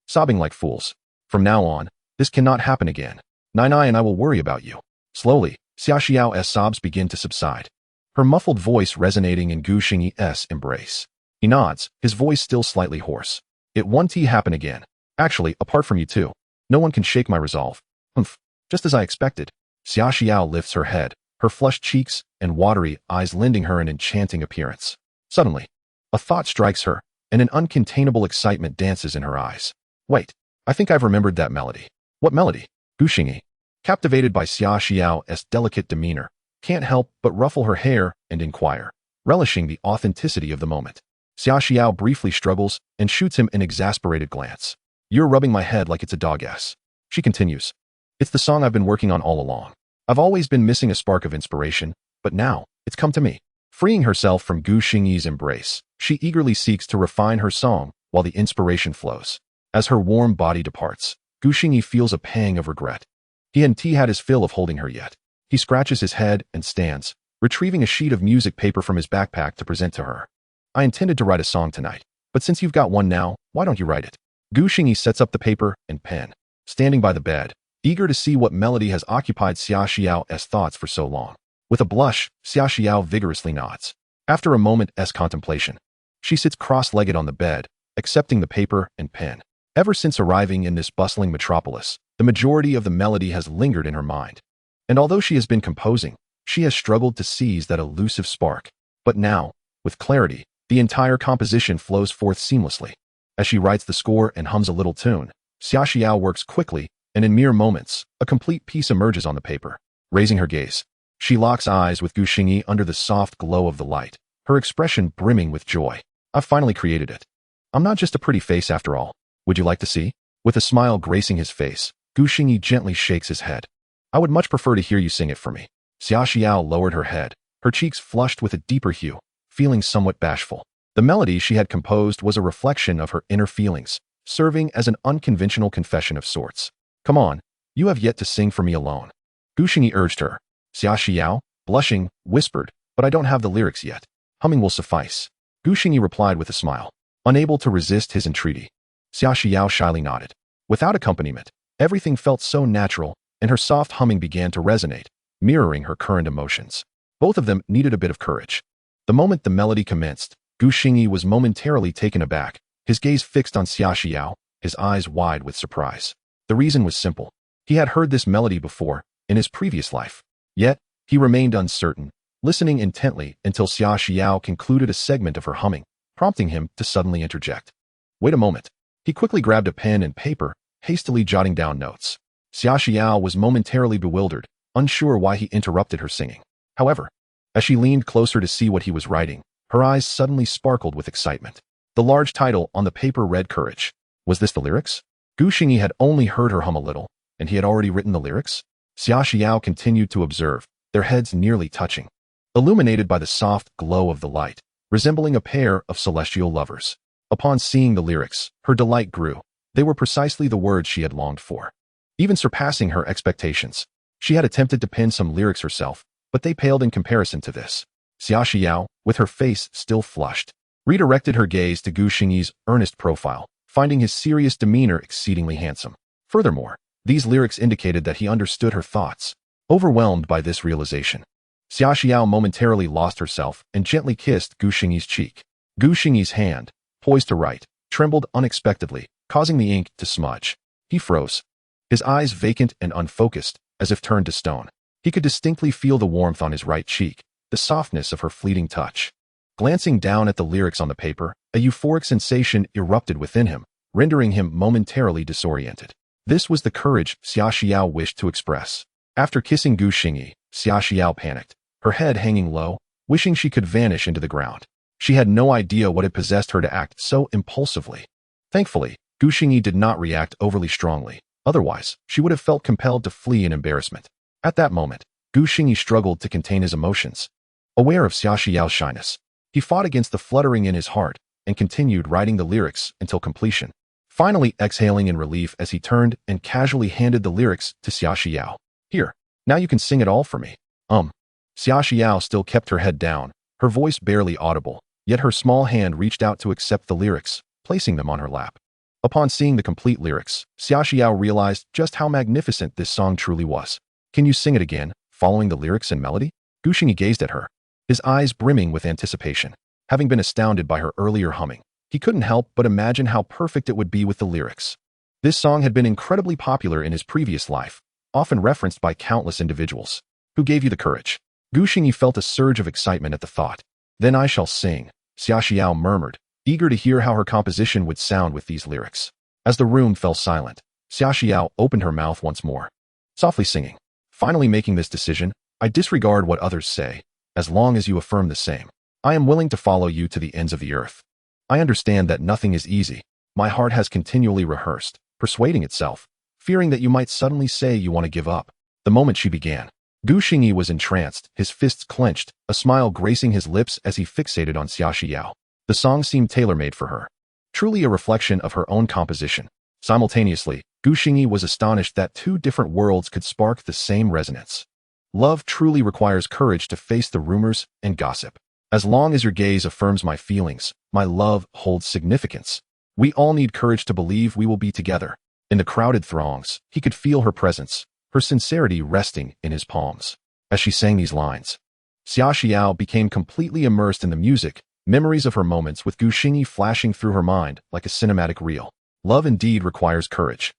sobbing like fools. From now on, this cannot happen again. Nainai and I will worry about you. Slowly, Xia Xiao's sobs begin to subside, her muffled voice resonating in Gu Xingyi's embrace. He nods, his voice still slightly hoarse. It won't happen again. Actually, apart from you too. No one can shake my resolve. Humph. Just as I expected. Xia Xiao lifts her head, her flushed cheeks and watery eyes lending her an enchanting appearance. Suddenly, a thought strikes her, and an uncontainable excitement dances in her eyes. Wait, I think I've remembered that melody. What melody? Xingyi, captivated by Xia Xiao's delicate demeanor, can't help but ruffle her hair and inquire, relishing the authenticity of the moment. Xia Xiao briefly struggles and shoots him an exasperated glance. You're rubbing my head like it's a dog ass. She continues. It's the song I've been working on all along. I've always been missing a spark of inspiration, but now, it's come to me. Freeing herself from Gu Xingyi's embrace, she eagerly seeks to refine her song while the inspiration flows. As her warm body departs, Gu Xingyi feels a pang of regret. He hadn't had his fill of holding her yet. He scratches his head and stands, retrieving a sheet of music paper from his backpack to present to her. I intended to write a song tonight, but since you've got one now, why don't you write it? Gu Xingyi sets up the paper and pen, standing by the bed, eager to see what melody has occupied Xia Xiao's thoughts for so long. With a blush, Xia Xiao vigorously nods. After a moment's contemplation, she sits cross-legged on the bed, accepting the paper and pen. Ever since arriving in this bustling metropolis, the majority of the melody has lingered in her mind. And although she has been composing, she has struggled to seize that elusive spark. But now, with clarity, the entire composition flows forth seamlessly. As she writes the score and hums a little tune, Xia Xiao works quickly, and in mere moments, a complete piece emerges on the paper. Raising her gaze, she locks eyes with Gu Xingyi under the soft glow of the light, her expression brimming with joy. I've finally created it. I'm not just a pretty face after all. Would you like to see? With a smile gracing his face, Gu Xingyi gently shakes his head. I would much prefer to hear you sing it for me. Xia Xiao lowered her head, her cheeks flushed with a deeper hue, feeling somewhat bashful. The melody she had composed was a reflection of her inner feelings, serving as an unconventional confession of sorts. Come on, you have yet to sing for me alone. Gu Xingyi urged her. Xia Xiao, blushing, whispered, but I don't have the lyrics yet. Humming will suffice. Gu Xingyi replied with a smile, unable to resist his entreaty. Xia Xiao shyly nodded. Without accompaniment, everything felt so natural, and her soft humming began to resonate, mirroring her current emotions. Both of them needed a bit of courage. The moment the melody commenced, Gu Xingyi was momentarily taken aback, his gaze fixed on Xia Xiao, his eyes wide with surprise. The reason was simple. He had heard this melody before, in his previous life. Yet, he remained uncertain, listening intently until Xia Xiao concluded a segment of her humming, prompting him to suddenly interject. Wait a moment. He quickly grabbed a pen and paper, hastily jotting down notes. Xia Xiao was momentarily bewildered, unsure why he interrupted her singing. However, as she leaned closer to see what he was writing, her eyes suddenly sparkled with excitement. The large title on the paper read Courage. Was this the lyrics? Gu Xingyi had only heard her hum a little, and he had already written the lyrics? Xia Xiao continued to observe, their heads nearly touching, illuminated by the soft glow of the light, resembling a pair of celestial lovers. Upon seeing the lyrics, her delight grew. They were precisely the words she had longed for, even surpassing her expectations. She had attempted to pen some lyrics herself, but they paled in comparison to this. Xia Xiao, with her face still flushed, redirected her gaze to Gu Xingyi's earnest profile, finding his serious demeanor exceedingly handsome. Furthermore, these lyrics indicated that he understood her thoughts. Overwhelmed by this realization, Xia Xiao momentarily lost herself and gently kissed Gu Xingyi's cheek. Gu Xingyi's hand, poised to write, trembled unexpectedly, causing the ink to smudge. He froze, his eyes vacant and unfocused, as if turned to stone. He could distinctly feel the warmth on his right cheek, the softness of her fleeting touch. Glancing down at the lyrics on the paper, a euphoric sensation erupted within him, rendering him momentarily disoriented. This was the courage Xia Xiao wished to express. After kissing Gu Xingyi, Xia Xiao panicked, her head hanging low, wishing she could vanish into the ground. She had no idea what had possessed her to act so impulsively. Thankfully, Gu Xingyi did not react overly strongly. Otherwise, she would have felt compelled to flee in embarrassment. At that moment, Gu Xingyi struggled to contain his emotions. Aware of Xia Xiao's shyness, he fought against the fluttering in his heart and continued writing the lyrics until completion, finally exhaling in relief as he turned and casually handed the lyrics to Xia Xiao. Here, now you can sing it all for me. Xia Xiao still kept her head down, her voice barely audible, yet her small hand reached out to accept the lyrics, placing them on her lap. Upon seeing the complete lyrics, Xia Xiao realized just how magnificent this song truly was. Can you sing it again, following the lyrics and melody? Gu Xingyi gazed at her, his eyes brimming with anticipation. Having been astounded by her earlier humming, He couldn't help but imagine how perfect it would be with the lyrics. This song had been incredibly popular in his previous life, often referenced by countless individuals. Who gave you the courage? Gu Xingyi felt a surge of excitement at the thought. Then I shall sing, Xia Xiao murmured, eager to hear how her composition would sound with these lyrics. As the room fell silent, Xia Xiao opened her mouth once more, softly singing. Finally making this decision, I disregard what others say, as long as you affirm the same. I am willing to follow you to the ends of the earth. I understand that nothing is easy. My heart has continually rehearsed, persuading itself, fearing that you might suddenly say you want to give up. The moment she began, Gu Xingyi was entranced, his fists clenched, a smile gracing his lips as he fixated on Xia Xiao. The song seemed tailor-made for her, truly a reflection of her own composition. Simultaneously, Gu Xingyi was astonished that two different worlds could spark the same resonance. Love truly requires courage to face the rumors and gossip. As long as your gaze affirms my feelings, my love holds significance. We all need courage to believe we will be together. In the crowded throngs, he could feel her presence, her sincerity resting in his palms. As she sang these lines, Xia Xiao became completely immersed in the music, memories of her moments with Gu Xingyi flashing through her mind like a cinematic reel. Love indeed requires courage.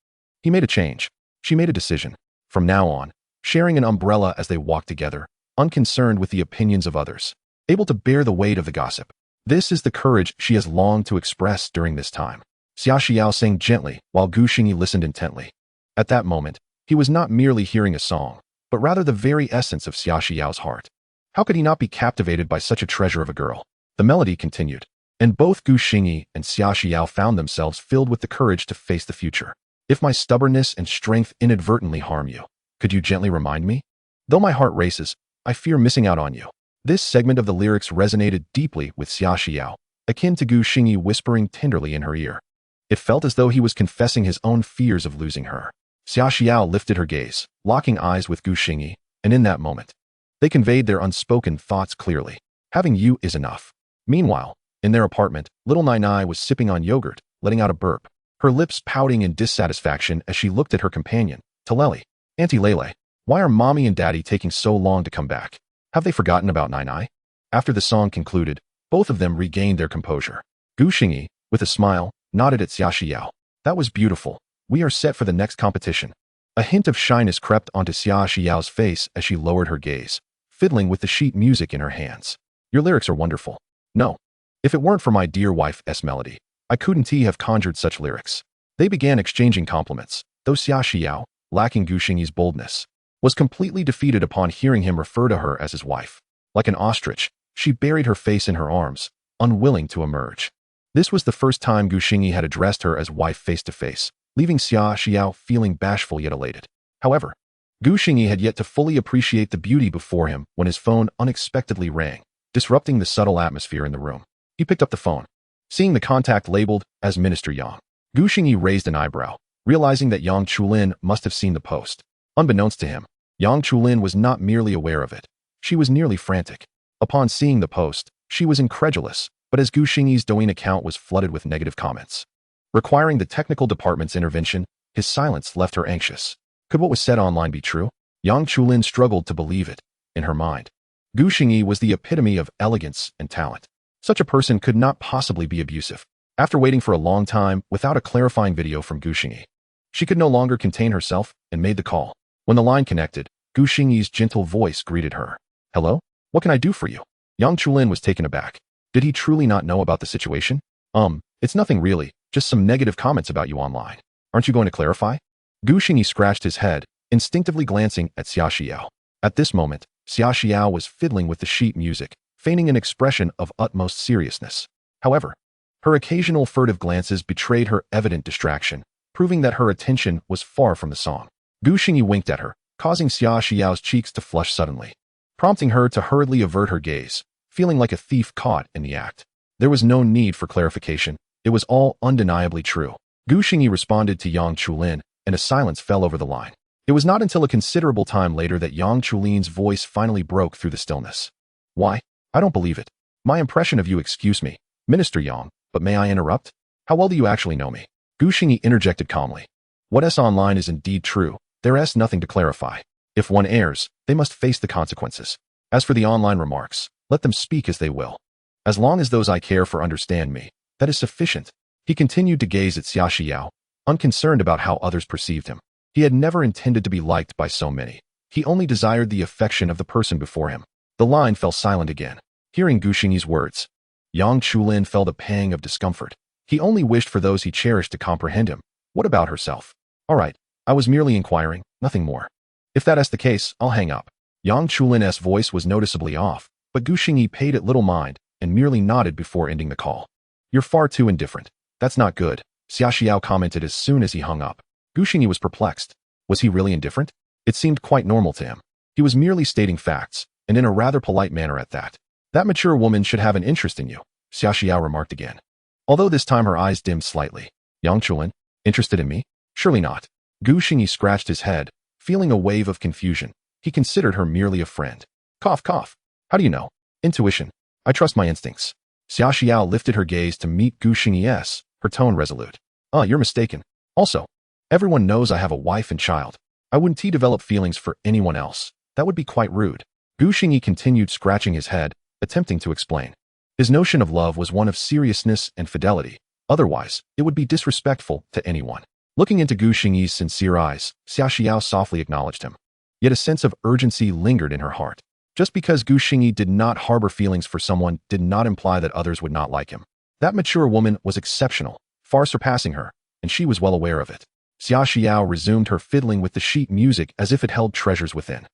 He made a change. She made a decision. From now on, sharing an umbrella as they walked together, unconcerned with the opinions of others, able to bear the weight of the gossip. This is the courage she has longed to express during this time. Xia Xiao sang gently while Gu Xingyi listened intently. At that moment, he was not merely hearing a song, but rather the very essence of Xia Xiao's heart. How could he not be captivated by such a treasure of a girl? The melody continued, and both Gu Xingyi and Xia Xiao found themselves filled with the courage to face the future. If my stubbornness and strength inadvertently harm you, could you gently remind me? Though my heart races, I fear missing out on you. This segment of the lyrics resonated deeply with Xia Xiao, akin to Gu Xingyi whispering tenderly in her ear. It felt as though he was confessing his own fears of losing her. Xia Xiao lifted her gaze, locking eyes with Gu Xingyi, and in that moment, they conveyed their unspoken thoughts clearly. Having you is enough. Meanwhile, in their apartment, little Nainai was sipping on yogurt, letting out a burp, her lips pouting in dissatisfaction as she looked at her companion, Taleli. Auntie Lele, why are mommy and daddy taking so long to come back? Have they forgotten about Nainai? After the song concluded, both of them regained their composure. Gu Xingyi, with a smile, nodded at Xia Xiao. That was beautiful. We are set for the next competition. A hint of shyness crept onto Xia Xiao's face as she lowered her gaze, fiddling with the sheet music in her hands. Your lyrics are wonderful. No. If it weren't for my dear wife's melody, I couldn't have conjured such lyrics. They began exchanging compliments, though Xia Xiao, lacking Gu Xingyi's boldness, was completely defeated upon hearing him refer to her as his wife. Like an ostrich, she buried her face in her arms, unwilling to emerge. This was the first time Gu Xingyi had addressed her as wife face to face, leaving Xia Xiao feeling bashful yet elated. However, Gu Xingyi had yet to fully appreciate the beauty before him when his phone unexpectedly rang, disrupting the subtle atmosphere in the room. He picked up the phone. Seeing the contact labeled as Minister Yang, Gu Xingyi raised an eyebrow, realizing that Yang Chulin must have seen the post. Unbeknownst to him, Yang Chulin was not merely aware of it. She was nearly frantic. Upon seeing the post, she was incredulous, but as Gu Xingyi's Douyin account was flooded with negative comments, requiring the technical department's intervention, his silence left her anxious. Could what was said online be true? Yang Chulin struggled to believe it. In her mind, Gu Xingyi was the epitome of elegance and talent. Such a person could not possibly be abusive. After waiting for a long time without a clarifying video from Gu Xingyi, she could no longer contain herself and made the call. When the line connected, Gu Xingyi's gentle voice greeted her. Hello? What can I do for you? Yang Chulin was taken aback. Did he truly not know about the situation? It's nothing really, just some negative comments about you online. Aren't you going to clarify? Gu Xingyi scratched his head, instinctively glancing at Xia Xiao. At this moment, Xia Xiao was fiddling with the sheet music, feigning an expression of utmost seriousness. However, her occasional furtive glances betrayed her evident distraction, proving that her attention was far from the song. Gu Xingyi winked at her, causing Xia Xiao's cheeks to flush suddenly, prompting her to hurriedly avert her gaze, feeling like a thief caught in the act. There was no need for clarification. It was all undeniably true. Gu Xingyi responded to Yang Chulin, and a silence fell over the line. It was not until a considerable time later that Yang Chulin's voice finally broke through the stillness. Why? I don't believe it. My impression of you, excuse me, Minister Yang, but may I interrupt? How well do you actually know me? Gu Xingyi interjected calmly. What is online is indeed true. There is nothing to clarify. If one errs, they must face the consequences. As for the online remarks, let them speak as they will. As long as those I care for understand me, That is sufficient. He continued to gaze at Xia Xiao, unconcerned about how others perceived him. He had never intended to be liked by so many. He only desired the affection of the person before him. The line fell silent again. Hearing Gu Xingyi's words, Yang Chulin felt a pang of discomfort. He only wished for those he cherished to comprehend him. What about herself? All right, I was merely inquiring, nothing more. If that is the case, I'll hang up. Yang Chulin's voice was noticeably off, but Gu Xingyi paid it little mind and merely nodded before ending the call. You're far too indifferent. That's not good, Xia Xiao commented as soon as he hung up. Gu Xingyi was perplexed. Was he really indifferent? It seemed quite normal to him. He was merely stating facts, and in a rather polite manner at that. That mature woman should have an interest in you, Xia Xiao remarked again. Although this time her eyes dimmed slightly. Yang Chulin, interested in me? Surely not. Gu Xingyi scratched his head, feeling a wave of confusion. He considered her merely a friend. Cough, cough. How do you know? Intuition. I trust my instincts. Xia Xiao lifted her gaze to meet Gu Xingyi's, her tone resolute. You're mistaken. Also, everyone knows I have a wife and child. I wouldn't develop feelings for anyone else. That would be quite rude. Gu Xingyi continued scratching his head, attempting to explain. His notion of love was one of seriousness and fidelity. Otherwise, it would be disrespectful to anyone. Looking into Gu Xingyi's sincere eyes, Xia Xiao softly acknowledged him. Yet a sense of urgency lingered in her heart. Just because Gu Xingyi did not harbor feelings for someone did not imply that others would not like him. That mature woman was exceptional, far surpassing her, and she was well aware of it. Xia Xiao resumed her fiddling with the sheet music as if it held treasures within.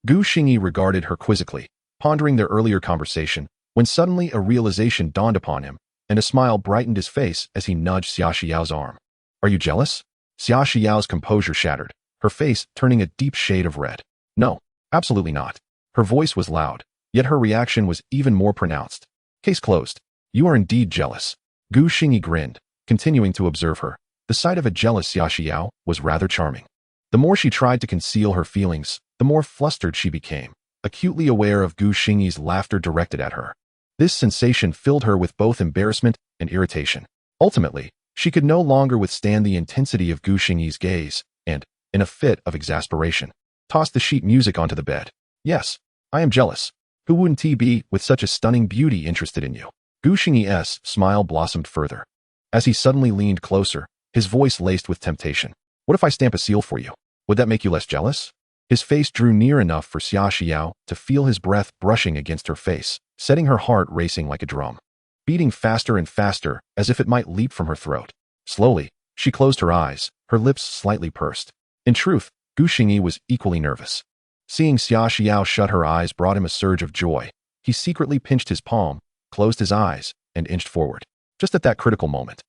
Gu Xingyi regarded her quizzically, pondering their earlier conversation, when suddenly a realization dawned upon him, and a smile brightened his face as he nudged Xia Xiao's arm. Are you jealous? Xia Xiao's composure shattered, her face turning a deep shade of red. No, absolutely not. Her voice was loud, yet her reaction was even more pronounced. Case closed. You are indeed jealous. Gu Xingyi grinned, continuing to observe her. The sight of a jealous Xia Xiao was rather charming. The more she tried to conceal her feelings, the more flustered she became, acutely aware of Gu Xingyi's laughter directed at her. This sensation filled her with both embarrassment and irritation. Ultimately, she could no longer withstand the intensity of Gu Xingyi's gaze, and, in a fit of exasperation, tossed the sheet music onto the bed. Yes, I am jealous. Who wouldn't be, with such a stunning beauty, interested in you? Gu Xingyi's smile blossomed further. As he suddenly leaned closer, his voice laced with temptation. What if I stamp a seal for you? Would that make you less jealous? His face drew near enough for Xia Xiao to feel his breath brushing against her face, setting her heart racing like a drum, beating faster and faster as if it might leap from her throat. Slowly, she closed her eyes, her lips slightly pursed. In truth, Gu Xingyi was equally nervous. Seeing Xia Xiao shut her eyes brought him a surge of joy. He secretly pinched his palm, closed his eyes, and inched forward. Just at that critical moment,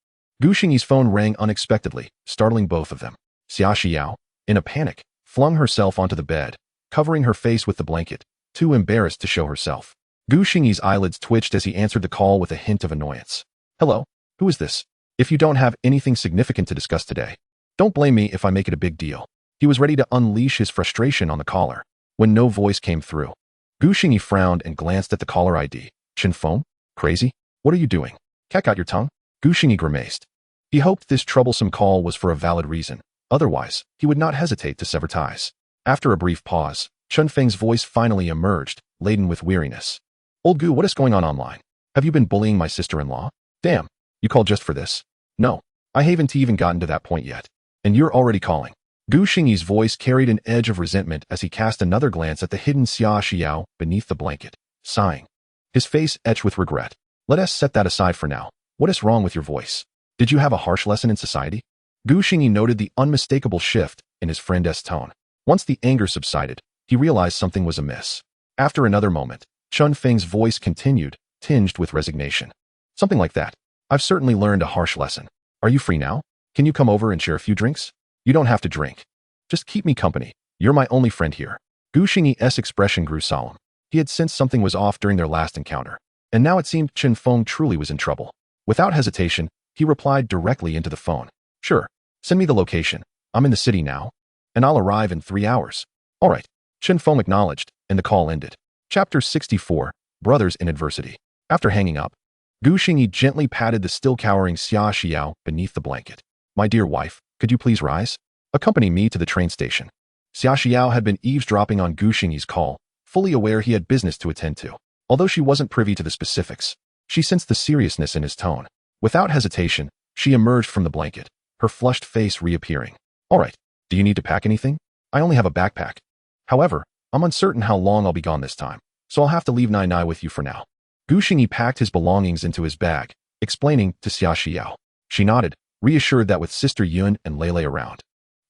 Gu Xingyi's phone rang unexpectedly, startling both of them. Xia Xiao, in a panic, flung herself onto the bed, covering her face with the blanket, too embarrassed to show herself. Gu Xingyi's eyelids twitched as he answered the call with a hint of annoyance. Hello, who is this? If you don't have anything significant to discuss today, don't blame me if I make it a big deal. He was ready to unleash his frustration on the caller, when no voice came through. Gu Xingyi frowned and glanced at the caller ID. Chen Feng? Crazy? What are you doing? Cat got your tongue? Gu Xingyi grimaced. He hoped this troublesome call was for a valid reason. Otherwise, he would not hesitate to sever ties. After a brief pause, Chen Feng's voice finally emerged, laden with weariness. Old Gu, what is going on online? Have you been bullying my sister-in-law? Damn, you called just for this? No, I haven't even gotten to that point yet. And you're already calling. Gu Xingyi's voice carried an edge of resentment as he cast another glance at the hidden Xia Xiao beneath the blanket, sighing. His face etched with regret. Let us set that aside for now. What is wrong with your voice? Did you have a harsh lesson in society? Gu Xingyi noted the unmistakable shift in his friend's tone. Once the anger subsided, he realized something was amiss. After another moment, Chen Feng's voice continued, tinged with resignation. Something like that. I've certainly learned a harsh lesson. Are you free now? Can you come over and share a few drinks? You don't have to drink. Just keep me company. You're my only friend here. Gu Xingyi's expression grew solemn. He had sensed something was off during their last encounter, and now it seemed Chen Feng truly was in trouble. Without hesitation, he replied directly into the phone. Sure. Send me the location. I'm in the city now, and I'll arrive in 3 hours. All right. Chen Feng acknowledged, and the call ended. Chapter 64, Brothers in Adversity. After hanging up, Gu Xingyi gently patted the still cowering Xia Xiao beneath the blanket. My dear wife, could you please rise? Accompany me to the train station. Xia Xiao had been eavesdropping on Gu Xingyi's call, fully aware he had business to attend to. Although she wasn't privy to the specifics, she sensed the seriousness in his tone. Without hesitation, she emerged from the blanket, her flushed face reappearing. All right, do you need to pack anything? I only have a backpack. However, I'm uncertain how long I'll be gone this time, so I'll have to leave Nainai with you for now. Gu Xingyi packed his belongings into his bag, explaining to Xia Xiao. She nodded, reassured that with Sister Yun and Lele around,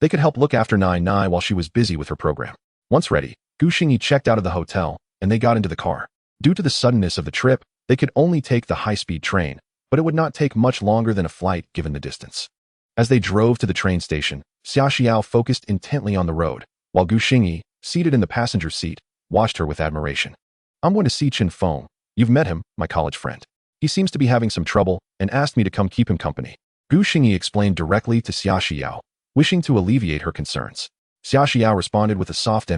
they could help look after Nainai while she was busy with her program. Once ready, Gu Xingyi checked out of the hotel, and they got into the car. Due to the suddenness of the trip, they could only take the high-speed train, but it would not take much longer than a flight given the distance. As they drove to the train station, Xia Xiao focused intently on the road, while Gu Xingyi, seated in the passenger seat, watched her with admiration. I'm going to see Chen Feng. You've met him, my college friend. He seems to be having some trouble and asked me to come keep him company. Gu Xingyi explained directly to Xia Xiao, wishing to alleviate her concerns. Xia Xiao responded with a soft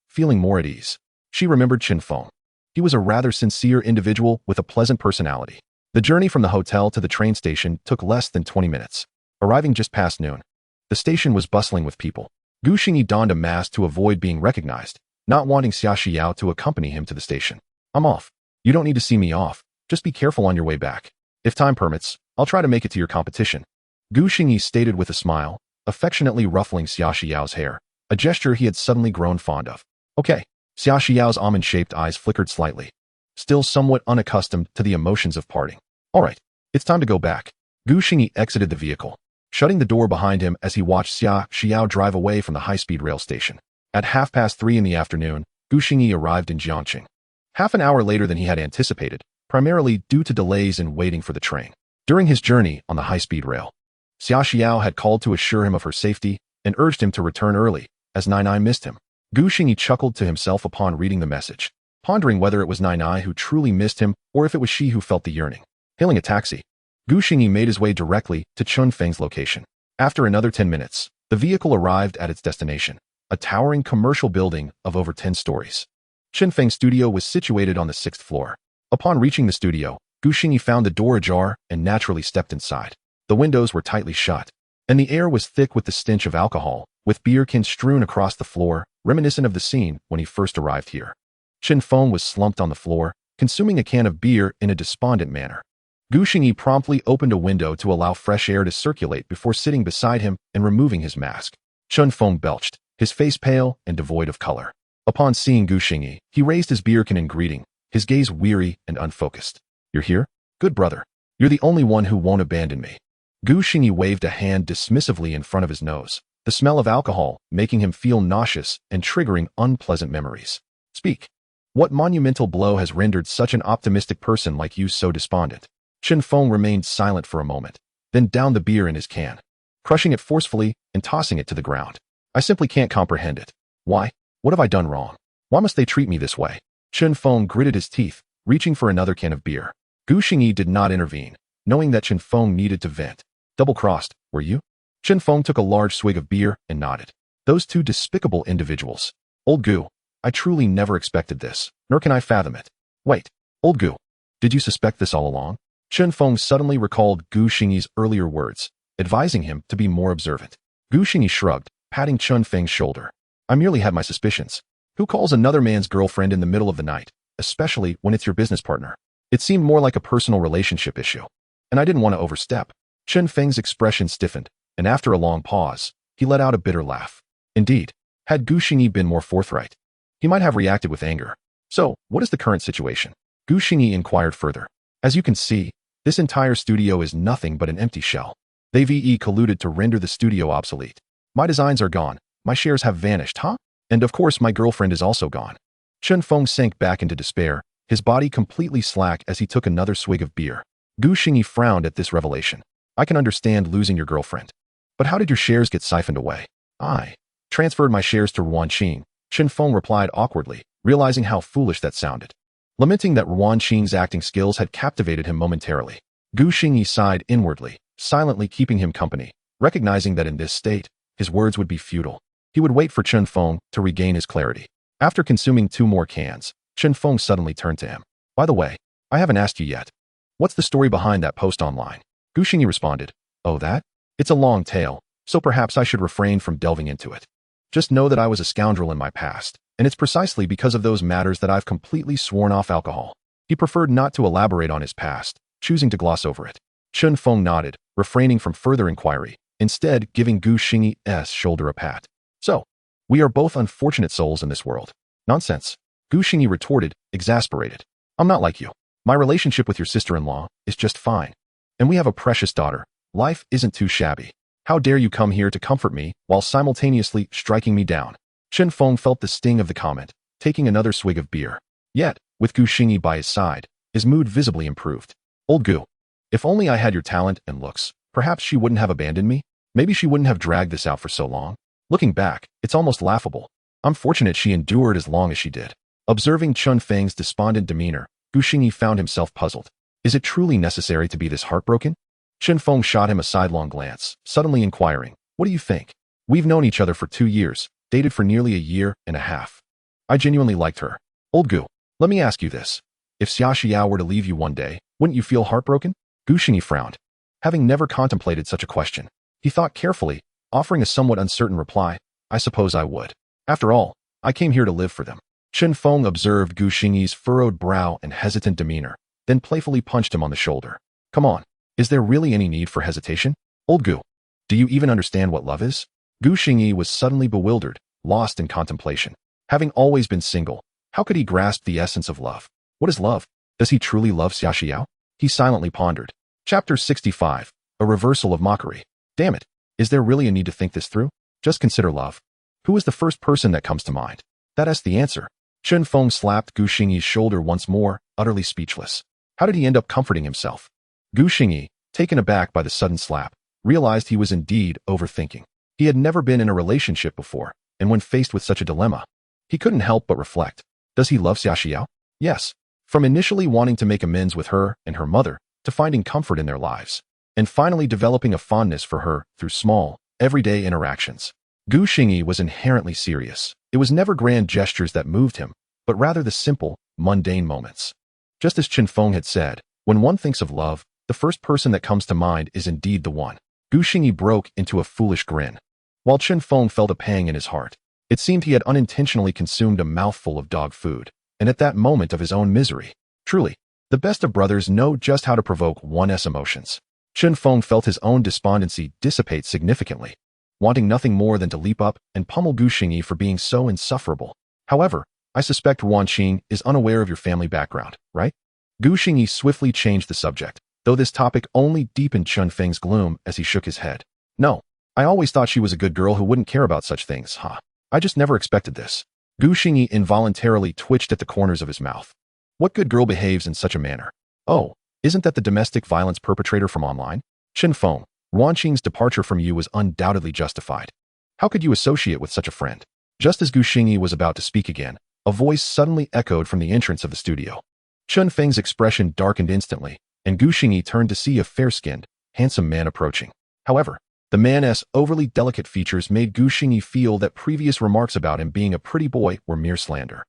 feeling more at ease. She remembered Chen Feng. He was a rather sincere individual with a pleasant personality. The journey from the hotel to the train station took less than 20 minutes, arriving just past noon. The station was bustling with people. Gu Xingyi donned a mask to avoid being recognized, not wanting Xia Xiao to accompany him to the station. I'm off. You don't need to see me off. Just be careful on your way back. If time permits, I'll try to make it to your competition. Gu Xingyi stated with a smile, affectionately ruffling Xia Xiao's hair, a gesture he had suddenly grown fond of. Okay. Xia Xiao's almond-shaped eyes flickered slightly, still somewhat unaccustomed to the emotions of parting. All right, it's time to go back. Gu Xingyi exited the vehicle, shutting the door behind him as he watched Xia Xiao drive away from the high-speed rail station. At 3:30 in the afternoon, Gu Xingyi arrived in Jiangqing. Half an hour later than he had anticipated, primarily due to delays in waiting for the train. During his journey on the high-speed rail, Xia Xiao had called to assure him of her safety and urged him to return early, as Nainai missed him. Gu Xingyi chuckled to himself upon reading the message, pondering whether it was Nainai who truly missed him or if it was she who felt the yearning. Hailing a taxi, Gu Xingyi made his way directly to Chun Feng's location. After another 10 minutes, the vehicle arrived at its destination, a towering commercial building of over 10 stories. Chun Feng's studio was situated on the 6th floor. Upon reaching the studio, Gu Xingyi found the door ajar and naturally stepped inside. The windows were tightly shut, and the air was thick with the stench of alcohol, with beer cans strewn across the floor, reminiscent of the scene when he first arrived here. Chen Feng was slumped on the floor, consuming a can of beer in a despondent manner. Gu Xingyi promptly opened a window to allow fresh air to circulate before sitting beside him and removing his mask. Chen Feng belched, his face pale and devoid of color. Upon seeing Gu Xingyi, he raised his beer can in greeting, his gaze weary and unfocused. You're here? Good brother. You're the only one who won't abandon me. Gu Xingyi waved a hand dismissively in front of his nose, the smell of alcohol making him feel nauseous and triggering unpleasant memories. Speak. What monumental blow has rendered such an optimistic person like you so despondent? Chen Feng remained silent for a moment, then downed the beer in his can, crushing it forcefully and tossing it to the ground. I simply can't comprehend it. Why? What have I done wrong? Why must they treat me this way? Chen Feng gritted his teeth, reaching for another can of beer. Gu Xingyi did not intervene, knowing that Chen Feng needed to vent. Double-crossed, were you? Chen Feng took a large swig of beer and nodded. Those two despicable individuals. Old Gu, I truly never expected this, nor can I fathom it. Wait, old Gu, did you suspect this all along? Chen Feng suddenly recalled Gu Xingyi's earlier words, advising him to be more observant. Gu Xingyi shrugged, patting Chen Feng's shoulder. I merely had my suspicions. Who calls another man's girlfriend in the middle of the night, especially when it's your business partner? It seemed more like a personal relationship issue, and I didn't want to overstep. Chen Feng's expression stiffened, and after a long pause, he let out a bitter laugh. Indeed, had Gu Xingyi been more forthright, he might have reacted with anger. So, what is the current situation? Gu Xingyi inquired further. As you can see, this entire studio is nothing but an empty shell. They've colluded to render the studio obsolete. My designs are gone, my shares have vanished, huh? And of course my girlfriend is also gone. Chen Feng sank back into despair, his body completely slack as he took another swig of beer. Gu Xingyi frowned at this revelation. I can understand losing your girlfriend. But how did your shares get siphoned away? I transferred my shares to Ruanqing, Chen Feng replied awkwardly, realizing how foolish that sounded. Lamenting that Ruanqing's acting skills had captivated him momentarily, Gu Xingyi sighed inwardly, silently keeping him company, recognizing that in this state, his words would be futile. He would wait for Chen Feng to regain his clarity. After consuming 2 more cans, Chen Feng suddenly turned to him. By the way, I haven't asked you yet. What's the story behind that post online? Gu Xingyi responded. Oh, that? It's a long tale, so perhaps I should refrain from delving into it. Just know that I was a scoundrel in my past, and it's precisely because of those matters that I've completely sworn off alcohol. He preferred not to elaborate on his past, choosing to gloss over it. Chen Feng nodded, refraining from further inquiry, instead giving Gu Xingyi's shoulder a pat. So, we are both unfortunate souls in this world. Nonsense. Gu Xingyi retorted, exasperated. I'm not like you. My relationship with your sister-in-law is just fine. And we have a precious daughter. Life isn't too shabby. How dare you come here to comfort me while simultaneously striking me down? Chen Feng felt the sting of the comment, taking another swig of beer. Yet, with Gu Xingyi by his side, his mood visibly improved. Old Gu, if only I had your talent and looks, perhaps she wouldn't have abandoned me. Maybe she wouldn't have dragged this out for so long. Looking back, it's almost laughable. I'm fortunate she endured as long as she did. Observing Chen Feng's despondent demeanor, Gu Xingyi found himself puzzled. Is it truly necessary to be this heartbroken? Chen Feng shot him a sidelong glance, suddenly inquiring, what do you think? We've known each other for 2 years, dated for nearly a year and a half. I genuinely liked her. Old Gu, let me ask you this. If Xia Xiao were to leave you one day, wouldn't you feel heartbroken? Gu Xingyi frowned. Having never contemplated such a question, he thought carefully, offering a somewhat uncertain reply, I suppose I would. After all, I came here to live for them. Chen Feng observed Gu Xingyi's furrowed brow and hesitant demeanor, then playfully punched him on the shoulder. Come on, is there really any need for hesitation? Old Gu, do you even understand what love is? Gu Xingyi was suddenly bewildered, lost in contemplation. Having always been single, how could he grasp the essence of love? What is love? Does he truly love Xia Xiao? He silently pondered. Chapter 65, A Reversal of Mockery. Damn it, is there really a need to think this through? Just consider love. Who is the first person that comes to mind? That's the answer. Chen Feng slapped Gu Xingyi's shoulder once more, utterly speechless. How did he end up comforting himself? Gu Xingyi, taken aback by the sudden slap, realized he was indeed overthinking. He had never been in a relationship before, and when faced with such a dilemma, he couldn't help but reflect. Does he love Xia Xiao? Yes. From initially wanting to make amends with her and her mother, to finding comfort in their lives, and finally developing a fondness for her through small, everyday interactions. Gu Xingyi was inherently serious. It was never grand gestures that moved him, but rather the simple, mundane moments. Just as Chen Feng had said, when one thinks of love, the first person that comes to mind is indeed the one. Gu Xingyi broke into a foolish grin. While Chen Feng felt a pang in his heart, it seemed he had unintentionally consumed a mouthful of dog food, and at that moment of his own misery. Truly, the best of brothers know just how to provoke one's emotions. Chen Feng felt his own despondency dissipate significantly, wanting nothing more than to leap up and pummel Gu Xingyi for being so insufferable. However, I suspect Wan Qing is unaware of your family background, right? Gu Xingyi swiftly changed the subject, though this topic only deepened Chen Feng's gloom as he shook his head. No, I always thought she was a good girl who wouldn't care about such things, huh? I just never expected this. Gu Xingyi involuntarily twitched at the corners of his mouth. What good girl behaves in such a manner? Oh, isn't that the domestic violence perpetrator from online? Chen Feng, Wan Qing's departure from you was undoubtedly justified. How could you associate with such a friend? Just as Gu Xingyi was about to speak again, a voice suddenly echoed from the entrance of the studio. Chen Feng's expression darkened instantly, and Gu Xingyi turned to see a fair-skinned, handsome man approaching. However, the man's overly delicate features made Gu Xingyi feel that previous remarks about him being a pretty boy were mere slander.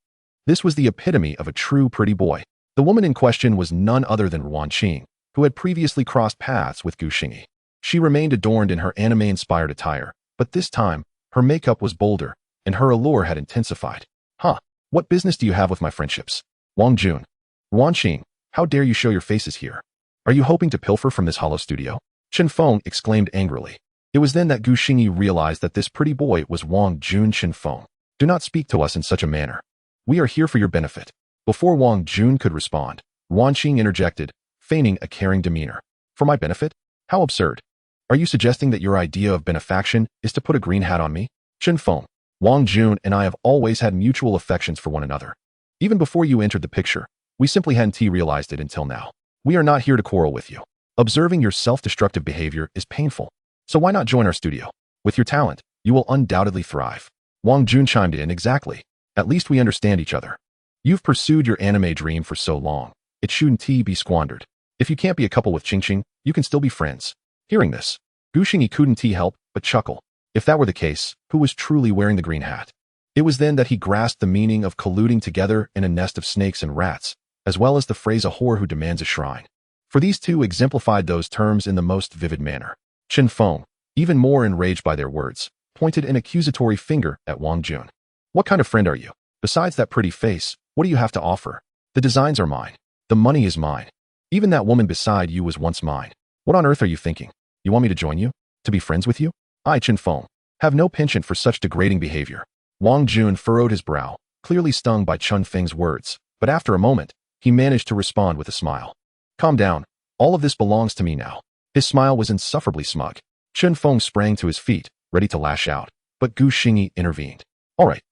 This was the epitome of a true pretty boy. The woman in question was none other than Wan Qing, who had previously crossed paths with Gu Xingyi. She remained adorned in her anime-inspired attire, but this time, her makeup was bolder, and her allure had intensified. Huh, what business do you have with my friendships? Wang Jun. Wan Qing, how dare you show your faces here? Are you hoping to pilfer from this hollow studio? Chen Feng exclaimed angrily. It was then that Gu Xingyi realized that this pretty boy was Wang Jun. Chen Feng, do not speak to us in such a manner. We are here for your benefit. Before Wang Jun could respond, Wan Qing interjected, feigning a caring demeanor. For my benefit? How absurd. Are you suggesting that your idea of benefaction is to put a green hat on me? Chen Feng, Wang Jun and I have always had mutual affections for one another. Even before you entered the picture, we simply hadn't realized it until now. We are not here to quarrel with you. Observing your self-destructive behavior is painful. So why not join our studio? With your talent, you will undoubtedly thrive. Wang Jun chimed in. Exactly. At least we understand each other. You've pursued your anime dream for so long. It shouldn't be squandered. If you can't be a couple with Qingqing, you can still be friends. Hearing this, Gu Xingyi couldn't help but chuckle. If that were the case, who was truly wearing the green hat? It was then that he grasped the meaning of colluding together in a nest of snakes and rats, as well as the phrase a whore who demands a shrine. For these two exemplified those terms in the most vivid manner. Chen Feng, even more enraged by their words, pointed an accusatory finger at Wang Jun. What kind of friend are you? Besides that pretty face, what do you have to offer? The designs are mine. The money is mine. Even that woman beside you was once mine. What on earth are you thinking? You want me to join you? To be friends with you? I, Chen Feng, have no penchant for such degrading behavior. Wang Jun furrowed his brow, clearly stung by Chen Feng's words, but after a moment, he managed to respond with a smile. Calm down. All of this belongs to me now. His smile was insufferably smug. Chen Feng sprang to his feet, ready to lash out, but Gu Xingyi intervened. All right.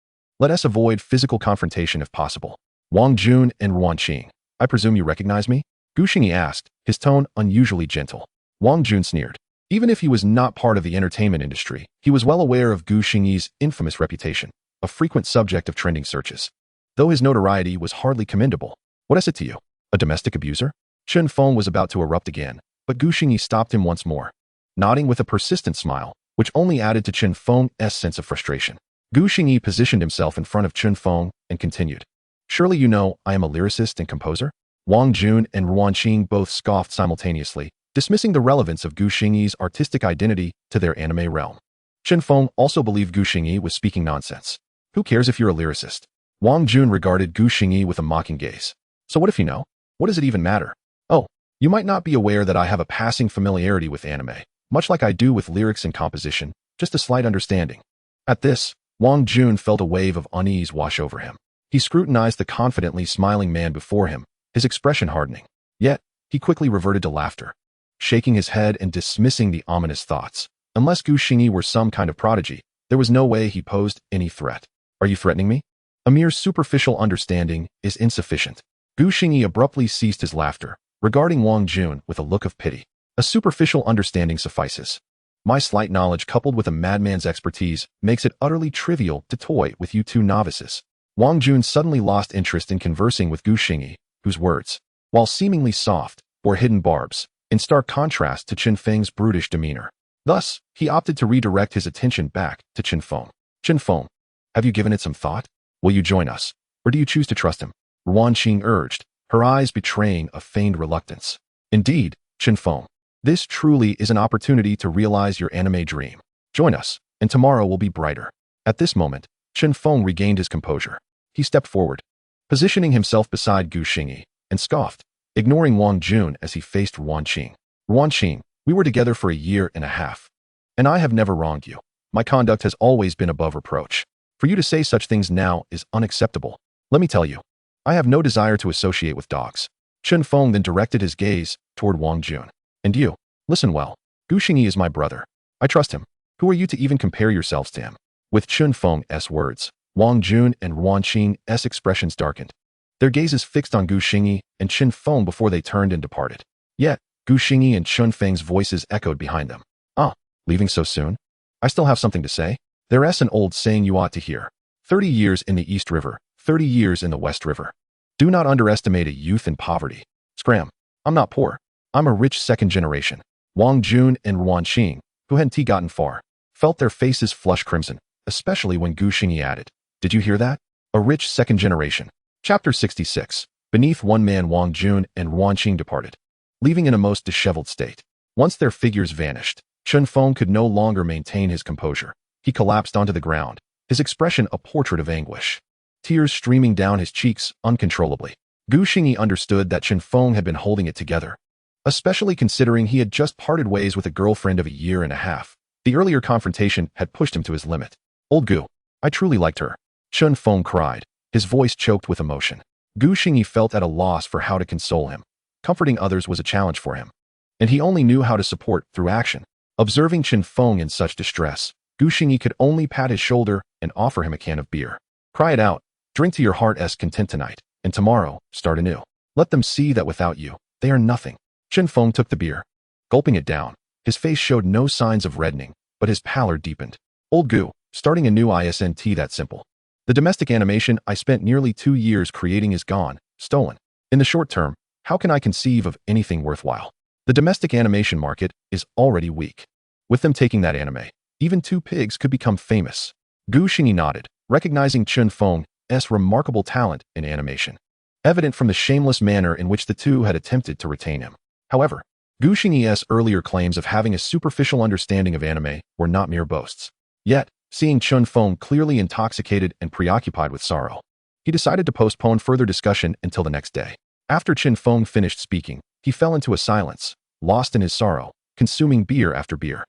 Let us avoid physical confrontation if possible. Wang Jun and Ruan Qing, I presume you recognize me? Gu Xingyi asked, his tone unusually gentle. Wang Jun sneered. Even if he was not part of the entertainment industry, he was well aware of Gu Xingyi's infamous reputation, a frequent subject of trending searches. Though his notoriety was hardly commendable. What is it to you? A domestic abuser? Chen Feng was about to erupt again, but Gu Xingyi stopped him once more, nodding with a persistent smile, which only added to Chen Feng's sense of frustration. Gu Xingyi positioned himself in front of Chen Feng and continued. Surely you know I am a lyricist and composer? Wang Jun and Ruan Qing both scoffed simultaneously, dismissing the relevance of Gu Xingyi's artistic identity to their anime realm. Chen Feng also believed Gu Xingyi was speaking nonsense. Who cares if you're a lyricist? Wang Jun regarded Gu Xingyi with a mocking gaze. So what if you know? What does it even matter? Oh, you might not be aware that I have a passing familiarity with anime, much like I do with lyrics and composition, just a slight understanding. At this, Wang Jun felt a wave of unease wash over him. He scrutinized the confidently smiling man before him, his expression hardening. Yet, he quickly reverted to laughter, shaking his head and dismissing the ominous thoughts. Unless Gu Xingyi were some kind of prodigy, there was no way he posed any threat. Are you threatening me? A mere superficial understanding is insufficient. Gu Xingyi abruptly ceased his laughter, regarding Wang Jun with a look of pity. A superficial understanding suffices. My slight knowledge coupled with a madman's expertise makes it utterly trivial to toy with you two novices. Wang Jun suddenly lost interest in conversing with Gu Xingyi, whose words, while seemingly soft, bore hidden barbs, in stark contrast to Chen Feng's brutish demeanor. Thus, he opted to redirect his attention back to Chen Feng. Chen Feng, have you given it some thought? Will you join us, or do you choose to trust him? Ruan Qing urged, her eyes betraying a feigned reluctance. Indeed, Chen Feng, this truly is an opportunity to realize your anime dream. Join us, and tomorrow will be brighter. At this moment, Chen Feng regained his composure. He stepped forward, positioning himself beside Gu Xingyi, and scoffed, ignoring Wang Jun as he faced Ruan Qing. Ruan Qing, we were together for a year and a half, and I have never wronged you. My conduct has always been above reproach. For you to say such things now is unacceptable. Let me tell you, I have no desire to associate with dogs. Chen Feng then directed his gaze toward Wang Jun. And you, listen well. Gu Xingyi is my brother. I trust him. Who are you to even compare yourselves to him? With Chen Feng's words, Wang Jun and Ruan Qing's expressions darkened. Their gazes fixed on Gu Xingyi and Chen Feng before they turned and departed. Yet, Gu Xingyi and Chen Feng's voices echoed behind them. Ah, leaving so soon? I still have something to say. There's an old saying you ought to hear. 30 years in the East River, 30 years in the West River. Do not underestimate a youth in poverty. Scram. I'm not poor. I'm a rich second generation. Wang Jun and Ruan Qing, who hadn't gotten far, felt their faces flush crimson, especially when Gu Xingyi added, Did you hear that? A rich second generation. Chapter 66. Beneath one man Wang Jun and Ruan Qing departed, leaving in a most disheveled state. Once their figures vanished, Chen Feng could no longer maintain his composure. He collapsed onto the ground, his expression a portrait of anguish. Tears streaming down his cheeks uncontrollably. Gu Xingyi understood that Chen Feng had been holding it together, especially considering he had just parted ways with a girlfriend of a year and a half. The earlier confrontation had pushed him to his limit. Old Gu, I truly liked her. Chen Feng cried, his voice choked with emotion. Gu Xingyi felt at a loss for how to console him. Comforting others was a challenge for him, and he only knew how to support through action. Observing Chen Feng in such distress, Gu Xingyi could only pat his shoulder and offer him a can of beer. Cry it out, drink to your heart's content tonight, and tomorrow, start anew. Let them see that without you, they are nothing. Chen Feng took the beer, gulping it down. His face showed no signs of reddening, but his pallor deepened. Old Gu, starting a new isn't that simple. The domestic animation I spent nearly 2 years creating is gone, stolen. In the short term, how can I conceive of anything worthwhile? The domestic animation market is already weak. With them taking that anime, even 2 pigs could become famous. Gu Xingyi nodded, recognizing Chen Feng's remarkable talent in animation, evident from the shameless manner in which the two had attempted to retain him. However, Gu Xingyi's earlier claims of having a superficial understanding of anime were not mere boasts. Yet, seeing Chen Feng clearly intoxicated and preoccupied with sorrow, he decided to postpone further discussion until the next day. After Chen Feng finished speaking, he fell into a silence, lost in his sorrow, consuming beer after beer.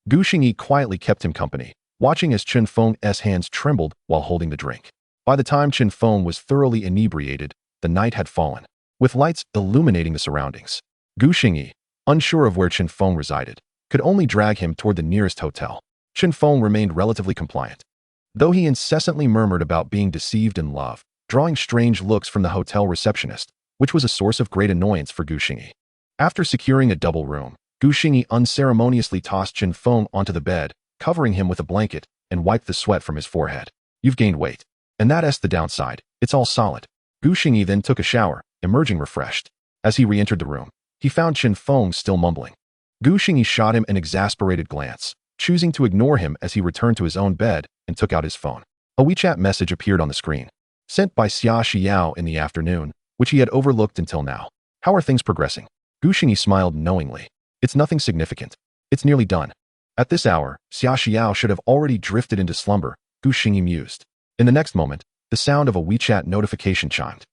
Gu Xingyi quietly kept him company, watching as Chen Feng's hands trembled while holding the drink. By the time Chen Feng was thoroughly inebriated, the night had fallen, with lights illuminating the surroundings. Gu Xingyi, unsure of where Chen Feng resided, could only drag him toward the nearest hotel. Chen Feng remained relatively compliant, though he incessantly murmured about being deceived in love, drawing strange looks from the hotel receptionist, which was a source of great annoyance for Gu Xingyi. After securing a double room, Gu Xingyi unceremoniously tossed Chen Feng onto the bed, covering him with a blanket, and wiped the sweat from his forehead. "You've gained weight. And that's the downside, it's all solid." Gu Xingyi then took a shower, emerging refreshed. As he re-entered the room, he found Chen Feng still mumbling. Gu Xingyi shot him an exasperated glance, choosing to ignore him as he returned to his own bed and took out his phone. A WeChat message appeared on the screen, sent by Xia Xiao in the afternoon, which he had overlooked until now. "How are things progressing?" Gu Xingyi smiled knowingly. "It's nothing significant. It's nearly done." At this hour, Xia Xiao should have already drifted into slumber, Gu Xingyi mused. In the next moment, the sound of a WeChat notification chimed.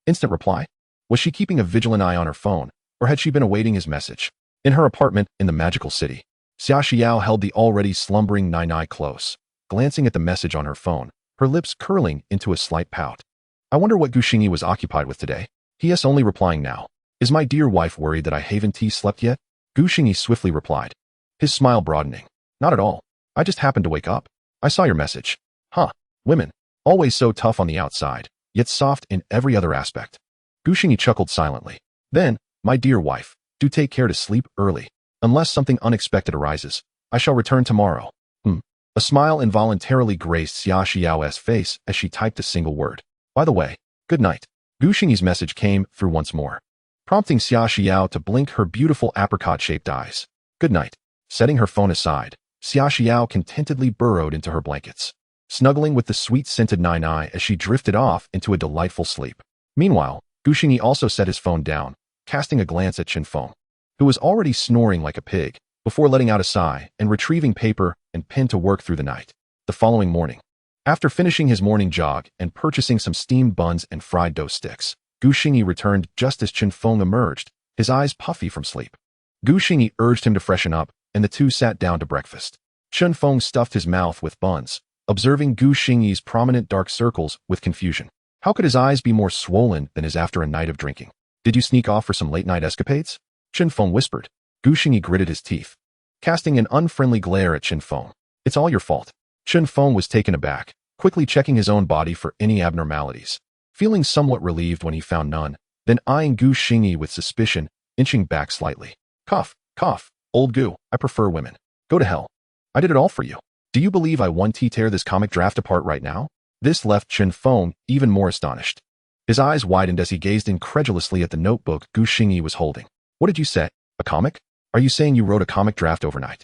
Instant reply? Was she keeping a vigilant eye on her phone, or had she been awaiting his message? In her apartment in the magical city, Xia Xiao held the already slumbering Nainai close, glancing at the message on her phone, her lips curling into a slight pout. "I wonder what Gu Xingyi was occupied with today. He.S. only replying now. Is my dear wife worried that I haven't slept yet?" Gu Xingyi swiftly replied, his smile broadening. "Not at all. I just happened to wake up. I saw your message. Huh. Women. Always so tough on the outside, yet soft in every other aspect." Gu Xingyi chuckled silently. Then, "My dear wife, do take care to sleep early. Unless something unexpected arises, I shall return tomorrow." A smile involuntarily graced Xia Xiao's face as she typed a single word. "By the way, good night." Gu Xingyi's message came through once more, prompting Xia Xiao to blink her beautiful apricot-shaped eyes. "Good night." Setting her phone aside, Xia Xiao contentedly burrowed into her blankets, snuggling with the sweet-scented Nainai as she drifted off into a delightful sleep. Meanwhile, Gu Xingyi also set his phone down, casting a glance at Chen Feng, who was already snoring like a pig, before letting out a sigh and retrieving paper and pen to work through the night. The following morning, after finishing his morning jog and purchasing some steamed buns and fried dough sticks, Gu Xingyi returned just as Chen Feng emerged, his eyes puffy from sleep. Gu Xingyi urged him to freshen up, and the two sat down to breakfast. Chen Feng stuffed his mouth with buns, observing Gu Xingyi's prominent dark circles with confusion. How could his eyes be more swollen than his after a night of drinking? "Did you sneak off for some late-night escapades?" Chen Feng whispered. Gu Xingyi gritted his teeth, casting an unfriendly glare at Chen Feng. "It's all your fault." Chen Feng was taken aback, quickly checking his own body for any abnormalities, feeling somewhat relieved when he found none, then eyeing Gu Xingyi with suspicion, inching back slightly. "Cough, cough, old Gu, I prefer women. Go to hell. I did it all for you. Do you believe I want to tear this comic draft apart right now?" This left Chen Feng even more astonished. His eyes widened as he gazed incredulously at the notebook Gu Xingyi was holding. "What did you say? A comic? Are you saying you wrote a comic draft overnight?"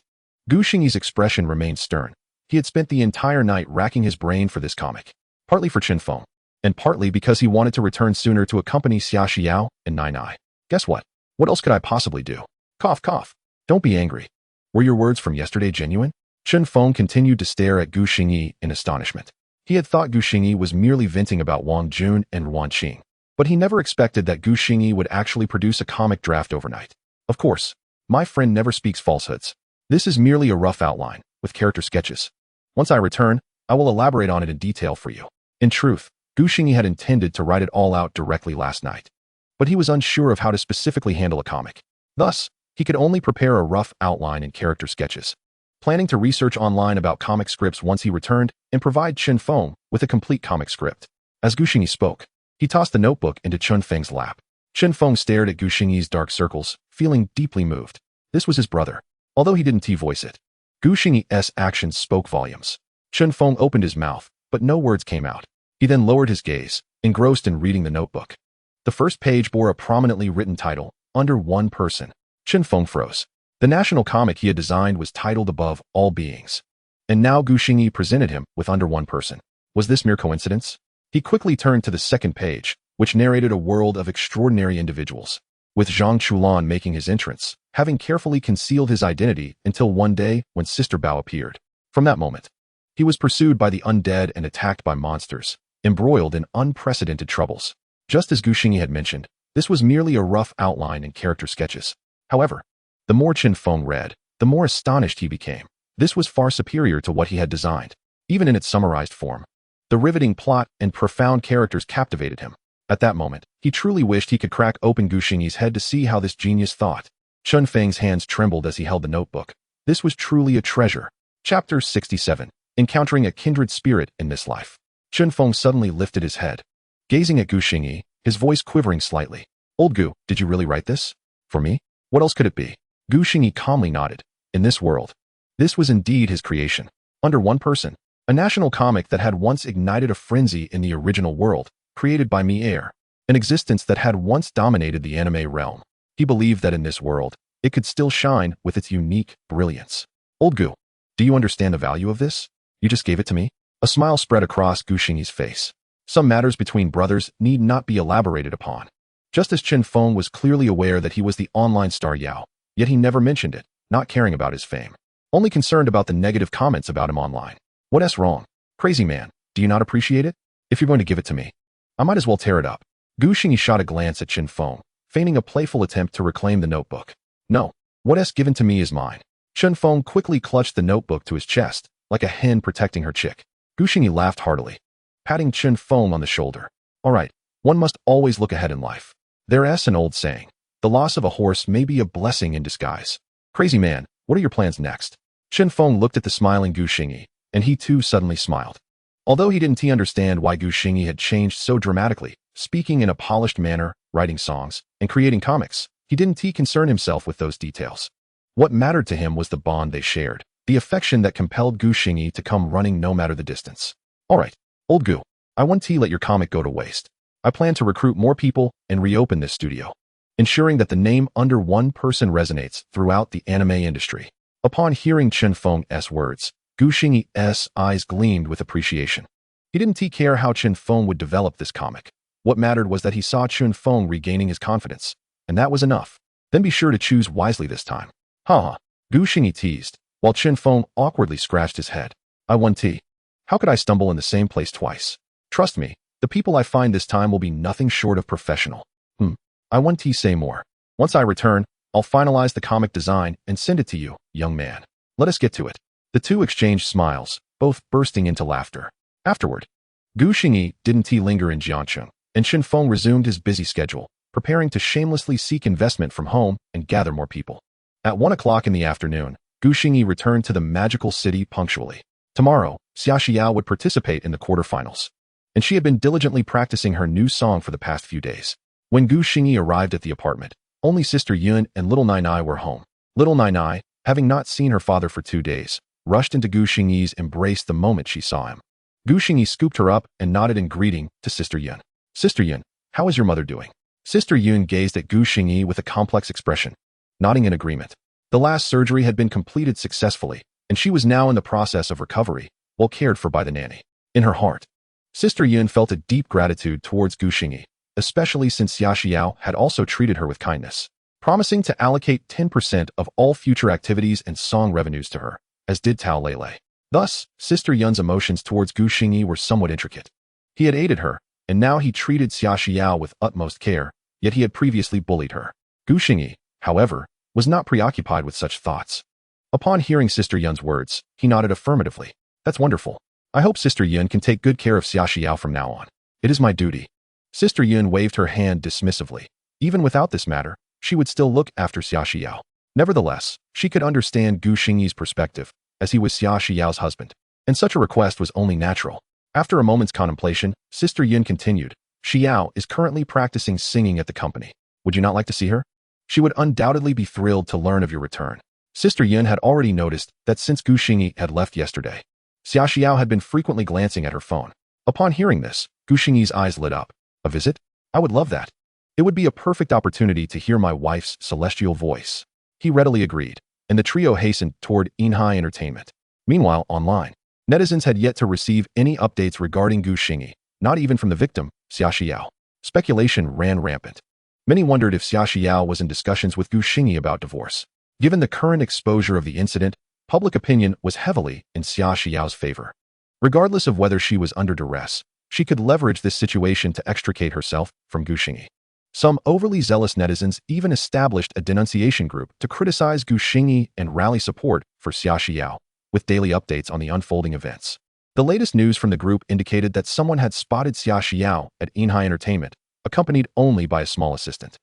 Gu Xingyi's expression remained stern. He had spent the entire night racking his brain for this comic, partly for Chen Feng, and partly because he wanted to return sooner to accompany Xia Xiao and Nainai. "Guess what? What else could I possibly do?" Cough, cough. "Don't be angry. Were your words from yesterday genuine?" Chen Feng continued to stare at Gu Xingyi in astonishment. He had thought Gu Xingyi was merely venting about Wang Jun and Wan Qing, but he never expected that Gu Xingyi would actually produce a comic draft overnight. "Of course, my friend never speaks falsehoods. This is merely a rough outline, with character sketches. Once I return, I will elaborate on it in detail for you." In truth, Gu Xingyi had intended to write it all out directly last night, but he was unsure of how to specifically handle a comic. Thus, he could only prepare a rough outline and character sketches, planning to research online about comic scripts once he returned and provide Chen Feng with a complete comic script. As Gu Xingyi spoke, he tossed the notebook into Chen Feng's lap. Chen Feng stared at Gu Xingyi's dark circles, feeling deeply moved. This was his brother, although he didn't voice it. Gu Xingyi's actions spoke volumes. Chen Feng opened his mouth, but no words came out. He then lowered his gaze, engrossed in reading the notebook. The first page bore a prominently written title, "Under One Person." Chen Feng froze. The national comic he had designed was titled above all beings. And now Gu Xingyi presented him with Under One Person. Was this mere coincidence? He quickly turned to the second page, which narrated a world of extraordinary individuals, with Zhang Chulan making his entrance, having carefully concealed his identity until one day when Sister Bao appeared. From that moment, he was pursued by the undead and attacked by monsters, embroiled in unprecedented troubles. Just as Gu Xingyi had mentioned, this was merely a rough outline and character sketches. However, the more Chen Feng read, the more astonished he became. This was far superior to what he had designed, even in its summarized form. The riveting plot and profound characters captivated him. At that moment, he truly wished he could crack open Gu Xingyi's head to see how this genius thought. Chen Feng's hands trembled as he held the notebook. This was truly a treasure. Chapter 67. Encountering a kindred spirit in this life. Chen Feng suddenly lifted his head, gazing at Gu Xingyi, his voice quivering slightly. Old Gu, did you really write this? For me? What else could it be? Gu Xingyi calmly nodded. In this world. This was indeed his creation. Under one person. A national comic that had once ignited a frenzy in the original world, created by Mier. An existence that had once dominated the anime realm. He believed that in this world, it could still shine with its unique brilliance. Old Gu, do you understand the value of this? You just gave it to me? A smile spread across Gu Xingyi's face. Some matters between brothers need not be elaborated upon. Just as Chen Feng was clearly aware that he was the online star Yao, yet he never mentioned it, not caring about his fame. Only concerned about the negative comments about him online. What's wrong? Crazy man, do you not appreciate it? If you're going to give it to me, I might as well tear it up. Gu Xingyi shot a glance at Chen Feng, feigning a playful attempt to reclaim the notebook. No, what's given to me is mine. Chen Feng quickly clutched the notebook to his chest, like a hen protecting her chick. Gu Xingyi laughed heartily, patting Chen Feng on the shoulder. All right, one must always look ahead in life. There's an old saying. The loss of a horse may be a blessing in disguise. Crazy man, what are your plans next? Chen Feng looked at the smiling Gu Xingyi, and he too suddenly smiled. Although he didn't understand why Gu Xingyi had changed so dramatically, speaking in a polished manner, writing songs, and creating comics, he didn't concern himself with those details. What mattered to him was the bond they shared, the affection that compelled Gu Xingyi to come running no matter the distance. All right, old Gu, I won't let your comic go to waste. I plan to recruit more people and reopen this studio, ensuring that the name under one person resonates throughout the anime industry. Upon hearing Chen Feng's words, Gu Xingyi's eyes gleamed with appreciation. He didn't care how Chen Feng would develop this comic. What mattered was that he saw Chen Feng regaining his confidence, and that was enough. Then be sure to choose wisely this time. Haha, Gu Xingyi teased, while Chen Feng awkwardly scratched his head. I won tea. How could I stumble in the same place twice? Trust me, the people I find this time will be nothing short of professional. I want to say more. Once I return, I'll finalize the comic design and send it to you, young man. Let us get to it. The two exchanged smiles, both bursting into laughter. Afterward, Gu Xingyi didn't linger in Jiancheng, and Chen Feng resumed his busy schedule, preparing to shamelessly seek investment from home and gather more people. At 1 o'clock in the afternoon, Gu Xingyi returned to the magical city punctually. Tomorrow, Xia Xiao would participate in the quarterfinals, and she had been diligently practicing her new song for the past few days. When Gu Xingyi arrived at the apartment, only Sister Yun and little Nainai were home. Little Nainai, having not seen her father for 2 days, rushed into Gu Xingyi's embrace the moment she saw him. Gu Xingyi scooped her up and nodded in greeting to Sister Yun. Sister Yun, how is your mother doing? Sister Yun gazed at Gu Xingyi with a complex expression, nodding in agreement. The last surgery had been completed successfully, and she was now in the process of recovery, well cared for by the nanny. In her heart, Sister Yun felt a deep gratitude towards Gu Xingyi, especially since Xia Xiao had also treated her with kindness, promising to allocate 10% of all future activities and song revenues to her, as did Tao Lele. Thus, Sister Yun's emotions towards Gu Xingyi were somewhat intricate. He had aided her, and now he treated Xia Xiao with utmost care, yet he had previously bullied her. Gu Xingyi, however, was not preoccupied with such thoughts. Upon hearing Sister Yun's words, he nodded affirmatively. That's wonderful. I hope Sister Yun can take good care of Xia Xiao from now on. It is my duty. Sister Yun waved her hand dismissively. Even without this matter, she would still look after Xia Xiao. Nevertheless, she could understand Gu Xingyi's perspective, as he was Xia Xiao's husband, and such a request was only natural. After a moment's contemplation, Sister Yun continued, Xiao is currently practicing singing at the company. Would you not like to see her? She would undoubtedly be thrilled to learn of your return. Sister Yun had already noticed that since Gu Xingyi had left yesterday, Xia Xiao had been frequently glancing at her phone. Upon hearing this, Gu Xingyi's eyes lit up. A visit? I would love that. It would be a perfect opportunity to hear my wife's celestial voice. He readily agreed, and the trio hastened toward Nainai Entertainment. Meanwhile, online, netizens had yet to receive any updates regarding Gu Xingyi, not even from the victim, Xia Xiao. Speculation ran rampant. Many wondered if Xia Xiao was in discussions with Gu Xingyi about divorce. Given the current exposure of the incident, public opinion was heavily in Xia Xiao's favor. Regardless of whether she was under duress, she could leverage this situation to extricate herself from Gu Xingyi. Some overly zealous netizens even established a denunciation group to criticize Xingyi and rally support for Xia Xiao, with daily updates on the unfolding events. The latest news from the group indicated that someone had spotted Xia Xiao at Nainai Entertainment, accompanied only by a small assistant.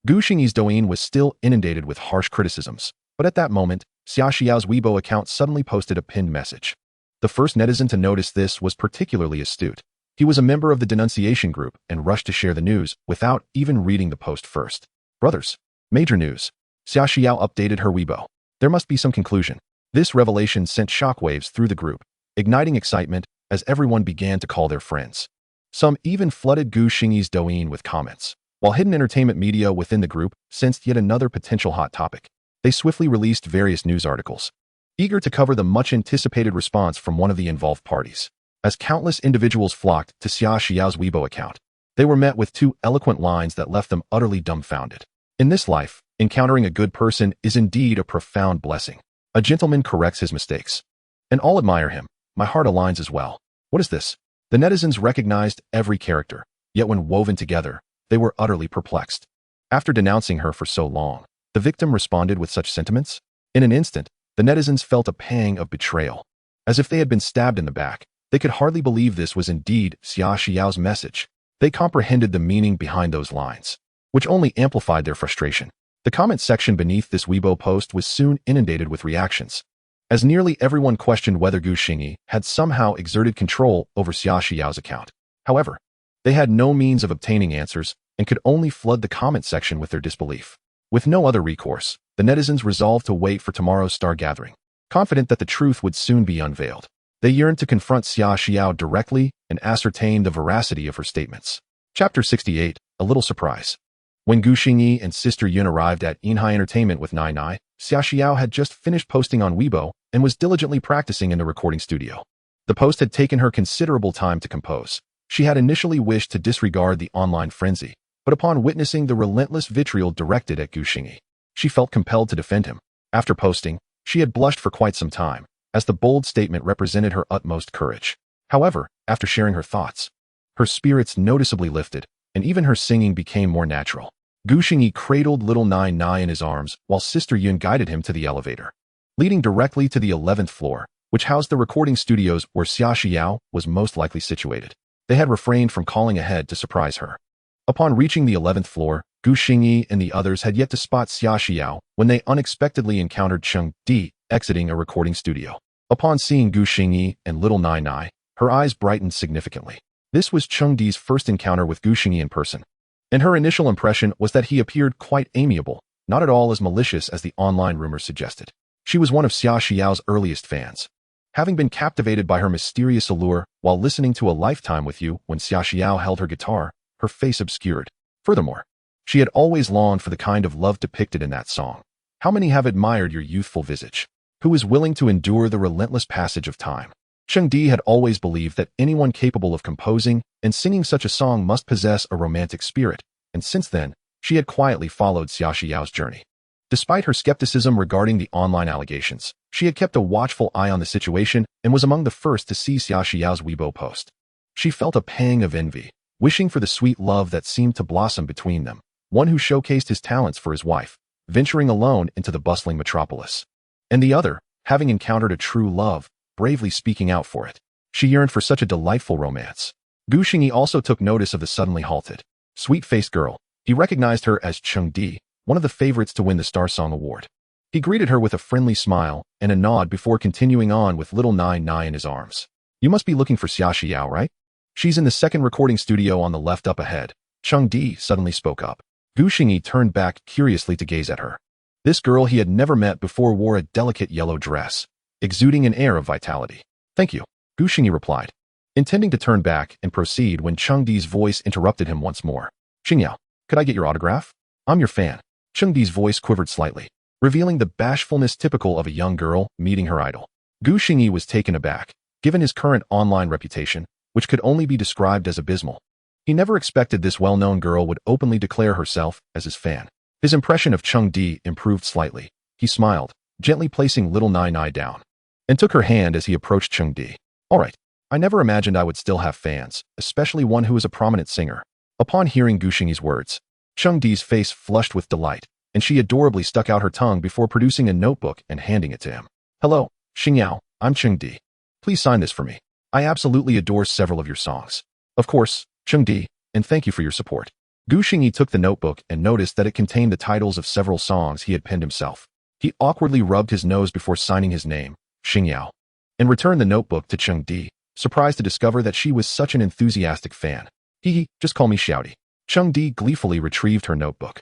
Xingyi's Douyin was still inundated with harsh criticisms, but at that moment, Xia Xiao's Weibo account suddenly posted a pinned message. The first netizen to notice this was particularly astute. He was a member of the denunciation group and rushed to share the news without even reading the post first. Brothers, major news. Xia Xiao updated her Weibo. There must be some conclusion. This revelation sent shockwaves through the group, igniting excitement as everyone began to call their friends. Some even flooded Xingyi's Douyin with comments, while hidden entertainment media within the group sensed yet another potential hot topic. They swiftly released various news articles, eager to cover the much-anticipated response from one of the involved parties. As countless individuals flocked to Xia Xiao's Weibo account, they were met with two eloquent lines that left them utterly dumbfounded. In this life, encountering a good person is indeed a profound blessing. A gentleman corrects his mistakes, and all admire him. My heart aligns as well. What is this? The netizens recognized every character, yet when woven together, they were utterly perplexed. After denouncing her for so long, the victim responded with such sentiments? In an instant, the netizens felt a pang of betrayal. As if they had been stabbed in the back, they could hardly believe this was indeed Xia Xiao's message. They comprehended the meaning behind those lines, which only amplified their frustration. The comment section beneath this Weibo post was soon inundated with reactions, as nearly everyone questioned whether Xingyi had somehow exerted control over Xia Xiao's account. However, they had no means of obtaining answers and could only flood the comment section with their disbelief. With no other recourse, the netizens resolved to wait for tomorrow's star gathering, confident that the truth would soon be unveiled. They yearned to confront Xia Xiao directly and ascertain the veracity of her statements. Chapter 68, A Little Surprise. When Xingyi and Sister Yun arrived at Nainai Entertainment with Nainai, Xia Xiao had just finished posting on Weibo and was diligently practicing in the recording studio. The post had taken her considerable time to compose. She had initially wished to disregard the online frenzy, but upon witnessing the relentless vitriol directed at Xingyi, she felt compelled to defend him. After posting, she had blushed for quite some time, as the bold statement represented her utmost courage. However, after sharing her thoughts, her spirits noticeably lifted, and even her singing became more natural. Xingyi cradled little Nainai in his arms while Sister Yun guided him to the elevator, leading directly to the 11th floor, which housed the recording studios where Xia Xiao was most likely situated. They had refrained from calling ahead to surprise her. Upon reaching the 11th floor, Xingyi and the others had yet to spot Xia Xiao when they unexpectedly encountered Cheng Di exiting a recording studio. Upon seeing Xingyi and little Nainai, her eyes brightened significantly. This was Cheng Di's first encounter with Xingyi in person, and her initial impression was that he appeared quite amiable, not at all as malicious as the online rumors suggested. She was one of Xia Xiao's earliest fans, having been captivated by her mysterious allure while listening to A Lifetime with You when Xia Xiao held her guitar, her face obscured. Furthermore, she had always longed for the kind of love depicted in that song. How many have admired your youthful visage? Who is willing to endure the relentless passage of time? Cheng Di had always believed that anyone capable of composing and singing such a song must possess a romantic spirit, and since then, she had quietly followed Xia Xiao's journey. Despite her skepticism regarding the online allegations, she had kept a watchful eye on the situation and was among the first to see Xia Xiao's Weibo post. She felt a pang of envy, wishing for the sweet love that seemed to blossom between them, one who showcased his talents for his wife, venturing alone into the bustling metropolis, and the other, having encountered a true love, bravely speaking out for it. She yearned for such a delightful romance. Xingyi also took notice of the suddenly halted, sweet-faced girl. He recognized her as Cheng Di, one of the favorites to win the Star Song Award. He greeted her with a friendly smile and a nod before continuing on with little Nainai in his arms. You must be looking for Xia Xiao, right? She's in the second recording studio on the left up ahead. Cheng Di suddenly spoke up. Xingyi turned back curiously to gaze at her. This girl he had never met before wore a delicate yellow dress, exuding an air of vitality. Thank you, Xingyi replied, intending to turn back and proceed when Cheng Di's voice interrupted him once more. Xingyao, could I get your autograph? I'm your fan. Cheng Di's voice quivered slightly, revealing the bashfulness typical of a young girl meeting her idol. Xingyi was taken aback, given his current online reputation, which could only be described as abysmal. He never expected this well-known girl would openly declare herself as his fan. His impression of Cheng Di improved slightly. He smiled, gently placing little Nainai down, and took her hand as he approached Cheng Di. All right, I never imagined I would still have fans, especially one who is a prominent singer. Upon hearing Xingyi's words, Chengdi's face flushed with delight, and she adorably stuck out her tongue before producing a notebook and handing it to him. Hello, Xingyao, I'm Chengdi. Please sign this for me. I absolutely adore several of your songs. Of course, Chengdi, and thank you for your support. Xingyi took the notebook and noticed that it contained the titles of several songs he had penned himself. He awkwardly rubbed his nose before signing his name, Xingyao, and returned the notebook to Chengdi, surprised to discover that she was such an enthusiastic fan. Just call me Xiaodi. Chengdi gleefully retrieved her notebook,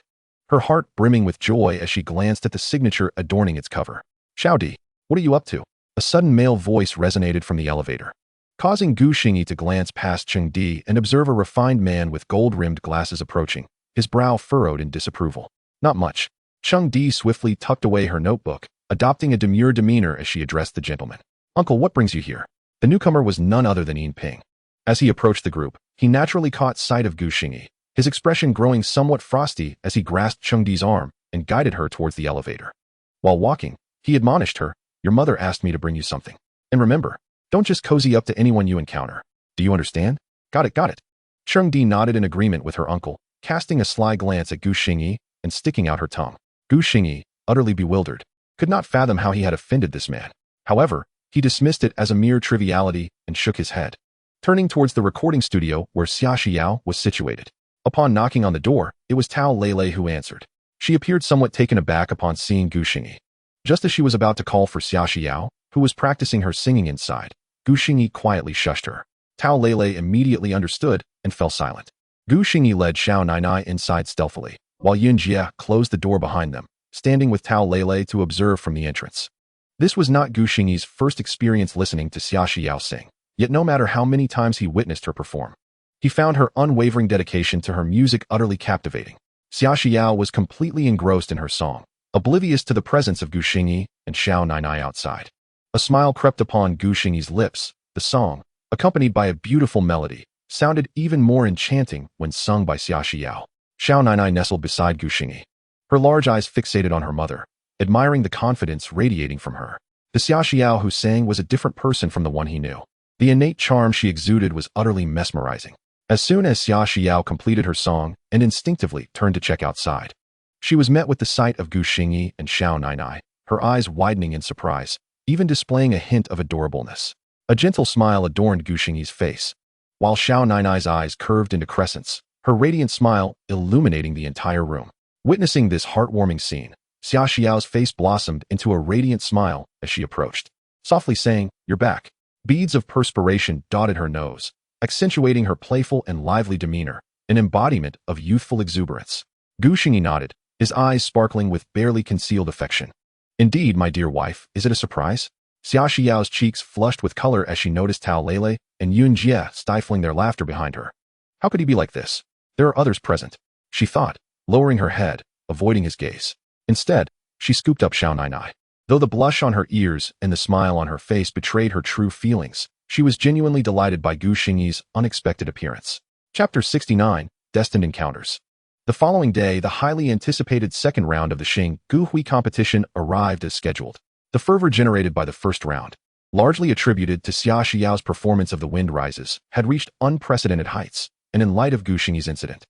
her heart brimming with joy as she glanced at the signature adorning its cover. Xiaodi, what are you up to? A sudden male voice resonated from the elevator, causing Xingyi to glance past Chengdi and observe a refined man with gold-rimmed glasses approaching, his brow furrowed in disapproval. Not much. Chengdi swiftly tucked away her notebook, adopting a demure demeanor as she addressed the gentleman. Uncle, what brings you here? The newcomer was none other than Yin Ping. As he approached the group, he naturally caught sight of Xingyi, his expression growing somewhat frosty as he grasped Chengdi's arm and guided her towards the elevator. While walking, he admonished her, your mother asked me to bring you something. And remember, don't just cozy up to anyone you encounter. Do you understand? Got it. Chengdi nodded in agreement with her uncle, casting a sly glance at Xingyi and sticking out her tongue. Xingyi, utterly bewildered, could not fathom how he had offended this man. However, he dismissed it as a mere triviality and shook his head, turning towards the recording studio where Xia Xiao was situated. Upon knocking on the door, it was Tao Lele who answered. She appeared somewhat taken aback upon seeing Xingyi. Just as she was about to call for Xia Xiao, who was practicing her singing inside, Xingyi quietly shushed her. Tao Lele immediately understood and fell silent. Xingyi led Xiao Nainai inside stealthily, while Yun Jie closed the door behind them, standing with Tao Lele to observe from the entrance. This was not Xingyi's first experience listening to Xia Xiao sing, yet no matter how many times he witnessed her perform, he found her unwavering dedication to her music utterly captivating. Xia Xiao was completely engrossed in her song, oblivious to the presence of Xingyi and Xiao Nainai outside. A smile crept upon Xingyi's lips. The song, accompanied by a beautiful melody, sounded even more enchanting when sung by Xia Xiao. Xiao Nainai nestled beside Xingyi, her large eyes fixated on her mother, admiring the confidence radiating from her. The Xia Xiao who sang was a different person from the one he knew. The innate charm she exuded was utterly mesmerizing. As soon as Xia Xiao completed her song and instinctively turned to check outside, she was met with the sight of Xingyi and Xiao Nainai, her eyes widening in surprise, even displaying a hint of adorableness. A gentle smile adorned Xingyi's face, while Xiao Nainai's eyes curved into crescents, her radiant smile illuminating the entire room. Witnessing this heartwarming scene, Xia Xiao's face blossomed into a radiant smile as she approached, softly saying, "You're back." Beads of perspiration dotted her nose, accentuating her playful and lively demeanor, an embodiment of youthful exuberance. Xingyi nodded, his eyes sparkling with barely concealed affection. "Indeed, my dear wife, is it a surprise?" Xia Xiao's cheeks flushed with color as she noticed Tao Lele and Yun Jie stifling their laughter behind her. How could he be like this? There are others present, she thought, lowering her head, avoiding his gaze. Instead, she scooped up Xiao Nainai. Though the blush on her ears and the smile on her face betrayed her true feelings, she was genuinely delighted by Xingyi's unexpected appearance. Chapter 69, Destined Encounters. The following day, the highly anticipated second round of the Xingyi competition arrived as scheduled. The fervor generated by the first round, largely attributed to Xia Xiao's performance of The Wind Rises, had reached unprecedented heights, and in light of Xingyi's incident,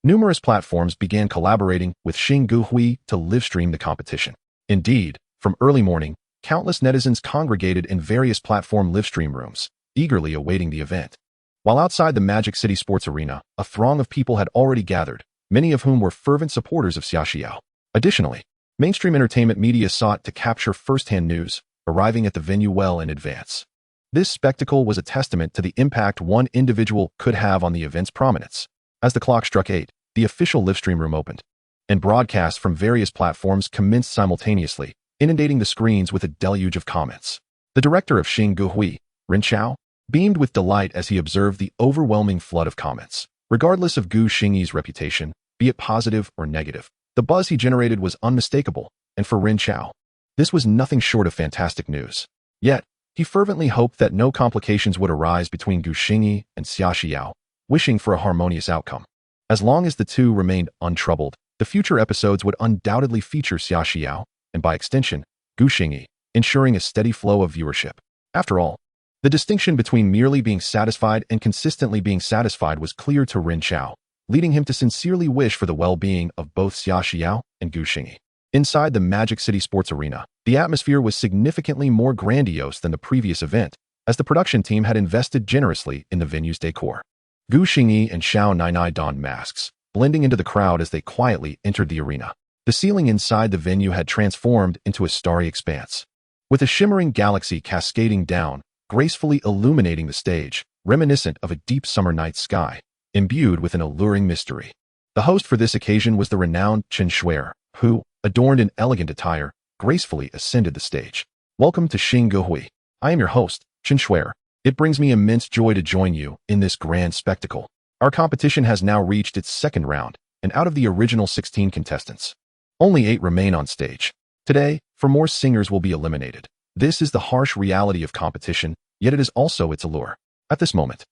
numerous platforms began collaborating with Xingyi to livestream the competition. Indeed, from early morning, countless netizens congregated in various platform livestream rooms, eagerly awaiting the event. While outside the Magic City Sports Arena, a throng of people had already gathered, many of whom were fervent supporters of Xia Xiao. Additionally, mainstream entertainment media sought to capture first-hand news, arriving at the venue well in advance. This spectacle was a testament to the impact one individual could have on the event's prominence. As the clock struck 8, the official livestream room opened, and broadcasts from various platforms commenced simultaneously, inundating the screens with a deluge of comments. The director of Xingyi, Ren Chao, beamed with delight as he observed the overwhelming flood of comments. Regardless of Xingyi's reputation, be it positive or negative, the buzz he generated was unmistakable, and for Ren Chao, this was nothing short of fantastic news. Yet, he fervently hoped that no complications would arise between Xingyi and Xia Xiao, wishing for a harmonious outcome. As long as the two remained untroubled, the future episodes would undoubtedly feature Xia Xiao, and by extension, Xingyi, ensuring a steady flow of viewership. After all, the distinction between merely being satisfied and consistently being satisfied was clear to Ren Chao. leading him to sincerely wish for the well-being of both Xia Xiao and Gu Xingyi. Inside the Magic City Sports Arena, the atmosphere was significantly more grandiose than the previous event, as the production team had invested generously in the venue's decor. Gu Xingyi and Xiao Nainai donned masks, blending into the crowd as they quietly entered the arena. The ceiling inside the venue had transformed into a starry expanse, with a shimmering galaxy cascading down, gracefully illuminating the stage, reminiscent of a deep summer night sky, imbued with an alluring mystery. The host for this occasion was the renowned Chen Shuer, who, adorned in elegant attire, gracefully ascended the stage. Welcome to Xingyi. I am your host, Chen Shuer. It brings me immense joy to join you in this grand spectacle. Our competition has now reached its second round, and out of the original 16 contestants, only 8 remain on stage. Today, 4 more singers will be eliminated. This is the harsh reality of competition, yet it is also its allure. At this moment,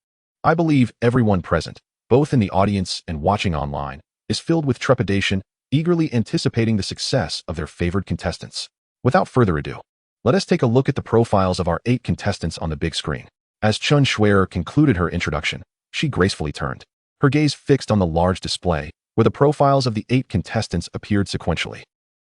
I believe everyone present, both in the audience and watching online, is filled with trepidation, eagerly anticipating the success of their favored contestants. Without further ado, let us take a look at the profiles of our 8 contestants on the big screen. As Chen Shuer concluded her introduction, she gracefully turned, her gaze fixed on the large display, where the profiles of the 8 contestants appeared sequentially.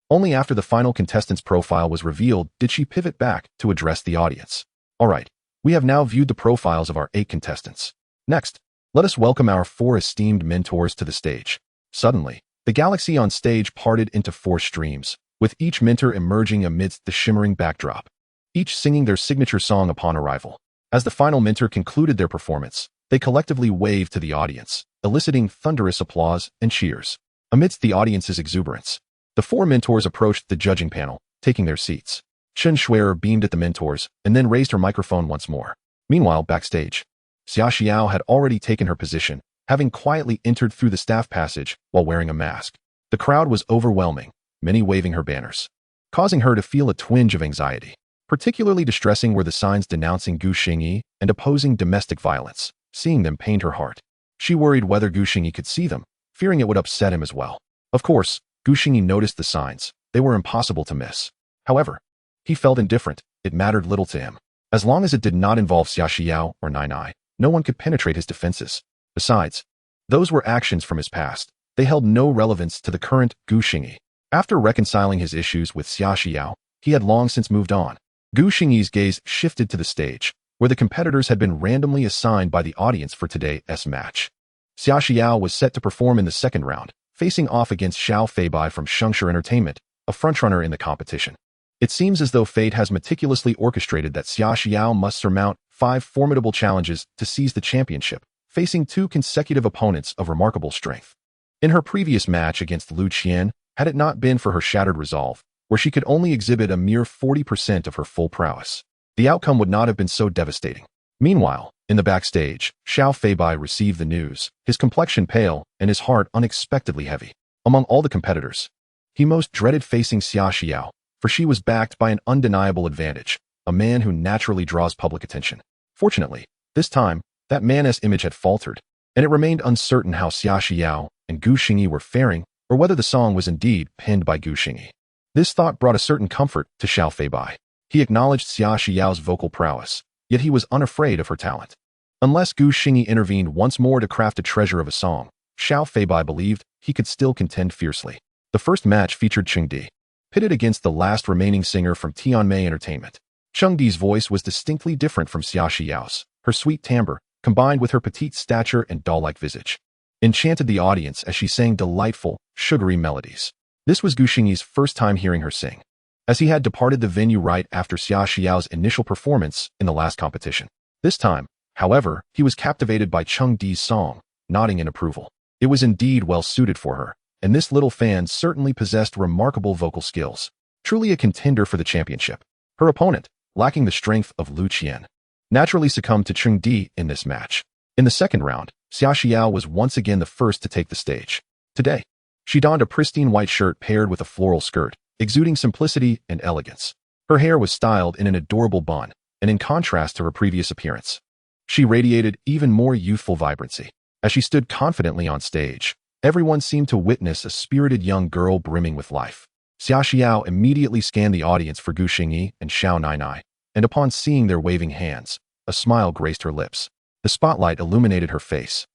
Only after the final contestant's profile was revealed did she pivot back to address the audience. All right, we have now viewed the profiles of our 8 contestants. Next, let us welcome our 4 esteemed mentors to the stage. Suddenly, the galaxy on stage parted into 4 streams, with each mentor emerging amidst the shimmering backdrop, each singing their signature song upon arrival. As the final mentor concluded their performance, they collectively waved to the audience, eliciting thunderous applause and cheers. Amidst the audience's exuberance, the 4 mentors approached the judging panel, taking their seats. Chen Shuer beamed at the mentors and then raised her microphone once more. Meanwhile, backstage, Xia Xiao had already taken her position, having quietly entered through the staff passage while wearing a mask. The crowd was overwhelming, many waving her banners, causing her to feel a twinge of anxiety. Particularly distressing were the signs denouncing Gu Xingyi and opposing domestic violence. Seeing them pained her heart. She worried whether Gu Xingyi could see them, fearing it would upset him as well. Of course, Gu Xingyi noticed the signs. They were impossible to miss. However, he felt indifferent. It mattered little to him. As long as it did not involve Xia Xiao or Nainai, no one could penetrate his defenses. Besides, those were actions from his past. They held no relevance to the current Gu Xingyi. After reconciling his issues with Xia Xiao, he had long since moved on. Gu Xingyi's gaze shifted to the stage, where the competitors had been randomly assigned by the audience for today's match. Xia Xiao was set to perform in the second round, facing off against Xiao Feibai from Shengshi Entertainment, a frontrunner in the competition. It seems as though fate has meticulously orchestrated that Xia Xiao must surmount 5 formidable challenges to seize the championship, facing 2 consecutive opponents of remarkable strength. In her previous match against Lu Qian, had it not been for her shattered resolve, where she could only exhibit a mere 40% of her full prowess, the outcome would not have been so devastating. Meanwhile, in the backstage, Xiao Feibai received the news, his complexion pale and his heart unexpectedly heavy. Among all the competitors, he most dreaded facing Xia Xiao, for she was backed by an undeniable advantage, a man who naturally draws public attention. Fortunately, this time, that man's image had faltered, and it remained uncertain how Xia Xiao and Gu Xingyi were faring, or whether the song was indeed penned by Gu Xingyi. This thought brought a certain comfort to Xiao Feibai. He acknowledged Xia Xiao's vocal prowess, yet he was unafraid of her talent. Unless Gu Xingyi intervened once more to craft a treasure of a song, Xiao Feibai believed he could still contend fiercely. The first match featured Xingyi, pitted against the last remaining singer from Tianmei Entertainment. Xingyi's voice was distinctly different from Xia Xiao's. Her sweet timbre, combined with her petite stature and doll-like visage, enchanted the audience as she sang delightful, sugary melodies. This was Gu Xingyi's first time hearing her sing, as he had departed the venue right after Xia Xiao's initial performance in the last competition. This time, however, he was captivated by Xingyi's song, nodding in approval. It was indeed well suited for her, and this little fan certainly possessed remarkable vocal skills. Truly a contender for the championship. Her opponent, lacking the strength of Lu Qian, naturally succumbed to Xingyi in this match. In the second round, Xia Xiao was once again the first to take the stage. Today, she donned a pristine white shirt paired with a floral skirt, exuding simplicity and elegance. Her hair was styled in an adorable bun, and in contrast to her previous appearance, she radiated even more youthful vibrancy. As she stood confidently on stage, everyone seemed to witness a spirited young girl brimming with life. Xia Xiao immediately scanned the audience for Gu Xingyi and Xiao Nainai, and upon seeing their waving hands, a smile graced her lips. The spotlight illuminated her face,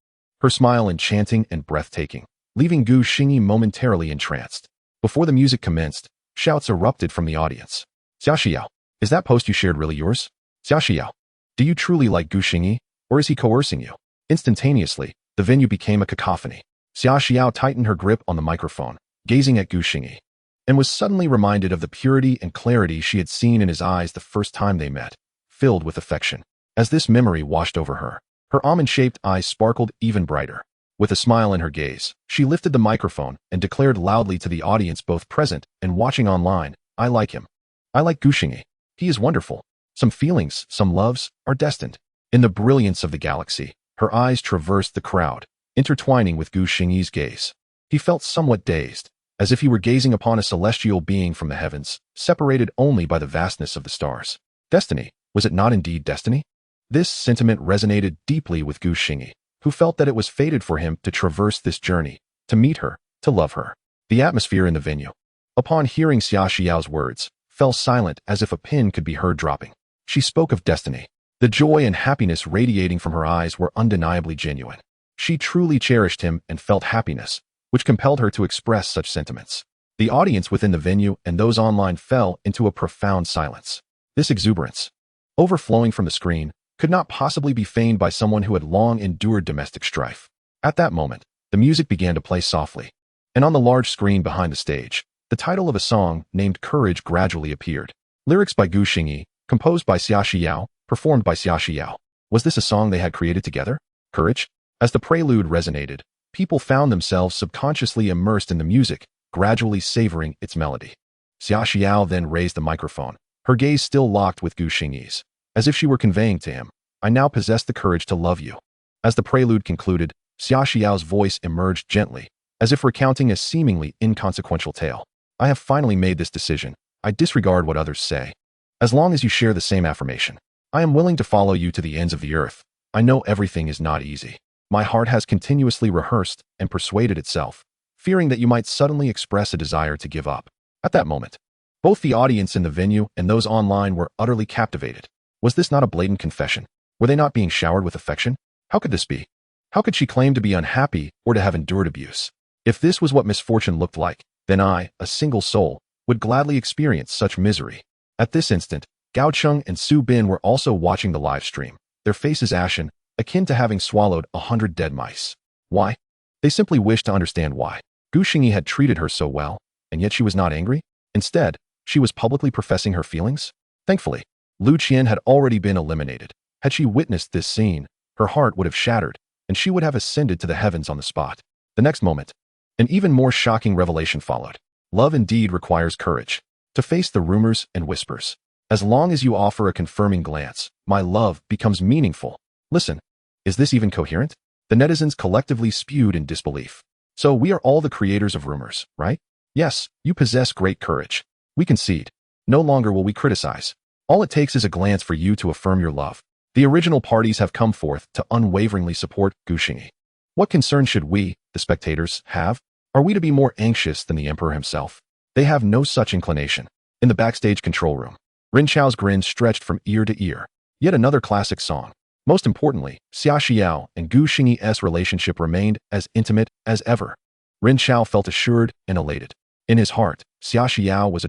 her smile enchanting and breathtaking, leaving Gu Xingyi momentarily entranced. Before the music commenced, shouts erupted from the audience. Xiaoxiao, is that post you shared really yours? Xiaoxiao, do you truly like Gu Xingyi, or is he coercing you? Instantaneously, the venue became a cacophony. Xiaoxiao tightened her grip on the microphone, gazing at Gu Xingyi, and was suddenly reminded of the purity and clarity she had seen in his eyes the first time they met, filled with affection. As this memory washed over her, her almond-shaped eyes sparkled even brighter. With a smile in her gaze, she lifted the microphone and declared loudly to the audience both present and watching online, I like him. I like Gu Xingyi. He is wonderful. Some feelings, some loves, are destined. In the brilliance of the galaxy, her eyes traversed the crowd, intertwining with Gu Xingyi's gaze. He felt somewhat dazed, as if he were gazing upon a celestial being from the heavens, separated only by the vastness of the stars. Destiny, was it not indeed destiny? This sentiment resonated deeply with Gu Xingyi, who felt that it was fated for him to traverse this journey, to meet her, to love her. The atmosphere in the venue, upon hearing Xiaoxiao's words, fell silent as if a pin could be heard dropping. She spoke of destiny. The joy and happiness radiating from her eyes were undeniably genuine. She truly cherished him and felt happiness, which compelled her to express such sentiments. The audience within the venue and those online fell into a profound silence. This exuberance, overflowing from the screen, could not possibly be feigned by someone who had long endured domestic strife. At that moment, the music began to play softly, and on the large screen behind the stage, the title of a song named Courage gradually appeared. Lyrics by Gu Xingyi, composed by Xiaoxiao, performed by Xiaoxiao. Was this a song they had created together? Courage? As the prelude resonated, people found themselves subconsciously immersed in the music, gradually savoring its melody. Xiaoxiao then raised the microphone, her gaze still locked with Gu Xingyi's, as if she were conveying to him, I now possess the courage to love you. As the prelude concluded, Xiaoxiao's voice emerged gently, as if recounting a seemingly inconsequential tale. I have finally made this decision. I disregard what others say. As long as you share the same affirmation, I am willing to follow you to the ends of the earth. I know everything is not easy. My heart has continuously rehearsed and persuaded itself, fearing that you might suddenly express a desire to give up. At that moment, both the audience in the venue and those online were utterly captivated. Was this not a blatant confession? Were they not being showered with affection? How could this be? How could she claim to be unhappy or to have endured abuse? If this was what misfortune looked like, then I, a single soul, would gladly experience such misery. At this instant, Gao Cheng and Su Bin were also watching the live stream, their faces ashen, akin to having swallowed 100 dead mice. Why? They simply wished to understand why. Gu Xingyi had treated her so well, and yet she was not angry? Instead, she was publicly professing her feelings? Thankfully, Lu Qian had already been eliminated. Had she witnessed this scene, her heart would have shattered, and she would have ascended to the heavens on the spot. The next moment, an even more shocking revelation followed. Love indeed requires courage to face the rumors and whispers. As long as you offer a confirming glance, my love becomes meaningful. Listen, is this even coherent? The netizens collectively spewed in disbelief. So we are all the creators of rumors, right? Yes, you possess great courage. We concede. No longer will we criticize. All it takes is a glance for you to affirm your love. The original parties have come forth to unwaveringly support Gu Xingyi. What concern should we, the spectators, have? Are we to be more anxious than the emperor himself? They have no such inclination. In the backstage control room, Rin Chao's grin stretched from ear to ear. Yet another classic song. Most importantly, Xiaoxiao and Gu Xingyi's relationship remained as intimate as ever. Rin Chao felt assured and elated. In his heart, Xiaoxiao was a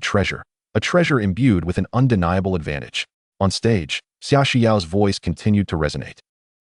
treasure imbued with an undeniable advantage. On stage, Xiaoxiao's voice continued to resonate,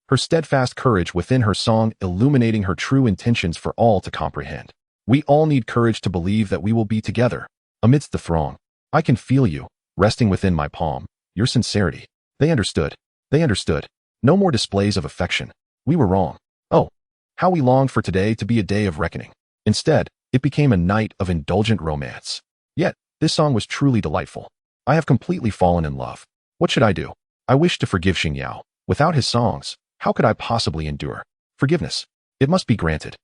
her steadfast courage within her song illuminating her true intentions for all to comprehend. We all need courage to believe that we will be together. Amidst the throng, I can feel you, resting within my palm, your sincerity. They understood. They understood. No more displays of affection. We were wrong. Oh, how we longed for today to be a day of reckoning. Instead, it became a night of indulgent romance. Yet, this song was truly delightful. I have completely fallen in love. What should I do? I wish to forgive Xing Yao. Without his songs, how could I possibly endure? Forgiveness. It must be granted.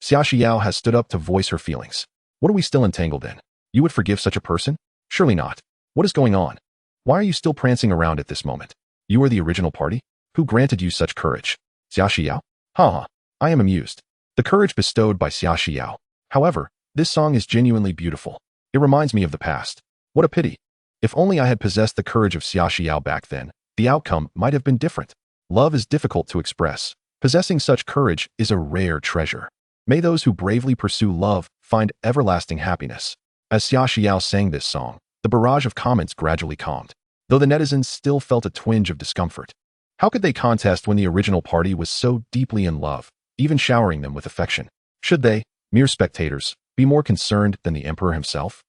Xiaoxiao has stood up to voice her feelings. What are we still entangled in? You would forgive such a person? Surely not. What is going on? Why are you still prancing around at this moment? You are the original party? Who granted you such courage? Xiaoxiao? Ha! I am amused. The courage bestowed by Xiaoxiao. However, this song is genuinely beautiful. It reminds me of the past. What a pity. If only I had possessed the courage of Xiaoxiao back then, the outcome might have been different. Love is difficult to express. Possessing such courage is a rare treasure. May those who bravely pursue love find everlasting happiness. As Xia Xiao sang this song, the barrage of comments gradually calmed, though the netizens still felt a twinge of discomfort. How could they contest when the original party was so deeply in love, even showering them with affection? Should they, mere spectators, be more concerned than the emperor himself?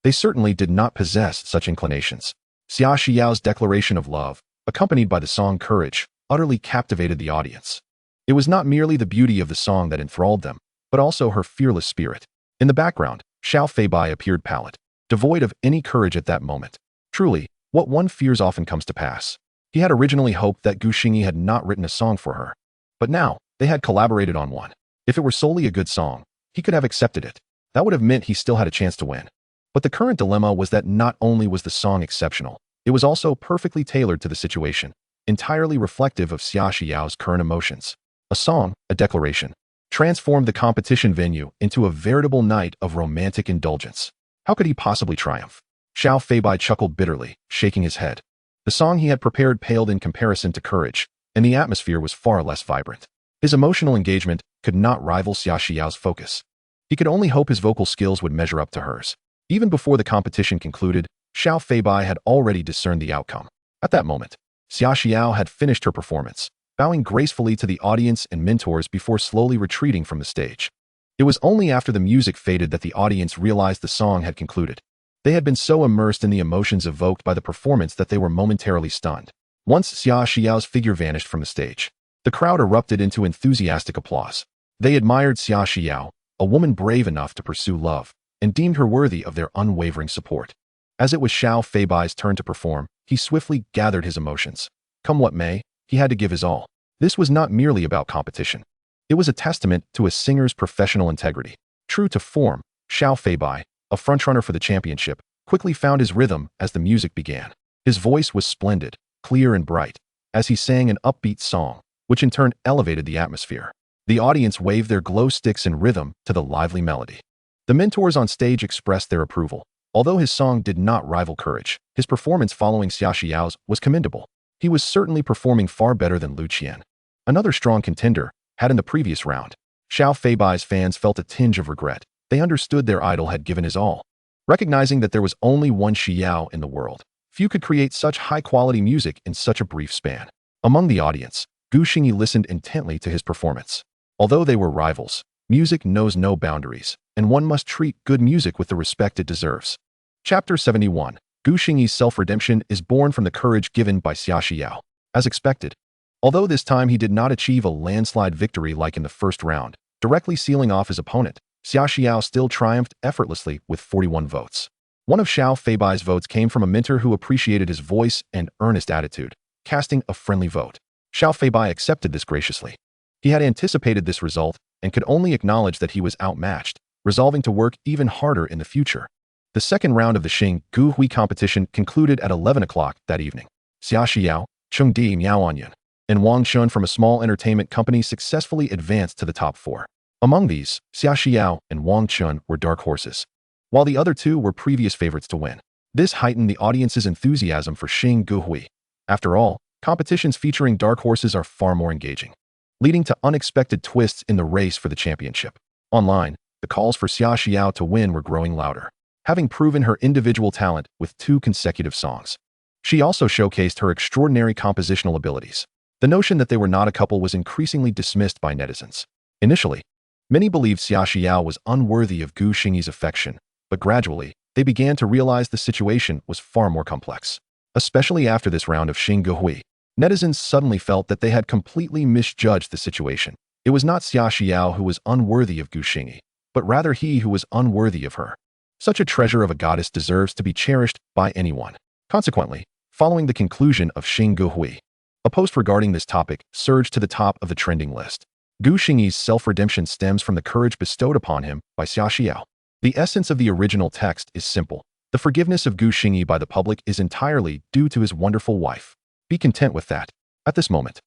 They certainly did not possess such inclinations. Xia Xiao's declaration of love, accompanied by the song Courage, utterly captivated the audience. It was not merely the beauty of the song that enthralled them, but also her fearless spirit. In the background, Xiao Feibai appeared pallid, devoid of any courage at that moment. Truly, what one fears often comes to pass. He had originally hoped that Gu Xingyi had not written a song for her. But now, they had collaborated on one. If it were solely a good song, he could have accepted it. That would have meant he still had a chance to win. But the current dilemma was that not only was the song exceptional, it was also perfectly tailored to the situation, entirely reflective of Xia Xiao's current emotions. A song, a declaration, transformed the competition venue into a veritable night of romantic indulgence. How could he possibly triumph? Xiao Feibai chuckled bitterly, shaking his head. The song he had prepared paled in comparison to Courage, and the atmosphere was far less vibrant. His emotional engagement could not rival Xia Xiao's focus. He could only hope his vocal skills would measure up to hers. Even before the competition concluded, Xiao Feibai had already discerned the outcome. At that moment, Xia Xiao had finished her performance, bowing gracefully to the audience and mentors before slowly retreating from the stage. It was only after the music faded that the audience realized the song had concluded. They had been so immersed in the emotions evoked by the performance that they were momentarily stunned. Once Xia Xiao's figure vanished from the stage, the crowd erupted into enthusiastic applause. They admired Xia Xiao, a woman brave enough to pursue love, and deemed her worthy of their unwavering support. As it was Xiao Feibai's turn to perform, he swiftly gathered his emotions. Come what may, he had to give his all. This was not merely about competition. It was a testament to a singer's professional integrity. True to form, Xiao Feibai, a frontrunner for the championship, quickly found his rhythm as the music began. His voice was splendid, clear and bright, as he sang an upbeat song, which in turn elevated the atmosphere. The audience waved their glow sticks in rhythm to the lively melody. The mentors on stage expressed their approval. Although his song did not rival Courage, his performance following Xia Xiao's was commendable. He was certainly performing far better than Lu Qian, another strong contender, had in the previous round. Xiao Feibai's fans felt a tinge of regret. They understood their idol had given his all. Recognizing that there was only one Xiao in the world, few could create such high-quality music in such a brief span. Among the audience, Gu Xingyi listened intently to his performance. Although they were rivals, music knows no boundaries, and one must treat good music with the respect it deserves. Chapter 71. Gu Xingyi's self-redemption is born from the courage given by Xia Xiao. As expected, although this time he did not achieve a landslide victory like in the first round, directly sealing off his opponent, Xia Xiao still triumphed effortlessly with 41 votes. One of Xiao Feibai's votes came from a mentor who appreciated his voice and earnest attitude, casting a friendly vote. Xiao Feibai accepted this graciously. He had anticipated this result and could only acknowledge that he was outmatched, resolving to work even harder in the future. The second round of the Xing Hui competition concluded at 11 o'clock that evening. Xia Xiao, Chengdi Miaoanyan, and Wang Chun from a small entertainment company successfully advanced to the top 4. Among these, Xia Xiao and Wang Chun were dark horses, while the other two were previous favorites to win. This heightened the audience's enthusiasm for Xing Hui. After all, competitions featuring dark horses are far more engaging, leading to unexpected twists in the race for the championship. Online, the calls for Xia Xiao to win were growing louder. Having proven her individual talent with 2 consecutive songs, she also showcased her extraordinary compositional abilities. The notion that they were not a couple was increasingly dismissed by netizens. Initially, many believed Xia Xiao was unworthy of Gu Xingyi's affection, but gradually, they began to realize the situation was far more complex. Especially after this round of Xing Hui, netizens suddenly felt that they had completely misjudged the situation. It was not Xia Xiao who was unworthy of Gu Xingyi, but rather he who was unworthy of her. Such a treasure of a goddess deserves to be cherished by anyone. Consequently, following the conclusion of Xing Hui, a post regarding this topic surged to the top of the trending list. Gu Xingyi's self-redemption stems from the courage bestowed upon him by Xia Xiao. The essence of the original text is simple. The forgiveness of Gu Xingyi by the public is entirely due to his wonderful wife. Be content with that. At this moment,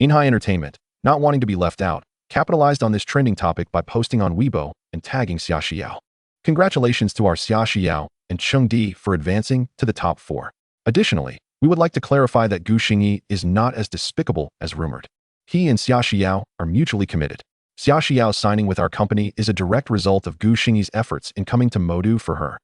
Nainai Entertainment, not wanting to be left out, capitalized on this trending topic by posting on Weibo and tagging Xia Xiao. Congratulations to our Xia Xiao and Chengdi for advancing to the top 4. Additionally, we would like to clarify that Gu Xingyi is not as despicable as rumored. He and Xia Xiao are mutually committed. Xia Xiao signing with our company is a direct result of Gu Xingyi's efforts in coming to Modu for her.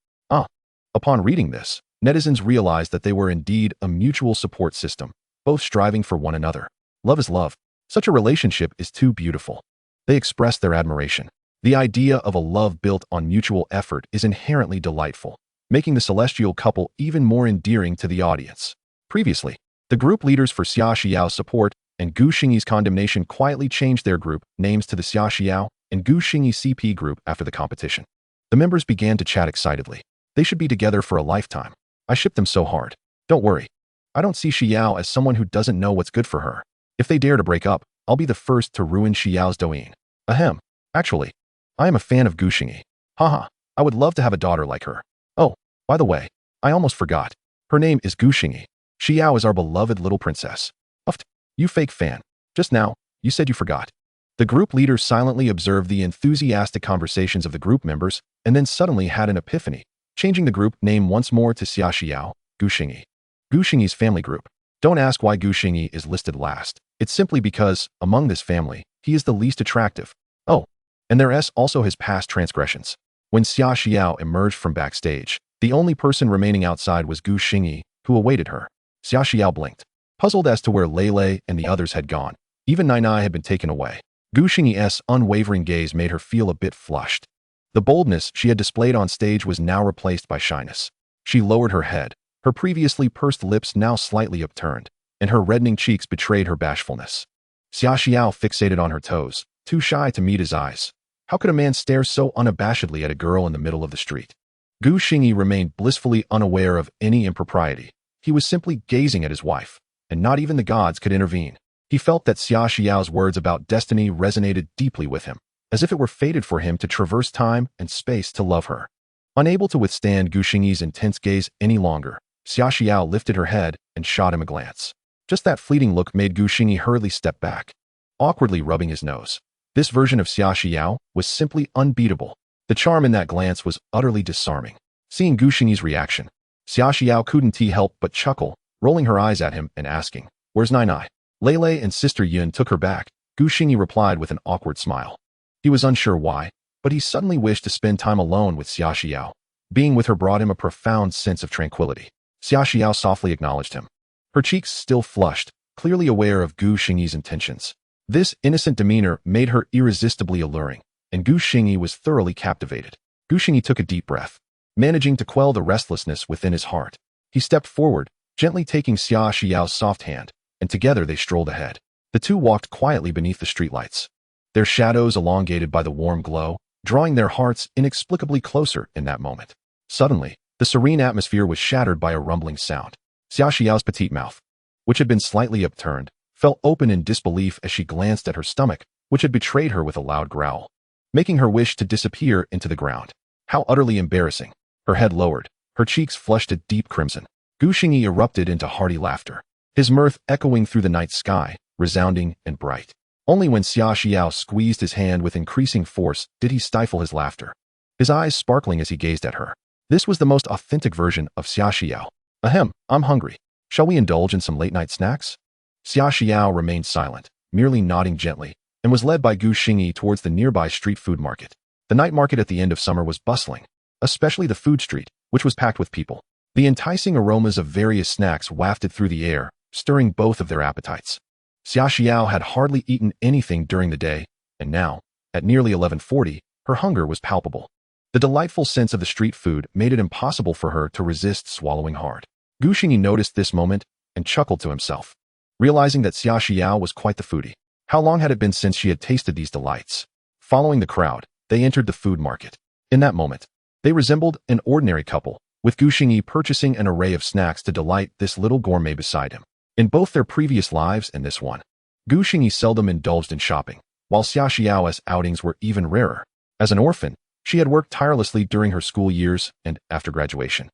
Upon reading this, netizens realized that they were indeed a mutual support system, both striving for one another. Love is love. Such a relationship is too beautiful. They expressed their admiration. The idea of a love built on mutual effort is inherently delightful, making the celestial couple even more endearing to the audience. Previously, the group leaders for Xia Xiao's support and Gu Xingyi's condemnation quietly changed their group names to the Xia Xiao and Gu Xingyi CP group after the competition. The members began to chat excitedly. They should be together for a lifetime. I ship them so hard. Don't worry. I don't see Xiao as someone who doesn't know what's good for her. If they dare to break up, I'll be the first to ruin Xiao's doing. Ahem. Actually, I am a fan of Gu Xingyi. Haha, I would love to have a daughter like her. Oh, by the way, I almost forgot. Her name is Gu Xingyi. Xiao is our beloved little princess. Uft. You fake fan. Just now, you said you forgot. The group leaders silently observed the enthusiastic conversations of the group members and then suddenly had an epiphany, changing the group name once more to Xia Xiao, Gu Xingyi. Gu Xingyi's family group. Don't ask why Gu Xingyi is listed last. It's simply because, among this family, he is the least attractive. Oh, and there's also his past transgressions. When Xia Xiao emerged from backstage, the only person remaining outside was Gu Xingyi, who awaited her. Xia Xiao blinked, puzzled as to where Lei and the others had gone. Even Nainai had been taken away. Gu Xingyi's unwavering gaze made her feel a bit flushed. The boldness she had displayed on stage was now replaced by shyness. She lowered her head, her previously pursed lips now slightly upturned, and her reddening cheeks betrayed her bashfulness. Xia Xiao fixated on her toes, too shy to meet his eyes. How could a man stare so unabashedly at a girl in the middle of the street? Gu Xingyi remained blissfully unaware of any impropriety. He was simply gazing at his wife, and not even the gods could intervene. He felt that Xia Xiao's words about destiny resonated deeply with him, as if it were fated for him to traverse time and space to love her. Unable to withstand Gu Xingyi's intense gaze any longer, Xia Xiao lifted her head and shot him a glance. Just that fleeting look made Gu Xingyi hurriedly step back, awkwardly rubbing his nose. This version of Xia Xiao was simply unbeatable. The charm in that glance was utterly disarming. Seeing Gu Xingyi's reaction, Xia Xiao couldn't help but chuckle, rolling her eyes at him and asking, "Where's Nainai?" Lei and Sister Yun took her back. Gu Xingyi replied with an awkward smile. He was unsure why, but he suddenly wished to spend time alone with Xia Xiao. Being with her brought him a profound sense of tranquility. Xia Xiao softly acknowledged him. Her cheeks still flushed, clearly aware of Gu Xingyi's intentions. This innocent demeanor made her irresistibly alluring, and Gu Xingyi was thoroughly captivated. Gu Xingyi took a deep breath, managing to quell the restlessness within his heart. He stepped forward, gently taking Xia Xiao's soft hand, and together they strolled ahead. The two walked quietly beneath the streetlights, their shadows elongated by the warm glow, drawing their hearts inexplicably closer in that moment. Suddenly, the serene atmosphere was shattered by a rumbling sound. Xia Xiao's petite mouth, which had been slightly upturned, fell open in disbelief as she glanced at her stomach, which had betrayed her with a loud growl, making her wish to disappear into the ground. How utterly embarrassing. Her head lowered, her cheeks flushed a deep crimson. Gu Xingyi erupted into hearty laughter, his mirth echoing through the night sky, resounding and bright. Only when Xia Xiao squeezed his hand with increasing force did he stifle his laughter, his eyes sparkling as he gazed at her. This was the most authentic version of Xia Xiao. Ahem, I'm hungry. Shall we indulge in some late-night snacks? Xia Xiao remained silent, merely nodding gently, and was led by Gu Xingyi towards the nearby street food market. The night market at the end of summer was bustling, especially the food street, which was packed with people. The enticing aromas of various snacks wafted through the air, stirring both of their appetites. Xia Xiao had hardly eaten anything during the day, and now, at nearly 11:40, her hunger was palpable. The delightful sense of the street food made it impossible for her to resist swallowing hard. Gu Xingyi noticed this moment and chuckled to himself, realizing that Xia Xiao was quite the foodie. How long had it been since she had tasted these delights? Following the crowd, they entered the food market. In that moment, they resembled an ordinary couple, with Gu Xingyi purchasing an array of snacks to delight this little gourmet beside him. In both their previous lives and this one, Gu Xingyi seldom indulged in shopping, while Xia Xiao's outings were even rarer. As an orphan, she had worked tirelessly during her school years and, after graduation,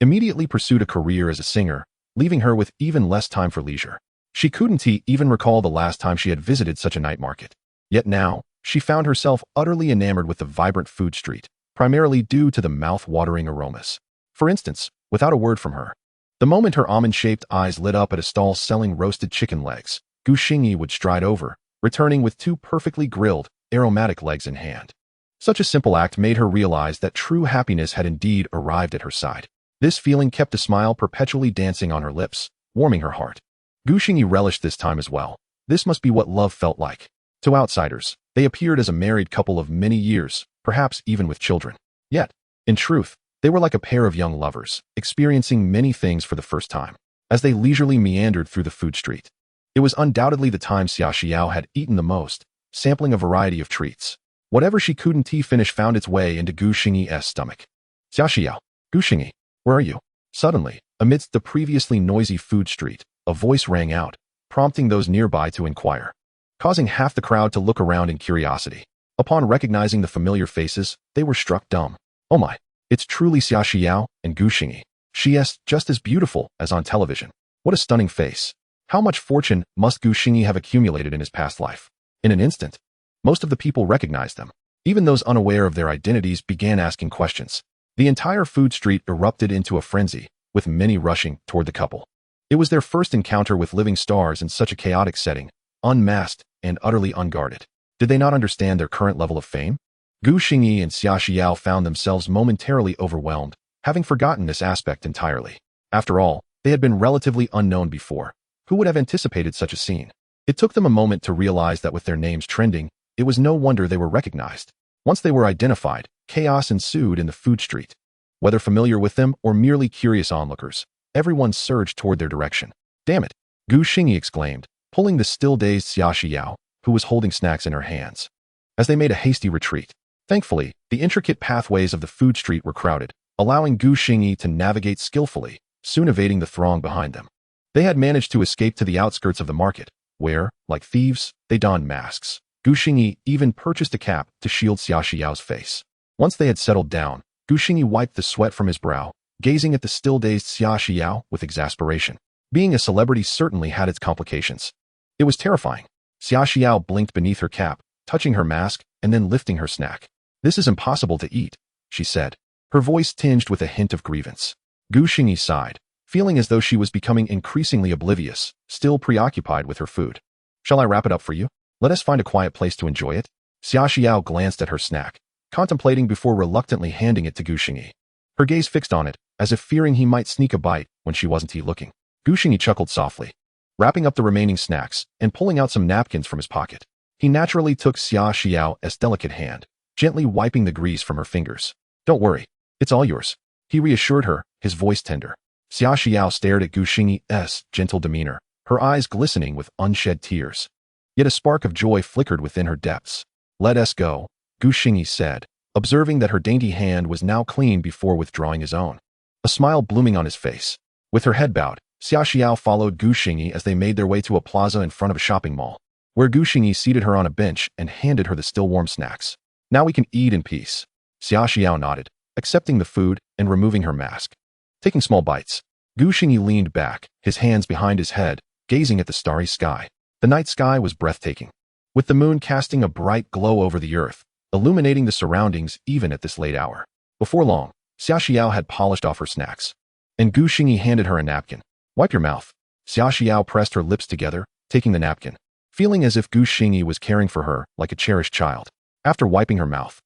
immediately pursued a career as a singer, leaving her with even less time for leisure. She couldn't even recall the last time she had visited such a night market. Yet now, she found herself utterly enamored with the vibrant food street, primarily due to the mouth-watering aromas. For instance, without a word from her, the moment her almond-shaped eyes lit up at a stall selling roasted chicken legs, Gu Xingyi would stride over, returning with two perfectly grilled, aromatic legs in hand. Such a simple act made her realize that true happiness had indeed arrived at her side. This feeling kept a smile perpetually dancing on her lips, warming her heart. Gu Xingyi relished this time as well. This must be what love felt like. To outsiders, they appeared as a married couple of many years, perhaps even with children. Yet, in truth, they were like a pair of young lovers, experiencing many things for the first time. As they leisurely meandered through the food street, it was undoubtedly the time Xia Xiao had eaten the most, sampling a variety of treats. Whatever she couldn't finish found its way into Gu Xingyi's stomach. Xia Xiao, Gu Xingyi, where are you? Suddenly, amidst the previously noisy food street, a voice rang out, prompting those nearby to inquire, causing half the crowd to look around in curiosity. Upon recognizing the familiar faces, they were struck dumb. Oh my, it's truly Xia Xiao and Gu Xingyi. She is just as beautiful as on television. What a stunning face. How much fortune must Gu Xingyi have accumulated in his past life? In an instant, most of the people recognized them. Even those unaware of their identities began asking questions. The entire food street erupted into a frenzy, with many rushing toward the couple. It was their first encounter with living stars in such a chaotic setting, unmasked and utterly unguarded. Did they not understand their current level of fame? Gu Xingyi and Xia Xiao found themselves momentarily overwhelmed, having forgotten this aspect entirely. After all, they had been relatively unknown before. Who would have anticipated such a scene? It took them a moment to realize that with their names trending, it was no wonder they were recognized. Once they were identified, chaos ensued in the food street. Whether familiar with them or merely curious onlookers, everyone surged toward their direction. Damn it! Gu Xingyi exclaimed, pulling the still-dazed Xia Xiao, who was holding snacks in her hands. As they made a hasty retreat. Thankfully, the intricate pathways of the food street were crowded, allowing Gu Xingyi to navigate skillfully, soon evading the throng behind them. They had managed to escape to the outskirts of the market, where, like thieves, they donned masks. Gu Xingyi even purchased a cap to shield Xia Xiao's face. Once they had settled down, Gu Xingyi wiped the sweat from his brow, gazing at the still-dazed Xia Xiao with exasperation. Being a celebrity certainly had its complications. It was terrifying. Xia Xiao blinked beneath her cap, touching her mask and then lifting her snack. This is impossible to eat, she said, her voice tinged with a hint of grievance. Gu Xingyi sighed, feeling as though she was becoming increasingly oblivious, still preoccupied with her food. Shall I wrap it up for you? Let us find a quiet place to enjoy it. Xia Xiao glanced at her snack, contemplating before reluctantly handing it to Gu Xingyi. Her gaze fixed on it, as if fearing he might sneak a bite when she wasn't looking. Gu Xingyi chuckled softly, wrapping up the remaining snacks and pulling out some napkins from his pocket. He naturally took Xia Xiao's delicate hand, gently wiping the grease from her fingers. Don't worry, it's all yours, he reassured her, his voice tender. Xia Xiao stared at Gu Xingyi's gentle demeanor, her eyes glistening with unshed tears. Yet a spark of joy flickered within her depths. Let us go, Gu Xingyi said, observing that her dainty hand was now clean before withdrawing his own. A smile blooming on his face. With her head bowed, Xia Xiao followed Gu Xingyi as they made their way to a plaza in front of a shopping mall, where Gu Xingyi seated her on a bench and handed her the still-warm snacks. Now we can eat in peace. Xia Xiao nodded, accepting the food and removing her mask. Taking small bites, Gu Xingyi leaned back, his hands behind his head, gazing at the starry sky. The night sky was breathtaking, with the moon casting a bright glow over the earth, illuminating the surroundings even at this late hour. Before long, Xia Xiao had polished off her snacks, and Gu Xingyi handed her a napkin. Wipe your mouth. Xia Xiao pressed her lips together, taking the napkin, feeling as if Gu Xingyi was caring for her like a cherished child. After wiping her mouth,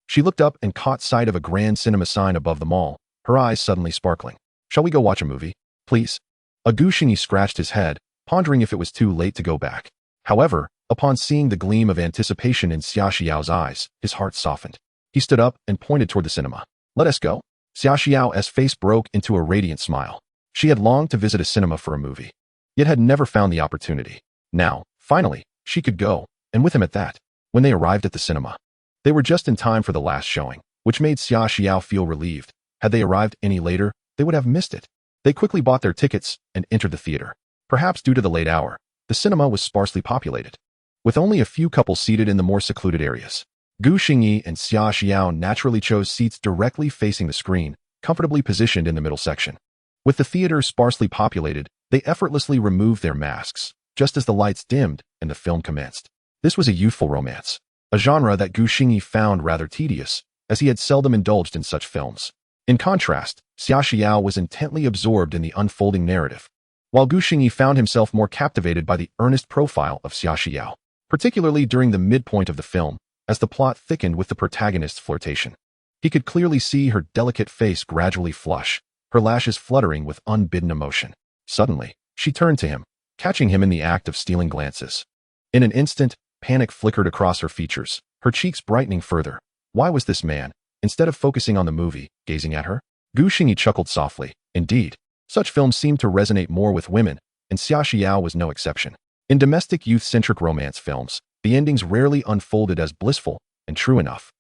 she looked up and caught sight of a grand cinema sign above the mall, her eyes suddenly sparkling. Shall we go watch a movie, please? Gu Xingyi scratched his head, pondering if it was too late to go back. However, upon seeing the gleam of anticipation in Xia Xiao's eyes, his heart softened. He stood up and pointed toward the cinema. Let us go. Xia Xiao's face broke into a radiant smile. She had longed to visit a cinema for a movie, yet had never found the opportunity. Now, finally, she could go, and with him at that. When they arrived at the cinema, they were just in time for the last showing, which made Xia Xiao feel relieved. Had they arrived any later, they would have missed it. They quickly bought their tickets and entered the theater. Perhaps due to the late hour, the cinema was sparsely populated, with only a few couples seated in the more secluded areas. Gu Xingyi and Xia Xiao naturally chose seats directly facing the screen, comfortably positioned in the middle section. With the theater sparsely populated, they effortlessly removed their masks, just as the lights dimmed and the film commenced. This was a youthful romance, a genre that Gu Xingyi found rather tedious, as he had seldom indulged in such films. In contrast, Xia Xiao was intently absorbed in the unfolding narrative. while Gu Xingyi found himself more captivated by the earnest profile of Xia Xiao, particularly during the midpoint of the film, as the plot thickened with the protagonist's flirtation. He could clearly see her delicate face gradually flush, her lashes fluttering with unbidden emotion. Suddenly, she turned to him, catching him in the act of stealing glances. In an instant, panic flickered across her features, her cheeks brightening further. Why was this man, instead of focusing on the movie, gazing at her? Gu Xingyi chuckled softly. Indeed, such films seemed to resonate more with women, and Xia Xiao was no exception. In domestic youth-centric romance films, the endings rarely unfolded as blissful and true enough.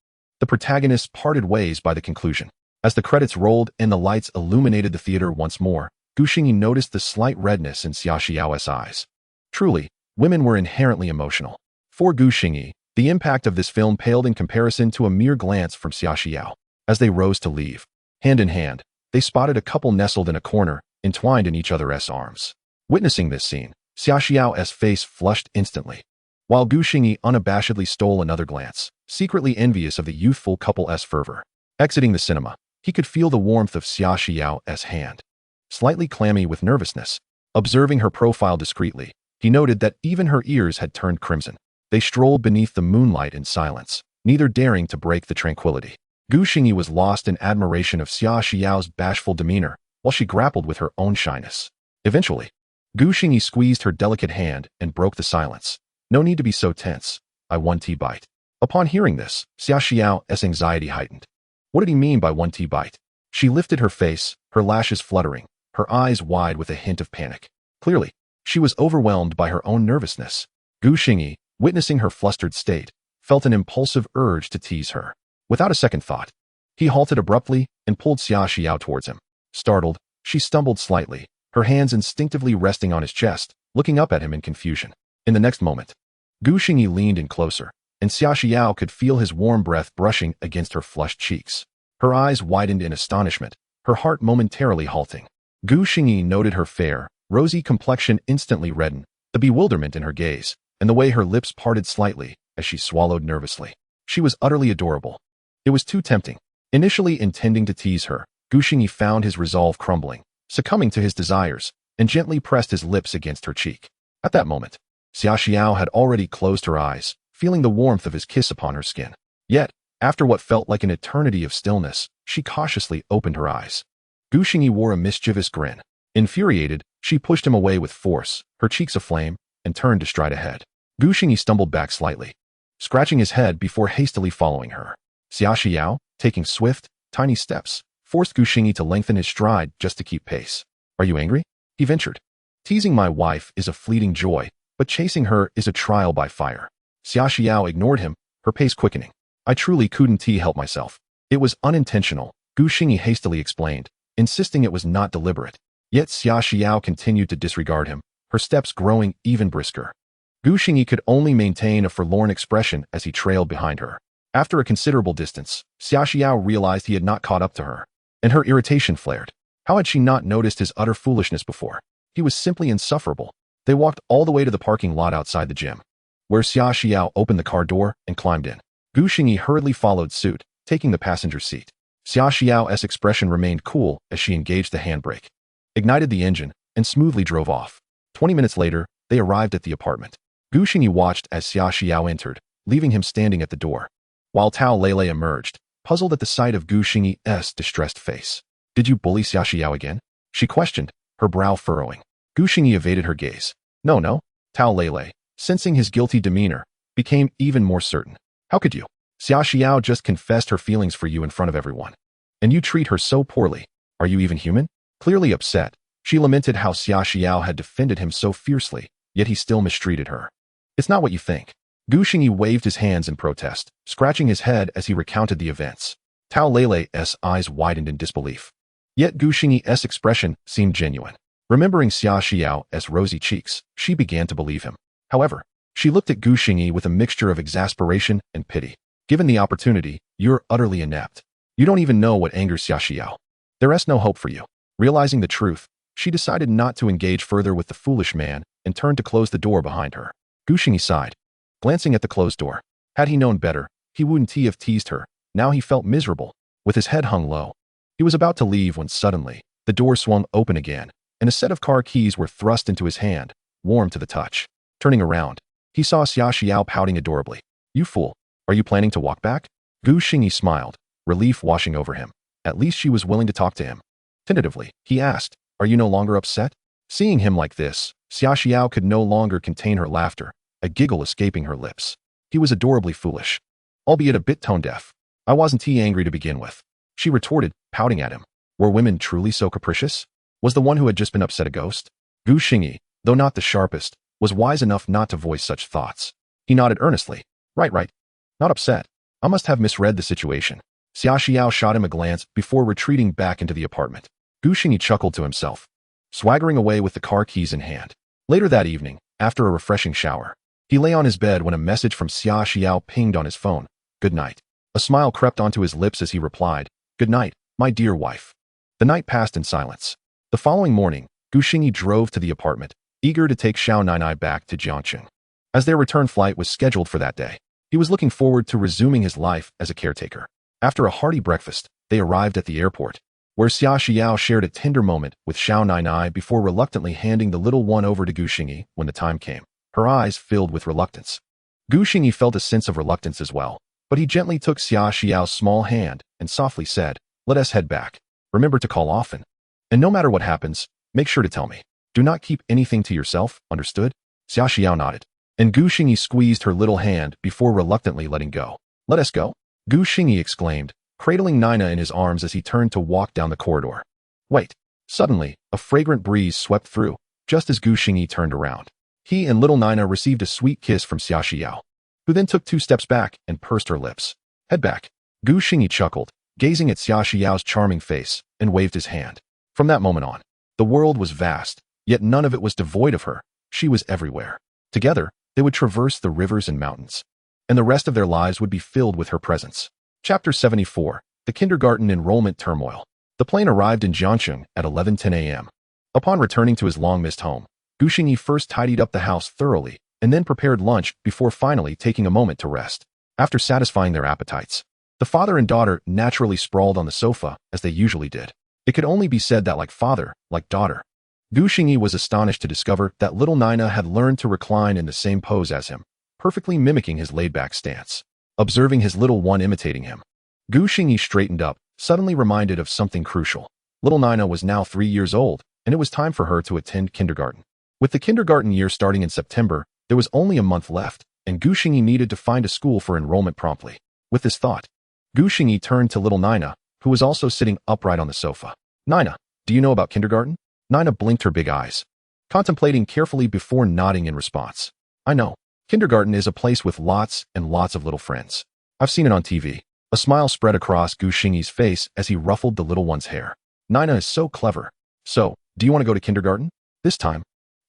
The protagonists parted ways by the conclusion. As the credits rolled and the lights illuminated the theater once more, Gu Xingyi noticed the slight redness in Xia Xiao's eyes. Truly, women were inherently emotional. For Gu Xingyi, the impact of this film paled in comparison to a mere glance from Xia Xiao. As they rose to leave, hand in hand, they spotted a couple nestled in a corner, entwined in each other's arms. Witnessing this scene, Xia Xiao's face flushed instantly, while Gu Xingyi unabashedly stole another glance, secretly envious of the youthful couple's fervor. Exiting the cinema, he could feel the warmth of Xia Xiao's hand, slightly clammy with nervousness. Observing her profile discreetly, he noted that even her ears had turned crimson. They strolled beneath the moonlight in silence, neither daring to break the tranquility. Gu Xingyi was lost in admiration of Xia Xiao's bashful demeanor, while she grappled with her own shyness. Eventually, Gu Xingyi squeezed her delicate hand and broke the silence. No need to be so tense. I one tea bite. Upon hearing this, Xia Xiao's anxiety heightened. What did he mean by one tea bite? She lifted her face, her lashes fluttering, her eyes wide with a hint of panic. Clearly, she was overwhelmed by her own nervousness. Gu Xingyi, witnessing her flustered state, felt an impulsive urge to tease her. Without a second thought, he halted abruptly and pulled Xia Xiao towards him. Startled, she stumbled slightly, her hands instinctively resting on his chest, looking up at him in confusion. In the next moment, Gu Xingyi leaned in closer, and Xia Xiao could feel his warm breath brushing against her flushed cheeks. Her eyes widened in astonishment, her heart momentarily halting. Gu Xingyi noted her fair, rosy complexion instantly redden, the bewilderment in her gaze, and the way her lips parted slightly as she swallowed nervously. She was utterly adorable. It was too tempting. Initially intending to tease her, Gu Xingyi found his resolve crumbling, succumbing to his desires, and gently pressed his lips against her cheek. At that moment, Xia Xiao had already closed her eyes, feeling the warmth of his kiss upon her skin. Yet, after what felt like an eternity of stillness, she cautiously opened her eyes. Gu Xingyi wore a mischievous grin. Infuriated, she pushed him away with force, her cheeks aflame, and turned to stride ahead. Gu Xingyi stumbled back slightly, scratching his head before hastily following her. Xia Xiao, taking swift, tiny steps, forced Gu Xingyi to lengthen his stride just to keep pace. Are you angry? He ventured. Teasing my wife is a fleeting joy, but chasing her is a trial by fire. Xia Xiao ignored him, her pace quickening. I truly couldn't help myself. It was unintentional, Gu Xingyi hastily explained, insisting it was not deliberate. Yet Xia Xiao continued to disregard him, her steps growing even brisker. Gu Xingyi could only maintain a forlorn expression as he trailed behind her. After a considerable distance, Xia Xiao realized he had not caught up to her, and her irritation flared. How had she not noticed his utter foolishness before? He was simply insufferable. They walked all the way to the parking lot outside the gym, where Xia Xiao opened the car door and climbed in. Gu Xingyi hurriedly followed suit, taking the passenger seat. Xia Xiao's expression remained cool as she engaged the handbrake, ignited the engine, and smoothly drove off. 20 minutes later, they arrived at the apartment. Gu Xingyi watched as Xia Xiao entered, leaving him standing at the door, while Tao Lele emerged, puzzled at the sight of Gu Xingyi's distressed face. Did you bully Xia Xiao again? She questioned, her brow furrowing. Gu Xingyi evaded her gaze. No. Tao Lele, sensing his guilty demeanor, became even more certain. How could you? Xia Xiao just confessed her feelings for you in front of everyone. And you treat her so poorly. Are you even human? Clearly upset, she lamented how Xia Xiao had defended him so fiercely, yet he still mistreated her. It's not what you think. Gu Xingyi waved his hands in protest, scratching his head as he recounted the events. Tao Lele's eyes widened in disbelief. Yet Gu Xingyi's expression seemed genuine. Remembering Xia Xiao's rosy cheeks, she began to believe him. However, she looked at Gu Xingyi with a mixture of exasperation and pity. Given the opportunity, you're utterly inept. You don't even know what angers Xia Xiao. There's no hope for you. Realizing the truth, she decided not to engage further with the foolish man and turned to close the door behind her. Gu Xingyi sighed, glancing at the closed door. Had he known better, he wouldn't have teased her. Now he felt miserable, with his head hung low. He was about to leave when suddenly, the door swung open again, and a set of car keys were thrust into his hand, warm to the touch. Turning around, he saw Xia Xiao pouting adorably. "You fool, are you planning to walk back?" Gu Xingyi smiled, relief washing over him. At least she was willing to talk to him. Tentatively, he asked, "Are you no longer upset?" Seeing him like this, Xia Xiao could no longer contain her laughter, a giggle escaping her lips. He was adorably foolish, albeit a bit tone-deaf. "I wasn't angry to begin with," she retorted, pouting at him. Were women truly so capricious? Was the one who had just been upset a ghost? Gu Xingyi, though not the sharpest, was wise enough not to voice such thoughts. He nodded earnestly. Right. Not upset. I must have misread the situation." Xia Xiao shot him a glance before retreating back into the apartment. Gu Xingyi chuckled to himself, swaggering away with the car keys in hand. Later that evening, after a refreshing shower, he lay on his bed when a message from Xia Xiao pinged on his phone. "Good night." A smile crept onto his lips as he replied, "Good night, my dear wife." The night passed in silence. The following morning, Gu Xingyi drove to the apartment, eager to take Xiao Nainai back to Jiangcheng. As their return flight was scheduled for that day, he was looking forward to resuming his life as a caretaker. After a hearty breakfast, they arrived at the airport, where Xia Xiao shared a tender moment with Xiao Nainai before reluctantly handing the little one over to Gu Xingyi when the time came. Her eyes filled with reluctance. Gu Xingyi felt a sense of reluctance as well, but he gently took Xia Xiao's small hand and softly said, "Let us head back. Remember to call often. And no matter what happens, make sure to tell me. Do not keep anything to yourself, understood?" Xia Xiao nodded, and Gu Xingyi squeezed her little hand before reluctantly letting go. "Let us go?" Gu Xingyi exclaimed, cradling Nainai in his arms as he turned to walk down the corridor. "Wait." Suddenly, a fragrant breeze swept through, just as Gu Xingyi turned around. He and little Nainai received a sweet kiss from Xia Xiao, who then took 2 steps back and pursed her lips. "Head back." Gu Xingyi chuckled, gazing at Xia Xiao's charming face, and waved his hand. From that moment on, the world was vast, yet none of it was devoid of her. She was everywhere. Together, they would traverse the rivers and mountains, and the rest of their lives would be filled with her presence. Chapter 74, The Kindergarten Enrollment Turmoil. The plane arrived in Jiangcheng at 11:10 a.m. Upon returning to his long-missed home, Gu Xingyi first tidied up the house thoroughly and then prepared lunch before finally taking a moment to rest. After satisfying their appetites, the father and daughter naturally sprawled on the sofa as they usually did. It could only be said that like father, like daughter. Gu Xingyi was astonished to discover that little Naina had learned to recline in the same pose as him, perfectly mimicking his laid-back stance. Observing his little one imitating him, Gu Xingyi straightened up, suddenly reminded of something crucial. Little Naina was now 3 years old, and it was time for her to attend kindergarten. With the kindergarten year starting in September, there was only a month left, and Gu Xingyi needed to find a school for enrollment promptly. With this thought, Gu Xingyi turned to little Naina, who was also sitting upright on the sofa. "Naina, do you know about kindergarten?" Naina blinked her big eyes, contemplating carefully before nodding in response. "I know. Kindergarten is a place with lots and lots of little friends. I've seen it on TV." A smile spread across Gu Xingyi's face as he ruffled the little one's hair. "Naina is so clever. So, do you want to go to kindergarten?" This time,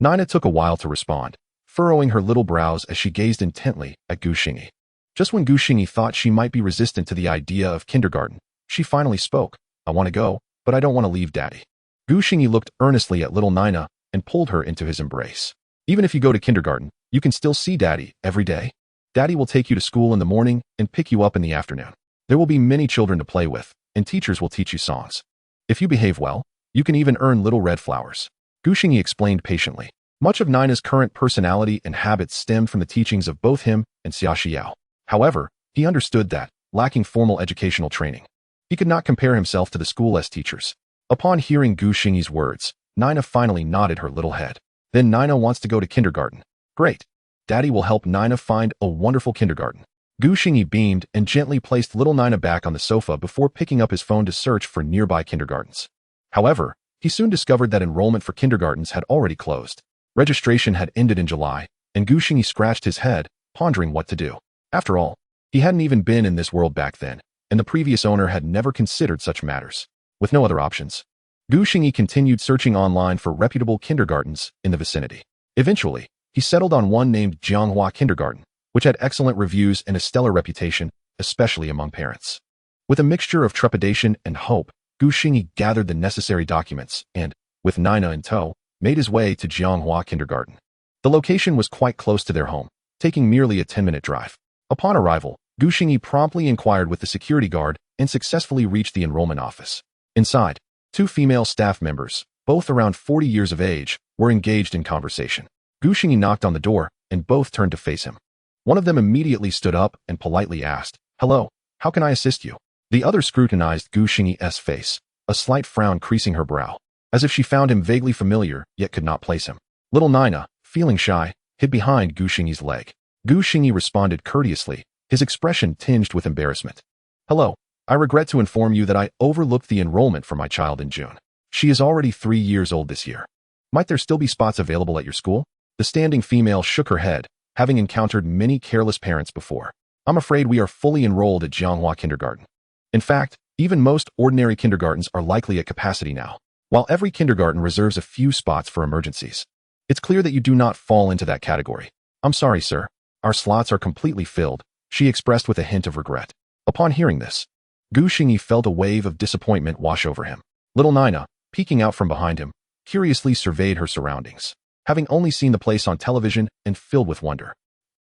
Naina took a while to respond, furrowing her little brows as she gazed intently at Gu Xingyi. Just when Gu Xingyi thought she might be resistant to the idea of kindergarten, she finally spoke. "I want to go, but I don't want to leave Daddy." Gu Xingyi looked earnestly at little Naina and pulled her into his embrace. "Even if you go to kindergarten, you can still see Daddy every day. Daddy will take you to school in the morning and pick you up in the afternoon. There will be many children to play with, and teachers will teach you songs. If you behave well, you can even earn little red flowers." Gu Xingyi explained patiently. Much of Naina's current personality and habits stemmed from the teachings of both him and Xia Xiao. However, he understood that, lacking formal educational training, he could not compare himself to the school-s teachers. Upon hearing Gu Xingyi's words, Naina finally nodded her little head. "Then Naina wants to go to kindergarten. Great. Daddy will help Naina find a wonderful kindergarten." Gu Xingyi beamed and gently placed little Naina back on the sofa before picking up his phone to search for nearby kindergartens. However, he soon discovered that enrollment for kindergartens had already closed. Registration had ended in July, and Gu Xingyi scratched his head, pondering what to do. After all, he hadn't even been in this world back then, and the previous owner had never considered such matters. With no other options, Gu Xingyi continued searching online for reputable kindergartens in the vicinity. Eventually, he settled on one named Jianghua Kindergarten, which had excellent reviews and a stellar reputation, especially among parents. With a mixture of trepidation and hope, Gu Xingyi gathered the necessary documents and, with Naina in tow, made his way to Jianghua Kindergarten. The location was quite close to their home, taking merely a 10-minute drive. Upon arrival, Gu Xingyi promptly inquired with the security guard and successfully reached the enrollment office. Inside, 2 female staff members, both around 40 years of age, were engaged in conversation. Xingyi knocked on the door, and both turned to face him. One of them immediately stood up and politely asked, "Hello, how can I assist you?" The other scrutinized Xingyi's face, a slight frown creasing her brow, as if she found him vaguely familiar yet could not place him. Little Nainai, feeling shy, hid behind Xingyi's leg. Xingyi responded courteously, his expression tinged with embarrassment. "Hello, I regret to inform you that I overlooked the enrollment for my child in June. She is already 3 years old this year. Might there still be spots available at your school?" The standing female shook her head, having encountered many careless parents before. "I'm afraid we are fully enrolled at Jianghua Kindergarten. In fact, even most ordinary kindergartens are likely at capacity now, while every kindergarten reserves a few spots for emergencies. It's clear that you do not fall into that category. I'm sorry, sir. Our slots are completely filled," she expressed with a hint of regret. Upon hearing this, Xingyi felt a wave of disappointment wash over him. Little Nainai, peeking out from behind him, curiously surveyed her surroundings, having only seen the place on television and filled with wonder.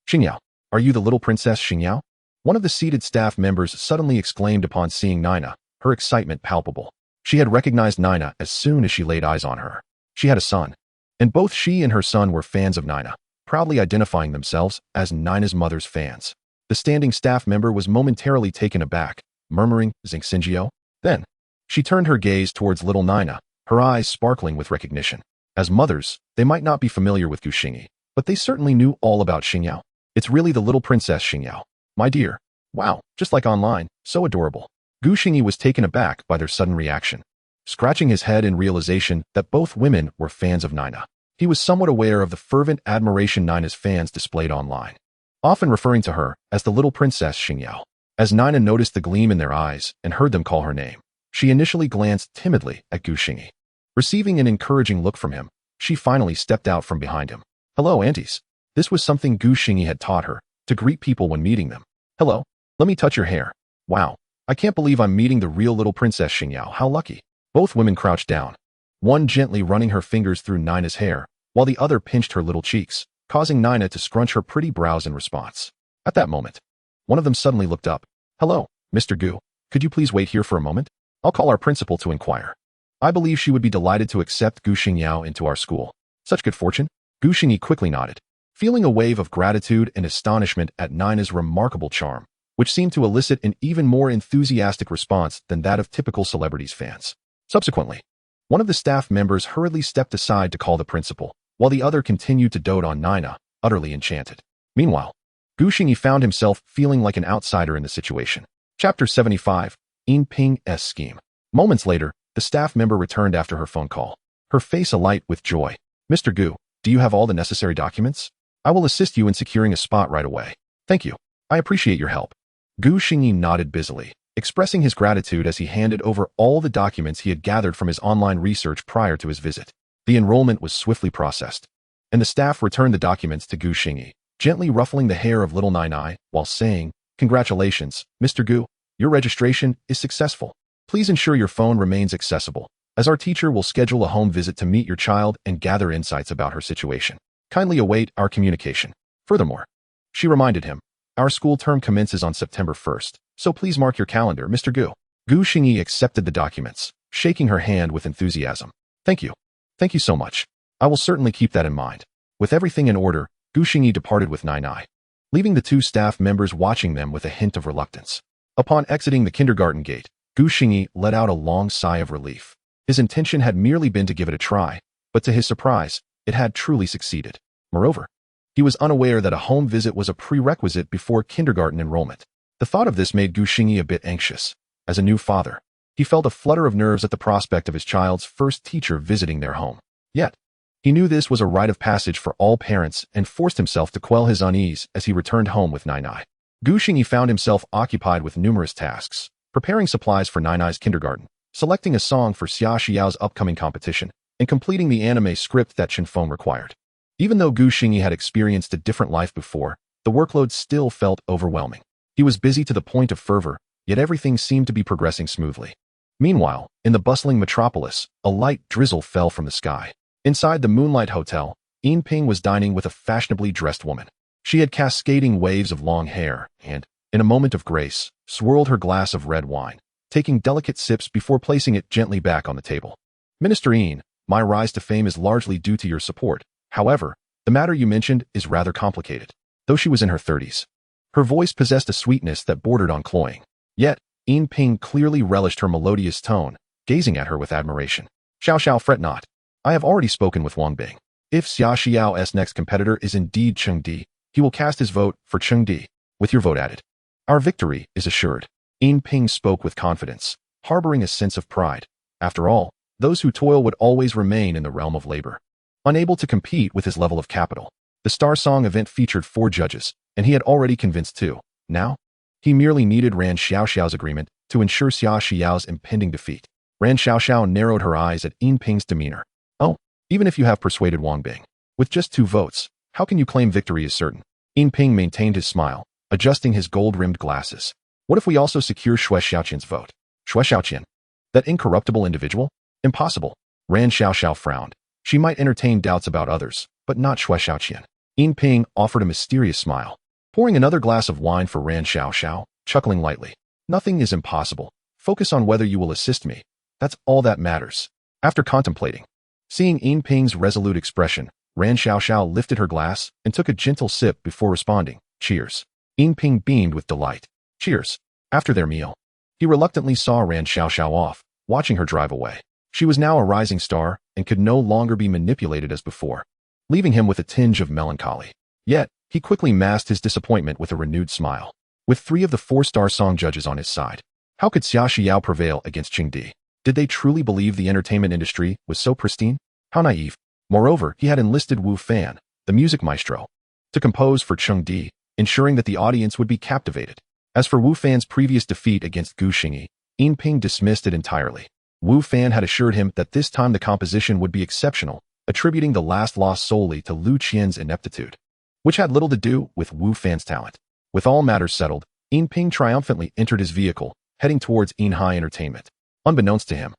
"Xingyao, are you the little princess Xingyao?" One of the seated staff members suddenly exclaimed upon seeing Nainai, her excitement palpable. She had recognized Nainai as soon as she laid eyes on her. She had a son, and both she and her son were fans of Nainai, proudly identifying themselves as Nainai's mother's fans. The standing staff member was momentarily taken aback, murmuring, "Xingyi?" Then, she turned her gaze towards little Nainai, her eyes sparkling with recognition. As mothers, they might not be familiar with Xingyi, but they certainly knew all about Xingyao. "It's really the little princess Xingyao. My dear. Wow, just like online, so adorable." Xingyi was taken aback by their sudden reaction, scratching his head in realization that both women were fans of Nainai. He was somewhat aware of the fervent admiration Nainai's fans displayed online, often referring to her as the little princess Xingyao. As Nainai noticed the gleam in their eyes and heard them call her name, she initially glanced timidly at Xingyi. Receiving an encouraging look from him, she finally stepped out from behind him. "Hello, aunties." This was something Xingyi had taught her, to greet people when meeting them. "Hello, let me touch your hair. Wow, I can't believe I'm meeting the real little princess Xingyao. How lucky." Both women crouched down, one gently running her fingers through Nainai's hair, while the other pinched her little cheeks, causing Nainai to scrunch her pretty brows in response. At that moment, one of them suddenly looked up. "Hello, Mr. Gu, could you please wait here for a moment? I'll call our principal to inquire. I believe she would be delighted to accept Gu Xingyao into our school. Such good fortune." Xingyi quickly nodded, feeling a wave of gratitude and astonishment at Nainai's remarkable charm, which seemed to elicit an even more enthusiastic response than that of typical celebrities' fans. Subsequently, one of the staff members hurriedly stepped aside to call the principal, while the other continued to dote on Nainai, utterly enchanted. Meanwhile, Xingyi found himself feeling like an outsider in the situation. Chapter 75, Ping's Scheme. Moments later, the staff member returned after her phone call, her face alight with joy. "Mr. Gu, do you have all the necessary documents? I will assist you in securing a spot right away. Thank you. I appreciate your help." Xingyi nodded busily, expressing his gratitude as he handed over all the documents he had gathered from his online research prior to his visit. The enrollment was swiftly processed, and the staff returned the documents to Xingyi, gently ruffling the hair of little Nainai while saying, "Congratulations, Mr. Gu, your registration is successful. Please ensure your phone remains accessible, as our teacher will schedule a home visit to meet your child and gather insights about her situation. Kindly await our communication." Furthermore, she reminded him, "Our school term commences on September 1st, so please mark your calendar, Mr. Gu." Xingyi accepted the documents, shaking her hand with enthusiasm. "Thank you. Thank you so much. I will certainly keep that in mind." With everything in order, Xingyi departed with Nainai, leaving the two staff members watching them with a hint of reluctance. Upon exiting the kindergarten gate, Xingyi let out a long sigh of relief. His intention had merely been to give it a try, but to his surprise, it had truly succeeded. Moreover, he was unaware that a home visit was a prerequisite before kindergarten enrollment. The thought of this made Xingyi a bit anxious. As a new father, he felt a flutter of nerves at the prospect of his child's first teacher visiting their home. Yet, he knew this was a rite of passage for all parents and forced himself to quell his unease as he returned home with Nainai. Xingyi found himself occupied with numerous tasks, preparing supplies for Nainai's kindergarten, selecting a song for Xia Xiao's upcoming competition, and completing the anime script that Chinfeng required. Even though Xingyi had experienced a different life before, the workload still felt overwhelming. He was busy to the point of fervor, yet everything seemed to be progressing smoothly. Meanwhile, in the bustling metropolis, a light drizzle fell from the sky. Inside the Moonlight Hotel, Ping was dining with a fashionably dressed woman. She had cascading waves of long hair and, in a moment of grace, swirled her glass of red wine, taking delicate sips before placing it gently back on the table. "Minister Yin, My rise to fame is largely due to your support. However, the matter you mentioned is rather complicated. Though she was in her 30s, her voice possessed a sweetness that bordered on cloying. Yet, Yin Ping clearly relished her melodious tone, gazing at her with admiration. Xiao Xiao, fret not. I have already spoken with Wang Bing. If Xia Xiao's next competitor is indeed Chengdi, he will cast his vote for Chengdi, with your vote added. Our victory is assured. Yin Ping spoke with confidence, harboring a sense of pride. After all, those who toil would always remain in the realm of labor, unable to compete with his level of capital. The Star Song event featured 4 judges, and he had already convinced 2. Now, he merely needed Ran Xiaoxiao's agreement to ensure Xia Xiao's impending defeat. Ran Xiaoxiao narrowed her eyes at Yin Ping's demeanor. Oh, even if you have persuaded Wang Bing, with just 2 votes, how can you claim victory is certain? Yin Ping maintained his smile, adjusting his gold-rimmed glasses. What if we also secure Xue Xiaoqian's vote? Xue Xiaoqian? That incorruptible individual? Impossible. Ran Xiaoxiao frowned. She might entertain doubts about others, but not Xue Xiaoqian. Yin Ping offered a mysterious smile, pouring another glass of wine for Ran Xiaoxiao, chuckling lightly. Nothing is impossible. Focus on whether you will assist me. That's all that matters. After contemplating, seeing Yin Ping's resolute expression, Ran Xiaoxiao lifted her glass and took a gentle sip before responding. Cheers. Yin Ping beamed with delight. Cheers. After their meal, he reluctantly saw Ran Xiaoxiao off, watching her drive away. She was now a rising star and could no longer be manipulated as before, leaving him with a tinge of melancholy. Yet, he quickly masked his disappointment with a renewed smile. With 3 of the 4 Star Song judges on his side, how could Xia Xiao prevail against Chengdi? Did they truly believe the entertainment industry was so pristine? How naive. Moreover, he had enlisted Wu Fan, the music maestro, to compose for Chengdi, ensuring that the audience would be captivated. As for Wu Fan's previous defeat against Gu Xingyi, Yin Ping dismissed it entirely. Wu Fan had assured him that this time the composition would be exceptional, attributing the last loss solely to Lu Qian's ineptitude, which had little to do with Wu Fan's talent. With all matters settled, Yin Ping triumphantly entered his vehicle, heading towards Nainai Entertainment. Unbeknownst to him,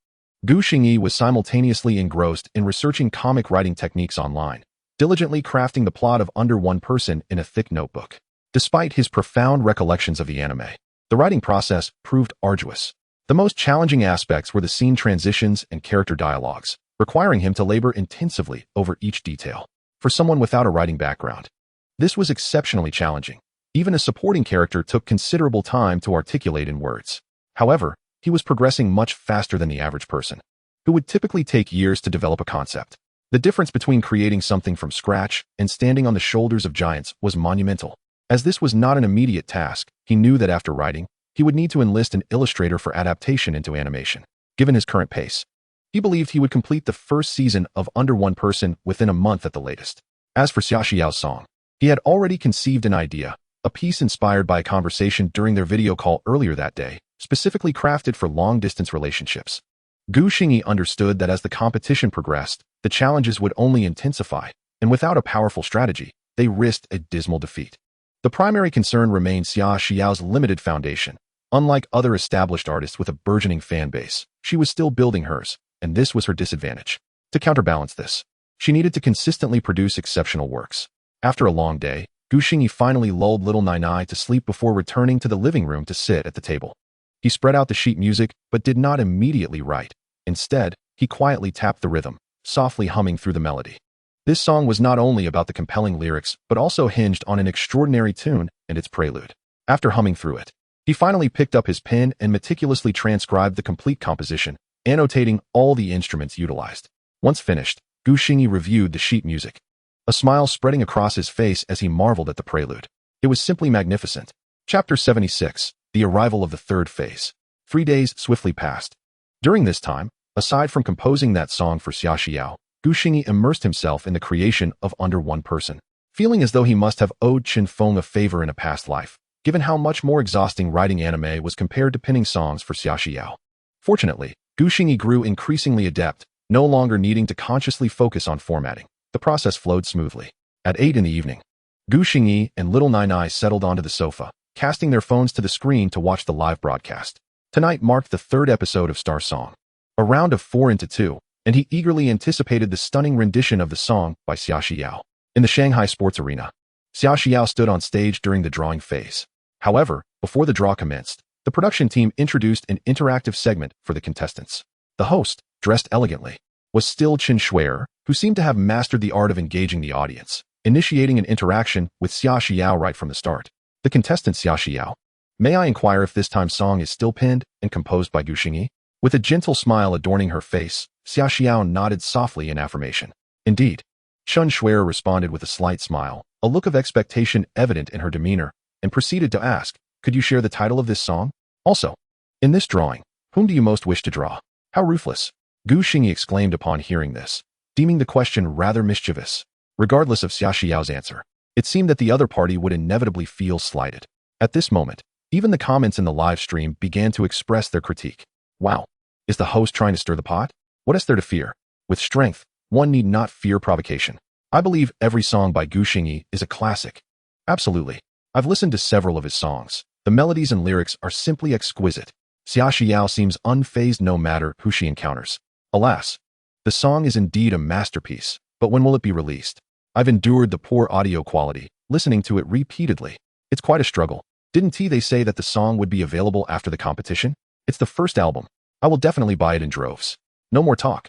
Gu Xingyi was simultaneously engrossed in researching comic writing techniques online, diligently crafting the plot of Under One Person in a thick notebook. Despite his profound recollections of the anime, the writing process proved arduous. The most challenging aspects were the scene transitions and character dialogues, requiring him to labor intensively over each detail. For someone without a writing background, this was exceptionally challenging. Even a supporting character took considerable time to articulate in words. However, he was progressing much faster than the average person, who would typically take years to develop a concept. The difference between creating something from scratch and standing on the shoulders of giants was monumental. As this was not an immediate task, he knew that after writing, he would need to enlist an illustrator for adaptation into animation. Given his current pace, he believed he would complete the first season of Under One Person within a month at the latest. As for Xia Xiao's song, he had already conceived an idea, a piece inspired by a conversation during their video call earlier that day, specifically crafted for long-distance relationships. Gu Xingyi understood that as the competition progressed, the challenges would only intensify, and without a powerful strategy, they risked a dismal defeat. The primary concern remained Xia Xiao's limited foundation. Unlike other established artists with a burgeoning fan base, she was still building hers, and this was her disadvantage. To counterbalance this, she needed to consistently produce exceptional works. After a long day, Gu Xingyi finally lulled little Nainai to sleep before returning to the living room to sit at the table. He spread out the sheet music, but did not immediately write. Instead, he quietly tapped the rhythm, softly humming through the melody. This song was not only about the compelling lyrics, but also hinged on an extraordinary tune and its prelude. After humming through it, he finally picked up his pen and meticulously transcribed the complete composition, annotating all the instruments utilized. Once finished, Gu Xingyi reviewed the sheet music, a smile spreading across his face as he marveled at the prelude. It was simply magnificent. Chapter 76, The Arrival of the Third Phase. 3 days swiftly passed. During this time, aside from composing that song for Xia Xiao, Gu Xingyi immersed himself in the creation of Under One Person, feeling as though he must have owed Qin Feng a favor in a past life, given how much more exhausting writing anime was compared to penning songs for Xia Xiao. Fortunately, Gu Xingyi grew increasingly adept, no longer needing to consciously focus on formatting. The process flowed smoothly. At 8 in the evening, Gu Xingyi and little Nainai settled onto the sofa, casting their phones to the screen to watch the live broadcast. Tonight marked the 3rd episode of Star Song, a round of 4-2, and he eagerly anticipated the stunning rendition of the song by Xia Xiao. In the Shanghai Sports Arena, Xia Xiao stood on stage during the drawing phase. However, before the draw commenced, the production team introduced an interactive segment for the contestants. The host, dressed elegantly, was still Chen Shuier, who seemed to have mastered the art of engaging the audience, initiating an interaction with Xia Xiao right from the start. The contestant Xia Xiao. May I inquire if this time's song is still penned and composed by Gu Xingyi? With a gentle smile adorning her face, Xia Xiao nodded softly in affirmation. Indeed. Chen Shuier responded with a slight smile, a look of expectation evident in her demeanor, and proceeded to ask, could you share the title of this song? Also, in this drawing, whom do you most wish to draw? How ruthless! Gu Xingyi exclaimed upon hearing this, deeming the question rather mischievous. Regardless of Xia Xiao's answer, it seemed that the other party would inevitably feel slighted. At this moment, even the comments in the live stream began to express their critique. Wow, is the host trying to stir the pot? What is there to fear? With strength, one need not fear provocation. I believe every song by Gu Xingyi is a classic. Absolutely. I've listened to several of his songs. The melodies and lyrics are simply exquisite. Xia Xiao seems unfazed no matter who she encounters. Alas, the song is indeed a masterpiece, but when will it be released? I've endured the poor audio quality, listening to it repeatedly. It's quite a struggle. Didn't they say that the song would be available after the competition? It's the first album. I will definitely buy it in droves. No more talk.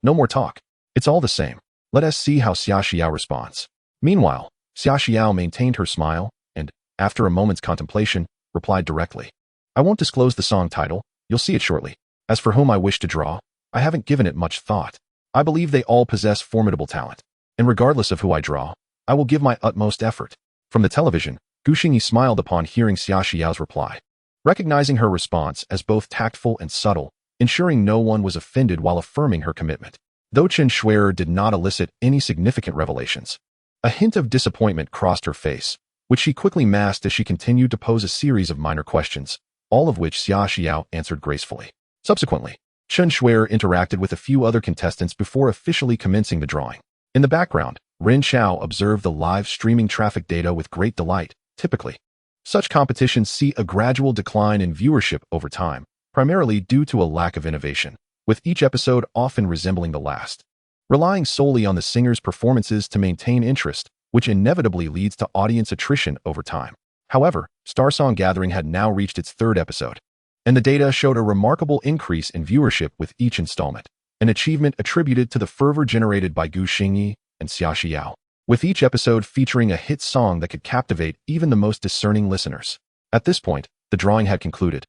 No more talk. It's all the same. Let us see how Xia Xiao responds. Meanwhile, Xia Xiao maintained her smile and, after a moment's contemplation, replied directly. I won't disclose the song title. You'll see it shortly. As for whom I wish to draw, I haven't given it much thought. I believe they all possess formidable talent. And regardless of who I draw, I will give my utmost effort. From the television, Gu Xingyi smiled upon hearing Xia Xiao's reply, recognizing her response as both tactful and subtle, ensuring no one was offended while affirming her commitment. Though Chen Shuier did not elicit any significant revelations, a hint of disappointment crossed her face, which she quickly masked as she continued to pose a series of minor questions, all of which Xia Xiao answered gracefully. Subsequently, Chen Shuier interacted with a few other contestants before officially commencing the drawing. In the background, Ren Xiao observed the live streaming traffic data with great delight. Typically, such competitions see a gradual decline in viewership over time, primarily due to a lack of innovation, with each episode often resembling the last, relying solely on the singer's performances to maintain interest, which inevitably leads to audience attrition over time. However, Star Song Gathering had now reached its third episode, and the data showed a remarkable increase in viewership with each installment, an achievement attributed to the fervor generated by Gu Xingyi and Xia Xiao, with each episode featuring a hit song that could captivate even the most discerning listeners. At this point, the drawing had concluded,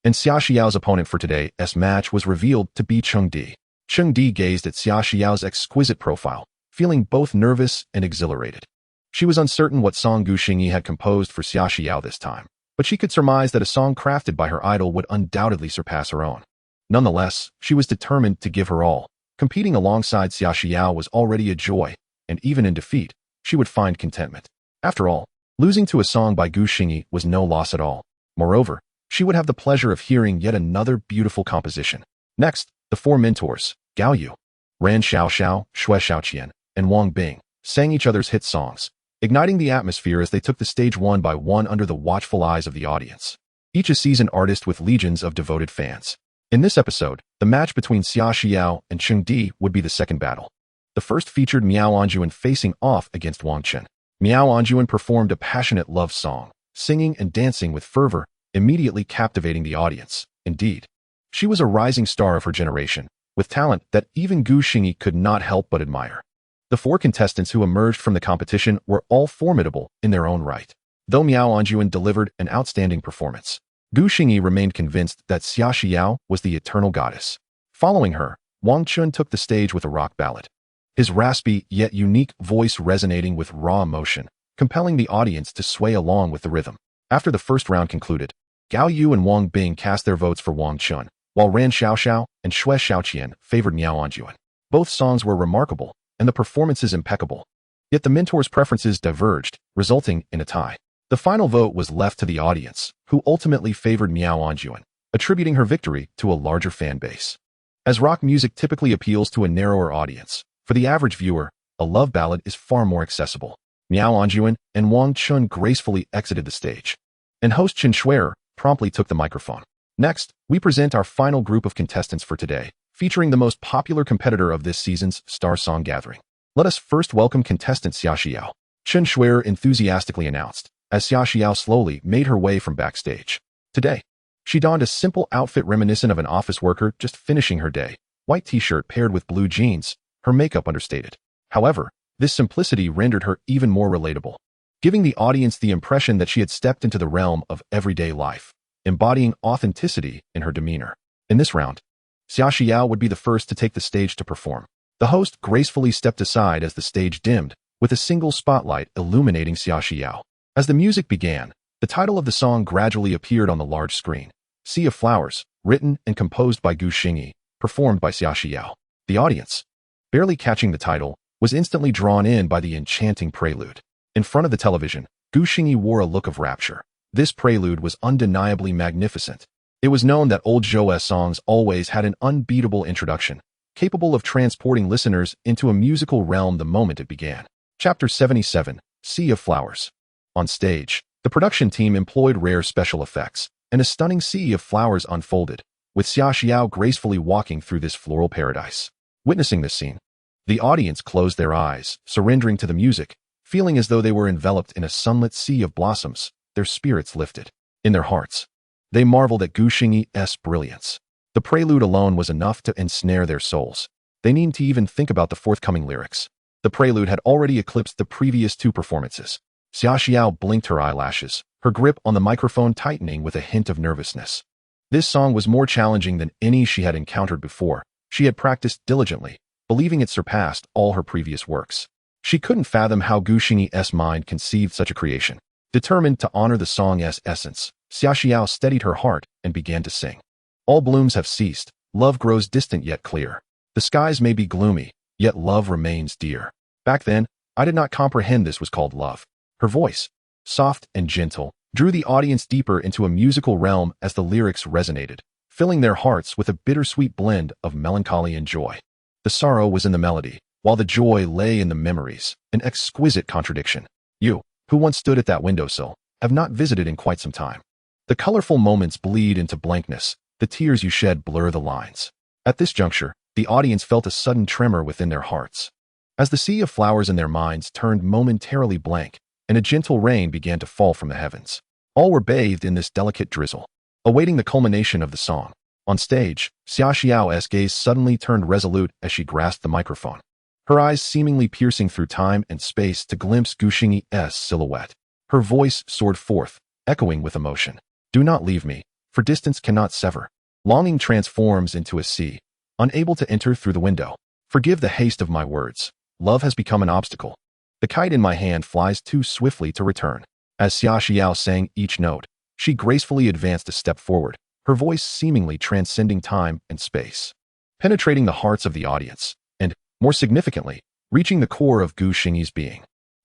and Xia Xiao's opponent for today's match was revealed to be Chengdi. Chengdi gazed at Xia Xiao's exquisite profile, feeling both nervous and exhilarated. She was uncertain what song Gu Xingyi had composed for Xia Xiao this time, but she could surmise that a song crafted by her idol would undoubtedly surpass her own. Nonetheless, she was determined to give her all. Competing alongside Xia Xiao was already a joy, and even in defeat, she would find contentment. After all, losing to a song by Gu Xingyi was no loss at all. Moreover, she would have the pleasure of hearing yet another beautiful composition. Next, the four mentors, Gao Yu, Ran Xiaoxiao, Shui Xiaoqian, and Wang Bing, sang each other's hit songs, igniting the atmosphere as they took the stage one by one under the watchful eyes of the audience. Each a seasoned artist with legions of devoted fans. In this episode, the match between Xia Xiao and Chengdi would be the second battle. The first featured Miao Anjuan facing off against Wang Chen. Miao Anjuan performed a passionate love song, singing and dancing with fervor, immediately captivating the audience. Indeed, she was a rising star of her generation, with talent that even Gu Xingyi could not help but admire. The four contestants who emerged from the competition were all formidable in their own right. Though Miao Anjuan delivered an outstanding performance, Gu Xingyi remained convinced that Xia Xiao was the eternal goddess. Following her, Wang Chun took the stage with a rock ballad, his raspy yet unique voice resonating with raw emotion, compelling the audience to sway along with the rhythm. After the first round concluded, Gao Yu and Wang Bing cast their votes for Wang Chun, while Ran Xiaoxiao and Shui Xiaoqian favored Miao Anjuan. Both songs were remarkable, and the performances impeccable. Yet the mentors' preferences diverged, resulting in a tie. The final vote was left to the audience, who ultimately favored Miao Anjuan, attributing her victory to a larger fan base. As rock music typically appeals to a narrower audience, for the average viewer, a love ballad is far more accessible. Miao Anjuan and Wang Chun gracefully exited the stage, and host Chen Shuier promptly took the microphone. Next, we present our final group of contestants for today, featuring the most popular competitor of this season's Star Song Gathering. Let us first welcome contestant Xia Xiao. Chen Shuier enthusiastically announced, as Xia Xiao slowly made her way from backstage. Today, she donned a simple outfit reminiscent of an office worker just finishing her day, white t-shirt paired with blue jeans, her makeup understated. However, this simplicity rendered her even more relatable, giving the audience the impression that she had stepped into the realm of everyday life, embodying authenticity in her demeanor. In this round, Xia Xiao would be the first to take the stage to perform. The host gracefully stepped aside as the stage dimmed, with a single spotlight illuminating Xia Xiao. As the music began, the title of the song gradually appeared on the large screen. Sea of Flowers, written and composed by Xingyi, performed by Xia Xiao. The audience, barely catching the title, was instantly drawn in by the enchanting prelude. In front of the television, Xingyi wore a look of rapture. This prelude was undeniably magnificent. It was known that old Zhou's songs always had an unbeatable introduction, capable of transporting listeners into a musical realm the moment it began. Chapter 77, Sea of Flowers. On stage, the production team employed rare special effects, and a stunning sea of flowers unfolded, with Xia Xiao gracefully walking through this floral paradise. Witnessing this scene, the audience closed their eyes, surrendering to the music, feeling as though they were enveloped in a sunlit sea of blossoms, their spirits lifted. In their hearts, they marveled at Xingyi's brilliance. The prelude alone was enough to ensnare their souls. They needn't to even think about the forthcoming lyrics. The prelude had already eclipsed the previous two performances. Xia Xiao blinked her eyelashes, her grip on the microphone tightening with a hint of nervousness. This song was more challenging than any she had encountered before. She had practiced diligently, believing it surpassed all her previous works. She couldn't fathom how Xingyi's mind conceived such a creation. Determined to honor the song's essence, Xia Xiao steadied her heart and began to sing. All blooms have ceased, love grows distant yet clear. The skies may be gloomy, yet love remains dear. Back then, I did not comprehend this was called love. Her voice, soft and gentle, drew the audience deeper into a musical realm as the lyrics resonated, filling their hearts with a bittersweet blend of melancholy and joy. The sorrow was in the melody, while the joy lay in the memories, an exquisite contradiction. You, who once stood at that windowsill, have not visited in quite some time. The colorful moments bleed into blankness, the tears you shed blur the lines. At this juncture, the audience felt a sudden tremor within their hearts. As the sea of flowers in their minds turned momentarily blank, and a gentle rain began to fall from the heavens. All were bathed in this delicate drizzle, awaiting the culmination of the song. On stage, Xia Xiao's gaze suddenly turned resolute as she grasped the microphone, her eyes seemingly piercing through time and space to glimpse Xingyi's silhouette. Her voice soared forth, echoing with emotion. Do not leave me, for distance cannot sever. Longing transforms into a sea, unable to enter through the window. Forgive the haste of my words. Love has become an obstacle. The kite in my hand flies too swiftly to return. As Xia Xiao sang each note, she gracefully advanced a step forward, her voice seemingly transcending time and space, penetrating the hearts of the audience, and, more significantly, reaching the core of Xingyi's being.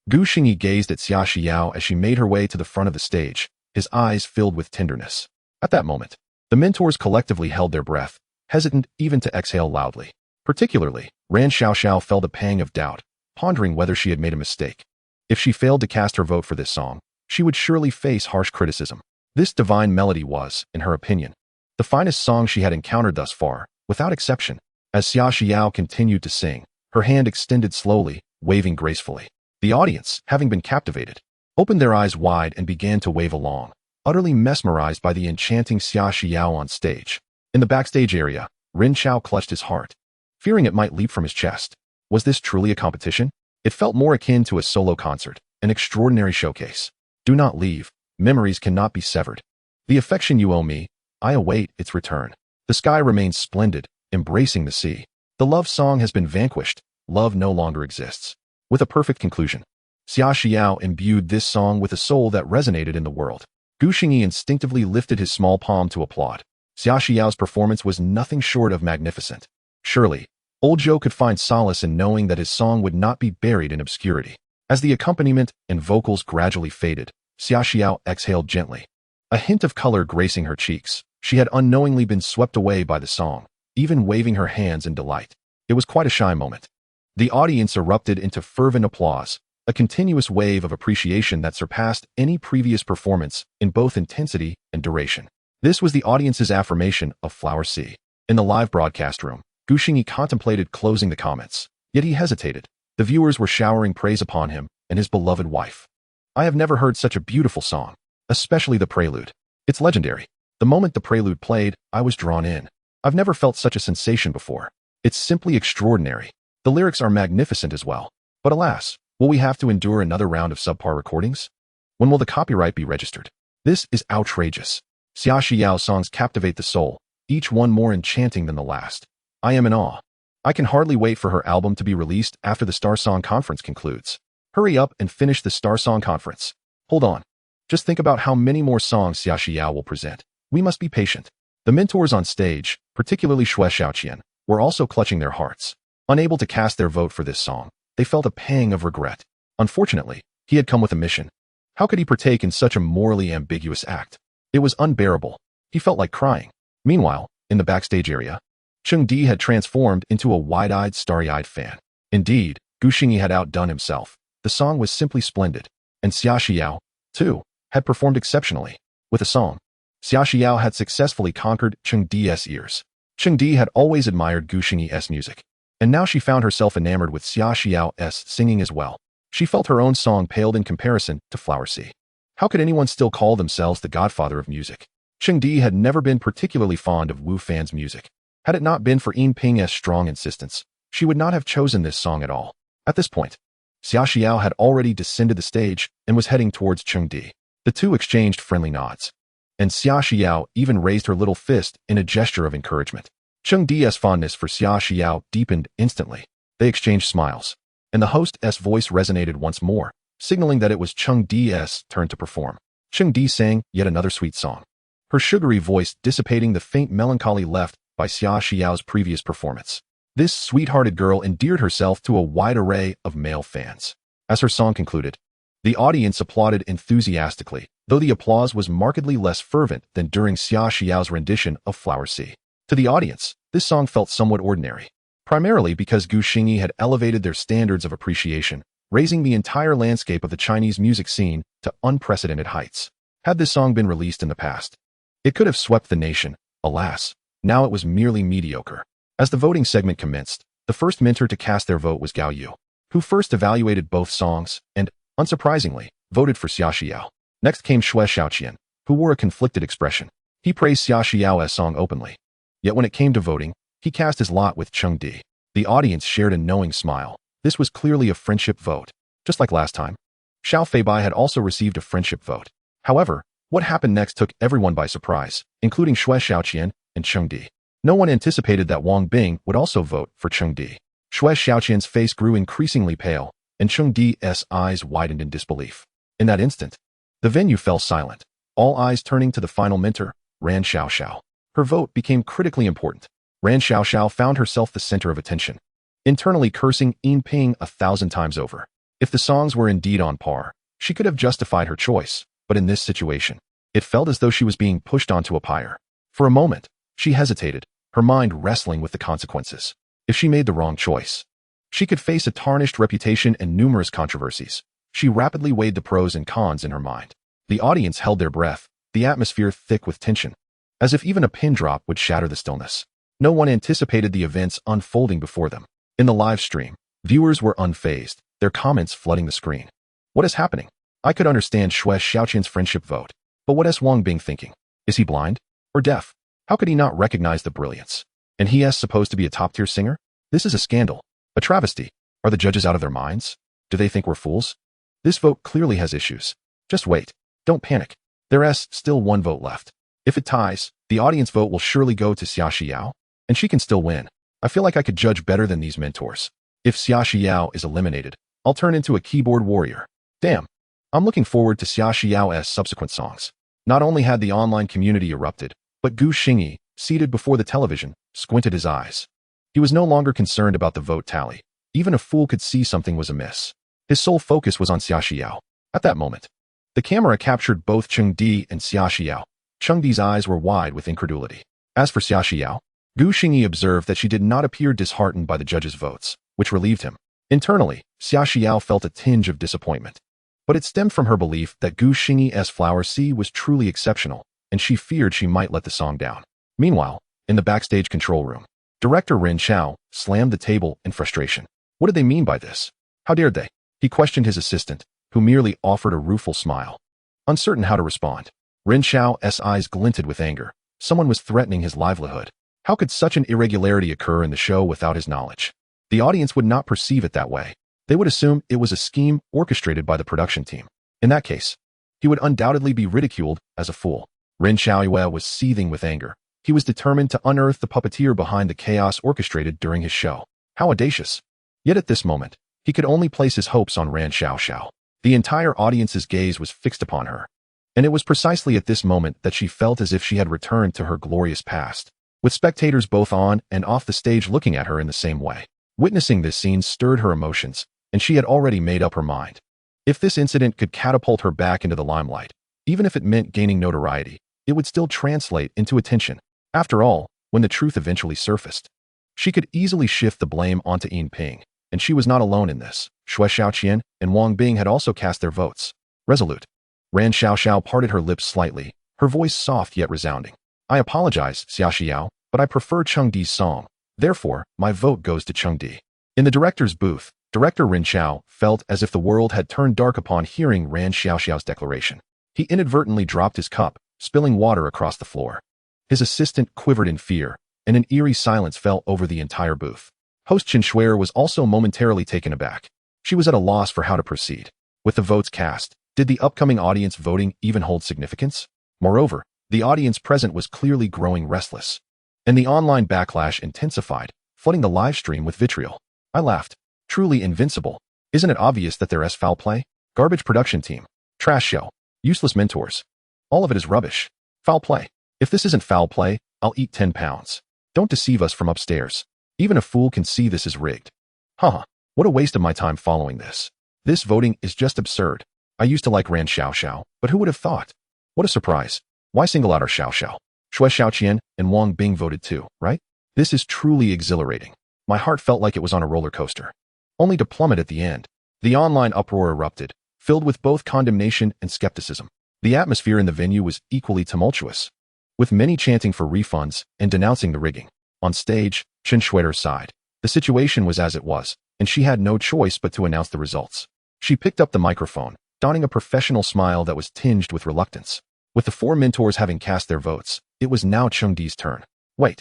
Xingyi gazed at Xia Xiao as she made her way to the front of the stage, his eyes filled with tenderness. At that moment, the mentors collectively held their breath, hesitant even to exhale loudly. Particularly, Ran Xiaoxiao felt a pang of doubt, pondering whether she had made a mistake. If she failed to cast her vote for this song, she would surely face harsh criticism. This divine melody was, in her opinion, the finest song she had encountered thus far, without exception. As Xia Xiao continued to sing, her hand extended slowly, waving gracefully. The audience, having been captivated, opened their eyes wide and began to wave along, utterly mesmerized by the enchanting Xia Xiao on stage. In the backstage area, Rin Chao clutched his heart, fearing it might leap from his chest. Was this truly a competition? It felt more akin to a solo concert, an extraordinary showcase. Do not leave. Memories cannot be severed. The affection you owe me, I await its return. The sky remains splendid, embracing the sea. The love song has been vanquished. Love no longer exists. With a perfect conclusion, Xia Xiao imbued this song with a soul that resonated in the world. Xingyi instinctively lifted his small palm to applaud. Xia Xiao's performance was nothing short of magnificent. Surely, old Zhou could find solace in knowing that his song would not be buried in obscurity. As the accompaniment and vocals gradually faded, Xia Xiao exhaled gently, a hint of color gracing her cheeks. She had unknowingly been swept away by the song, even waving her hands in delight. It was quite a shy moment. The audience erupted into fervent applause, a continuous wave of appreciation that surpassed any previous performance in both intensity and duration. This was the audience's affirmation of Flower Sea. In the live broadcast room, Xingyi contemplated closing the comments, yet he hesitated. The viewers were showering praise upon him and his beloved wife. I have never heard such a beautiful song, especially the prelude. It's legendary. The moment the prelude played, I was drawn in. I've never felt such a sensation before. It's simply extraordinary. The lyrics are magnificent as well. But alas, will we have to endure another round of subpar recordings? When will the copyright be registered? This is outrageous. Xia Xiao's songs captivate the soul, each one more enchanting than the last. I am in awe. I can hardly wait for her album to be released after the Star Song Conference concludes. Hurry up and finish the Star Song Conference. Hold on. Just think about how many more songs Xia Xiao will present. We must be patient. The mentors on stage, particularly Shui Xiaoqian, were also clutching their hearts. Unable to cast their vote for this song, they felt a pang of regret. Unfortunately, he had come with a mission. How could he partake in such a morally ambiguous act? It was unbearable. He felt like crying. Meanwhile, in the backstage area, Xingyi had transformed into a wide-eyed, starry-eyed fan. Indeed, Xingyi had outdone himself. The song was simply splendid. And Xia Xiao, too, had performed exceptionally. With a song, Xia Xiao had successfully conquered Xingyi's ears. Xingyi had always admired Xingyi's music, and now she found herself enamored with Xia Xiao's singing as well. She felt her own song paled in comparison to Flower Sea. How could anyone still call themselves the godfather of music? Xingyi had never been particularly fond of Wu Fan's music. Had it not been for Yin Ping's strong insistence, she would not have chosen this song at all. At this point, Xia Xiao had already descended the stage and was heading towards Xingyi. The two exchanged friendly nods, and Xia Xiao even raised her little fist in a gesture of encouragement. Xingyi's fondness for Xia Xiao deepened instantly. They exchanged smiles, and the host's voice resonated once more, signaling that it was Xingyi's turn to perform. Xingyi sang yet another sweet song, her sugary voice dissipating the faint melancholy left by Xia Xiao's previous performance. This sweet-hearted girl endeared herself to a wide array of male fans. As her song concluded, the audience applauded enthusiastically, though the applause was markedly less fervent than during Xia Xiao's rendition of Flower Sea. To the audience, this song felt somewhat ordinary, primarily because Xingyi had elevated their standards of appreciation, raising the entire landscape of the Chinese music scene to unprecedented heights. Had this song been released in the past, it could have swept the nation. Alas, now it was merely mediocre. As the voting segment commenced, the first mentor to cast their vote was Gao Yu, who first evaluated both songs and, unsurprisingly, voted for Xia Xiao. Next came Shui Xiaoqian, who wore a conflicted expression. He praised Xia Xiao's song openly. Yet when it came to voting, he cast his lot with Xingyi. The audience shared a knowing smile. This was clearly a friendship vote. Just like last time, Xiao Feibai had also received a friendship vote. However, what happened next took everyone by surprise, including Shui Xiaoqian and Xingyi. No one anticipated that Wang Bing would also vote for Xingyi. Shui Xiaoqian's face grew increasingly pale, and Xingyi's eyes widened in disbelief. In that instant, the venue fell silent, all eyes turning to the final mentor, Ran Xiaoxiao. Her vote became critically important. Ran Xiaoxiao found herself the center of attention, internally cursing Yin Ping 1,000 times over. If the songs were indeed on par, she could have justified her choice, but in this situation, it felt as though she was being pushed onto a pyre. For a moment, she hesitated, her mind wrestling with the consequences. If she made the wrong choice, she could face a tarnished reputation and numerous controversies. She rapidly weighed the pros and cons in her mind. The audience held their breath, the atmosphere thick with tension, as if even a pin drop would shatter the stillness. No one anticipated the events unfolding before them. In the live stream, viewers were unfazed, their comments flooding the screen. What is happening? I could understand Shui Xiaoqian's friendship vote, but what is Wang Bing thinking? Is he blind? Or deaf? How could he not recognize the brilliance? And he is supposed to be a top-tier singer? This is a scandal. A travesty. Are the judges out of their minds? Do they think we're fools? This vote clearly has issues. Just wait. Don't panic. There's still one vote left. If it ties, the audience vote will surely go to Xia Xiao, and she can still win. I feel like I could judge better than these mentors. If Xia Xiao is eliminated, I'll turn into a keyboard warrior. Damn. I'm looking forward to Xia Xiao's subsequent songs. Not only had the online community erupted, but Xingyi, seated before the television, squinted his eyes. He was no longer concerned about the vote tally. Even a fool could see something was amiss. His sole focus was on Xia Xiao. At that moment, the camera captured both Xingyi and Xia Xiao. Xingyi's eyes were wide with incredulity. As for Xia Xiao, Xingyi observed that she did not appear disheartened by the judges' votes, which relieved him. Internally, Xia Xiao felt a tinge of disappointment. But it stemmed from her belief that Xingyi's Flower Sea was truly exceptional, and she feared she might let the song down. Meanwhile, in the backstage control room, director Ren Xiao slammed the table in frustration. What did they mean by this? How dared they? He questioned his assistant, who merely offered a rueful smile. Uncertain how to respond, Ren Xiao's eyes glinted with anger. Someone was threatening his livelihood. How could such an irregularity occur in the show without his knowledge? The audience would not perceive it that way. They would assume it was a scheme orchestrated by the production team. In that case, he would undoubtedly be ridiculed as a fool. Ren Xiaoyue was seething with anger. He was determined to unearth the puppeteer behind the chaos orchestrated during his show. How audacious! Yet at this moment, he could only place his hopes on Ran Xiaoxiao. The entire audience's gaze was fixed upon her. And it was precisely at this moment that she felt as if she had returned to her glorious past, with spectators both on and off the stage looking at her in the same way. Witnessing this scene stirred her emotions, and she had already made up her mind. If this incident could catapult her back into the limelight, even if it meant gaining notoriety, it would still translate into attention. After all, when the truth eventually surfaced, she could easily shift the blame onto Yin Ping, and she was not alone in this. Xue Xiaoqian and Wang Bing had also cast their votes. Resolute. Ran Xiaoxiao parted her lips slightly, her voice soft yet resounding. I apologize, Xiaoxiao, but I prefer Cheng Di's song. Therefore, my vote goes to Cheng Di. In the director's booth, Director Ren Xiao felt as if the world had turned dark upon hearing Ran Xiaoxiao's declaration. He inadvertently dropped his cup, spilling water across the floor. His assistant quivered in fear, and an eerie silence fell over the entire booth. Host Chen Shuer was also momentarily taken aback. She was at a loss for how to proceed. With the votes cast, did the upcoming audience voting even hold significance? Moreover, the audience present was clearly growing restless. And the online backlash intensified, flooding the live stream with vitriol. I laughed. Truly invincible. Isn't it obvious that there is foul play? Garbage production team. Trash show. Useless mentors. All of it is rubbish. Foul play. If this isn't foul play, I'll eat 10 pounds. Don't deceive us from upstairs. Even a fool can see this is rigged. Haha. What a waste of my time following this. This voting is just absurd. I used to like Ran Xiaoxiao, but who would have thought? What a surprise. Why single out our Xiaoxiao? Xue Xiaoqian and Wang Bing voted too, right? This is truly exhilarating. My heart felt like it was on a roller coaster. Only to plummet at the end. The online uproar erupted, filled with both condemnation and skepticism. The atmosphere in the venue was equally tumultuous, with many chanting for refunds and denouncing the rigging. On stage, Chen Shuer sighed. The situation was as it was, and she had no choice but to announce the results. She picked up the microphone, donning a professional smile that was tinged with reluctance. With the four mentors having cast their votes, it was now Cheng Di's turn. Wait.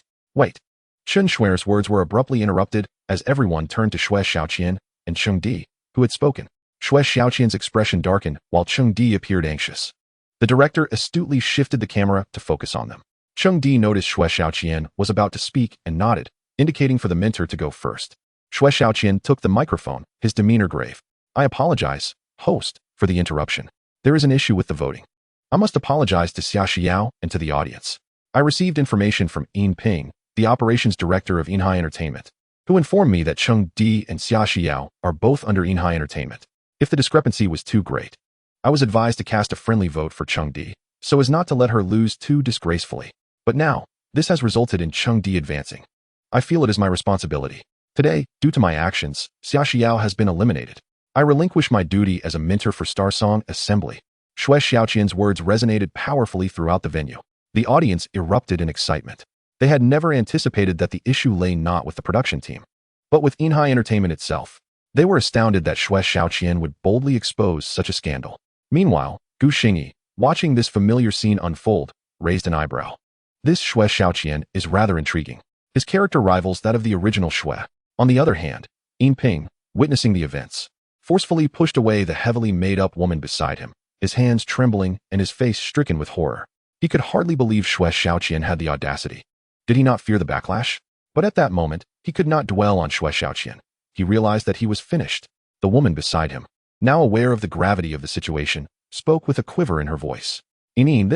Chen Shuer's words were abruptly interrupted as everyone turned to Xue Xiaoqian and Cheng Di, who had spoken. Xue Xiaoqian's expression darkened while Cheng Di appeared anxious. The director astutely shifted the camera to focus on them. Cheng Di noticed Xue Xiaoqian was about to speak and nodded, indicating for the mentor to go first. Xue Xiaoqian took the microphone, his demeanor grave. I apologize, host, for the interruption. There is an issue with the voting. I must apologize to Xia Xiao and to the audience. I received information from Yin Ping, the operations director of Yinhai Entertainment, who informed me that Cheng Di and Xia Xiao are both under Yinhai Entertainment. If the discrepancy was too great, I was advised to cast a friendly vote for Cheng Di, so as not to let her lose too disgracefully. But now, this has resulted in Cheng Di advancing. I feel it is my responsibility. Today, due to my actions, Xia Xiao has been eliminated. I relinquish my duty as a mentor for Star Song Assembly. Xue Xiaoqian's words resonated powerfully throughout the venue. The audience erupted in excitement. They had never anticipated that the issue lay not with the production team, but with Yinhai Entertainment itself. They were astounded that Xue Xiaoqian would boldly expose such a scandal. Meanwhile, Gu Xingyi, watching this familiar scene unfold, raised an eyebrow. This Xue Xiaoqian is rather intriguing. His character rivals that of the original Xue. On the other hand, Yin Ping, witnessing the events, forcefully pushed away the heavily made-up woman beside him, his hands trembling and his face stricken with horror. He could hardly believe Xue Xiaoqian had the audacity. Did he not fear the backlash? But at that moment, he could not dwell on Xue Xiaoqian. He realized that he was finished. The woman beside him, now aware of the gravity of the situation, spoke with a quiver in her voice. Yin,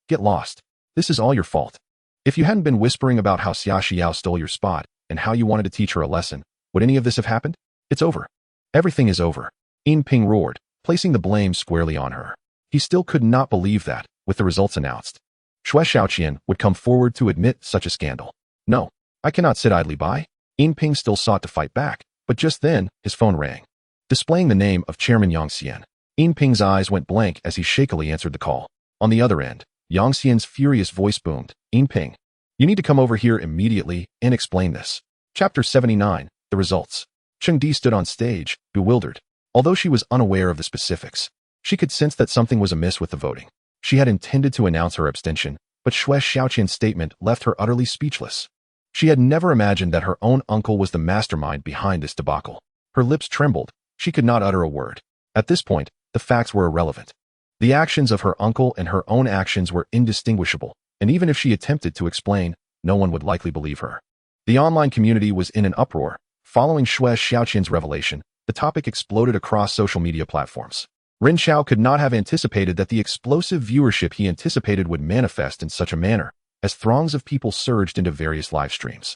get lost. This is all your fault. If you hadn't been whispering about how Xia Xiao stole your spot and how you wanted to teach her a lesson, would any of this have happened? It's over. Everything is over. Yin Ping roared, placing the blame squarely on her. He still could not believe that, with the results announced, Xue Xiaoqian would come forward to admit such a scandal. No, I cannot sit idly by. Yin Ping still sought to fight back, but just then, his phone rang. Displaying the name of Chairman Yang Xian, Yin Ping's eyes went blank as he shakily answered the call. On the other end, Yang Xian's furious voice boomed. Yin Ping, you need to come over here immediately and explain this. Chapter 79, The Results. Cheng Di stood on stage, bewildered. Although she was unaware of the specifics, she could sense that something was amiss with the voting. She had intended to announce her abstention, but Xue Xiaoqian's statement left her utterly speechless. She had never imagined that her own uncle was the mastermind behind this debacle. Her lips trembled. She could not utter a word. At this point, the facts were irrelevant. The actions of her uncle and her own actions were indistinguishable, and even if she attempted to explain, no one would likely believe her. The online community was in an uproar. Following Xue Xiaoqian's revelation, the topic exploded across social media platforms. Ren Xiao could not have anticipated that the explosive viewership he anticipated would manifest in such a manner, as throngs of people surged into various live streams,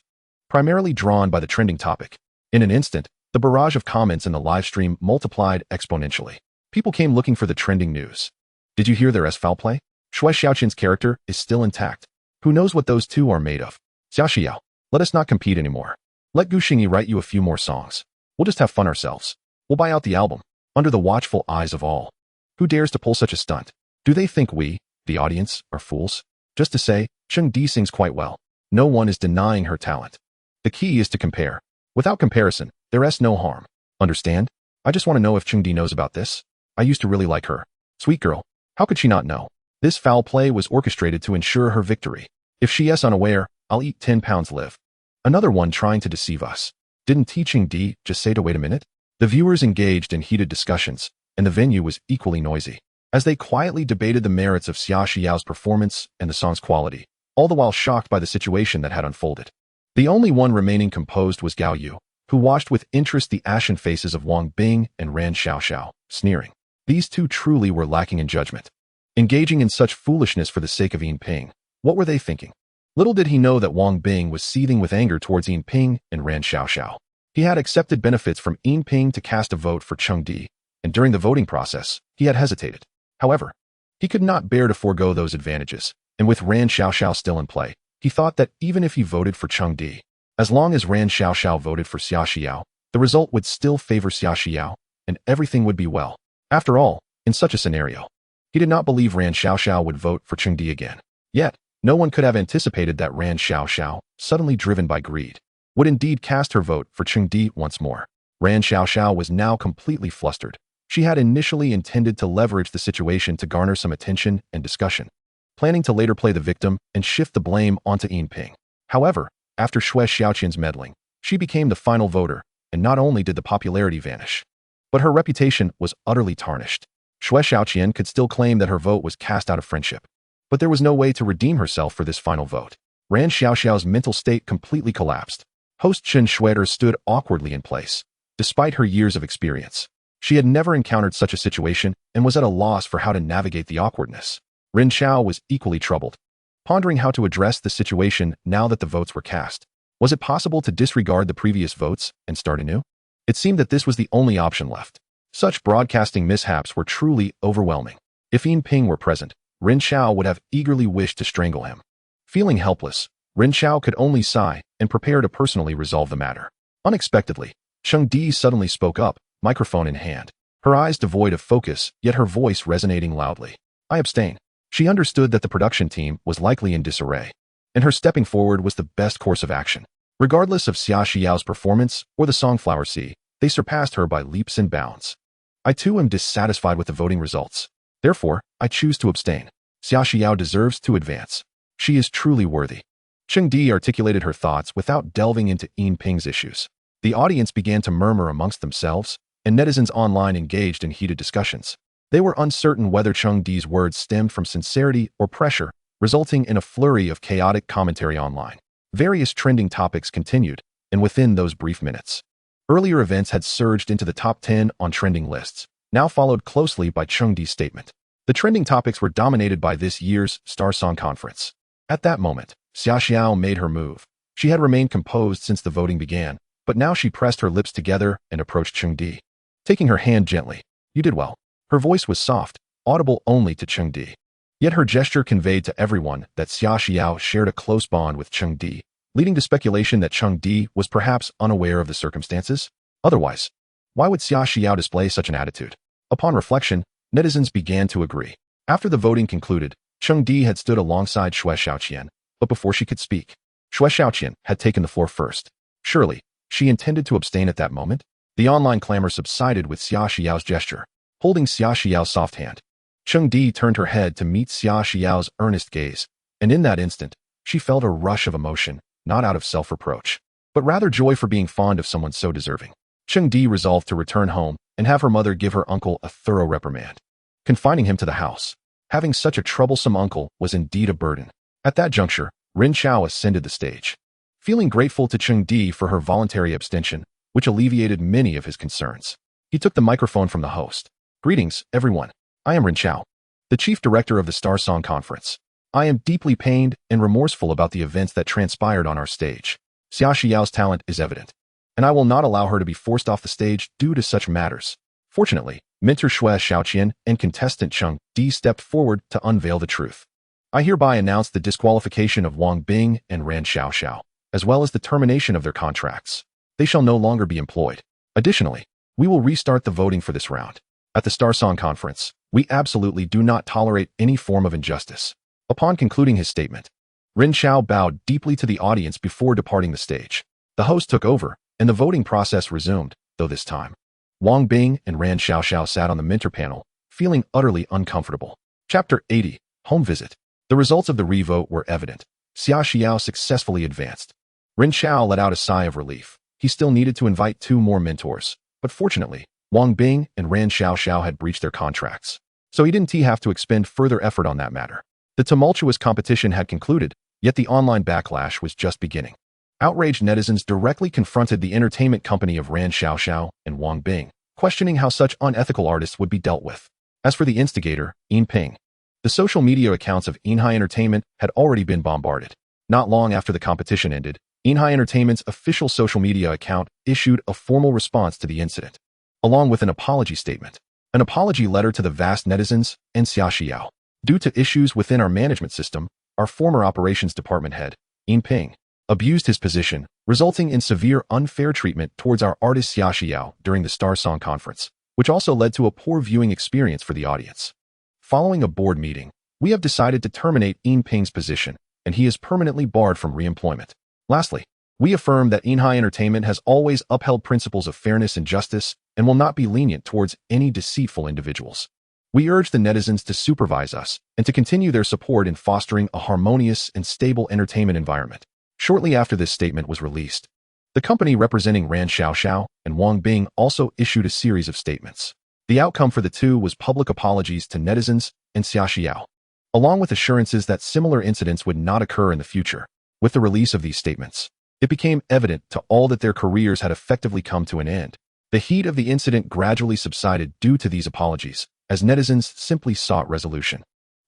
primarily drawn by the trending topic. In an instant, the barrage of comments in the live stream multiplied exponentially. People came looking for the trending news. Did you hear their foul play? Xue Xiaoqian's character is still intact. Who knows what those two are made of? Xiaoxiao, let us not compete anymore. Let Xingyi write you a few more songs. We'll just have fun ourselves. We'll buy out the album, under the watchful eyes of all. Who dares to pull such a stunt? Do they think we, the audience, are fools? Just to say, Xingyi sings quite well. No one is denying her talent. The key is to compare. Without comparison, there's no harm. Understand? I just want to know if Xingyi knows about this. I used to really like her. Sweet girl. How could she not know? This foul play was orchestrated to ensure her victory. If she is unaware, I'll eat 10 pounds live. Another one trying to deceive us. Didn't Xingyi just say to wait a minute? The viewers engaged in heated discussions, and the venue was equally noisy, as they quietly debated the merits of Xiaoxiao's performance and the song's quality, all the while shocked by the situation that had unfolded. The only one remaining composed was Gao Yu, who watched with interest the ashen faces of Wang Bing and Ran Xiaoxiao, sneering. These two truly were lacking in judgment. Engaging in such foolishness for the sake of Yinping, what were they thinking? Little did he know that Wang Bing was seething with anger towards Yinping and Ran Xiaoxiao. He had accepted benefits from Yinping to cast a vote for Xingyi, and during the voting process, he had hesitated. However, he could not bear to forego those advantages, and with Ran Xiaoxiao still in play, he thought that even if he voted for Xingyi, as long as Ran Xiaoxiao voted for Xiaoxiao, the result would still favor Xiaoxiao, and everything would be well. After all, in such a scenario, he did not believe Ran Xiaoxiao would vote for Xingyi again. Yet, no one could have anticipated that Ran Xiaoxiao, suddenly driven by greed, would indeed cast her vote for Xingyi once more. Ran Xiaoxiao was now completely flustered. She had initially intended to leverage the situation to garner some attention and discussion, planning to later play the victim and shift the blame onto Yinping. However, after Xue Xiaoqian's meddling, she became the final voter, and not only did the popularity vanish, but her reputation was utterly tarnished. Xue Xiaoqian could still claim that her vote was cast out of friendship, but there was no way to redeem herself for this final vote. Ran Xiaoxiao's mental state completely collapsed. Host Chen Schweder stood awkwardly in place. Despite her years of experience, she had never encountered such a situation and was at a loss for how to navigate the awkwardness. Ren Xiao was equally troubled, pondering how to address the situation now that the votes were cast. Was it possible to disregard the previous votes and start anew? It seemed that this was the only option left. Such broadcasting mishaps were truly overwhelming. If Yinping were present, Ren Xiao would have eagerly wished to strangle him. Feeling helpless, Ren Xiao could only sigh and prepare to personally resolve the matter. Unexpectedly, Xingyi suddenly spoke up, microphone in hand, her eyes devoid of focus, yet her voice resonating loudly. I abstain. She understood that the production team was likely in disarray, and her stepping forward was the best course of action. Regardless of Xiaoxiao's performance or the song Flower Sea, they surpassed her by leaps and bounds. I too am dissatisfied with the voting results. Therefore, I choose to abstain. Xiaoxiao deserves to advance. She is truly worthy. Xingyi articulated her thoughts without delving into Yinping's issues. The audience began to murmur amongst themselves, and netizens online engaged in heated discussions. They were uncertain whether Xingyi's words stemmed from sincerity or pressure, resulting in a flurry of chaotic commentary online. Various trending topics continued, and within those brief minutes, earlier events had surged into the top 10 on trending lists, now followed closely by Xingyi's statement. The trending topics were dominated by this year's Star Song Conference. At that moment, Xiaoxiao made her move. She had remained composed since the voting began, but now she pressed her lips together and approached Xingyi, taking her hand gently. You did well. Her voice was soft, audible only to Xingyi. Yet her gesture conveyed to everyone that Xiaoxiao shared a close bond with Xingyi, leading to speculation that Xingyi was perhaps unaware of the circumstances. Otherwise, why would Xiaoxiao display such an attitude? Upon reflection, netizens began to agree. After the voting concluded, Xingyi had stood alongside Xue Xiaoqian, but before she could speak, Xue Xiaoqian had taken the floor first. Surely, she intended to abstain at that moment? The online clamor subsided with Xiaoxiao's gesture, holding Xiaoxiao's soft hand. Xingyi turned her head to meet Xiaoxiao's earnest gaze, and in that instant, she felt a rush of emotion, not out of self-reproach, but rather joy for being fond of someone so deserving. Xingyi resolved to return home and have her mother give her uncle a thorough reprimand, confining him to the house. Having such a troublesome uncle was indeed a burden. At that juncture, Ren Xiao ascended the stage. Feeling grateful to Xingyi for her voluntary abstention, which alleviated many of his concerns, he took the microphone from the host. Greetings, everyone. I am Ren Xiao, the chief director of the Star Song Conference. I am deeply pained and remorseful about the events that transpired on our stage. Xia Xiao's talent is evident, and I will not allow her to be forced off the stage due to such matters. Fortunately, mentor Shui Xiaoqian and contestant Cheng Di stepped forward to unveil the truth. I hereby announce the disqualification of Wang Bing and Ran Xiaoxiao, as well as the termination of their contracts. They shall no longer be employed. Additionally, we will restart the voting for this round. At the Star Song Conference, we absolutely do not tolerate any form of injustice. Upon concluding his statement, Ren Xiao bowed deeply to the audience before departing the stage. The host took over, and the voting process resumed, though this time, Wang Bing and Ran Xiaoxiao sat on the mentor panel, feeling utterly uncomfortable. Chapter 80, Home Visit. The results of the revote were evident. Xia Xiao successfully advanced. Ren Xiao let out a sigh of relief. He still needed to invite 2 more mentors, but fortunately, Wang Bing and Ran Xiaoxiao had breached their contracts, so he didn't have to expend further effort on that matter. The tumultuous competition had concluded, yet the online backlash was just beginning. Outraged netizens directly confronted the entertainment company of Ran Xiaoxiao and Wang Bing, questioning how such unethical artists would be dealt with. As for the instigator, Ping, the social media accounts of Nainai Entertainment had already been bombarded. Not long after the competition ended, Nainai Entertainment's official social media account issued a formal response to the incident, along with an apology statement. An apology letter to the vast netizens and Xia Xiao. Due to issues within our management system, our former operations department head, Ping, abused his position, resulting in severe unfair treatment towards our artist Xia Xiao during the Star Song Conference, which also led to a poor viewing experience for the audience. Following a board meeting, we have decided to terminate Ping's position, and he is permanently barred from re-employment. Lastly, we affirm that Nainai Entertainment has always upheld principles of fairness and justice and will not be lenient towards any deceitful individuals. We urge the netizens to supervise us and to continue their support in fostering a harmonious and stable entertainment environment. Shortly after this statement was released, the company representing Ran Xiaoxiao and Wang Bing also issued a series of statements. The outcome for the two was public apologies to netizens and Xia Xiao, along with assurances that similar incidents would not occur in the future. With the release of these statements, it became evident to all that their careers had effectively come to an end. The heat of the incident gradually subsided due to these apologies, as netizens simply sought resolution.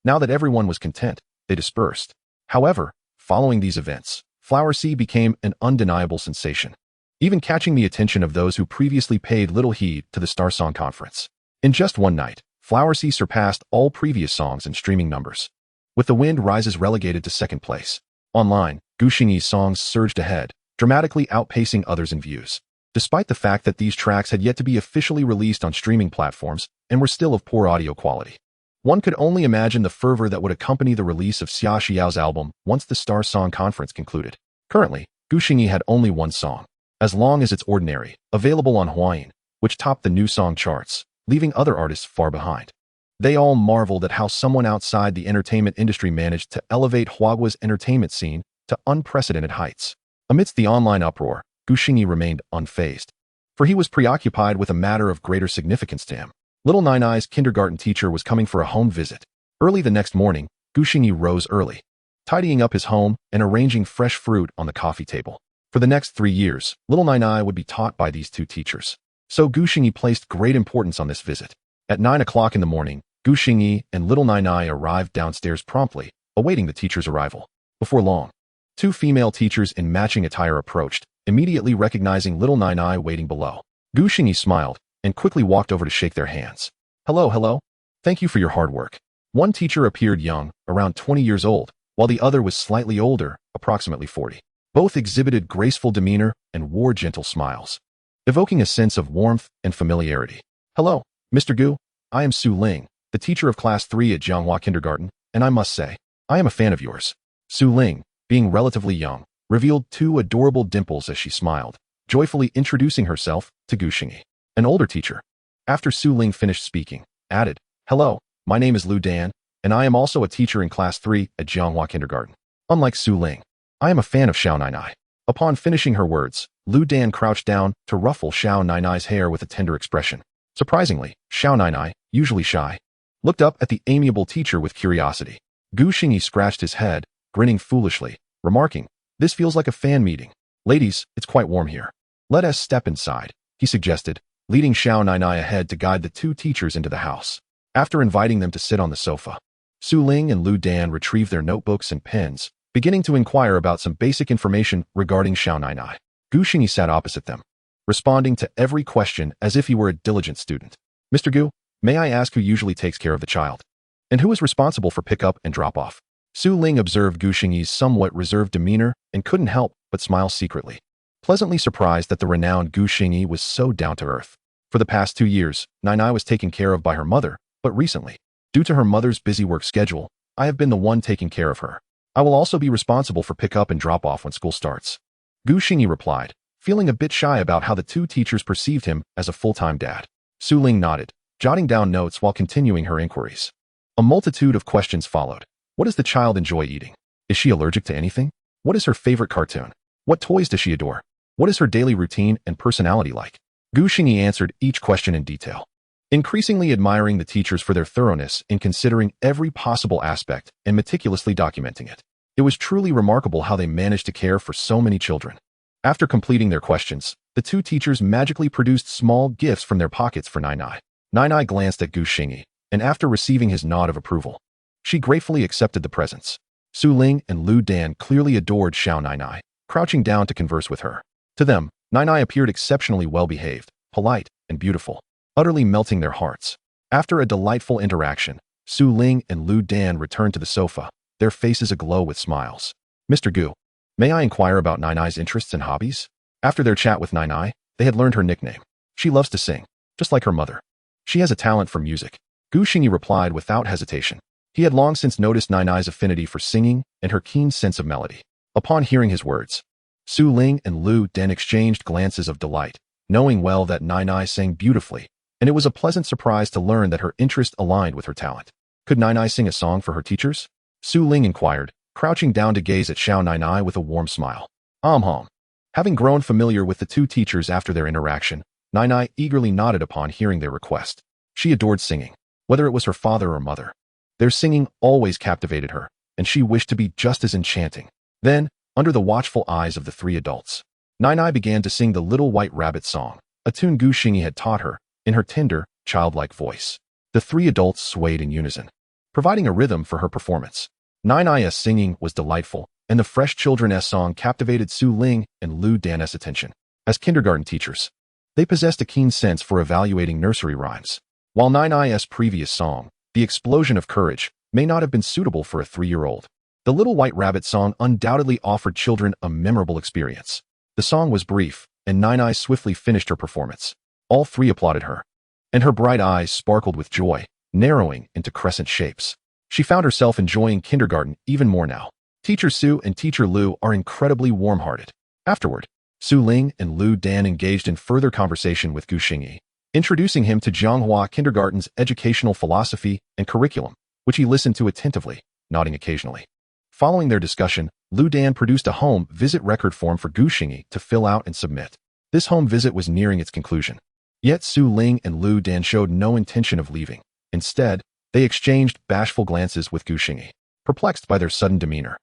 Now that everyone was content, they dispersed. However, following these events, Flower Sea became an undeniable sensation, even catching the attention of those who previously paid little heed to the Star Song Conference. In just one night, Flower Sea surpassed all previous songs in streaming numbers, with The Wind Rises relegated to second place. Online, Xingyi's songs surged ahead, dramatically outpacing others in views, despite the fact that these tracks had yet to be officially released on streaming platforms and were still of poor audio quality. One could only imagine the fervor that would accompany the release of Xia Xiao's album once the Star Song Conference concluded. Currently, Xingyi had only one song, As Long as It's Ordinary, available on Huayin, which topped the new song charts, leaving other artists far behind. They all marveled at how someone outside the entertainment industry managed to elevate Huagua's entertainment scene to unprecedented heights. Amidst the online uproar, Xingyi remained unfazed, for he was preoccupied with a matter of greater significance to him. Little Nainai's kindergarten teacher was coming for a home visit. Early the next morning, Xingyi rose early, tidying up his home and arranging fresh fruit on the coffee table. For the next 3 years, little Nainai would be taught by these 2 teachers, so Xingyi placed great importance on this visit. At 9 o'clock in the morning, Xingyi and little Nainai arrived downstairs promptly, awaiting the teacher's arrival. Before long, 2 female teachers in matching attire approached, immediately recognizing little Nainai waiting below. Xingyi smiled and quickly walked over to shake their hands. Hello. Thank you for your hard work. One teacher appeared young, around 20 years old, while the other was slightly older, approximately 40. Both exhibited graceful demeanor and wore gentle smiles, evoking a sense of warmth and familiarity. Hello, Mr. Gu. I am Su Ling, the teacher of Class 3 at Jianghua Kindergarten, and I must say, I am a fan of yours. Su Ling, being relatively young, revealed 2 adorable dimples as she smiled, joyfully introducing herself to Xingyi. An older teacher, after Su Ling finished speaking, added, Hello, my name is Lu Dan, and I am also a teacher in Class 3 at Jianghua Kindergarten. Unlike Su Ling, I am a fan of Xiao Nainai. Upon finishing her words, Lu Dan crouched down to ruffle Xiao Nainai's hair with a tender expression. Surprisingly, Xiao Nainai, usually shy, looked up at the amiable teacher with curiosity. Gu Xingyi scratched his head, grinning foolishly, remarking, "This feels like a fan meeting. Ladies, it's quite warm here. Let us step inside," he suggested, leading Xiao Nainai ahead to guide the two teachers into the house. After inviting them to sit on the sofa, Su Ling and Lu Dan retrieved their notebooks and pens, beginning to inquire about some basic information regarding Xiao Nainai. Gu Xingyi sat opposite them, responding to every question as if he were a diligent student. "Mr. Gu, may I ask who usually takes care of the child? And who is responsible for pickup and drop-off?" Su Ling observed Gu Xingyi's somewhat reserved demeanor and couldn't help but smile secretly, pleasantly surprised that the renowned Gu Xingyi was so down-to-earth. For the past 2 years, Nainai was taken care of by her mother, but recently, due to her mother's busy work schedule, I have been the one taking care of her. I will also be responsible for pickup and drop-off when school starts. Gu Xingyi replied, feeling a bit shy about how the two teachers perceived him as a full-time dad. Su Ling nodded, jotting down notes while continuing her inquiries. A multitude of questions followed. What does the child enjoy eating? Is she allergic to anything? What is her favorite cartoon? What toys does she adore? What is her daily routine and personality like? Gu Xingyi answered each question in detail, increasingly admiring the teachers for their thoroughness in considering every possible aspect and meticulously documenting it. It was truly remarkable how they managed to care for so many children. After completing their questions, the two teachers magically produced small gifts from their pockets for Nainai. Nainai glanced at Gu Xingyi, and after receiving his nod of approval, she gratefully accepted the presents. Su Ling and Lu Dan clearly adored Xiao Nainai, crouching down to converse with her. To them, Nainai appeared exceptionally well-behaved, polite, and beautiful, utterly melting their hearts. After a delightful interaction, Su Ling and Lu Dan returned to the sofa, their faces aglow with smiles. "Mr. Gu, may I inquire about Nainai's interests and hobbies?" After their chat with Nainai, they had learned her nickname. She loves to sing, just like her mother. She has a talent for music. Gu Xingyi replied without hesitation. He had long since noticed Nainai's affinity for singing and her keen sense of melody. Upon hearing his words, Su Ling and Lu Dan exchanged glances of delight, knowing well that Nainai sang beautifully, and it was a pleasant surprise to learn that her interest aligned with her talent. Could Nainai sing a song for her teachers? Su Ling inquired, crouching down to gaze at Xiao Nainai with a warm smile. Hum. Having grown familiar with the two teachers after their interaction, Nainai eagerly nodded upon hearing their request. She adored singing, whether it was her father or mother. Their singing always captivated her, and she wished to be just as enchanting. Then, under the watchful eyes of the three adults, Nainai began to sing the Little White Rabbit song, a tune Gu Xingyi had taught her, in her tender, childlike voice. The three adults swayed in unison, providing a rhythm for her performance. Nainai's singing was delightful, and the fresh children's song captivated Su Ling and Lu Dan's attention. As kindergarten teachers, they possessed a keen sense for evaluating nursery rhymes. While Nainai's previous song, The Explosion of Courage, may not have been suitable for a 3-year-old, the Little White Rabbit song undoubtedly offered children a memorable experience. The song was brief, and Nainai swiftly finished her performance. All three applauded her, and her bright eyes sparkled with joy, narrowing into crescent shapes. She found herself enjoying kindergarten even more now. Teacher Su and Teacher Lu are incredibly warm-hearted. Afterward, Su Ling and Lu Dan engaged in further conversation with Gu Xingyi, introducing him to Zhonghua Kindergarten's educational philosophy and curriculum, which he listened to attentively, nodding occasionally. Following their discussion, Lu Dan produced a home visit record form for Gu Xingyi to fill out and submit. This home visit was nearing its conclusion. Yet Su Ling and Lu Dan showed no intention of leaving. Instead, they exchanged bashful glances with Gu Xingyi, perplexed by their sudden demeanor.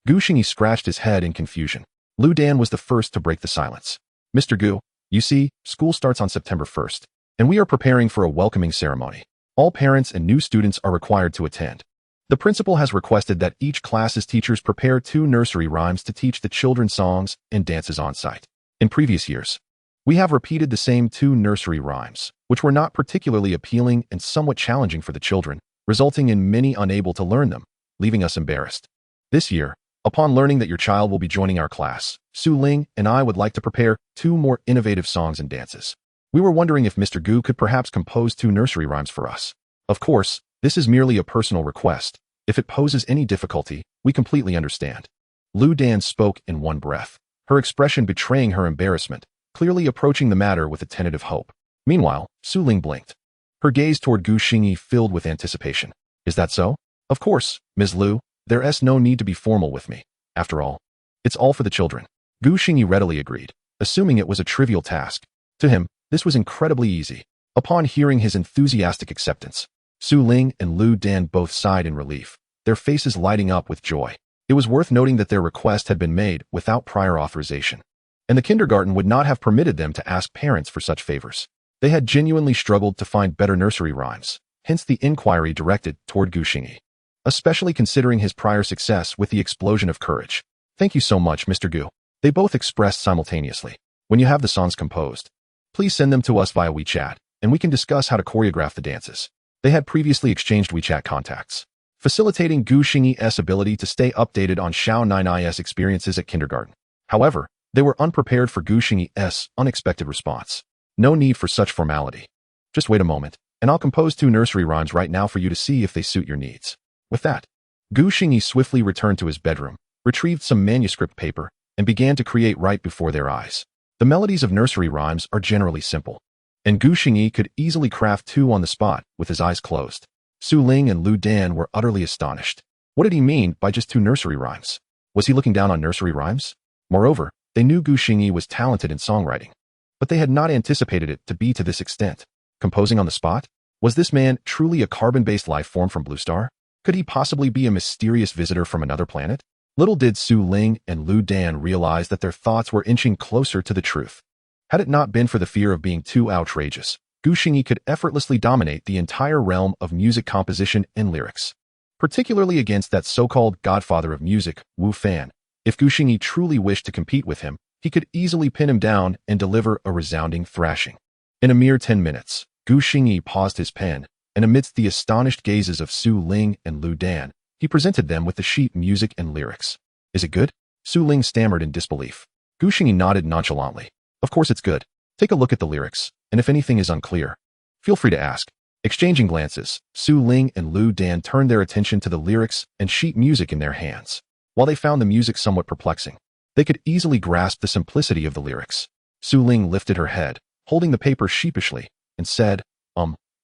Gu Xingyi scratched his head in confusion. Lu Dan was the first to break the silence. "Mr. Gu, you see, school starts on September 1st, and we are preparing for a welcoming ceremony. All parents and new students are required to attend. The principal has requested that each class's teachers prepare 2 nursery rhymes to teach the children songs and dances on site. In previous years, we have repeated the same 2 nursery rhymes, which were not particularly appealing and somewhat challenging for the children, resulting in many unable to learn them, leaving us embarrassed. This year, upon learning that your child will be joining our class, Su Ling and I would like to prepare 2 more innovative songs and dances. We were wondering if Mr. Gu could perhaps compose 2 nursery rhymes for us. Of course, this is merely a personal request. If it poses any difficulty, we completely understand." Lu Dan spoke in one breath, her expression betraying her embarrassment, clearly approaching the matter with a tentative hope. Meanwhile, Su Ling blinked, her gaze toward Gu Xingyi filled with anticipation. "Is that so?" "Of course, Ms. Lu, there's no need to be formal with me. After all, It's all for the children. Gu Xingyi readily agreed, assuming it was a trivial task. To him, this was incredibly easy. Upon hearing his enthusiastic acceptance, Su Ling and Lu Dan both sighed in relief, their faces lighting up with joy. It was worth noting that their request had been made without prior authorization, and the kindergarten would not have permitted them to ask parents for such favors. They had genuinely struggled to find better nursery rhymes, hence the inquiry directed toward Gu Xingyi, especially considering his prior success with the explosion of courage. Thank you so much, Mr. Gu. They both expressed simultaneously. When you have the songs composed, please send them to us via WeChat, and we can discuss how to choreograph the dances. They had previously exchanged WeChat contacts, facilitating Gu Xingyi's ability to stay updated on Xiao Nainai's experiences at kindergarten. However, they were unprepared for Gu Xingyi's unexpected response. No need for such formality. Just wait a moment, and I'll compose 2 nursery rhymes right now for you to see if they suit your needs. With that, Gu Xingyi swiftly returned to his bedroom, retrieved some manuscript paper, and began to create right before their eyes. The melodies of nursery rhymes are generally simple, and Gu Xingyi could easily craft 2 on the spot with his eyes closed. Su Ling and Lu Dan were utterly astonished. What did he mean by just 2 nursery rhymes? Was he looking down on nursery rhymes? Moreover, they knew Gu Xingyi was talented in songwriting, but they had not anticipated it to be to this extent. Composing on the spot? Was this man truly a carbon-based life form from Blue Star? Could he possibly be a mysterious visitor from another planet? Little did Su Ling and Lu Dan realize that their thoughts were inching closer to the truth. Had it not been for the fear of being too outrageous, Gu Xingyi could effortlessly dominate the entire realm of music composition and lyrics, particularly against that so-called godfather of music, Wu Fan. If Gu Xingyi truly wished to compete with him, he could easily pin him down and deliver a resounding thrashing. In a mere 10 minutes, Gu Xingyi paused his pen, and amidst the astonished gazes of Su Ling and Lu Dan, he presented them with the sheet music and lyrics. Is it good? Su Ling stammered in disbelief. Gu Xingyi nodded nonchalantly. Of course it's good. Take a look at the lyrics, and if anything is unclear, feel free to ask. Exchanging glances, Su Ling and Lu Dan turned their attention to the lyrics and sheet music in their hands. While they found the music somewhat perplexing, they could easily grasp the simplicity of the lyrics. Su Ling lifted her head, holding the paper sheepishly, and said,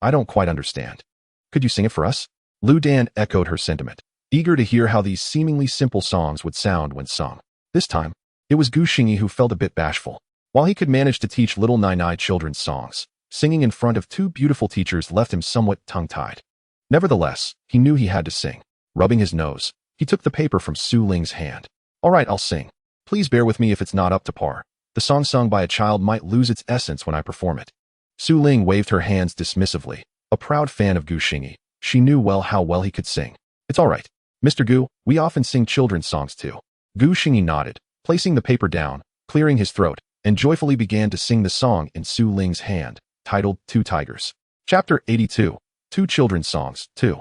I don't quite understand. Could you sing it for us? Lu Dan echoed her sentiment, eager to hear how these seemingly simple songs would sound when sung. This time, it was Gu Xingyi who felt a bit bashful. While he could manage to teach little Nainai children's songs, singing in front of 2 beautiful teachers left him somewhat tongue-tied. Nevertheless, he knew he had to sing. Rubbing his nose, he took the paper from Su Ling's hand. All right, I'll sing. Please bear with me if it's not up to par. The song sung by a child might lose its essence when I perform it. Su Ling waved her hands dismissively. A proud fan of Gu Xingyi, she knew well how well he could sing. It's all right. Mr. Gu, we often sing children's songs too. Gu Xingyi nodded, placing the paper down, clearing his throat, and joyfully began to sing the song in Su Ling's hand, titled 2 Tigers. Chapter 82. 2 Children's Songs, 2.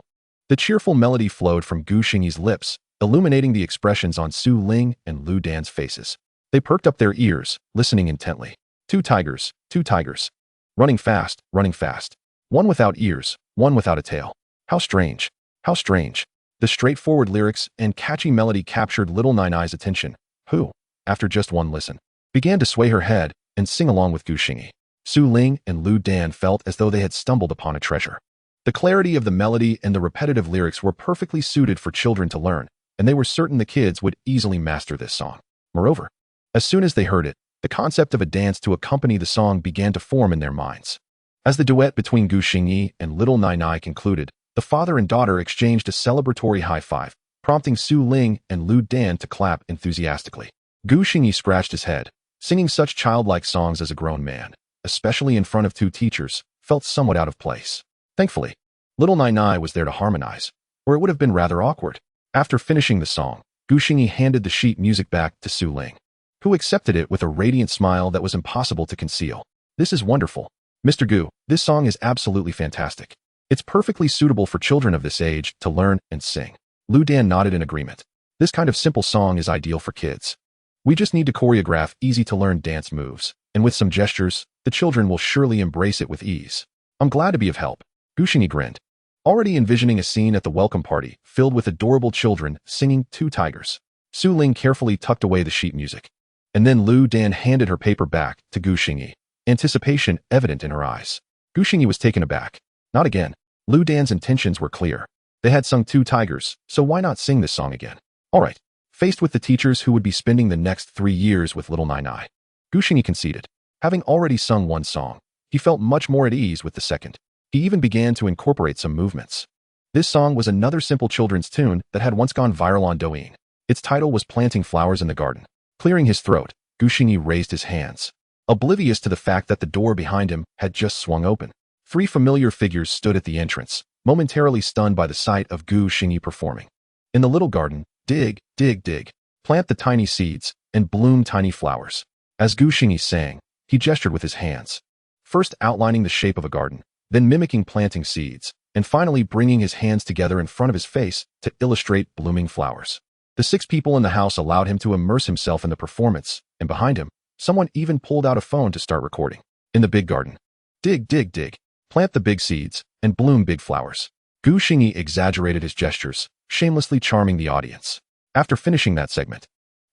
The cheerful melody flowed from Gu Xingyi's lips, illuminating the expressions on Su Ling and Lu Dan's faces. They perked up their ears, listening intently. 2 tigers, 2 tigers. Running fast, running fast. One without ears, one without a tail. How strange, how strange. The straightforward lyrics and catchy melody captured little Nainai's attention, who, after just one listen, began to sway her head and sing along with Gu Xingyi. Su Ling and Lu Dan felt as though they had stumbled upon a treasure. The clarity of the melody and the repetitive lyrics were perfectly suited for children to learn, and they were certain the kids would easily master this song. Moreover, as soon as they heard it, the concept of a dance to accompany the song began to form in their minds. As the duet between Gu Xingyi and little Nainai concluded, the father and daughter exchanged a celebratory high five, prompting Su Ling and Lu Dan to clap enthusiastically. Gu Xingyi scratched his head. Singing such childlike songs as a grown man, especially in front of 2 teachers, felt somewhat out of place. Thankfully, little Nainai was there to harmonize, or it would have been rather awkward. After finishing the song, Gu Xingyi handed the sheet music back to Su Ling, who accepted it with a radiant smile that was impossible to conceal. This is wonderful. Mr. Gu, this song is absolutely fantastic. It's perfectly suitable for children of this age to learn and sing. Lu Dan nodded in agreement. This kind of simple song is ideal for kids. We just need to choreograph easy-to-learn dance moves, and with some gestures, the children will surely embrace it with ease. I'm glad to be of help. Gu Xingyi grinned, already envisioning a scene at the welcome party filled with adorable children singing 2 tigers. Su Ling carefully tucked away the sheet music, and then Lu Dan handed her paper back to Gu Xingyi, anticipation evident in her eyes. Gu Xingyi was taken aback. Not again. Lu Dan's intentions were clear. They had sung 2 tigers, so why not sing this song again? All right. Faced with the teachers who would be spending the next 3 years with little Nainai, Gu Xingyi conceded. Having already sung one song, he felt much more at ease with the second. He even began to incorporate some movements. This song was another simple children's tune that had once gone viral on Douyin. Its title was Planting Flowers in the Garden. Clearing his throat, Gu Xingyi raised his hands, oblivious to the fact that the door behind him had just swung open. 3 familiar figures stood at the entrance, momentarily stunned by the sight of Gu Xingyi performing. In the little garden, dig, dig, dig, plant the tiny seeds, and bloom tiny flowers. As Gu Xingyi sang, he gestured with his hands, first outlining the shape of a garden, then mimicking planting seeds, and finally bringing his hands together in front of his face to illustrate blooming flowers. The 6 people in the house allowed him to immerse himself in the performance, and behind him, someone even pulled out a phone to start recording. In the big garden, dig, dig, dig, plant the big seeds, and bloom big flowers. Gu Xingyi exaggerated his gestures, shamelessly charming the audience. After finishing that segment,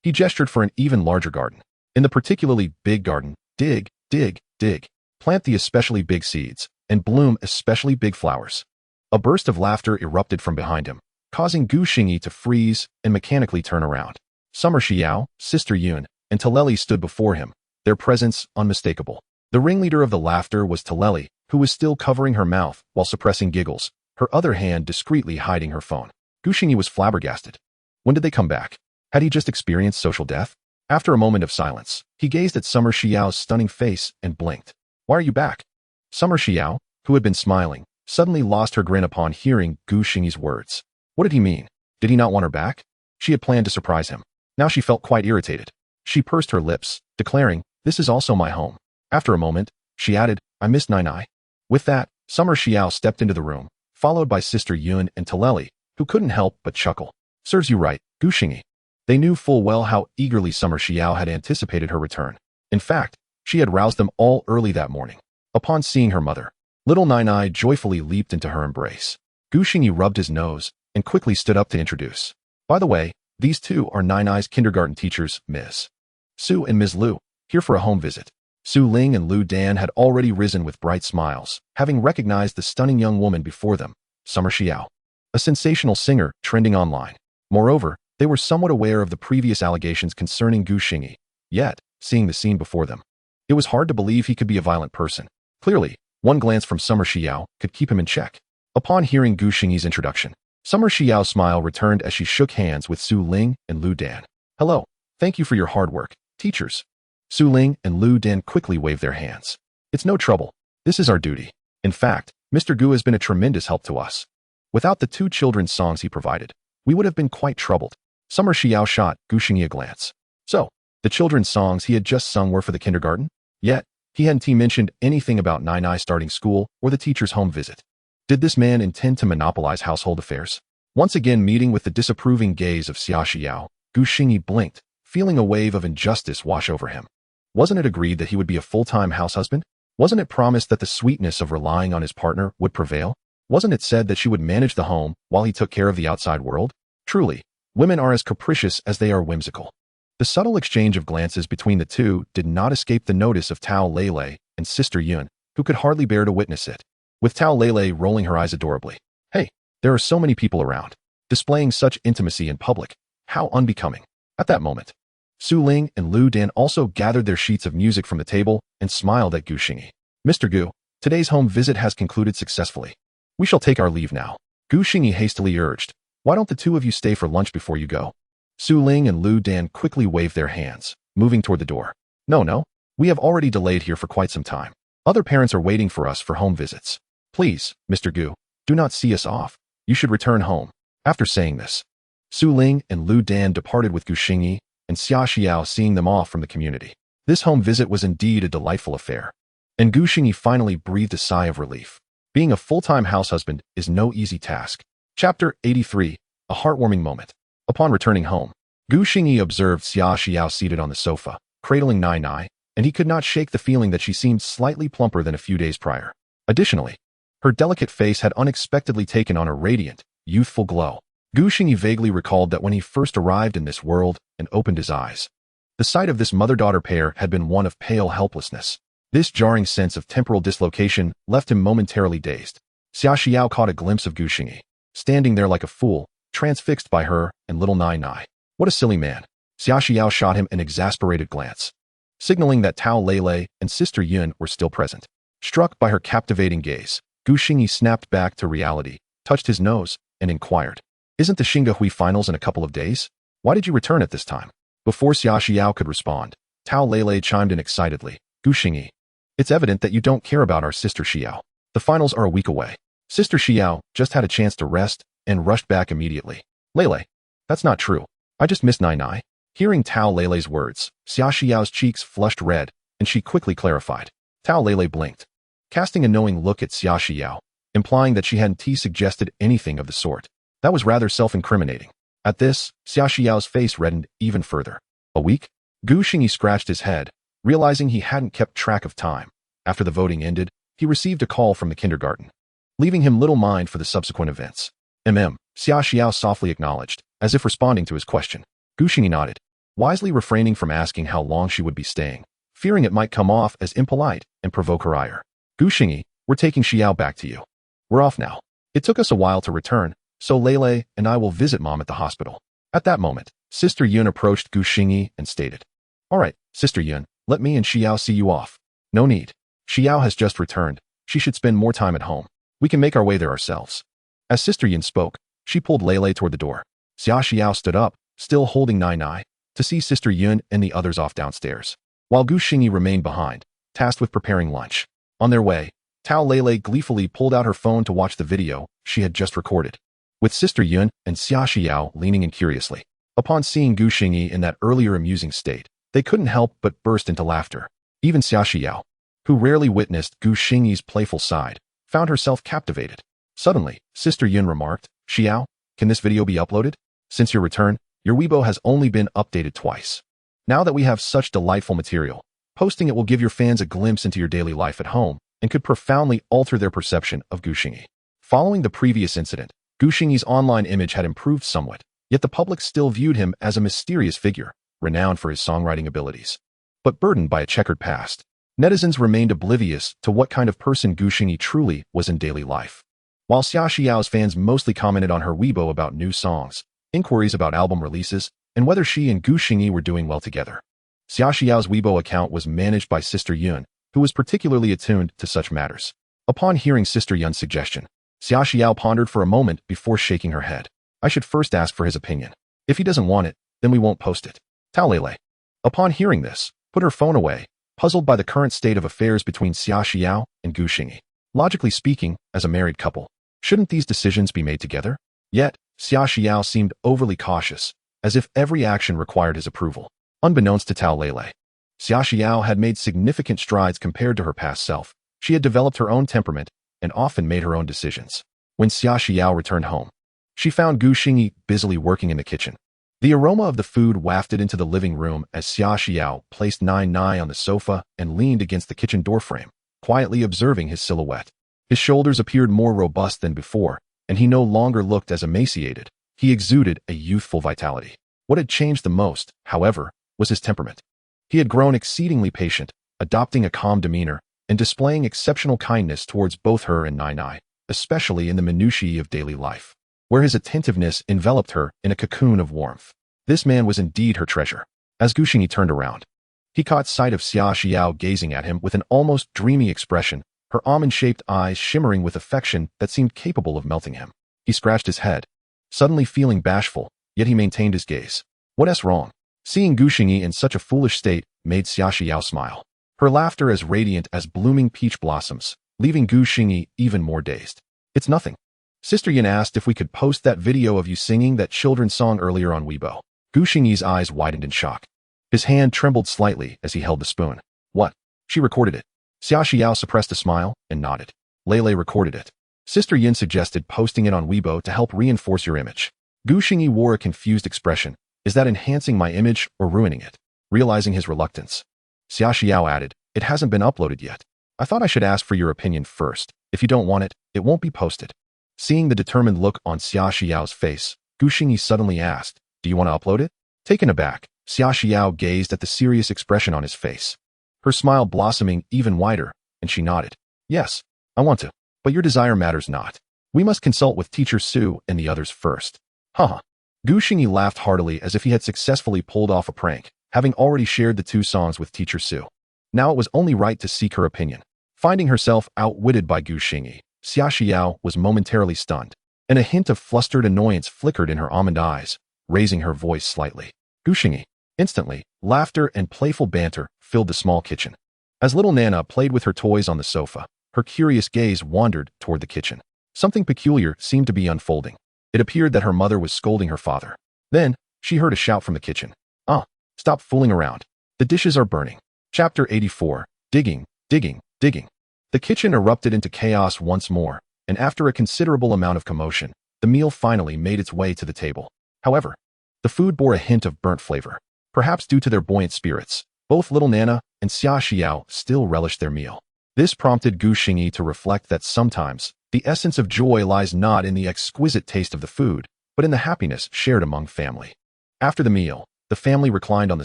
he gestured for an even larger garden. In the particularly big garden, dig, dig, dig, plant the especially big seeds, and bloom especially big flowers. A burst of laughter erupted from behind him, causing Gu Xingyi to freeze and mechanically turn around. Summer Xiao, Sister Yun, and Taleli stood before him, their presence unmistakable. The ringleader of the laughter was Taleli, who was still covering her mouth while suppressing giggles, her other hand discreetly hiding her phone. Gu Xingyi was flabbergasted. When did they come back? Had he just experienced social death? After a moment of silence, he gazed at Summer Xiao's stunning face and blinked. Why are you back? Summer Xiao, who had been smiling, suddenly lost her grin upon hearing Gu Xingyi's words. What did he mean? Did he not want her back? She had planned to surprise him. Now she felt quite irritated. She pursed her lips, declaring, this is also my home. After a moment, she added, I miss Nainai. With that, Summer Xiao stepped into the room, followed by Sister Yun and Taleli, who couldn't help but chuckle. Serves you right, Gu Xingyi. They knew full well how eagerly Summer Xiao had anticipated her return. In fact, she had roused them all early that morning. Upon seeing her mother, little Nainai joyfully leaped into her embrace. Gu Xingyi rubbed his nose and quickly stood up to introduce. By the way, these 2 are Nainai's kindergarten teachers, Ms. Su and Ms. Lu, here for a home visit. Su Ling and Lu Dan had already risen with bright smiles, having recognized the stunning young woman before them, Summer Xiao, a sensational singer trending online. Moreover, they were somewhat aware of the previous allegations concerning Gu Xingyi. Yet, seeing the scene before them, it was hard to believe he could be a violent person. Clearly, one glance from Summer Xiao could keep him in check. Upon hearing Gu Xingyi's introduction, Summer Xiao's smile returned as she shook hands with Su Ling and Lu Dan. Hello, thank you for your hard work, teachers. Su Ling and Lu Dan quickly waved their hands. It's no trouble. This is our duty. In fact, Mr. Gu has been a tremendous help to us. Without the 2 children's songs he provided, we would have been quite troubled. Summer Xiao shot Gu Xingyi a glance. So, the children's songs he had just sung were for the kindergarten? Yet, he hadn't mentioned anything about Nainai starting school or the teacher's home visit. Did this man intend to monopolize household affairs? Once again meeting with the disapproving gaze of Xia Xiao, Gu Xingyi blinked, feeling a wave of injustice wash over him. Wasn't it agreed that he would be a full-time house husband? Wasn't it promised that the sweetness of relying on his partner would prevail? Wasn't it said that she would manage the home while he took care of the outside world? Truly, women are as capricious as they are whimsical. The subtle exchange of glances between the 2 did not escape the notice of Tao Lele and Sister Yun, who could hardly bear to witness it. With Tao Lele rolling her eyes adorably. Hey, there are so many people around. Displaying such intimacy in public. How unbecoming. At that moment, Su Ling and Lu Dan also gathered their sheets of music from the table and smiled at Gu Xingyi. Mr. Gu, today's home visit has concluded successfully. We shall take our leave now. Gu Xingyi hastily urged. Why don't the 2 of you stay for lunch before you go? Su Ling and Lu Dan quickly waved their hands, moving toward the door. No, we have already delayed here for quite some time. Other parents are waiting for us for home visits. Please, Mr. Gu, do not see us off. You should return home. After saying this, Su Ling and Lu Dan departed with Gu Xingyi, and Xia Xiao seeing them off from the community. This home visit was indeed a delightful affair, and Gu Xingyi finally breathed a sigh of relief. Being a full-time house husband is no easy task. Chapter 83, A Heartwarming Moment. Upon returning home, Gu Xingyi observed Xia Xiao seated on the sofa, cradling Nainai, and he could not shake the feeling that she seemed slightly plumper than a few days prior. Additionally, her delicate face had unexpectedly taken on a radiant, youthful glow. Gu Xingyi vaguely recalled that when he first arrived in this world and opened his eyes, the sight of this mother-daughter pair had been one of pale helplessness. This jarring sense of temporal dislocation left him momentarily dazed. Xia Xiao caught a glimpse of Gu Xingyi, standing there like a fool, transfixed by her and little Nainai. What a silly man. Xia Xiao shot him an exasperated glance, signaling that Tao Lei and Sister Yun were still present. Struck by her captivating gaze, Gu Xingyi snapped back to reality, touched his nose, and inquired, "Isn't the Xingyi finals in a couple of days? Why did you return at this time?" Before Xia Xiao could respond, Tao Lei chimed in excitedly, "Gu Xingyi, it's evident that you don't care about our sister Xiao. The finals are a week away. Sister Xiao just had a chance to rest and rushed back immediately." "Lei, that's not true. I just missed Nainai." Hearing Tao Lei's words, Xia Xiao's cheeks flushed red, and she quickly clarified. Tao Lei blinked, casting a knowing look at Xia Xiao, implying that she hadn't suggested anything of the sort. That was rather self-incriminating. At this, Xia Xiao's face reddened even further. A week? Gu Xingyi scratched his head, realizing he hadn't kept track of time. After the voting ended, he received a call from the kindergarten, leaving him little mind for the subsequent events. Xia Xiao softly acknowledged, as if responding to his question. Gu Xingyi nodded, wisely refraining from asking how long she would be staying, fearing it might come off as impolite and provoke her ire. "Gu Xingyi, we're taking Xiao back to you. We're off now. It took us a while to return, so Lei and I will visit Mom at the hospital." At that moment, Sister Yun approached Gu Xingyi and stated, "All right, Sister Yun, let me and Xiao see you off." "No need. Xiao has just returned. She should spend more time at home. We can make our way there ourselves." As Sister Yun spoke, she pulled Lei toward the door. Xia Xiao stood up, still holding Nainai, to see Sister Yun and the others off downstairs, while Gu Xingyi remained behind, tasked with preparing lunch. On their way, Tao Lei gleefully pulled out her phone to watch the video she had just recorded, with Sister Yun and Xia Xiao leaning in curiously. Upon seeing Gu Xingyi in that earlier amusing state, they couldn't help but burst into laughter. Even Xia Xiao, who rarely witnessed Gu Xingyi's playful side, found herself captivated. Suddenly, Sister Yun remarked, "Xiao, can this video be uploaded? Since your return, your Weibo has only been updated twice. Now that we have such delightful material, posting it will give your fans a glimpse into your daily life at home and could profoundly alter their perception of Gu Xingyi." Following the previous incident, Gu Xingyi's online image had improved somewhat, yet the public still viewed him as a mysterious figure, renowned for his songwriting abilities, but burdened by a checkered past. Netizens remained oblivious to what kind of person Gu Xingyi truly was in daily life. While Xia Xiao's fans mostly commented on her Weibo about new songs, inquiries about album releases, and whether she and Gu Xingyi were doing well together. Xia Xiao's Weibo account was managed by Sister Yun, who was particularly attuned to such matters. Upon hearing Sister Yun's suggestion, Xia Xiao pondered for a moment before shaking her head. "I should first ask for his opinion. If he doesn't want it, then we won't post it." Tao Lei, upon hearing this, put her phone away, puzzled by the current state of affairs between Xia Xiao and Gu Xingyi. Logically speaking, as a married couple, shouldn't these decisions be made together? Yet, Xia Xiao seemed overly cautious, as if every action required his approval. Unbeknownst to Tao Lei, Xia Xiao had made significant strides compared to her past self. She had developed her own temperament and often made her own decisions. When Xia Xiao returned home, she found Gu Xingyi busily working in the kitchen. The aroma of the food wafted into the living room as Xia Xiao placed Nainai on the sofa and leaned against the kitchen doorframe, quietly observing his silhouette. His shoulders appeared more robust than before, and he no longer looked as emaciated. He exuded a youthful vitality. What had changed the most, however, was his temperament. He had grown exceedingly patient, adopting a calm demeanor and displaying exceptional kindness towards both her and Nainai, especially in the minutiae of daily life, where his attentiveness enveloped her in a cocoon of warmth. This man was indeed her treasure. As Gu Xingyi turned around, he caught sight of Xia Xiao gazing at him with an almost dreamy expression, her almond-shaped eyes shimmering with affection that seemed capable of melting him. He scratched his head, suddenly feeling bashful, yet he maintained his gaze. What's wrong? Seeing Gu Xingyi in such a foolish state made Xia Xiao smile, her laughter as radiant as blooming peach blossoms, leaving Gu Xingyi even more dazed. "It's nothing." Sister Yin asked if we could post that video of you singing that children's song earlier on Weibo. Gu Xingyi's eyes widened in shock. His hand trembled slightly as he held the spoon. "What? She recorded it." Xia Xiao suppressed a smile and nodded. Lei recorded it. Sister Yin suggested posting it on Weibo to help reinforce your image. Gu Xingyi wore a confused expression. "Is that enhancing my image or ruining it?" Realizing his reluctance, Xia Xiao added, "It hasn't been uploaded yet. I thought I should ask for your opinion first. If you don't want it, it won't be posted." Seeing the determined look on Xia Xiao's face, Gu Xingyi suddenly asked, "Do you want to upload it?" Taken aback, Xia Xiao gazed at the serious expression on his face, her smile blossoming even wider, and she nodded. "Yes, I want to. But your desire matters not. We must consult with Teacher Su and the others first." Haha. Gu Xingyi laughed heartily as if he had successfully pulled off a prank, having already shared the two songs with teacher Su. Now it was only right to seek her opinion. Finding herself outwitted by Gu Xingyi, Xia Xiao was momentarily stunned, and a hint of flustered annoyance flickered in her almond eyes, raising her voice slightly. Gu Xingyi. Instantly, laughter and playful banter filled the small kitchen. As little Nana played with her toys on the sofa, her curious gaze wandered toward the kitchen. Something peculiar seemed to be unfolding. It appeared that her mother was scolding her father. Then, she heard a shout from the kitchen. "Ah, stop fooling around. The dishes are burning." Chapter 84. Digging, digging, digging. The kitchen erupted into chaos once more, and after a considerable amount of commotion, the meal finally made its way to the table. However, the food bore a hint of burnt flavor. Perhaps due to their buoyant spirits, both little Nana and Xia Xiao still relished their meal. This prompted Gu Xingyi to reflect that sometimes, the essence of joy lies not in the exquisite taste of the food, but in the happiness shared among family. After the meal, the family reclined on the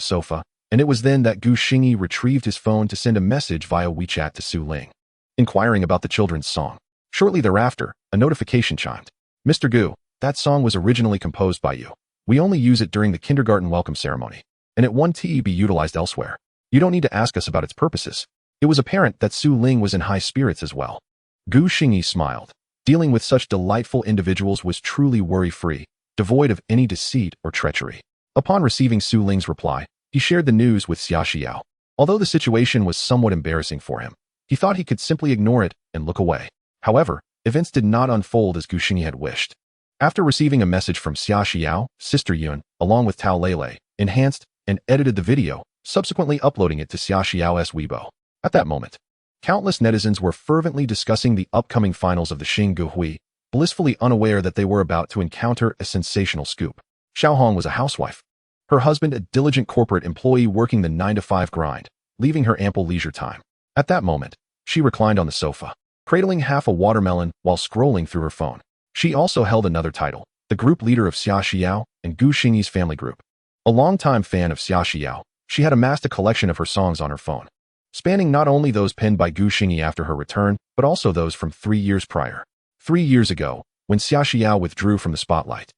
sofa, and it was then that Gu Xingyi retrieved his phone to send a message via WeChat to Su Ling, inquiring about the children's song. Shortly thereafter, a notification chimed. "Mr. Gu, that song was originally composed by you. We only use it during the kindergarten welcome ceremony, and it won't be utilized elsewhere. You don't need to ask us about its purposes." It was apparent that Su Ling was in high spirits as well. Gu Xingyi smiled. Dealing with such delightful individuals was truly worry-free, devoid of any deceit or treachery. Upon receiving Su Ling's reply, he shared the news with Xia Xiao. Although the situation was somewhat embarrassing for him, he thought he could simply ignore it and look away. However, events did not unfold as Gu Xingyi had wished. After receiving a message from Xia Xiao, Sister Yun, along with Tao Lele, enhanced and edited the video, subsequently uploading it to Xia Xiao's Weibo. At that moment, countless netizens were fervently discussing the upcoming finals of the Xingyi Hui, blissfully unaware that they were about to encounter a sensational scoop. Xiaohong was a housewife. Her husband a diligent corporate employee working the 9-to-5 grind, leaving her ample leisure time. At that moment, she reclined on the sofa, cradling half a watermelon while scrolling through her phone. She also held another title, the group leader of Xia Xiao and Gu Xingyi's family group. A longtime fan of Xia Xiao, she had amassed a collection of her songs on her phone, spanning not only those penned by Gu Xingyi after her return, but also those from 3 years prior. 3 years ago, when Xia Xiao withdrew from the spotlight,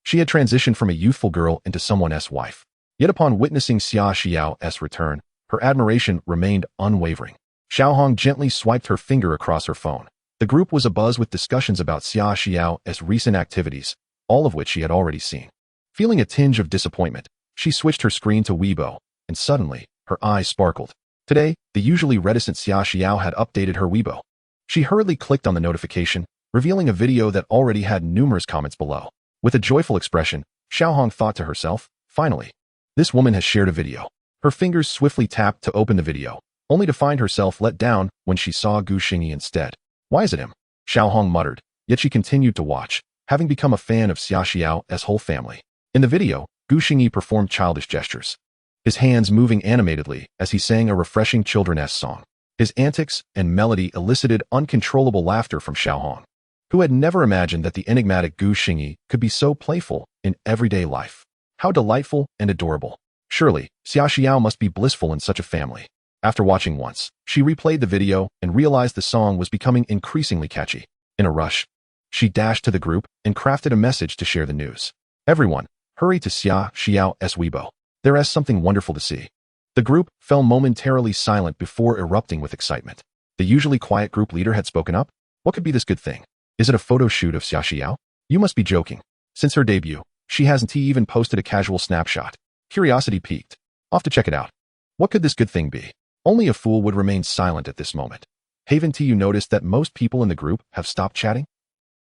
she had transitioned from a youthful girl into someone's wife. Yet upon witnessing Xia Xiao's return, her admiration remained unwavering. Xiaohong gently swiped her finger across her phone. The group was abuzz with discussions about Xia Xiao's recent activities, all of which she had already seen. Feeling a tinge of disappointment, she switched her screen to Weibo, and suddenly, her eyes sparkled. Today, the usually reticent Xia Xiao had updated her Weibo. She hurriedly clicked on the notification, revealing a video that already had numerous comments below. With a joyful expression, Xiaohong thought to herself, finally, this woman has shared a video. Her fingers swiftly tapped to open the video, only to find herself let down when she saw Gu Xingyi instead. Why is it him? Xiaohong muttered, yet she continued to watch, having become a fan of Xia Xiao's whole family. In the video, Gu Xingyi performed childish gestures, his hands moving animatedly as he sang a refreshing children's song. His antics and melody elicited uncontrollable laughter from Xiaohong, who had never imagined that the enigmatic Gu Xingyi could be so playful in everyday life. How delightful and adorable. Surely, Xia Xiao must be blissful in such a family. After watching once, she replayed the video and realized the song was becoming increasingly catchy. In a rush, she dashed to the group and crafted a message to share the news. Everyone, hurry to Xia Xiao's Weibo. There is something wonderful to see. The group fell momentarily silent before erupting with excitement. The usually quiet group leader had spoken up. What could be this good thing? Is it a photo shoot of Xia Xiao? You must be joking. Since her debut, she hasn't even posted a casual snapshot. Curiosity piqued. Off to check it out. What could this good thing be? Only a fool would remain silent at this moment. Haven't you noticed that most people in the group have stopped chatting?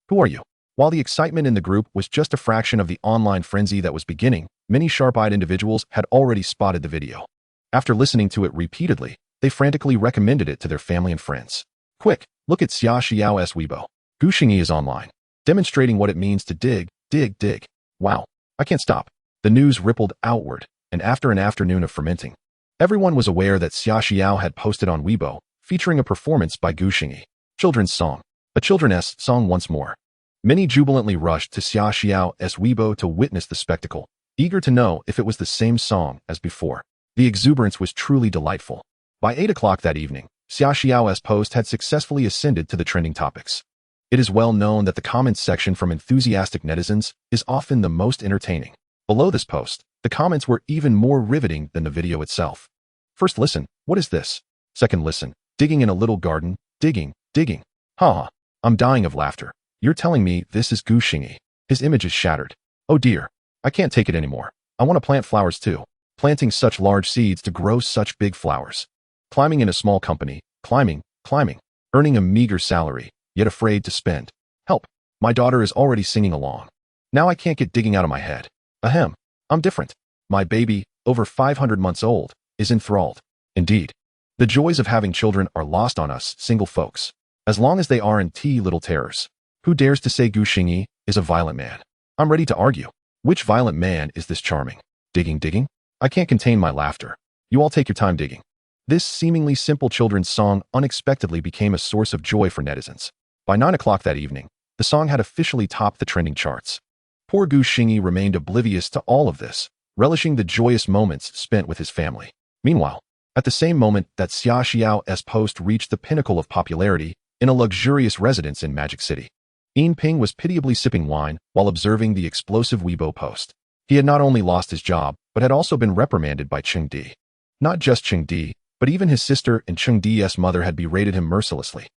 Who are you? While the excitement in the group was just a fraction of the online frenzy that was beginning, many sharp-eyed individuals had already spotted the video. After listening to it repeatedly, they frantically recommended it to their family and friends. Quick, look at Xia Xiao's Weibo. Gu Xingyi is online, demonstrating what it means to dig, dig, dig. Wow, I can't stop. The news rippled outward, and after an afternoon of fermenting, everyone was aware that Xia Xiao had posted on Weibo, featuring a performance by Gu Xingyi. Children's song. A children's song once more. Many jubilantly rushed to Xia Xiao's Weibo to witness the spectacle, eager to know if it was the same song as before. The exuberance was truly delightful. By 8 o'clock that evening, Xia Xiao's post had successfully ascended to the trending topics. It is well known that the comments section from enthusiastic netizens is often the most entertaining. Below this post, the comments were even more riveting than the video itself. First listen, what is this? Second listen, digging in a little garden, digging. Haha, I'm dying of laughter. You're telling me this is Xingyi. His image is shattered. Oh dear, I can't take it anymore. I want to plant flowers too. Planting such large seeds to grow such big flowers. Climbing in a small company, climbing, earning a meager salary, yet afraid to spend. Help, my daughter is already singing along. Now I can't get digging out of my head. Ahem, I'm different. My baby, over 500 months old, is enthralled. Indeed, the joys of having children are lost on us single folks. As long as they aren't little terrors. Who dares to say Xingyi is a violent man? I'm ready to argue. Which violent man is this charming? Digging? I can't contain my laughter. You all take your time digging. This seemingly simple children's song unexpectedly became a source of joy for netizens. By 9 o'clock that evening, the song had officially topped the trending charts. Poor Xingyi remained oblivious to all of this, relishing the joyous moments spent with his family. Meanwhile, at the same moment that Xia Xiao's post reached the pinnacle of popularity, in a luxurious residence in Magic City, Ping was pitiably sipping wine while observing the explosive Weibo post. He had not only lost his job, but had also been reprimanded by Xingyi. Not just Xingyi, but even his sister and Xingyi's mother had berated him mercilessly.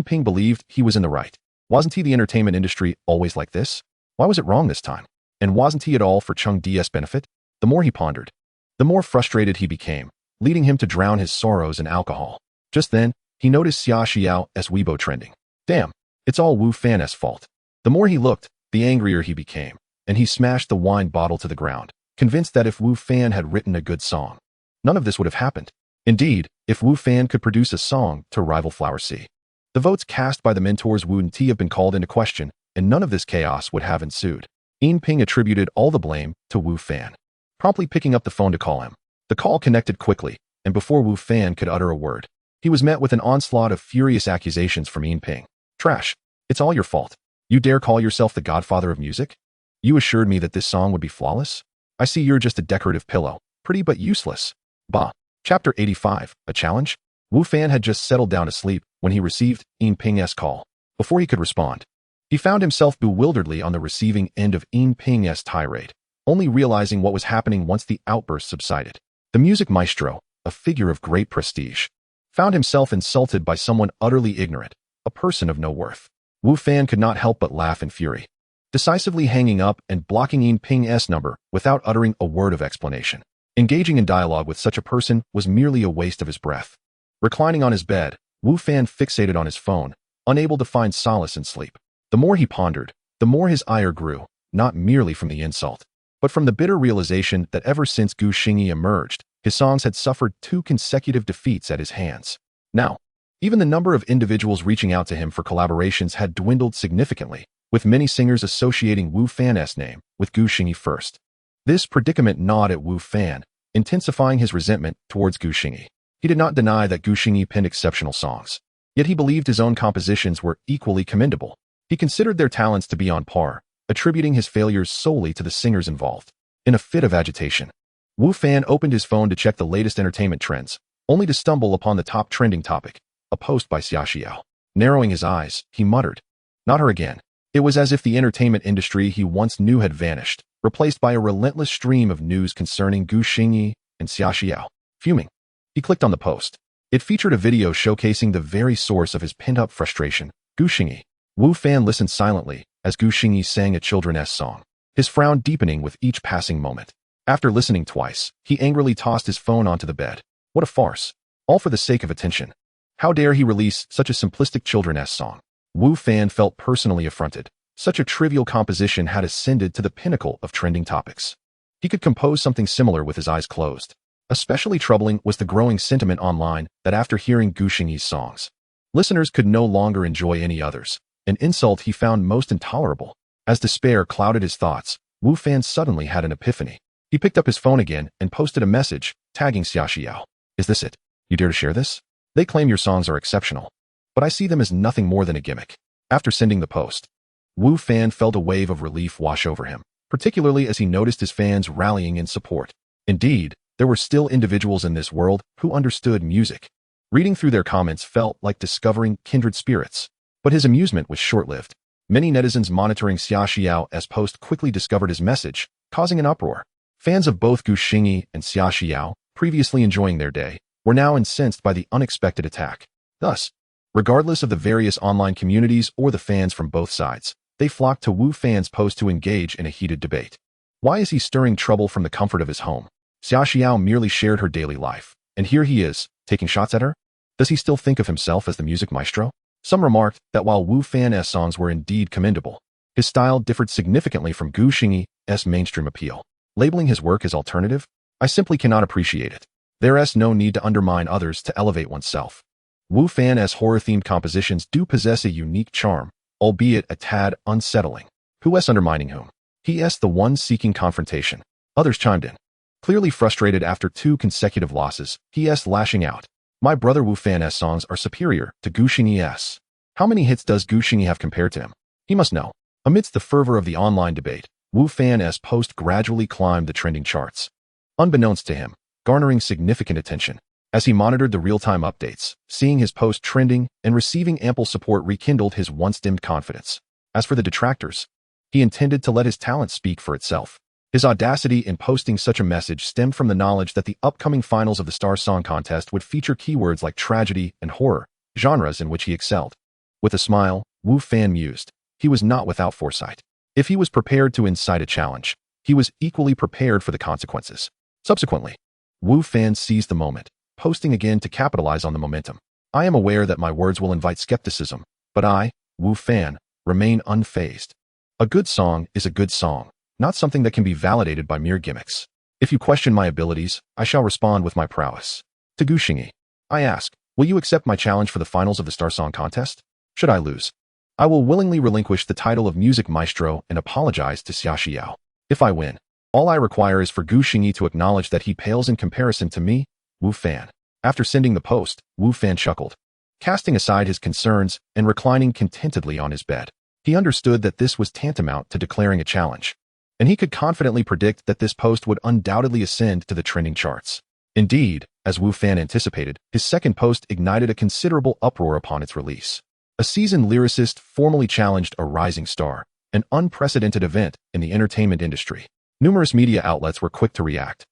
Ping believed he was in the right. Wasn't he the entertainment industry always like this? Why was it wrong this time? And wasn't he at all for Xingyi's benefit? The more he pondered, the more frustrated he became, leading him to drown his sorrows in alcohol. Just then, he noticed Xia Xiao's Weibo trending. Damn, it's all Wu Fan's fault. The more he looked, the angrier he became, and he smashed the wine bottle to the ground, convinced that if Wu Fan had written a good song, none of this would have happened. Indeed, if Wu Fan could produce a song to rival Flower C, the votes cast by the mentors wouldn't have been called into question, and none of this chaos would have ensued. Ping attributed all the blame to Wu Fan, promptly picking up the phone to call him. The call connected quickly, and before Wu Fan could utter a word, he was met with an onslaught of furious accusations from Ping. Trash. It's all your fault. You dare call yourself the godfather of music? You assured me that this song would be flawless? I see you're just a decorative pillow. Pretty but useless. Bah. Chapter 85, a challenge? Wu Fan had just settled down to sleep when he received Ping's call. Before he could respond, he found himself bewilderedly on the receiving end of Ping's tirade, only realizing what was happening once the outburst subsided. The music maestro, a figure of great prestige, found himself insulted by someone utterly ignorant, a person of no worth. Wu Fan could not help but laugh in fury, decisively hanging up and blocking Ping's number without uttering a word of explanation. Engaging in dialogue with such a person was merely a waste of his breath. Reclining on his bed, Wu Fan fixated on his phone, unable to find solace in sleep. The more he pondered, the more his ire grew, not merely from the insult, but from the bitter realization that ever since Xingyi emerged, his songs had suffered 2 consecutive defeats at his hands. Now, even the number of individuals reaching out to him for collaborations had dwindled significantly, with many singers associating Wu Fan's name with Xingyi first. This predicament gnawed at Wu Fan, intensifying his resentment towards Xingyi. He did not deny that Xingyi penned exceptional songs, yet he believed his own compositions were equally commendable. He considered their talents to be on par, attributing his failures solely to the singers involved. In a fit of agitation, Wu Fan opened his phone to check the latest entertainment trends, only to stumble upon the top trending topic, a post by Xia Xiao. Narrowing his eyes, he muttered, "Not her again." It was as if the entertainment industry he once knew had vanished, replaced by a relentless stream of news concerning Xingyi and Xia Xiao. Fuming, he clicked on the post. It featured a video showcasing the very source of his pent-up frustration, Xingyi. Wu Fan listened silently as Xingyi sang a children's song, his frown deepening with each passing moment. After listening twice, he angrily tossed his phone onto the bed. What a farce. All for the sake of attention. How dare he release such a simplistic children's song? Wu Fan felt personally affronted. Such a trivial composition had ascended to the pinnacle of trending topics. He could compose something similar with his eyes closed. Especially troubling was the growing sentiment online that after hearing Xingyi's songs, listeners could no longer enjoy any others, an insult he found most intolerable. As despair clouded his thoughts, Wu Fan suddenly had an epiphany. He picked up his phone again and posted a message, tagging Xia Xiao. "Is this it? You dare to share this? They claim your songs are exceptional, but I see them as nothing more than a gimmick." After sending the post, Wu Fan felt a wave of relief wash over him, particularly as he noticed his fans rallying in support. Indeed, there were still individuals in this world who understood music. Reading through their comments felt like discovering kindred spirits. But his amusement was short-lived. Many netizens monitoring Xia Xiao's post quickly discovered his message, causing an uproar. Fans of both Gu Xingyi and Xia Xiao, previously enjoying their day, were now incensed by the unexpected attack. Thus, regardless of the various online communities or the fans from both sides, they flocked to Wu Fan's post to engage in a heated debate. Why is he stirring trouble from the comfort of his home? Xia Xiao merely shared her daily life, and here he is, taking shots at her? Does he still think of himself as the music maestro? Some remarked that while Wu Fan's songs were indeed commendable, his style differed significantly from Gu Xingyi's mainstream appeal. Labeling his work as alternative? I simply cannot appreciate it. There's no need to undermine others to elevate oneself. Wu Fan's horror-themed compositions do possess a unique charm, albeit a tad unsettling. Who's undermining whom? He's the one seeking confrontation. Others chimed in. Clearly frustrated after 2 consecutive losses, he's lashing out. My brother Wu Fan's songs are superior to Gu Xingyi's. How many hits does Gu Xingyi have compared to him? He must know. Amidst the fervor of the online debate, Wu Fan's post gradually climbed the trending charts, unbeknownst to him, garnering significant attention. As he monitored the real-time updates, seeing his post trending and receiving ample support rekindled his once-dimmed confidence. As for the detractors, he intended to let his talent speak for itself. His audacity in posting such a message stemmed from the knowledge that the upcoming finals of the Star Song contest would feature keywords like tragedy and horror, genres in which he excelled. With a smile, Wu Fan mused. He was not without foresight. If he was prepared to incite a challenge, he was equally prepared for the consequences. Subsequently, Wu Fan seized the moment, posting again to capitalize on the momentum. I am aware that my words will invite skepticism, but I, Wu Fan, remain unfazed. A good song is a good song, not something that can be validated by mere gimmicks. If you question my abilities, I shall respond with my prowess. To Gu Xingyi, I ask, will you accept my challenge for the finals of the Star Song contest? Should I lose, I will willingly relinquish the title of music maestro and apologize to Xia Xiao. If I win, all I require is for Gu Xingyi to acknowledge that he pales in comparison to me, Wu Fan. After sending the post, Wu Fan chuckled, casting aside his concerns and reclining contentedly on his bed. He understood that this was tantamount to declaring a challenge, and he could confidently predict that this post would undoubtedly ascend to the trending charts. Indeed, as Wu Fan anticipated, his second post ignited a considerable uproar upon its release. A seasoned lyricist formally challenged a rising star, an unprecedented event in the entertainment industry. Numerous media outlets were quick to react,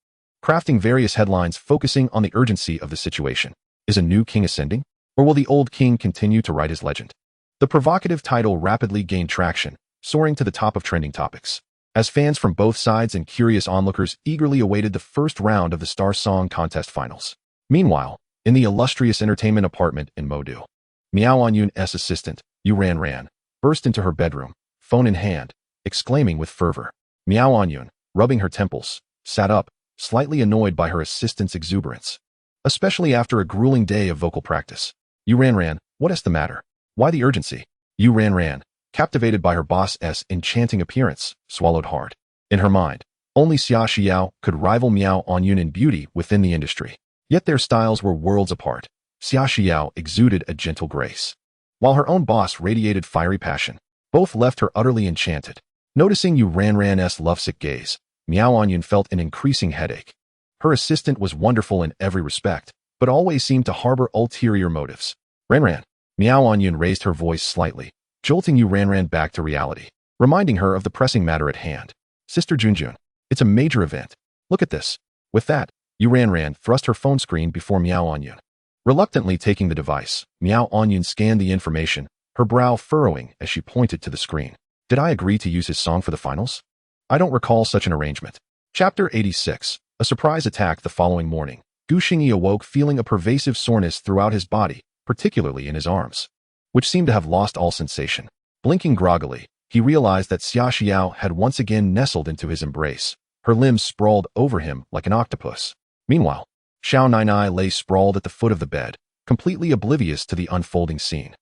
crafting various headlines focusing on the urgency of the situation. Is a new king ascending? Or will the old king continue to write his legend? The provocative title rapidly gained traction, soaring to the top of trending topics, as fans from both sides and curious onlookers eagerly awaited the first round of the Star Song contest finals. Meanwhile, in the illustrious entertainment apartment in Modu, Miao Anyun's assistant, Yu Ran, burst into her bedroom, phone in hand, exclaiming with fervor. Miao Anyun, rubbing her temples, sat up, slightly annoyed by her assistant's exuberance, especially after a grueling day of vocal practice. Yu Ran, what is the matter? Why the urgency? Yu Ran, captivated by her boss's enchanting appearance, swallowed hard. In her mind, only Xia Xiao could rival Miao Anyun in beauty within the industry. Yet their styles were worlds apart. Xia Xiao exuded a gentle grace, while her own boss radiated fiery passion. Both left her utterly enchanted. Noticing Yu Ran's lovesick gaze, Miao Anyun felt an increasing headache. Her assistant was wonderful in every respect, but always seemed to harbor ulterior motives. Ran. Miao Anyun raised her voice slightly, jolting Yu Ran back to reality, reminding her of the pressing matter at hand. Sister Junjun, it's a major event. Look at this. With that, Yu Ran thrust her phone screen before Miao Anyun. Reluctantly taking the device, Miao Anyun scanned the information, her brow furrowing as she pointed to the screen. Did I agree to use his song for the finals? I don't recall such an arrangement. Chapter 86. A surprise attack the following morning. Gu Xingyi awoke feeling a pervasive soreness throughout his body, particularly in his arms, which seemed to have lost all sensation. Blinking groggily, he realized that Xia Xiao had once again nestled into his embrace, her limbs sprawled over him like an octopus. Meanwhile, Nainai lay sprawled at the foot of the bed, completely oblivious to the unfolding scene.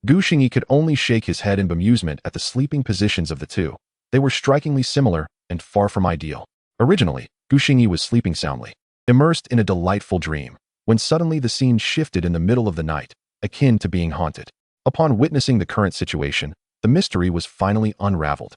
Gu Xingyi could only shake his head in bemusement at the sleeping positions of the two. They were strikingly similar and far from ideal. Originally, Gu Xingyi was sleeping soundly, immersed in a delightful dream, when suddenly the scene shifted in the middle of the night, akin to being haunted. Upon witnessing the current situation, the mystery was finally unraveled.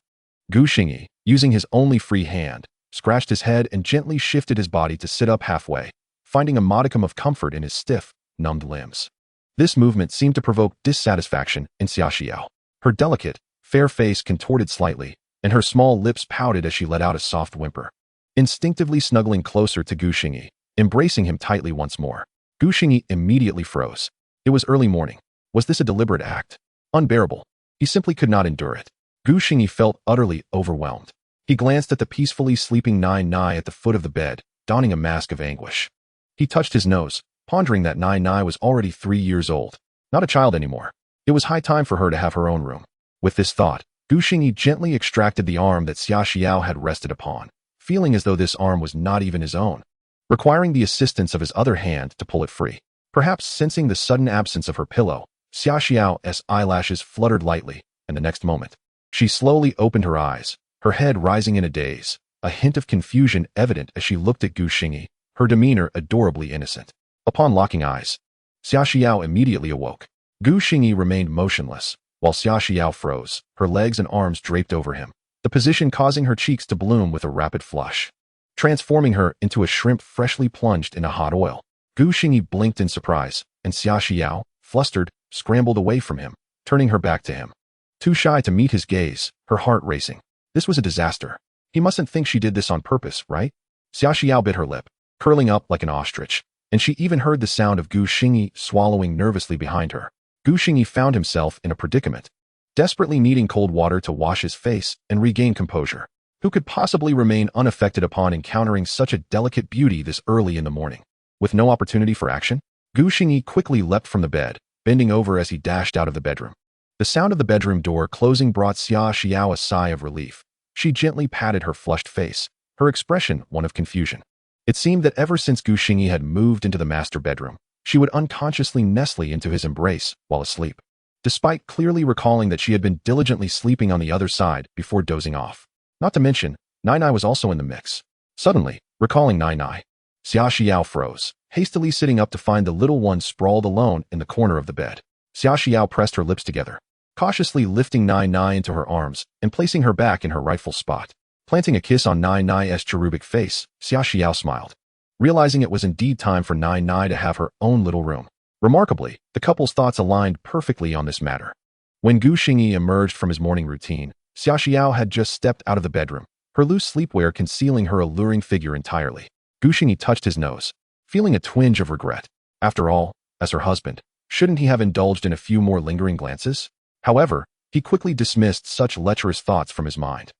Gu Xingyi, using his only free hand, scratched his head and gently shifted his body to sit up halfway, finding a modicum of comfort in his stiff, numbed limbs. This movement seemed to provoke dissatisfaction in Xiaoxiao. Her delicate, fair face contorted slightly, and her small lips pouted as she let out a soft whimper. Instinctively snuggling closer to Gu Xingyi, embracing him tightly once more, Gu Xingyi immediately froze. It was early morning. Was this a deliberate act? Unbearable. He simply could not endure it. Gu Xingyi felt utterly overwhelmed. He glanced at the peacefully sleeping Nainai at the foot of the bed, donning a mask of anguish. He touched his nose, pondering that Nainai was already 3 years old, not a child anymore. It was high time for her to have her own room. With this thought, Gu Xingyi gently extracted the arm that Xiaoxiao had rested upon, feeling as though this arm was not even his own, requiring the assistance of his other hand to pull it free. Perhaps sensing the sudden absence of her pillow, Xiaoxiao's eyelashes fluttered lightly, and the next moment, she slowly opened her eyes, her head rising in a daze, a hint of confusion evident as she looked at Gu Xingyi, her demeanor adorably innocent. Upon locking eyes, Xiaoxiao immediately awoke. Gu Xingyi remained motionless, while Xiaoxiao froze, her legs and arms draped over him, the position causing her cheeks to bloom with a rapid flush, transforming her into a shrimp freshly plunged in a hot oil. Gu Xingyi blinked in surprise, and Xiaoxiao, flustered, scrambled away from him, turning her back to him. Too shy to meet his gaze, her heart racing. This was a disaster. He mustn't think she did this on purpose, right? Xiaoxiao bit her lip, curling up like an ostrich, and she even heard the sound of Gu Xingyi swallowing nervously behind her. Gu Xingyi found himself in a predicament, desperately needing cold water to wash his face and regain composure. Who could possibly remain unaffected upon encountering such a delicate beauty this early in the morning? With no opportunity for action, Gu Xingyi quickly leapt from the bed, bending over as he dashed out of the bedroom. The sound of the bedroom door closing brought Xiaoxiao a sigh of relief. She gently patted her flushed face, her expression one of confusion. It seemed that ever since Gu Xingyi had moved into the master bedroom, she would unconsciously nestle into his embrace while asleep, despite clearly recalling that she had been diligently sleeping on the other side before dozing off. Not to mention, Nainai was also in the mix. Suddenly, recalling Nainai, Xiaoxiao froze, hastily sitting up to find the little one sprawled alone in the corner of the bed. Xiaoxiao pressed her lips together, cautiously lifting Nainai into her arms and placing her back in her rightful spot. Planting a kiss on Nainai's cherubic face, Xiaoxiao smiled, realizing it was indeed time for Nainai to have her own little room. Remarkably, the couple's thoughts aligned perfectly on this matter. When Gu Xingyi emerged from his morning routine, Xiaoxiao had just stepped out of the bedroom, her loose sleepwear concealing her alluring figure entirely. Gu Xingyi touched his nose, feeling a twinge of regret. After all, as her husband, shouldn't he have indulged in a few more lingering glances? However, he quickly dismissed such lecherous thoughts from his mind,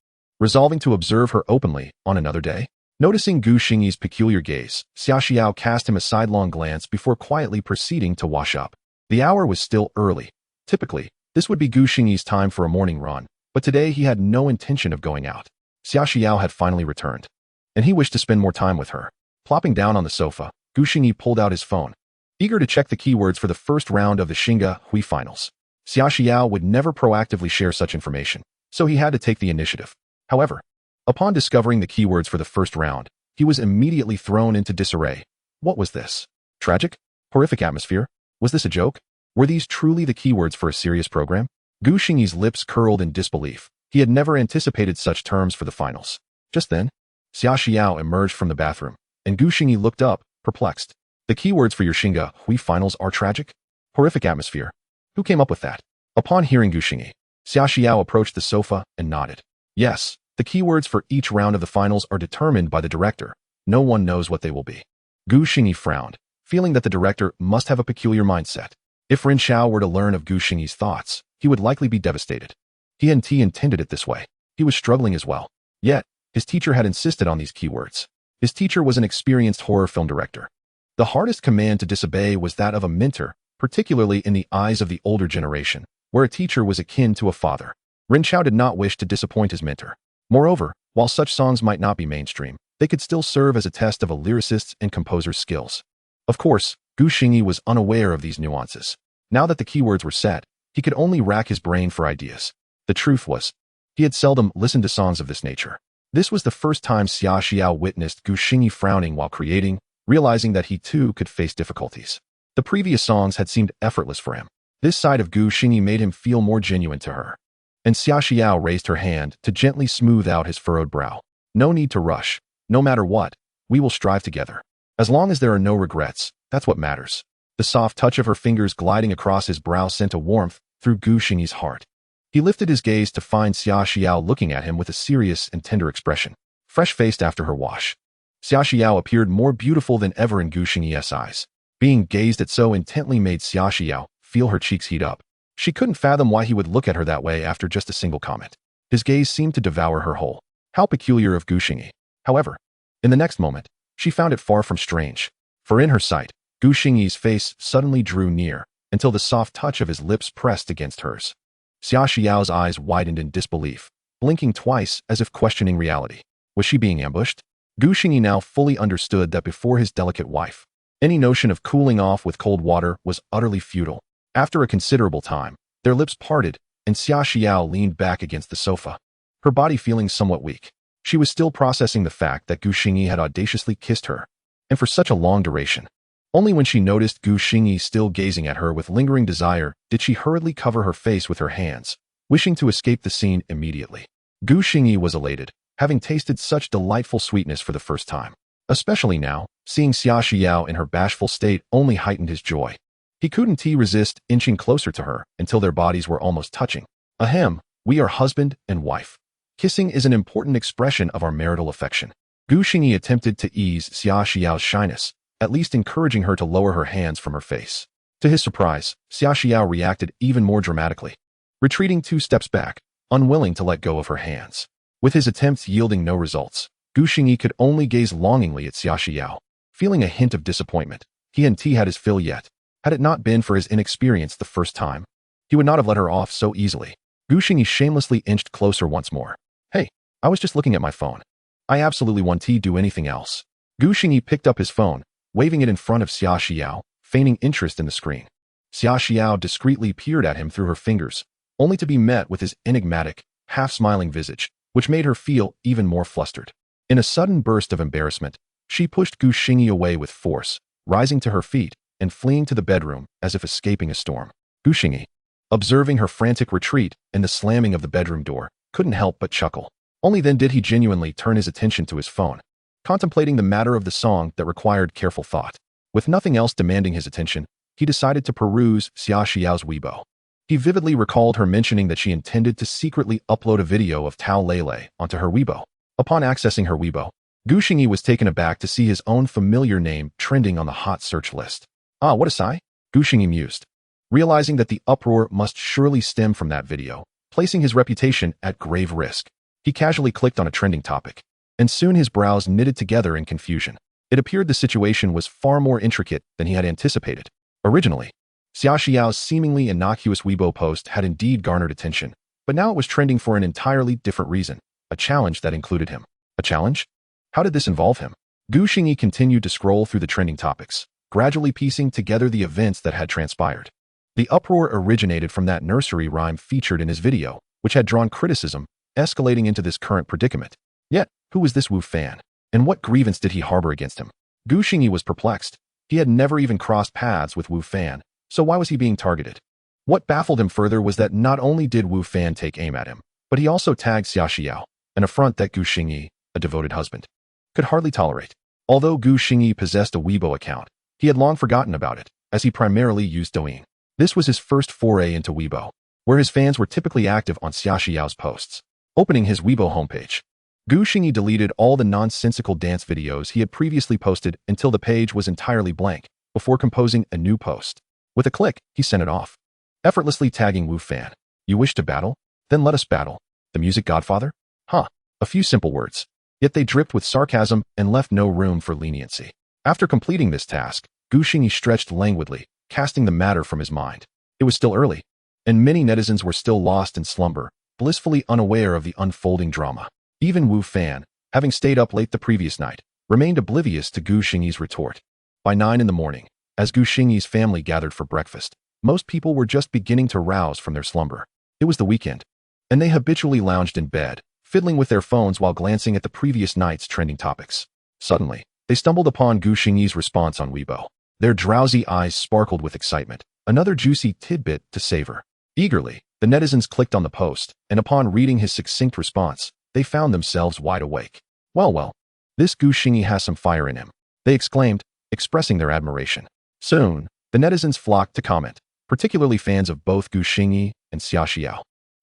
resolving to observe her openly on another day. Noticing Gu Xingyi's peculiar gaze, Xiaoxiao cast him a sidelong glance before quietly proceeding to wash up. The hour was still early. Typically, this would be Gu Xingyi's time for a morning run, but today he had no intention of going out. Xiaoxiao had finally returned, and he wished to spend more time with her. Plopping down on the sofa, Gu Xingyi pulled out his phone, eager to check the keywords for the first round of the Xingyi finals. Xiaoxiao would never proactively share such information, so he had to take the initiative. However, upon discovering the keywords for the first round, he was immediately thrown into disarray. What was this? Tragic? Horrific atmosphere? Was this a joke? Were these truly the keywords for a serious program? Gu Xingyi's lips curled in disbelief. He had never anticipated such terms for the finals. Just then, Xiaoxiao emerged from the bathroom, and Gu Xingyi looked up, perplexed. The keywords for your Xingyi finals are tragic? Horrific atmosphere. Who came up with that? Upon hearing Gu Xingyi, Xiaoxiao approached the sofa and nodded. Yes, the keywords for each round of the finals are determined by the director. No one knows what they will be. Gu Xingyi frowned, feeling that the director must have a peculiar mindset. If Ren Xiao were to learn of Gu Xingyi's thoughts, he would likely be devastated. He intended it this way. He was struggling as well. Yet, his teacher had insisted on these keywords. His teacher was an experienced horror film director. The hardest command to disobey was that of a mentor, particularly in the eyes of the older generation, where a teacher was akin to a father. Ren Xiao did not wish to disappoint his mentor. Moreover, while such songs might not be mainstream, they could still serve as a test of a lyricist's and composer's skills. Of course, Gu Xingyi was unaware of these nuances. Now that the keywords were set, he could only rack his brain for ideas. The truth was, he had seldom listened to songs of this nature. This was the first time Xiaoxiao witnessed Gu Xingyi frowning while creating, realizing that he too could face difficulties. The previous songs had seemed effortless for him. This side of Gu Xingyi made him feel more genuine to her. And Xiaoxiao raised her hand to gently smooth out his furrowed brow. No need to rush. No matter what, we will strive together. As long as there are no regrets, that's what matters. The The soft touch of her fingers gliding across his brow sent a warmth through Gu Xingyi's heart. He lifted his gaze to find Xia Xiao looking at him with a serious and tender expression, fresh-faced after her wash. Xia Xiao appeared more beautiful than ever in Gu Xingyi's eyes. Being gazed at so intently made Xia Xiao feel her cheeks heat up. She couldn't fathom why he would look at her that way after just a single comment. His gaze seemed to devour her whole. How peculiar of Gu Xingyi. However, in the next moment, she found it far from strange. For in her sight, Gu Xingyi's face suddenly drew near, until the soft touch of his lips pressed against hers. Xia Xiao's eyes widened in disbelief, blinking twice as if questioning reality. Was she being ambushed? Gu Xingyi now fully understood that before his delicate wife, any notion of cooling off with cold water was utterly futile. After a considerable time, their lips parted, and Xia Xiao leaned back against the sofa, her body feeling somewhat weak. She was still processing the fact that Gu Xingyi had audaciously kissed her, and for such a long duration. Only when she noticed Gu Xingyi still gazing at her with lingering desire did she hurriedly cover her face with her hands, wishing to escape the scene immediately. Gu Xingyi was elated, having tasted such delightful sweetness for the first time. Especially now, seeing Xia Xiao in her bashful state only heightened his joy. He couldn't resist inching closer to her until their bodies were almost touching. Ahem, we are husband and wife. Kissing is an important expression of our marital affection. Gu Xingyi attempted to ease Xia Xiao's shyness, at least encouraging her to lower her hands from her face. To his surprise, Xia Xiao reacted even more dramatically, retreating 2 steps back, unwilling to let go of her hands. With his attempts yielding no results, Gu Xingyi could only gaze longingly at Xia Xiao, feeling a hint of disappointment. He hadn't had his fill yet. Had it not been for his inexperience the first time, he would not have let her off so easily. Gu Xingyi shamelessly inched closer once more. Hey, I was just looking at my phone. I absolutely want to do anything else. Gu Xingyi picked up his phone, waving it in front of Xia Xiao, feigning interest in the screen. Xia Xiao discreetly peered at him through her fingers, only to be met with his enigmatic, half-smiling visage, which made her feel even more flustered. In a sudden burst of embarrassment, she pushed Gu Xingyi away with force, rising to her feet and fleeing to the bedroom as if escaping a storm. Gu Xingyi, observing her frantic retreat and the slamming of the bedroom door, couldn't help but chuckle. Only then did he genuinely turn his attention to his phone, contemplating the matter of the song that required careful thought. With nothing else demanding his attention, he decided to peruse Xia Xiao's Weibo. He vividly recalled her mentioning that she intended to secretly upload a video of Tao Lele onto her Weibo. Upon accessing her Weibo, Gu Xingyi was taken aback to see his own familiar name trending on the hot search list. Ah, what a sigh, Gu Xingyi mused, realizing that the uproar must surely stem from that video, placing his reputation at grave risk. He casually clicked on a trending topic, and soon his brows knitted together in confusion. It appeared the situation was far more intricate than he had anticipated. Originally, Xia Xiao's seemingly innocuous Weibo post had indeed garnered attention, but now it was trending for an entirely different reason, a challenge that included him. A challenge? How did this involve him? Gu Xingyi continued to scroll through the trending topics, gradually piecing together the events that had transpired. The uproar originated from that nursery rhyme featured in his video, which had drawn criticism, escalating into this current predicament. Yet, who was this Wu Fan? And what grievance did he harbor against him? Gu Xingyi was perplexed. He had never even crossed paths with Wu Fan, so why was he being targeted? What baffled him further was that not only did Wu Fan take aim at him, but he also tagged Xia Xiao, an affront that Gu Xingyi, a devoted husband, could hardly tolerate. Although Gu Xingyi possessed a Weibo account, he had long forgotten about it, as he primarily used Douyin. This was his first foray into Weibo, where his fans were typically active on Xia Xiao's posts. Opening his Weibo homepage, Gu Xingyi deleted all the nonsensical dance videos he had previously posted until the page was entirely blank, before composing a new post. With a click, he sent it off, effortlessly tagging Wu Fan. You wish to battle? Then let us battle. The music godfather? Huh. A few simple words. Yet they dripped with sarcasm and left no room for leniency. After completing this task, Gu Xingyi stretched languidly, casting the matter from his mind. It was still early, and many netizens were still lost in slumber, blissfully unaware of the unfolding drama. Even Wu Fan, having stayed up late the previous night, remained oblivious to Gu Xingyi's retort. By 9 in the morning, as Gu Xingyi's family gathered for breakfast, most people were just beginning to rouse from their slumber. It was the weekend, and they habitually lounged in bed, fiddling with their phones while glancing at the previous night's trending topics. Suddenly, they stumbled upon Gu Xingyi's response on Weibo. Their drowsy eyes sparkled with excitement, another juicy tidbit to savor. Eagerly, the netizens clicked on the post, and upon reading his succinct response, they found themselves wide awake. Well, this Gu Xingyi has some fire in him, they exclaimed, expressing their admiration. Soon, The netizens flocked to comment, particularly fans of both Gu Xingyi and Xia Xiao,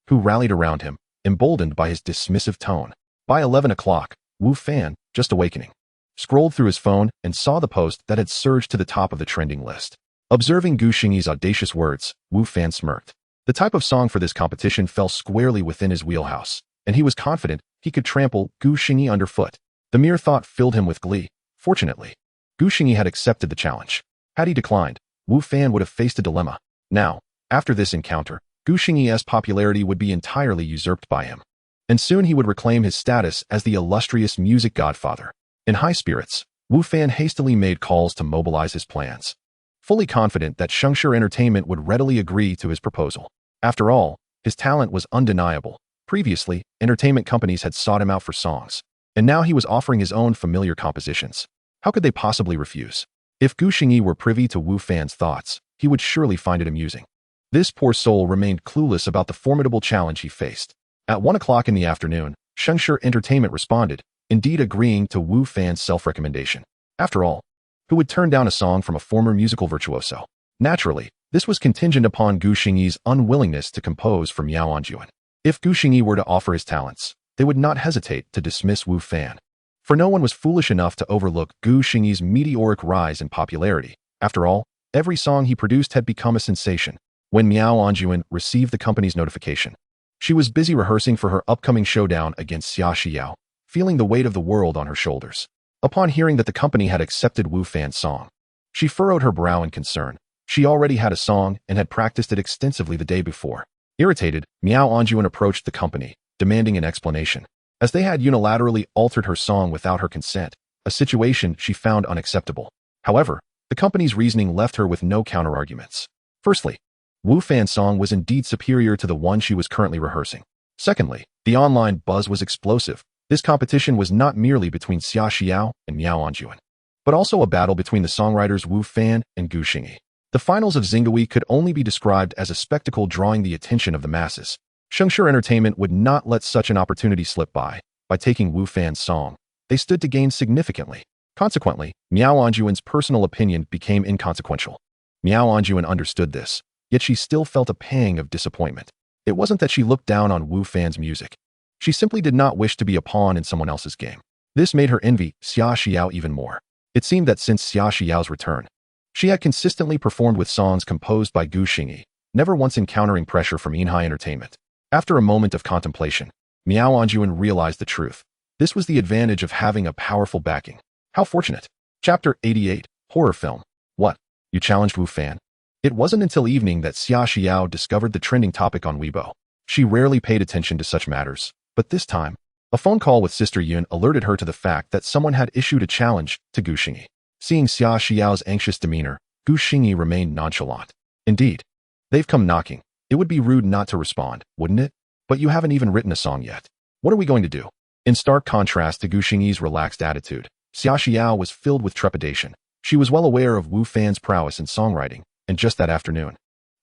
who rallied around him, emboldened by his dismissive tone. By 11 o'clock, Wu Fan, just awakening, scrolled through his phone and saw the post that had surged to the top of the trending list. Observing Gu Xingyi's audacious words, Wu Fan smirked. The type of song for this competition fell squarely within his wheelhouse, and he was confident he could trample Gu Xingyi underfoot. The mere thought filled him with glee. Fortunately, Gu Xingyi had accepted the challenge. Had he declined, Wu Fan would have faced a dilemma. Now, after this encounter, Gu Xingyi's popularity would be entirely usurped by him, and soon he would reclaim his status as the illustrious music godfather. In high spirits, Wu Fan hastily made calls to mobilize his plans, fully confident that Shengshi Entertainment would readily agree to his proposal. After all, his talent was undeniable. Previously, entertainment companies had sought him out for songs, and now he was offering his own familiar compositions. How could they possibly refuse? If Gu Xingyi were privy to Wu Fan's thoughts, he would surely find it amusing. This poor soul remained clueless about the formidable challenge he faced. At 1 o'clock in the afternoon, Shengshi Entertainment responded, indeed agreeing to Wu Fan's self-recommendation. After all, who would turn down a song from a former musical virtuoso? Naturally, this was contingent upon Gu Xingyi's unwillingness to compose for Miao Anjuan. If Gu Xingyi were to offer his talents, they would not hesitate to dismiss Wu Fan. For no one was foolish enough to overlook Gu Xingyi's meteoric rise in popularity. After all, every song he produced had become a sensation. When Miao Anjuan received the company's notification, she was busy rehearsing for her upcoming showdown against Xia Xiao, feeling the weight of the world on her shoulders. Upon hearing that the company had accepted Wu Fan's song, she furrowed her brow in concern. She already had a song and had practiced it extensively the day before. Irritated, Miao Anjuan approached the company, demanding an explanation, as they had unilaterally altered her song without her consent, a situation she found unacceptable. However, the company's reasoning left her with no counterarguments. Firstly, Wu Fan's song was indeed superior to the one she was currently rehearsing. Secondly, the online buzz was explosive. This competition was not merely between Xia Xiao and Miao Anjuan, but also a battle between the songwriters Wu Fan and Gu Xingyi. The finals of Xingyi could only be described as a spectacle drawing the attention of the masses. Shengshi Entertainment would not let such an opportunity slip by. By taking Wu Fan's song, they stood to gain significantly. Consequently, Miao Anjuan's personal opinion became inconsequential. Miao Anjuan understood this, yet she still felt a pang of disappointment. It wasn't that she looked down on Wu Fan's music. She simply did not wish to be a pawn in someone else's game. This made her envy Xia Xiao even more. It seemed that since Xia Xiao's return, she had consistently performed with songs composed by Gu Xingyi, never once encountering pressure from Nainai Entertainment. After a moment of contemplation, Miao Anjuan realized the truth. This was the advantage of having a powerful backing. How fortunate. Chapter 88, Horror Film. What? You challenged Wu Fan? It wasn't until evening that Xia Xiao discovered the trending topic on Weibo. She rarely paid attention to such matters, but this time, a phone call with Sister Yun alerted her to the fact that someone had issued a challenge to Gu Xingyi. Seeing Xia Xiao's anxious demeanor, Gu Xingyi remained nonchalant. Indeed, they've come knocking. It would be rude not to respond, wouldn't it? But you haven't even written a song yet. What are we going to do? In stark contrast to Gu Xingyi's relaxed attitude, Xia Xiao was filled with trepidation. She was well aware of Wu Fan's prowess in songwriting, and just that afternoon,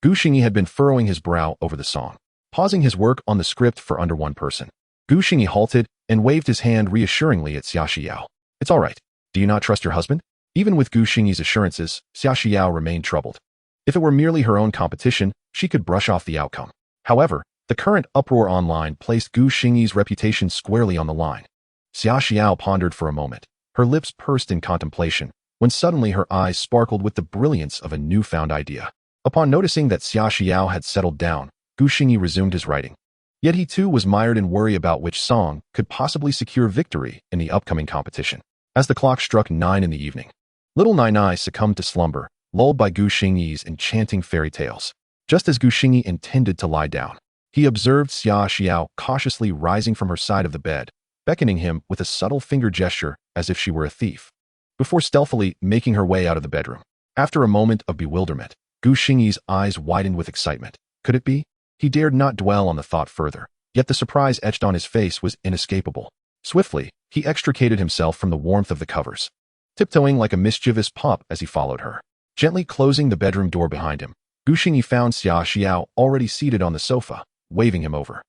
Gu Xingyi had been furrowing his brow over the song, pausing his work on the script for under one person. Gu Xingyi halted and waved his hand reassuringly at Xia Xiao. It's all right. Do you not trust your husband? Even with Gu Xingyi's assurances, Xia Xiao remained troubled. If it were merely her own competition, she could brush off the outcome. However, the current uproar online placed Gu Xingyi's reputation squarely on the line. Xia Xiao pondered for a moment, her lips pursed in contemplation, when suddenly her eyes sparkled with the brilliance of a newfound idea. Upon noticing that Xia Xiao had settled down, Gu Xingyi resumed his writing. Yet he too was mired in worry about which song could possibly secure victory in the upcoming competition. As the clock struck 9 in the evening, little Nainai succumbed to slumber, lulled by Gu Xingyi's enchanting fairy tales. Just as Gu Xingyi intended to lie down, he observed Xia Xiao cautiously rising from her side of the bed, beckoning him with a subtle finger gesture as if she were a thief, before stealthily making her way out of the bedroom. After a moment of bewilderment, Gu Xingyi's eyes widened with excitement. Could it be? He dared not dwell on the thought further, yet the surprise etched on his face was inescapable. Swiftly, he extricated himself from the warmth of the covers, tiptoeing like a mischievous pup as he followed her. Gently closing the bedroom door behind him, Gu Xingyi found Xia Xiao already seated on the sofa, waving him over.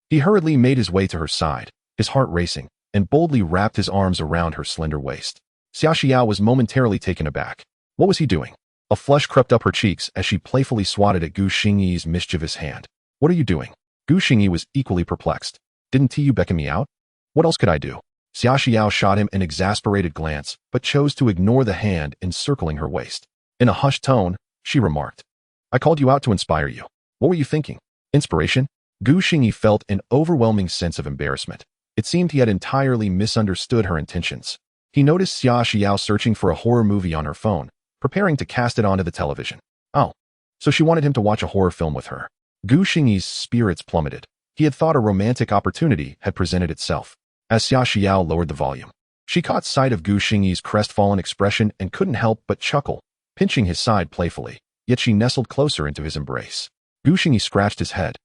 He hurriedly made his way to her side, his heart racing, and boldly wrapped his arms around her slender waist. Xia Xiao was momentarily taken aback. What was he doing? A flush crept up her cheeks as she playfully swatted at Gu Xingyi's mischievous hand. What are you doing? Gu Xingyi was equally perplexed. Didn't Tu beckon me out? What else could I do? Xia Xiao shot him an exasperated glance, but chose to ignore the hand encircling her waist. In a hushed tone, she remarked, I called you out to inspire you. What were you thinking? Inspiration? Gu Xingyi felt an overwhelming sense of embarrassment. It seemed he had entirely misunderstood her intentions. He noticed Xia Xiao searching for a horror movie on her phone, preparing to cast it onto the television. Oh, so she wanted him to watch a horror film with her. Gu Xingyi's spirits plummeted. He had thought a romantic opportunity had presented itself. As Xia Xiao lowered the volume, she caught sight of Gu Xingyi's crestfallen expression and couldn't help but chuckle, pinching his side playfully, yet she nestled closer into his embrace. Gu Xingyi scratched his head.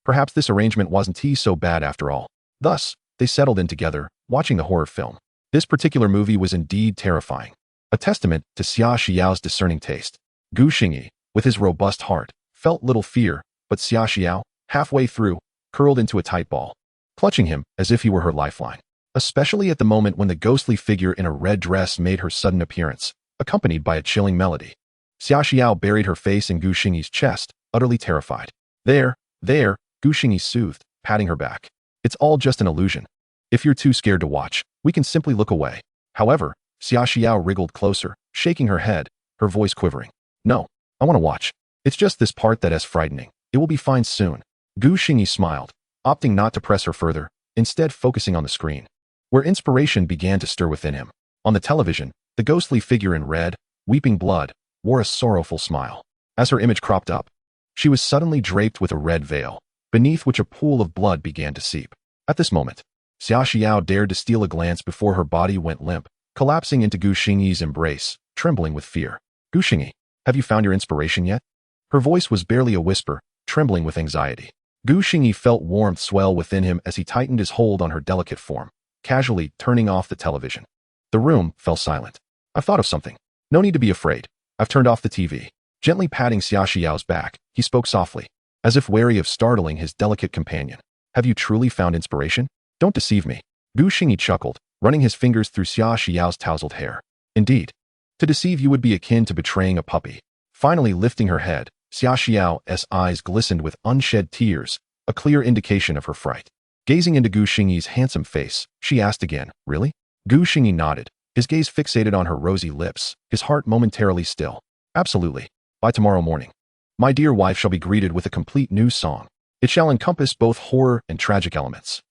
Perhaps this arrangement wasn't so bad after all. Thus, they settled in together, watching the horror film. This particular movie was indeed terrifying, a testament to Xia Xiao's discerning taste. Gu Xingyi, with his robust heart, felt little fear, but Xia Xiao, halfway through, curled into a tight ball, clutching him as if he were her lifeline, especially at the moment when the ghostly figure in a red dress made her sudden appearance, accompanied by a chilling melody. Xia Xiao buried her face in Gu Xingyi's chest, utterly terrified. There, Gu Xingyi soothed, patting her back. It's all just an illusion. If you're too scared to watch, we can simply look away. However, Xia Xiao wriggled closer, shaking her head, her voice quivering. No, I want to watch. It's just this part that is frightening. It will be fine soon. Gu Xingyi smiled, opting not to press her further, instead focusing on the screen, where inspiration began to stir within him. On the television, the ghostly figure in red, weeping blood, wore a sorrowful smile. As her image cropped up, she was suddenly draped with a red veil, beneath which a pool of blood began to seep. At this moment, Xia Xiao dared to steal a glance before her body went limp, collapsing into Gu Xingyi's embrace, trembling with fear. Gu Xingyi, have you found your inspiration yet? Her voice was barely a whisper, trembling with anxiety. Gu Xingyi felt warmth swell within him as he tightened his hold on her delicate form, casually turning off the television. The room fell silent. I've thought of something. No need to be afraid. I've turned off the TV. Gently patting Xia Xiao's back, he spoke softly, as if wary of startling his delicate companion. Have you truly found inspiration? Don't deceive me. Gu Xingyi chuckled, running his fingers through Xia Xiao's tousled hair. Indeed. To deceive you would be akin to betraying a puppy. Finally lifting her head, Xia Xiao's eyes glistened with unshed tears, a clear indication of her fright. Gazing into Gu Xingyi's handsome face, she asked again, Really? Gu Xingyi nodded, his gaze fixated on her rosy lips, his heart momentarily still. Absolutely. By tomorrow morning, my dear wife shall be greeted with a complete new song. It shall encompass both horror and tragic elements.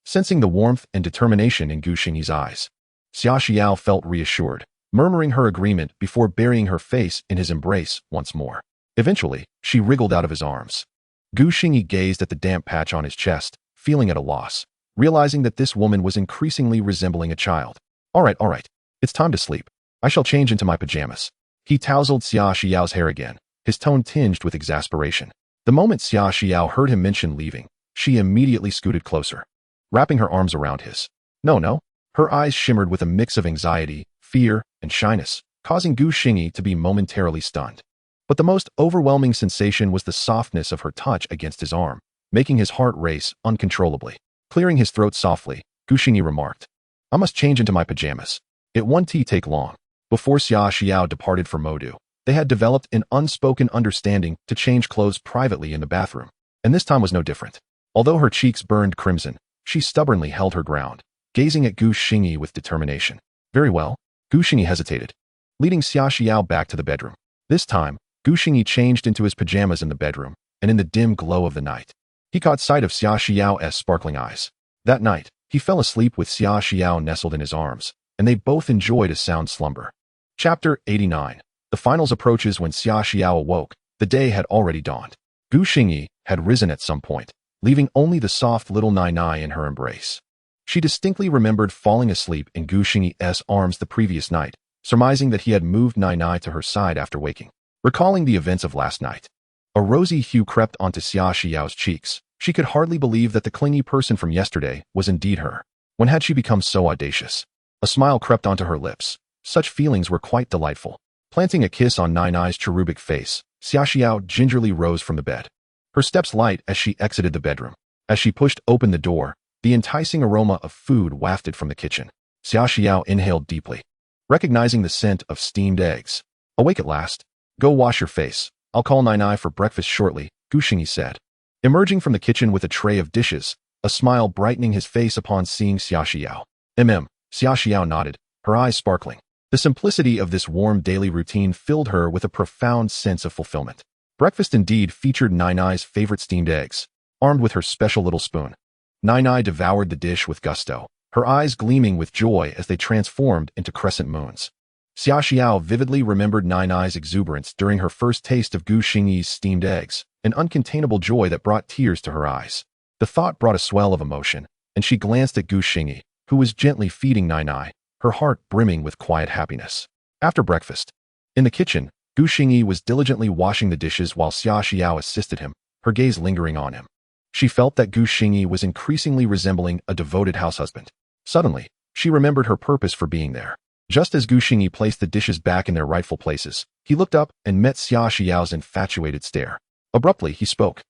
Sensing the warmth and determination in Gu Xingyi's eyes, Xia Xiao felt reassured, murmuring her agreement before burying her face in his embrace once more. Eventually, she wriggled out of his arms. Gu Xingyi gazed at the damp patch on his chest, feeling at a loss, realizing that this woman was increasingly resembling a child. All right. It's time to sleep. I shall change into my pajamas. He tousled Xia Xiao's hair again, his tone tinged with exasperation. The moment Xia Xiao heard him mention leaving, she immediately scooted closer, wrapping her arms around his. No. Her eyes shimmered with a mix of anxiety, fear, and shyness, causing Gu Xingyi to be momentarily stunned. But the most overwhelming sensation was the softness of her touch against his arm, making his heart race uncontrollably. Clearing his throat softly, Gu Xingyi remarked, I must change into my pajamas. It won't take long. Before Xia Xiao departed for Modu, they had developed an unspoken understanding to change clothes privately in the bathroom, and this time was no different. Although her cheeks burned crimson, she stubbornly held her ground, gazing at Gu Xingyi with determination. Very well. Gu Xingyi hesitated, leading Xia Xiao back to the bedroom. This time, Gu Xingyi changed into his pajamas in the bedroom, and in the dim glow of the night, he caught sight of Xia Xiao's sparkling eyes. That night, he fell asleep with Xia Xiao nestled in his arms, and they both enjoyed a sound slumber. Chapter 89. The finals approaches. When Xia Xiao awoke, the day had already dawned. Gu Xingyi had risen at some point, leaving only the soft little Nainai in her embrace. She distinctly remembered falling asleep in Gu Xingyi's arms the previous night, surmising that he had moved Nainai to her side after waking. Recalling the events of last night, a rosy hue crept onto Xia Xiao's cheeks. She could hardly believe that the clingy person from yesterday was indeed her. When had she become so audacious? A smile crept onto her lips. Such feelings were quite delightful. Planting a kiss on Nainai's cherubic face, Xia Xiao gingerly rose from the bed, her steps light as she exited the bedroom. As she pushed open the door, the enticing aroma of food wafted from the kitchen. Xia Xiao inhaled deeply, recognizing the scent of steamed eggs. Awake at last, Go wash your face. I'll call Nainai for breakfast shortly, Gu Xingyi said. Emerging from the kitchen with a tray of dishes, a smile brightening his face upon seeing Xia Xiao. Xia Xiao nodded, her eyes sparkling. The simplicity of this warm daily routine filled her with a profound sense of fulfillment. Breakfast indeed featured Nainai's favorite steamed eggs, armed with her special little spoon. Nainai devoured the dish with gusto, her eyes gleaming with joy as they transformed into crescent moons. Xia Xiao vividly remembered Nainai's exuberance during her first taste of Gu Xingyi's steamed eggs, an uncontainable joy that brought tears to her eyes. The thought brought a swell of emotion, and she glanced at Gu Xingyi, who was gently feeding Nainai, her heart brimming with quiet happiness. After breakfast, in the kitchen, Gu Xingyi was diligently washing the dishes while Xia Xiao assisted him, her gaze lingering on him. She felt that Gu Xingyi was increasingly resembling a devoted house husband. Suddenly, she remembered her purpose for being there. Just as Gu Xingyi placed the dishes back in their rightful places, he looked up and met Xia Xiao's infatuated stare. Abruptly, he spoke.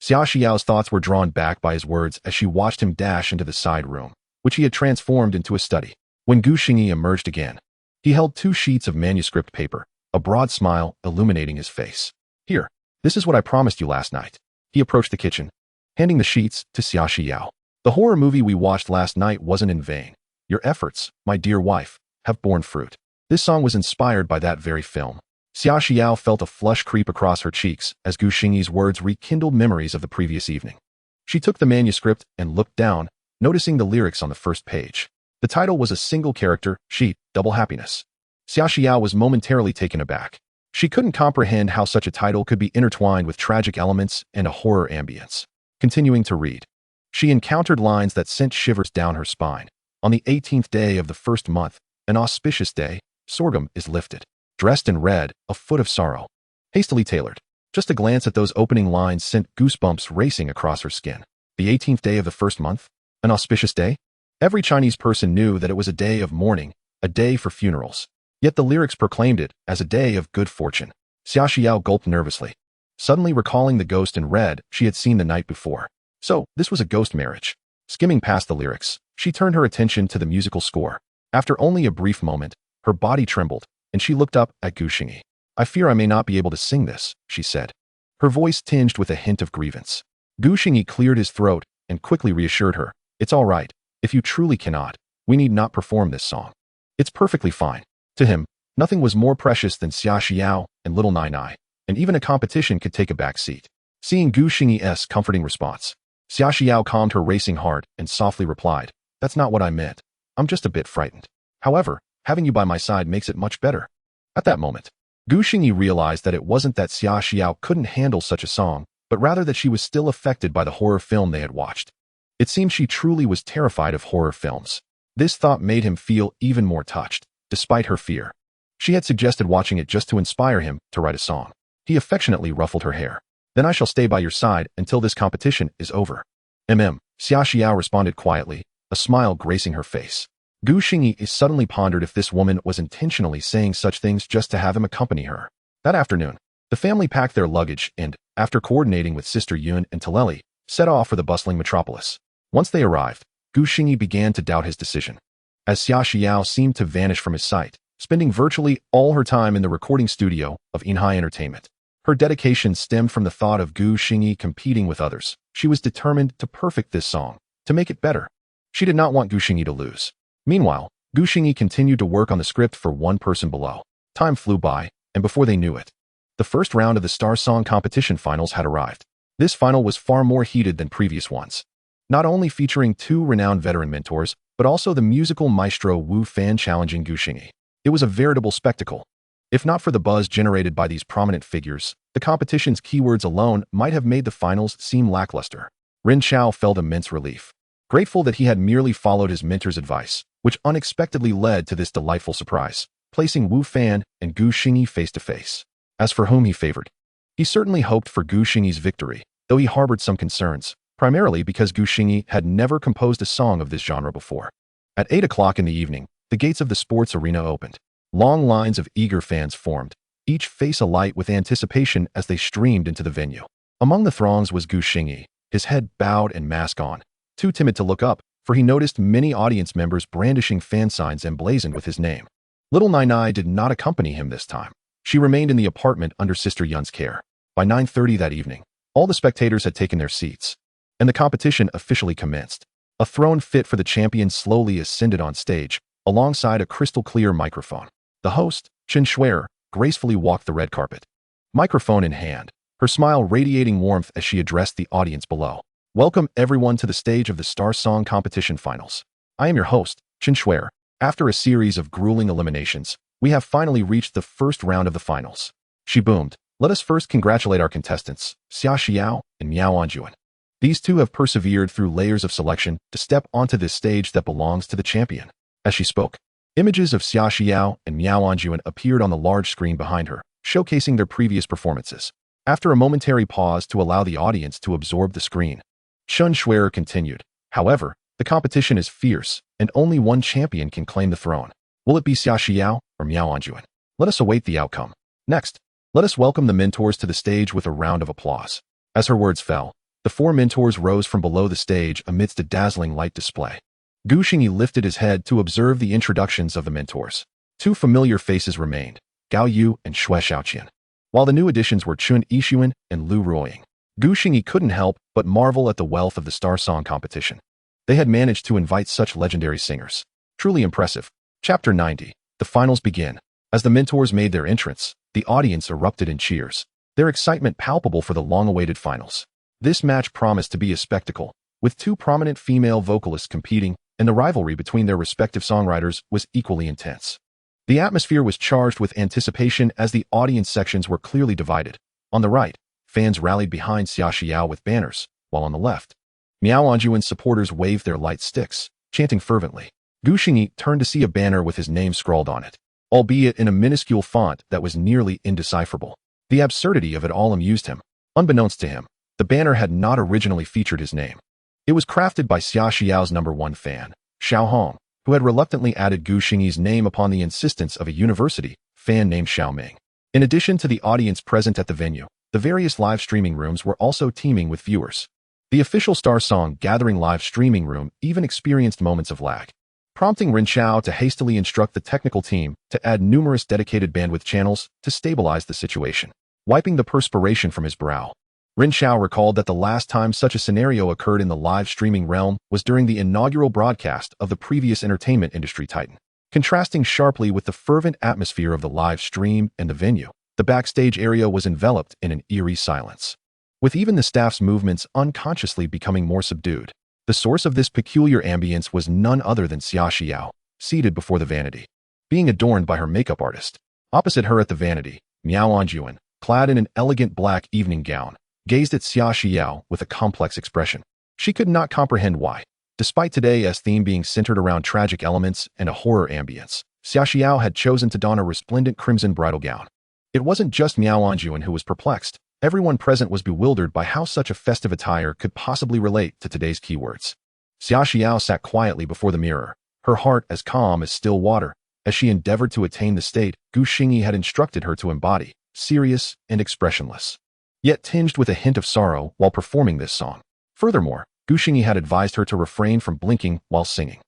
Xia Xiao's thoughts were drawn back by his words as she watched him dash into the side room, which he had transformed into a study. When Gu Xingyi emerged again, he held 2 sheets of manuscript paper, a broad smile illuminating his face. Here, this is what I promised you last night. He approached the kitchen, handing the sheets to Xia Xiao. The horror movie we watched last night wasn't in vain. Your efforts, my dear wife, have borne fruit. This song was inspired by that very film. Xia Xiao felt a flush creep across her cheeks as Gu Xingyi's words rekindled memories of the previous evening. She took the manuscript and looked down, noticing the lyrics on the first page. The title was a single character sheet, double happiness. Xia Xiao was momentarily taken aback. She couldn't comprehend how such a title could be intertwined with tragic elements and a horror ambience. Continuing to read, she encountered lines that sent shivers down her spine. On the 18th day of the first month, an auspicious day, sorghum is lifted. Dressed in red, a foot of sorrow. Hastily tailored. Just a glance at those opening lines sent goosebumps racing across her skin. The 18th day of the first month? An auspicious day? Every Chinese person knew that it was a day of mourning, a day for funerals. Yet the lyrics proclaimed it as a day of good fortune. Xia Xiao gulped nervously, suddenly recalling the ghost in red she had seen the night before. So, this was a ghost marriage. Skimming past the lyrics, she turned her attention to the musical score. After only a brief moment, her body trembled, and she looked up at Gu Xingyi. I fear I may not be able to sing this, she said, her voice tinged with a hint of grievance. Gu Xingyi cleared his throat and quickly reassured her. It's all right. If you truly cannot, we need not perform this song. It's perfectly fine. To him, nothing was more precious than Xia Xiao and little Nainai, and even a competition could take a back seat. Seeing Gu Xingyi's comforting response, Xia Xiao calmed her racing heart and softly replied, That's not what I meant. I'm just a bit frightened. However, having you by my side makes it much better. At that moment, Gu Xingyi realized that it wasn't that Xia Xiao couldn't handle such a song, but rather that she was still affected by the horror film they had watched. It seemed she truly was terrified of horror films. This thought made him feel even more touched, despite her fear. She had suggested watching it just to inspire him to write a song. He affectionately ruffled her hair. Then I shall stay by your side until this competition is over. Xia Xiao responded quietly, a smile gracing her face. Gu Xingyi suddenly pondered if this woman was intentionally saying such things just to have him accompany her. That afternoon, the family packed their luggage and, after coordinating with Sister Yun and Taleli, set off for the bustling metropolis. Once they arrived, Gu Xingyi began to doubt his decision, as Xia Xiao seemed to vanish from his sight, spending virtually all her time in the recording studio of Nainai Entertainment. Her dedication stemmed from the thought of Gu Xingyi competing with others. She was determined to perfect this song, to make it better. She did not want Gu Xingyi to lose. Meanwhile, Gu Xingyi continued to work on the script for one person below. Time flew by, and before they knew it, the first round of the Star Song competition finals had arrived. This final was far more heated than previous ones, not only featuring 2 renowned veteran mentors, but also the musical maestro Wu Fan challenging Gu Xingyi. It was a veritable spectacle. If not for the buzz generated by these prominent figures, the competition's keywords alone might have made the finals seem lackluster. Ren Chao felt immense relief, grateful that he had merely followed his mentor's advice, which unexpectedly led to this delightful surprise, placing Wu Fan and Gu Xingyi face to face. As for whom he favored, he certainly hoped for Gu Xingyi's victory, though he harbored some concerns, primarily because Gu Xingyi had never composed a song of this genre before. At 8 o'clock in the evening, the gates of the sports arena opened. Long lines of eager fans formed, each face alight with anticipation as they streamed into the venue. Among the throngs was Gu Xingyi, his head bowed and mask on, too timid to look up, for he noticed many audience members brandishing fan signs emblazoned with his name. Little Nainai did not accompany him this time. She remained in the apartment under Sister Yun's care. By 9:30 that evening, all the spectators had taken their seats, and the competition officially commenced. A throne fit for the champion slowly ascended on stage, alongside a crystal-clear microphone. The host, Chen Shuer, gracefully walked the red carpet, microphone in hand, her smile radiating warmth as she addressed the audience below. Welcome everyone to the stage of the Star Song Competition Finals. I am your host, Chen Shuer. After a series of grueling eliminations, we have finally reached the first round of the finals. She boomed. Let us first congratulate our contestants, Xia Xiao and Miao Anjuan. These two have persevered through layers of selection to step onto this stage that belongs to the champion. As she spoke, images of Xia Xiao and Miao Anjuan appeared on the large screen behind her, showcasing their previous performances. After a momentary pause to allow the audience to absorb the screen, Chen Shuer continued. However, the competition is fierce, and only one champion can claim the throne. Will it be Xia Xiao or Miao Anjuan? Let us await the outcome. Next, let us welcome the mentors to the stage with a round of applause. As her words fell, the four mentors rose from below the stage amidst a dazzling light display. Gu Xingyi lifted his head to observe the introductions of the mentors. Two familiar faces remained, Gao Yu and Xue Shaoqian, while the new additions were Chun Yixuan and Lu Ruoying. Gu Xingyi couldn't help but marvel at the wealth of the Star Song competition. They had managed to invite such legendary singers. Truly impressive. Chapter 90. The finals begin. As the mentors made their entrance, the audience erupted in cheers, their excitement palpable for the long-awaited finals. This match promised to be a spectacle, with two prominent female vocalists competing, and the rivalry between their respective songwriters was equally intense. The atmosphere was charged with anticipation as the audience sections were clearly divided. On the right, fans rallied behind Xia Xiao with banners, while on the left, Miao Anjuan's supporters waved their light sticks, chanting fervently. Gu Xingyi turned to see a banner with his name scrawled on it, albeit in a minuscule font that was nearly indecipherable. The absurdity of it all amused him. Unbeknownst to him, the banner had not originally featured his name. It was crafted by Xia Xiao's #1 fan, Xiao Hong, who had reluctantly added Gu Xingyi's name upon the insistence of a university fan named Xiao Ming. In addition to the audience present at the venue, the various live streaming rooms were also teeming with viewers. The official Star Song Gathering live streaming room even experienced moments of lag, prompting Ren Xiao to hastily instruct the technical team to add numerous dedicated bandwidth channels to stabilize the situation. Wiping the perspiration from his brow, Ren Xiao recalled that the last time such a scenario occurred in the live streaming realm was during the inaugural broadcast of the previous entertainment industry titan. Contrasting sharply with the fervent atmosphere of the live stream and the venue, the backstage area was enveloped in an eerie silence, with even the staff's movements unconsciously becoming more subdued. The source of this peculiar ambience was none other than Xia Xiao, seated before the vanity, being adorned by her makeup artist. Opposite her at the vanity, Miao Anjuan, clad in an elegant black evening gown, gazed at Xia Xiao with a complex expression. She could not comprehend why, despite today's theme being centered around tragic elements and a horror ambience, Xia Xiao had chosen to don a resplendent crimson bridal gown. It wasn't just Miao Anjuan who was perplexed. Everyone present was bewildered by how such a festive attire could possibly relate to today's keywords. Xia Xiao sat quietly before the mirror, her heart as calm as still water, as she endeavored to attain the state Gu Xingyi had instructed her to embody, serious and expressionless, yet tinged with a hint of sorrow while performing this song. Furthermore, Gu Xingyi had advised her to refrain from blinking while singing.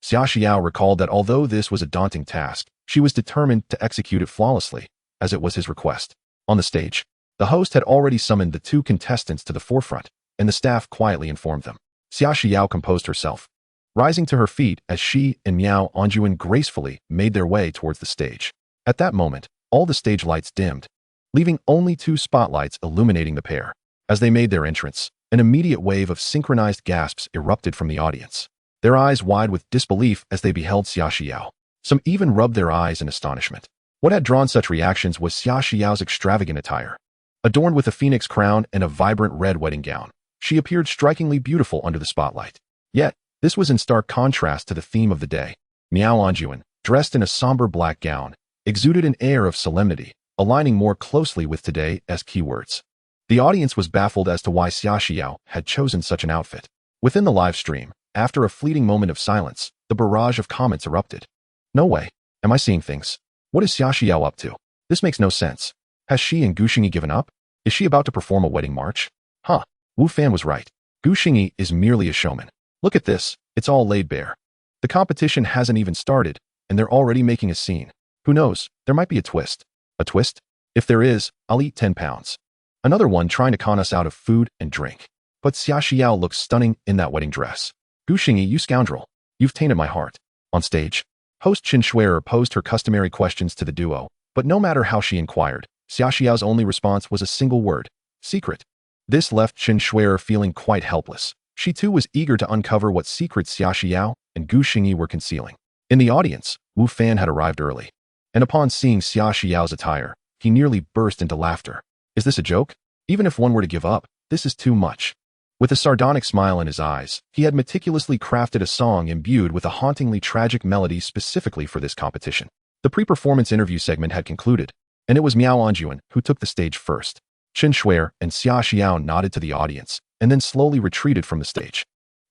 Xia Xiao recalled that although this was a daunting task, she was determined to execute it flawlessly, as it was his request. On the stage, the host had already summoned the two contestants to the forefront, and the staff quietly informed them. Xia Xiao composed herself, rising to her feet as she and Miao Anjuan gracefully made their way towards the stage. At that moment, all the stage lights dimmed, leaving only two spotlights illuminating the pair. As they made their entrance, an immediate wave of synchronized gasps erupted from the audience, their eyes wide with disbelief as they beheld Xia Xiao. Some even rubbed their eyes in astonishment. What had drawn such reactions was Xia Xiao's extravagant attire. Adorned with a phoenix crown and a vibrant red wedding gown, she appeared strikingly beautiful under the spotlight. Yet, this was in stark contrast to the theme of the day. Miao Anjuan, dressed in a somber black gown, exuded an air of solemnity, aligning more closely with today's keywords. The audience was baffled as to why Xia Xiao had chosen such an outfit. Within the live stream, after a fleeting moment of silence, the barrage of comments erupted. No way. Am I seeing things? What is Xia Xiao up to? This makes no sense. Has she and Gu Xingyi given up? Is she about to perform a wedding march? Huh. Wu Fan was right. Gu Xingyi is merely a showman. Look at this. It's all laid bare. The competition hasn't even started, and they're already making a scene. Who knows? There might be a twist. A twist? If there is, I'll eat 10 pounds. Another one trying to con us out of food and drink. But Xia Xiao looks stunning in that wedding dress. Xingyi, you scoundrel. You've tainted my heart. On stage, host Qin Shuier posed her customary questions to the duo, but no matter how she inquired, Xia Xiao's only response was a single word: secret. This left Qin Shuier feeling quite helpless. She too was eager to uncover what secrets Xia Xiao and Gu Xingyi were concealing. In the audience, Wu Fan had arrived early, and upon seeing Xia Xiao's attire, he nearly burst into laughter. Is this a joke? Even if one were to give up, this is too much. With a sardonic smile in his eyes, he had meticulously crafted a song imbued with a hauntingly tragic melody specifically for this competition. The pre-performance interview segment had concluded, and it was Miao Anjuan who took the stage first. Qin Shuier and Xia Xiao nodded to the audience, and then slowly retreated from the stage.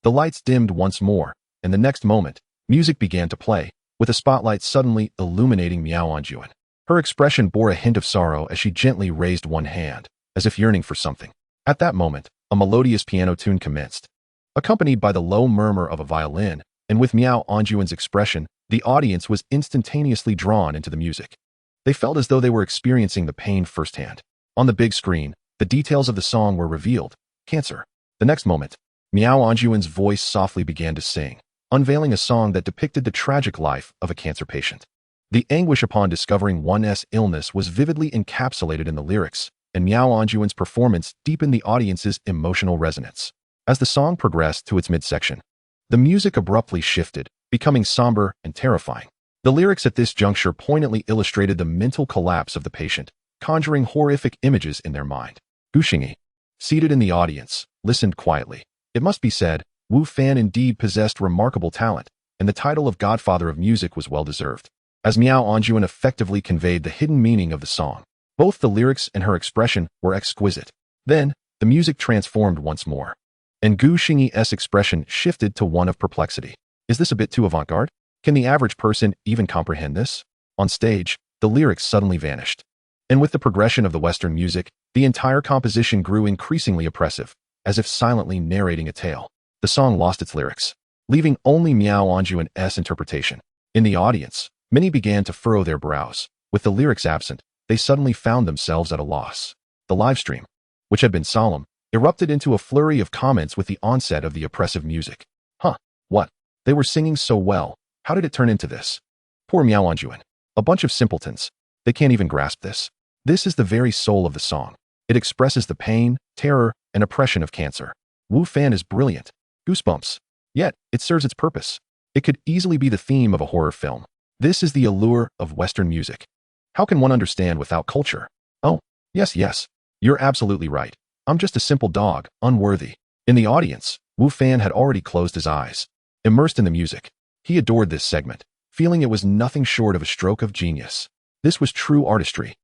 The lights dimmed once more, and the next moment, music began to play, with a spotlight suddenly illuminating Miao Anjuan. Her expression bore a hint of sorrow as she gently raised one hand, as if yearning for something. At that moment, a melodious piano tune commenced. Accompanied by the low murmur of a violin, and with Miao Anjuan's expression, the audience was instantaneously drawn into the music. They felt as though they were experiencing the pain firsthand. On the big screen, the details of the song were revealed. Cancer. The next moment, Miao Anjuan's voice softly began to sing, unveiling a song that depicted the tragic life of a cancer patient. The anguish upon discovering one's illness was vividly encapsulated in the lyrics, and Miao Anjuan's performance deepened the audience's emotional resonance. As the song progressed to its midsection, the music abruptly shifted, becoming somber and terrifying. The lyrics at this juncture poignantly illustrated the mental collapse of the patient, conjuring horrific images in their mind. Gu Xingyi, seated in the audience, listened quietly. It must be said, Wu Fan indeed possessed remarkable talent, and the title of Godfather of Music was well-deserved. As Miao Anjuan effectively conveyed the hidden meaning of the song, both the lyrics and her expression were exquisite. Then, the music transformed once more, and Gu Xingyi's expression shifted to one of perplexity. Is this a bit too avant-garde? Can the average person even comprehend this? On stage, the lyrics suddenly vanished. And with the progression of the Western music, the entire composition grew increasingly oppressive, as if silently narrating a tale. The song lost its lyrics, leaving only Miao Anjuan's interpretation. In the audience, many began to furrow their brows. With the lyrics absent, they suddenly found themselves at a loss. The livestream, which had been solemn, erupted into a flurry of comments with the onset of the oppressive music. What? They were singing so well. How did it turn into this? Poor Miao Anjuan. A bunch of simpletons. They can't even grasp this. This is the very soul of the song. It expresses the pain, terror, and oppression of cancer. Wu Fan is brilliant. Goosebumps. Yet, it serves its purpose. It could easily be the theme of a horror film. This is the allure of Western music. How can one understand without culture? Oh, yes. You're absolutely right. I'm just a simple dog, unworthy. In the audience, Wu Fan had already closed his eyes. Immersed in the music, he adored this segment, feeling it was nothing short of a stroke of genius. This was true artistry,